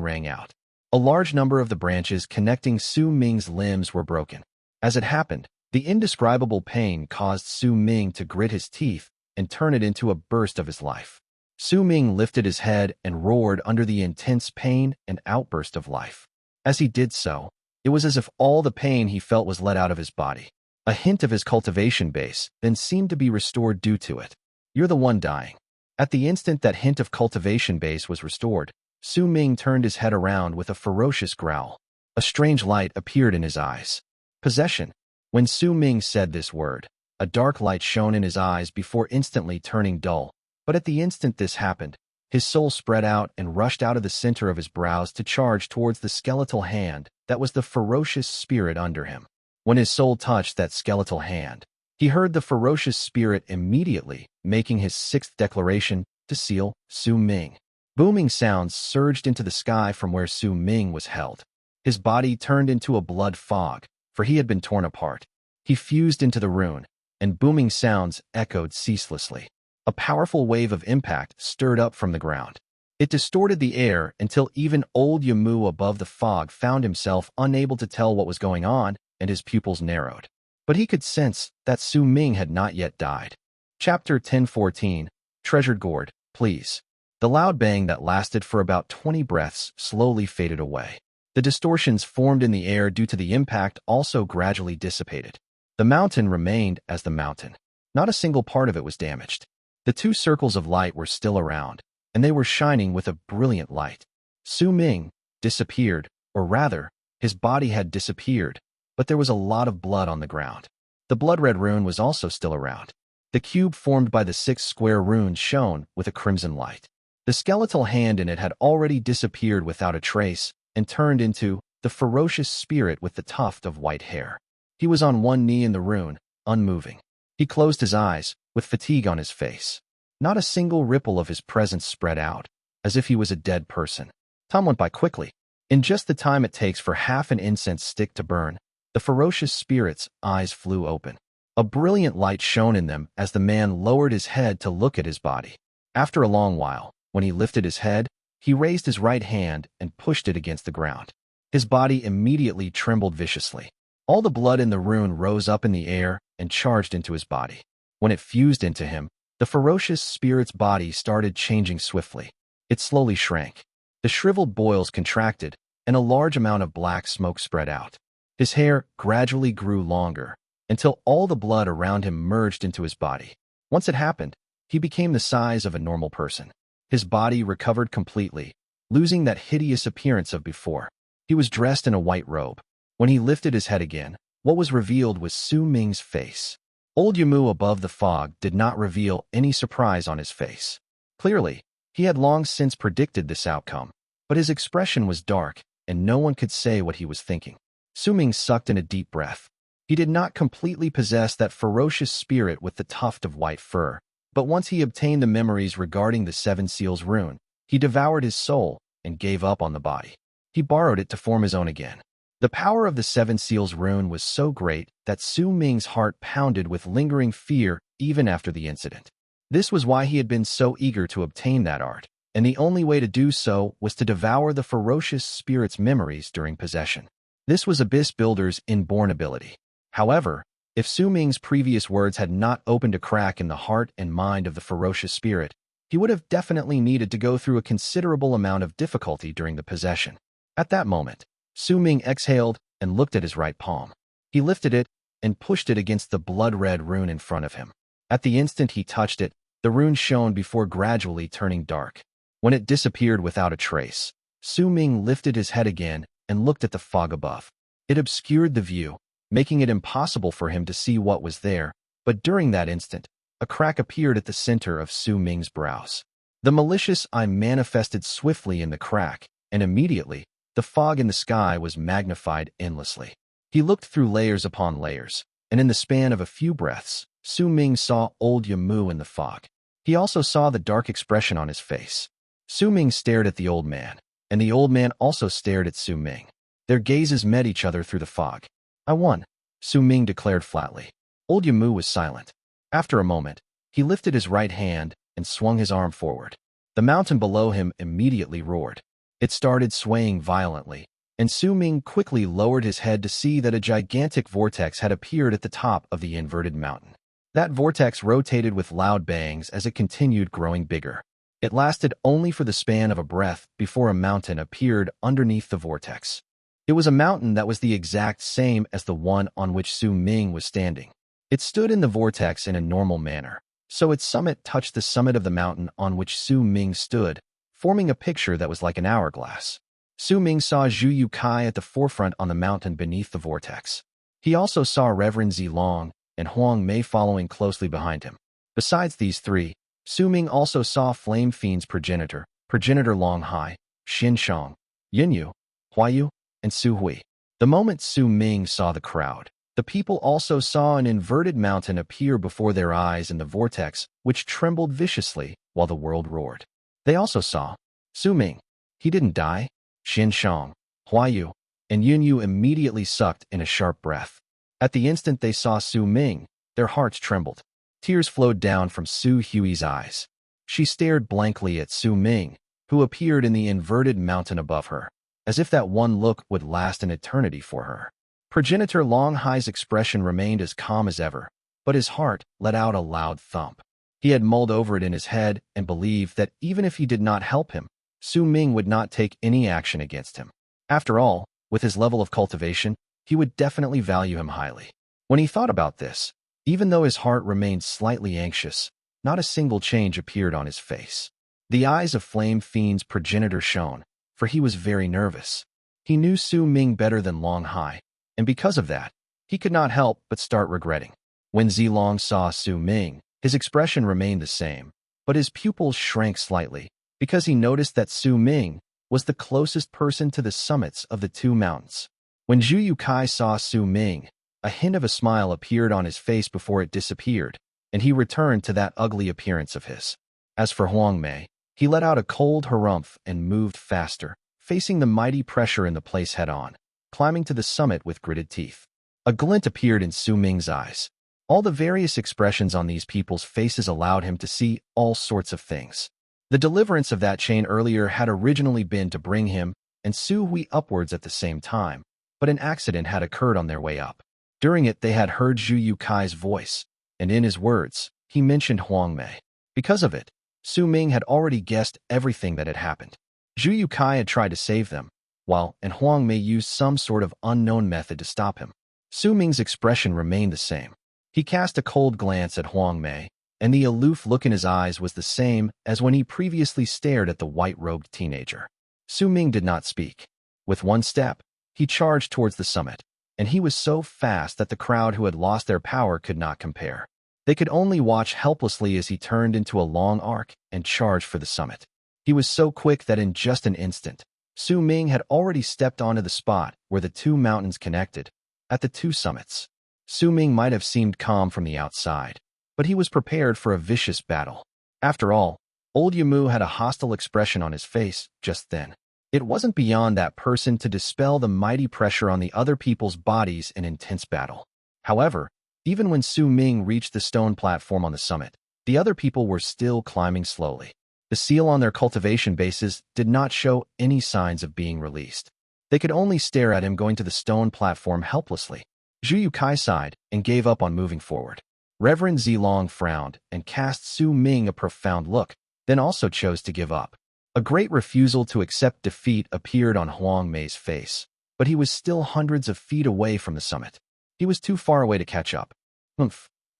rang out. A large number of the branches connecting Su Ming's limbs were broken. As it happened, the indescribable pain caused Su Ming to grit his teeth and turn it into a burst of his life. Su Ming lifted his head and roared under the intense pain and outburst of life. As he did so, it was as if all the pain he felt was let out of his body. A hint of his cultivation base then seemed to be restored due to it. You're the one dying. At the instant that hint of cultivation base was restored, Su Ming turned his head around with a ferocious growl. A strange light appeared in his eyes. Possession. When Su Ming said this word, a dark light shone in his eyes before instantly turning dull. But at the instant this happened, his soul spread out and rushed out of the center of his brows to charge towards the skeletal hand that was the ferocious spirit under him. When his soul touched that skeletal hand, he heard the ferocious spirit immediately making his sixth declaration to seal Su Ming. Booming sounds surged into the sky from where Su Ming was held. His body turned into a blood fog, for he had been torn apart. He fused into the rune, and booming sounds echoed ceaselessly. A powerful wave of impact stirred up from the ground. It distorted the air until even old Yamu above the fog found himself unable to tell what was going on, and his pupils narrowed. But he could sense that Su Ming had not yet died. Chapter 1014, Treasured Gourd, please. The loud bang that lasted for about 20 breaths slowly faded away. The distortions formed in the air due to the impact also gradually dissipated. The mountain remained as the mountain. Not a single part of it was damaged. The two circles of light were still around, and they were shining with a brilliant light. Su Ming disappeared, or rather, his body had disappeared, but there was a lot of blood on the ground. The blood-red rune was also still around. The cube formed by the 6 square runes shone with a crimson light. The skeletal hand in it had already disappeared without a trace and turned into the ferocious spirit with the tuft of white hair. He was on one knee in the rune, unmoving. He closed his eyes, with fatigue on his face. Not a single ripple of his presence spread out, as if he was a dead person. Time went by quickly. In just the time it takes for half an incense stick to burn, the ferocious spirit's eyes flew open. A brilliant light shone in them as the man lowered his head to look at his body. After a long while, when he lifted his head, he raised his right hand and pushed it against the ground. His body immediately trembled viciously. All the blood in the rune rose up in the air and charged into his body. When it fused into him, the ferocious spirit's body started changing swiftly. It slowly shrank. The shriveled boils contracted, and a large amount of black smoke spread out. His hair gradually grew longer, until all the blood around him merged into his body. Once it happened, he became the size of a normal person. His body recovered completely, losing that hideous appearance of before. He was dressed in a white robe. When he lifted his head again, what was revealed was Su Ming's face. Old Yamu above the fog did not reveal any surprise on his face. Clearly, he had long since predicted this outcome, but his expression was dark, and no one could say what he was thinking. Su Ming sucked in a deep breath. He did not completely possess that ferocious spirit with the tuft of white fur, but once he obtained the memories regarding the 7 Seals rune, he devoured his soul and gave up on the body. He borrowed it to form his own again. The power of the 7 Seals rune was so great that Su Ming's heart pounded with lingering fear even after the incident. This was why he had been so eager to obtain that art, and the only way to do so was to devour the ferocious spirit's memories during possession. This was Abyss Builder's inborn ability. However, if Su Ming's previous words had not opened a crack in the heart and mind of the ferocious spirit, he would have definitely needed to go through a considerable amount of difficulty during the possession. At that moment, Su Ming exhaled and looked at his right palm. He lifted it and pushed it against the blood-red rune in front of him. At the instant he touched it, the rune shone before gradually turning dark. When it disappeared without a trace, Su Ming lifted his head again and looked at the fog above. It obscured the view, making it impossible for him to see what was there, but during that instant, a crack appeared at the center of Su Ming's brows. The malicious eye manifested swiftly in the crack, and immediately, the fog in the sky was magnified endlessly. He looked through layers upon layers, and in the span of a few breaths, Su Ming saw old Yamu in the fog. He also saw the dark expression on his face. Su Ming stared at the old man, and the old man also stared at Su Ming. Their gazes met each other through the fog. I won, Su Ming declared flatly. Old Yamu was silent. After a moment, he lifted his right hand and swung his arm forward. The mountain below him immediately roared. It started swaying violently, and Su Ming quickly lowered his head to see that a gigantic vortex had appeared at the top of the inverted mountain. That vortex rotated with loud bangs as it continued growing bigger. It lasted only for the span of a breath before a mountain appeared underneath the vortex. It was a mountain that was the exact same as the one on which Su Ming was standing. It stood in the vortex in a normal manner, so its summit touched the summit of the mountain on which Su Ming stood, forming a picture that was like an hourglass. Su Ming saw Zhu You Cai at the forefront on the mountain beneath the vortex. He also saw Reverend Zilong and Huang Mei following closely behind him. Besides these three, Su Ming also saw Flame Fiend's progenitor Long Hai, Xin Shang, Yinyu, Huayu, and Su Hui. The moment Su Ming saw the crowd, the people also saw an inverted mountain appear before their eyes in the vortex, which trembled viciously while the world roared. They also saw Su Ming. He didn't die. Xin Shang, Huayu, and Yinyu immediately sucked in a sharp breath. At the instant they saw Su Ming, their hearts trembled. Tears flowed down from Su Hui's eyes. She stared blankly at Su Ming, who appeared in the inverted mountain above her, as if that one look would last an eternity for her. Progenitor Long Hai's expression remained as calm as ever, but his heart let out a loud thump. He had mulled over it in his head and believed that even if he did not help him, Su Ming would not take any action against him. After all, with his level of cultivation, he would definitely value him highly. When he thought about this, even though his heart remained slightly anxious, not a single change appeared on his face. The eyes of Flame Fiend's progenitor shone, for he was very nervous. He knew Su Ming better than Long Hai, and because of that, he could not help but start regretting. When Zilong saw Su Ming, his expression remained the same, but his pupils shrank slightly, because he noticed that Su Ming was the closest person to the summits of the two mountains. When Zhu You Cai saw Su Ming, a hint of a smile appeared on his face before it disappeared, and he returned to that ugly appearance of his. As for Huang Mei, he let out a cold harumph and moved faster, facing the mighty pressure in the place head-on, climbing to the summit with gritted teeth. A glint appeared in Su Ming's eyes. All the various expressions on these people's faces allowed him to see all sorts of things. The deliverance of that chain earlier had originally been to bring him and Su Hui upwards at the same time, but an accident had occurred on their way up. During it, they had heard Zhu You Cai's voice, and in his words, he mentioned Huang Mei. Because of it, Su Ming had already guessed everything that had happened. Zhu You Cai had tried to save them, and Huang Mei used some sort of unknown method to stop him. Su Ming's expression remained the same. He cast a cold glance at Huang Mei, and the aloof look in his eyes was the same as when he previously stared at the white-robed teenager. Su Ming did not speak. With one step, he charged towards the summit, and he was so fast that the crowd who had lost their power could not compare. They could only watch helplessly as he turned into a long arc and charged for the summit. He was so quick that in just an instant, Su Ming had already stepped onto the spot where the two mountains connected, at the two summits. Su Ming might have seemed calm from the outside, but he was prepared for a vicious battle. After all, old Yamu had a hostile expression on his face just then. It wasn't beyond that person to dispel the mighty pressure on the other people's bodies in intense battle. However, even when Su Ming reached the stone platform on the summit, the other people were still climbing slowly. The seal on their cultivation bases did not show any signs of being released. They could only stare at him going to the stone platform helplessly. Zhu You Cai sighed and gave up on moving forward. Reverend Zilong frowned and cast Su Ming a profound look, then also chose to give up. A great refusal to accept defeat appeared on Huang Mei's face, but he was still hundreds of feet away from the summit. He was too far away to catch up.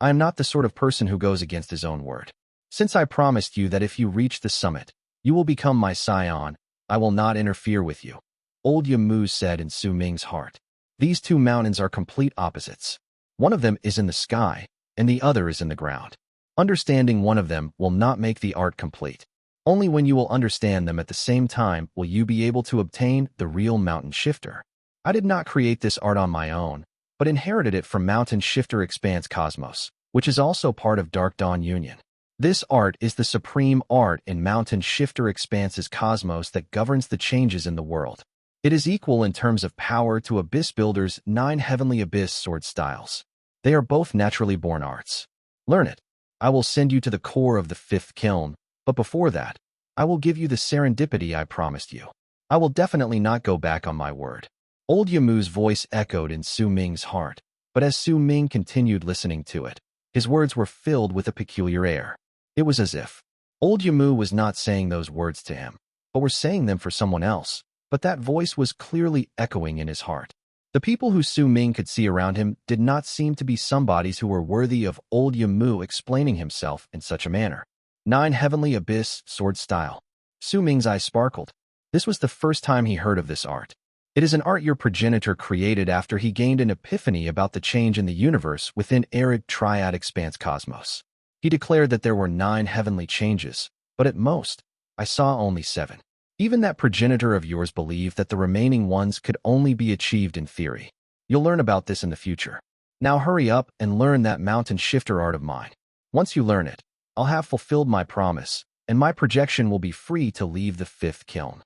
I am not the sort of person who goes against his own word. Since I promised you that if you reach the summit, you will become my scion, I will not interfere with you. Old Yamu said in Su Ming's heart. These two mountains are complete opposites. One of them is in the sky, and the other is in the ground. Understanding one of them will not make the art complete. Only when you will understand them at the same time will you be able to obtain the real mountain shifter. I did not create this art on my own, but inherited it from Mountain Shifter Expanse Cosmos, which is also part of Dark Dawn Union. This art is the supreme art in Mountain Shifter Expanse's cosmos that governs the changes in the world. It is equal in terms of power to Abyss Builder's 9 Heavenly Abyss sword styles. They are both naturally born arts. Learn it. I will send you to the core of the 5th kiln, but before that, I will give you the serendipity I promised you. I will definitely not go back on my word. Old Yamu's voice echoed in Su Ming's heart, but as Su Ming continued listening to it, his words were filled with a peculiar air. It was as if old Yamu was not saying those words to him, but were saying them for someone else, but that voice was clearly echoing in his heart. The people who Su Ming could see around him did not seem to be somebodies who were worthy of old Yamu explaining himself in such a manner. 9 Heavenly Abyss sword style. Su Ming's eyes sparkled. This was the first time he heard of this art. It is an art your progenitor created after he gained an epiphany about the change in the universe within arid triad expanse cosmos. He declared that there were 9 heavenly changes, but at most, I saw only 7. Even that progenitor of yours believed that the remaining ones could only be achieved in theory. You'll learn about this in the future. Now hurry up and learn that mountain shifter art of mine. Once you learn it, I'll have fulfilled my promise, and my projection will be free to leave the 5th kiln.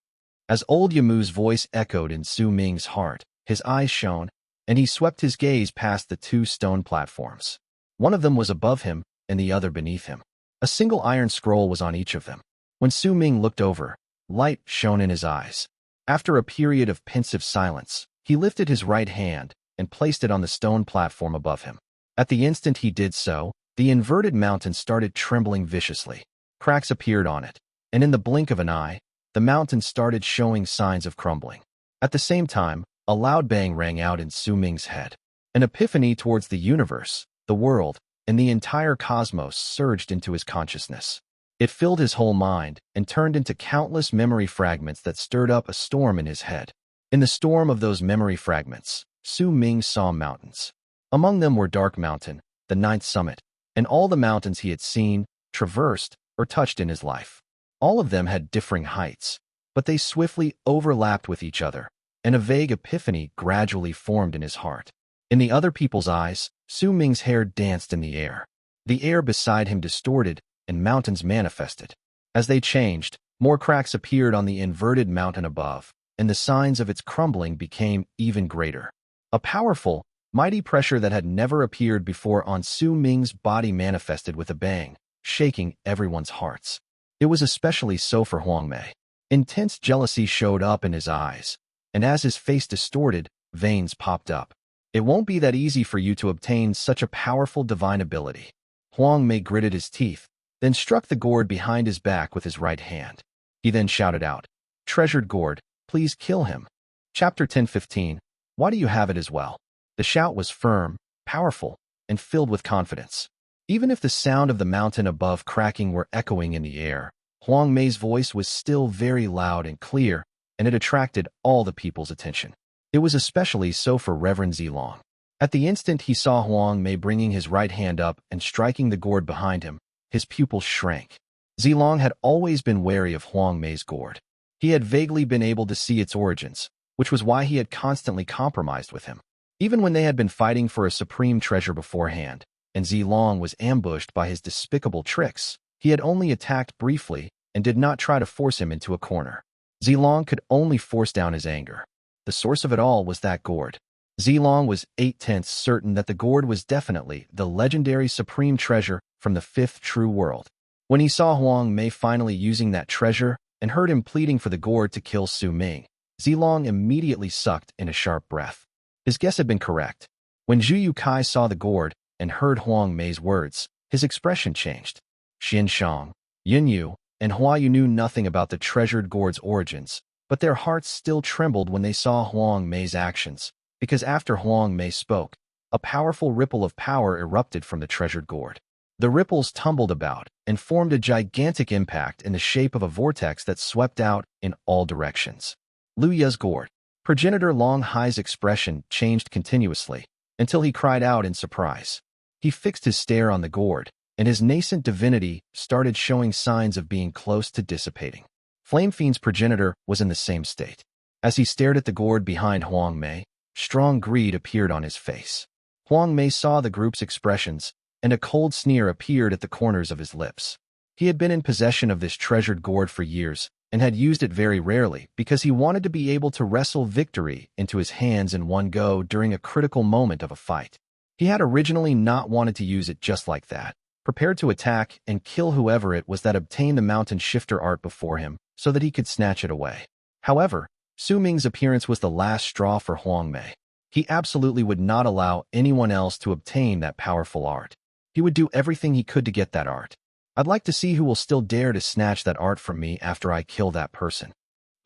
As old Yamu's voice echoed in Su Ming's heart, his eyes shone, and he swept his gaze past the 2 stone platforms. One of them was above him, and the other beneath him. A single iron scroll was on each of them. When Su Ming looked over, light shone in his eyes. After a period of pensive silence, he lifted his right hand and placed it on the stone platform above him. At the instant he did so, the inverted mountain started trembling viciously. Cracks appeared on it, and in the blink of an eye, the mountain started showing signs of crumbling. At the same time, a loud bang rang out in Su Ming's head. An epiphany towards the universe, the world, and the entire cosmos surged into his consciousness. It filled his whole mind and turned into countless memory fragments that stirred up a storm in his head. In the storm of those memory fragments, Su Ming saw mountains. Among them were Dark Mountain, the 9th summit, and all the mountains he had seen, traversed, or touched in his life. All of them had differing heights, but they swiftly overlapped with each other, and a vague epiphany gradually formed in his heart. In the other people's eyes, Su Ming's hair danced in the air. The air beside him distorted, and mountains manifested. As they changed, more cracks appeared on the inverted mountain above, and the signs of its crumbling became even greater. A powerful, mighty pressure that had never appeared before on Su Ming's body manifested with a bang, shaking everyone's hearts. It was especially so for Huang Mei. Intense jealousy showed up in his eyes, and as his face distorted, veins popped up. It won't be that easy for you to obtain such a powerful divine ability. Huang Mei gritted his teeth, then struck the gourd behind his back with his right hand. He then shouted out, "Treasured gourd, please kill him." Chapter 10:15. Why do you have it as well? The shout was firm, powerful, and filled with confidence. Even if the sound of the mountain above cracking were echoing in the air, Huang Mei's voice was still very loud and clear, and it attracted all the people's attention. It was especially so for Reverend Zilong. At the instant he saw Huang Mei bringing his right hand up and striking the gourd behind him, his pupils shrank. Zilong had always been wary of Huang Mei's gourd. He had vaguely been able to see its origins, which was why he had constantly compromised with him. Even when they had been fighting for a supreme treasure beforehand, and Zilong was ambushed by his despicable tricks, he had only attacked briefly and did not try to force him into a corner. Zilong could only force down his anger. The source of it all was that gourd. Zilong was 8/10 certain that the gourd was definitely the legendary supreme treasure from the 5th true world. When he saw Huang Mei finally using that treasure and heard him pleading for the gourd to kill Su Ming, Zilong immediately sucked in a sharp breath. His guess had been correct. When Zhu You Cai saw the gourd and heard Huang Mei's words, his expression changed. Xin Shang, Yin Yu, and Hua Yu knew nothing about the treasured gourd's origins, but their hearts still trembled when they saw Huang Mei's actions, because after Huang Mei spoke, a powerful ripple of power erupted from the treasured gourd. The ripples tumbled about and formed a gigantic impact in the shape of a vortex that swept out in all directions. Lu Ye's gourd. Progenitor Long Hai's expression changed continuously until he cried out in surprise. He fixed his stare on the gourd, and his nascent divinity started showing signs of being close to dissipating. Flame Fiend's progenitor was in the same state. As he stared at the gourd behind Huang Mei, strong greed appeared on his face. Huang Mei saw the group's expressions, and a cold sneer appeared at the corners of his lips. He had been in possession of this treasured gourd for years and had used it very rarely because he wanted to be able to wrestle victory into his hands in one go during a critical moment of a fight. He had originally not wanted to use it just like that, prepared to attack and kill whoever it was that obtained the mountain shifter art before him so that he could snatch it away. However, Su Ming's appearance was the last straw for Huang Mei. He absolutely would not allow anyone else to obtain that powerful art. He would do everything he could to get that art. I'd like to see who will still dare to snatch that art from me after I kill that person.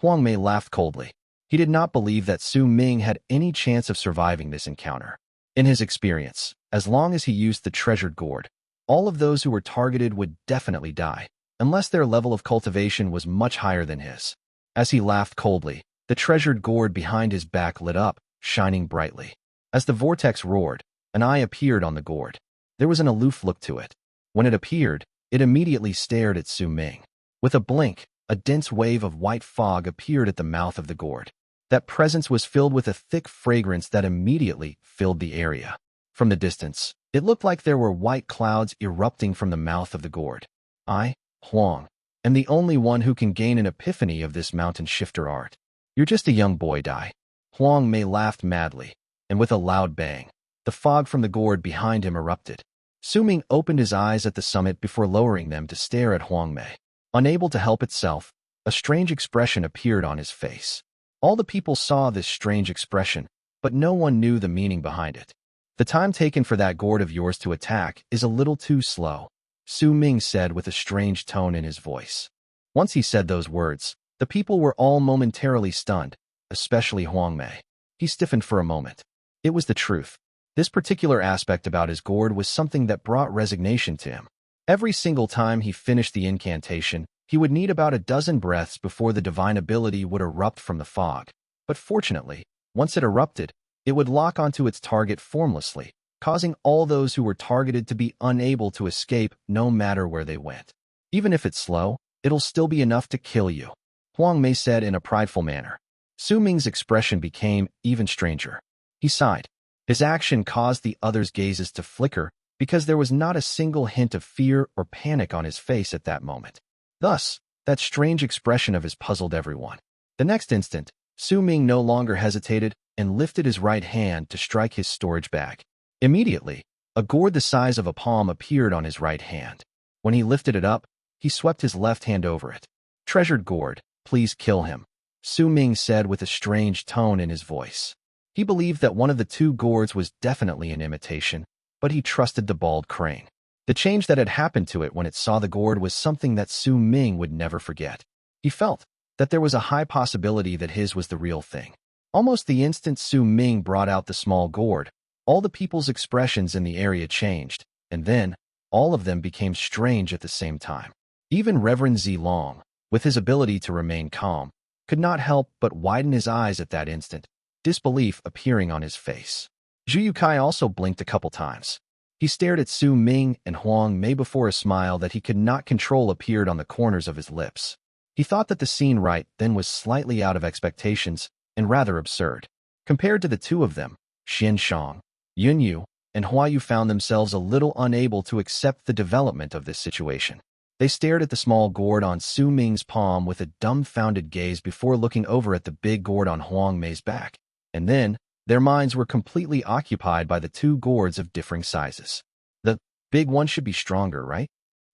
Huang Mei laughed coldly. He did not believe that Su Ming had any chance of surviving this encounter. In his experience, as long as he used the treasured gourd, all of those who were targeted would definitely die, unless their level of cultivation was much higher than his. As he laughed coldly, the treasured gourd behind his back lit up, shining brightly. As the vortex roared, an eye appeared on the gourd. There was an aloof look to it. When it appeared, it immediately stared at Su Ming. With a blink, a dense wave of white fog appeared at the mouth of the gourd. That presence was filled with a thick fragrance that immediately filled the area. From the distance, it looked like there were white clouds erupting from the mouth of the gourd. I, Huang, am the only one who can gain an epiphany of this mountain shifter art. You're just a young boy, Dai. Huang Mei laughed madly, and with a loud bang, the fog from the gourd behind him erupted. Su Ming opened his eyes at the summit before lowering them to stare at Huang Mei. Unable to help itself, a strange expression appeared on his face. All the people saw this strange expression, but no one knew the meaning behind it. The time taken for that gourd of yours to attack is a little too slow, Su Ming said with a strange tone in his voice. Once he said those words, the people were all momentarily stunned, especially Huang Mei. He stiffened for a moment. It was the truth. This particular aspect about his gourd was something that brought resignation to him. Every single time he finished the incantation, he would need about a dozen breaths before the divine ability would erupt from the fog. But fortunately, once it erupted, it would lock onto its target formlessly, causing all those who were targeted to be unable to escape no matter where they went. Even if it's slow, it'll still be enough to kill you, Huang Mei said in a prideful manner. Su Ming's expression became even stranger. He sighed. His action caused the others' gazes to flicker because there was not a single hint of fear or panic on his face at that moment. Thus, that strange expression of his puzzled everyone. The next instant, Su Ming no longer hesitated and lifted his right hand to strike his storage bag. Immediately, a gourd the size of a palm appeared on his right hand. When he lifted it up, he swept his left hand over it. Treasured gourd, please kill him, Su Ming said with a strange tone in his voice. He believed that one of the two gourds was definitely an imitation, but he trusted the bald crane. The change that had happened to it when it saw the gourd was something that Su Ming would never forget. He felt that there was a high possibility that his was the real thing. Almost the instant Su Ming brought out the small gourd, all the people's expressions in the area changed, and then, all of them became strange at the same time. Even Reverend Zilong, with his ability to remain calm, could not help but widen his eyes at that instant, disbelief appearing on his face. Zhu You Cai also blinked a couple times. He stared at Su Ming and Huang Mei before a smile that he could not control appeared on the corners of his lips. He thought that the scene right then was slightly out of expectations and rather absurd. Compared to the two of them, Xian Shang, Yun Yu, and Hua Yu found themselves a little unable to accept the development of this situation. They stared at the small gourd on Su Ming's palm with a dumbfounded gaze before looking over at the big gourd on Huang Mei's back. And then, their minds were completely occupied by the two gourds of differing sizes. The big one should be stronger, right?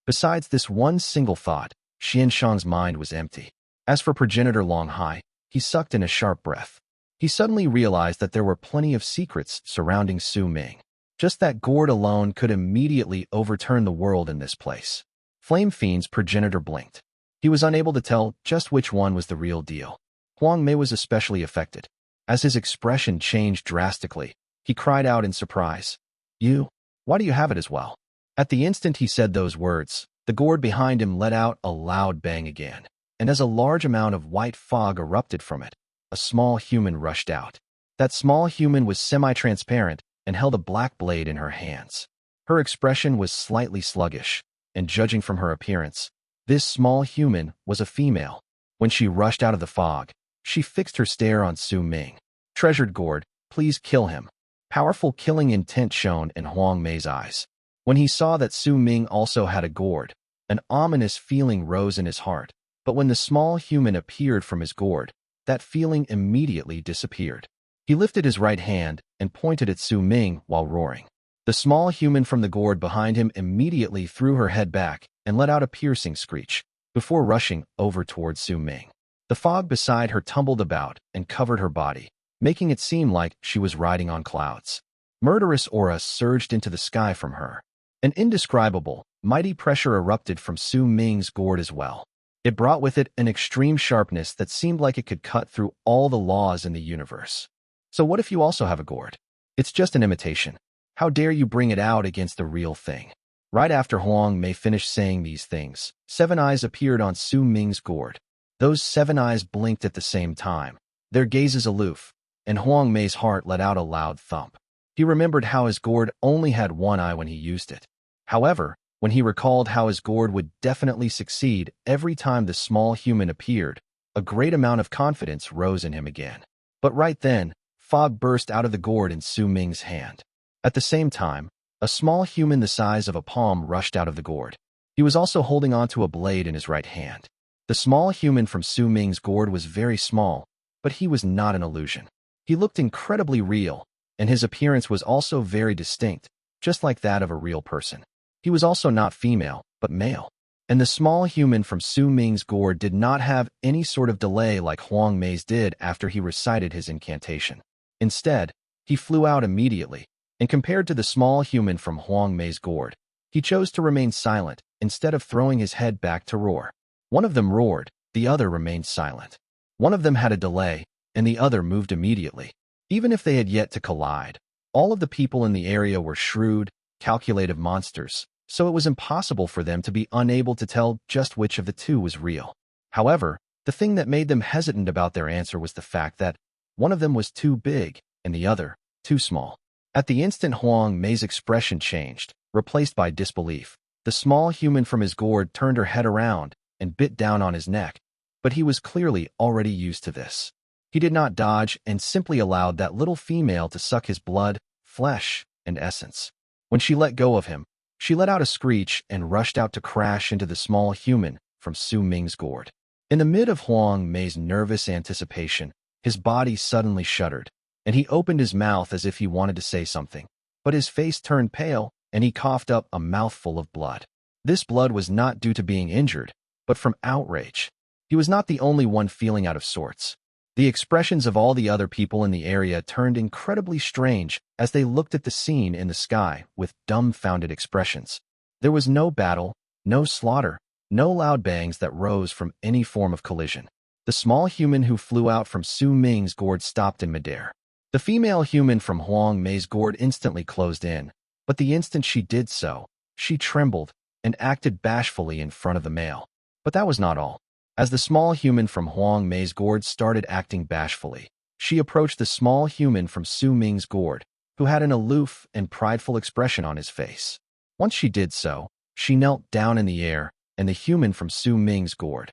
Besides this one single thought, Xian Shang's mind was empty. As for progenitor Long Hai, he sucked in a sharp breath. He suddenly realized that there were plenty of secrets surrounding Su Ming. Just that gourd alone could immediately overturn the world in this place. Flame Fiend's progenitor blinked. He was unable to tell just which one was the real deal. Huang Mei was especially affected. As his expression changed drastically, he cried out in surprise. You? Why do you have it as well? At the instant he said those words, the gourd behind him let out a loud bang again, and as a large amount of white fog erupted from it, a small human rushed out. That small human was semi-transparent and held a black blade in her hands. Her expression was slightly sluggish, and judging from her appearance, this small human was a female. When she rushed out of the fog, she fixed her stare on Su Ming. Treasured gourd, please kill him. Powerful killing intent shone in Huang Mei's eyes. When he saw that Su Ming also had a gourd, An ominous feeling rose in his heart, but when the small human appeared from his gourd, that feeling immediately disappeared. He lifted his right hand and pointed at Ming while roaring. The small human from the gourd behind him immediately threw her head back and let out a piercing screech, before rushing over towards Ming. The fog beside her tumbled about and covered her body, making it seem like she was riding on clouds. Murderous aura surged into the sky from her. An indescribable, mighty pressure erupted from Ming's gourd as well. It brought with it an extreme sharpness that seemed like it could cut through all the laws in the universe. So what if you also have a gourd? It's just an imitation. How dare you bring it out against the real thing? Right after Huang Mei finished saying these things, 7 eyes appeared on Ming's gourd. Those 7 eyes blinked at the same time, their gazes aloof, and Huang Mei's heart let out a loud thump. He remembered how his gourd only had 1 eye when he used it. However, when he recalled how his gourd would definitely succeed every time the small human appeared, a great amount of confidence rose in him again. But right then, fog burst out of the gourd in Ming's hand. At the same time, a small human the size of a palm rushed out of the gourd. He was also holding onto a blade in his right hand. The small human from Ming's gourd was very small, but he was not an illusion. He looked incredibly real, and his appearance was also very distinct, just like that of a real person. He was also not female, but male. And the small human from Ming's gourd did not have any sort of delay like Huang Mei's did after he recited his incantation. Instead, he flew out immediately, and compared to the small human from Huang Mei's gourd, he chose to remain silent instead of throwing his head back to roar. One of them roared, the other remained silent. One of them had a delay, and the other moved immediately. Even if they had yet to collide, all of the people in the area were shrewd, calculative monsters, so it was impossible for them to be unable to tell just which of the two was real. However, the thing that made them hesitant about their answer was the fact that one of them was too big and the other too small. At the instant Huang Mei's expression changed, replaced by disbelief. The small human from his gourd turned her head around and bit down on his neck, but he was clearly already used to this. He did not dodge and simply allowed that little female to suck his blood, flesh, and essence. When she let go of him, she let out a screech and rushed out to crash into the small human from Ming's gourd. In the mid of Huang Mei's nervous anticipation, his body suddenly shuddered, and he opened his mouth as if he wanted to say something, but his face turned pale, and he coughed up a mouthful of blood. This blood was not due to being injured, but from outrage. He was not the only one feeling out of sorts. The expressions of all the other people in the area turned incredibly strange as they looked at the scene in the sky with dumbfounded expressions. There was no battle, no slaughter, no loud bangs that rose from any form of collision. The small human who flew out from Ming's gourd stopped in midair. The female human from Huang Mei's gourd instantly closed in, but the instant she did so, she trembled and acted bashfully in front of the male. But that was not all. As the small human from Huang Mei's gourd started acting bashfully, she approached the small human from Ming's gourd, who had an aloof and prideful expression on his face. Once she did so, she knelt down in the air, and the human from Ming's gourd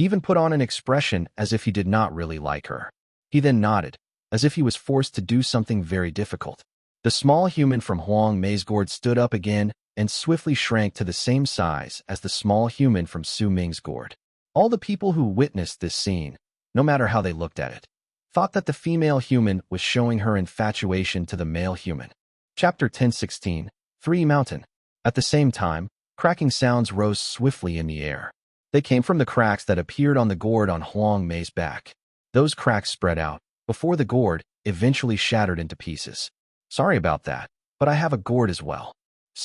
even put on an expression as if he did not really like her. He then nodded, as if he was forced to do something very difficult. The small human from Huang Mei's gourd stood up again and swiftly shrank to the same size as the small human from Ming's gourd. All the people who witnessed this scene, no matter how they looked at it, thought that the female human was showing her infatuation to the male human. Chapter 1016, 3 Mountain. At the same time, cracking sounds rose swiftly in the air. They came from the cracks that appeared on the gourd on Huang Mei's back. Those cracks spread out, before the gourd eventually shattered into pieces. Sorry about that, but I have a gourd as well.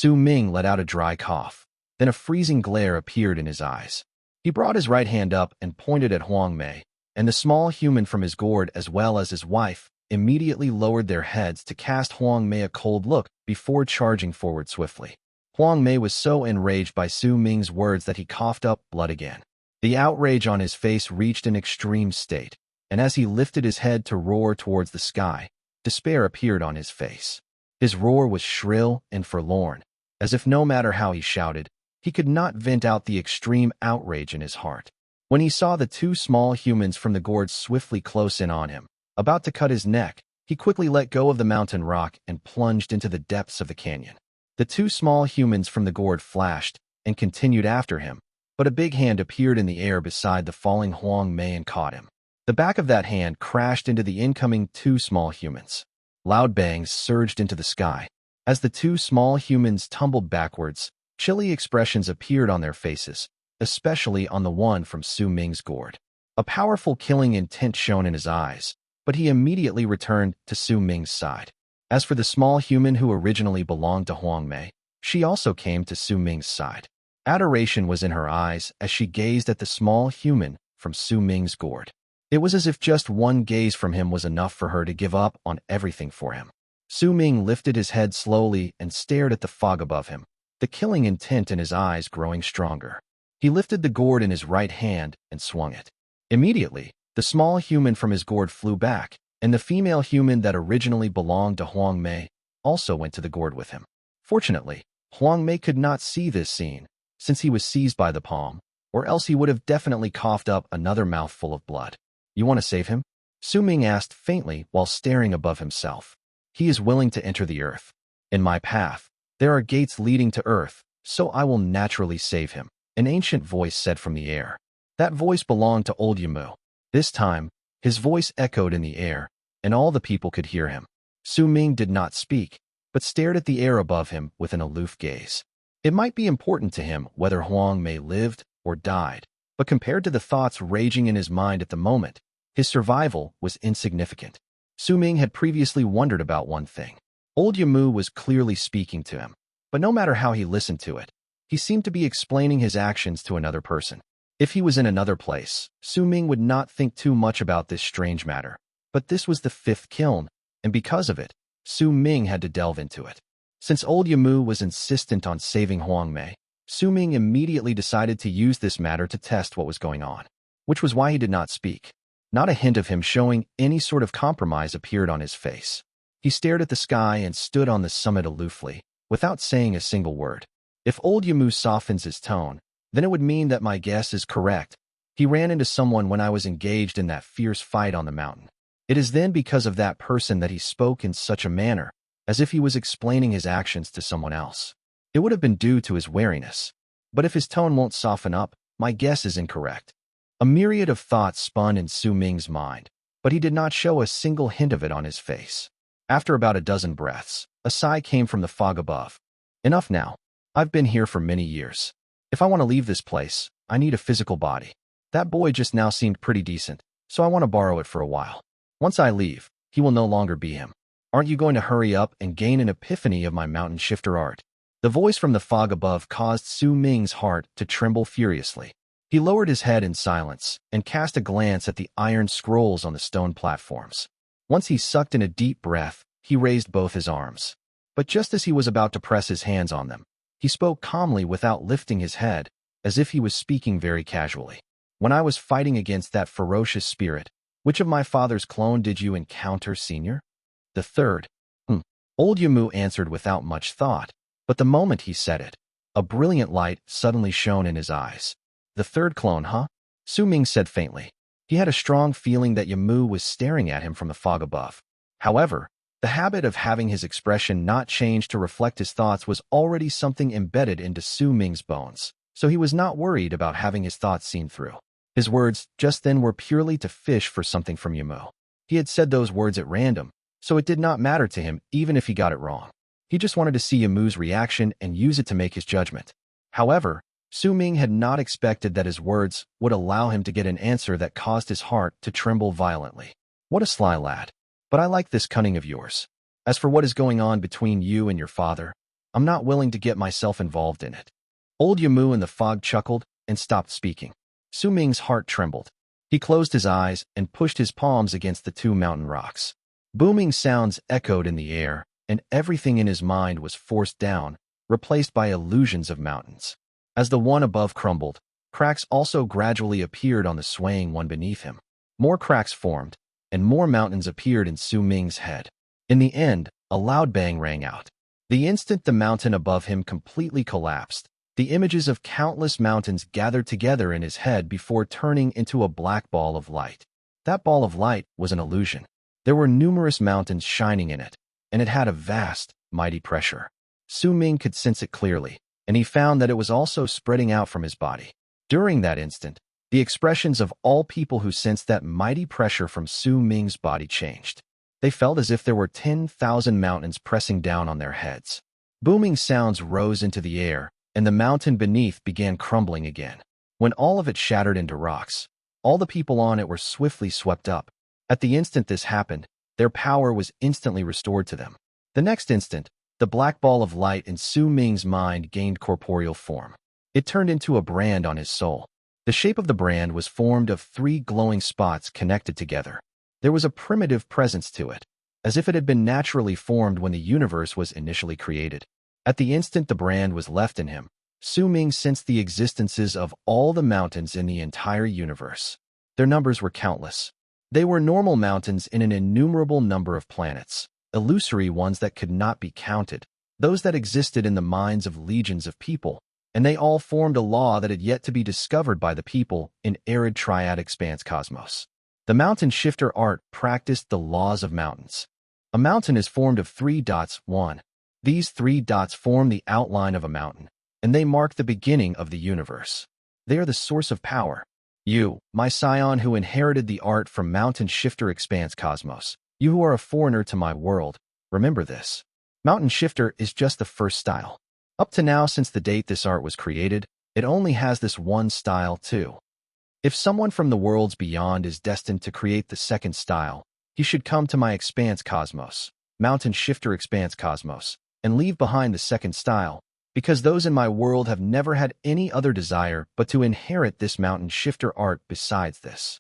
Ming let out a dry cough. Then a freezing glare appeared in his eyes. He brought his right hand up and pointed at Huang Mei, and the small human from his gourd as well as his wife immediately lowered their heads to cast Huang Mei a cold look before charging forward swiftly. Huang Mei was so enraged by Ming's words that he coughed up blood again. The outrage on his face reached an extreme state, and as he lifted his head to roar towards the sky, despair appeared on his face. His roar was shrill and forlorn, as if no matter how he shouted, he could not vent out the extreme outrage in his heart. When he saw the 2 small humans from the gourd swiftly close in on him, about to cut his neck, he quickly let go of the mountain rock and plunged into the depths of the canyon. The 2 small humans from the gourd flashed, and continued after him, but a big hand appeared in the air beside the falling Huang Mei and caught him. The back of that hand crashed into the incoming two small humans. Loud bangs surged into the sky. As the two small humans tumbled backwards, chilly expressions appeared on their faces, especially on the one from Su Ming's gourd. A powerful killing intent shone in his eyes, but he immediately returned to Su Ming's side. As for the small human who originally belonged to Huang Mei, she also came to Su Ming's side. Adoration was in her eyes as she gazed at the small human from Su Ming's gourd. It was as if just one gaze from him was enough for her to give up on everything for him. Su Ming lifted his head slowly and stared at the fog above him, the killing intent in his eyes growing stronger. He lifted the gourd in his right hand and swung it. Immediately, the small human from his gourd flew back, and the female human that originally belonged to Huang Mei also went to the gourd with him. Fortunately, Huang Mei could not see this scene, since he was seized by the palm, or else he would have definitely coughed up another mouthful of blood. You want to save him? Su Ming asked faintly while staring above himself. He is willing to enter the earth. In my path, there are gates leading to earth, so I will naturally save him, an ancient voice said from the air. That voice belonged to old Yamu. This time, his voice echoed in the air, and all the people could hear him. Su Ming did not speak, but stared at the air above him with an aloof gaze. It might be important to him whether Huang Mei lived or died, but compared to the thoughts raging in his mind at the moment, his survival was insignificant. Su Ming had previously wondered about one thing. Old Yamu was clearly speaking to him, but no matter how he listened to it, he seemed to be explaining his actions to another person. If he was in another place, Su Ming would not think too much about this strange matter. But this was the fifth kiln, and because of it, Su Ming had to delve into it. Since old Yamu was insistent on saving Huang Mei, Su Ming immediately decided to use this matter to test what was going on, which was why he did not speak. Not a hint of him showing any sort of compromise appeared on his face. He stared at the sky and stood on the summit aloofly, without saying a single word. If old Yamu softens his tone, then it would mean that my guess is correct. He ran into someone when I was engaged in that fierce fight on the mountain. It is then because of that person that he spoke in such a manner, as if he was explaining his actions to someone else. It would have been due to his wariness. But if his tone won't soften up, my guess is incorrect. A myriad of thoughts spun in Su Ming's mind, but he did not show a single hint of it on his face. After about a dozen breaths, a sigh came from the fog above. Enough now. I've been here for many years. If I want to leave this place, I need a physical body. That boy just now seemed pretty decent, so I want to borrow it for a while. Once I leave, he will no longer be him. Aren't you going to hurry up and gain an epiphany of my mountain shifter art? The voice from the fog above caused Su Ming's heart to tremble furiously. He lowered his head in silence and cast a glance at the iron scrolls on the stone platforms. Once he sucked in a deep breath, he raised both his arms. But just as he was about to press his hands on them, he spoke calmly without lifting his head, as if he was speaking very casually. When I was fighting against that ferocious spirit, which of my father's clone did you encounter, Senior? The third. Old Yamu answered without much thought, but the moment he said it, a brilliant light suddenly shone in his eyes. The third clone, huh? Su Ming said faintly. He had a strong feeling that Yamu was staring at him from the fog above. However, the habit of having his expression not change to reflect his thoughts was already something embedded into Su Ming's bones, so he was not worried about having his thoughts seen through. His words just then were purely to fish for something from Yamu. He had said those words at random, so it did not matter to him even if he got it wrong. He just wanted to see Yamu's reaction and use it to make his judgment. However, Su Ming had not expected that his words would allow him to get an answer that caused his heart to tremble violently. What a sly lad. But I like this cunning of yours. As for what is going on between you and your father, I'm not willing to get myself involved in it. Old Yamu in the fog chuckled and stopped speaking. Su Ming's heart trembled. He closed his eyes and pushed his palms against the two mountain rocks. Booming sounds echoed in the air, and everything in his mind was forced down, replaced by illusions of mountains. As the one above crumbled, cracks also gradually appeared on the swaying one beneath him. More cracks formed, and more mountains appeared in Su Ming's head. In the end, a loud bang rang out. The instant the mountain above him completely collapsed, the images of countless mountains gathered together in his head before turning into a black ball of light. That ball of light was an illusion. There were numerous mountains shining in it, and it had a vast, mighty pressure. Su Ming could sense it clearly. and he found that it was also spreading out from his body. During that instant, the expressions of all people who sensed that mighty pressure from Su Ming's body changed. They felt as if there were 10,000 mountains pressing down on their heads. Booming sounds rose into the air, and the mountain beneath began crumbling again. When all of it shattered into rocks, all the people on it were swiftly swept up. At the instant this happened, their power was instantly restored to them. The next instant, the black ball of light in Su Ming's mind gained corporeal form. It turned into a brand on his soul. The shape of the brand was formed of 3 glowing spots connected together. There was a primitive presence to it, as if it had been naturally formed when the universe was initially created. At the instant the brand was left in him, Su Ming sensed the existences of all the mountains in the entire universe. Their numbers were countless. They were normal mountains in an innumerable number of planets, illusory ones that could not be counted, those that existed in the minds of legions of people, and they all formed a law that had yet to be discovered by the people in arid triad expanse cosmos. The mountain shifter art practiced the laws of mountains. A mountain is formed of 3 dots. 1. These 3 dots form the outline of a mountain, and they mark the beginning of the universe. They are the source of power. You, my scion who inherited the art from Mountain Shifter Expanse Cosmos, you who are a foreigner to my world, remember this. Mountain Shifter is just the first style. Up to now, since the date this art was created, it only has this one style too. If someone from the worlds beyond is destined to create the second style, he should come to my Expanse Cosmos, Mountain Shifter Expanse Cosmos, and leave behind the second style, because those in my world have never had any other desire but to inherit this Mountain Shifter art besides this.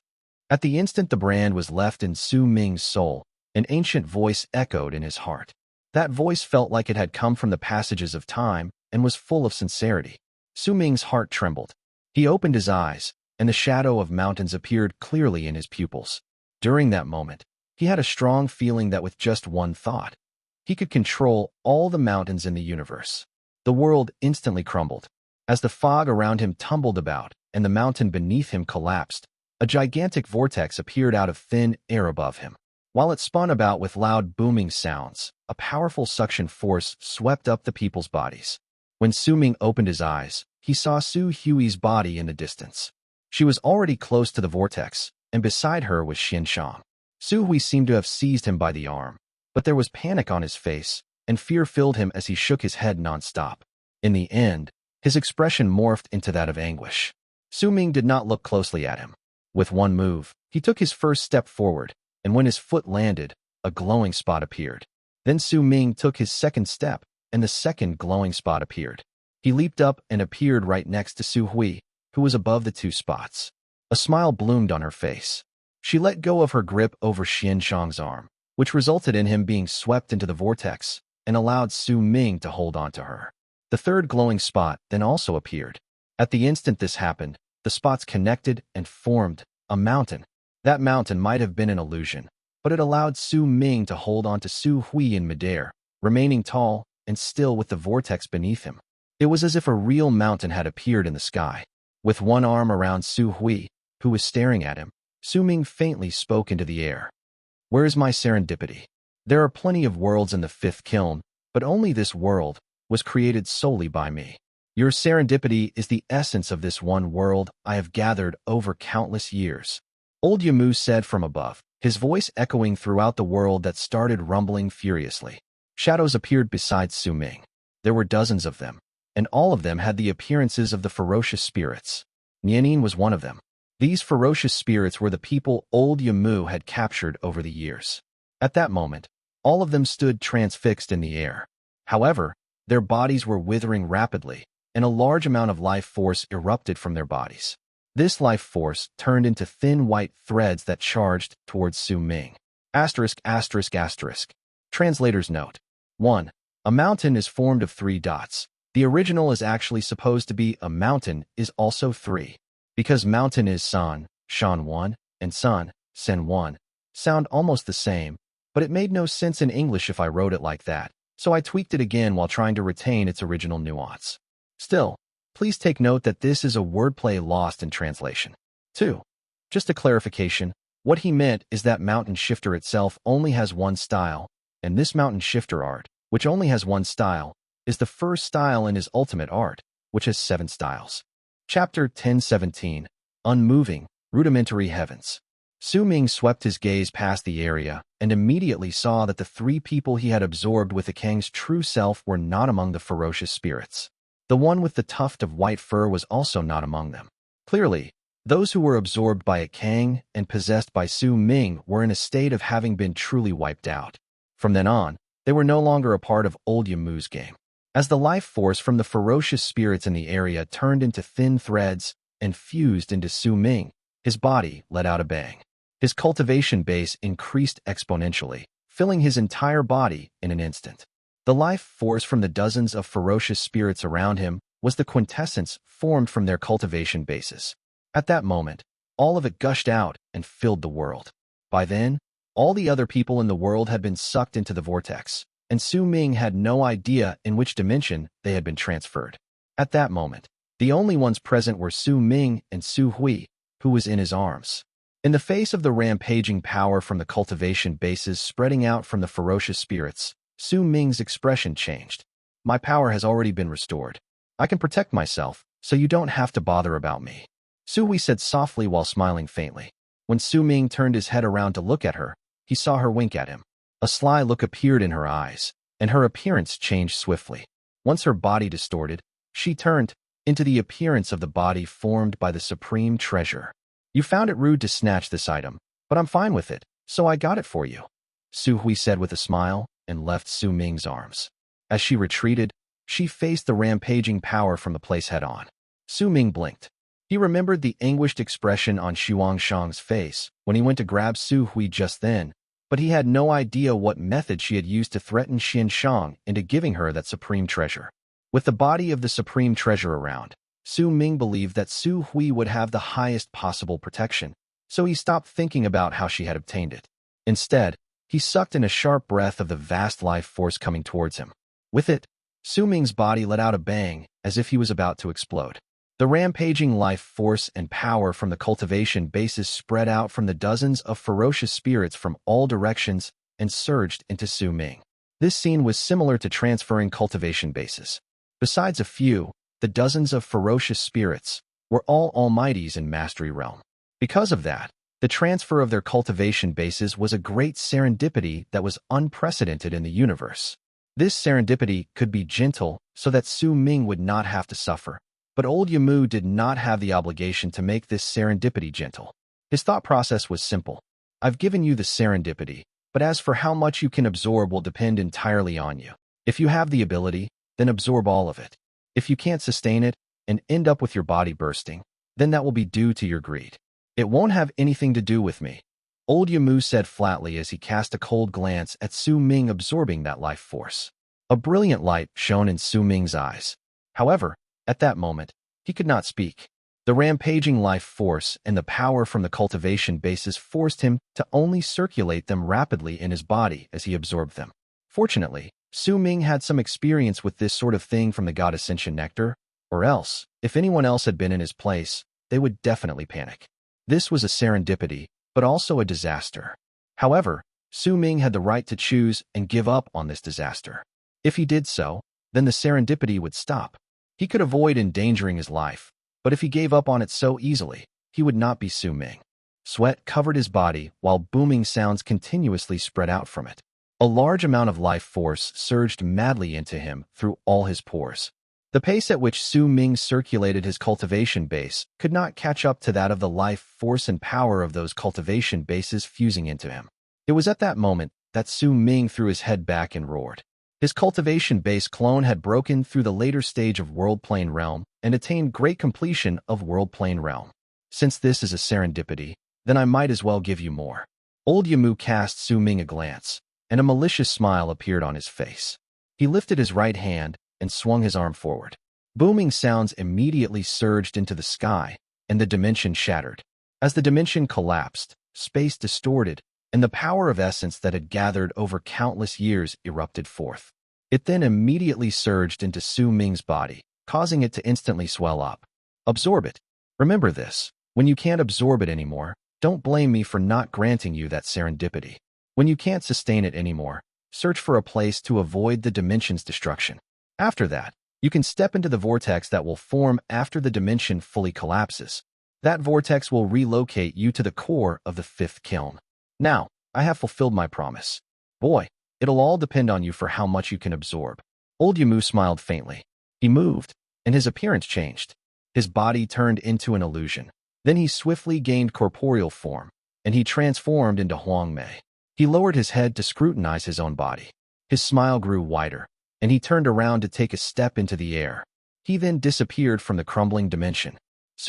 At the instant the brand was left in Su Ming's soul, an ancient voice echoed in his heart. That voice felt like it had come from the passages of time and was full of sincerity. Su Ming's heart trembled. He opened his eyes, and the shadow of mountains appeared clearly in his pupils. During that moment, he had a strong feeling that with just one thought, he could control all the mountains in the universe. The world instantly crumbled. As the fog around him tumbled about and the mountain beneath him collapsed, a gigantic vortex appeared out of thin air above him. While it spun about with loud booming sounds, a powerful suction force swept up the people's bodies. When Su Ming opened his eyes, he saw Su Hui's body in the distance. She was already close to the vortex, and beside her was Xin Shang. Su Hui seemed to have seized him by the arm, but there was panic on his face, and fear filled him as he shook his head non-stop. In the end, his expression morphed into that of anguish. Su Ming did not look closely at him. With one move, he took his first step forward, and when his foot landed, a glowing spot appeared. Then Su Ming took his second step, and the second glowing spot appeared. He leaped up and appeared right next to Su Hui, who was above the 2 spots. A smile bloomed on her face. She let go of her grip over Xin Shang's arm, which resulted in him being swept into the vortex, and allowed Su Ming to hold on to her. The third glowing spot then also appeared. At the instant this happened, the spots connected and formed a mountain. That mountain might have been an illusion, but it allowed Su Ming to hold on to Su Hui in midair, remaining tall and still with the vortex beneath him. It was as if a real mountain had appeared in the sky. With one arm around Su Hui, who was staring at him, Su Ming faintly spoke into the air. Where is my serendipity? There are plenty of worlds in the 5th kiln, but only this world was created solely by me. Your serendipity is the essence of this one world I have gathered over countless years. Old Yamu said from above, his voice echoing throughout the world that started rumbling furiously. Shadows appeared beside Su Ming. There were dozens of them, and all of them had the appearances of the ferocious spirits. Nianin was one of them. These ferocious spirits were the people old Yamu had captured over the years. At that moment, all of them stood transfixed in the air. However, their bodies were withering rapidly, and a large amount of life force erupted from their bodies. This life force turned into thin white threads that charged towards Su Ming. Asterisk, asterisk, asterisk. Translator's note. 1. A mountain is formed of 3 dots. The original is actually supposed to be a mountain is also 3. Because mountain is san, shan 1, and sun, sen 1, sound almost the same, but it made no sense in English if I wrote it like that, so I tweaked it again while trying to retain its original nuance. Still, please take note that this is a wordplay lost in translation. 2. Just a clarification, what he meant is that Mountain Shifter itself only has one style, and this Mountain Shifter art, which only has one style, is the first style in his ultimate art, which has 7 styles. Chapter 1017, Unmoving, Rudimentary Heavens. Su Ming swept his gaze past the area and immediately saw that the 3 people he had absorbed with the Kang's true self were not among the ferocious spirits. The one with the tuft of white fur was also not among them. Clearly, those who were absorbed by a Kang and possessed by Su Ming were in a state of having been truly wiped out. From then on, they were no longer a part of Old Yamu's game. As the life force from the ferocious spirits in the area turned into thin threads and fused into Su Ming, his body let out a bang. His cultivation base increased exponentially, filling his entire body in an instant. The life force from the dozens of ferocious spirits around him was the quintessence formed from their cultivation bases. At that moment, all of it gushed out and filled the world. By then, all the other people in the world had been sucked into the vortex, and Su Ming had no idea in which dimension they had been transferred. At that moment, the only ones present were Su Ming and Su Hui, who was in his arms. In the face of the rampaging power from the cultivation bases spreading out from the ferocious spirits, Su Ming's expression changed. My power has already been restored. I can protect myself, so you don't have to bother about me. Su Hui said softly while smiling faintly. When Su Ming turned his head around to look at her, he saw her wink at him. A sly look appeared in her eyes, and her appearance changed swiftly. Once her body distorted, she turned into the appearance of the body formed by the supreme treasure. You found it rude to snatch this item, but I'm fine with it, so I got it for you, Su Hui said with a smile and left Su Ming's arms. As she retreated, she faced the rampaging power from the place head-on. Su Ming blinked. He remembered the anguished expression on Xuan Shang's face when he went to grab Su Hui just then, but he had no idea what method she had used to threaten Xin Shang into giving her that supreme treasure. With the body of the supreme treasure around, Su Ming believed that Su Hui would have the highest possible protection, so he stopped thinking about how she had obtained it. Instead, he sucked in a sharp breath of the vast life force coming towards him. With it, Su Ming's body let out a bang as if he was about to explode. The rampaging life force and power from the cultivation bases spread out from the dozens of ferocious spirits from all directions and surged into Su Ming. This scene was similar to transferring cultivation bases. Besides a few, the dozens of ferocious spirits were all almighties in Mastery Realm. Because of that, the transfer of their cultivation bases was a great serendipity that was unprecedented in the universe. This serendipity could be gentle so that Su Ming would not have to suffer, but Old Yamu did not have the obligation to make this serendipity gentle. His thought process was simple. I've given you the serendipity, but as for how much you can absorb will depend entirely on you. If you have the ability, then absorb all of it. If you can't sustain it and end up with your body bursting, then that will be due to your greed. It won't have anything to do with me, Old Yamu said flatly as he cast a cold glance at Su Ming absorbing that life force. A brilliant light shone in Su Ming's eyes. However, at that moment, he could not speak. The rampaging life force and the power from the cultivation bases forced him to only circulate them rapidly in his body as he absorbed them. Fortunately, Su Ming had some experience with this sort of thing from the God Ascension Nectar, or else, if anyone else had been in his place, they would definitely panic. This was a serendipity, but also a disaster. However, Su Ming had the right to choose and give up on this disaster. If he did so, then the serendipity would stop. He could avoid endangering his life, but if he gave up on it so easily, he would not be Su Ming. Sweat covered his body while booming sounds continuously spread out from it. A large amount of life force surged madly into him through all his pores. The pace at which Su Ming circulated his cultivation base could not catch up to that of the life force and power of those cultivation bases fusing into him. It was at that moment that Su Ming threw his head back and roared. His cultivation base clone had broken through the later stage of World Plane Realm and attained great completion of World Plane Realm. Since this is a serendipity, then I might as well give you more. Old Yamu cast Su Ming a glance, and a malicious smile appeared on his face. He lifted his right hand and swung his arm forward. Booming sounds immediately surged into the sky, and the dimension shattered. As the dimension collapsed, space distorted, and the power of essence that had gathered over countless years erupted forth. It then immediately surged into Su Ming's body, causing it to instantly swell up. Absorb it. Remember this. When you can't absorb it anymore, don't blame me for not granting you that serendipity. When you can't sustain it anymore, search for a place to avoid the dimension's destruction. After that, you can step into the vortex that will form after the dimension fully collapses. That vortex will relocate you to the core of the fifth kiln. Now, I have fulfilled my promise. Boy, it'll all depend on you for how much you can absorb. Old Yamu smiled faintly. He moved, and his appearance changed. His body turned into an illusion. Then he swiftly gained corporeal form, and he transformed into Huang Mei. He lowered his head to scrutinize his own body. His smile grew wider, and he turned around to take a step into the air. He then disappeared from the crumbling dimension.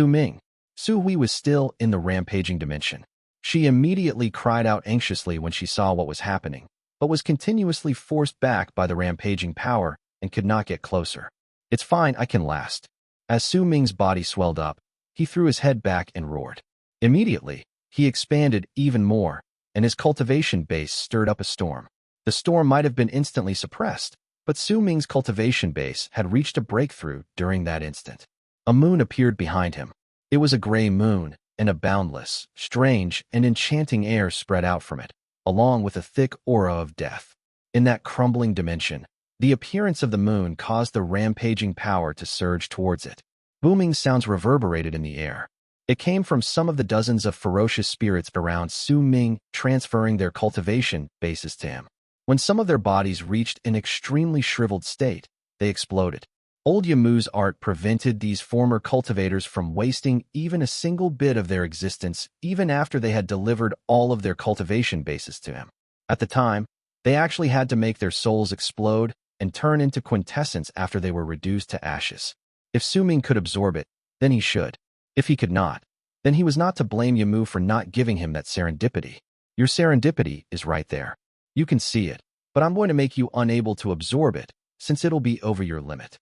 Ming. Zhu Hui was still in the rampaging dimension. She immediately cried out anxiously when she saw what was happening, but was continuously forced back by the rampaging power and could not get closer. It's fine, I can last. As Su Ming's body swelled up, he threw his head back and roared. Immediately, he expanded even more, and his cultivation base stirred up a storm. The storm might have been instantly suppressed, but Su Ming's cultivation base had reached a breakthrough during that instant. A moon appeared behind him. It was a gray moon, and a boundless, strange, and enchanting air spread out from it, along with a thick aura of death. In that crumbling dimension, the appearance of the moon caused the rampaging power to surge towards it. Booming sounds reverberated in the air. It came from some of the dozens of ferocious spirits around Su Ming, transferring their cultivation bases to him. When some of their bodies reached an extremely shriveled state, they exploded. Old Yamu's art prevented these former cultivators from wasting even a single bit of their existence even after they had delivered all of their cultivation bases to him. At the time, they actually had to make their souls explode and turn into quintessence after they were reduced to ashes. If Su Ming could absorb it, then he should. If he could not, then he was not to blame Yamu for not giving him that serendipity. Your serendipity is right there. You can see it, but I'm going to make you unable to absorb it, since it'll be over your limit.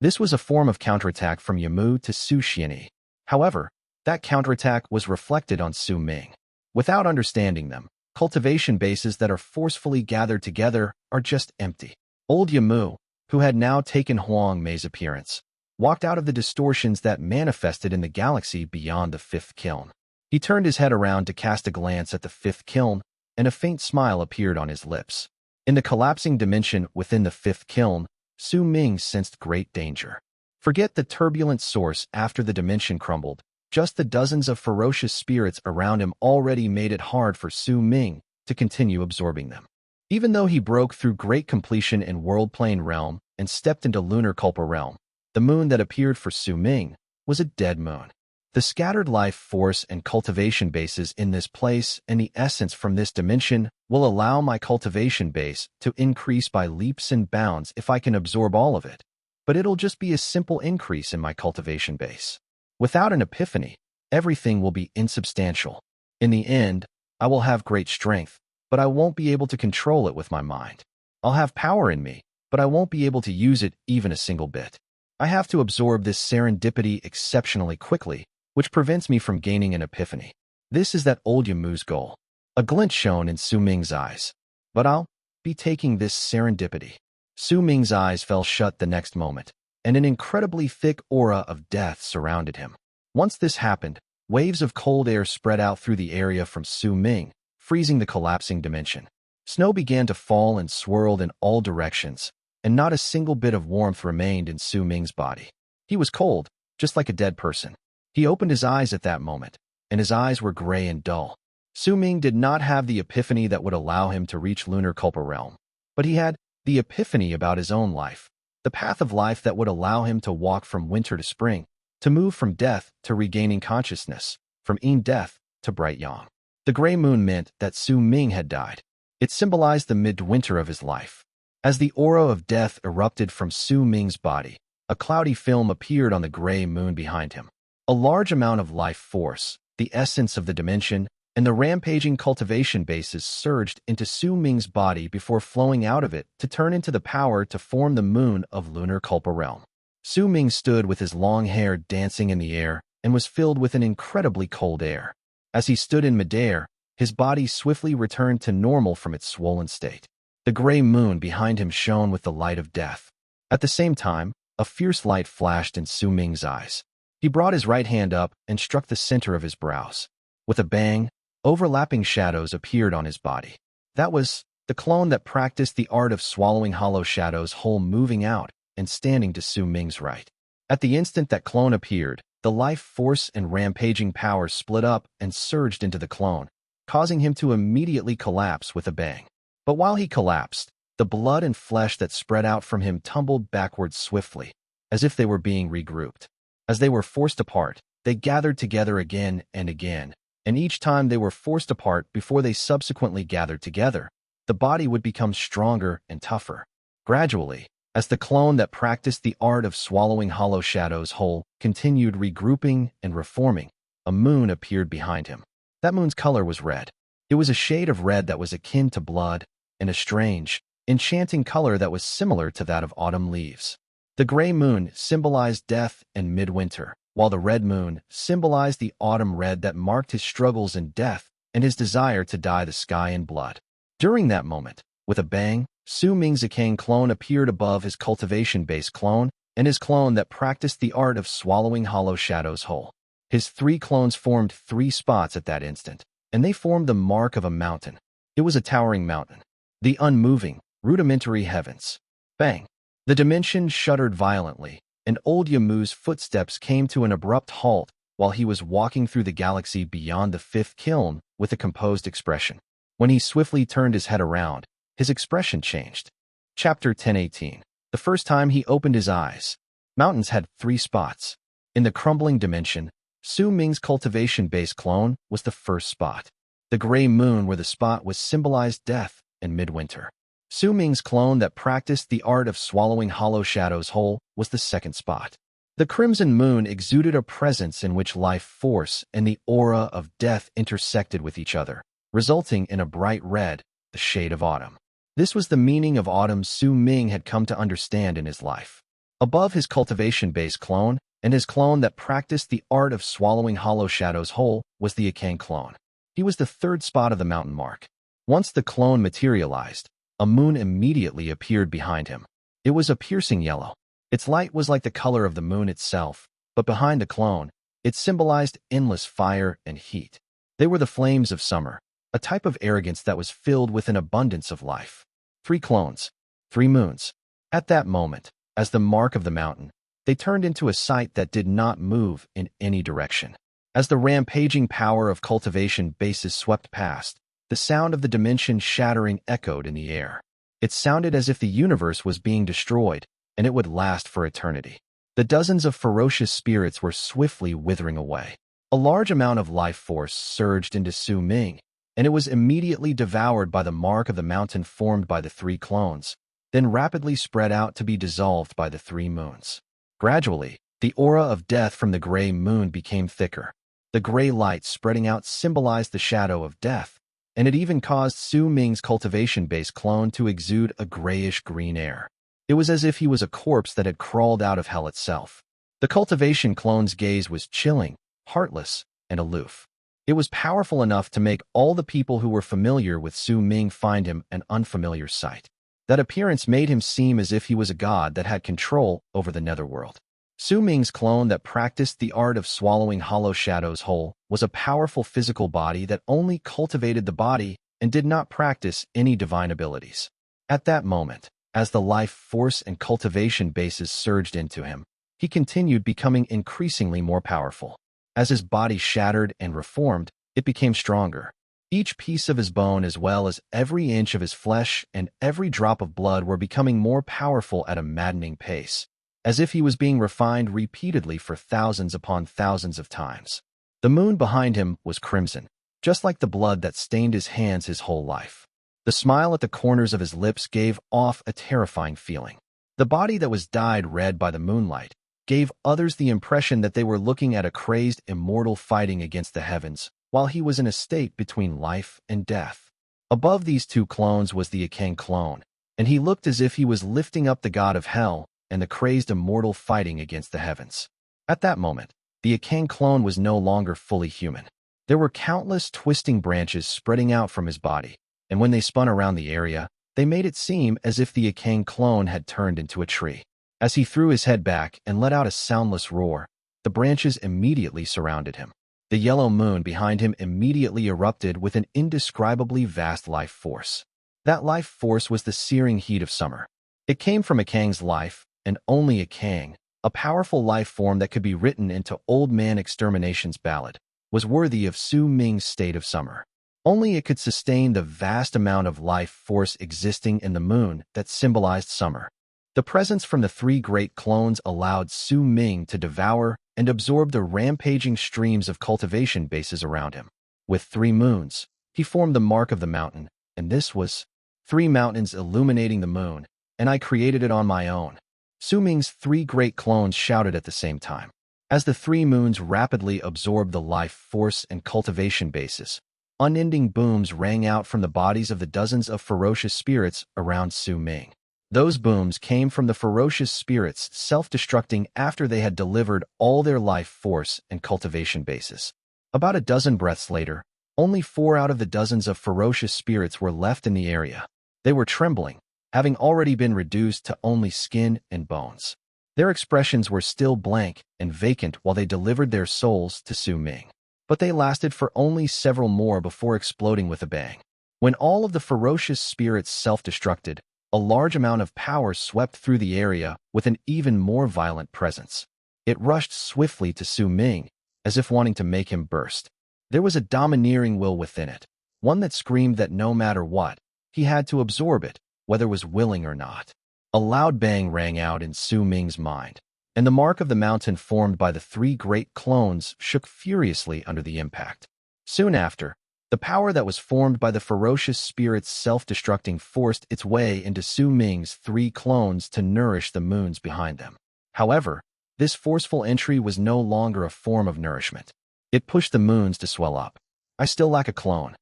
This was a form of counterattack from Yamu to Su Xianyi. However, that counterattack was reflected on Su Ming. Without understanding them, cultivation bases that are forcefully gathered together are just empty. Old Yamu, who had now taken Huang Mei's appearance, walked out of the distortions that manifested in the galaxy beyond the fifth kiln. He turned his head around to cast a glance at the fifth kiln, and a faint smile appeared on his lips. In the collapsing dimension within the fifth kiln, Su Ming sensed great danger. Forget the turbulent source after the dimension crumbled. Just the dozens of ferocious spirits around him already made it hard for Su Ming to continue absorbing them. Even though he broke through great completion in World Plane Realm and stepped into Lunar Culpa Realm, the moon that appeared for Su Ming was a dead moon. The scattered life force and cultivation bases in this place and the essence from this dimension will allow my cultivation base to increase by leaps and bounds if I can absorb all of it. But it'll just be a simple increase in my cultivation base. Without an epiphany, everything will be insubstantial. In the end, I will have great strength, but I won't be able to control it with my mind. I'll have power in me, but I won't be able to use it even a single bit. I have to absorb this serendipity exceptionally quickly, which prevents me from gaining an epiphany. This is that old Yamu's goal. A glint shone in Su Ming's eyes. But I'll be taking this serendipity. Su Ming's eyes fell shut the next moment, and an incredibly thick aura of death surrounded him. Once this happened, waves of cold air spread out through the area from Su Ming, freezing the collapsing dimension. Snow began to fall and swirled in all directions, and not a single bit of warmth remained in Su Ming's body. He was cold, just like a dead person. He opened his eyes at that moment, and his eyes were gray and dull. Su Ming did not have the epiphany that would allow him to reach Lunar Culpa Realm, but he had the epiphany about his own life, the path of life that would allow him to walk from winter to spring, to move from death to regaining consciousness, from death to bright yang. The gray moon meant that Su Ming had died. It symbolized the midwinter of his life. As the aura of death erupted from Su Ming's body, a cloudy film appeared on the gray moon behind him. A large amount of life force, the essence of the dimension, and the rampaging cultivation bases surged into Su Ming's body before flowing out of it to turn into the power to form the moon of Lunar Culpa Realm. Su Ming stood with his long hair dancing in the air and was filled with an incredibly cold air. As he stood in midair, his body swiftly returned to normal from its swollen state. The gray moon behind him shone with the light of death. At the same time, a fierce light flashed in Su Ming's eyes. He brought his right hand up and struck the center of his brows. With a bang, overlapping shadows appeared on his body. That was the clone that practiced the art of swallowing hollow shadows whole, moving out, and standing to Su Ming's right. At the instant that clone appeared, the life force and rampaging power split up and surged into the clone, causing him to immediately collapse with a bang. But while he collapsed, the blood and flesh that spread out from him tumbled backwards swiftly, as if they were being regrouped. As they were forced apart, they gathered together again, and each time they were forced apart before they subsequently gathered together, the body would become stronger and tougher. Gradually, as the clone that practiced the art of swallowing hollow shadows whole continued regrouping and reforming, a moon appeared behind him. That moon's color was red. It was a shade of red that was akin to blood, and a strange, enchanting color that was similar to that of autumn leaves. The gray moon symbolized death and midwinter, while the red moon symbolized the autumn red that marked his struggles in death and his desire to dye the sky in blood. During that moment, with a bang, Su Ming's Zicang clone appeared above his cultivation-based clone and his clone that practiced the art of swallowing hollow shadows whole. His three clones formed 3 spots at that instant, and they formed the mark of a mountain. It was a towering mountain. The unmoving, rudimentary heavens. Bang! The dimension shuddered violently, and old Yamu's footsteps came to an abrupt halt while he was walking through the galaxy beyond the 5th kiln with a composed expression. When he swiftly turned his head around, his expression changed. Chapter 10:18. The first time he opened his eyes, mountains had 3 spots. In the crumbling dimension, Su Ming's cultivation-based clone was the first spot. The gray moon where the spot was symbolized death and midwinter. Su Ming's clone that practiced the art of swallowing hollow shadows whole was the second spot. The crimson moon exuded a presence in which life force and the aura of death intersected with each other, resulting in a bright red, the shade of autumn. This was the meaning of autumn Su Ming had come to understand in his life. Above his cultivation-based clone, and his clone that practiced the art of swallowing hollow shadows whole was the Zicang clone. He was the 3rd spot of the mountain mark. Once the clone materialized, a moon immediately appeared behind him. It was a piercing yellow. Its light was like the color of the moon itself, but behind the clone, it symbolized endless fire and heat. They were the flames of summer, a type of arrogance that was filled with an abundance of life. 3 clones, 3 moons. At that moment, as the mark of the mountain, they turned into a sight that did not move in any direction. As the rampaging power of cultivation bases swept past, the sound of the dimension shattering echoed in the air. It sounded as if the universe was being destroyed, and it would last for eternity. The dozens of ferocious spirits were swiftly withering away. A large amount of life force surged into Su Ming, and it was immediately devoured by the mark of the mountain formed by the 3 clones, then rapidly spread out to be dissolved by the 3 moons. Gradually, the aura of death from the gray moon became thicker. The gray light spreading out symbolized the shadow of death, and it even caused Su Ming's cultivation-based clone to exude a grayish-green air. It was as if he was a corpse that had crawled out of hell itself. The cultivation clone's gaze was chilling, heartless, and aloof. It was powerful enough to make all the people who were familiar with Su Ming find him an unfamiliar sight. That appearance made him seem as if he was a god that had control over the netherworld. Su Ming's clone that practiced the art of swallowing hollow shadows whole was a powerful physical body that only cultivated the body and did not practice any divine abilities. At that moment, as the life force and cultivation bases surged into him, he continued becoming increasingly more powerful. As his body shattered and reformed, it became stronger. Each piece of his bone as well as every inch of his flesh and every drop of blood were becoming more powerful at a maddening pace, as if he was being refined repeatedly for thousands upon thousands of times. The moon behind him was crimson, just like the blood that stained his hands his whole life. The smile at the corners of his lips gave off a terrifying feeling. The body that was dyed red by the moonlight gave others the impression that they were looking at a crazed immortal fighting against the heavens, while he was in a state between life and death. Above these 2 clones was the Zicang clone, and he looked as if he was lifting up the god of hell and the crazed immortal fighting against the heavens. At that moment, the Zicang clone was no longer fully human. There were countless twisting branches spreading out from his body, and when they spun around the area, they made it seem as if the Zicang clone had turned into a tree. As he threw his head back and let out a soundless roar, the branches immediately surrounded him. The yellow moon behind him immediately erupted with an indescribably vast life force. That life force was the searing heat of summer. It came from Zicang's life, and only a Kang, a powerful life form that could be written into Old Man Extermination's ballad, was worthy of Su Ming's state of summer. Only it could sustain the vast amount of life force existing in the moon that symbolized summer. The presence from the three great clones allowed Su Ming to devour and absorb the rampaging streams of cultivation bases around him. With 3 moons, he formed the mark of the mountain, and this was 3 mountains illuminating the moon, and I created it on my own. Su Ming's 3 great clones shouted at the same time. As the 3 moons rapidly absorbed the life force and cultivation bases, unending booms rang out from the bodies of the dozens of ferocious spirits around Su Ming. Those booms came from the ferocious spirits self-destructing after they had delivered all their life force and cultivation bases. About a dozen breaths later, only 4 out of the dozens of ferocious spirits were left in the area. They were trembling, having already been reduced to only skin and bones. Their expressions were still blank and vacant while they delivered their souls to Su Ming. But they lasted for only several more before exploding with a bang. When all of the ferocious spirits self-destructed, a large amount of power swept through the area with an even more violent presence. It rushed swiftly to Su Ming, as if wanting to make him burst. There was a domineering will within it, one that screamed that no matter what, he had to absorb it, whether was willing or not. A loud bang rang out in Su Ming's mind, and the mark of the mountain formed by the 3 great clones shook furiously under the impact. Soon after, the power that was formed by the ferocious spirits self-destructing forced its way into Su Ming's 3 clones to nourish the moons behind them. However, this forceful entry was no longer a form of nourishment. It pushed the moons to swell up. I still lack a clone.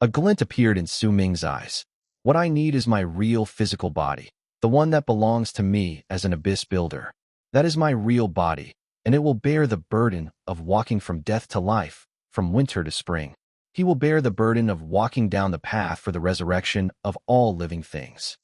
A glint appeared in Su Ming's eyes. What I need is my real physical body, the one that belongs to me as an abyss builder. That is my real body, and it will bear the burden of walking from death to life, from winter to spring. He will bear the burden of walking down the path for the resurrection of all living things.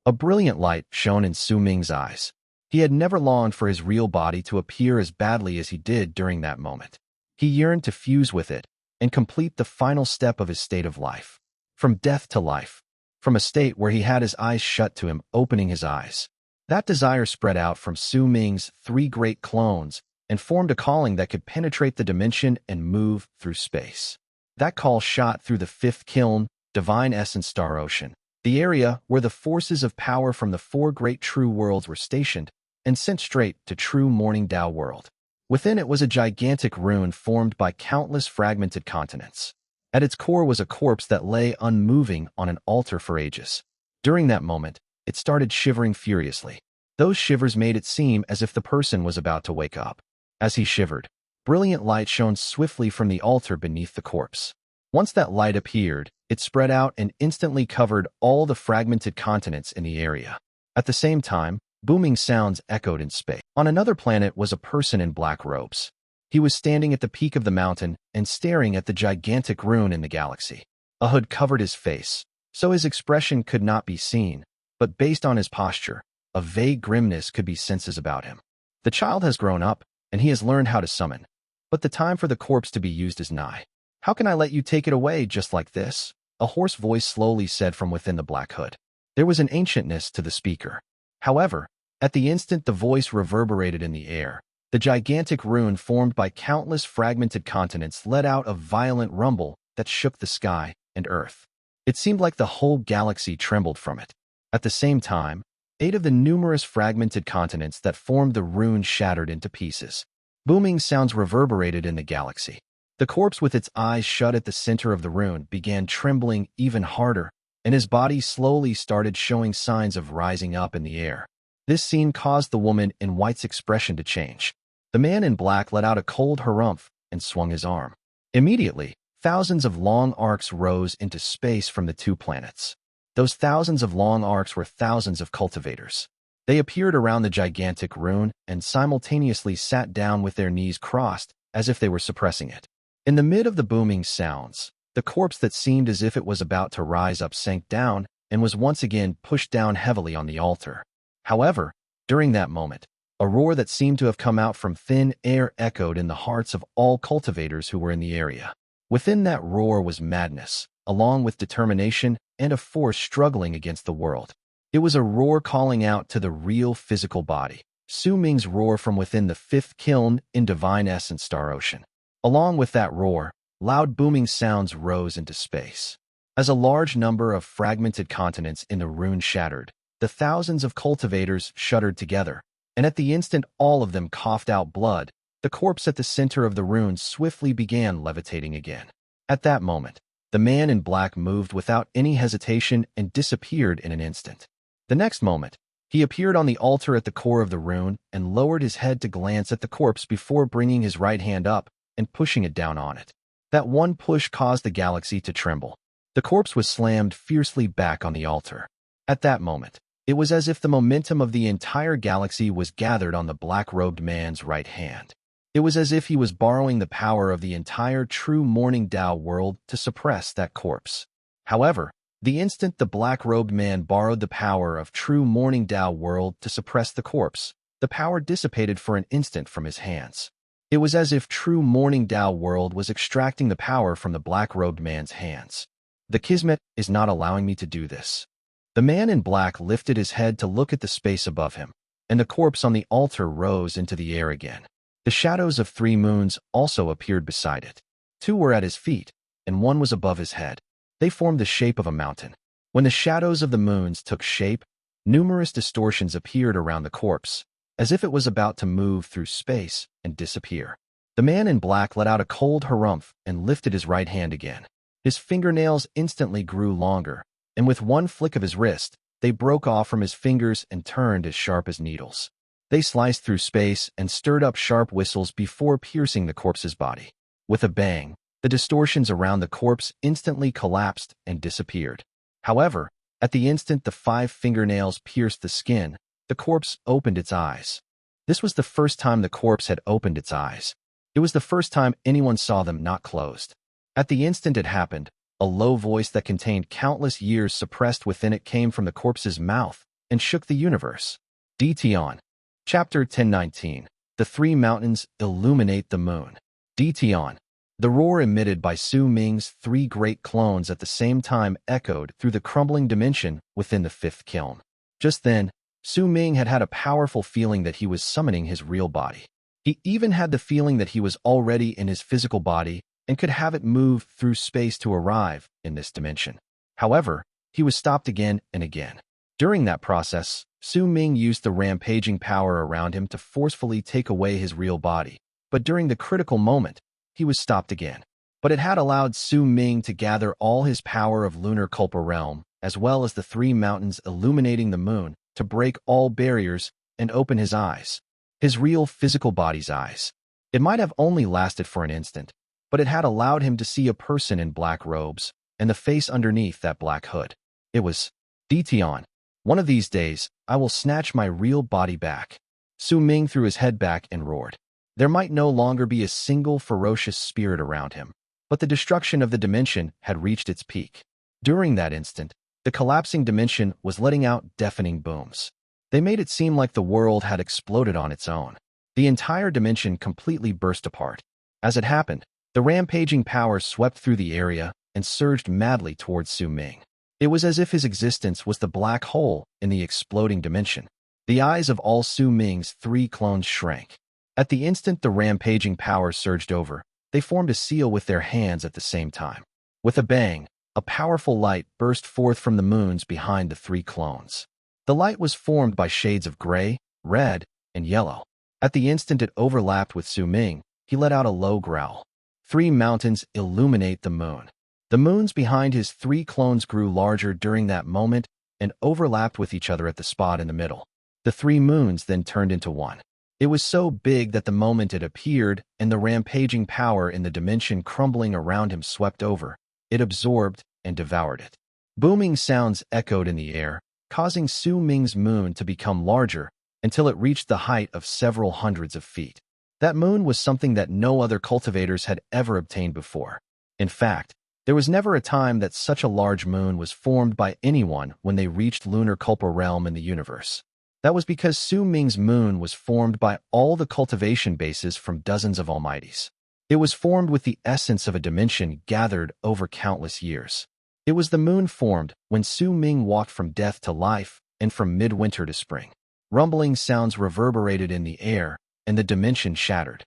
A brilliant light shone in Su Ming's eyes. He had never longed for his real body to appear as badly as he did during that moment. He yearned to fuse with it and complete the final step of his state of life. From death to life. From a state where he had his eyes shut to him opening his eyes. That desire spread out from Su Ming's 3 great clones and formed a calling that could penetrate the dimension and move through space. That call shot through the 5th Kiln, Divine Essence Star Ocean, the area where the forces of power from the 4 great true worlds were stationed, and sent straight to true Morning Tao world. Within it was a gigantic rune formed by countless fragmented continents. At its core was a corpse that lay unmoving on an altar for ages. During that moment, it started shivering furiously. Those shivers made it seem as if the person was about to wake up. As he shivered, brilliant light shone swiftly from the altar beneath the corpse. Once that light appeared, it spread out and instantly covered all the fragmented continents in the area. At the same time, booming sounds echoed in space. On another planet was a person in black robes. He was standing at the peak of the mountain and staring at the gigantic rune in the galaxy. A hood covered his face, so his expression could not be seen, but based on his posture, a vague grimness could be sensed about him. The child has grown up, and he has learned how to summon. But the time for the corpse to be used is nigh. How can I let you take it away just like this? A hoarse voice slowly said from within the black hood. There was an ancientness to the speaker. However, at the instant the voice reverberated in the air, the gigantic rune formed by countless fragmented continents let out a violent rumble that shook the sky and earth. It seemed like the whole galaxy trembled from it. At the same time, 8 of the numerous fragmented continents that formed the rune shattered into pieces. Booming sounds reverberated in the galaxy. The corpse with its eyes shut at the center of the rune began trembling even harder, and his body slowly started showing signs of rising up in the air. This scene caused the woman in white's expression to change. The man in black let out a cold harumph and swung his arm. Immediately, thousands of long arcs rose into space from the 2 planets. Those thousands of long arcs were thousands of cultivators. They appeared around the gigantic rune and simultaneously sat down with their knees crossed as if they were suppressing it. In the mid of the booming sounds, the corpse that seemed as if it was about to rise up sank down and was once again pushed down heavily on the altar. However, during that moment, a roar that seemed to have come out from thin air echoed in the hearts of all cultivators who were in the area. Within that roar was madness, along with determination and a force struggling against the world. It was a roar calling out to the real physical body, Su Ming's roar from within the fifth kiln in Divine Essence Star Ocean. Along with that roar, loud booming sounds rose into space. As a large number of fragmented continents in the Rune shattered, the thousands of cultivators shuddered together, and at the instant all of them coughed out blood, the corpse at the center of the Rune swiftly began levitating again. At that moment, the man in black moved without any hesitation and disappeared in an instant. The next moment, he appeared on the altar at the core of the Rune and lowered his head to glance at the corpse before bringing his right hand up and pushing it down on it. That one push caused the galaxy to tremble. The corpse was slammed fiercely back on the altar. At that moment, it was as if the momentum of the entire galaxy was gathered on the black-robed man's right hand. It was as if he was borrowing the power of the entire true Morning Dao world to suppress that corpse. However, the instant the black-robed man borrowed the power of true Morning Dao world to suppress the corpse, the power dissipated for an instant from his hands. It was as if true Morning Dao world was extracting the power from the black-robed man's hands. The Kismet is not allowing me to do this. The man in black lifted his head to look at the space above him, and the corpse on the altar rose into the air again. The shadows of 3 moons also appeared beside it. 2 were at his feet, and 1 was above his head. They formed the shape of a mountain. When the shadows of the moons took shape, numerous distortions appeared around the corpse, as if it was about to move through space and disappear. The man in black let out a cold harumph and lifted his right hand again. His fingernails instantly grew longer, and with one flick of his wrist, they broke off from his fingers and turned as sharp as needles. They sliced through space and stirred up sharp whistles before piercing the corpse's body. With a bang, the distortions around the corpse instantly collapsed and disappeared. However, at the instant the 5 fingernails pierced the skin, the corpse opened its eyes. This was the first time the corpse had opened its eyes. It was the first time anyone saw them not closed. At the instant it happened, a low voice that contained countless years suppressed within it came from the corpse's mouth and shook the universe. DT on. Chapter 1019. The 3 mountains illuminate the moon. DT on. The roar emitted by Su Ming's 3 great clones at the same time echoed through the crumbling dimension within the 5th kiln. Just then, Su Ming had had a powerful feeling that he was summoning his real body. He even had the feeling that he was already in his physical body and could have it move through space to arrive in this dimension. However, he was stopped again and again. During that process, Su Ming used the rampaging power around him to forcefully take away his real body, but during the critical moment, he was stopped again. But it had allowed Su Ming to gather all his power of Lunar Culpa Realm, as well as the 3 mountains illuminating the moon, to break all barriers and open his eyes. His real physical body's eyes. It might have only lasted for an instant, but it had allowed him to see a person in black robes and the face underneath that black hood. It was DT on. One of these days, I will snatch my real body back. Su Ming threw his head back and roared. There might no longer be a single ferocious spirit around him, but the destruction of the dimension had reached its peak. During that instant, the collapsing dimension was letting out deafening booms. They made it seem like the world had exploded on its own. The entire dimension completely burst apart. As it happened, the rampaging power swept through the area and surged madly towards Su Ming. It was as if his existence was the black hole in the exploding dimension. The eyes of all Su Ming's 3 clones shrank. At the instant the rampaging power surged over, they formed a seal with their hands at the same time. With a bang, a powerful light burst forth from the moons behind the 3 clones. The light was formed by shades of gray, red, and yellow. At the instant it overlapped with Su Ming, he let out a low growl. 3 mountains illuminate the moon. The moons behind his 3 clones grew larger during that moment and overlapped with each other at the spot in the middle. The 3 moons then turned into one. It was so big that the moment it appeared and the rampaging power in the dimension crumbling around him swept over, it absorbed and devoured it. Booming sounds echoed in the air, causing Su Ming's moon to become larger until it reached the height of several hundreds of feet. That moon was something that no other cultivators had ever obtained before. In fact, there was never a time that such a large moon was formed by anyone when they reached Lunar Culpa Realm in the universe. That was because Su Ming's moon was formed by all the cultivation bases from dozens of almighties. It was formed with the essence of a dimension gathered over countless years. It was the moon formed when Su Ming walked from death to life and from midwinter to spring. Rumbling sounds reverberated in the air, and the dimension shattered.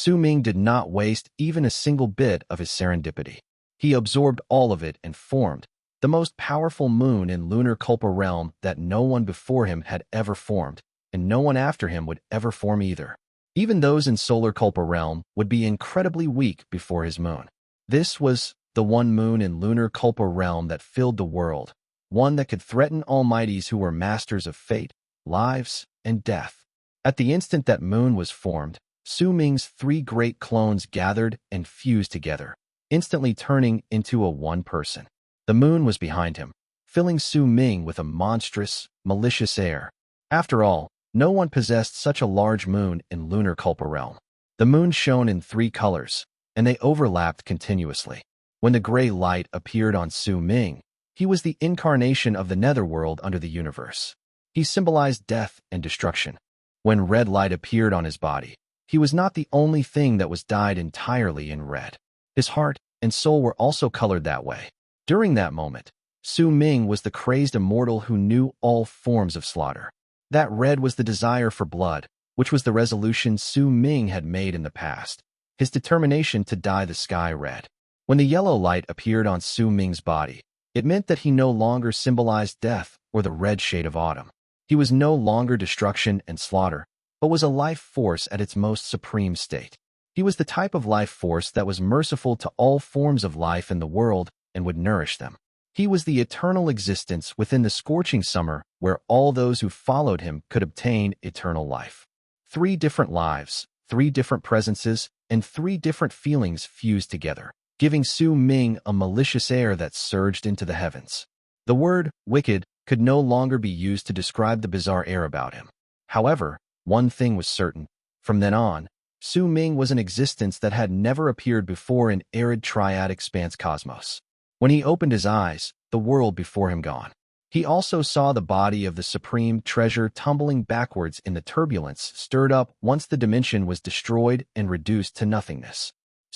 Ming did not waste even a single bit of his serendipity. He absorbed all of it and formed the most powerful moon in Lunar Culpa realm that no one before him had ever formed, and no one after him would ever form either. Even those in Solar Culpa realm would be incredibly weak before his moon. This was the one moon in Lunar Culpa realm that filled the world, one that could threaten almighties who were masters of fate, lives, and death. At the instant that moon was formed, Ming's three great clones gathered and fused together, instantly turning into a one person. The moon was behind him, filling Ming with a monstrous, malicious air. After all, no one possessed such a large moon in Lunar Culpa realm. The moon shone in three colors, and they overlapped continuously. When the gray light appeared on Ming, he was the incarnation of the netherworld under the universe. He symbolized death and destruction. When red light appeared on his body, he was not the only thing that was dyed entirely in red. His heart and soul were also colored that way. During that moment, Ming was the crazed immortal who knew all forms of slaughter. That red was the desire for blood, which was the resolution Ming had made in the past, his determination to dye the sky red. When the yellow light appeared on Ming's body, it meant that he no longer symbolized death or the red shade of autumn. He was no longer destruction and slaughter, but was a life force at its most supreme state. He was the type of life force that was merciful to all forms of life in the world and would nourish them. He was the eternal existence within the scorching summer where all those who followed him could obtain eternal life. 3 different lives, 3 different presences, and 3 different feelings fused together, giving Ming a malicious air that surged into the heavens. The word wicked could no longer be used to describe the bizarre air about him. However, one thing was certain. From then on, Ming was an existence that had never appeared before in arid triad expanse cosmos. When he opened his eyes, the world before him gone. He also saw the body of the supreme treasure tumbling backwards in the turbulence stirred up once the dimension was destroyed and reduced to nothingness.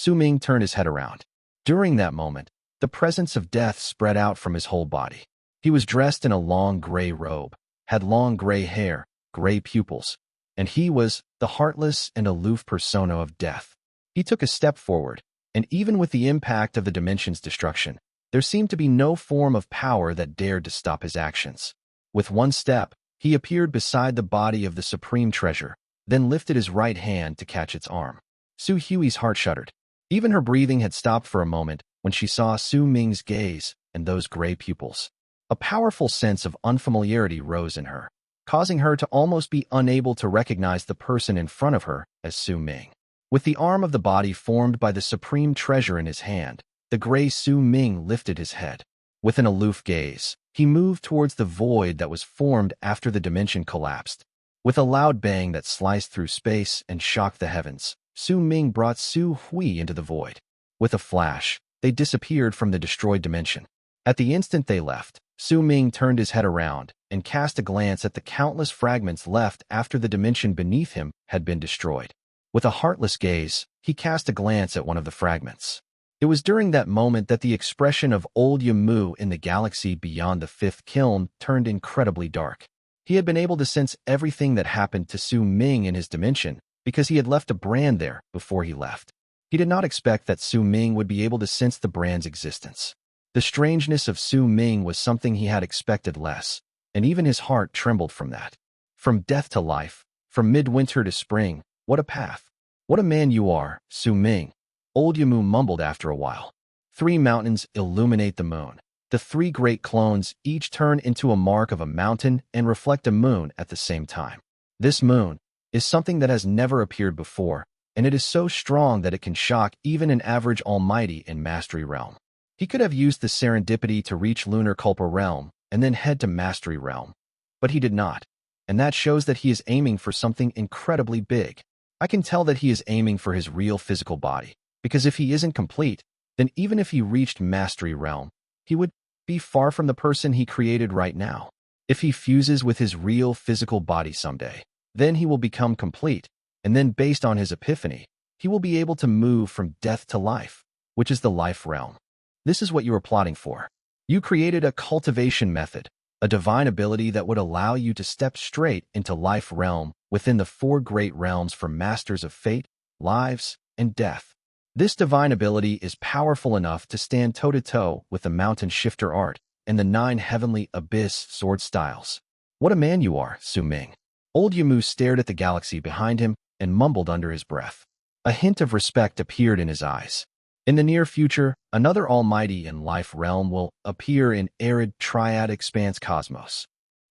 Ming turned his head around. During that moment, the presence of death spread out from his whole body. He was dressed in a long gray robe, had long gray hair, gray pupils, and he was the heartless and aloof persona of death. He took a step forward, and even with the impact of the dimension's destruction, there seemed to be no form of power that dared to stop his actions. With one step, he appeared beside the body of the supreme treasure, then lifted his right hand to catch its arm. Hui's heart shuddered. Even her breathing had stopped for a moment when she saw Ming's gaze and those gray pupils. A powerful sense of unfamiliarity rose in her, causing her to almost be unable to recognize the person in front of her as Ming. With the arm of the body formed by the supreme treasure in his hand, the gray Ming lifted his head. With an aloof gaze, he moved towards the void that was formed after the dimension collapsed. With a loud bang that sliced through space and shocked the heavens, Ming brought Hui into the void. With a flash, they disappeared from the destroyed dimension. At the instant they left, Ming turned his head around and cast a glance at the countless fragments left after the dimension beneath him had been destroyed. With a heartless gaze, he cast a glance at one of the fragments. It was during that moment that the expression of old Yamu in the galaxy beyond the 5th Kiln turned incredibly dark. He had been able to sense everything that happened to Ming in his dimension because he had left a brand there before he left. He did not expect that Ming would be able to sense the brand's existence. The strangeness of Ming was something he had expected less, and even his heart trembled from that. From death to life, from midwinter to spring, what a path. What a man you are, Ming. Old Yamu mumbled after a while. 3 mountains illuminate the moon. The 3 great clones each turn into a mark of a mountain and reflect a moon at the same time. This moon is something that has never appeared before, and it is so strong that it can shock even an average almighty in Mastery Realm. He could have used the serendipity to reach Lunar Culpa Realm and then head to Mastery Realm, but he did not, and that shows that he is aiming for something incredibly big. I can tell that he is aiming for his real physical body, because if he isn't complete, then even if he reached Mastery Realm, he would be far from the person he created right now. If he fuses with his real physical body someday, then he will become complete, and then based on his epiphany, he will be able to move from death to life, which is the life realm. This is what you are plotting for. You created a cultivation method, a divine ability that would allow you to step straight into life realm within the four great realms for masters of fate, lives, and death. This divine ability is powerful enough to stand toe-to-toe with the mountain shifter art and the 9 heavenly abyss sword styles. What a man you are, Su Ming. Old Yamu stared at the galaxy behind him and mumbled under his breath. A hint of respect appeared in his eyes. In the near future, another almighty in life realm will appear in arid triad expanse cosmos.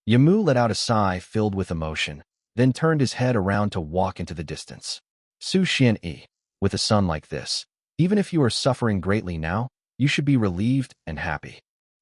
Yamu let out a sigh filled with emotion, then turned his head around to walk into the distance. Su Xianyi, with a son like this, even if you are suffering greatly now, you should be relieved and happy.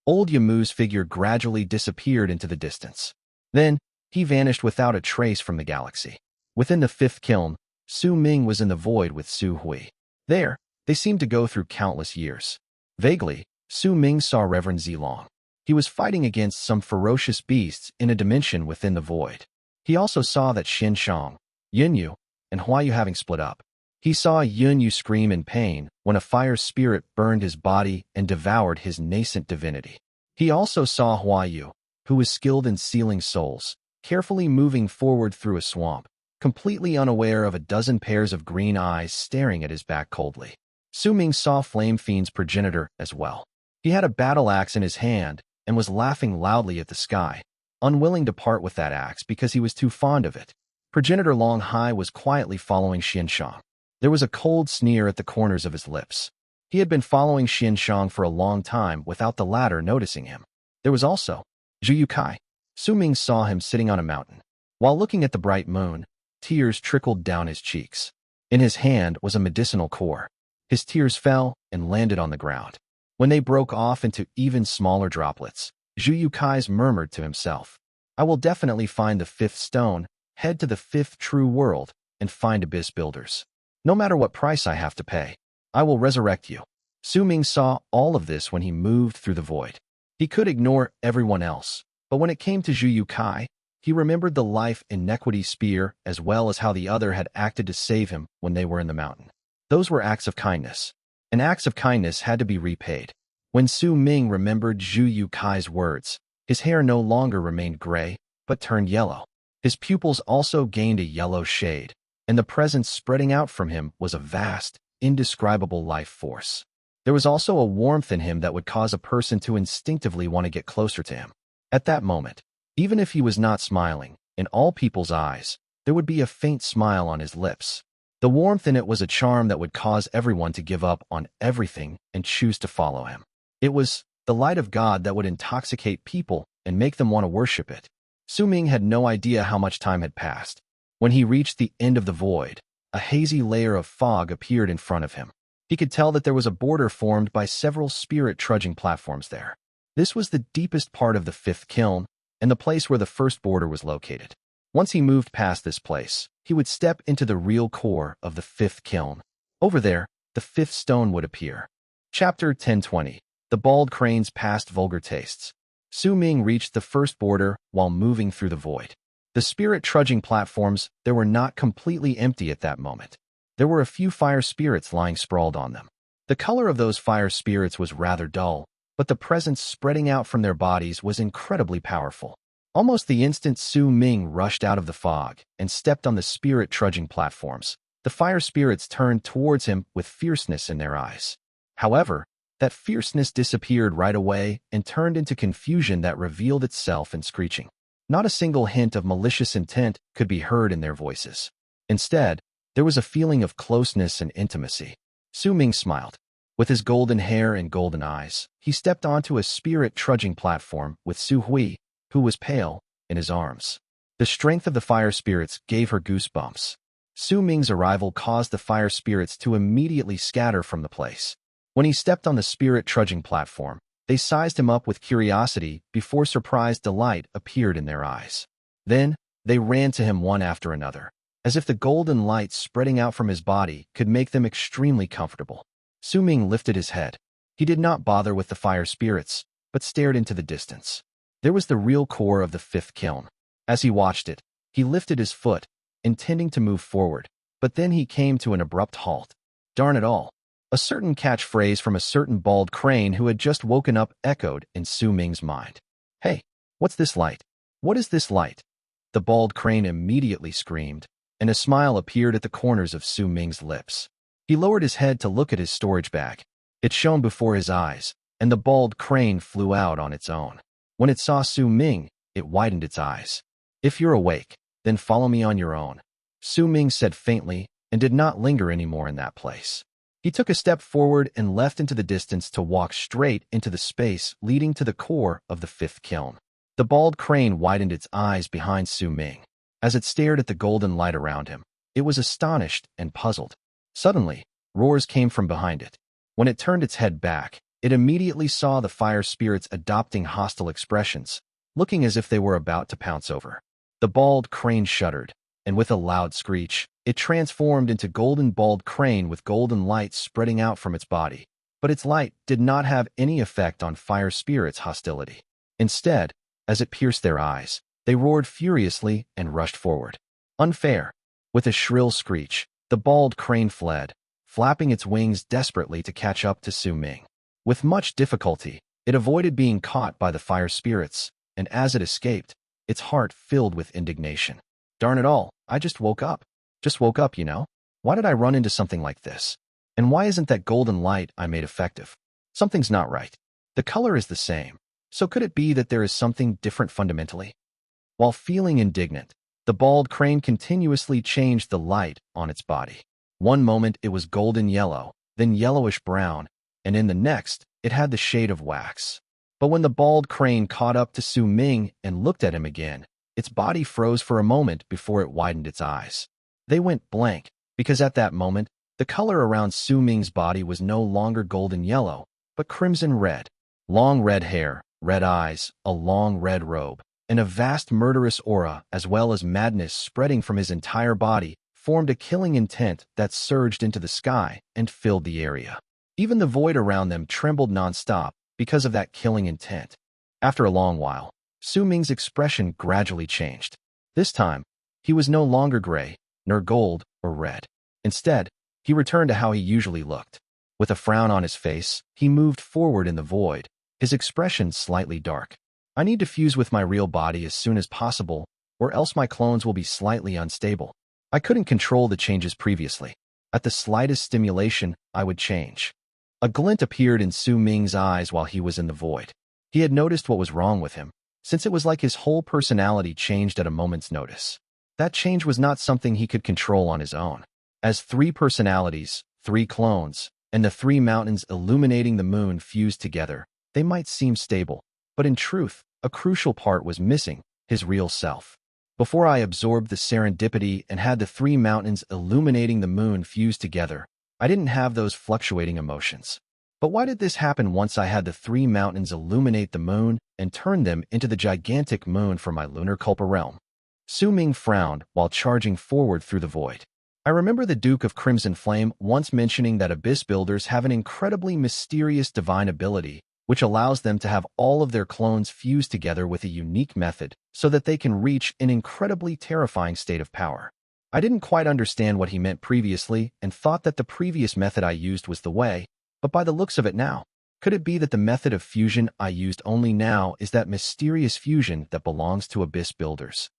Old Yamu's figure gradually disappeared into the distance. Then, he vanished without a trace from the galaxy. Within the 5th kiln, Su Ming was in the void with Su Hui. There, they seemed to go through countless years. Vaguely, Su Ming saw Reverend Zilong. He was fighting against some ferocious beasts in a dimension within the void. He also saw that Xin Shang, Yunyu, and Huayu having split up. He saw Yunyu scream in pain when a fire spirit burned his body and devoured his nascent divinity. He also saw Huayu, who was skilled in sealing souls, carefully moving forward through a swamp, completely unaware of a dozen pairs of green eyes staring at his back coldly. Su Ming saw Flame Fiend's progenitor as well. He had a battle axe in his hand and was laughing loudly at the sky, unwilling to part with that axe because he was too fond of it. Progenitor Long Hai was quietly following Xianshang. There was a cold sneer at the corners of his lips. He had been following Xianshang for a long time without the latter noticing him. There was also Zhu You Cai. Su Ming saw him sitting on a mountain. While looking at the bright moon, tears trickled down his cheeks. In his hand was a medicinal core. His tears fell and landed on the ground. When they broke off into even smaller droplets, Zhu You Cai murmured to himself, I will definitely find the 5th stone, head to the 5th true world, and find abyss builders. No matter what price I have to pay, I will resurrect you. Su Ming saw all of this when he moved through the void. He could ignore everyone else, but when it came to Zhu You Cai, he remembered the life Inequity spear as well as how the other had acted to save him when they were in the mountain. Those were acts of kindness, and acts of kindness had to be repaid. When Su Ming remembered Zhu You Cai's words, his hair no longer remained gray, but turned yellow. His pupils also gained a yellow shade, and the presence spreading out from him was a vast, indescribable life force. There was also a warmth in him that would cause a person to instinctively want to get closer to him. At that moment, even if he was not smiling, in all people's eyes, there would be a faint smile on his lips. The warmth in it was a charm that would cause everyone to give up on everything and choose to follow him. It was the light of God that would intoxicate people and make them want to worship it. Su Ming had no idea how much time had passed. When he reached the end of the void, a hazy layer of fog appeared in front of him. He could tell that there was a border formed by several spirit trudging platforms there. This was the deepest part of the 5th kiln and the place where the first border was located. Once he moved past this place, he would step into the real core of the 5th kiln. Over there, the 5th stone would appear. Chapter 1020. The Bald Crane's Past Vulgar Tastes. Su Ming reached the first border while moving through the void. The spirit trudging platforms, they were not completely empty at that moment. There were a few fire spirits lying sprawled on them. The color of those fire spirits was rather dull, but the presence spreading out from their bodies was incredibly powerful. Almost the instant Su Ming rushed out of the fog and stepped on the spirit trudging platforms, the fire spirits turned towards him with fierceness in their eyes. However, that fierceness disappeared right away and turned into confusion that revealed itself in screeching. Not a single hint of malicious intent could be heard in their voices. Instead, there was a feeling of closeness and intimacy. Su Ming smiled. With his golden hair and golden eyes, he stepped onto a spirit trudging platform with Su Hui, who was pale, in his arms. The strength of the fire spirits gave her goosebumps. Su Ming's arrival caused the fire spirits to immediately scatter from the place. When he stepped on the spirit trudging platform, they sized him up with curiosity before surprised delight appeared in their eyes. Then, they ran to him one after another, as if the golden light spreading out from his body could make them extremely comfortable. Su Ming lifted his head. He did not bother with the fire spirits, but stared into the distance. There was the real core of the 5th kiln. As he watched it, he lifted his foot, intending to move forward, but then he came to an abrupt halt. Darn it all. A certain catchphrase from a certain bald crane who had just woken up echoed in Su Ming's mind. Hey, What's this light? What is this light? The bald crane immediately screamed, and a smile appeared at the corners of Su Ming's lips. He lowered his head to look at his storage bag. It shone before his eyes, and the bald crane flew out on its own. When it saw Su Ming, it widened its eyes. If you're awake, then follow me on your own, Su Ming said faintly, and did not linger anymore in that place. He took a step forward and left into the distance to walk straight into the space leading to the core of the fifth kiln. The bald crane widened its eyes behind Su Ming. As it stared at the golden light around him, it was astonished and puzzled. Suddenly, roars came from behind it. When it turned its head back, it immediately saw the fire spirits adopting hostile expressions, looking as if they were about to pounce over. The bald crane shuddered, and with a loud screech, it transformed into golden bald crane with golden light spreading out from its body. But its light did not have any effect on fire spirits' hostility. Instead, as it pierced their eyes, they roared furiously and rushed forward. Unfair. With a shrill screech, the bald crane fled, flapping its wings desperately to catch up to Su Ming. With much difficulty, it avoided being caught by the fire spirits, and as it escaped, its heart filled with indignation. Darn it all, I just woke up. Just woke up, you know? Why did I run into something like this? And why isn't that golden light I made effective? Something's not right. The color is the same. So could it be that there is something different fundamentally? While feeling indignant, the bald crane continuously changed the light on its body. One moment it was golden yellow, then yellowish brown, and in the next, it had the shade of wax. But when the bald crane caught up to Su Ming and looked at him again, its body froze for a moment before it widened its eyes. They went blank, because at that moment, the color around Su Ming's body was no longer golden yellow, but crimson red. Long red hair, red eyes, a long red robe, and a vast murderous aura as well as madness spreading from his entire body formed a killing intent that surged into the sky and filled the area. Even the void around them trembled nonstop because of that killing intent. After a long while, Su Ming's expression gradually changed. This time, he was no longer gray, nor gold or red. Instead, he returned to how he usually looked. With a frown on his face, he moved forward in the void, his expression slightly dark. I need to fuse with my real body as soon as possible, or else my clones will be slightly unstable. I couldn't control the changes previously. At the slightest stimulation, I would change. A glint appeared in Su Ming's eyes while he was in the void. He had noticed what was wrong with him, since it was like his whole personality changed at a moment's notice. That change was not something he could control on his own. As 3 personalities, 3 clones, and the 3 mountains illuminating the moon fused together, they might seem stable, but in truth, a crucial part was missing, his real self. Before I absorbed the serendipity and had the 3 mountains illuminating the moon fused together, I didn't have those fluctuating emotions. But why did this happen once I had the 3 mountains illuminate the moon and turn them into the gigantic moon for my lunar Kulpa realm? Su Ming frowned while charging forward through the void. I remember the Duke of Crimson Flame once mentioning that abyss builders have an incredibly mysterious divine ability, which allows them to have all of their clones fused together with a unique method so that they can reach an incredibly terrifying state of power. I didn't quite understand what he meant previously and thought that the previous method I used was the way, but by the looks of it now, could it be that the method of fusion I used only now is that mysterious fusion that belongs to abyss builders?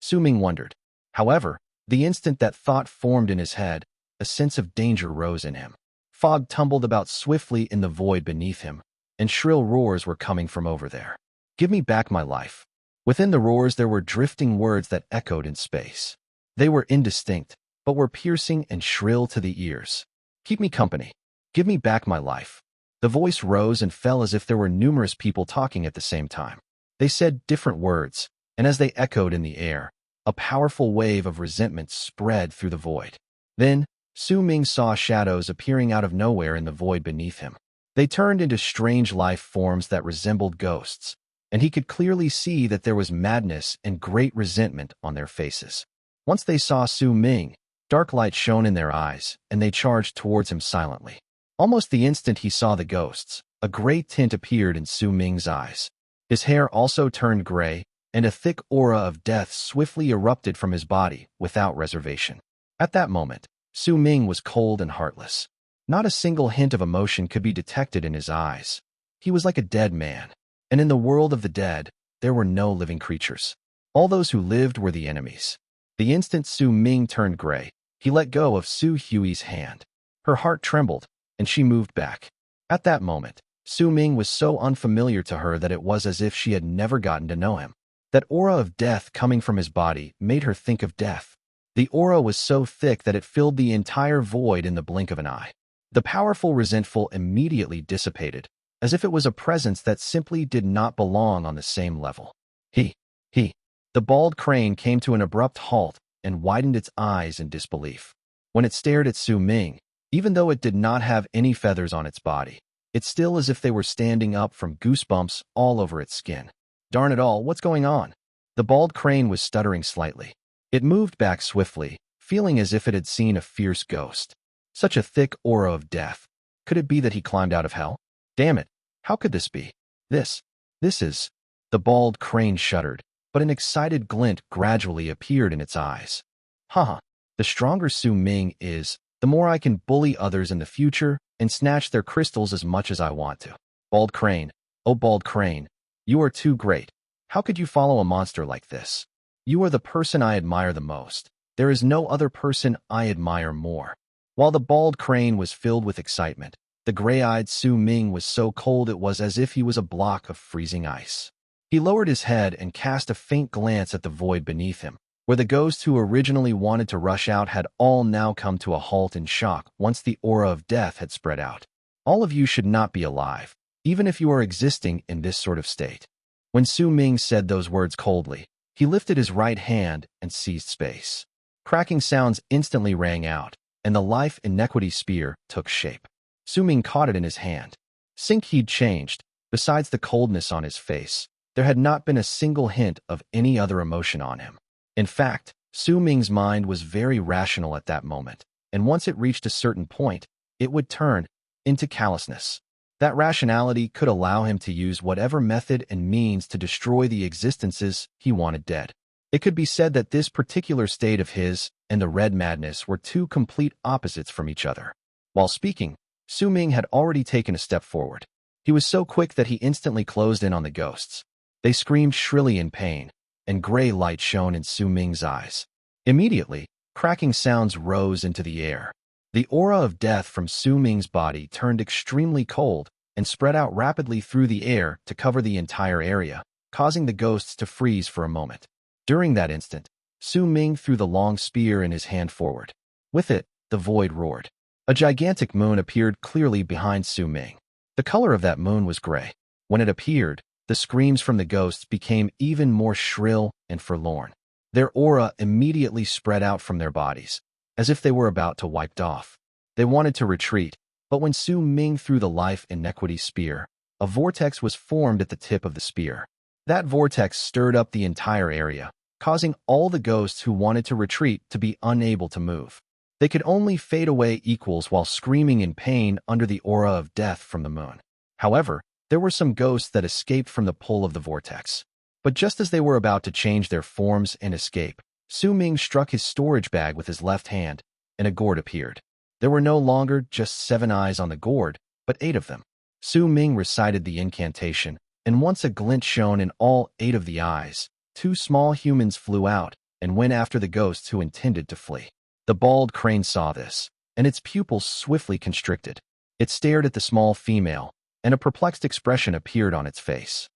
Su Ming wondered. However, the instant that thought formed in his head, a sense of danger rose in him. Fog tumbled about swiftly in the void beneath him, and shrill roars were coming from over there. Give me back my life. Within the roars there were drifting words that echoed in space. They were indistinct, but were piercing and shrill to the ears. Keep me company. Give me back my life. The voice rose and fell as if there were numerous people talking at the same time. They said different words, and as they echoed in the air, a powerful wave of resentment spread through the void. Then, Su Ming saw shadows appearing out of nowhere in the void beneath him. They turned into strange life forms that resembled ghosts, and he could clearly see that there was madness and great resentment on their faces. Once they saw Su Ming, dark light shone in their eyes, and they charged towards him silently. Almost the instant he saw the ghosts, a gray tint appeared in Su Ming's eyes. His hair also turned gray, and a thick aura of death swiftly erupted from his body without reservation. At that moment, Su Ming was cold and heartless. Not a single hint of emotion could be detected in his eyes. He was like a dead man, and in the world of the dead, there were no living creatures. All those who lived were the enemies. The instant Su Ming turned gray, he let go of Su Hui's hand. Her heart trembled, and she moved back. At that moment, Su Ming was so unfamiliar to her that it was as if she had never gotten to know him. That aura of death coming from his body made her think of death. The aura was so thick that it filled the entire void in the blink of an eye. The powerful resentful immediately dissipated, as if it was a presence that simply did not belong on the same level. He. The bald crane came to an abrupt halt and widened its eyes in disbelief. When it stared at Su Ming, even though it did not have any feathers on its body, it's still as if they were standing up from goosebumps all over its skin. Darn it all, what's going on? The bald crane was stuttering slightly. It moved back swiftly, feeling as if it had seen a fierce ghost. Such a thick aura of death. Could it be that he climbed out of hell? Damn it, how could this be? This is... The bald crane shuddered, but an excited glint gradually appeared in its eyes. Haha, the stronger Su Ming is, the more I can bully others in the future and snatch their crystals as much as I want to. Bald crane, oh bald crane, you are too great. How could you follow a monster like this? You are the person I admire the most. There is no other person I admire more. While the bald crane was filled with excitement, the gray-eyed Su Ming was so cold it was as if he was a block of freezing ice. He lowered his head and cast a faint glance at the void beneath him, where the ghosts who originally wanted to rush out had all now come to a halt in shock once the aura of death had spread out. All of you should not be alive, even if you are existing in this sort of state. When Su Ming said those words coldly, he lifted his right hand and seized space. Cracking sounds instantly rang out, and the life inequity spear took shape. Su Ming caught it in his hand. Sync he'd changed. Besides the coldness on his face, there had not been a single hint of any other emotion on him. In fact, Su Ming's mind was very rational at that moment, and once it reached a certain point, it would turn into callousness. That rationality could allow him to use whatever method and means to destroy the existences he wanted dead. It could be said that this particular state of his and the red madness were two complete opposites from each other. While speaking, Su Ming had already taken a step forward. He was so quick that he instantly closed in on the ghosts. They screamed shrilly in pain, and gray light shone in Su Ming's eyes. Immediately, cracking sounds rose into the air. The aura of death from Su Ming's body turned extremely cold and spread out rapidly through the air to cover the entire area, causing the ghosts to freeze for a moment. During that instant, Su Ming threw the long spear in his hand forward. With it, the void roared. A gigantic moon appeared clearly behind Su Ming. The color of that moon was gray. When it appeared, the screams from the ghosts became even more shrill and forlorn. Their aura immediately spread out from their bodies, as if they were about to wiped off. They wanted to retreat, but when Su Ming threw the life inequity spear, a vortex was formed at the tip of the spear. That vortex stirred up the entire area, causing all the ghosts who wanted to retreat to be unable to move. They could only fade away equals while screaming in pain under the aura of death from the moon. However, there were some ghosts that escaped from the pull of the vortex. But just as they were about to change their forms and escape, Su Ming struck his storage bag with his left hand, and a gourd appeared. There were no longer just 7 eyes on the gourd, but 8 of them. Su Ming recited the incantation, and once a glint shone in all 8 of the eyes, 2 small humans flew out and went after the ghosts who intended to flee. The bald crane saw this, and its pupils swiftly constricted. It stared at the small female, and a perplexed expression appeared on its face.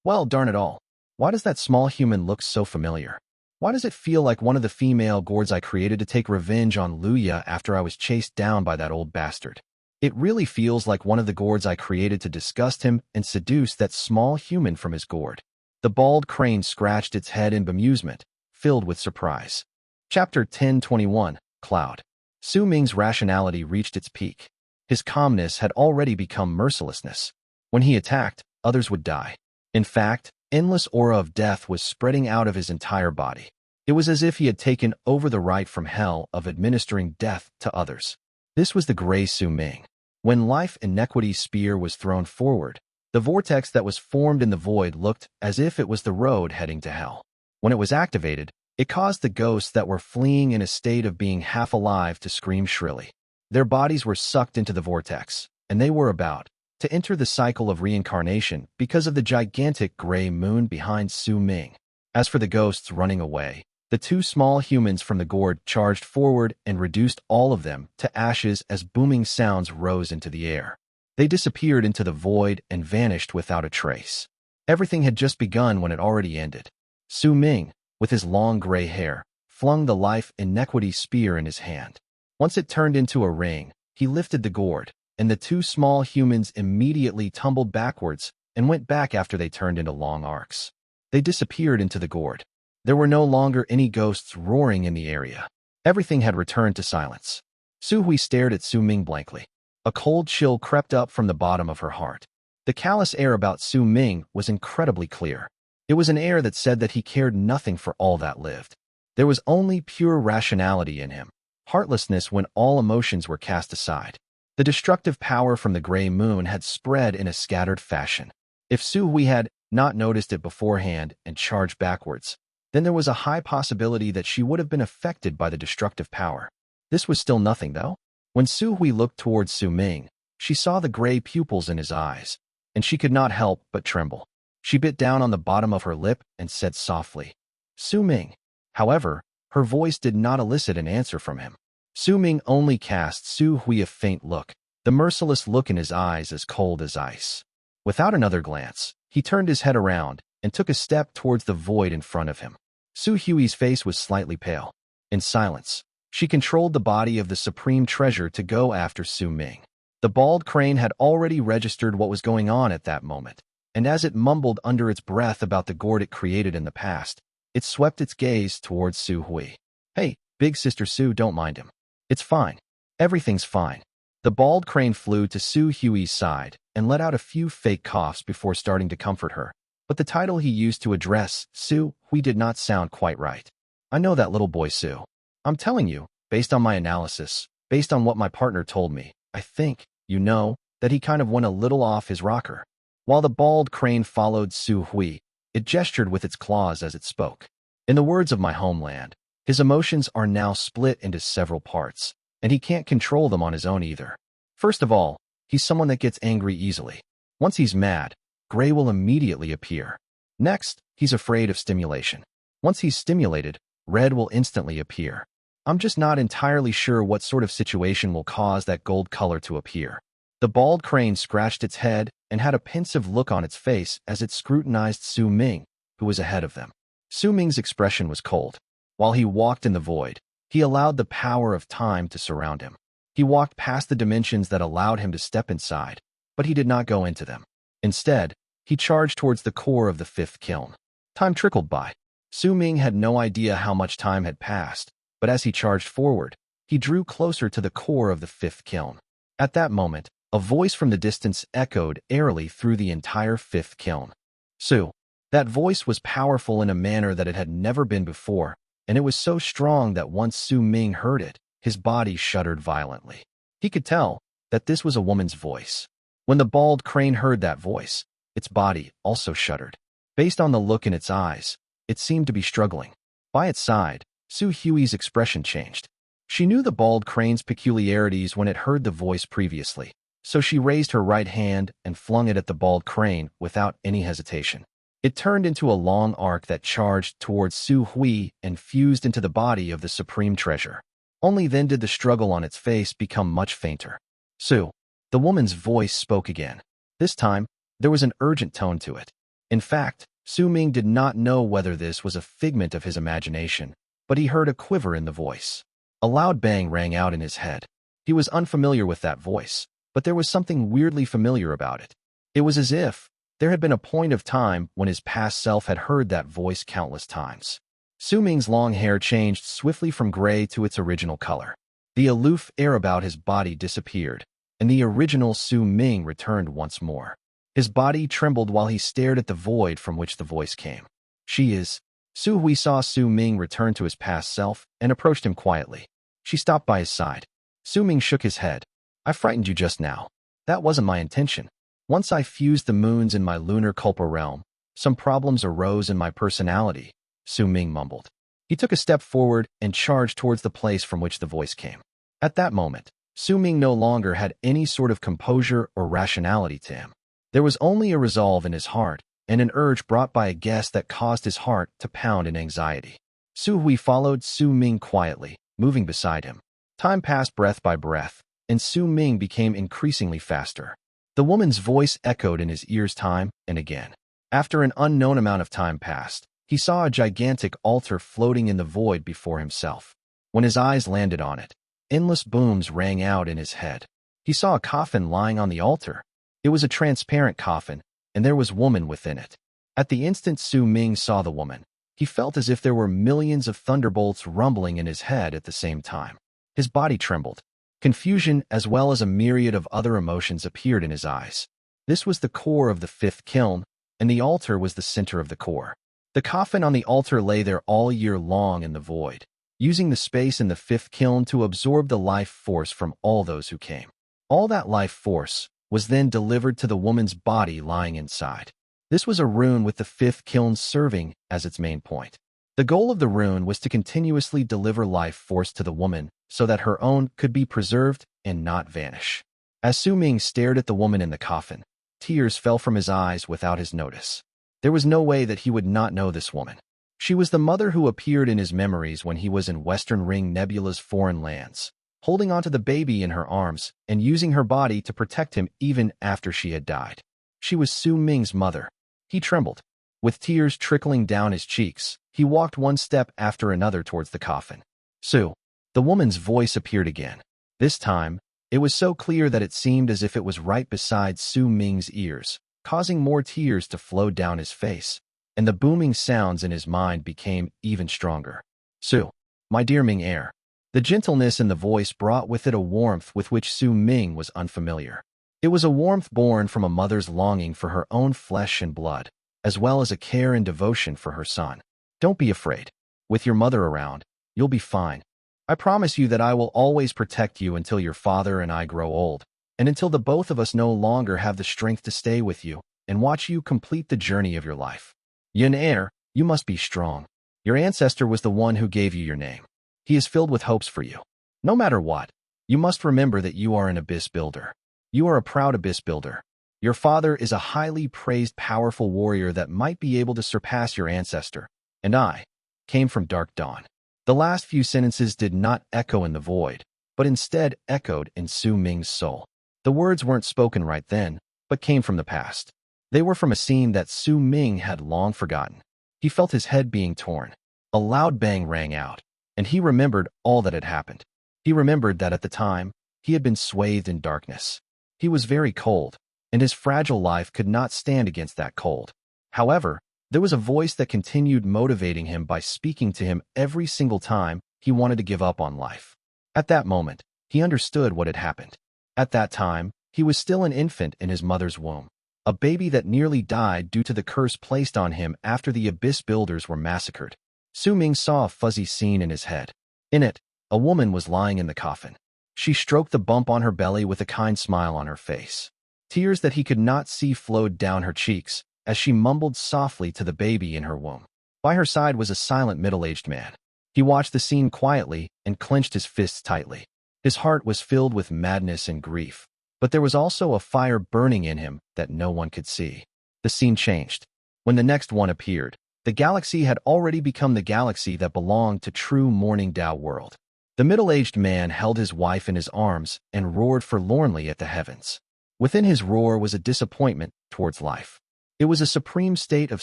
Well, darn it all. Why does that small human look so familiar? Why does it feel like one of the female gourds I created to take revenge on Luya after I was chased down by that old bastard? It really feels like one of the gourds I created to disgust him and seduce that small human from his gourd. The bald crane scratched its head in bemusement, filled with surprise. Chapter 1021, Cloud. Su Ming's rationality reached its peak. His calmness had already become mercilessness. When he attacked, others would die. In fact, endless aura of death was spreading out of his entire body. It was as if he had taken over the right from hell of administering death to others. This was the gray Su Ming. When life inequity's spear was thrown forward, the vortex that was formed in the void looked as if it was the road heading to hell. When it was activated, it caused the ghosts that were fleeing in a state of being half alive to scream shrilly. Their bodies were sucked into the vortex, and they were about to enter the cycle of reincarnation because of the gigantic gray moon behind Su Ming. As for the ghosts running away, the two small humans from the Gourd charged forward and reduced all of them to ashes as booming sounds rose into the air. They disappeared into the void and vanished without a trace. Everything had just begun when it already ended. Su Ming, with his long gray hair, flung the life Inequity spear in his hand. Once it turned into a ring, he lifted the Gourd, and the two small humans immediately tumbled backwards and went back after they turned into long arcs. They disappeared into the Gourd. There were no longer any ghosts roaring in the area. Everything had returned to silence. Su Hui stared at Su Ming blankly. A cold chill crept up from the bottom of her heart. The callous air about Su Ming was incredibly clear. It was an air that said that he cared nothing for all that lived. There was only pure rationality in him, heartlessness when all emotions were cast aside. The destructive power from the gray moon had spread in a scattered fashion. If Su Hui had not noticed it beforehand and charged backwards, then there was a high possibility that she would have been affected by the destructive power. This was still nothing, though. When Su Hui looked towards Su Ming, she saw the gray pupils in his eyes, and she could not help but tremble. She bit down on the bottom of her lip and said softly, "Su Ming." However, her voice did not elicit an answer from him. Su Ming only cast Su Hui a faint look, the merciless look in his eyes as cold as ice. Without another glance, he turned his head around and took a step towards the void in front of him. Su Hui's face was slightly pale. In silence, she controlled the body of the supreme treasure to go after Su Ming. The bald crane had already registered what was going on at that moment, and as it mumbled under its breath about the Gourd it created in the past, it swept its gaze towards Su Hui. "Hey, big sister Su, don't mind him. It's fine. Everything's fine." The bald crane flew to Su Hui's side and let out a few fake coughs before starting to comfort her. But the title he used to address Su Hui did not sound quite right. "I know that little boy Su. I'm telling you, based on my analysis, based on what my partner told me, I think, that he kind of went a little off his rocker." While the bald crane followed Su Hui, it gestured with its claws as it spoke. "In the words of my homeland, his emotions are now split into several parts, and he can't control them on his own either. First of all, he's someone that gets angry easily. Once he's mad, gray will immediately appear. Next, he's afraid of stimulation. Once he's stimulated, red will instantly appear. I'm just not entirely sure what sort of situation will cause that gold color to appear." The bald crane scratched its head and had a pensive look on its face as it scrutinized Su Ming, who was ahead of them. Su Ming's expression was cold. While he walked in the void, he allowed the power of time to surround him. He walked past the dimensions that allowed him to step inside, but he did not go into them. Instead, he charged towards the core of the fifth kiln. Time trickled by. Su Ming had no idea how much time had passed, but as he charged forward, he drew closer to the core of the fifth kiln. At that moment, a voice from the distance echoed airily through the entire fifth kiln. "Su." That voice was powerful in a manner that it had never been before, and it was so strong that once Su Ming heard it, his body shuddered violently. He could tell that this was a woman's voice. When the bald crane heard that voice, its body also shuddered. Based on the look in its eyes, it seemed to be struggling. By its side, Su Hui's expression changed. She knew the bald crane's peculiarities when it heard the voice previously, so she raised her right hand and flung it at the bald crane without any hesitation. It turned into a long arc that charged towards Su Hui and fused into the body of the supreme treasure. Only then did the struggle on its face become much fainter. "Su." The woman's voice spoke again. This time, there was an urgent tone to it. In fact, Su Ming did not know whether this was a figment of his imagination, but he heard a quiver in the voice. A loud bang rang out in his head. He was unfamiliar with that voice, but there was something weirdly familiar about it. It was as if there had been a point of time when his past self had heard that voice countless times. Su Ming's long hair changed swiftly from gray to its original color. The aloof air about his body disappeared, and the original Su Ming returned once more. His body trembled while he stared at the void from which the voice came. "She is." Su Hui saw Su Ming return to his past self and approached him quietly. She stopped by his side. Su Ming shook his head. "I frightened you just now. That wasn't my intention. Once I fused the moons in my lunar Kulpa realm, some problems arose in my personality," Su Ming mumbled. He took a step forward and charged towards the place from which the voice came. At that moment, Su Ming no longer had any sort of composure or rationality to him. There was only a resolve in his heart, and an urge brought by a guest that caused his heart to pound in anxiety. Su Hui followed Su Ming quietly, moving beside him. Time passed breath by breath, and Su Ming became increasingly faster. The woman's voice echoed in his ears time and again. After an unknown amount of time passed, he saw a gigantic altar floating in the void before himself. When his eyes landed on it, endless booms rang out in his head. He saw a coffin lying on the altar. It was a transparent coffin, and there was woman within it. At the instant Su Ming saw the woman, he felt as if there were millions of thunderbolts rumbling in his head at the same time. His body trembled. Confusion as well as a myriad of other emotions appeared in his eyes. This was the core of the fifth kiln, and the altar was the center of the core. The coffin on the altar lay there all year long in the void, using the space in the fifth kiln to absorb the life force from all those who came. All that life force was then delivered to the woman's body lying inside. This was a rune with the fifth kiln serving as its main point. The goal of the rune was to continuously deliver life force to the woman so that her own could be preserved and not vanish. As Su Ming stared at the woman in the coffin, tears fell from his eyes without his notice. There was no way that he would not know this woman. She was the mother who appeared in his memories when he was in Western Ring Nebula's foreign lands, holding onto the baby in her arms and using her body to protect him even after she had died. She was Su Ming's mother. He trembled. With tears trickling down his cheeks, he walked one step after another towards the coffin. Su. The woman's voice appeared again. This time, it was so clear that it seemed as if it was right beside Su Ming's ears, causing more tears to flow down his face, and the booming sounds in his mind became even stronger. Su. My dear Ming heir. The gentleness in the voice brought with it a warmth with which Su Ming was unfamiliar. It was a warmth born from a mother's longing for her own flesh and blood, as well as a care and devotion for her son. Don't be afraid. With your mother around, you'll be fine. I promise you that I will always protect you until your father and I grow old, and until the both of us no longer have the strength to stay with you and watch you complete the journey of your life. Yin heir, you must be strong. Your ancestor was the one who gave you your name. He is filled with hopes for you. No matter what, you must remember that you are an abyss builder. You are a proud abyss builder. Your father is a highly praised powerful warrior that might be able to surpass your ancestor, and I came from Dark Dawn. The last few sentences did not echo in the void, but instead echoed in Su Ming's soul. The words weren't spoken right then, but came from the past. They were from a scene that Su Ming had long forgotten. He felt his head being torn. A loud bang rang out, and he remembered all that had happened. He remembered that at the time, he had been swathed in darkness. He was very cold, and his fragile life could not stand against that cold. However, there was a voice that continued motivating him by speaking to him every single time he wanted to give up on life. At that moment, he understood what had happened. At that time, he was still an infant in his mother's womb, a baby that nearly died due to the curse placed on him after the Abyss Builders were massacred. Su Ming saw a fuzzy scene in his head. In it, a woman was lying in the coffin. She stroked the bump on her belly with a kind smile on her face. Tears that he could not see flowed down her cheeks as she mumbled softly to the baby in her womb. By her side was a silent middle-aged man. He watched the scene quietly and clenched his fists tightly. His heart was filled with madness and grief, but there was also a fire burning in him that no one could see. The scene changed. When the next one appeared, the galaxy had already become the galaxy that belonged to true Morning Dao world. The middle-aged man held his wife in his arms and roared forlornly at the heavens. Within his roar was a disappointment towards life. It was a supreme state of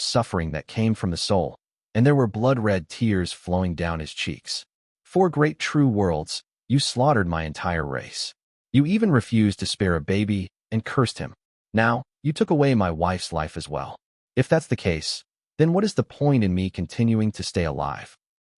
suffering that came from the soul, and there were blood-red tears flowing down his cheeks. 4 great true worlds, you slaughtered my entire race. You even refused to spare a baby and cursed him. Now, you took away my wife's life as well. If that's the case, then what is the point in me continuing to stay alive?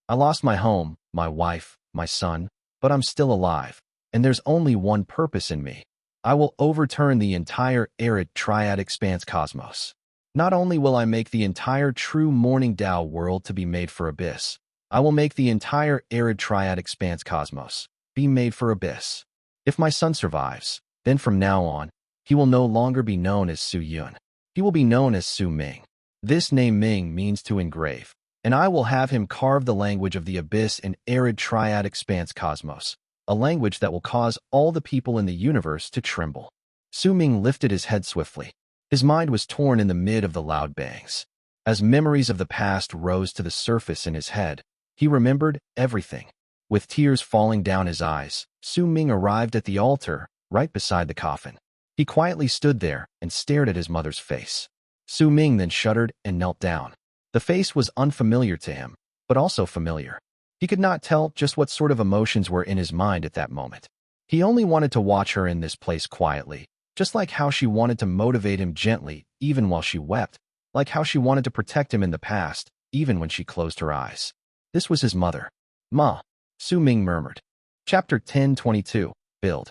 I lost my home, my wife, my son, but I'm still alive, and there's only one purpose in me. I will overturn the entire arid triad expanse cosmos. Not only will I make the entire true Morning Dao world to be made for Abyss, I will make the entire arid triad expanse cosmos be made for Abyss. If my son survives, then from now on, he will no longer be known as Su Yun. He will be known as Su Ming. This name Ming means to engrave, and I will have him carve the language of the Abyss and arid triad expanse cosmos a language that will cause all the people in the universe to tremble. Ming lifted his head swiftly. His mind was torn in the mid of the loud bangs. As memories of the past rose to the surface in his head, he remembered everything. With tears falling down his eyes, Ming arrived at the altar, right beside the coffin. He quietly stood there and stared at his mother's face. Ming then shuddered and knelt down. The face was unfamiliar to him, but also familiar. He could not tell just what sort of emotions were in his mind at that moment. He only wanted to watch her in this place quietly, just like how she wanted to motivate him gently even while she wept, like how she wanted to protect him in the past, even when she closed her eyes. This was his mother. Ma, Ming murmured. Chapter 10:22. Build.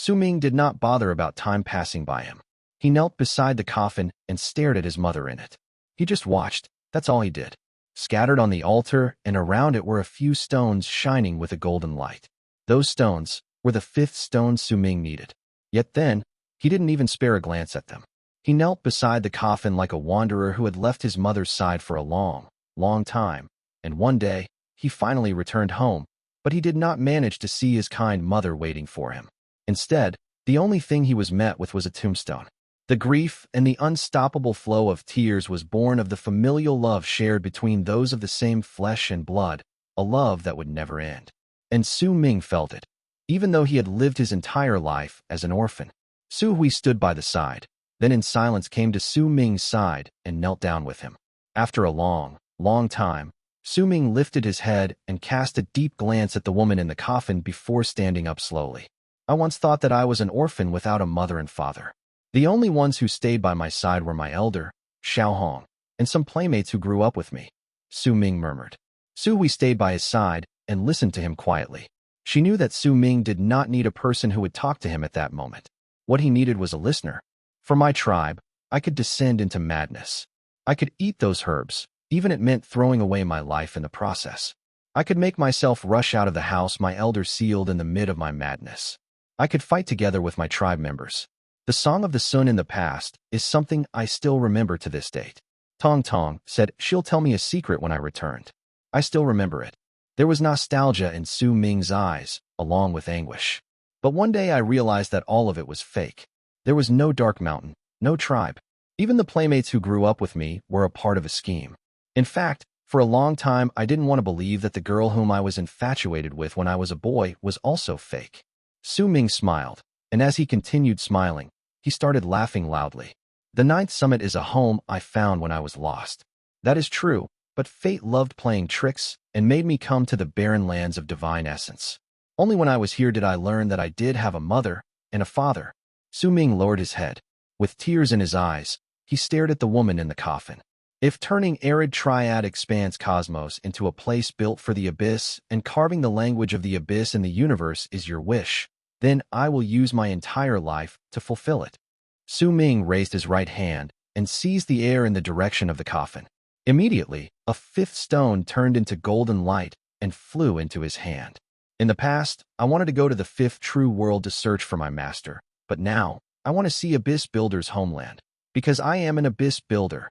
Ming did not bother about time passing by him. He knelt beside the coffin and stared at his mother in it. He just watched, that's all he did. Scattered on the altar and around it were a few stones shining with a golden light. Those stones were the 5th stone Ming needed. Yet then, he didn't even spare a glance at them. He knelt beside the coffin like a wanderer who had left his mother's side for a long, long time, and one day, he finally returned home, but he did not manage to see his kind mother waiting for him. Instead, the only thing he was met with was a tombstone. The grief and the unstoppable flow of tears was born of the familial love shared between those of the same flesh and blood, a love that would never end. And Ming felt it, even though he had lived his entire life as an orphan. Hui stood by the side, then in silence came to Ming's side and knelt down with him. After a long, long time, Ming lifted his head and cast a deep glance at the woman in the coffin before standing up slowly. I once thought that I was an orphan without a mother and father. The only ones who stayed by my side were my elder, Xiaohong, and some playmates who grew up with me, Ming murmured. Hui stayed by his side and listened to him quietly. She knew that Ming did not need a person who would talk to him at that moment. What he needed was a listener. For my tribe, I could descend into madness. I could eat those herbs, even it meant throwing away my life in the process. I could make myself rush out of the house my elder sealed in the mid of my madness. I could fight together with my tribe members. The Song of the Sun in the past is something I still remember to this date. Tong Tong said she'll tell me a secret when I returned. I still remember it. There was nostalgia in Ming's eyes, along with anguish. But one day I realized that all of it was fake. There was no Dark Mountain, no tribe. Even the playmates who grew up with me were a part of a scheme. In fact, for a long time I didn't want to believe that the girl whom I was infatuated with when I was a boy was also fake. Ming smiled, and as he continued smiling, he started laughing loudly. The 9th summit is a home I found when I was lost. That is true, but fate loved playing tricks and made me come to the barren lands of divine essence. Only when I was here did I learn that I did have a mother and a father. Ming lowered his head. With tears in his eyes, he stared at the woman in the coffin. If turning arid triad expanse cosmos into a place built for the abyss and carving the language of the abyss in the universe is your wish, then I will use my entire life to fulfill it. Ming raised his right hand and seized the air in the direction of the coffin. Immediately, a 5th stone turned into golden light and flew into his hand. In the past, I wanted to go to the 5th true world to search for my master, but now, I want to see Abyss Builder's homeland, because I am an Abyss Builder.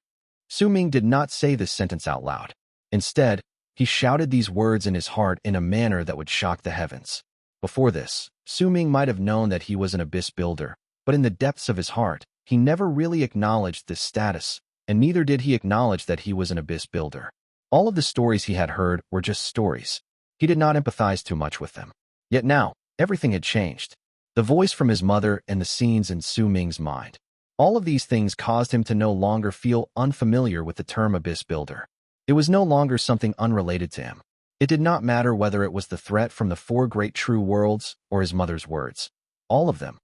Ming did not say this sentence out loud. Instead, he shouted these words in his heart in a manner that would shock the heavens. Before this, Ming might have known that he was an Abyss Builder, but in the depths of his heart, he never really acknowledged this status, and neither did he acknowledge that he was an Abyss Builder. All of the stories he had heard were just stories. He did not empathize too much with them. Yet now, everything had changed. The voice from his mother and the scenes in Ming's mind. All of these things caused him to no longer feel unfamiliar with the term Abyss Builder. It was no longer something unrelated to him. It did not matter whether it was the threat from the 4 great true worlds or his mother's words. All of them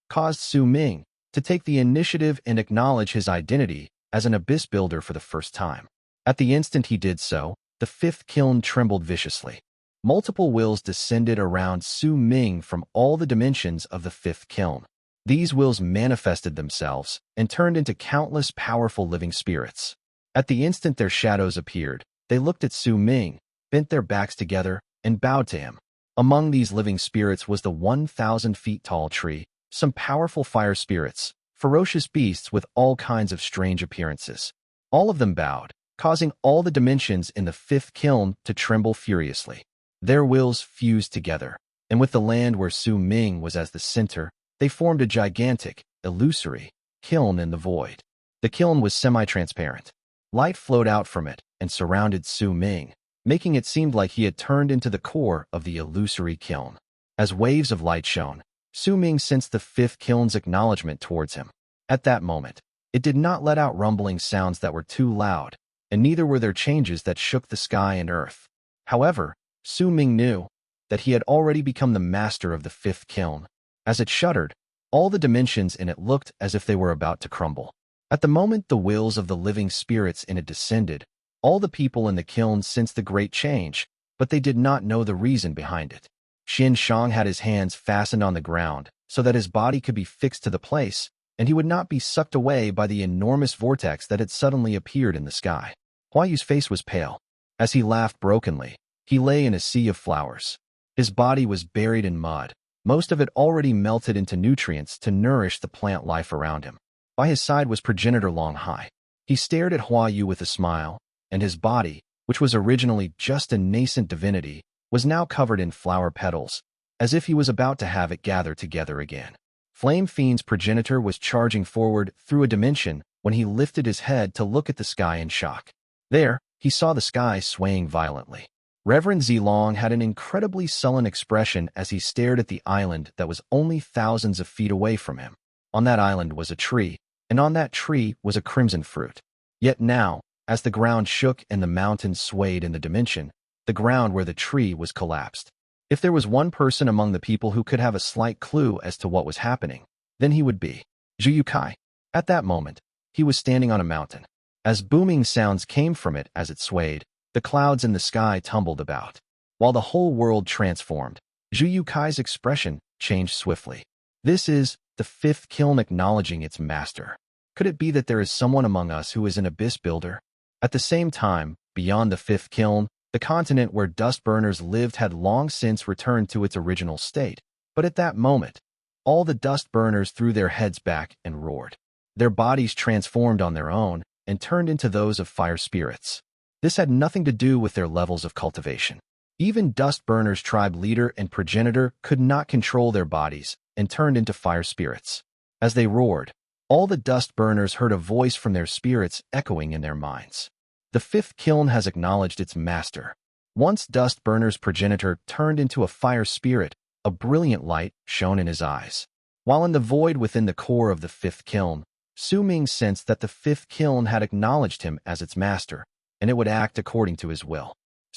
caused Ming to take the initiative and acknowledge his identity as an Abyss Builder for the first time. At the instant he did so, the 5th kiln trembled viciously. Multiple wills descended around Ming from all the dimensions of the 5th kiln. These wills manifested themselves and turned into countless powerful living spirits. At the instant their shadows appeared, they looked at Ming, bent their backs together, and bowed to him. Among these living spirits was the 1,000 feet tall tree, some powerful fire spirits, ferocious beasts with all kinds of strange appearances. All of them bowed, causing all the dimensions in the 5th kiln to tremble furiously. Their wills fused together. and with the land where Ming was as the center, they formed a gigantic, illusory kiln in the void. The kiln was semi-transparent. Light flowed out from it and surrounded Ming, making it seem like he had turned into the core of the illusory kiln. As waves of light shone, Ming sensed the fifth kiln's acknowledgement towards him. At that moment, it did not let out rumbling sounds that were too loud, and neither were there changes that shook the sky and earth. However, Ming knew that he had already become the master of the fifth kiln. As it shuddered, all the dimensions in it looked as if they were about to crumble. At the moment the wills of the living spirits in it descended, all the people in the kiln sensed the great change, but they did not know the reason behind it. Shang had his hands fastened on the ground so that his body could be fixed to the place, and he would not be sucked away by the enormous vortex that had suddenly appeared in the sky. Hua Yu's face was pale. As he laughed brokenly, he lay in a sea of flowers. His body was buried in mud, most of it already melted into nutrients to nourish the plant life around him. By his side was progenitor Long Hai. He stared at Hua Yu with a smile, and his body, which was originally just a nascent divinity, was now covered in flower petals, as if he was about to have it gather together again. Flame Fiend's progenitor was charging forward through a dimension when he lifted his head to look at the sky in shock. There, he saw the sky swaying violently. Reverend Zilong had an incredibly sullen expression as he stared at the island that was only thousands of feet away from him. On that island was a tree, and on that tree was a crimson fruit. Yet now, as the ground shook and the mountains swayed in the dimension, the ground where the tree was collapsed. If there was one person among the people who could have a slight clue as to what was happening, then he would be Zhu You Cai. At that moment, he was standing on a mountain. As booming sounds came from it as it swayed, the clouds in the sky tumbled about. While the whole world transformed, Zhu You Cai's expression changed swiftly. This is the fifth kiln acknowledging its master. Could it be that there is someone among us who is an abyss builder? At the same time, beyond the fifth kiln, the continent where dust burners lived had long since returned to its original state. But at that moment, all the dust burners threw their heads back and roared. Their bodies transformed on their own and turned into those of fire spirits. This had nothing to do with their levels of cultivation. Even dust burners' tribe leader and progenitor could not control their bodies and turned into fire spirits. As they roared, all the dust burners heard a voice from their spirits echoing in their minds. The fifth kiln has acknowledged its master. Once dust burner's progenitor turned into a fire spirit, a brilliant light shone in his eyes. While in the void within the core of the fifth kiln, Ming sensed that the fifth kiln had acknowledged him as its master, and it would act according to his will.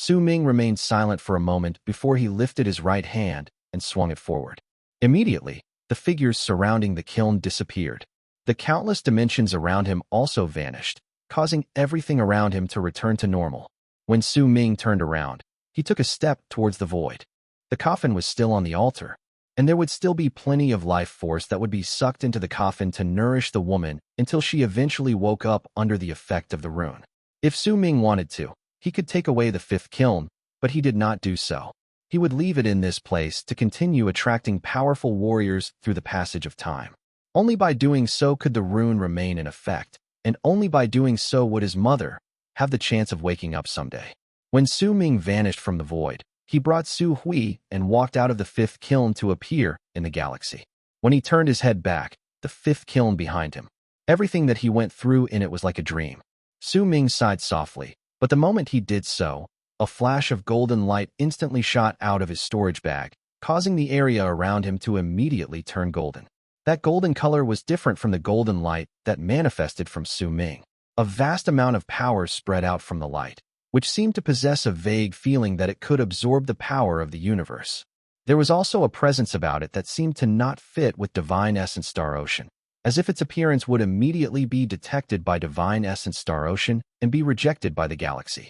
Ming remained silent for a moment before he lifted his right hand and swung it forward. Immediately, the figures surrounding the kiln disappeared. The countless dimensions around him also vanished, causing everything around him to return to normal. When Ming turned around, he took a step towards the void. The coffin was still on the altar, and there would still be plenty of life force that would be sucked into the coffin to nourish the woman until she eventually woke up under the effect of the rune. If Ming wanted to, he could take away the fifth kiln, but he did not do so. He would leave it in this place to continue attracting powerful warriors through the passage of time. Only by doing so could the rune remain in effect, and only by doing so would his mother have the chance of waking up someday. When Ming vanished from the void, he brought Su Hui and walked out of the fifth kiln to appear in the galaxy. When he turned his head back, the fifth kiln behind him. Everything that he went through in it was like a dream. Ming sighed softly, but the moment he did so, a flash of golden light instantly shot out of his storage bag, causing the area around him to immediately turn golden. That golden color was different from the golden light that manifested from Ming. A vast amount of power spread out from the light, which seemed to possess a vague feeling that it could absorb the power of the universe. There was also a presence about it that seemed to not fit with Divine Essence Star Ocean, as if its appearance would immediately be detected by Divine Essence Star Ocean and be rejected by the galaxy.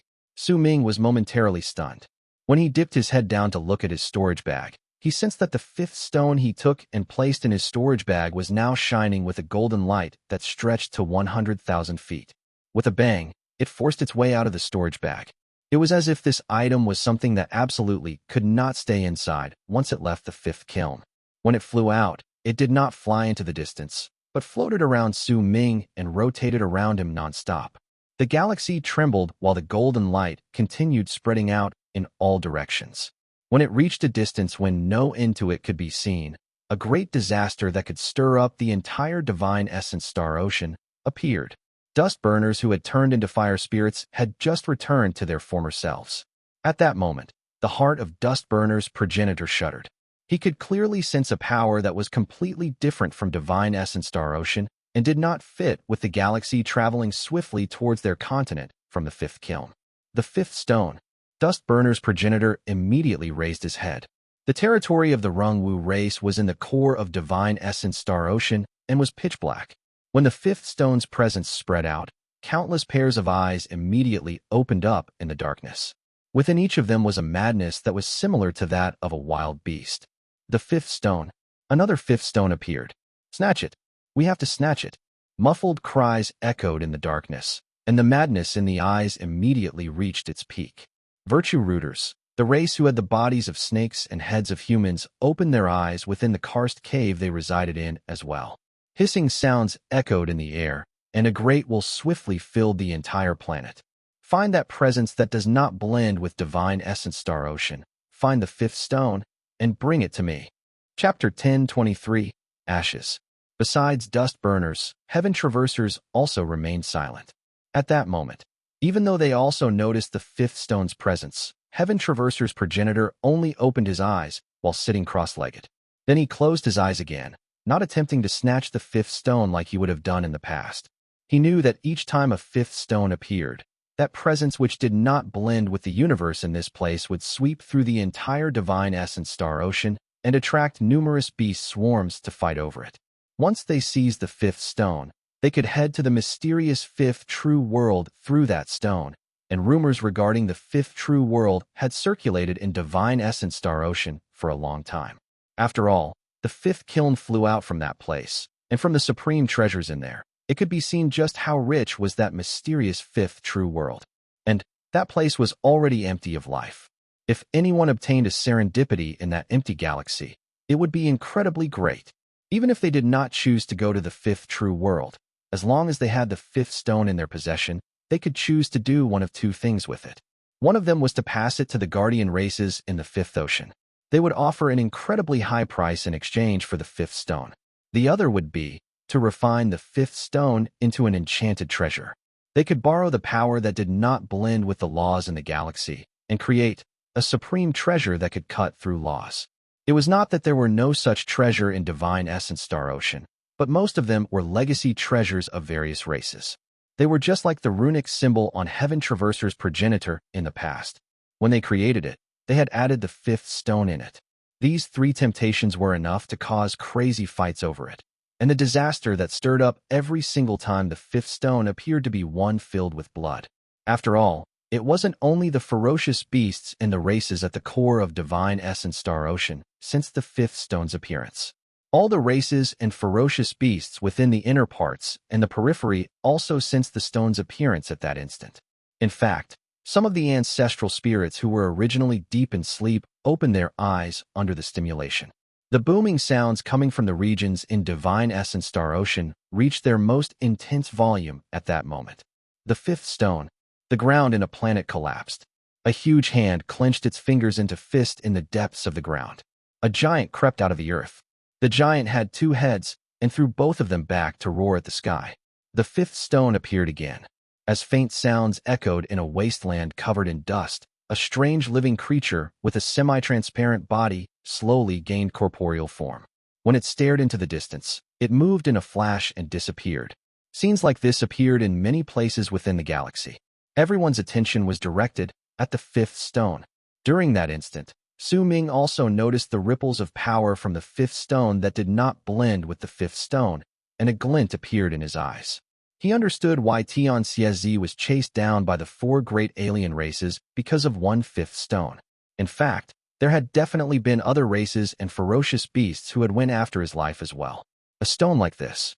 Ming was momentarily stunned. When he dipped his head down to look at his storage bag, he sensed that the fifth stone he took and placed in his storage bag was now shining with a golden light that stretched to 100,000 feet. With a bang, it forced its way out of the storage bag. It was as if this item was something that absolutely could not stay inside once it left the fifth kiln. When it flew out, it did not fly into the distance, but floated around Ming and rotated around him non-stop. The galaxy trembled while the golden light continued spreading out in all directions. When it reached a distance when no end to it could be seen, a great disaster that could stir up the entire divine essence star ocean appeared. Dust burners who had turned into fire spirits had just returned to their former selves. At that moment, the heart of Dust Burner's progenitor shuddered. He could clearly sense a power that was completely different from divine essence star ocean and did not fit with the galaxy traveling swiftly towards their continent from the fifth kiln. The fifth stone. Dust Burner's progenitor immediately raised his head. The territory of the Rungwu race was in the core of divine essence star ocean and was pitch black. When the fifth stone's presence spread out, countless pairs of eyes immediately opened up in the darkness. Within each of them was a madness that was similar to that of a wild beast. The fifth stone. Another fifth stone appeared. Snatch it. We have to snatch it. Muffled cries echoed in the darkness, and the madness in the eyes immediately reached its peak. Virtue rooters, the race who had the bodies of snakes and heads of humans, opened their eyes within the karst cave they resided in as well. Hissing sounds echoed in the air, and a great will swiftly filled the entire planet. Find that presence that does not blend with divine essence star ocean. Find the fifth stone, and bring it to me. Chapter 10:23, Ashes. Besides Dust Burners, Heaven Traversers also remained silent. At that moment, even though they also noticed the fifth stone's presence, Heaven Traverser's progenitor only opened his eyes while sitting cross-legged. Then he closed his eyes again, not attempting to snatch the fifth stone like he would have done in the past. He knew that each time a fifth stone appeared, that presence which did not blend with the universe in this place would sweep through the entire divine essence star ocean and attract numerous beast swarms to fight over it. Once they seized the fifth stone, they could head to the mysterious fifth true world through that stone, and rumors regarding the fifth true world had circulated in divine essence star ocean for a long time. After all, the fifth kiln flew out from that place, and from the supreme treasures in there, it could be seen just how rich was that mysterious fifth true world. And that place was already empty of life. If anyone obtained a serendipity in that empty galaxy, it would be incredibly great. Even if they did not choose to go to the fifth true world, as long as they had the fifth stone in their possession, they could choose to do one of two things with it. One of them was to pass it to the guardian races in the fifth ocean. They would offer an incredibly high price in exchange for the fifth stone. The other would be to refine the fifth stone into an enchanted treasure. They could borrow the power that did not blend with the laws in the galaxy and create a supreme treasure that could cut through laws. It was not that there were no such treasure in divine essence star ocean, but most of them were legacy treasures of various races. They were just like the runic symbol on Heaven Traverser's progenitor in the past. When they created it, they had added the fifth stone in it. These three temptations were enough to cause crazy fights over it, and the disaster that stirred up every single time the fifth stone appeared to be one filled with blood. After all, it wasn't only the ferocious beasts and the races at the core of divine essence star ocean since the fifth stone's appearance. All the races and ferocious beasts within the inner parts and the periphery also since the stone's appearance at that instant. In fact, some of the ancestral spirits who were originally deep in sleep opened their eyes under the stimulation. The booming sounds coming from the regions in divine essence star ocean reached their most intense volume at that moment. The fifth stone. The ground in a planet collapsed. A huge hand clenched its fingers into fist in the depths of the ground. A giant crept out of the earth. The giant had two heads and threw both of them back to roar at the sky. The fifth stone appeared again. As faint sounds echoed in a wasteland covered in dust, a strange living creature with a semi-transparent body slowly gained corporeal form. When it stared into the distance, it moved in a flash and disappeared. Scenes like this appeared in many places within the galaxy. Everyone's attention was directed at the fifth stone. During that instant, Ming also noticed the ripples of power from the fifth stone that did not blend with the fifth stone, and a glint appeared in his eyes. He understood why Tian Xiezi was chased down by the four great alien races because of one fifth stone. In fact, there had definitely been other races and ferocious beasts who had went after his life as well. A stone like this.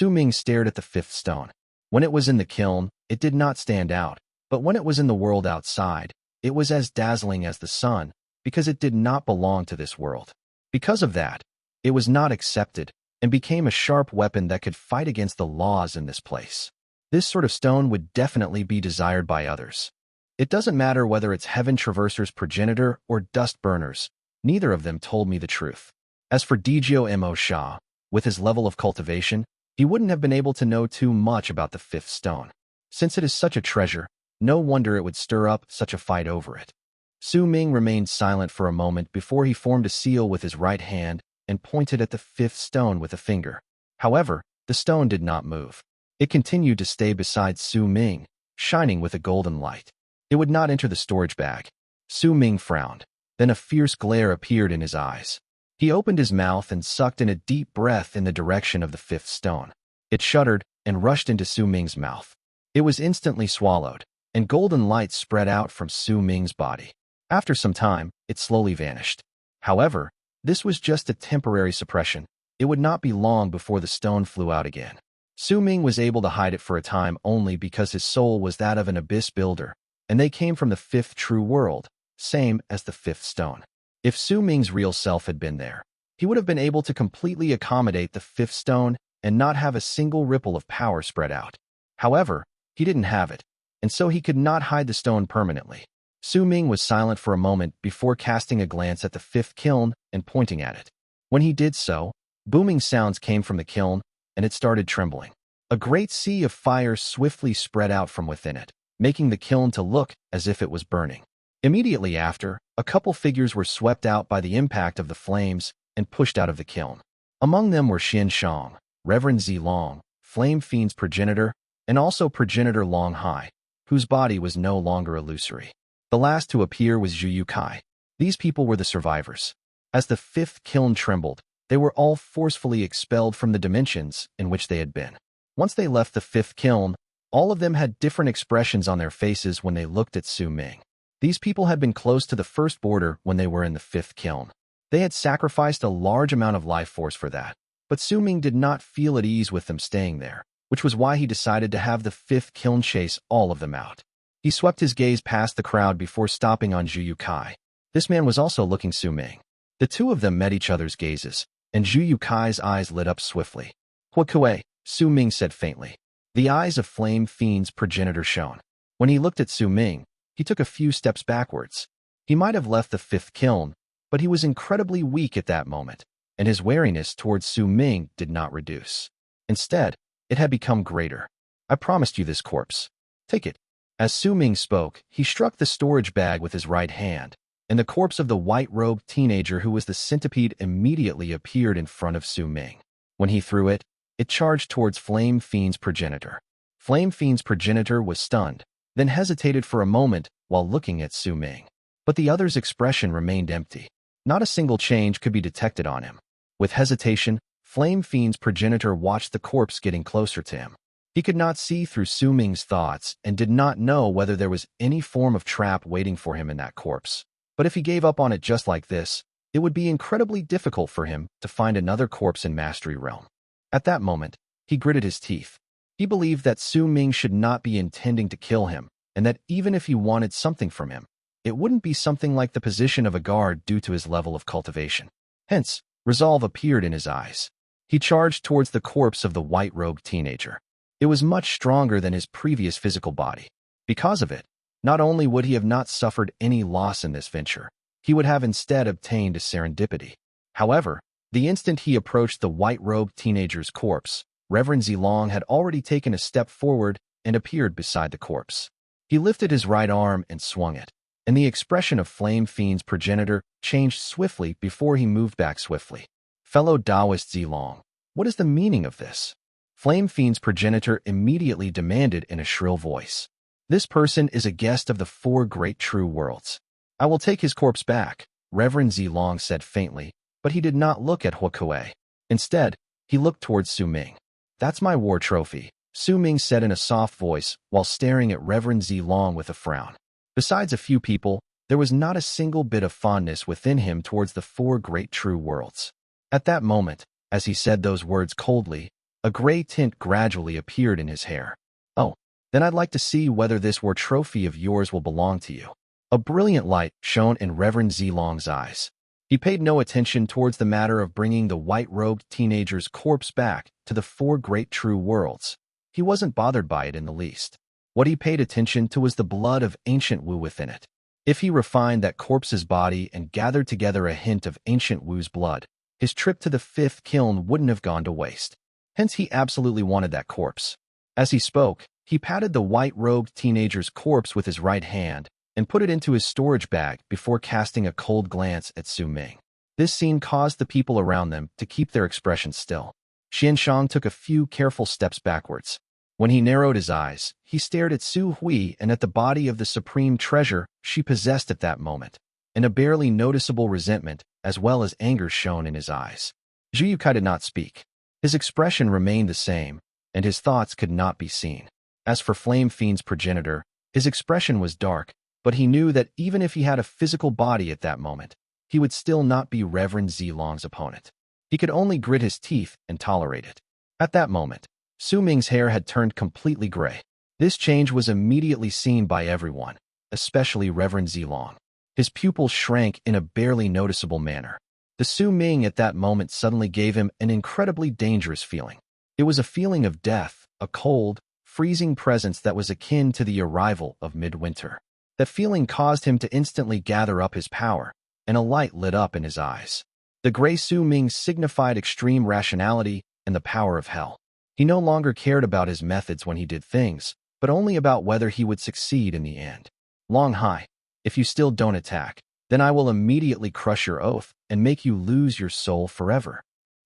Ming stared at the fifth stone. When it was in the kiln, it did not stand out, but when it was in the world outside, it was as dazzling as the sun, because it did not belong to this world. Because of that, it was not accepted and became a sharp weapon that could fight against the laws in this place. This sort of stone would definitely be desired by others. It doesn't matter whether it's Heaven Traverser's progenitor or Dust Burners. Neither of them told me the truth. As for Djio Mo Sha, with his level of cultivation, he wouldn't have been able to know too much about the fifth stone. Since it is such a treasure, no wonder it would stir up such a fight over it. Su Ming remained silent for a moment before he formed a seal with his right hand and pointed at the fifth stone with a finger. However, the stone did not move. It continued to stay beside Su Ming, shining with a golden light. It would not enter the storage bag. Su Ming frowned. Then a fierce glare appeared in his eyes. He opened his mouth and sucked in a deep breath in the direction of the fifth stone. It shuddered and rushed into Su Ming's mouth. It was instantly swallowed, and golden light spread out from Su Ming's body. After some time, it slowly vanished. However, this was just a temporary suppression. It would not be long before the stone flew out again. Su Ming was able to hide it for a time only because his soul was that of an abyss builder, and they came from the fifth true world, same as the fifth stone. If Su Ming's real self had been there, he would have been able to completely accommodate the fifth stone and not have a single ripple of power spread out. However, he didn't have it, and so he could not hide the stone permanently. Su Ming was silent for a moment before casting a glance at the fifth kiln and pointing at it. When he did so, booming sounds came from the kiln, and it started trembling. A great sea of fire swiftly spread out from within it, making the kiln to look as if it was burning. Immediately after, a couple figures were swept out by the impact of the flames and pushed out of the kiln. Among them were Xin Shang, Reverend Zilong, Flame Fiend's progenitor, and also progenitor Long Hai, whose body was no longer illusory. The last to appear was Zhu You Cai. These people were the survivors. As the fifth kiln trembled, they were all forcefully expelled from the dimensions in which they had been. Once they left the fifth kiln, all of them had different expressions on their faces when they looked at Su Ming. These people had been close to the first border when they were in the fifth kiln. They had sacrificed a large amount of life force for that, but Su Ming did not feel at ease with them staying there, which was why he decided to have the fifth kiln chase all of them out. He swept his gaze past the crowd before stopping on Zhu You Cai. This man was also looking Su Ming. The two of them met each other's gazes, and Zhu You Cai's eyes lit up swiftly. "Huokue," Su Ming said faintly. The eyes of Flame Fiend's progenitor shone. When he looked at Su Ming, he took a few steps backwards. He might have left the fifth kiln, but he was incredibly weak at that moment, and his wariness towards Su Ming did not reduce. Instead, it had become greater. "I promised you this corpse. Take it." As Su Ming spoke, he struck the storage bag with his right hand, and the corpse of the white-robed teenager who was the centipede immediately appeared in front of Su Ming. When he threw it, it charged towards Flame Fiend's progenitor. Flame Fiend's progenitor was stunned, then hesitated for a moment while looking at Su Ming. But the other's expression remained empty. Not a single change could be detected on him. With hesitation, Flame Fiend's progenitor watched the corpse getting closer to him. He could not see through Su Ming's thoughts and did not know whether there was any form of trap waiting for him in that corpse. But if he gave up on it just like this, it would be incredibly difficult for him to find another corpse in Mastery Realm. At that moment, he gritted his teeth. He believed that Su Ming should not be intending to kill him, and that even if he wanted something from him, it wouldn't be something like the position of a guard due to his level of cultivation. Hence, resolve appeared in his eyes. He charged towards the corpse of the white-robed teenager. It was much stronger than his previous physical body. Because of it, not only would he have not suffered any loss in this venture, he would have instead obtained a serendipity. However, the instant he approached the white-robed teenager's corpse, Reverend Zilong had already taken a step forward and appeared beside the corpse. He lifted his right arm and swung it, and the expression of Flame Fiend's progenitor changed swiftly before he moved back swiftly. "Fellow Taoist Zilong, what is the meaning of this?" Flame Fiend's progenitor immediately demanded in a shrill voice. "This person is a guest of the four great true worlds. I will take his corpse back," Reverend Zilong said faintly, but he did not look at Huokue. Instead, he looked towards Su Ming. "That's my war trophy," Su Ming said in a soft voice while staring at Reverend Zilong with a frown. Besides a few people, there was not a single bit of fondness within him towards the four great true worlds. At that moment, as he said those words coldly, a gray tint gradually appeared in his hair. "Oh, then I'd like to see whether this war trophy of yours will belong to you." A brilliant light shone in Reverend Zilong's eyes. He paid no attention towards the matter of bringing the white-robed teenager's corpse back to the four great true worlds. He wasn't bothered by it in the least. What he paid attention to was the blood of ancient Wu within it. If he refined that corpse's body and gathered together a hint of ancient Wu's blood, his trip to the fifth kiln wouldn't have gone to waste. Hence, he absolutely wanted that corpse. As he spoke, he patted the white-robed teenager's corpse with his right hand and put it into his storage bag before casting a cold glance at Su Ming. This scene caused the people around them to keep their expressions still. Xianshang took a few careful steps backwards. When he narrowed his eyes, he stared at Su Hui and at the body of the supreme treasure she possessed at that moment, and a barely noticeable resentment as well as anger shone in his eyes. Zhu You Cai did not speak. His expression remained the same, and his thoughts could not be seen. As for Flame Fiend's progenitor, his expression was dark, but he knew that even if he had a physical body at that moment, he would still not be Reverend Zilong's opponent. He could only grit his teeth and tolerate it. At that moment, Su Ming's hair had turned completely gray. This change was immediately seen by everyone, especially Reverend Zilong. His pupils shrank in a barely noticeable manner. The Su Ming at that moment suddenly gave him an incredibly dangerous feeling. It was a feeling of death, a cold, freezing presence that was akin to the arrival of midwinter. That feeling caused him to instantly gather up his power, and a light lit up in his eyes. The gray Su Ming signified extreme rationality and the power of hell. He no longer cared about his methods when he did things, but only about whether he would succeed in the end. Long Hai, if you still don't attack, then I will immediately crush your oath and make you lose your soul forever.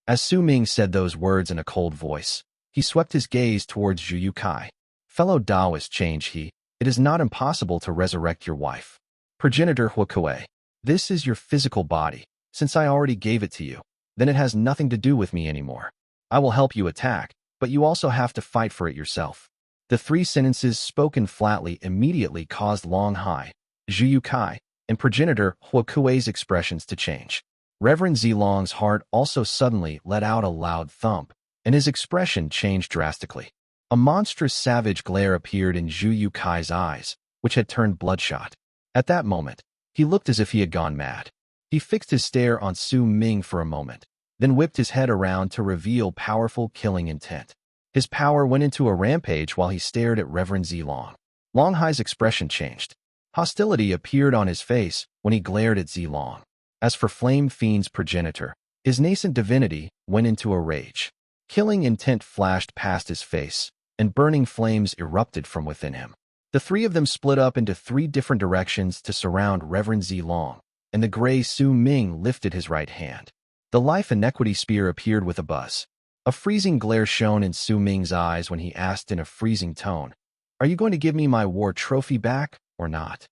As Su Ming said those words in a cold voice, he swept his gaze towards Zhu You Cai. Fellow Taoist Chang He, it is not impossible to resurrect your wife. Progenitor Huokue, this is your physical body. Since I already gave it to you, then it has nothing to do with me anymore. I will help you attack, but you also have to fight for it yourself. The three sentences spoken flatly immediately caused Long Hai, Zhu You Cai, and progenitor Huokue's expressions to change. Reverend Zilong's heart also suddenly let out a loud thump, and his expression changed drastically. A monstrous savage glare appeared in Zhu You Cai's eyes, which had turned bloodshot. At that moment, he looked as if he had gone mad. He fixed his stare on Su Ming for a moment, then whipped his head around to reveal powerful killing intent. His power went into a rampage while he stared at Reverend Zilong. Long Hai's expression changed. Hostility appeared on his face when he glared at Zilong. As for Flame Fiend's progenitor, his nascent divinity went into a rage. Killing intent flashed past his face, and burning flames erupted from within him. The three of them split up into three different directions to surround Reverend Zilong, and the gray Su Ming lifted his right hand. The life Inequity spear appeared with a buzz. A freezing glare shone in Su Ming's eyes when he asked in a freezing tone, "Are you going to give me my war trophy back, or not?"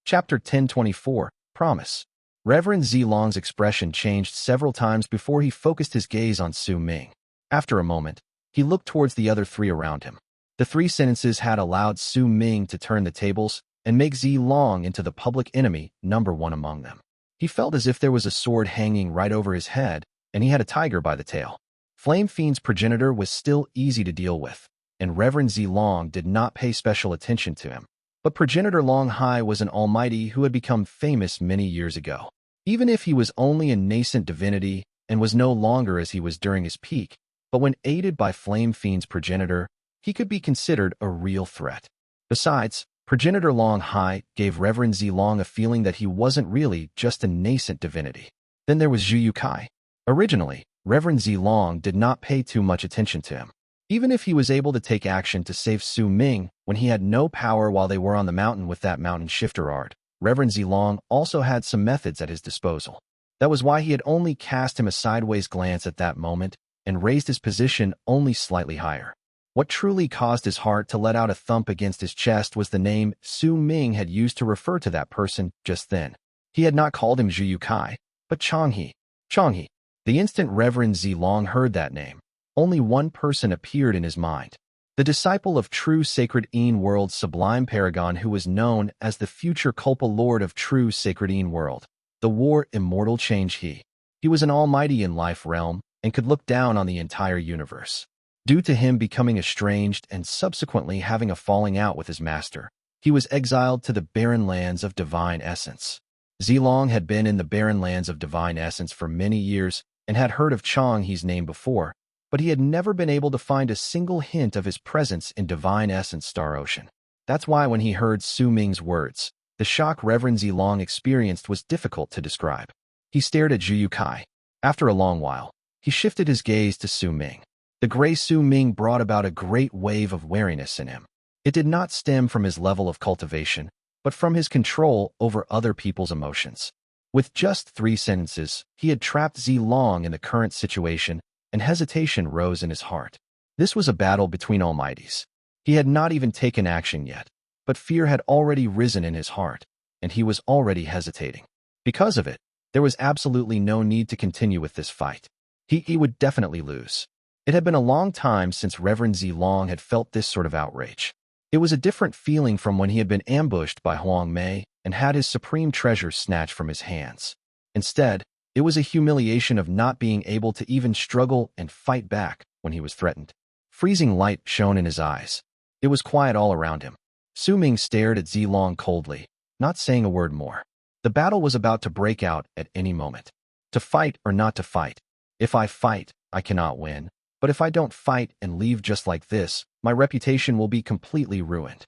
Chapter 1024, Promise. Reverend Zilong's expression changed several times before he focused his gaze on Su Ming. After a moment, he looked towards the other three around him. The three sentences had allowed Su Ming to turn the tables and make Zilong into the public enemy #1 among them. He felt as if there was a sword hanging right over his head, and he had a tiger by the tail. Flame Fiend's progenitor was still easy to deal with, and Reverend Zilong did not pay special attention to him. But progenitor Long Hai was an almighty who had become famous many years ago. Even if he was only a nascent divinity and was no longer as he was during his peak, but when aided by Flame Fiend's progenitor, he could be considered a real threat. Besides, progenitor Long Hai gave Reverend Zilong a feeling that he wasn't really just a nascent divinity. Then there was Zhu You Cai. Originally, Reverend Zilong did not pay too much attention to him. Even if he was able to take action to save Su Ming when he had no power while they were on the mountain with that mountain shifter art, Reverend Zilong also had some methods at his disposal. That was why he had only cast him a sideways glance at that moment and raised his position only slightly higher. What truly caused his heart to let out a thump against his chest was the name Su Ming had used to refer to that person just then. He had not called him Zhu You Cai, but Chang He. Chang He. The instant Reverend Zilong heard that name, only one person appeared in his mind. The disciple of true Sacred Een World's sublime paragon who was known as the future Culpa Lord of true Sacred Een World, the war immortal Chang He. He was an almighty in life realm and could look down on the entire universe. Due to him becoming estranged and subsequently having a falling out with his master, he was exiled to the barren lands of Divine Essence. Zilong had been in the barren lands of Divine Essence for many years and had heard of Chang He's name before, but he had never been able to find a single hint of his presence in Divine Essence Star Ocean. That's why when he heard Su Ming's words, the shock Reverend Zilong experienced was difficult to describe. He stared at Zhu You Cai. After a long while, he shifted his gaze to Su Ming. The gray Su Ming brought about a great wave of wariness in him. It did not stem from his level of cultivation, but from his control over other people's emotions. With just 3 sentences, he had trapped Zilong in the current situation, and hesitation rose in his heart. This was a battle between almighties. He had not even taken action yet, but fear had already risen in his heart, and he was already hesitating. Because of it, there was absolutely no need to continue with this fight. He would definitely lose. It had been a long time since Reverend Zilong had felt this sort of outrage. It was a different feeling from when he had been ambushed by Huang Mei and had his supreme treasure snatched from his hands. Instead, it was a humiliation of not being able to even struggle and fight back when he was threatened. Freezing light shone in his eyes. It was quiet all around him. Su Ming stared at Zilong coldly, not saying a word more. The battle was about to break out at any moment. To fight or not to fight. If I fight, I cannot win. But if I don't fight and leave just like this, my reputation will be completely ruined.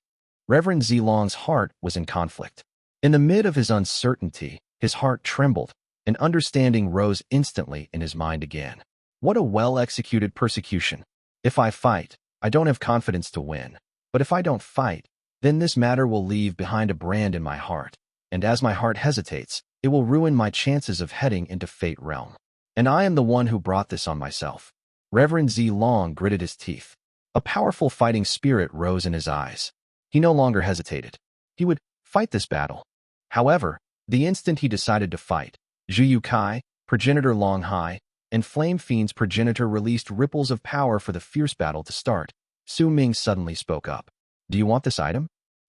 Reverend Zilong's heart was in conflict. In the mid of his uncertainty, his heart trembled, and understanding rose instantly in his mind again. What a well-executed persecution. If I fight, I don't have confidence to win. But if I don't fight, then this matter will leave behind a brand in my heart. And as my heart hesitates, it will ruin my chances of heading into Fate Realm. And I am the one who brought this on myself. Reverend Zilong gritted his teeth. A powerful fighting spirit rose in his eyes. He no longer hesitated. He would fight this battle. However, the instant he decided to fight, Zhu You Cai, Progenitor Long Hai, and Flame Fiend's progenitor released ripples of power for the fierce battle to start. Su Ming suddenly spoke up. Do you want this item?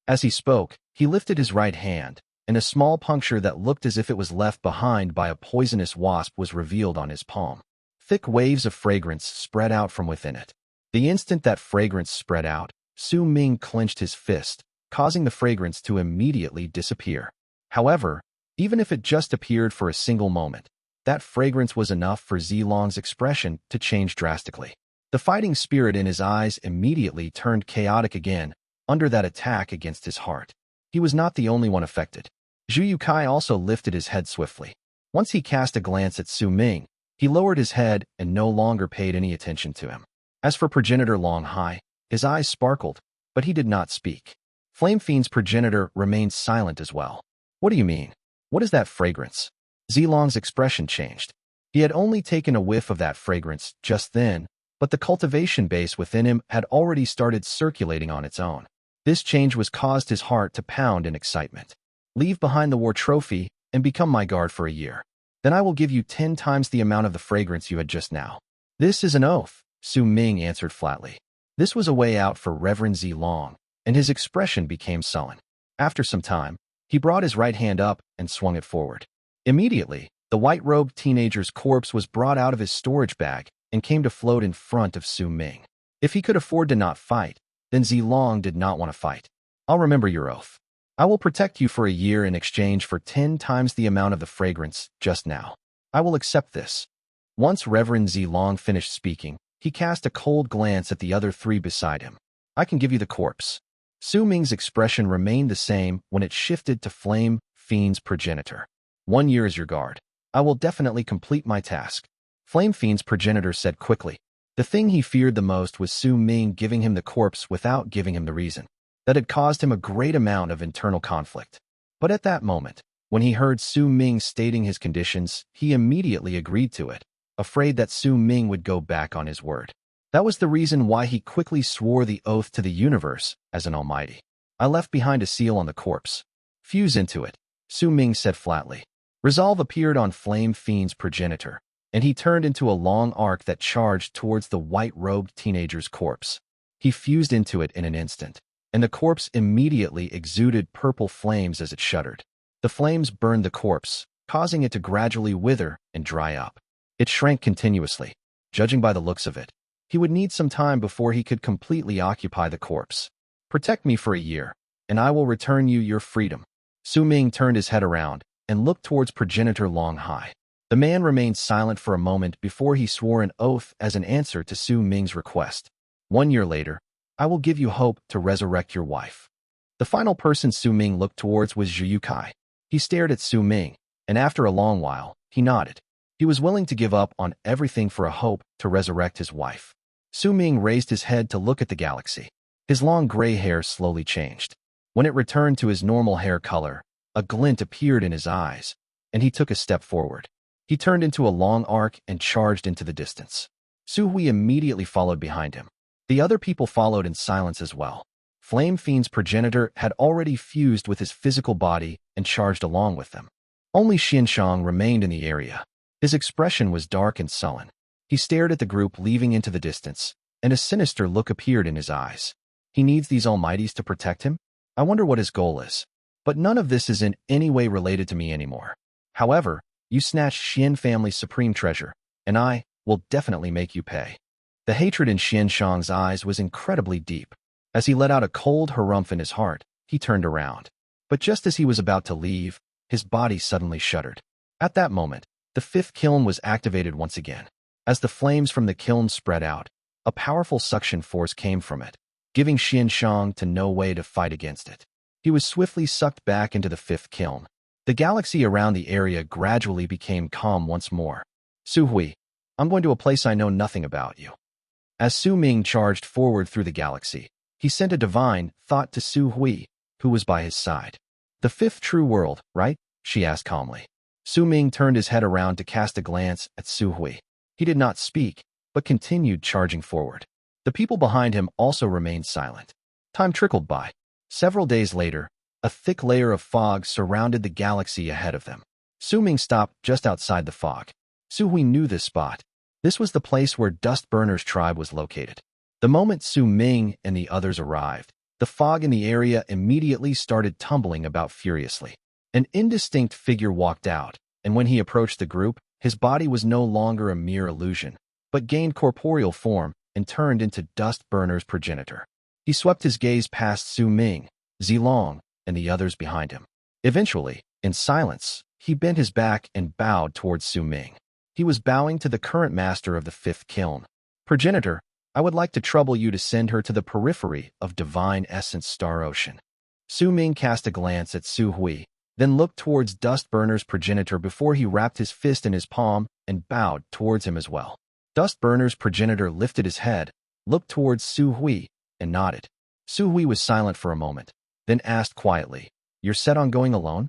As he spoke, he lifted his right hand, and a small puncture that looked as if it was left behind by a poisonous wasp was revealed on his palm. Thick waves of fragrance spread out from within it. The instant that fragrance spread out, Su Ming clenched his fist, causing the fragrance to immediately disappear. However, even if it just appeared for a single moment, that fragrance was enough for Zilong's expression to change drastically. The fighting spirit in his eyes immediately turned chaotic again under that attack against his heart. He was not the only one affected. Zhu You Cai also lifted his head swiftly. Once he cast a glance at Su Ming, he lowered his head and no longer paid any attention to him. As for Progenitor Long Hai, his eyes sparkled, but he did not speak. Flame Fiend's progenitor remained silent as well. What do you mean? What is that fragrance? Zilong's expression changed. He had only taken a whiff of that fragrance just then, but the cultivation base within him had already started circulating on its own. This change was caused his heart to pound in excitement. Leave behind the war trophy and become my guard for a year. Then I will give you 10 times the amount of the fragrance you had just now. This is an oath, Su Ming answered flatly. This was a way out for Reverend Zilong, and his expression became sullen. After some time, he brought his right hand up and swung it forward. Immediately, the white-robed teenager's corpse was brought out of his storage bag and came to float in front of Su Ming. If he could afford to not fight, then Zilong did not want to fight. I'll remember your oath. I will protect you for a year in exchange for 10 times the amount of the fragrance just now. I will accept this. Once Reverend Zilong finished speaking, he cast a cold glance at the other 3 beside him. I can give you the corpse. Su Ming's expression remained the same when it shifted to Flame Fiend's progenitor. 1 year is your guard. I will definitely complete my task. Flame Fiend's progenitor said quickly. The thing he feared the most was Su Ming giving him the corpse without giving him the reason. That had caused him a great amount of internal conflict. But at that moment, when he heard Su Ming stating his conditions, he immediately agreed to it, afraid that Su Ming would go back on his word. That was the reason why he quickly swore the oath to the universe as an almighty. I left behind a seal on the corpse. Fuse into it, Su Ming said flatly. Resolve appeared on Flame Fiend's progenitor, and he turned into a long arc that charged towards the white-robed teenager's corpse. He fused into it in an instant, and the corpse immediately exuded purple flames as it shuddered. The flames burned the corpse, causing it to gradually wither and dry up. It shrank continuously. Judging by the looks of it, he would need some time before he could completely occupy the corpse. Protect me for a year, and I will return you your freedom. Su Ming turned his head around and looked towards Progenitor Long Hai. The man remained silent for a moment before he swore an oath as an answer to Su Ming's request. 1 year later, I will give you hope to resurrect your wife. The final person Su Ming looked towards was Zhu You Cai. He stared at Su Ming, and after a long while, he nodded. He was willing to give up on everything for a hope to resurrect his wife. Su Ming raised his head to look at the galaxy. His long gray hair slowly changed. When it returned to his normal hair color, a glint appeared in his eyes, and he took a step forward. He turned into a long arc and charged into the distance. Su Hui immediately followed behind him. The other people followed in silence as well. Flame Fiend's progenitor had already fused with his physical body and charged along with them. Only Xianshang remained in the area. His expression was dark and sullen. He stared at the group leaving into the distance, and a sinister look appeared in his eyes. He needs these almighties to protect him? I wonder what his goal is. But none of this is in any way related to me anymore. However, you snatched Xian family's supreme treasure, and I will definitely make you pay. The hatred in Xianshang's eyes was incredibly deep. As he let out a cold harumph in his heart, he turned around. But just as he was about to leave, his body suddenly shuddered. At that moment, the fifth kiln was activated once again. As the flames from the kiln spread out, a powerful suction force came from it, giving Xianshang to no way to fight against it. He was swiftly sucked back into the fifth kiln. The galaxy around the area gradually became calm once more. Su Hui, I'm going to a place I know nothing about you. As Su Ming charged forward through the galaxy, he sent a divine thought to Su Hui, who was by his side. The fifth true world, right? She asked calmly. Su Ming turned his head around to cast a glance at Su Hui. He did not speak, but continued charging forward. The people behind him also remained silent. Time trickled by. Several days later, a thick layer of fog surrounded the galaxy ahead of them. Su Ming stopped just outside the fog. Su Hui knew this spot. This was the place where Dustburner's tribe was located. The moment Su Ming and the others arrived, the fog in the area immediately started tumbling about furiously. An indistinct figure walked out, and when he approached the group, his body was no longer a mere illusion, but gained corporeal form and turned into Dustburner's progenitor. He swept his gaze past Su Ming, Zilong, and the others behind him. Eventually, in silence, he bent his back and bowed towards Su Ming. He was bowing to the current master of the fifth kiln. Progenitor, I would like to trouble you to send her to the periphery of Divine Essence Star Ocean. Su Ming cast a glance at Su Hui, then looked towards Dustburner's progenitor before he wrapped his fist in his palm and bowed towards him as well. Dustburner's progenitor lifted his head, looked towards Su Hui, and nodded. Su Hui was silent for a moment, then asked quietly, You're set on going alone?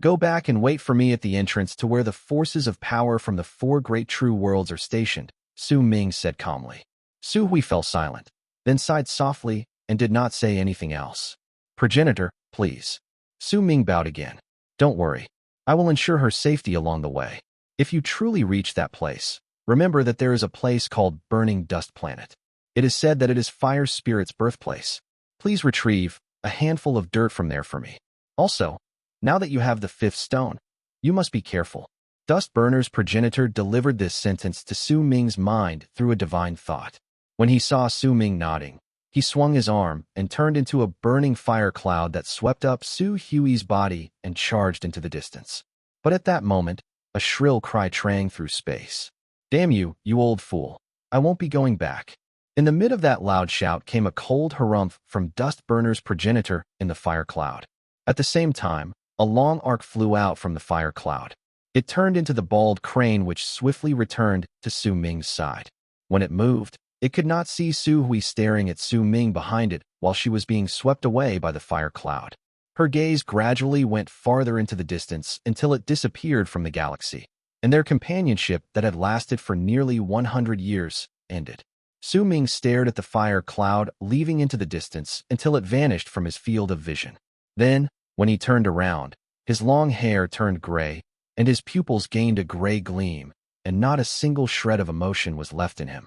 Go back and wait for me at the entrance to where the forces of power from the four great true worlds are stationed, Su Ming said calmly. Su Hui fell silent, then sighed softly and did not say anything else. Progenitor, please. Su Ming bowed again. Don't worry. I will ensure her safety along the way. If you truly reach that place, remember that there is a place called Burning Dust Planet. It is said that it is Fire Spirit's birthplace. Please retrieve a handful of dirt from there for me. Also, now that you have the fifth stone, you must be careful. Dustburner's progenitor delivered this sentence to Su Ming's mind through a divine thought. When he saw Su Ming nodding, he swung his arm and turned into a burning fire cloud that swept up Su Hui's body and charged into the distance. But at that moment, a shrill cry rang through space. Damn you, you old fool. I won't be going back. In the mid of that loud shout came a cold harumph from Dustburner's progenitor in the fire cloud. At the same time, a long arc flew out from the fire cloud. It turned into the bald crane which swiftly returned to Su Ming's side. When it moved, it could not see Su Hui staring at Su Ming behind it while she was being swept away by the fire cloud. Her gaze gradually went farther into the distance until it disappeared from the galaxy, and their companionship that had lasted for nearly 100 years ended. Su Ming stared at the fire cloud leaving into the distance until it vanished from his field of vision. Then, when he turned around, his long hair turned gray, and his pupils gained a gray gleam, and not a single shred of emotion was left in him.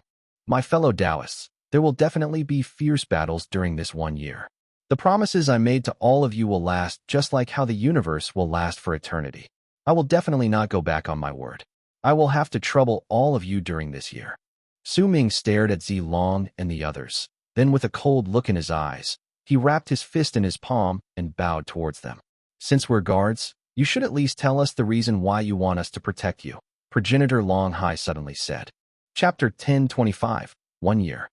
My fellow Taoists, there will definitely be fierce battles during this 1 year. The promises I made to all of you will last just like how the universe will last for eternity. I will definitely not go back on my word. I will have to trouble all of you during this year. Su Ming stared at Zilong and the others. Then with a cold look in his eyes, he wrapped his fist in his palm and bowed towards them. Since we're guards, you should at least tell us the reason why you want us to protect you, Progenitor Long Hai suddenly said. Chapter 1025, 1 year.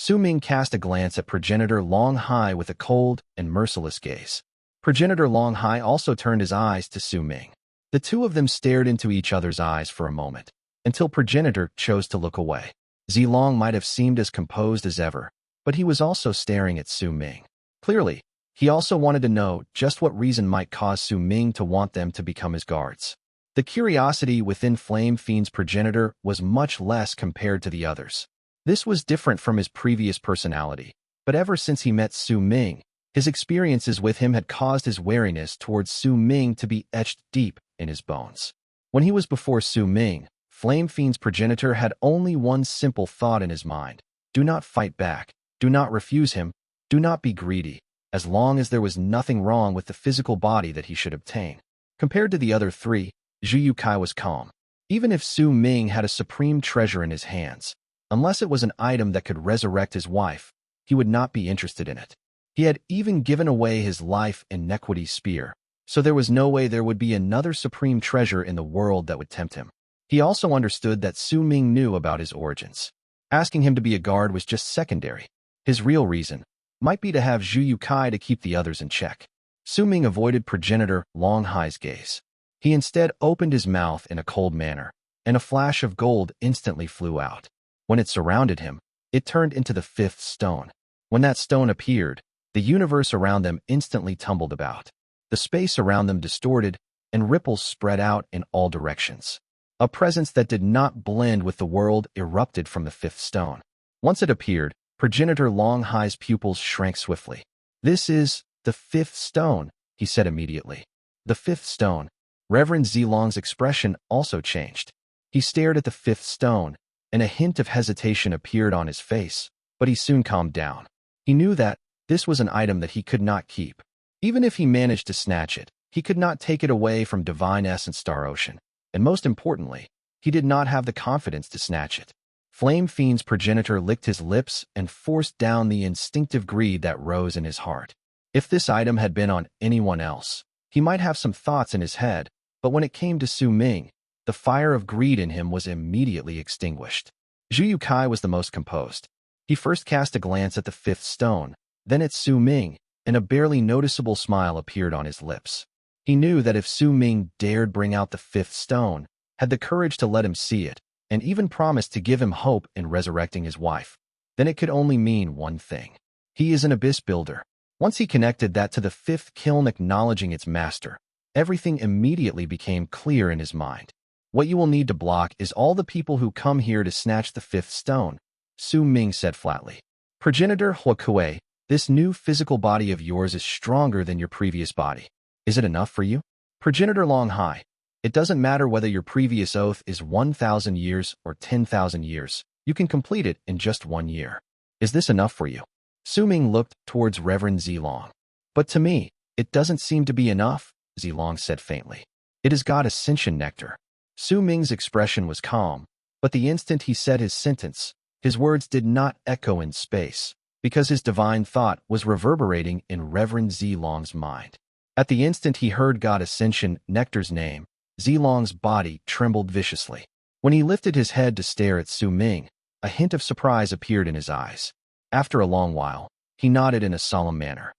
Ming cast a glance at Progenitor Long Hai with a cold and merciless gaze. Progenitor Long Hai also turned his eyes to Ming. The two of them stared into each other's eyes for a moment, until Progenitor chose to look away. Zilong might have seemed as composed as ever, but he was also staring at Ming. Clearly, he also wanted to know just what reason might cause Ming to want them to become his guards. The curiosity within Flame Fiend's progenitor was much less compared to the others. This was different from his previous personality, but ever since he met Ming, his experiences with him had caused his wariness towards Ming to be etched deep in his bones. When he was before Ming, Flame Fiend's progenitor had only one simple thought in his mind: do not fight back, do not refuse him, do not be greedy, as long as there was nothing wrong with the physical body that he should obtain. Compared to the other three, Zhu You Cai was calm. Even if Ming had a supreme treasure in his hands, unless it was an item that could resurrect his wife, he would not be interested in it. He had even given away his life in Inequity's spear, so there was no way there would be another supreme treasure in the world that would tempt him. He also understood that Ming knew about his origins. Asking him to be a guard was just secondary. His real reason might be to have Zhu You Cai to keep the others in check. Ming avoided progenitor Long Hai's gaze. He instead opened his mouth in a cold manner, and a flash of gold instantly flew out. When it surrounded him, it turned into the fifth stone. When that stone appeared, the universe around them instantly tumbled about. The space around them distorted, and ripples spread out in all directions. A presence that did not blend with the world erupted from the fifth stone. Once it appeared, progenitor Long Hai's pupils shrank swiftly. "This is the fifth stone," he said immediately. The fifth stone. Reverend Zilong's expression also changed. He stared at the fifth stone, and a hint of hesitation appeared on his face, but he soon calmed down. He knew that this was an item that he could not keep. Even if he managed to snatch it, he could not take it away from Divine Essence Star Ocean, and most importantly, he did not have the confidence to snatch it. Flame Fiend's progenitor licked his lips and forced down the instinctive greed that rose in his heart. If this item had been on anyone else, he might have some thoughts in his head, but when it came to Ming, the fire of greed in him was immediately extinguished. Zhu You Cai was the most composed. He first cast a glance at the fifth stone, then at Ming, and a barely noticeable smile appeared on his lips. He knew that if Ming dared bring out the fifth stone, had the courage to let him see it, and even promised to give him hope in resurrecting his wife, then it could only mean one thing. He is an abyss builder. Once he connected that to the fifth kiln acknowledging its master, everything immediately became clear in his mind. "What you will need to block is all the people who come here to snatch the fifth stone," Ming said flatly. "Progenitor Zhu You Cai, this new physical body of yours is stronger than your previous body. Is it enough for you? Progenitor Long Hai, it doesn't matter whether your previous oath is 1,000 years or 10,000 years. You can complete it in just 1 year. Is this enough for you?" Ming looked towards Reverend Zilong. "But to me, it doesn't seem to be enough," Zilong said faintly. "It has got ascension nectar." Ming's expression was calm, but the instant he said his sentence, his words did not echo in space, because his divine thought was reverberating in Reverend Zilong's mind. At the instant he heard God Ascension Nectar's name, Zilong's body trembled viciously. When he lifted his head to stare at Ming, a hint of surprise appeared in his eyes. After a long while, he nodded in a solemn manner.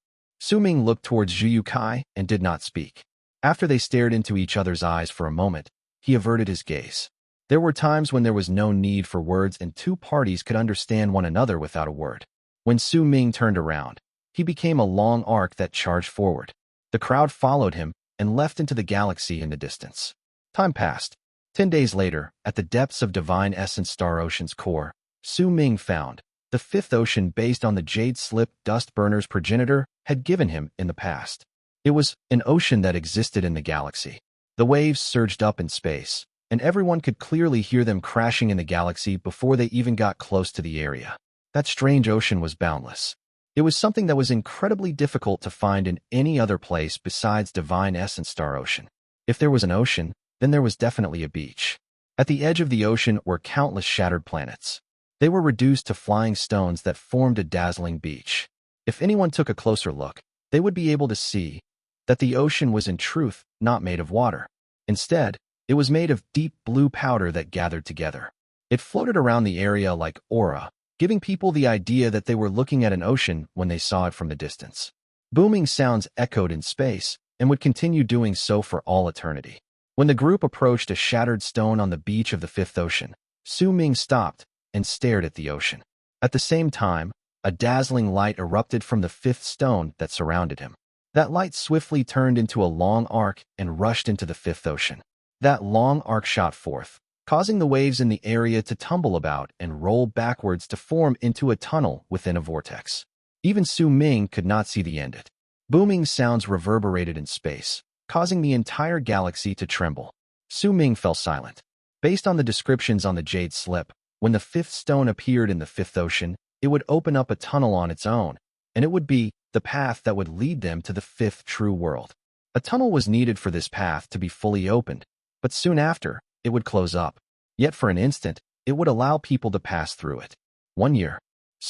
Ming looked towards Zhu You Cai and did not speak. After they stared into each other's eyes for a moment, he averted his gaze. There were times when there was no need for words and two parties could understand one another without a word. When Ming turned around, he became a long arc that charged forward. The crowd followed him and left into the galaxy in the distance. Time passed. 10 days later, at the depths of Divine Essence Star Ocean's core, Ming found the fifth ocean based on the Jade Slip Dust Burner's progenitor had given him in the past. It was an ocean that existed in the galaxy. The waves surged up in space, and everyone could clearly hear them crashing in the galaxy before they even got close to the area. That strange ocean was boundless. It was something that was incredibly difficult to find in any other place besides Divine Essence Star Ocean. If there was an ocean, then there was definitely a beach. At the edge of the ocean were countless shattered planets. They were reduced to flying stones that formed a dazzling beach. If anyone took a closer look, they would be able to see that the ocean was in truth not made of water. Instead, it was made of deep blue powder that gathered together. It floated around the area like aura, giving people the idea that they were looking at an ocean when they saw it from the distance. Booming sounds echoed in space and would continue doing so for all eternity. When the group approached a shattered stone on the beach of the fifth ocean, Ming stopped and stared at the ocean. At the same time, a dazzling light erupted from the fifth stone that surrounded him. That light swiftly turned into a long arc and rushed into the fifth ocean. That long arc shot forth, causing the waves in the area to tumble about and roll backwards to form into a tunnel within a vortex. Even Ming could not see the end of it. Booming sounds reverberated in space, causing the entire galaxy to tremble. Ming fell silent. Based on the descriptions on the jade slip, when the fifth stone appeared in the fifth ocean, it would open up a tunnel on its own, and it would be the path that would lead them to the fifth true world. A tunnel was needed for this path to be fully opened, but soon after, it would close up. Yet for an instant, it would allow people to pass through it. 1 year.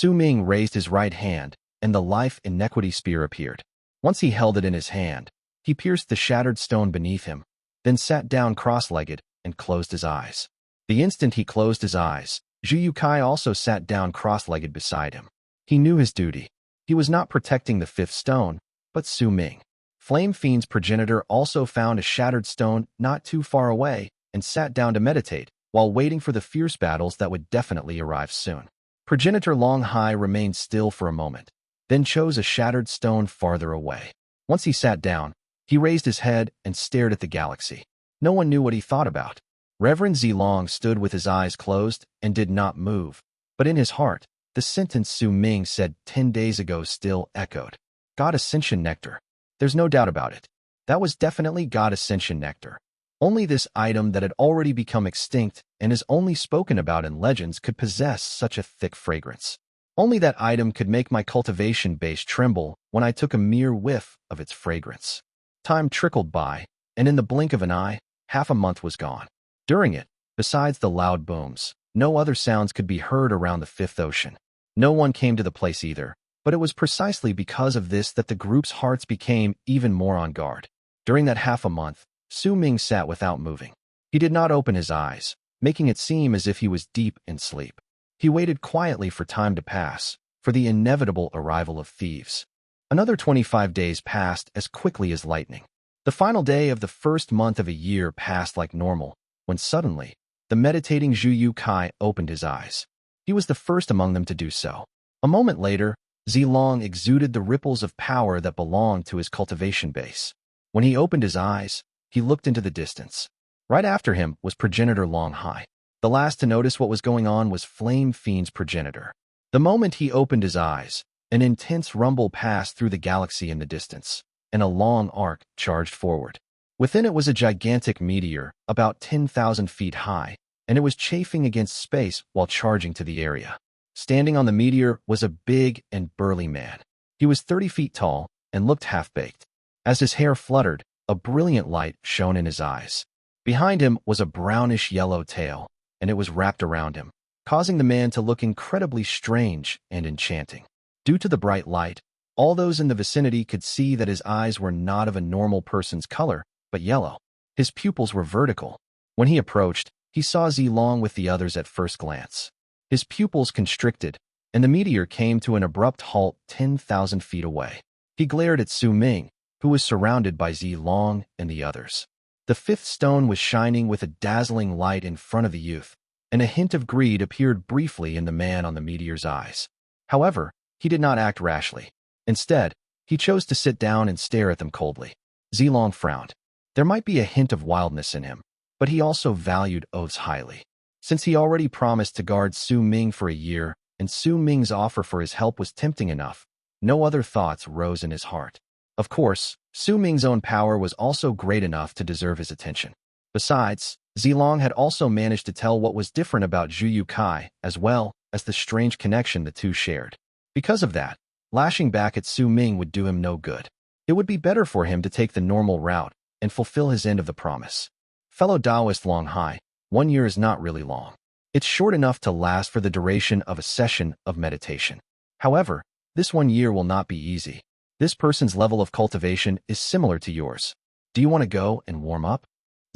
Ming raised his right hand, and the life Inequity spear appeared. Once he held it in his hand, he pierced the shattered stone beneath him, then sat down cross-legged and closed his eyes. The instant he closed his eyes, Zhu You Cai also sat down cross-legged beside him. He knew his duty. He was not protecting the fifth stone, but Ming. Flame Fiend's progenitor also found a shattered stone not too far away and sat down to meditate, while waiting for the fierce battles that would definitely arrive soon. Progenitor Long Hai remained still for a moment, then chose a shattered stone farther away. Once he sat down, he raised his head and stared at the galaxy. No one knew what he thought about. Reverend Zilong stood with his eyes closed and did not move, but in his heart, the sentence Ming said 10 days ago still echoed. God Ascension Nectar. There's no doubt about it. That was definitely God Ascension Nectar. Only this item that had already become extinct and is only spoken about in legends could possess such a thick fragrance. Only that item could make my cultivation base tremble when I took a mere whiff of its fragrance. Time trickled by, and in the blink of an eye, half a month was gone. During it, besides the loud booms, no other sounds could be heard around the fifth ocean. No one came to the place either, but it was precisely because of this that the group's hearts became even more on guard. During that half a month, Ming sat without moving. He did not open his eyes, making it seem as if he was deep in sleep. He waited quietly for time to pass, for the inevitable arrival of thieves. Another 25 days passed as quickly as lightning. The final day of the first month of a year passed like normal, when suddenly, the meditating Zhu You Cai opened his eyes. He was the first among them to do so. A moment later, Zilong exuded the ripples of power that belonged to his cultivation base. When he opened his eyes, he looked into the distance. Right after him was progenitor Long Hai. The last to notice what was going on was Flame Fiend's progenitor. The moment he opened his eyes, an intense rumble passed through the galaxy in the distance, and a long arc charged forward. Within it was a gigantic meteor, about 10,000 feet high, and it was chafing against space while charging to the area. Standing on the meteor was a big and burly man. He was 30 feet tall and looked half-baked. As his hair fluttered, a brilliant light shone in his eyes. Behind him was a brownish-yellow tail, and it was wrapped around him, causing the man to look incredibly strange and enchanting. Due to the bright light, all those in the vicinity could see that his eyes were not of a normal person's color, but yellow. His pupils were vertical. When he approached, he saw Zilong with the others at first glance. His pupils constricted, and the meteor came to an abrupt halt 10,000 feet away. He glared at Ming, who was surrounded by Zilong and the others. The fifth stone was shining with a dazzling light in front of the youth, and a hint of greed appeared briefly in the man on the meteor's eyes. However, he did not act rashly. Instead, he chose to sit down and stare at them coldly. Zilong frowned. There might be a hint of wildness in him, but he also valued oaths highly. Since he already promised to guard Ming for a year, and Ming's offer for his help was tempting enough, no other thoughts rose in his heart. Of course, Ming's own power was also great enough to deserve his attention. Besides, Zilong had also managed to tell what was different about Zhu You Cai, as well as the strange connection the two shared. Because of that, lashing back at Ming would do him no good. It would be better for him to take the normal route and fulfill his end of the promise. Fellow Taoist Long Hai, 1 year is not really long. It's short enough to last for the duration of a session of meditation. However, this 1 year will not be easy. This person's level of cultivation is similar to yours. Do you want to go and warm up?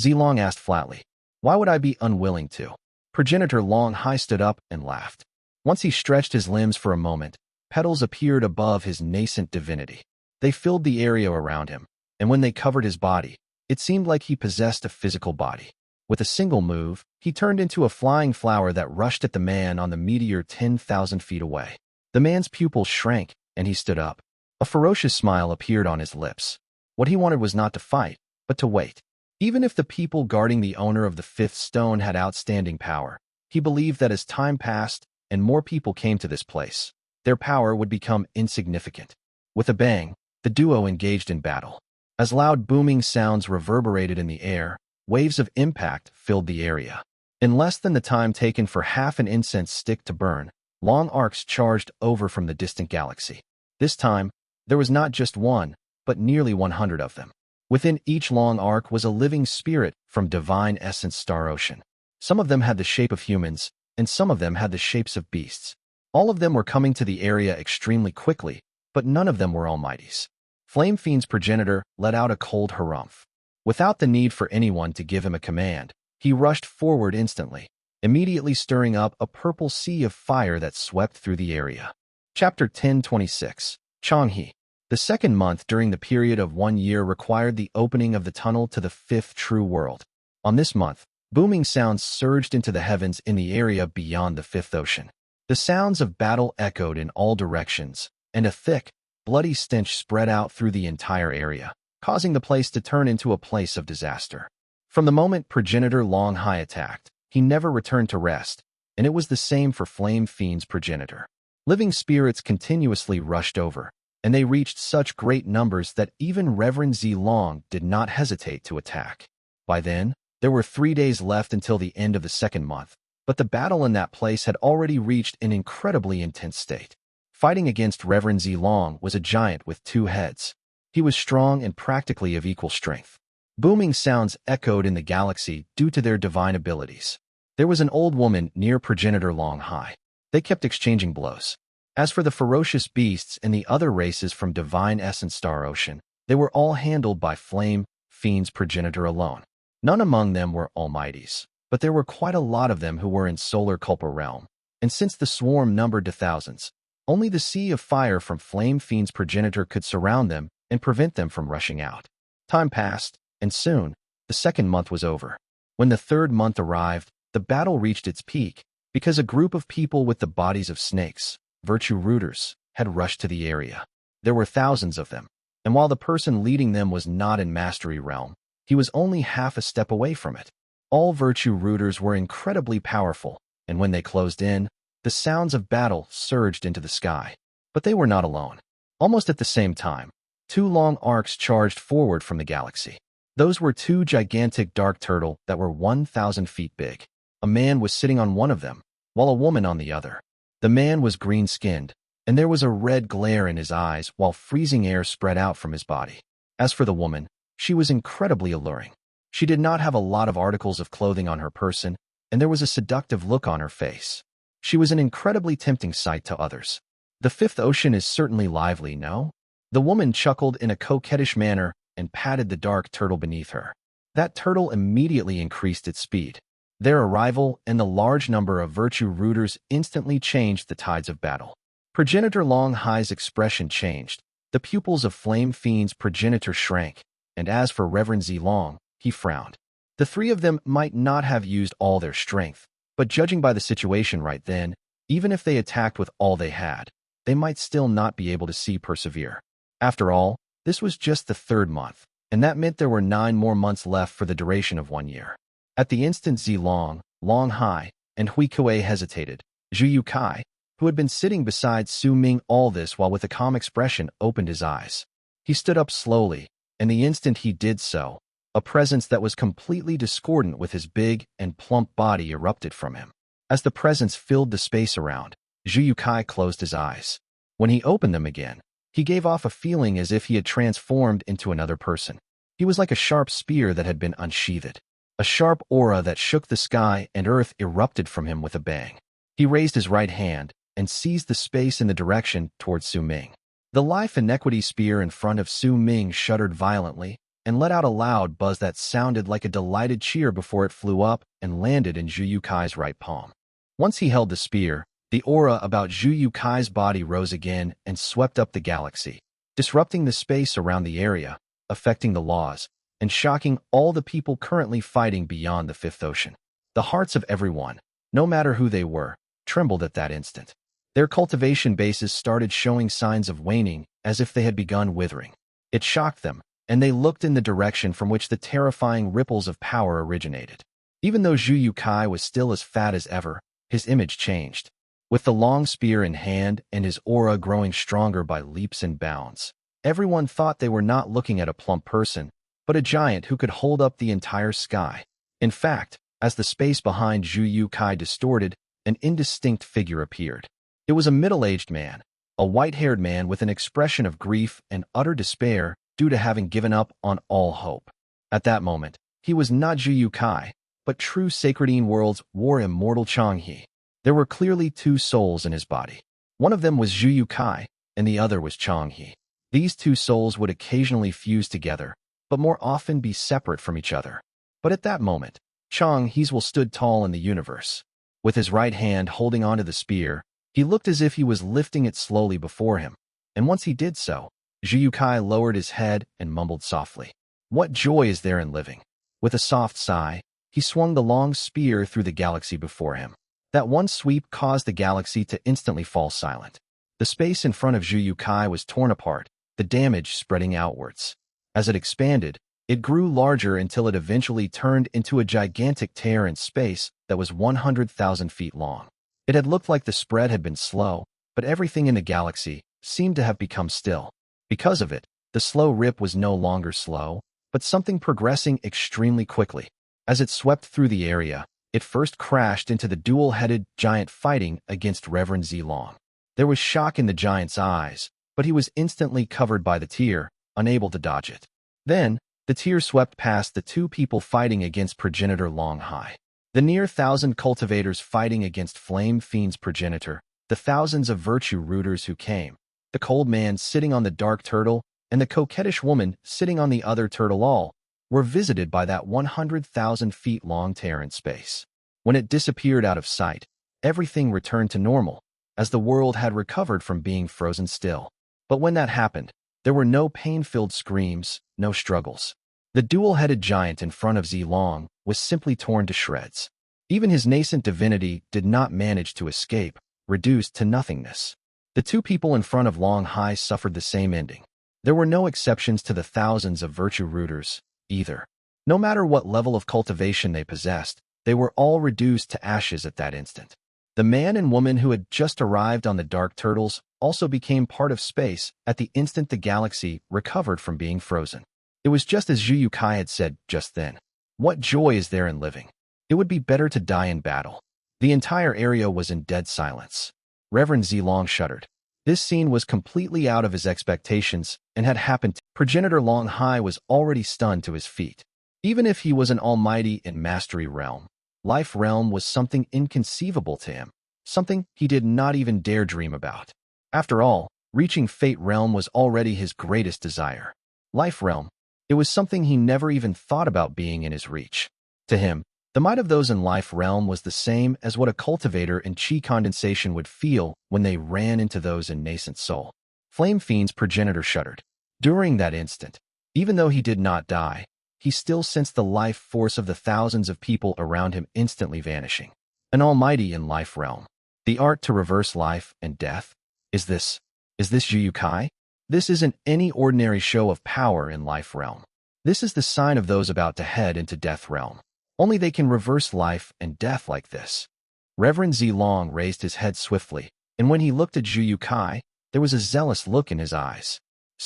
Zilong asked flatly. Why would I be unwilling to? Progenitor Long Hai stood up and laughed. Once he stretched his limbs for a moment, petals appeared above his nascent divinity. They filled the area around him, and when they covered his body, it seemed like he possessed a physical body. With a single move, he turned into a flying flower that rushed at the man on the meteor 10,000 feet away. The man's pupils shrank, and he stood up. A ferocious smile appeared on his lips. What he wanted was not to fight, but to wait. Even if the people guarding the owner of the fifth stone had outstanding power, he believed that as time passed and more people came to this place, their power would become insignificant. With a bang, the duo engaged in battle. As loud booming sounds reverberated in the air, waves of impact filled the area. In less than the time taken for half an incense stick to burn, long arcs charged over from the distant galaxy. This time, there was not just one, but nearly 100 of them. Within each long arc was a living spirit from divine essence star ocean. Some of them had the shape of humans, and some of them had the shapes of beasts. All of them were coming to the area extremely quickly, but none of them were almighties. Flame Fiend's progenitor let out a cold harumph. Without the need for anyone to give him a command, he rushed forward instantly, immediately stirring up a purple sea of fire that swept through the area. Chapter 1026. Chang He. The second month during the period of 1 year required the opening of the tunnel to the fifth true world. On this month, booming sounds surged into the heavens in the area beyond the fifth ocean. The sounds of battle echoed in all directions, and a thick, bloody stench spread out through the entire area, causing the place to turn into a place of disaster. From the moment progenitor Long Hai attacked, he never returned to rest, and it was the same for Flame Fiend's progenitor. Living spirits continuously rushed over, and they reached such great numbers that even Reverend Zhi Long did not hesitate to attack. By then, there were 3 days left until the end of the second month, but the battle in that place had already reached an incredibly intense state. Fighting against Reverend Zhi Long was a giant with 2 heads. He was strong and practically of equal strength. Booming sounds echoed in the galaxy due to their divine abilities. There was an old woman near progenitor Long Hai. They kept exchanging blows. As for the ferocious beasts and the other races from Divine Essence Star Ocean, they were all handled by Flame Fiend's progenitor alone. None among them were almighties, but there were quite a lot of them who were in Solar Culpa realm, and since the swarm numbered to thousands, only the sea of fire from Flame Fiend's progenitor could surround them and prevent them from rushing out. Time passed, and soon, the second month was over. When the third month arrived, the battle reached its peak, because a group of people with the bodies of snakes, virtue rooters, had rushed to the area. There were thousands of them, and while the person leading them was not in Mastery Realm, he was only half a step away from it. All virtue rooters were incredibly powerful, and when they closed in, the sounds of battle surged into the sky. But they were not alone. Almost at the same time, 2 long arcs charged forward from the galaxy. Those were 2 gigantic dark turtle that were 1,000 feet big. A man was sitting on one of them, while a woman on the other. The man was green-skinned, and there was a red glare in his eyes while freezing air spread out from his body. As for the woman, she was incredibly alluring. She did not have a lot of articles of clothing on her person, and there was a seductive look on her face. She was an incredibly tempting sight to others. The fifth ocean is certainly lively, no? The woman chuckled in a coquettish manner and patted the dark turtle beneath her. That turtle immediately increased its speed. Their arrival and the large number of virtue rooters instantly changed the tides of battle. Progenitor Long Hai's expression changed. The pupils of Flame Fiend's progenitor shrank, and as for Reverend Zhi Long, he frowned. The 3 of them might not have used all their strength, but judging by the situation right then, even if they attacked with all they had, they might still not be able to see persevere. After all, this was just the 3rd month, and that meant there were 9 more months left for the duration of 1 year. At the instant Zhi Long, Long Hai, and Zhu You Cai hesitated, Zhu You Cai, who had been sitting beside Su Ming all this while with a calm expression, opened his eyes. He stood up slowly, and the instant he did so, a presence that was completely discordant with his big and plump body erupted from him. As the presence filled the space around, Zhu You Cai closed his eyes. When he opened them again, he gave off a feeling as if he had transformed into another person. He was like a sharp spear that had been unsheathed. A sharp aura that shook the sky and earth erupted from him with a bang. He raised his right hand and seized the space in the direction towards Su Ming. The life Inequity spear in front of Su Ming shuddered violently and let out a loud buzz that sounded like a delighted cheer before it flew up and landed in Zhu You Cai's right palm. Once he held the spear, The aura about Zhu You Cai's body rose again and swept up the galaxy, disrupting the space around the area, affecting the laws, and shocking all the people currently fighting beyond the Fifth Ocean. The hearts of everyone, no matter who they were, trembled at that instant. Their cultivation bases started showing signs of waning, as if they had begun withering. It shocked them, and they looked in the direction from which the terrifying ripples of power originated. Even though Zhu You Cai was still as fat as ever, his image changed. With the long spear in hand and his aura growing stronger by leaps and bounds, everyone thought they were not looking at a plump person, but a giant who could hold up the entire sky. In fact, as the space behind Zhu You Cai distorted, an indistinct figure appeared. It was a middle-aged man, a white-haired man with an expression of grief and utter despair due to having given up on all hope. At that moment, he was not Zhu You Cai, but true Sacred World's war immortal Chang He. There were clearly two souls in his body. One of them was Zhu You Cai, and the other was Chang He. These two souls would occasionally fuse together, but more often be separate from each other. But at that moment, Chang He's will stood tall in the universe. With his right hand holding onto the spear, he looked as if he was lifting it slowly before him, and once he did so, Zhu You Cai lowered his head and mumbled softly, "What joy is there in living?" With a soft sigh, he swung the long spear through the galaxy before him. That one sweep caused the galaxy to instantly fall silent. The space in front of Zhu You Cai was torn apart, the damage spreading outwards. As it expanded, it grew larger until it eventually turned into a gigantic tear in space that was 100,000 feet long. It had looked like the spread had been slow, but everything in the galaxy seemed to have become still. Because of it, the slow rip was no longer slow, but something progressing extremely quickly. As it swept through the area, it first crashed into the dual-headed giant fighting against Reverend Zilong. There was shock in the giant's eyes, but he was instantly covered by the tear, unable to dodge it. Then, the tear swept past the two people fighting against progenitor Long Hai. The near 1,000 cultivators fighting against Flame Fiend's progenitor, the thousands of virtue rooters who came, the cold man sitting on the dark turtle, and the coquettish woman sitting on the other turtle all, were visited by that 100,000 feet long tear in space. When it disappeared out of sight, everything returned to normal, as the world had recovered from being frozen still. But when that happened, there were no pain-filled screams, no struggles. The dual-headed giant in front of Zilong was simply torn to shreds. Even his nascent divinity did not manage to escape, reduced to nothingness. The two people in front of Long Hai suffered the same ending. There were no exceptions to the thousands of virtue rooters, either. No matter what level of cultivation they possessed, they were all reduced to ashes at that instant. The man and woman who had just arrived on the Dark Turtles also became part of space at the instant the galaxy recovered from being frozen. It was just as Zhu You Cai had said just then. What joy is there in living? It would be better to die in battle. The entire area was in dead silence. Reverend Zilong shuddered. This scene was completely out of his expectations and had happened. Progenitor Long Hai was already stunned to his feet. Even if he was an almighty in Mastery Realm, Life Realm was something inconceivable to him, something he did not even dare dream about. After all, reaching Fate Realm was already his greatest desire. Life Realm, it was something he never even thought about being in his reach. To him, the might of those in Life Realm was the same as what a cultivator in Chi condensation would feel when they ran into those in Nascent Soul. Flame Fiend's progenitor shuddered. During that instant, even though he did not die, he still sensed the life force of the thousands of people around him instantly vanishing. An almighty in Life Realm. The art to reverse life and death? Is this Zhu You Cai? This isn't any ordinary show of power in Life Realm. This is the sign of those about to head into Death Realm. Only they can reverse life and death like this. Reverend Zilong raised his head swiftly, and when he looked at Zhu You Cai, there was a zealous look in his eyes.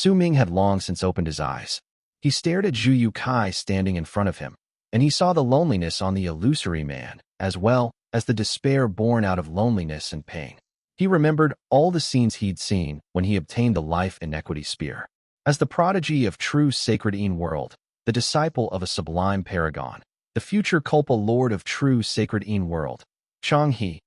Ming had long since opened his eyes. He stared at Zhu You Cai standing in front of him, and he saw the loneliness on the illusory man, as well as the despair born out of loneliness and pain. He remembered all the scenes he'd seen when he obtained the Life Inequity Spear. As the prodigy of true Sacred World, the disciple of a sublime paragon, the future Culpa Lord of true Sacred World, Chang He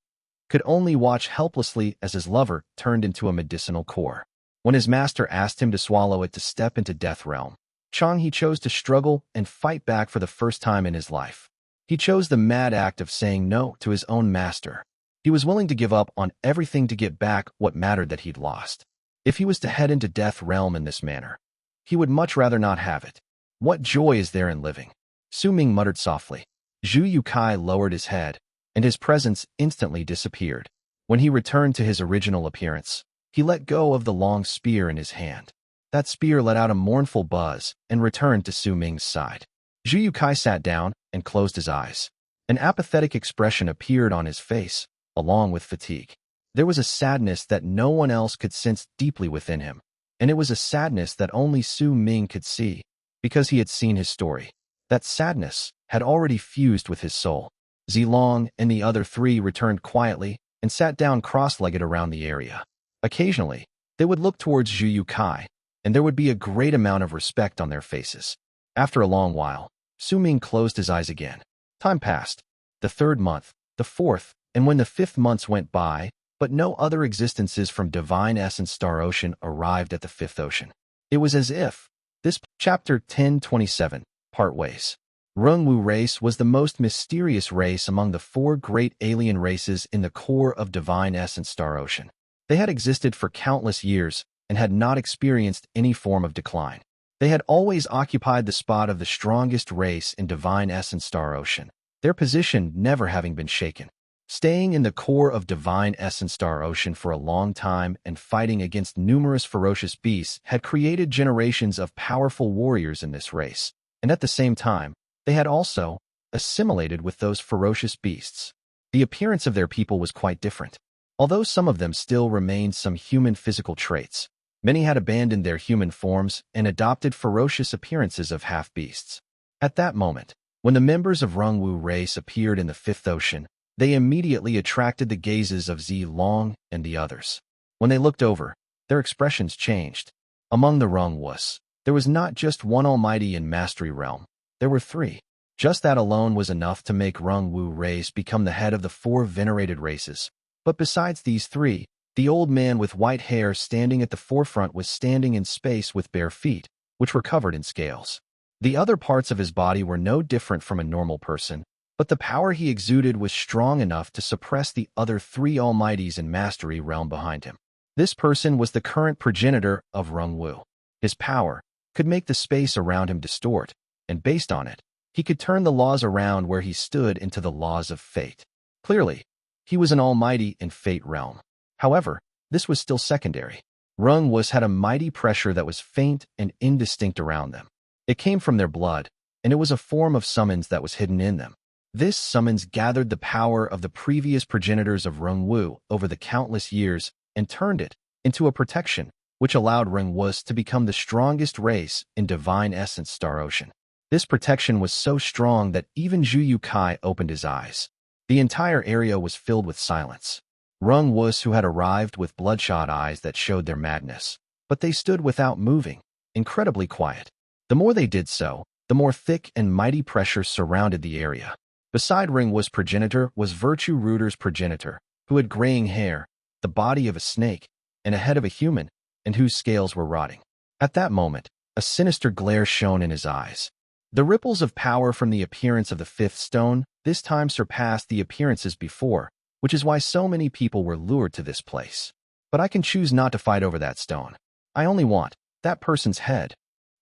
could only watch helplessly as his lover turned into a medicinal core. When his master asked him to swallow it to step into Death Realm, Chang He chose to struggle and fight back for the first time in his life. He chose the mad act of saying no to his own master. He He was willing to give up on everything to get back what mattered that he'd lost. If he was to head into Death Realm in this manner, he would much rather not have it. What joy is there in living? Su Ming muttered softly. Zhu You Cai lowered his head, and his presence instantly disappeared. When he returned to his original appearance, he let go of the long spear in his hand. That spear let out a mournful buzz and returned to Su Ming's side. Zhu You Cai sat down and closed his eyes. An apathetic expression appeared on his face, along with fatigue. There was a sadness that no one else could sense deeply within him, and it was a sadness that only Su Ming could see, because he had seen his story. That sadness had already fused with his soul. Zilong and the other three returned quietly and sat down cross-legged around the area. Occasionally, they would look towards Zhu You Cai, and there would be a great amount of respect on their faces. After a long while, Su Ming closed his eyes again. Time passed. The third month, the fourth, and when the fifth months went by, but no other existences from Divine Essence Star Ocean arrived at the fifth ocean. It was as if this chapter 1027 part ways. Rungwu race was the most mysterious race among the four great alien races in the core of Divine Essence Star Ocean. They had existed for countless years and had not experienced any form of decline. They had always occupied the spot of the strongest race in Divine Essence Star Ocean, their position never having been shaken. Staying in the core of Divine Essence Star Ocean for a long time and fighting against numerous ferocious beasts had created generations of powerful warriors in this race, and at the same time, they had also assimilated with those ferocious beasts. The appearance of their people was quite different. Although some of them still remained some human physical traits, many had abandoned their human forms and adopted ferocious appearances of half-beasts. At that moment, when the members of Rungwu race appeared in the fifth ocean, they immediately attracted the gazes of Zilong and the others. When they looked over, their expressions changed. Among the Rungwus, there was not just one almighty in Mastery Realm, there were three. Just that alone was enough to make Rungwu race become the head of the four venerated races. But besides these three, the old man with white hair standing at the forefront was standing in space with bare feet, which were covered in scales. The other parts of his body were no different from a normal person, but the power he exuded was strong enough to suppress the other three almighties in Mastery Realm behind him. This person was the current progenitor of Rungwu. His power could make the space around him distort, and based on it, he could turn the laws around where he stood into the laws of fate. Clearly, he was an almighty in Fate Realm. However, this was still secondary. Rungwus had a mighty pressure that was faint and indistinct around them. It came from their blood, and it was a form of summons that was hidden in them. This summons gathered the power of the previous progenitors of Rungwu over the countless years and turned it into a protection, which allowed Rungwus to become the strongest race in Divine Essence Star Ocean. This protection was so strong that even Zhu You Cai opened his eyes. The entire area was filled with silence. Rungwus who had arrived with bloodshot eyes that showed their madness, but they stood without moving, incredibly quiet. The more they did so, the more thick and mighty pressure surrounded the area. Beside Rungwus' progenitor was Virtue Rooter's progenitor, who had graying hair, the body of a snake, and a head of a human, and whose scales were rotting. At that moment, a sinister glare shone in his eyes. The ripples of power from the appearance of the fifth stone this time surpassed the appearances before, which is why so many people were lured to this place. But I can choose not to fight over that stone. I only want that person's head.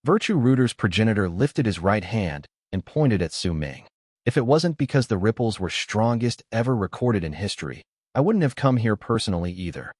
Virtue Rooter's progenitor lifted his right hand and pointed at Su Ming. If it wasn't because the ripples were strongest ever recorded in history, I wouldn't have come here personally either.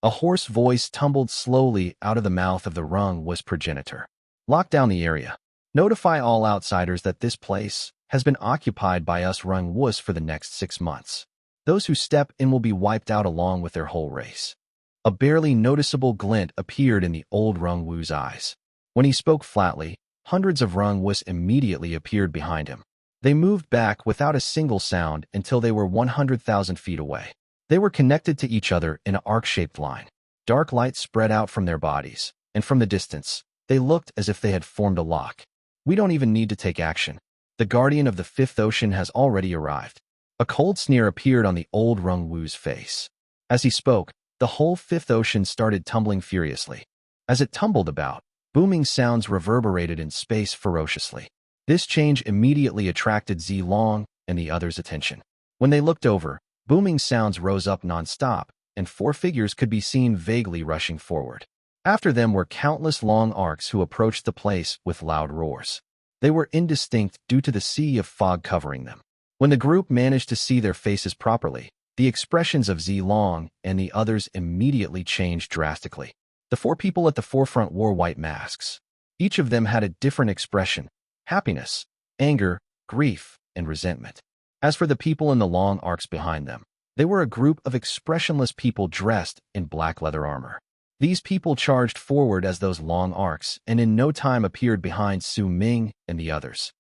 A hoarse voice tumbled slowly out of the mouth of the Rungwus progenitor. Lock down the area. Notify all outsiders that this place has been occupied by us Rungwus for the next 6 months. Those who step in will be wiped out along with their whole race. A barely noticeable glint appeared in the old Rungwu's eyes. When he spoke flatly, hundreds of Rungwus immediately appeared behind him. They moved back without a single sound until they were 100,000 feet away. They were connected to each other in an arc-shaped line. Dark light spread out from their bodies, and from the distance, they looked as if they had formed a lock. We don't even need to take action. The guardian of the fifth ocean has already arrived. A cold sneer appeared on the old Rungwu's face. As he spoke, the whole fifth ocean started tumbling furiously. As it tumbled about, booming sounds reverberated in space ferociously. This change immediately attracted Zilong and the others' attention. When they looked over, Booming sounds rose up non-stop, and 4 figures could be seen vaguely rushing forward. After them were countless long arcs who approached the place with loud roars. They were indistinct due to the sea of fog covering them. When the group managed to see their faces properly, the expressions of Zilong and the others immediately changed drastically. The 4 people at the forefront wore white masks. Each of them had a different expression: happiness, anger, grief, and resentment. As for the people in the long arcs behind them, they were a group of expressionless people dressed in black leather armor. These people charged forward as those long arcs and in no time appeared behind Ming and the others.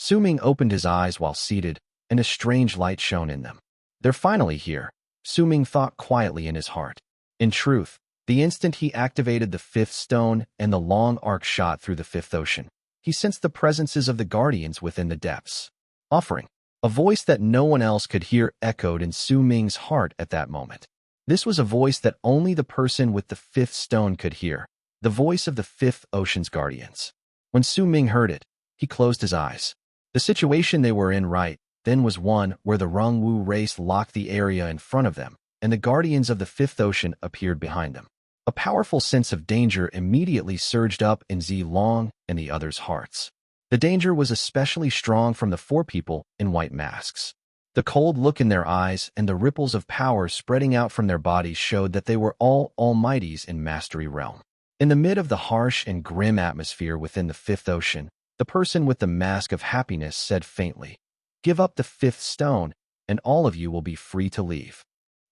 Ming opened his eyes while seated, and a strange light shone in them. "They're finally here," Ming thought quietly in his heart. In truth, the instant he activated the 5th stone and the long arc shot through the 5th ocean, he sensed the presences of the guardians within the depths. Offering. A voice that no one else could hear echoed in Ming's heart at that moment. This was a voice that only the person with the 5th stone could hear, the voice of the 5th Ocean's guardians. When Ming heard it, he closed his eyes. The situation they were in right then was one where the Rongwu race locked the area in front of them, and the guardians of the 5th Ocean appeared behind them. A powerful sense of danger immediately surged up in Zilong and the others' hearts. The danger was especially strong from the 4 people in white masks. The cold look in their eyes and the ripples of power spreading out from their bodies showed that they were all almighties in Mastery Realm. In the mid of the harsh and grim atmosphere within the 5th Ocean, the person with the mask of happiness said faintly, "Give up the 5th stone, and all of you will be free to leave."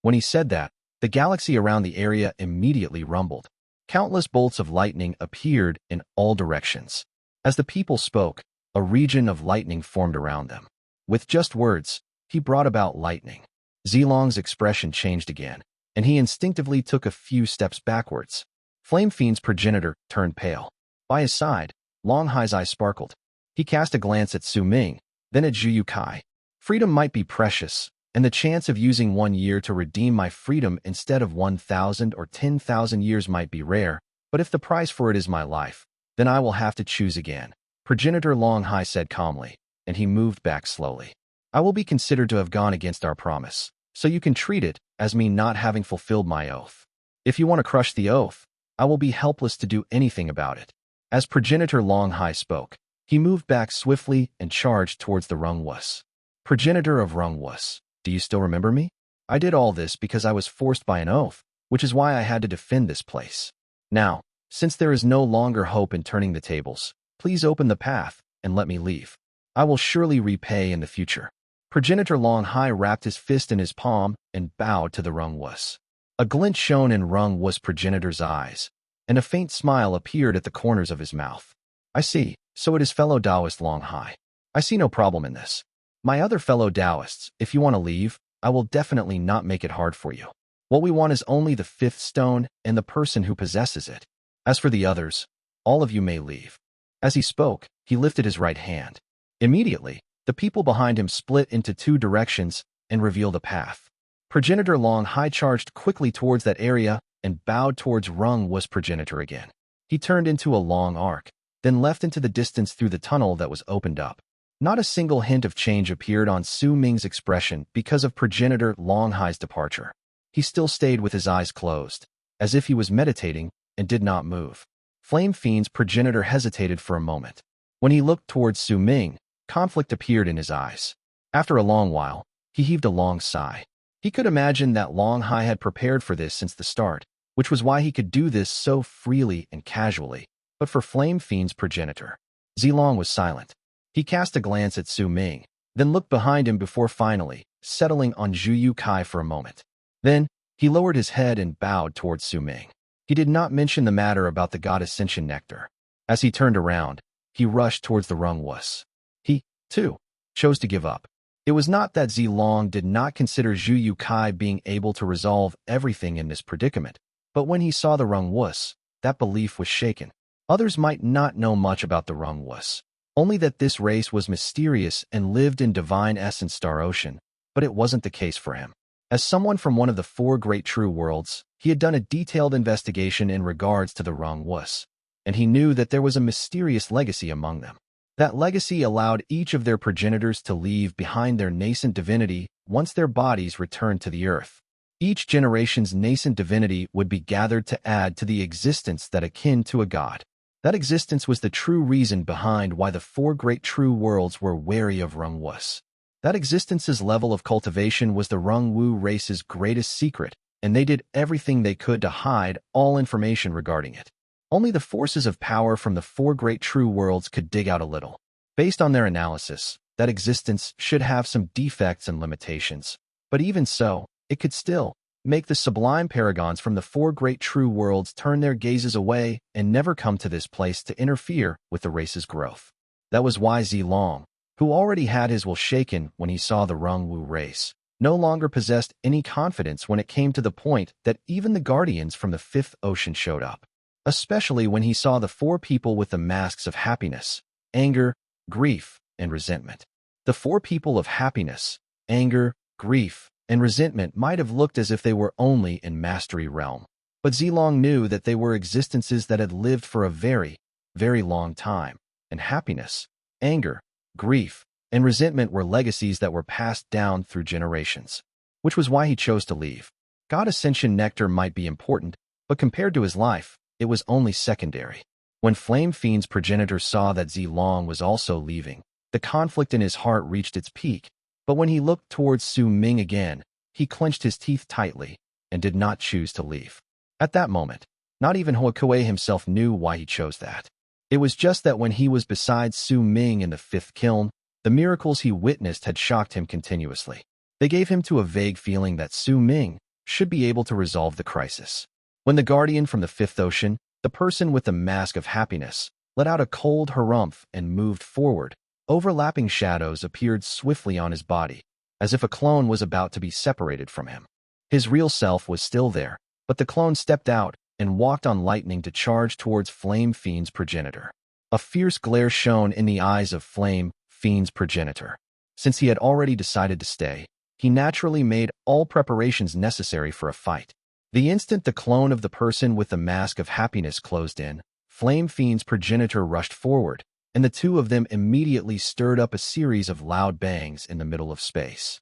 When he said that, the galaxy around the area immediately rumbled. Countless bolts of lightning appeared in all directions. As the people spoke, a region of lightning formed around them. With just words, he brought about lightning. Zilong's expression changed again, and he instinctively took a few steps backwards. Flame Fiend's progenitor turned pale. By his side, Long Hai's eyes sparkled. He cast a glance at Ming, then at Zhu You Cai. "Freedom might be precious, and the chance of using 1 year to redeem my freedom instead of 1,000 or 10,000 years might be rare, but if the price for it is my life, then I will have to choose again," Progenitor Long Hai said calmly, and he moved back slowly. "I will be considered to have gone against our promise, so you can treat it as me not having fulfilled my oath. If you want to crush the oath, I will be helpless to do anything about it." As Progenitor Long Hai spoke, he moved back swiftly and charged towards the Rungwus. "Progenitor of Rungwus, do you still remember me? I did all this because I was forced by an oath, which is why I had to defend this place. Now, since there is no longer hope in turning the tables, please open the path and let me leave. I will surely repay in the future." Progenitor Long Hai wrapped his fist in his palm and bowed to the Rungwus. A glint shone in Rungwus' progenitor's eyes, and a faint smile appeared at the corners of his mouth. "I see, so it is fellow Taoist Long Hai. I see no problem in this. My other fellow Taoists, if you want to leave, I will definitely not make it hard for you. What we want is only the 5th stone and the person who possesses it. As for the others, all of you may leave." As he spoke, he lifted his right hand. Immediately, the people behind him split into 2 directions and revealed a path. Progenitor Long Hai charged quickly towards that area and bowed towards Rungwus' progenitor again. He turned into a long arc, then left into the distance through the tunnel that was opened up. Not a single hint of change appeared on Ming's expression because of Progenitor Long Hai's departure. He still stayed with his eyes closed, as if he was meditating, and did not move. Flame Fiend's progenitor hesitated for a moment. When he looked towards Ming, conflict appeared in his eyes. After a long while, he heaved a long sigh. He could imagine that Long Hai had prepared for this since the start, which was why he could do this so freely and casually. But for Flame Fiend's progenitor, Zilong was silent. He cast a glance at Ming, then looked behind him before finally settling on Zhu You Cai for a moment. Then, he lowered his head and bowed towards Ming. He did not mention the matter about the God Ascension Nectar. As he turned around, he rushed towards the Rungwus. He, too, chose to give up. It was not that Zilong did not consider Zhu You Cai being able to resolve everything in this predicament, but when he saw the Rungwus, that belief was shaken. Others might not know much about the Rungwus, only that this race was mysterious and lived in divine essence Star Ocean, but it wasn't the case for him. As someone from one of the 4 great true worlds, he had done a detailed investigation in regards to the Rungwus, and he knew that there was a mysterious legacy among them. That legacy allowed each of their progenitors to leave behind their nascent divinity once their bodies returned to the earth. Each generation's nascent divinity would be gathered to add to the existence that akin to a god. That existence was the true reason behind why the four great true worlds were wary of Rungwus. That existence's level of cultivation was the Rungwu race's greatest secret, and they did everything they could to hide all information regarding it. Only the forces of power from the four great true worlds could dig out a little. Based on their analysis, that existence should have some defects and limitations. But even so, it could still make the sublime paragons from the four great true worlds turn their gazes away and never come to this place to interfere with the race's growth. That was why Zilong, who already had his will shaken when he saw the Rungwu race, no longer possessed any confidence when it came to the point that even the guardians from the fifth ocean showed up. Especially when he saw the four people with the masks of happiness, anger, grief, and resentment. The four people of happiness, anger, grief, and resentment might have looked as if they were only in Mastery realm. But Zilong knew that they were existences that had lived for a very, very long time, and happiness, anger, grief, and resentment were legacies that were passed down through generations. Which was why he chose to leave. God Ascension Nectar might be important, but compared to his life, it was only secondary. When Flame Fiend's progenitor saw that Zilong was also leaving, the conflict in his heart reached its peak. But when he looked towards Su Ming again, he clenched his teeth tightly and did not choose to leave. At that moment, not even Huokue himself knew why he chose that. It was just that when he was beside Su Ming in the fifth kiln, the miracles he witnessed had shocked him continuously. They gave him to a vague feeling that Su Ming should be able to resolve the crisis. When the guardian from the fifth ocean, the person with the mask of happiness, let out a cold harumph and moved forward, overlapping shadows appeared swiftly on his body, as if a clone was about to be separated from him. His real self was still there, but the clone stepped out and walked on lightning to charge towards Flame Fiend's progenitor. A fierce glare shone in the eyes of Flame Fiend's progenitor. Since he had already decided to stay, he naturally made all preparations necessary for a fight. The instant the clone of the person with the mask of happiness closed in, Flame Fiend's progenitor rushed forward, and the two of them immediately stirred up a series of loud bangs in the middle of space.